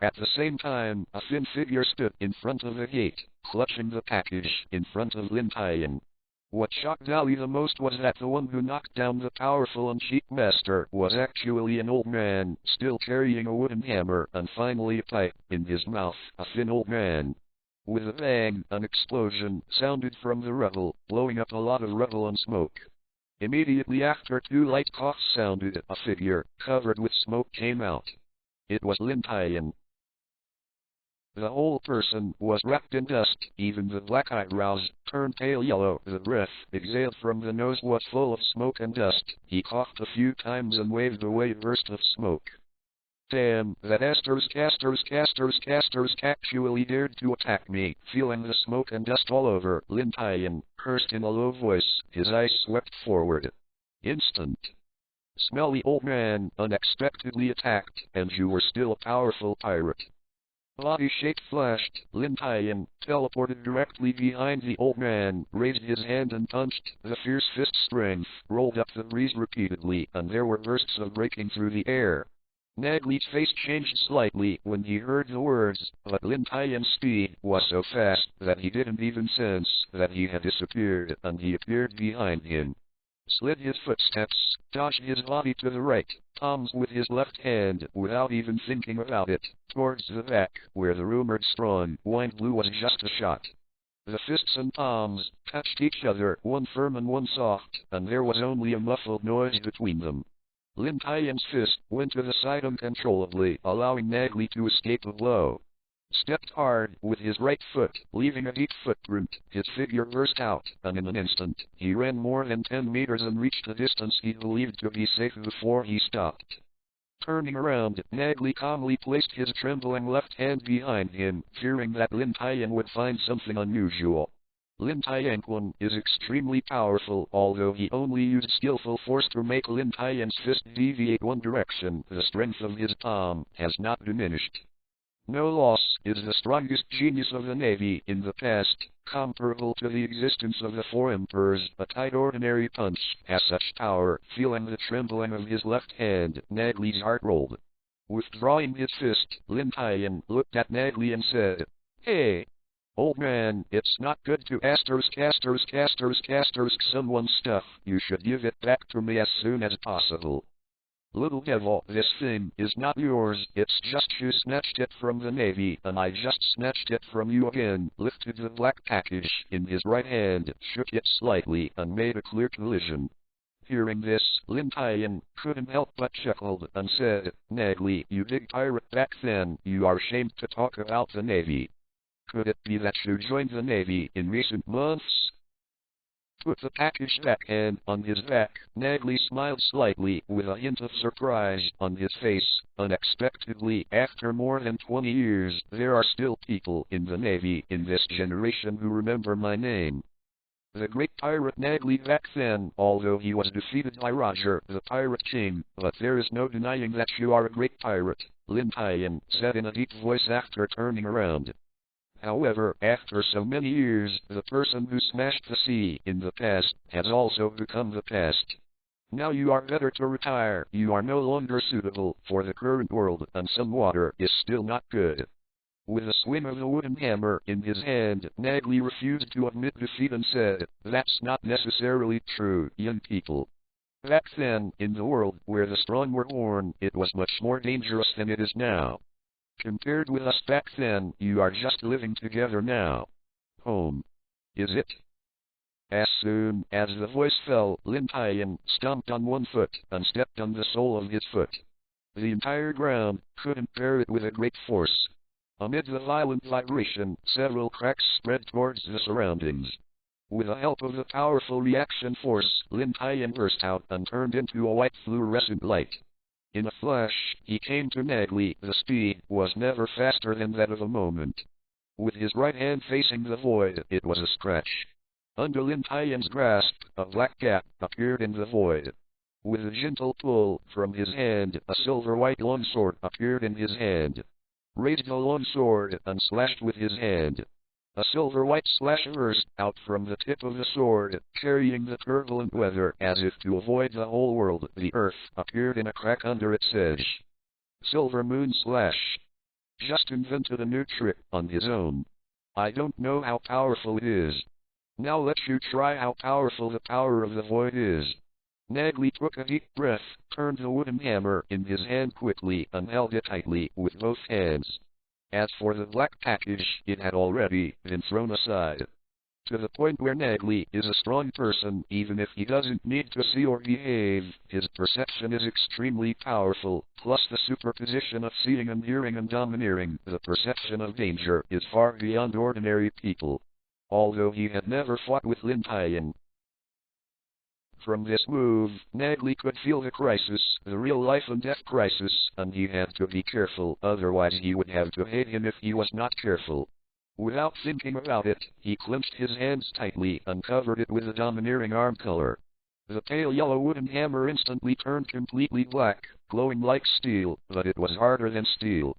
At the same time, a thin figure stood in front of the gate, clutching the package in front of Lin Tian. What shocked Ali the most was that the one who knocked down the powerful and Chief Master was actually an old man, still carrying a wooden hammer and finally a pipe in his mouth, a thin old man. With a bang, an explosion sounded from the rubble, blowing up a lot of rubble and smoke. Immediately after two light coughs sounded, a figure, covered with smoke, came out. It was Lin Tian. The whole person was wrapped in dust, even the black eyebrows turned pale yellow, the breath exhaled from the nose was full of smoke and dust. He coughed a few times and waved away a burst of smoke. Damn, that casters actually dared to attack me. Feeling the smoke and dust all over, Lin Tian cursed in a low voice, his eyes swept forward. Instant. Smelly old man, unexpectedly attacked, and you were still a powerful pirate. Body shape flashed, Lin Tian teleported directly behind the old man, raised his hand and punched. The fierce fist strength rolled up the breeze repeatedly, and there were bursts of breaking through the air. Nagli's face changed slightly when he heard the words, but Lin Tian's speed was so fast that he didn't even sense that he had disappeared, and he appeared behind him. Slid his footsteps, dodged his body to the right, palms with his left hand, without even thinking about it, towards the back, where the rumored strong wind blew was just a shot. The fists and palms touched each other, one firm and one soft, and there was only a muffled noise between them. Lin Tian's fist went to the side uncontrollably, allowing Nagli to escape a blow. Stepped hard with his right foot, leaving a deep footprint. His figure burst out, and in an instant, he ran more than 10 meters and reached a distance he believed to be safe before he stopped. Turning around, Nagli calmly placed his trembling left hand behind him, fearing that Lin Tian would find something unusual. Lin Tian is extremely powerful, although he only used skillful force to make Lin Tian's fist deviate one direction. The strength of his palm has not diminished. No loss is the strongest genius of the Navy in the past, comparable to the existence of the four emperors. A tight ordinary punch has such power. Feeling the trembling of his left hand, Nagli's heart rolled. Withdrawing his fist, Lin Tian looked at Nagli and said, "Hey, old man, it's not good to casters someone's stuff. You should give it back to me as soon as possible." "Little devil, this thing is not yours, it's just you snatched it from the Navy, and I just snatched it from you again." Lifted the black package in his right hand, shook it slightly, and made a clear collision. Hearing this, Lin Tian couldn't help but chuckled, and said, "Nagli, you big pirate back then, you are ashamed to talk about the Navy. Could it be that you joined the Navy in recent months?" Put the package backhand on his back, Nagli smiled slightly, with a hint of surprise on his face. Unexpectedly, after more than 20 years, there are still people in the Navy in this generation who remember my name. The great pirate Nagli back then, although he was defeated by Roger, the pirate king, but there is no denying that you are a great pirate, Lin Tian said in a deep voice after turning around. However, after so many years, the person who smashed the sea in the past has also become the past. Now you are better to retire. You are no longer suitable for the current world, and some water is still not good. With a swing of the wooden hammer in his hand, Nagli refused to admit defeat and said, "That's not necessarily true, young people. Back then, in the world where the strong were born, it was much more dangerous than it is now. Compared with us back then, you are just living together now. Home. Is it?" As soon as the voice fell, Lin Tian stomped on one foot and stepped on the sole of his foot. The entire ground couldn't bear it with a great force. Amid the violent vibration, several cracks spread towards the surroundings. With the help of the powerful reaction force, Lin Tian burst out and turned into a white fluorescent light. In a flash, he came to Nagli. The speed was never faster than that of a moment. With his right hand facing the void, it was a scratch. Under Lin Tian's grasp, a black gap appeared in the void. With a gentle pull from his hand, a silver-white longsword appeared in his hand. Raised the longsword and slashed with his hand. A silver-white slash burst out from the tip of the sword, carrying the turbulent weather as if to avoid the whole world. The earth appeared in a crack under its edge. Silver Moon Slash. Just invented a new trick on his own. I don't know how powerful it is. Now let you try how powerful the power of the void is. Nagli took a deep breath, turned the wooden hammer in his hand quickly and held it tightly with both hands. As for the black package, it had already been thrown aside. To the point where Nagli is a strong person, even if he doesn't need to see or behave, his perception is extremely powerful, plus the superposition of seeing and hearing and domineering. The perception of danger is far beyond ordinary people. Although he had never fought with Lin Tian. From this move, Nagli could feel the crisis, the real life and death crisis, and he had to be careful, otherwise he would have to hate him if he was not careful. Without thinking about it, he clenched his hands tightly and covered it with a domineering arm color. The pale yellow wooden hammer instantly turned completely black, glowing like steel, but it was harder than steel.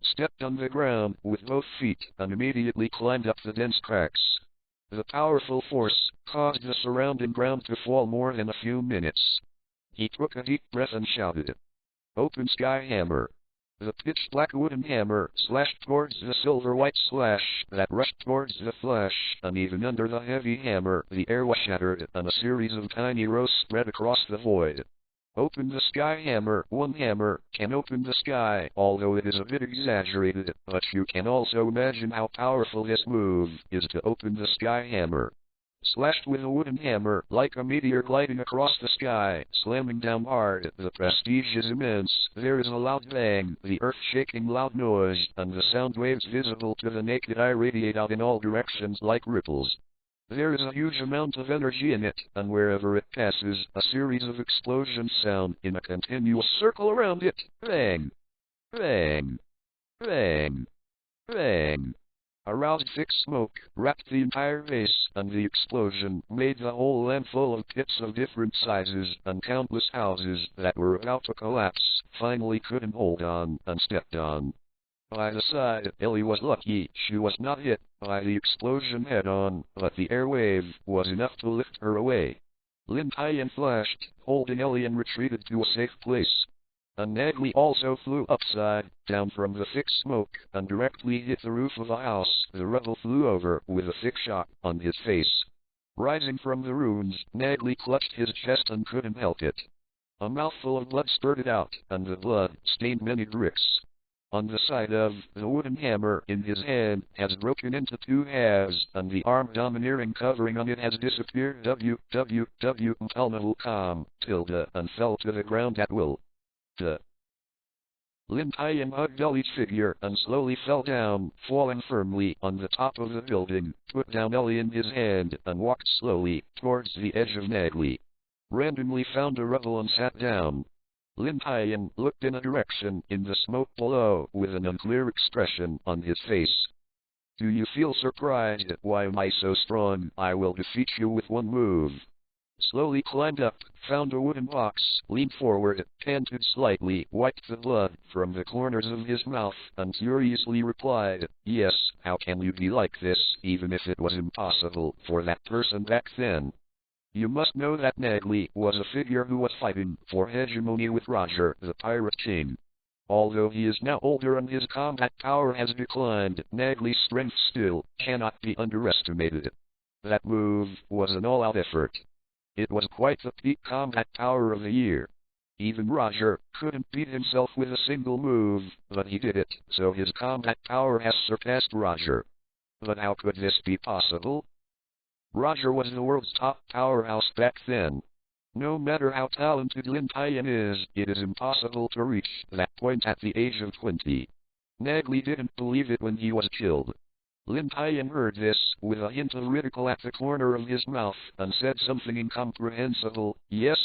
Stepped on the ground with both feet and immediately climbed up the dense cracks. The powerful force caused the surrounding ground to fall more than a few minutes. He took a deep breath and shouted, "Open Sky Hammer." The pitch-black wooden hammer slashed towards the silver-white slash that rushed towards the flash, and even under the heavy hammer, the air was shattered and a series of tiny rows spread across the void. Open the Sky Hammer. One hammer can open the sky, although it is a bit exaggerated, but you can also imagine how powerful this move is to open the Sky Hammer. Slashed with a wooden hammer, like a meteor gliding across the sky, slamming down hard. The prestige is immense. There is a loud bang, the earth-shaking loud noise, and the sound waves visible to the naked eye radiate out in all directions like ripples. There is a huge amount of energy in it, and wherever it passes, a series of explosions sound in a continuous circle around it. Bang! Bang! Bang! Bang! A roused thick smoke wrapped the entire base, and the explosion made the whole land full of pits of different sizes, and countless houses that were about to collapse finally couldn't hold on and stepped on. By the side, Ellie was lucky. She was not hit by the explosion head-on, but the air wave was enough to lift her away. Lin Tian flashed, holding Ellie, and retreated to a safe place. And Nagli also flew upside down from the thick smoke and directly hit the roof of a house. The rebel flew over with a thick shock on his face. Rising from the ruins, Nagli clutched his chest and couldn't help it. A mouthful of blood spurted out, and the blood stained many bricks. On the side of the wooden hammer in his hand has broken into two halves, and the arm domineering covering on it has disappeared. www.untitled.com, and fell to the ground at will. Lin Tian hugged Ellie's figure and slowly fell down, falling firmly on the top of the building, put down Ellie in his hand, and walked slowly towards the edge of Nagli. Randomly found a rebel and sat down. Lin Tian looked in a direction in the smoke below with an unclear expression on his face. Do you feel surprised? Why am I so strong? I will defeat you with one move. Slowly climbed up, found a wooden box, leaned forward, panted slightly, wiped the blood from the corners of his mouth, and furiously replied, "Yes, how can you be like this, even if it was impossible for that person back then? You must know that Nagli was a figure who was fighting for hegemony with Roger, the Pirate King. Although he is now older and his combat power has declined, Nagli's strength still cannot be underestimated. That move was an all-out effort. It was quite the peak combat power of the year. Even Roger couldn't beat himself with a single move, but he did it, so his combat power has surpassed Roger. But how could this be possible? Roger was the world's top powerhouse back then. No matter how talented Lin Tian is, it is impossible to reach that point at the age of 20. Nagli didn't believe it when he was killed. Lin Tian heard this, with a hint of ridicule at the corner of his mouth, and said something incomprehensible. Yes?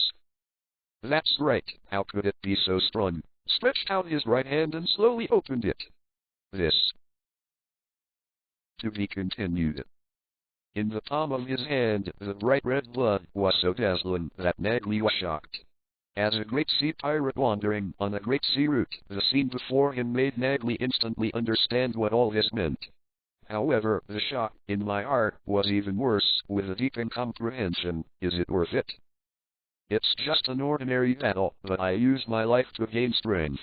That's right, how could it be so strong? Stretched out his right hand and slowly opened it. This. To be continued. In the palm of his hand, the bright red blood was so dazzling that Nagli was shocked. As a great sea pirate wandering on a great sea route, the scene before him made Nagli instantly understand what all this meant. However, the shock in my heart was even worse, with a deep incomprehension. Is it worth it? It's just an ordinary battle, but I used my life to gain strength.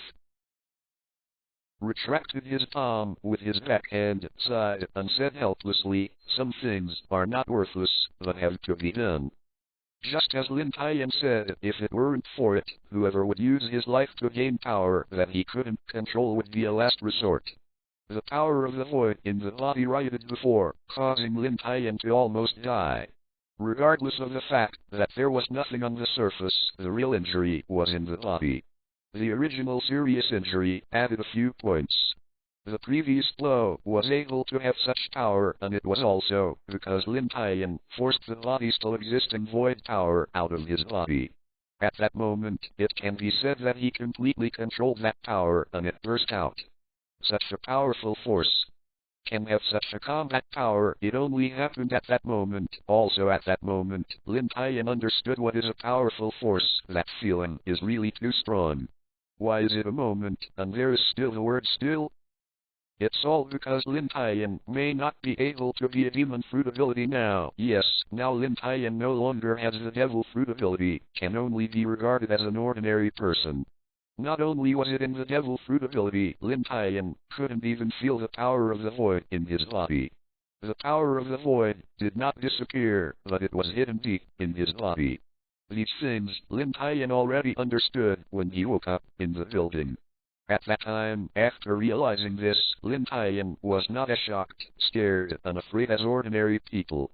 Retracted his palm with his backhand, sighed, and said helplessly, some things are not worthless, but have to be done. Just as Lin Tian said, if it weren't for it, whoever would use his life to gain power that he couldn't control would be a last resort. The power of the void in the body rioted before, causing Lin Tian to almost die. Regardless of the fact that there was nothing on the surface, the real injury was in the body. The original serious injury added a few points. The previous blow was able to have such power, and it was also because Lin Tian forced the body's still existing void power out of his body. At that moment, it can be said that he completely controlled that power, and it burst out. Such a powerful force can have such a combat power. It only happened at that moment. Also at that moment, Lin Tian understood what is a powerful force. That feeling is really too strong. Why is it a moment, and there is still the word still? It's all because Lin Tian may not be able to be a demon fruit ability now. Yes, now Lin Tian no longer has the devil fruit ability, can only be regarded as an ordinary person. Not only was it in the devil fruit ability, Lin Tian couldn't even feel the power of the void in his body. The power of the void did not disappear, but it was hidden deep in his body. These things Lin Tian already understood when he woke up in the building. At that time, after realizing this, Lin Tian was not as shocked, scared, and afraid as ordinary people.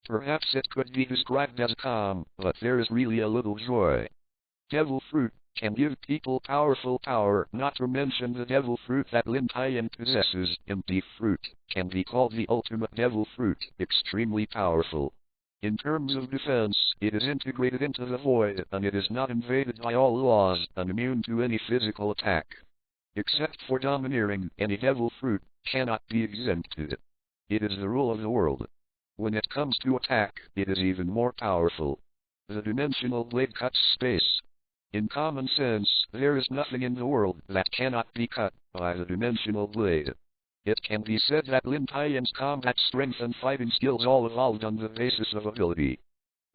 Perhaps it could be described as calm, but there is really a little joy. Devil fruit can give people powerful power, not to mention the devil fruit that Lin Tian possesses. Empty fruit can be called the ultimate devil fruit, extremely powerful. In terms of defense, it is integrated into the void, and it is not invaded by all laws, and immune to any physical attack. Except for domineering, any devil fruit cannot be exempted. It is the rule of the world. When it comes to attack, it is even more powerful. The dimensional blade cuts space. In common sense, there is nothing in the world that cannot be cut by the dimensional blade. It can be said that Lin Tian's combat strength and fighting skills all evolved on the basis of ability.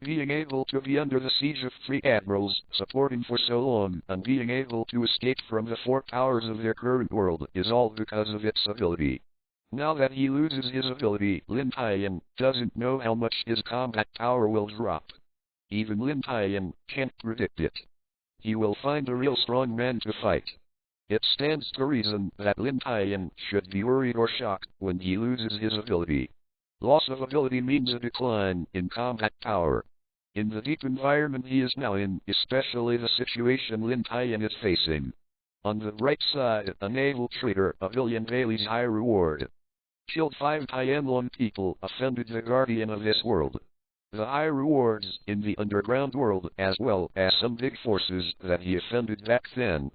Being able to be under the siege of 3 admirals, supporting for so long, and being able to escape from the 4 powers of their current world is all because of its ability. Now that he loses his ability, Lin Tian doesn't know how much his combat power will drop. Even Lin Tian can't predict it. He will find a real strong man to fight. It stands to reason that Lin Tian should be worried or shocked when he loses his ability. Loss of ability means a decline in combat power. In the deep environment he is now in, especially the situation Lin Tian is facing. On the bright side, a naval trader, a billion dailies high reward. Killed 5 Tianlong people, offended the guardian of this world. The high rewards in the underground world, as well as some big forces that he offended back then.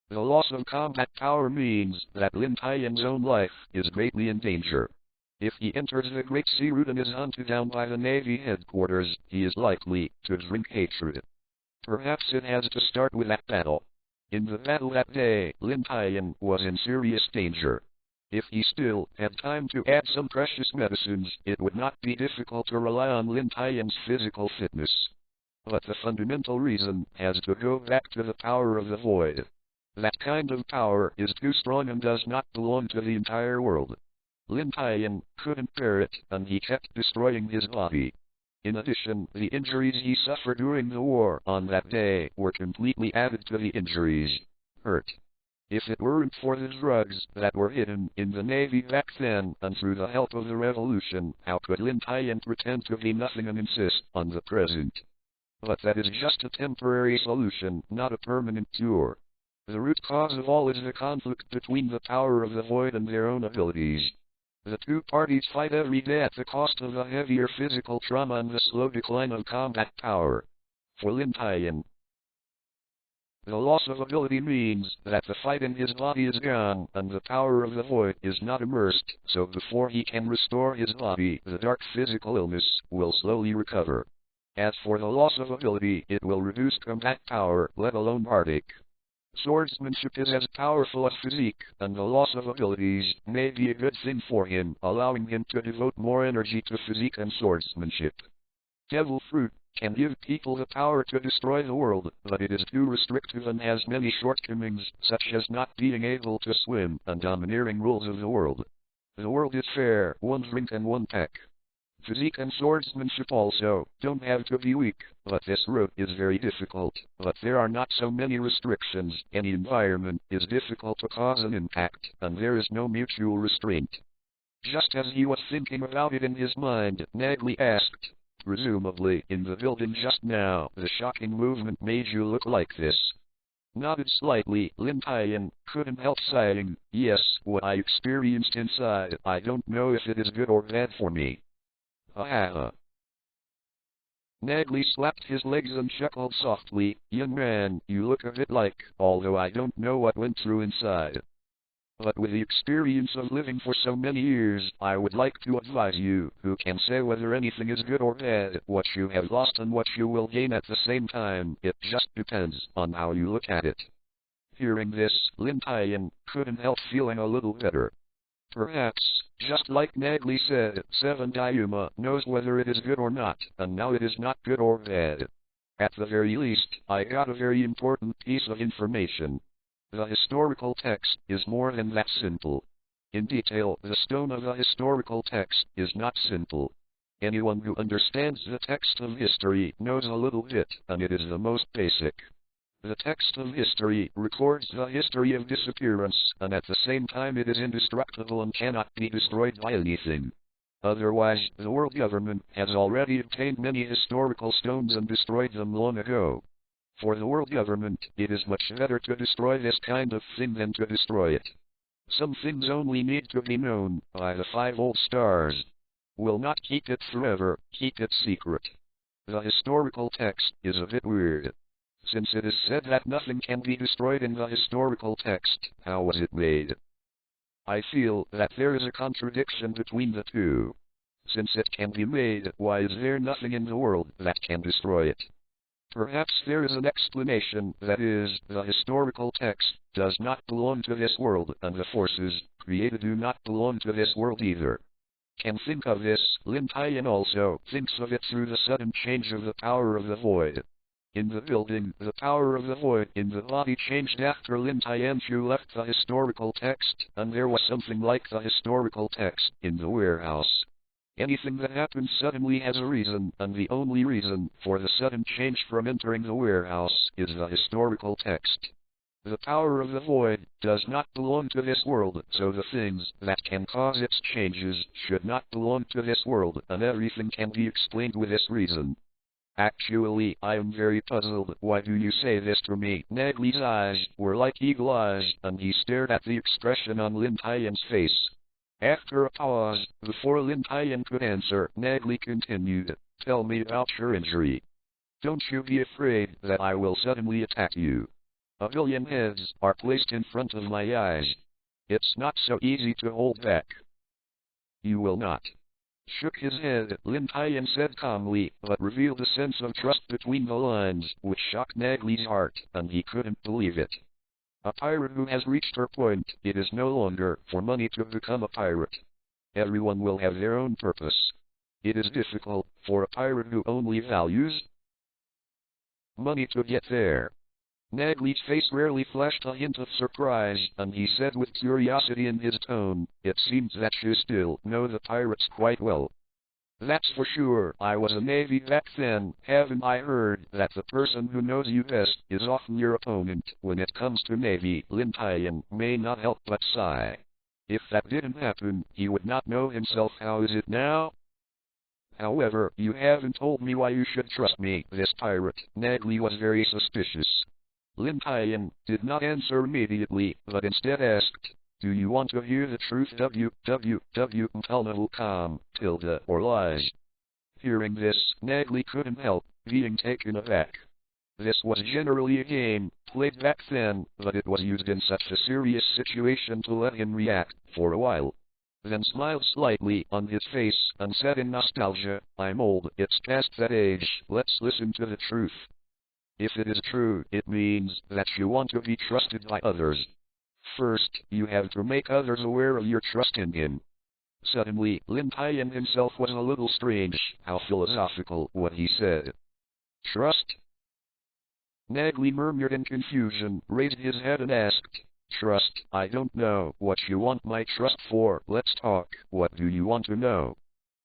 The loss of combat power means that Lin Tian's own life is greatly in danger. If he enters the Great Sea Route and is hunted down by the Navy headquarters, he is likely to drink hatred. Perhaps it has to start with that battle. In the battle that day, Lin Tian was in serious danger. If he still had time to add some precious medicines, it would not be difficult to rely on Lin Tian's physical fitness. But the fundamental reason has to go back to the power of the void. That kind of power is too strong and does not belong to the entire world. Lin Tian couldn't bear it, and he kept destroying his body. In addition, the injuries he suffered during the war on that day were completely added to the injuries. Hurt. If it weren't for the drugs that were hidden in the Navy back then, and through the help of the revolution, how could Lin Tian pretend to be nothing and insist on the present? But that is just a temporary solution, not a permanent cure. The root cause of all is the conflict between the power of the void and their own abilities. The two parties fight every day at the cost of a heavier physical trauma and the slow decline of combat power. For Lin Tian, the loss of ability means that the fight in his body is gone and the power of the void is not immersed, so before he can restore his body, the dark physical illness will slowly recover. As for the loss of ability, it will reduce combat power, let alone heartache. Swordsmanship is as powerful as physique, and the loss of abilities may be a good thing for him, allowing him to devote more energy to physique and swordsmanship. Devil fruit can give people the power to destroy the world, but it is too restrictive and has many shortcomings, such as not being able to swim and domineering rules of the world. The world is fair, one drink and one peck. Physique and swordsmanship also don't have to be weak, but this route is very difficult, but there are not so many restrictions, any environment is difficult to cause an impact, and there is no mutual restraint. Just as he was thinking about it in his mind, Nagli asked, presumably in the building just now, the shocking movement made you look like this. Nodded slightly, Lin Tian couldn't help sighing, yes, what I experienced inside, I don't know if it is good or bad for me. Nagli slapped his legs and chuckled softly, young man, you look a bit like, although I don't know what went through inside. But with the experience of living for so many years, I would like to advise you, who can say whether anything is good or bad, what you have lost and what you will gain at the same time, it just depends on how you look at it. Hearing this, Lin Tian couldn't help feeling a little better. Perhaps, just like Nagli said, Seven Dyuma knows whether it is good or not, and now it is not good or bad. At the very least, I got a very important piece of information. The historical text is more than that simple. In detail, the stone of the historical text is not simple. Anyone who understands the text of history knows a little bit, and it is the most basic. The text of history records the history of disappearance, and at the same time it is indestructible and cannot be destroyed by anything. Otherwise, the world government has already obtained many historical stones and destroyed them long ago. For the world government, it is much better to destroy this kind of thing than to destroy it. Some things only need to be known by the 5 old stars. Will not keep it forever, keep it secret. The historical text is a bit weird. Since it is said that nothing can be destroyed in the historical text, how was it made? I feel that there is a contradiction between the two. Since it can be made, why is there nothing in the world that can destroy it? Perhaps there is an explanation, that is, the historical text does not belong to this world, and the forces created do not belong to this world either. Can think of this, Lin Tian also thinks of it through the sudden change of the power of the void. In the building, the power of the void in the body changed after Lin Tianchu left the historical text, and there was something like the historical text in the warehouse. Anything that happens suddenly has a reason, and the only reason for the sudden change from entering the warehouse is the historical text. The power of the void does not belong to this world, so the things that can cause its changes should not belong to this world, and everything can be explained with this reason. Actually, I am very puzzled. Why do you say this to me? Nagli's eyes were like eagle eyes, and he stared at the expression on Lin Tian's face. After a pause, before Lin Tian could answer, Nagli continued, tell me about your injury. Don't you be afraid that I will suddenly attack you. A billion heads are placed in front of my eyes. It's not so easy to hold back. You will not. Shook his head, Lin Tian said calmly, but revealed a sense of trust between the lines, which shocked Nagli's heart, and he couldn't believe it. A pirate who has reached her point, it is no longer for money to become a pirate. Everyone will have their own purpose. It is difficult for a pirate who only values money to get there. Nagli's face rarely flashed a hint of surprise, and he said with curiosity in his tone, it seems that you still know the pirates quite well. That's for sure. I was a navy back then. Haven't I heard that the person who knows you best is often your opponent when it comes to navy? Lin Tian may not help but sigh. If that didn't happen, he would not know himself. How is it now? However, you haven't told me why you should trust me, this pirate. Nagli was very suspicious. Lin Tian did not answer immediately, but instead asked, Do you want to hear the truth? Untitled or lies? Hearing this, Nagley couldn't help being taken aback. This was generally a game played back then, but it was used in such a serious situation to let him react for a while. Then smiled slightly on his face and said in nostalgia, "I'm old, it's past that age, let's listen to the truth. If it is true, it means that you want to be trusted by others. First, you have to make others aware of your trust in him." Suddenly, Lin Tian himself was a little strange, how philosophical what he said. Trust? Nagley murmured in confusion, raised his head and asked, "Trust, I don't know what you want my trust for, let's talk, what do you want to know?"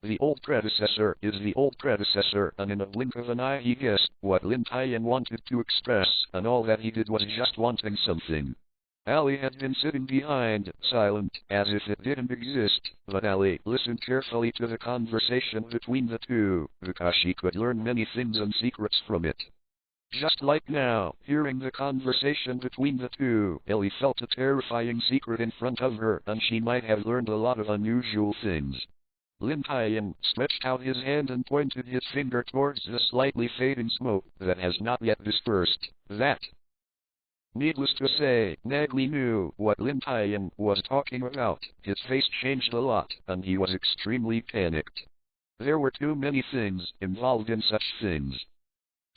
The old predecessor is the old predecessor, and in a blink of an eye he guessed what Lin Tian wanted to express, and all that he did was just wanting something. Ali had been sitting behind, silent, as if it didn't exist, but Ali listened carefully to the conversation between the two, because she could learn many things and secrets from it. Just like now, hearing the conversation between the two, Ellie felt a terrifying secret in front of her, and she might have learned a lot of unusual things. Lin Tian stretched out his hand and pointed his finger towards the slightly fading smoke that has not yet dispersed. That. Needless to say, Nagley knew what Lin Tian was talking about. His face changed a lot, and he was extremely panicked. There were too many things involved in such things.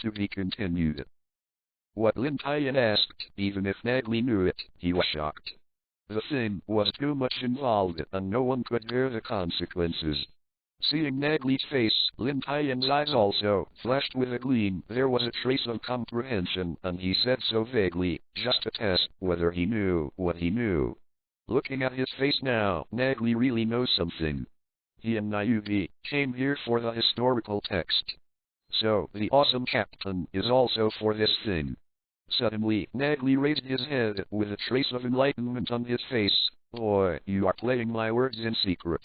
To be continued. What Lin Tian asked, even if Nagley knew it, he was shocked. The thing was too much involved, and no one could bear the consequences. Seeing Nagley's face, Lin Tian's eyes also flashed with a gleam. There was a trace of comprehension, and he said so vaguely, just to test whether he knew what he knew. Looking at his face now, Nagley really knows something. He and Nayuki came here for the historical text. So, the awesome captain is also for this thing. Suddenly, Nagley raised his head with a trace of enlightenment on his face. Boy, you are playing my words in secret.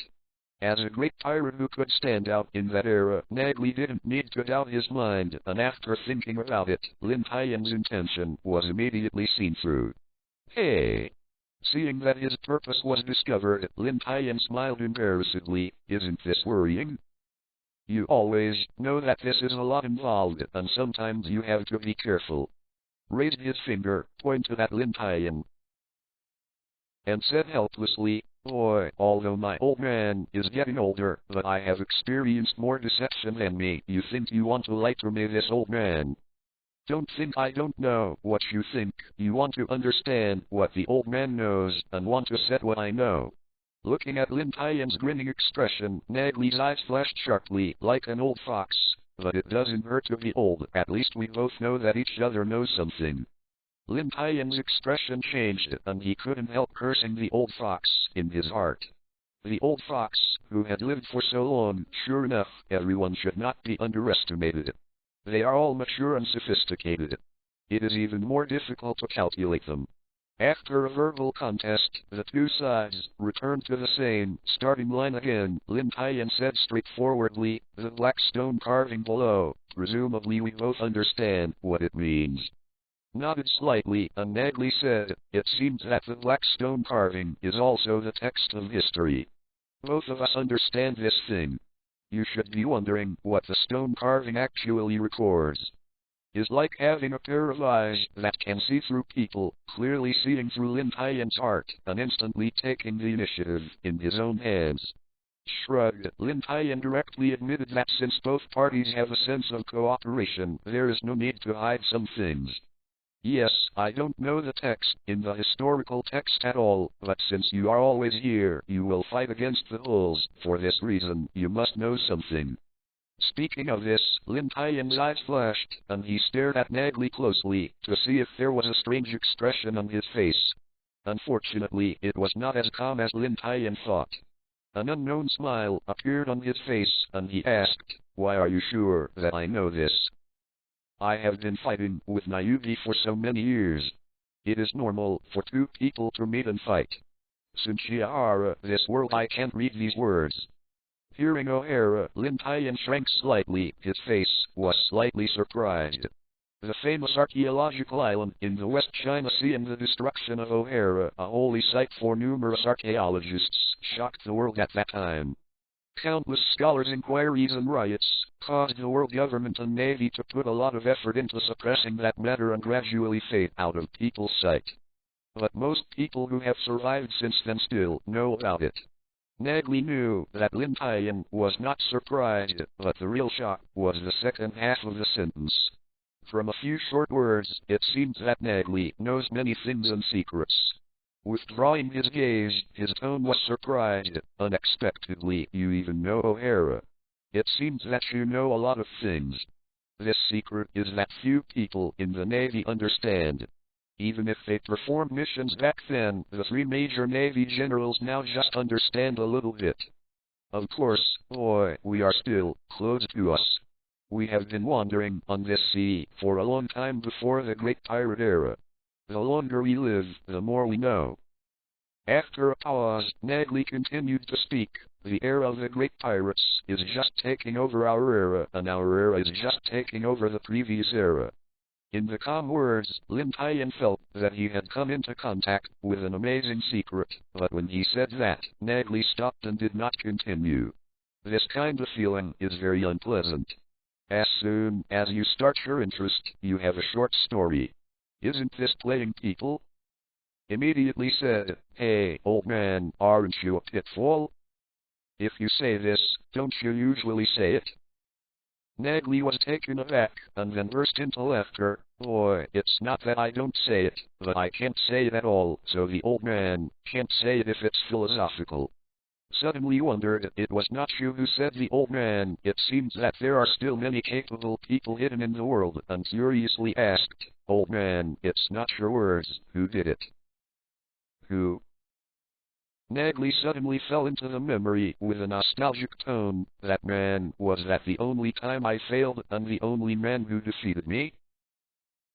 As a great pirate who could stand out in that era, Nagley didn't need to doubt his mind, and after thinking about it, Lin Tian's intention was immediately seen through. Hey! Seeing that his purpose was discovered, Lin Tian smiled embarrassedly. Isn't this worrying? You always know that this is a lot involved, and sometimes you have to be careful. Raised his finger, pointed at Lin Tian, and said helplessly, Boy, although my old man is getting older, but I have experienced more deception than me. You think you want to lie to me, this old man? Don't think I don't know what you think. You want to understand what the old man knows, and want to set what I know. Looking at Lin Tian's grinning expression, Nagley's eyes flashed sharply, like an old fox. But it doesn't hurt to be old, at least we both know that each other knows something. Lin Tian's expression changed, and he couldn't help cursing the old fox in his heart. The old fox, who had lived for so long, sure enough, everyone should not be underestimated. They are all mature and sophisticated. It is even more difficult to calculate them. After a verbal contest, the two sides returned to the same starting line again. Lin Tian said straightforwardly, the black stone carving below, presumably we both understand what it means. Nodded slightly, and Nagley said, it seems that the black stone carving is also the text of history. Both of us understand this thing. You should be wondering what the stone carving actually records. Is like having a pair of eyes that can see through people, clearly seeing through Lin Tian's heart, and instantly taking the initiative in his own hands. Shrugged, Lin Tian directly admitted that since both parties have a sense of cooperation, there is no need to hide some things. Yes, I don't know the text in the historical text at all, but since you are always here, you will fight against the bulls. For this reason, you must know something. Speaking of this, Lin Tian's eyes flashed, and he stared at Nagley closely, to see if there was a strange expression on his face. Unfortunately, it was not as calm as Lin Tian thought. An unknown smile appeared on his face, and he asked, Why are you sure that I know this? I have been fighting with Nayuki for so many years. It is normal for two people to meet and fight. Since you are this world, I can't read these words. Hearing O'Hara, Lin Tian shrank slightly. His face was slightly surprised. The famous archaeological island in the West China Sea and the destruction of O'Hara, a holy site for numerous archaeologists, shocked the world at that time. Countless scholars' inquiries and riots caused the world government and navy to put a lot of effort into suppressing that matter and gradually fade out of people's sight. But most people who have survived since then still know about it. Nagley knew that Lin Tian was not surprised, but the real shock was the second half of the sentence. From a few short words, it seems that Nagley knows many things and secrets. Withdrawing his gaze, his tone was surprised. Unexpectedly, you even know O'Hara. It seems that you know a lot of things. This secret is that few people in the Navy understand. Even if they performed missions back then, the 3 major Navy generals now just understand a little bit. Of course, boy, we are still closed to us. We have been wandering on this sea for a long time before the Great Pirate Era. The longer we live, the more we know. After a pause, Nagley continued to speak. The era of the Great Pirates is just taking over our era, and our era is just taking over the previous era. In the calm words, Lin Tian felt that he had come into contact with an amazing secret, but when he said that, Nagley stopped and did not continue. This kind of feeling is very unpleasant. As soon as you start your interest, you have a short story. Isn't this playing people? Immediately said, hey, old man, aren't you a pitfall? If you say this, don't you usually say it? Nagley was taken aback, and then burst into laughter. Boy, it's not that I don't say it, but I can't say it at all, so the old man can't say it if it's philosophical. Suddenly wondered, it was not you who said the old man. It seems that there are still many capable people hidden in the world, and curiously asked, old man, it's not your words, who did it? Who? Nagley suddenly fell into the memory with a nostalgic tone. That man, was that the only time I failed, and the only man who defeated me?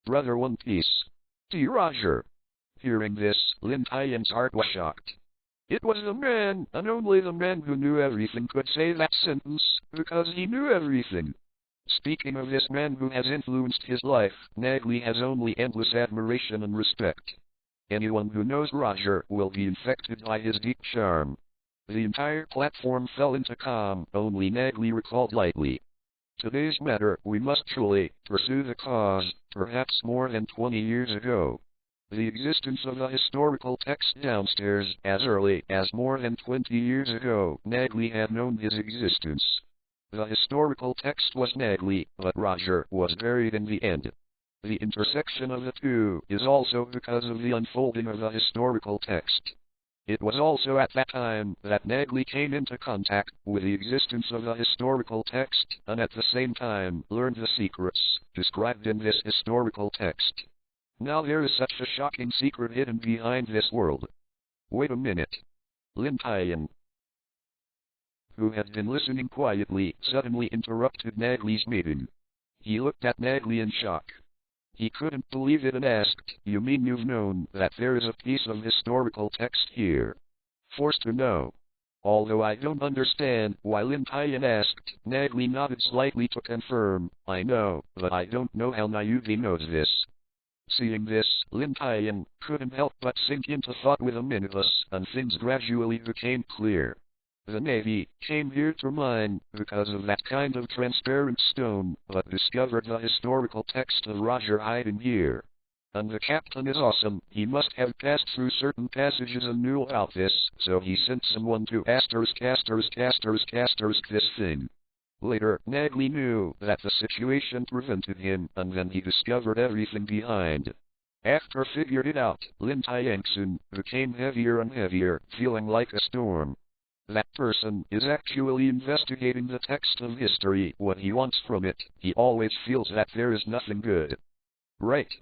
Brother One Piece. T. Roger. Hearing this, Lin Tian's heart was shocked. It was the man, and only the man who knew everything could say that sentence, because he knew everything. Speaking of this man who has influenced his life, Nagley has only endless admiration and respect. Anyone who knows Roger will be infected by his deep charm. The entire platform fell into calm, only Nagley recalled lightly. Today's matter, we must truly pursue the cause, perhaps more than 20 years ago. The existence of a historical text downstairs, as early as more than 20 years ago, Nagley had known his existence. The historical text was Nagley, but Roger was buried in the end. The intersection of the two is also because of the unfolding of the historical text. It was also at that time that Nagley came into contact with the existence of the historical text, and at the same time learned the secrets described in this historical text. Now there is such a shocking secret hidden behind this world. Wait a minute. Lin Tian, who had been listening quietly, suddenly interrupted Nagley's meeting. He looked at Nagley in shock. He couldn't believe it and asked, you mean you've known that there is a piece of historical text here? Forced to know. Although I don't understand why Lin Tian asked, Nagley nodded slightly to confirm, I know, but I don't know how Nayuki knows this. Seeing this, Lin Tian couldn't help but sink into thought with a minutus, and things gradually became clear. The Navy came here to mine because of that kind of transparent stone, but discovered the historical text of Roger hiding here. And the captain is awesome. He must have passed through certain passages and knew about this, so he sent someone to asterisk this thing. Later, Nagley knew that the situation prevented him, and then he discovered everything behind. After figured it out, Lin Tian became heavier and heavier, feeling like a storm. That person is actually investigating the text of history. What he wants from it, he always feels that there is nothing good. Right.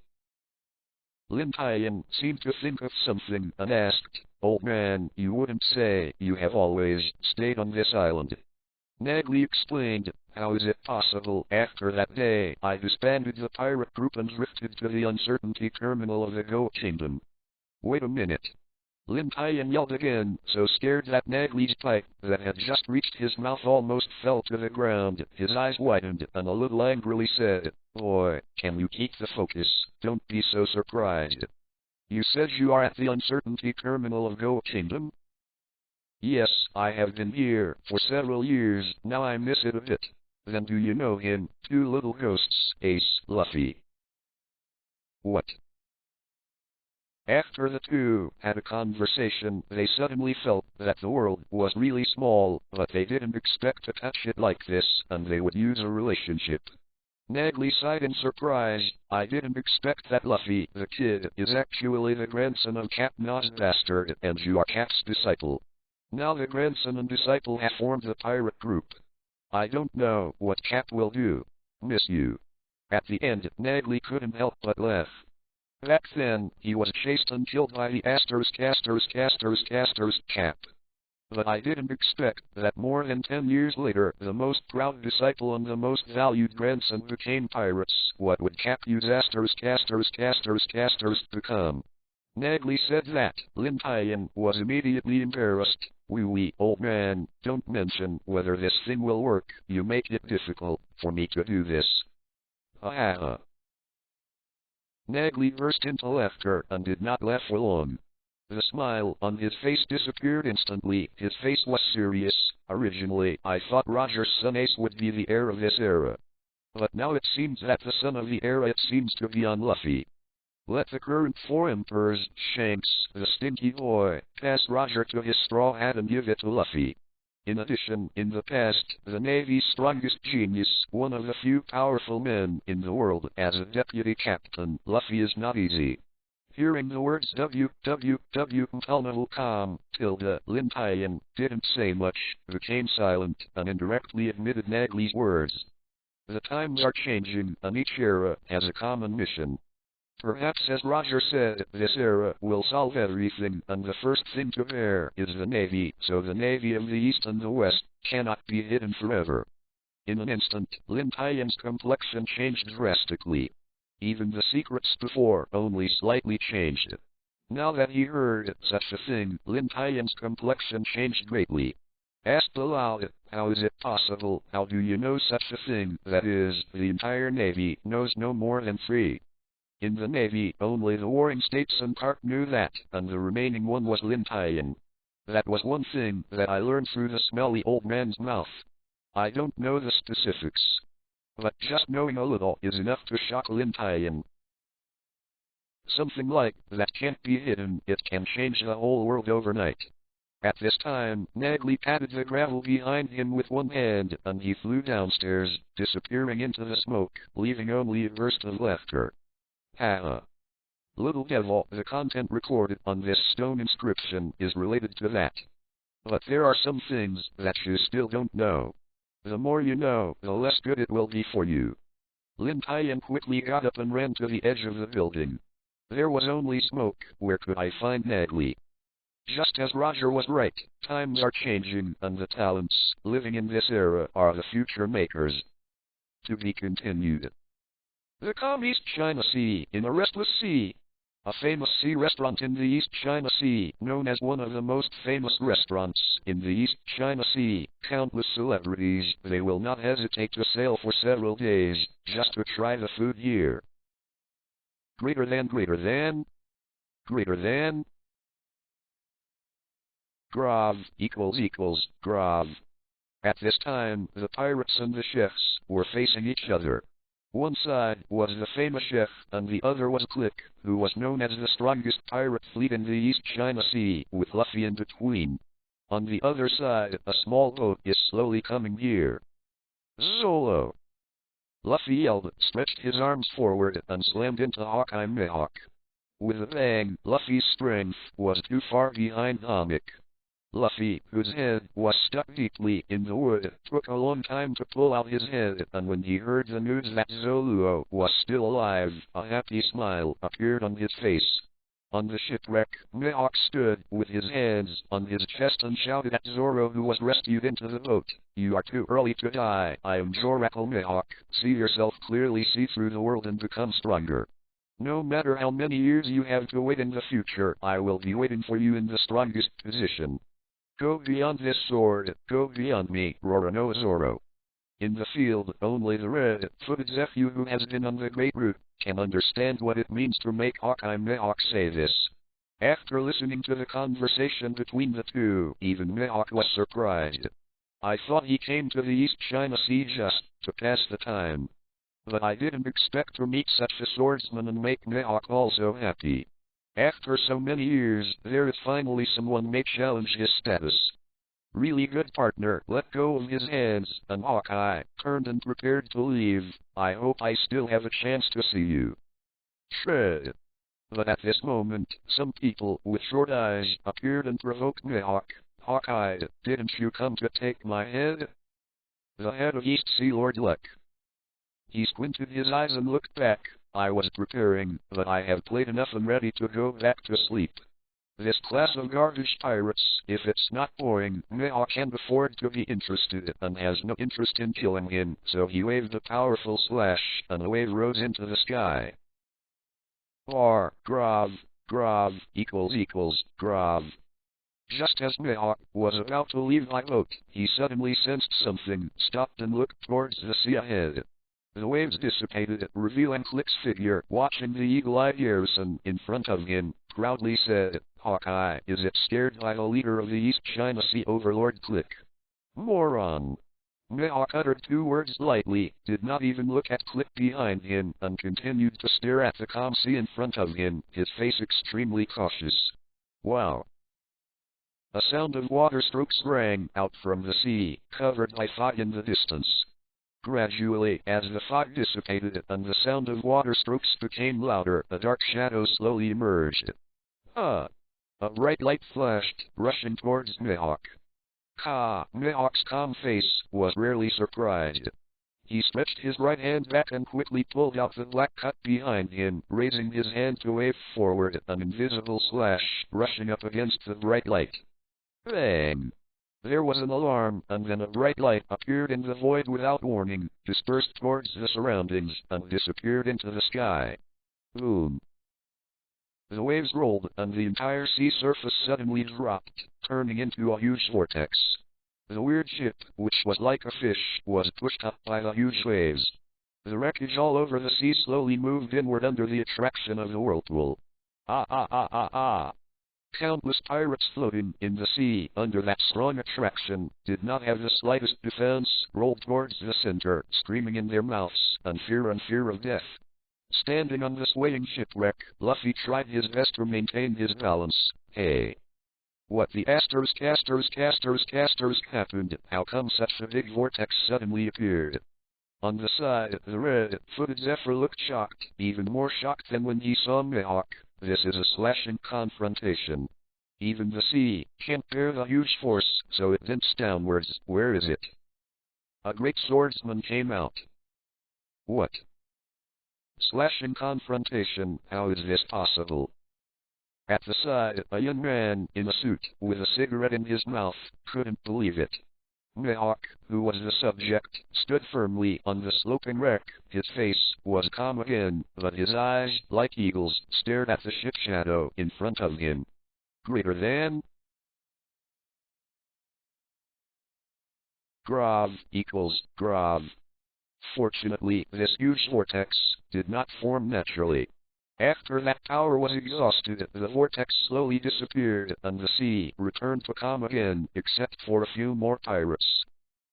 Lin Tian seemed to think of something and asked, old man, you wouldn't say you have always stayed on this island? Nagley explained, how is it possible? After that day, I disbanded the pirate group and drifted to the uncertainty terminal of the Go Kingdom. Wait a minute. Lin Tian yelled again, so scared that Nagli's pipe that had just reached his mouth almost fell to the ground. His eyes widened and a little angrily said, "Boy, can you keep the focus? Don't be so surprised. You said you are at the uncertainty terminal of Go Kingdom?" "Yes, I have been here for several years, now I miss it a bit." "Then do you know him, two little ghosts, Ace, Luffy?" "What?" After the two had a conversation, they suddenly felt that the world was really small, but they didn't expect to touch it like this, and they would use a relationship. Nagli sighed in surprise. "I didn't expect that Luffy, the kid, is actually the grandson of Cap Na's bastard, and you are Cap's disciple. Now the grandson and disciple have formed the pirate group. I don't know what Cap will do. Miss you." At the end, Nagli couldn't help but laugh. Back then, he was chased and killed by the Cap. But I didn't expect that more than 10 years later, the most proud disciple and the most valued grandson became pirates. What would Cap use become? Nagli said that. Lin Tian was immediately embarrassed. "Wee, old man, don't mention whether this thing will work. You make it difficult for me to do this." "Ha ha ha." Nagli burst into laughter and did not laugh for long. The smile on his face disappeared instantly. His face was serious. "Originally, I thought Roger's son Ace would be the heir of this era. But now it seems that the son of the era it seems to be on Luffy. Let the current 4 emperors, Shanks, the stinky boy, pass Roger to his straw hat and give it to Luffy. In addition, in the past, the Navy's strongest genius, one of the few powerful men in the world, as a deputy captain, Luffy is not easy." Hearing the words Lin Tian didn't say much, became silent, and indirectly admitted Nagli's words. The times are changing, and each era has a common mission. Perhaps, as Roger said, this era will solve everything, and the first thing to bear is the Navy, so the Navy of the East and the West cannot be hidden forever. In an instant, Lin Tian's complexion changed drastically. Even the secrets before only slightly changed. Now that he heard such a thing, Lin Tian's complexion changed greatly. Asked aloud, "How is it possible? How do you know such a thing? That is, the entire Navy knows no more than 3. In the Navy, only the warring states and Garp knew that, and the remaining one was Lin Tian. That was one thing that I learned through the smelly old man's mouth. I don't know the specifics. But just knowing a little is enough to shock Lin Tian. Something like that can't be hidden, it can change the whole world overnight." At this time, Nagli patted the gravel behind him with one hand, and he flew downstairs, disappearing into the smoke, leaving only a burst of laughter. "Ha ha. Little devil, the content recorded on this stone inscription is related to that. But there are some things that you still don't know. The more you know, the less good it will be for you." Lin Tian quickly got up and ran to the edge of the building. There was only smoke. Where could I find Nagli? Just as Roger was right, times are changing, and the talents living in this era are the future makers. To be continued. The calm East China Sea in a restless sea. A famous sea restaurant in the East China Sea, known as one of the most famous restaurants in the East China Sea. Countless celebrities, they will not hesitate to sail for several days, just to try the food here. Greater than. Grav equals Grav. At this time, the pirates and the chefs were facing each other. One side was the famous chef, and the other was Click, who was known as the strongest pirate fleet in the East China Sea, with Luffy in between. On the other side, a small boat is slowly coming near. Zolo! Luffy yelled, stretched his arms forward, and slammed into Hawkeye Mihawk. With a bang, Luffy's strength was too far behind Namek. Luffy, whose head was stuck deeply in the wood, took a long time to pull out his head, and when he heard the news that Zolo was still alive, a happy smile appeared on his face. On the shipwreck, Mihawk stood with his hands on his chest and shouted at Zoro, who was rescued into the boat. "You are too early to die. I am Zoracle Mihawk. See yourself clearly, see through the world and become stronger." No matter how many years you have to wait in the future, I will be waiting for you in the strongest position. Go beyond this sword, go beyond me, Roronoa Zoro. In the field, only the red-footed Zephyr who has been on the Great Route can understand what it means to make Hawkeye Mihawk say this. After listening to the conversation between the two, even Mihawk was surprised. I thought he came to the East China Sea just to pass the time. But I didn't expect to meet such a swordsman and make Mihawk also happy. After so many years, there is finally someone may challenge his status. Really good partner let go of his hands, and Hawkeye turned and prepared to leave. I hope I still have a chance to see you. Shred. But at this moment, some people with short eyes appeared and provoked Mihawk. Hawkeye, didn't you come to take my head? The head of East Sea Lord Luck. He squinted his eyes and looked back. I was preparing, but I have played enough and ready to go back to sleep. This class of garbage pirates, if it's not boring, Mihawk can't afford to be interested and has no interest in killing him, so he waved a powerful slash, and a wave rose into the sky. Grav, Grav. Just as Mihawk was about to leave my boat, he suddenly sensed something, stopped and looked towards the sea ahead. The waves dissipated, revealing Click's figure, watching the eagle-eyed garrison in front of him, proudly said, Hawkeye, is it scared by the leader of the East China Sea Overlord Click? Moron! Mihawk uttered 2 words lightly, did not even look at Click behind him, and continued to stare at the calm sea in front of him, his face extremely cautious. Wow! A sound of water strokes rang out from the sea, covered by fog in the distance. Gradually, as the fog dissipated and the sound of water strokes became louder, a dark shadow slowly emerged. A bright light flashed, rushing towards Mihawk. Mihawk's calm face was rarely surprised. He stretched his right hand back and quickly pulled out the black cut behind him, raising his hand to wave forward, an invisible slash, rushing up against the bright light. Bang! There was an alarm, and then a bright light appeared in the void without warning, dispersed towards the surroundings, and disappeared into the sky. Boom! The waves rolled, and the entire sea surface suddenly dropped, turning into a huge vortex. The weird ship, which was like a fish, was pushed up by the huge waves. The wreckage all over the sea slowly moved inward under the attraction of the whirlpool. Countless pirates floating in the sea under that strong attraction did not have the slightest defense, rolled towards the center, screaming in their mouths, and fear of death. Standing on the swaying shipwreck, Luffy tried his best to maintain his balance. Hey! What the casters happened? How come such a big vortex suddenly appeared? On the side, the red-footed Zephyr looked shocked, even more shocked than when he saw Mihawk. This is a slashing confrontation. Even the sea can't bear the huge force, so it vents downwards. Where is it? A great swordsman came out. What? Slashing confrontation, how is this possible? At the side, a young man in a suit, with a cigarette in his mouth, couldn't believe it. Mihawk, who was the subject, stood firmly on the sloping wreck. His face was calm again, but his eyes, like eagles, stared at the ship shadow in front of him. Greater than? Grav equals Grav. Fortunately, this huge vortex did not form naturally. After that power was exhausted, the vortex slowly disappeared, and the sea returned to calm again, except for a few more pirates.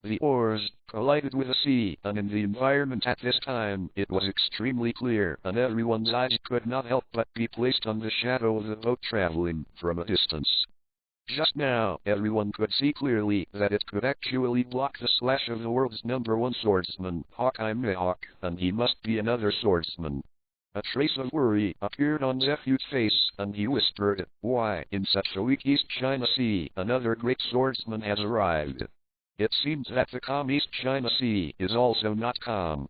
The oars collided with the sea, and in the environment at this time, it was extremely clear, and everyone's eyes could not help but be placed on the shadow of the boat traveling from a distance. Just now, everyone could see clearly that it could actually block the slash of the world's #1 swordsman, Hawkeye Mihawk, and he must be another swordsman. A trace of worry appeared on Zephyr's face, and he whispered, "Why, in such a weak East China Sea, another great swordsman has arrived. It seems that the calm East China Sea is also not calm."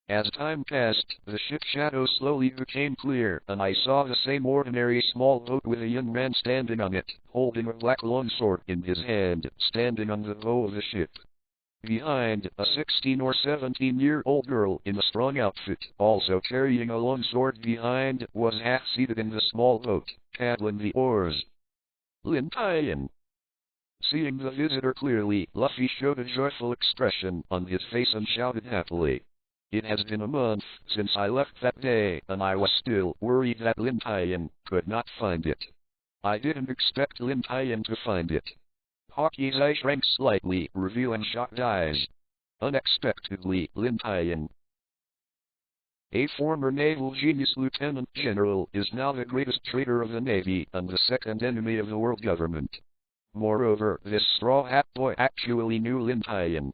As time passed, the ship shadow slowly became clear, and I saw the same ordinary small boat with a young man standing on it, holding a black longsword in his hand, standing on the bow of the ship. Behind, a 16 or 17-year-old girl in a strong outfit, also carrying a long sword behind, was half-seated in the small boat, paddling the oars. Lin Tian. Seeing the visitor clearly, Luffy showed a joyful expression on his face and shouted happily. It has been a month since I left that day, and I was still worried that Lin Tian could not find it. I didn't expect Lin Tian to find it. Hockey's eye shrank slightly, revealing shocked eyes. Unexpectedly, Lin Tian, a former naval genius lieutenant general, is now the greatest traitor of the Navy and the second enemy of the world government. Moreover, this Straw Hat Boy actually knew Lin Tian.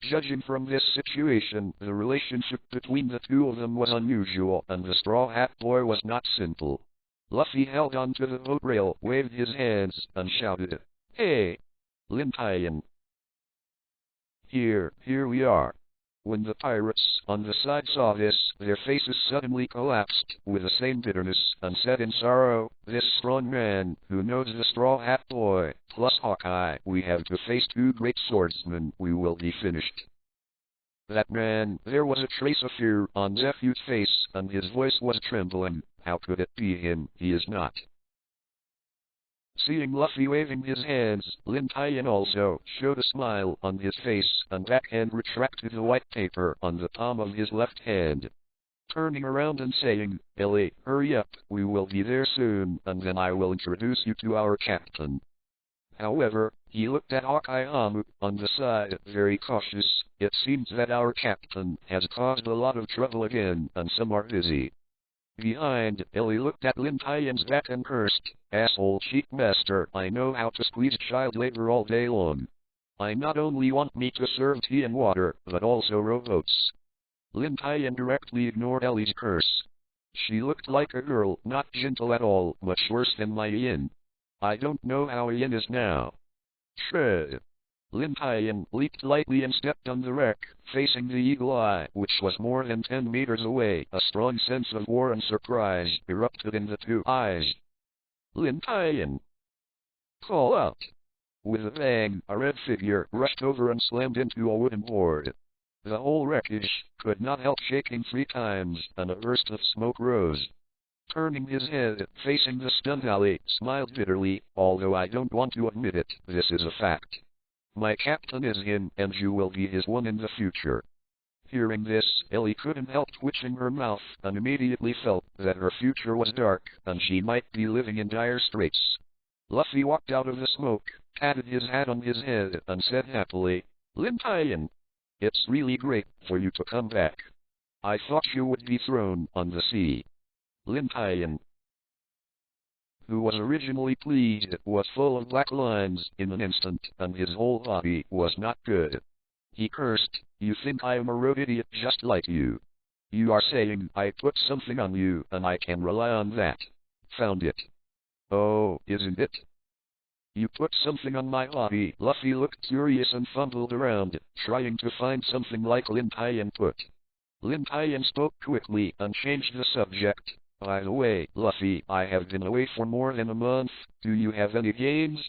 Judging from this situation, the relationship between the two of them was unusual, and the Straw Hat Boy was not simple. Luffy held onto the boat rail, waved his hands, and shouted, "Hey! Lin Tian! Here we are." When the pirates on the side saw this, their faces suddenly collapsed with the same bitterness, and said in sorrow, "This strong man, who knows the Straw Hat Boy, plus Hawkeye, we have to face two great swordsmen, we will be finished." That man, there was a trace of fear on Zephy's face, and his voice was trembling. How could it be him? He is not. Seeing Luffy waving his hands, Lin Tian also showed a smile on his face, and backhand retracted the white paper on the palm of his left hand. Turning around and saying, "Ellie, hurry up, we will be there soon, and then I will introduce you to our captain." However, he looked at Hawkeye Hamu on the side, very cautious. It seems that our captain has caused a lot of trouble again, and some are busy. Behind, Ellie looked at Lin Tian's back and cursed, "Asshole chief master, I know how to squeeze child labor all day long. I not only want me to serve tea and water, but also rowboats." Lin Tian directly ignored Ellie's curse. She looked like a girl, not gentle at all, much worse than my Yin. I don't know how Yin is now. Shred. Lin Tian leaped lightly and stepped on the wreck, facing the Eagle Eye, which was more than 10 meters away. A strong sense of war and surprise erupted in the two eyes. Lin Tian! Call out! With a bang, a red figure rushed over and slammed into a wooden board. The whole wreckage could not help shaking 3 times, and a burst of smoke rose. Turning his head, facing the stun alley, smiled bitterly, "Although I don't want to admit it, this is a fact. My captain is him, and you will be his one in the future." Hearing this, Ellie couldn't help twitching her mouth, and immediately felt that her future was dark, and she might be living in dire straits. Luffy walked out of the smoke, patted his hat on his head, and said happily, "Lin Tian, it's really great for you to come back. I thought you would be thrown on the sea." Lin Tian, who was originally pleased, was full of black lines in an instant, and his whole body was not good. He cursed, "You think I am a road idiot just like you. You are saying I put something on you, and I can rely on that. Found it. Oh, isn't it? You put something on my body." Luffy looked curious and fumbled around, trying to find something like Lin Tian put. Lin Tian spoke quickly and changed the subject. "By the way, Luffy, I have been away for more than a month. Do you have any games?"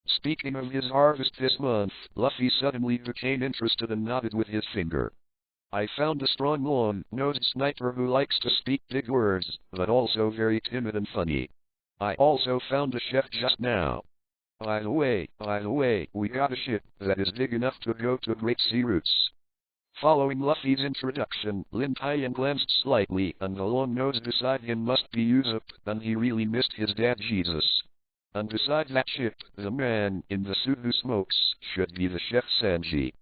Speaking of his harvest this month, Luffy suddenly became interested and nodded with his finger. "I found a strong long-nosed sniper who likes to speak big words, but also very timid and funny. I also found a chef just now. By the way, we got a ship that is big enough to go to Great Sea Routes." Following Luffy's introduction, Lin Tian glanced slightly, and the long nose beside him must be Usopp, and he really missed his dad Jesus. And beside that ship, the man in the suit who smokes should be the chef Sanji.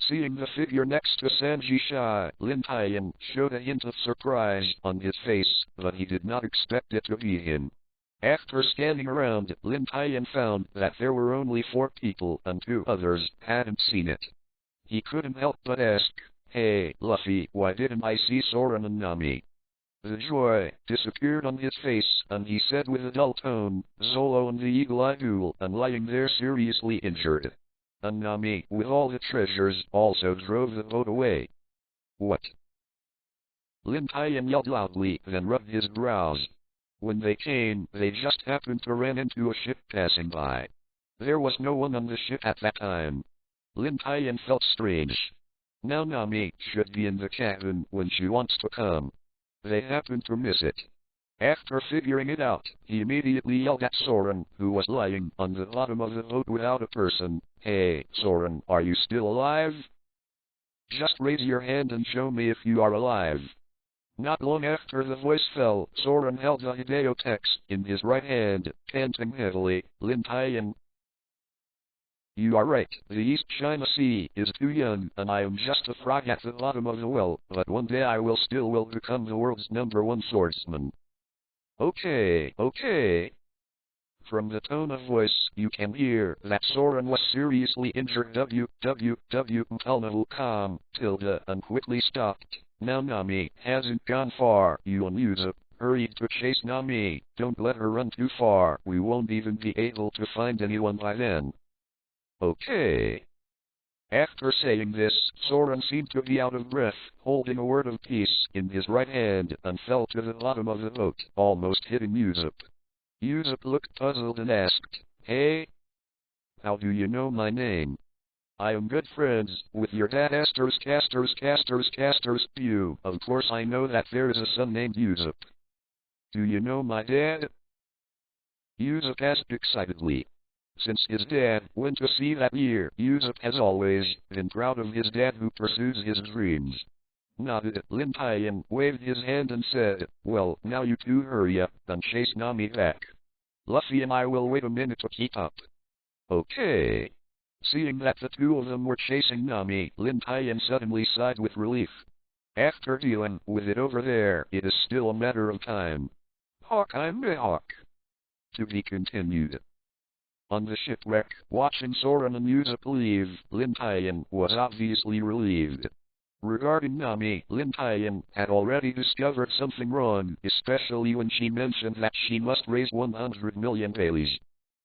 Seeing the figure next to Sanji shy, Lin Tian showed a hint of surprise on his face, but he did not expect it to be him. After scanning around, Lin Tian found that there were only 4 people, and 2 others hadn't seen it. He couldn't help but ask, "Hey, Luffy, why didn't I see Soren and Nami?" The joy disappeared on his face, and he said with a dull tone, "Zolo and the Eagle Eye Duel, and lying there seriously injured. And Nami, with all the treasures, also drove the boat away." "What?" Lin Tian yelled loudly, then rubbed his brows. "When they came, they just happened to run into a ship passing by. There was no one on the ship at that time. Lin Tian felt strange. Now Nami should be in the cabin when she wants to come. They happen to miss it. After figuring it out, he immediately yelled at Soren, who was lying on the bottom of the boat without a person. Hey, Soren, are you still alive? Just raise your hand and show me if you are alive. Not long after the voice fell, Soren held the Hideo text in his right hand, panting heavily. Lin Tian. You are right, the East China Sea is too young, and I am just a frog at the bottom of the well, but one day I will become the world's #1 swordsman. Okay. From the tone of voice, you can hear that Soren was seriously injured. Calm, and quickly stopped. Now Nami hasn't gone far. You and Yuzup hurried to chase Nami. Don't let her run too far. We won't even be able to find anyone by then. Okay. After saying this, Soren seemed to be out of breath, holding a word of peace in his right hand, and fell to the bottom of the boat, almost hitting Yuzup. Yuzup looked puzzled and asked, Hey? How do you know my name? I am good friends with your dad. You. Of course I know that there is a son named Yuzup. Do you know my dad? Yuzup asked excitedly. Since his dad went to sea that year, Yuzup has always been proud of his dad who pursues his dreams. Nodded. Lin Tian waved his hand and said, Well, now you two hurry up and chase Nami back. Luffy and I will wait a minute to keep up. Okay. Seeing that the two of them were chasing Nami, Lin Tian suddenly sighed with relief. After dealing with it over there, it is still a matter of time. I'm the Hawk. To be continued. On the shipwreck, watching Soren and Yuzup leave, Lin Tian was obviously relieved. Regarding Nami, Lin Tian had already discovered something wrong, especially when she mentioned that she must raise 100 million dailies.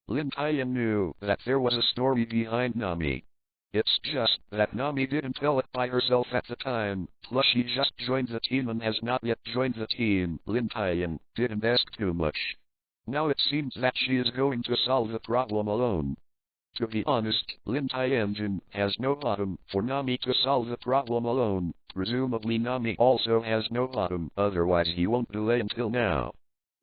Lin Tian knew that there was a story behind Nami. It's just that Nami didn't tell it by herself at the time, plus she just joined the team and has not yet joined the team. Lin Tian didn't ask too much. Now it seems that she is going to solve the problem alone. To be honest, Lin Tianjin has no bottom for Nami to solve the problem alone. Presumably Nami also has no bottom, otherwise he won't delay until now.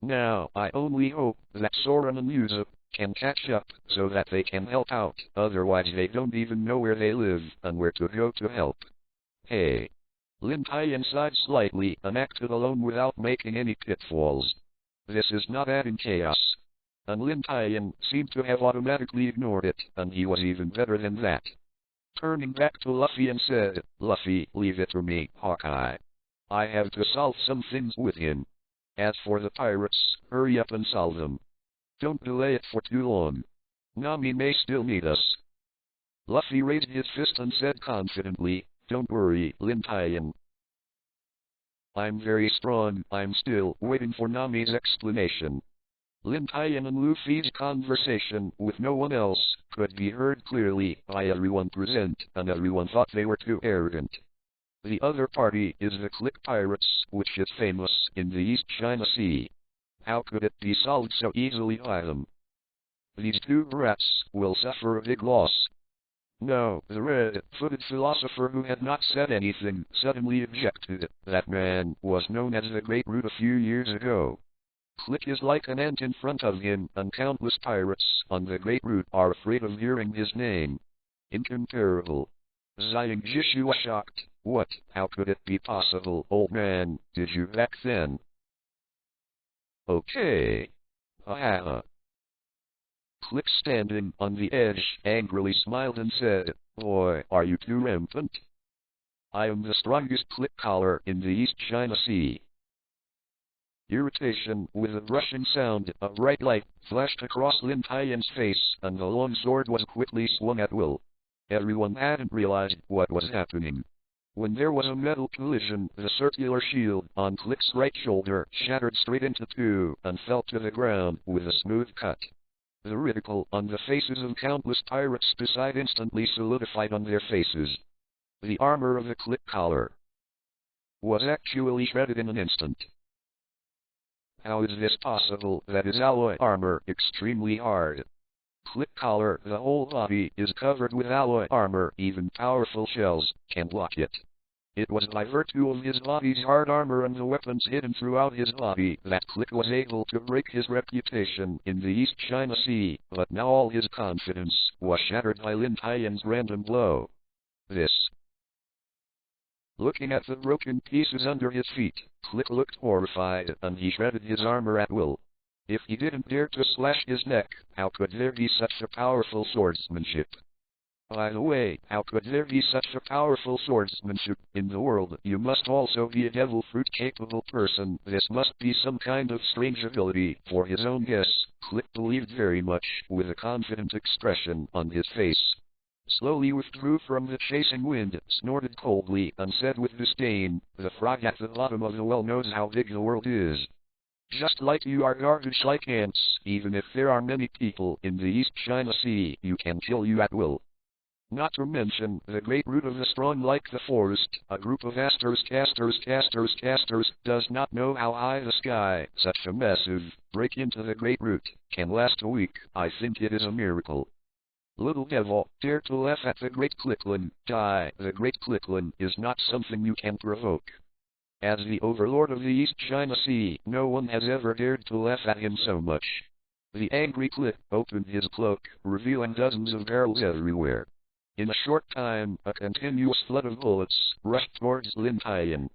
Now, I only hope that Soren and Yuzup can catch up so that they can help out, otherwise they don't even know where they live and where to go to help. Hey. Lin Tian sighed slightly and acted alone without making any pitfalls. This is not adding chaos. And Lin Tian seemed to have automatically ignored it, and he was even better than that. Turning back to Luffy and said, Luffy, leave it to me, Hawkeye. I have to solve some things with him. As for the pirates, hurry up and solve them. Don't delay it for too long. Nami may still need us. Luffy raised his fist and said confidently, Don't worry, Lin Tian. I'm very strong. I'm still waiting for Nami's explanation. Lin Tian and Luffy's conversation with no one else could be heard clearly by everyone present, and everyone thought they were too arrogant. The other party is the Click Pirates, which is famous in the East China Sea. How could it be solved so easily by them? These two brats will suffer a big loss. No, the red-footed philosopher who had not said anything suddenly objected. That man was known as the Great Root a few years ago. Click is like an ant in front of him, and countless pirates on the Great Root are afraid of hearing his name. Incomparable. Xiang Jishu was shocked. What? How could it be possible, old man? Did you back then? Okay. Ha. Click, standing on the edge, angrily smiled and said, Boy, are you too rampant? I am the strongest Click collar in the East China Sea. Irritation, with a brushing sound, a bright light flashed across Lin Tian's face, and the long sword was quickly swung at will. Everyone hadn't realized what was happening. When there was a metal collision, the circular shield on Click's right shoulder shattered straight into two, and fell to the ground with a smooth cut. The ridicule on the faces of countless pirates beside instantly solidified on their faces. The armor of the Click collar was actually shredded in an instant. How is this possible? That is alloy armor, extremely hard. Click collar. The whole body is covered with alloy armor. Even powerful shells can block it. It was by virtue of his body's hard armor and the weapons hidden throughout his body that Click was able to break his reputation in the East China Sea, but now all his confidence was shattered by Lin Tian's random blow. Looking at the broken pieces under his feet, Click looked horrified, and he shredded his armor at will. If he didn't dare to slash his neck, how could there be such a powerful swordsmanship? By the way, how could there be such a powerful swordsmanship in the world? You must also be a devil fruit capable person. This must be some kind of strange ability. For his own guess, Click believed very much, with a confident expression on his face. Slowly withdrew from the chasing wind, snorted coldly, and said with disdain, "The frog at the bottom of the well knows how big the world is. Just like you are garbage like ants. Even if there are many people in the East China Sea, you can kill you at will. Not to mention, the great root of the strong like the forest, a group of casters does not know how high the sky, such a massive, break into the great root, can last a week. I think it is a miracle. Little devil, dare to laugh at the great Clicklin, die. The great Clicklin is not something you can provoke. As the overlord of the East China Sea, no one has ever dared to laugh at him so much." The angry Click opened his cloak, revealing dozens of barrels everywhere. In a short time, a continuous flood of bullets rushed towards Lin Tian.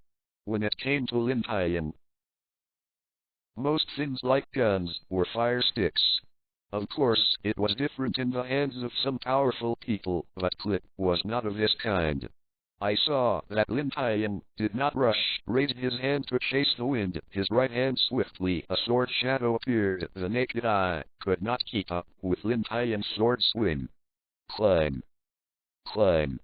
When it came to Lin Tian, most things like guns were fire sticks. Of course, it was different in the hands of some powerful people, but Click was not of this kind. I saw that Lin Tian did not rush, raised his hand to chase the wind, his right hand swiftly, a sword shadow appeared. The naked eye could not keep up with Lin Tian's sword swing. Clang. Clang.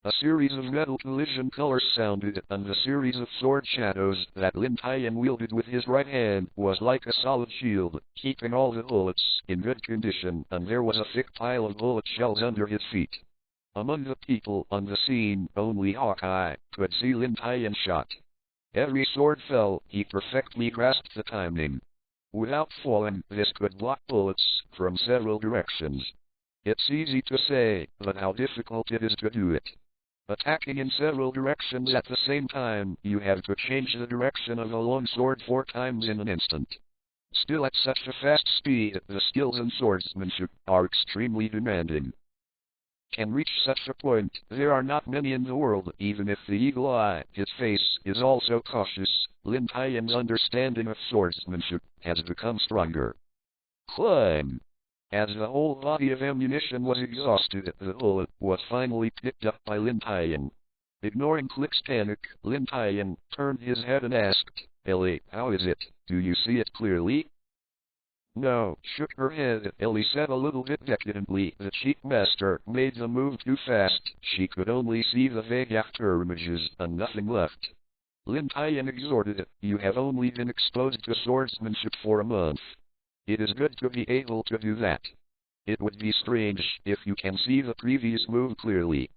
A series of metal collision colors sounded, and the series of sword shadows that Lin Tian wielded with his right hand was like a solid shield, keeping all the bullets in good condition, and there was a thick pile of bullet shells under his feet. Among the people on the scene, only Hawkeye could see Lin Tian's shot. Every sword fell, he perfectly grasped the timing. Without falling, this could block bullets from several directions. It's easy to say, but how difficult it is to do it. Attacking in several directions at the same time, you have to change the direction of a long sword 4 times in an instant. Still at such a fast speed, the skills in swordsmanship are extremely demanding. Can reach such a point, there are not many in the world. Even if the eagle eye, his face, is also cautious, Lin Tian's understanding of swordsmanship has become stronger. Clang! As the whole body of ammunition was exhausted, the bullet was finally picked up by Lin Tian. Ignoring Click's panic, Lin Tian turned his head and asked, "Ellie, how is it? Do you see it clearly?" "No," shook her head. Ellie said a little bit decadently. The Chief Master made the move too fast. She could only see the vague after images and nothing left. Lin Tian exhorted, "You have only been exposed to swordsmanship for a month. It is good to be able to do that. It would be strange if you can see the previous move clearly."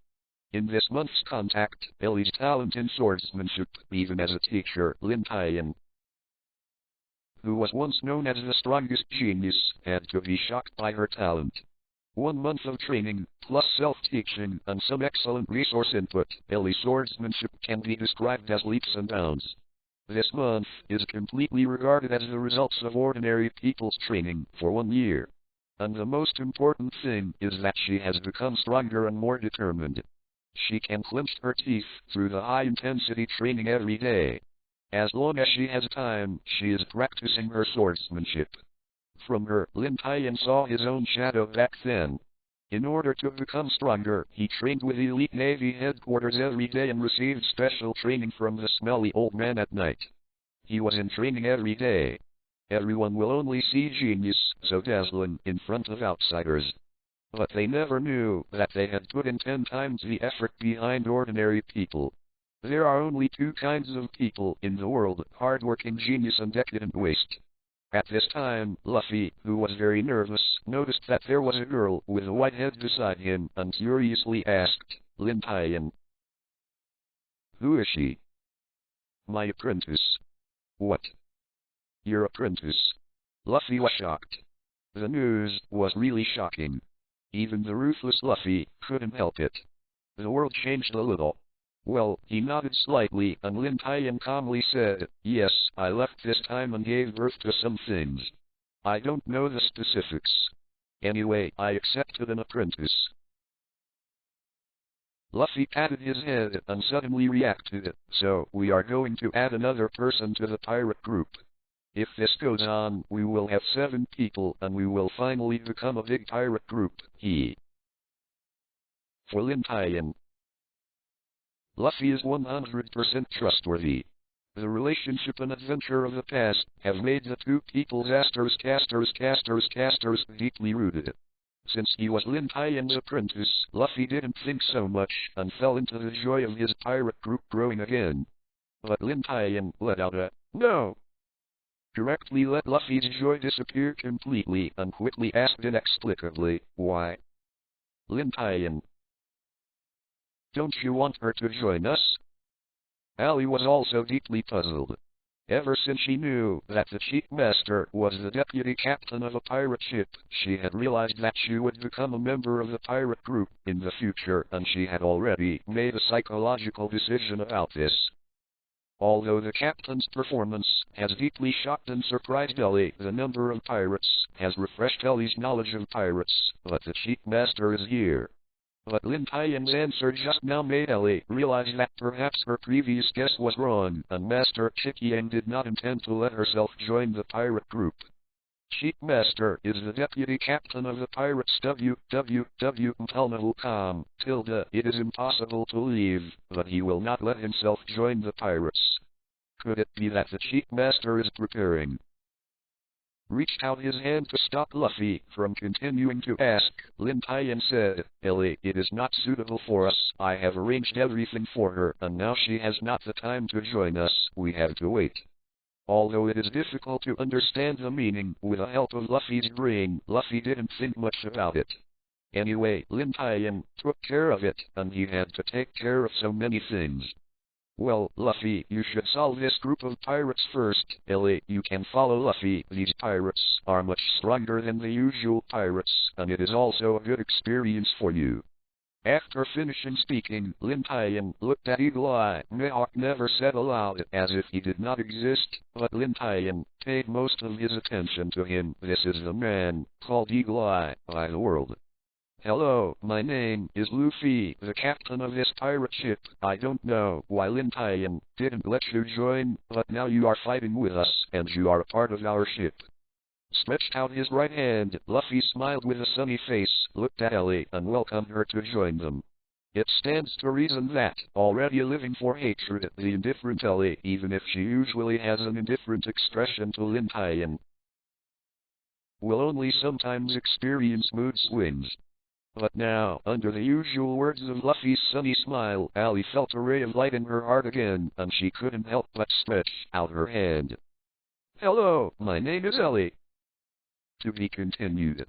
In this month's contact, Ellie's talent in swordsmanship, even as a teacher, Lin Tian, who was once known as the strongest genius, had to be shocked by her talent. 1 month of training, plus self-teaching, and some excellent resource input, Ellie's swordsmanship can be described as leaps and bounds. This month is completely regarded as the results of ordinary people's training for 1 year. And the most important thing is that she has become stronger and more determined. She can clench her teeth through the high-intensity training every day. As long as she has time, she is practicing her swordsmanship. From her, Lin Tian saw his own shadow back then. In order to become stronger, he trained with elite Navy headquarters every day and received special training from the smelly old man at night. He was in training every day. Everyone will only see genius so dazzling in front of outsiders. But they never knew that they had put in 10 times the effort behind ordinary people. There are only 2 kinds of people in the world, hard-working genius and decadent waste. At this time, Luffy, who was very nervous, noticed that there was a girl with a white head beside him, and curiously asked, "Lin Tian, who is she?" "My apprentice." "What? Your apprentice?" Luffy was shocked. The news was really shocking. Even the ruthless Luffy couldn't help it. The world changed a little. Well, he nodded slightly, and Lin Tian calmly said, "Yes, I left this time and gave birth to some things. I don't know the specifics. Anyway, I accepted an apprentice." Luffy patted his head and suddenly reacted, "So, we are going to add another person to the pirate group. If this goes on, we will have 7 people and we will finally become a big pirate group." For Lin Tian, Luffy is 100% trustworthy. The relationship and adventure of the past have made the two people's casters deeply rooted. Since he was Lin Tian's apprentice, Luffy didn't think so much and fell into the joy of his pirate group growing again. But Lin Tian let out a "no" directly let Luffy's joy disappear completely and quickly asked inexplicably, "Why?" Lin Tian, "Don't you want her to join us?" Ali was also deeply puzzled. Ever since she knew that the Chief Master was the deputy captain of a pirate ship, she had realized that she would become a member of the pirate group in the future, and she had already made a psychological decision about this. Although the captain's performance has deeply shocked and surprised Ellie, the number of pirates has refreshed Ellie's knowledge of pirates, but the Chief Master is here. But Lin Tian's answer just now made Ellie realize that perhaps her previous guess was wrong, and Master Chikiang did not intend to let herself join the pirate group. Chief Master is the deputy captain of the pirates www.com. It is impossible to leave, but he will not let himself join the pirates. Could it be that the Chief Master is preparing? Reached out his hand to stop Luffy from continuing to ask, Lin Tian said, "Ellie, it is not suitable for us. I have arranged everything for her, and now she has not the time to join us. We have to wait." Although it is difficult to understand the meaning with the help of Luffy's brain, Luffy didn't think much about it. Anyway, Lin Tian took care of it, and he had to take care of so many things. "Well, Luffy, you should solve this group of pirates first. Ellie, you can follow Luffy. These pirates are much stronger than the usual pirates, and it is also a good experience for you." After finishing speaking, Lin Tian looked at Eagle Eye. Mihawk never said aloud, as if he did not exist, but Lin Tian paid most of his attention to him. This is the man called Eagle Eye by the world. "Hello, my name is Luffy, the captain of this pirate ship. I don't know why Lin Tian didn't let you join, but now you are fighting with us, and you are a part of our ship." Stretched out his right hand, Luffy smiled with a sunny face, looked at Ellie, and welcomed her to join them. It stands to reason that, already living for hatred, the indifferent Ellie, even if she usually has an indifferent expression to Lin Tian, will only sometimes experience mood swings. But now, under the usual words of Luffy's sunny smile, Ali felt a ray of light in her heart again, and she couldn't help but stretch out her hand. "Hello, my name is Ellie." To be continued.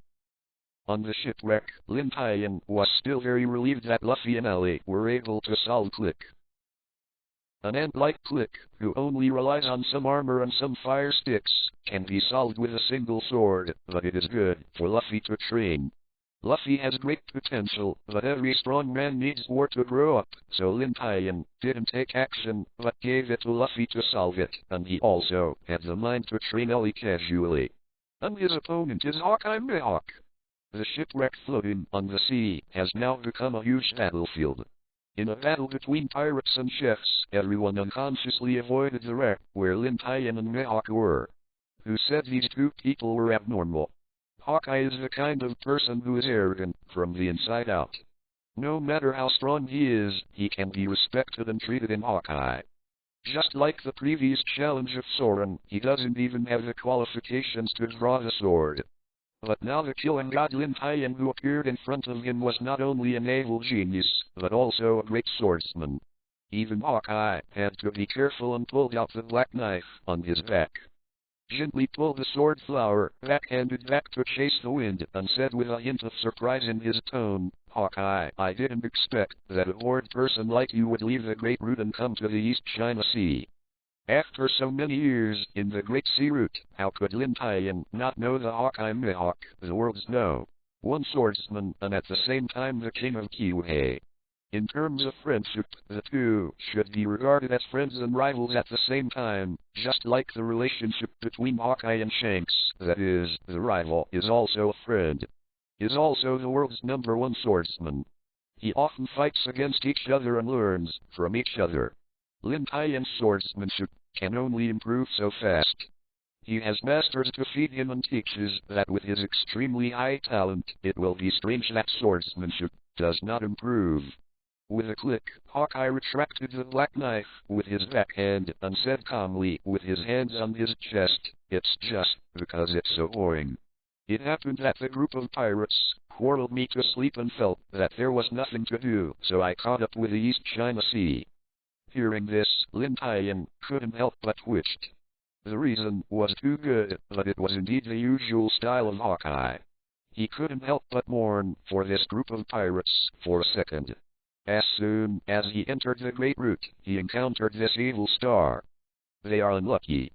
On the shipwreck, Lin Tian was still very relieved that Luffy and Ellie were able to solve Click. An ant-like Click, who only relies on some armor and some fire sticks, can be solved with a single sword, but it is good for Luffy to train. Luffy has great potential, but every strong man needs war to grow up, so Lin Tian didn't take action, but gave it to Luffy to solve it, and he also had the mind to train Ellie casually. And his opponent is Hawkeye Mihawk. The shipwreck floating on the sea has now become a huge battlefield. In a battle between pirates and chefs, everyone unconsciously avoided the wreck where Lin Tian and Mihawk were. Who said these two people were abnormal? Hawkeye is the kind of person who is arrogant from the inside out. No matter how strong he is, he can be respected and treated in Hawkeye. Just like the previous challenge of Soren, he doesn't even have the qualifications to draw the sword. But now the killing god Lin Tian who appeared in front of him was not only a naval genius, but also a great swordsman. Even Hawkeye had to be careful and pulled out the black knife on his back. Gently pulled the sword flower backhanded back to chase the wind, and said with a hint of surprise in his tone, "Hawkeye, I didn't expect that a bored person like you would leave the Great Root and come to the East China Sea." After so many years in the Great Sea Route, how could Lin Tian not know the Hawkeye Mihawk, the world's one swordsman, and at the same time the king of Kiwei? In terms of friendship, the two should be regarded as friends and rivals at the same time, just like the relationship between Hawkeye and Shanks, that is, the rival is also a friend. Is also the world's #1 swordsman. He often fights against each other and learns from each other. Lin Tian's swordsmanship can only improve so fast. He has masters to feed him and teaches that with his extremely high talent, it will be strange that swordsmanship does not improve. With a click, Hawkeye retracted the black knife with his backhand and said calmly with his hands on his chest, "It's just because it's so boring. It happened that the group of pirates quarreled me to sleep and felt that there was nothing to do, so I caught up with the East China Sea." Hearing this, Lin Tian couldn't help but twitched. The reason was too good, but it was indeed the usual style of Hawkeye. He couldn't help but mourn for this group of pirates for a second. As soon as he entered the Great Route, he encountered this evil star. "They are unlucky.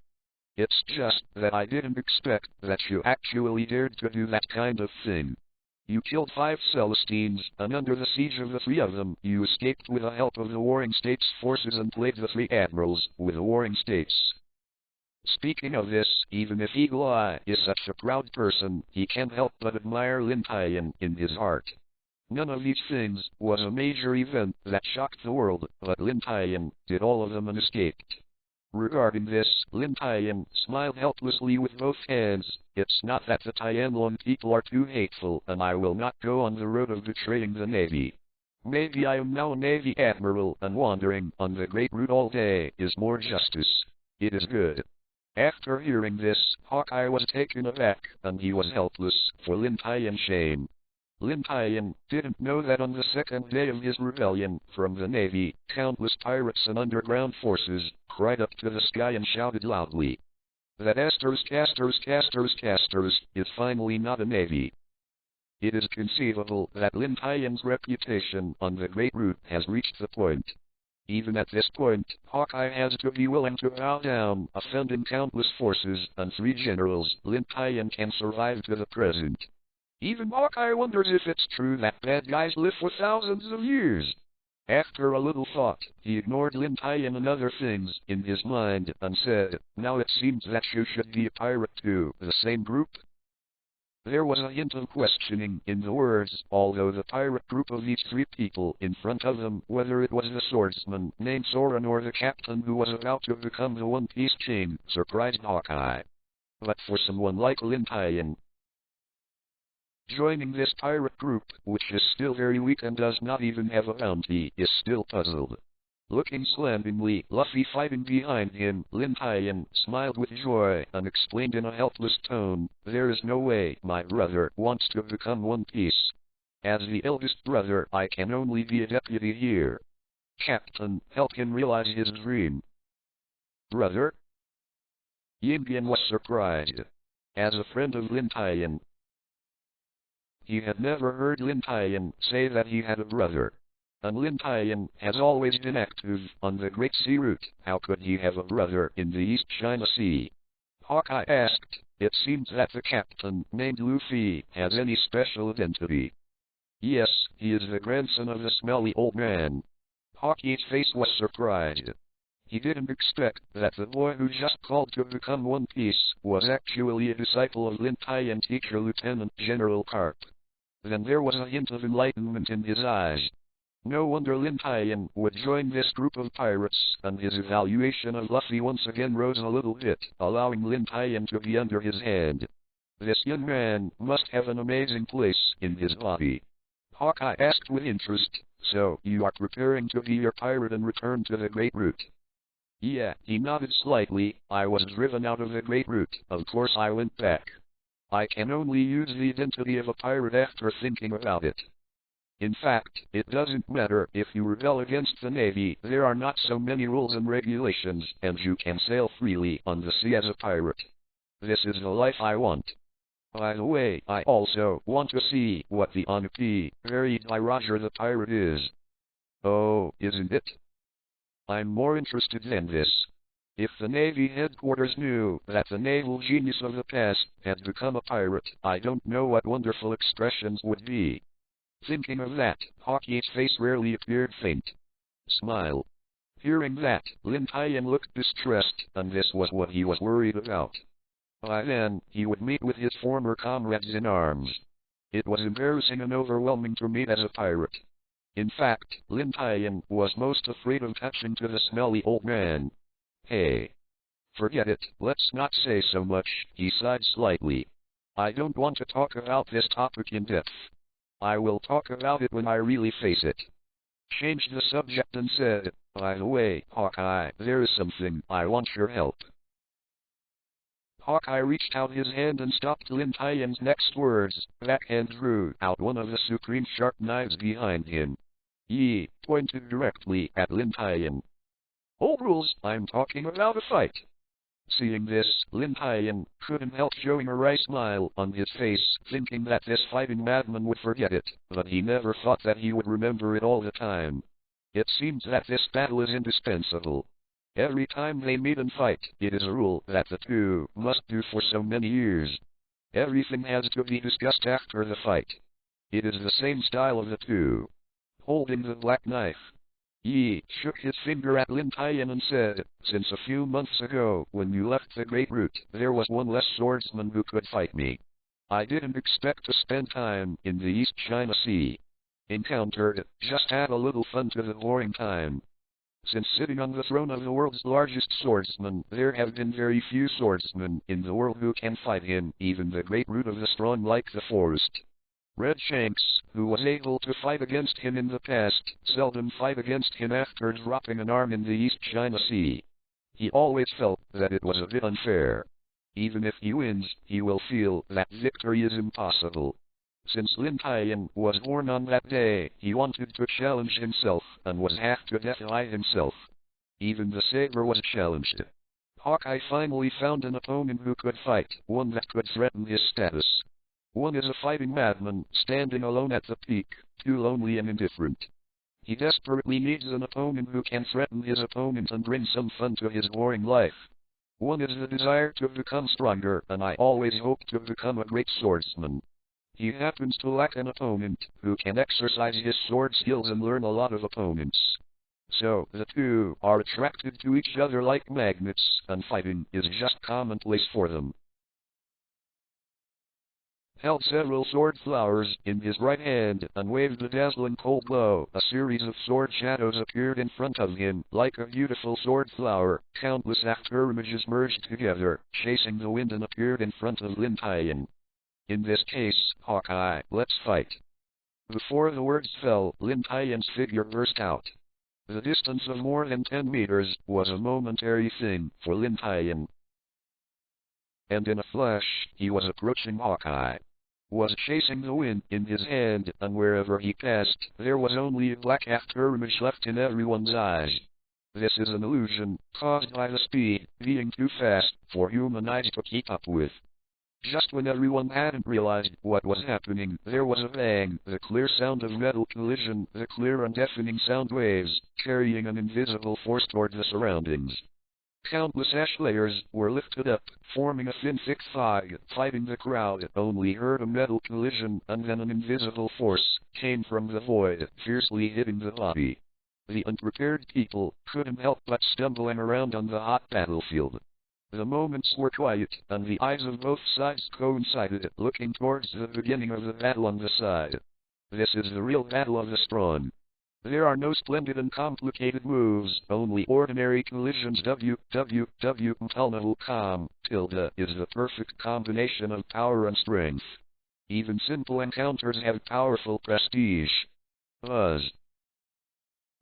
It's just that I didn't expect that you actually dared to do that kind of thing. You killed 5 Celestines, and under the siege of the 3 of them, you escaped with the help of the Warring States forces and played the 3 admirals with the Warring States." Speaking of this, even if Eagle Eye is such a proud person, he can't help but admire Lin Tian in his heart. None of these things was a major event that shocked the world, but Lin Tian did all of them and escaped. Regarding this, Lin Tian smiled helplessly with both hands. "It's not that the Tianlong people are too hateful, and I will not go on the road of betraying the Navy. Maybe I am now a Navy admiral, and wandering on the Great Route all day is more justice. It is good." After hearing this, Hawkeye was taken aback, and he was helpless for Lin Tian's shame. Lin Tian didn't know that on the second day of his rebellion from the Navy, countless pirates and underground forces cried up to the sky and shouted loudly that Casters is finally not a Navy. It is conceivable that Lin Tian's reputation on the Great Route has reached the point. Even at this point, Hawkeye has to be willing to bow down, offending countless forces and 3 generals. Lin Tian can survive to the present. Even Hawkeye wonders if it's true that bad guys live for thousands of years. After a little thought, he ignored Lin Tian and other things in his mind and said, "Now it seems that you should be a pirate too, the same group?" There was a hint of questioning in the words, although the pirate group of each 3 people in front of them, whether it was the swordsman named Soren or the captain who was about to become the One Piece king, surprised Hawkeye. But for someone like Lin Tian, joining this pirate group, which is still very weak and does not even have a bounty, is still puzzled. Looking slanderingly, Luffy fighting behind him, Lin Tian smiled with joy and explained in a helpless tone, "There is no way my brother wants to become One Piece. As the eldest brother, I can only be a deputy here. Captain, help him realize his dream." "Brother?" Yinbian was surprised. As a friend of Lin Tian, he had never heard Lin Tian say that he had a brother. And Lin Tian has always been active on the Great Sea Route. How could he have a brother in the East China Sea? Hawkeye asked. It seems that the captain, named Luffy, has any special identity. Yes, he is the grandson of the smelly old man. Hawkeye's face was surprised. He didn't expect that the boy who just called to become One Piece was actually a disciple of Lin Tian teacher Lieutenant General Garp. Then there was a hint of enlightenment in his eyes. No wonder Lin Tian would join this group of pirates, and his evaluation of Luffy once again rose a little bit, allowing Lin Tian to be under his hand. This young man must have an amazing place in his body. Hawkeye asked with interest, "So, you are preparing to be your pirate and return to the Great Route?" "Yeah," he nodded slightly. "I was driven out of the Great Route, of course I went back. I can only use the identity of a pirate after thinking about it. In fact, it doesn't matter if you rebel against the Navy, there are not so many rules and regulations, and you can sail freely on the sea as a pirate. This is the life I want. By the way, I also want to see what the Onip buried by Roger the pirate is." "Oh, isn't it? I'm more interested than this. If the Navy headquarters knew that the naval genius of the past had become a pirate, I don't know what wonderful expressions would be. Thinking of that, Hawkeye's face rarely appeared faint. Smile. Hearing that, Lin Tian looked distressed, and this was what he was worried about. By then, he would meet with his former comrades in arms. It was embarrassing and overwhelming to meet as a pirate. In fact, Lin Tian was most afraid of touching to the smelly old man. Hey. Forget it, let's not say so much, he sighed slightly. I don't want to talk about this topic in depth. I will talk about it when I really face it. Changed the subject and said, by the way, Hawkeye, there is something, I want your help. Hawkeye reached out his hand and stopped Lin Tian's next words, backhand drew out one of the supreme sharp knives behind him. He pointed directly at Lin Tian. Old rules, I'm talking about a fight. Seeing this, Lin Tian couldn't help showing a wry smile on his face, thinking that this fighting madman would forget it, but he never thought that he would remember it all the time. It seems that this battle is indispensable. Every time they meet and fight, it is a rule that the two must do for so many years. Everything has to be discussed after the fight. It is the same style of the two. Holding the black knife, Yi shook his finger at Lin Tian and said, since a few months ago, when you left the Great Route, there was one less swordsman who could fight me. I didn't expect to spend time in the East China Sea. Encountered, just had a little fun to the boring time. Since sitting on the throne of the world's largest swordsman, there have been very few swordsmen in the world who can fight him, even the Great Root of the strong like the forest. Red Shanks, who was able to fight against him in the past, seldom fight against him after dropping an arm in the East China Sea. He always felt that it was a bit unfair. Even if he wins, he will feel that victory is impossible. Since Lin Tian was born on that day, he wanted to challenge himself, and was half to defy himself. Even the saber was challenged. Hawkeye finally found an opponent who could fight, one that could threaten his status. One is a fighting madman, standing alone at the peak, too lonely and indifferent. He desperately needs an opponent who can threaten his opponent and bring some fun to his boring life. One is the desire to become stronger, and I always hope to become a great swordsman. He happens to lack an opponent who can exercise his sword skills and learn a lot of opponents. So, the two are attracted to each other like magnets, and fighting is just commonplace for them. Held several sword flowers in his right hand, and waved a dazzling cold blow. A series of sword shadows appeared in front of him, like a beautiful sword flower. Countless after images merged together, chasing the wind, and appeared in front of Lin Tian. In this case, Hawkeye, let's fight. Before the words fell, Lin Tian's figure burst out. The distance of more than 10 meters was a momentary thing for Lin Tian. And in a flash, he was approaching Hawkeye. Was chasing the wind in his hand, and wherever he passed, there was only a black afterimage left in everyone's eyes. This is an illusion, caused by the speed being too fast for human eyes to keep up with. Just when everyone hadn't realized what was happening, there was a bang, the clear sound of metal collision, the clear and deafening sound waves, carrying an invisible force toward the surroundings. Countless ash layers were lifted up, forming a thin thick fog, fighting the crowd. Only heard a metal collision, and then an invisible force came from the void, fiercely hitting the body. The unprepared people couldn't help but stumbling around on the hot battlefield. The moments were quiet, and the eyes of both sides coincided, looking towards the beginning of the battle on the side. This is the real battle of the strong. There are no splendid and complicated moves, only ordinary collisions. www.untitled is the perfect combination of power and strength. Even simple encounters have powerful prestige. Buzz.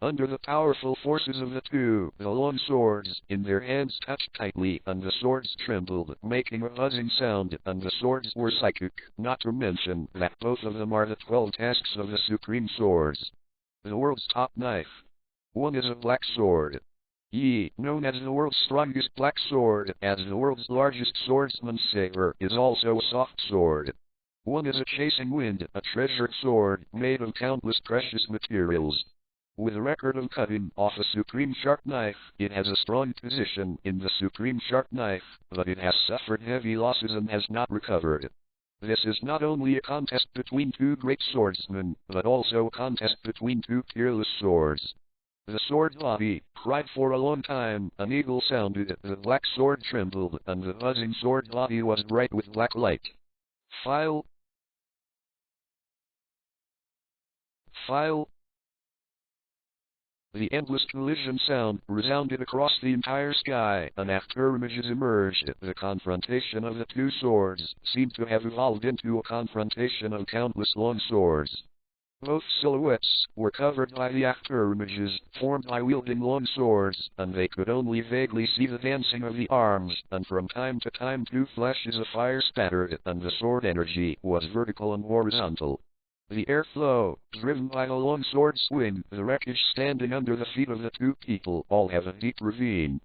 Under the powerful forces of the two, the long swords in their hands touched tightly, and the swords trembled, making a buzzing sound, and the swords were psychic, not to mention that both of them are the 12 tasks of the supreme swords. The world's top knife. One is a black sword. Yi, known as the world's strongest black sword, as the world's largest swordsman's saber, is also a soft sword. One is a chasing wind, a treasured sword, made of countless precious materials. With a record of cutting off a supreme sharp knife, it has a strong position in the supreme sharp knife, but it has suffered heavy losses and has not recovered. This is not only a contest between two great swordsmen, but also a contest between two peerless swords. The sword body cried for a long time, an eagle sounded, the black sword trembled, and the buzzing sword body was bright with black light. File. The endless collision sound resounded across the entire sky, and after images emerged, the confrontation of the two swords seemed to have evolved into a confrontation of countless long swords. Both silhouettes were covered by the after images, formed by wielding long swords, and they could only vaguely see the dancing of the arms, and from time to time two flashes of fire spattered, and the sword energy was vertical and horizontal. The airflow, driven by the long sword swing, the wreckage standing under the feet of the two people, all have a deep ravine.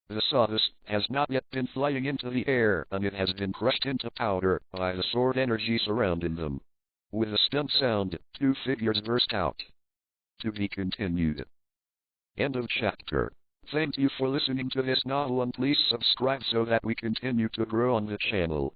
The sawdust has not yet been flying into the air, and it has been crushed into powder by the sword energy surrounding them. With a stunned sound, two figures burst out. To be continued. End of chapter. Thank you for listening to this novel, and please subscribe so that we continue to grow on the channel.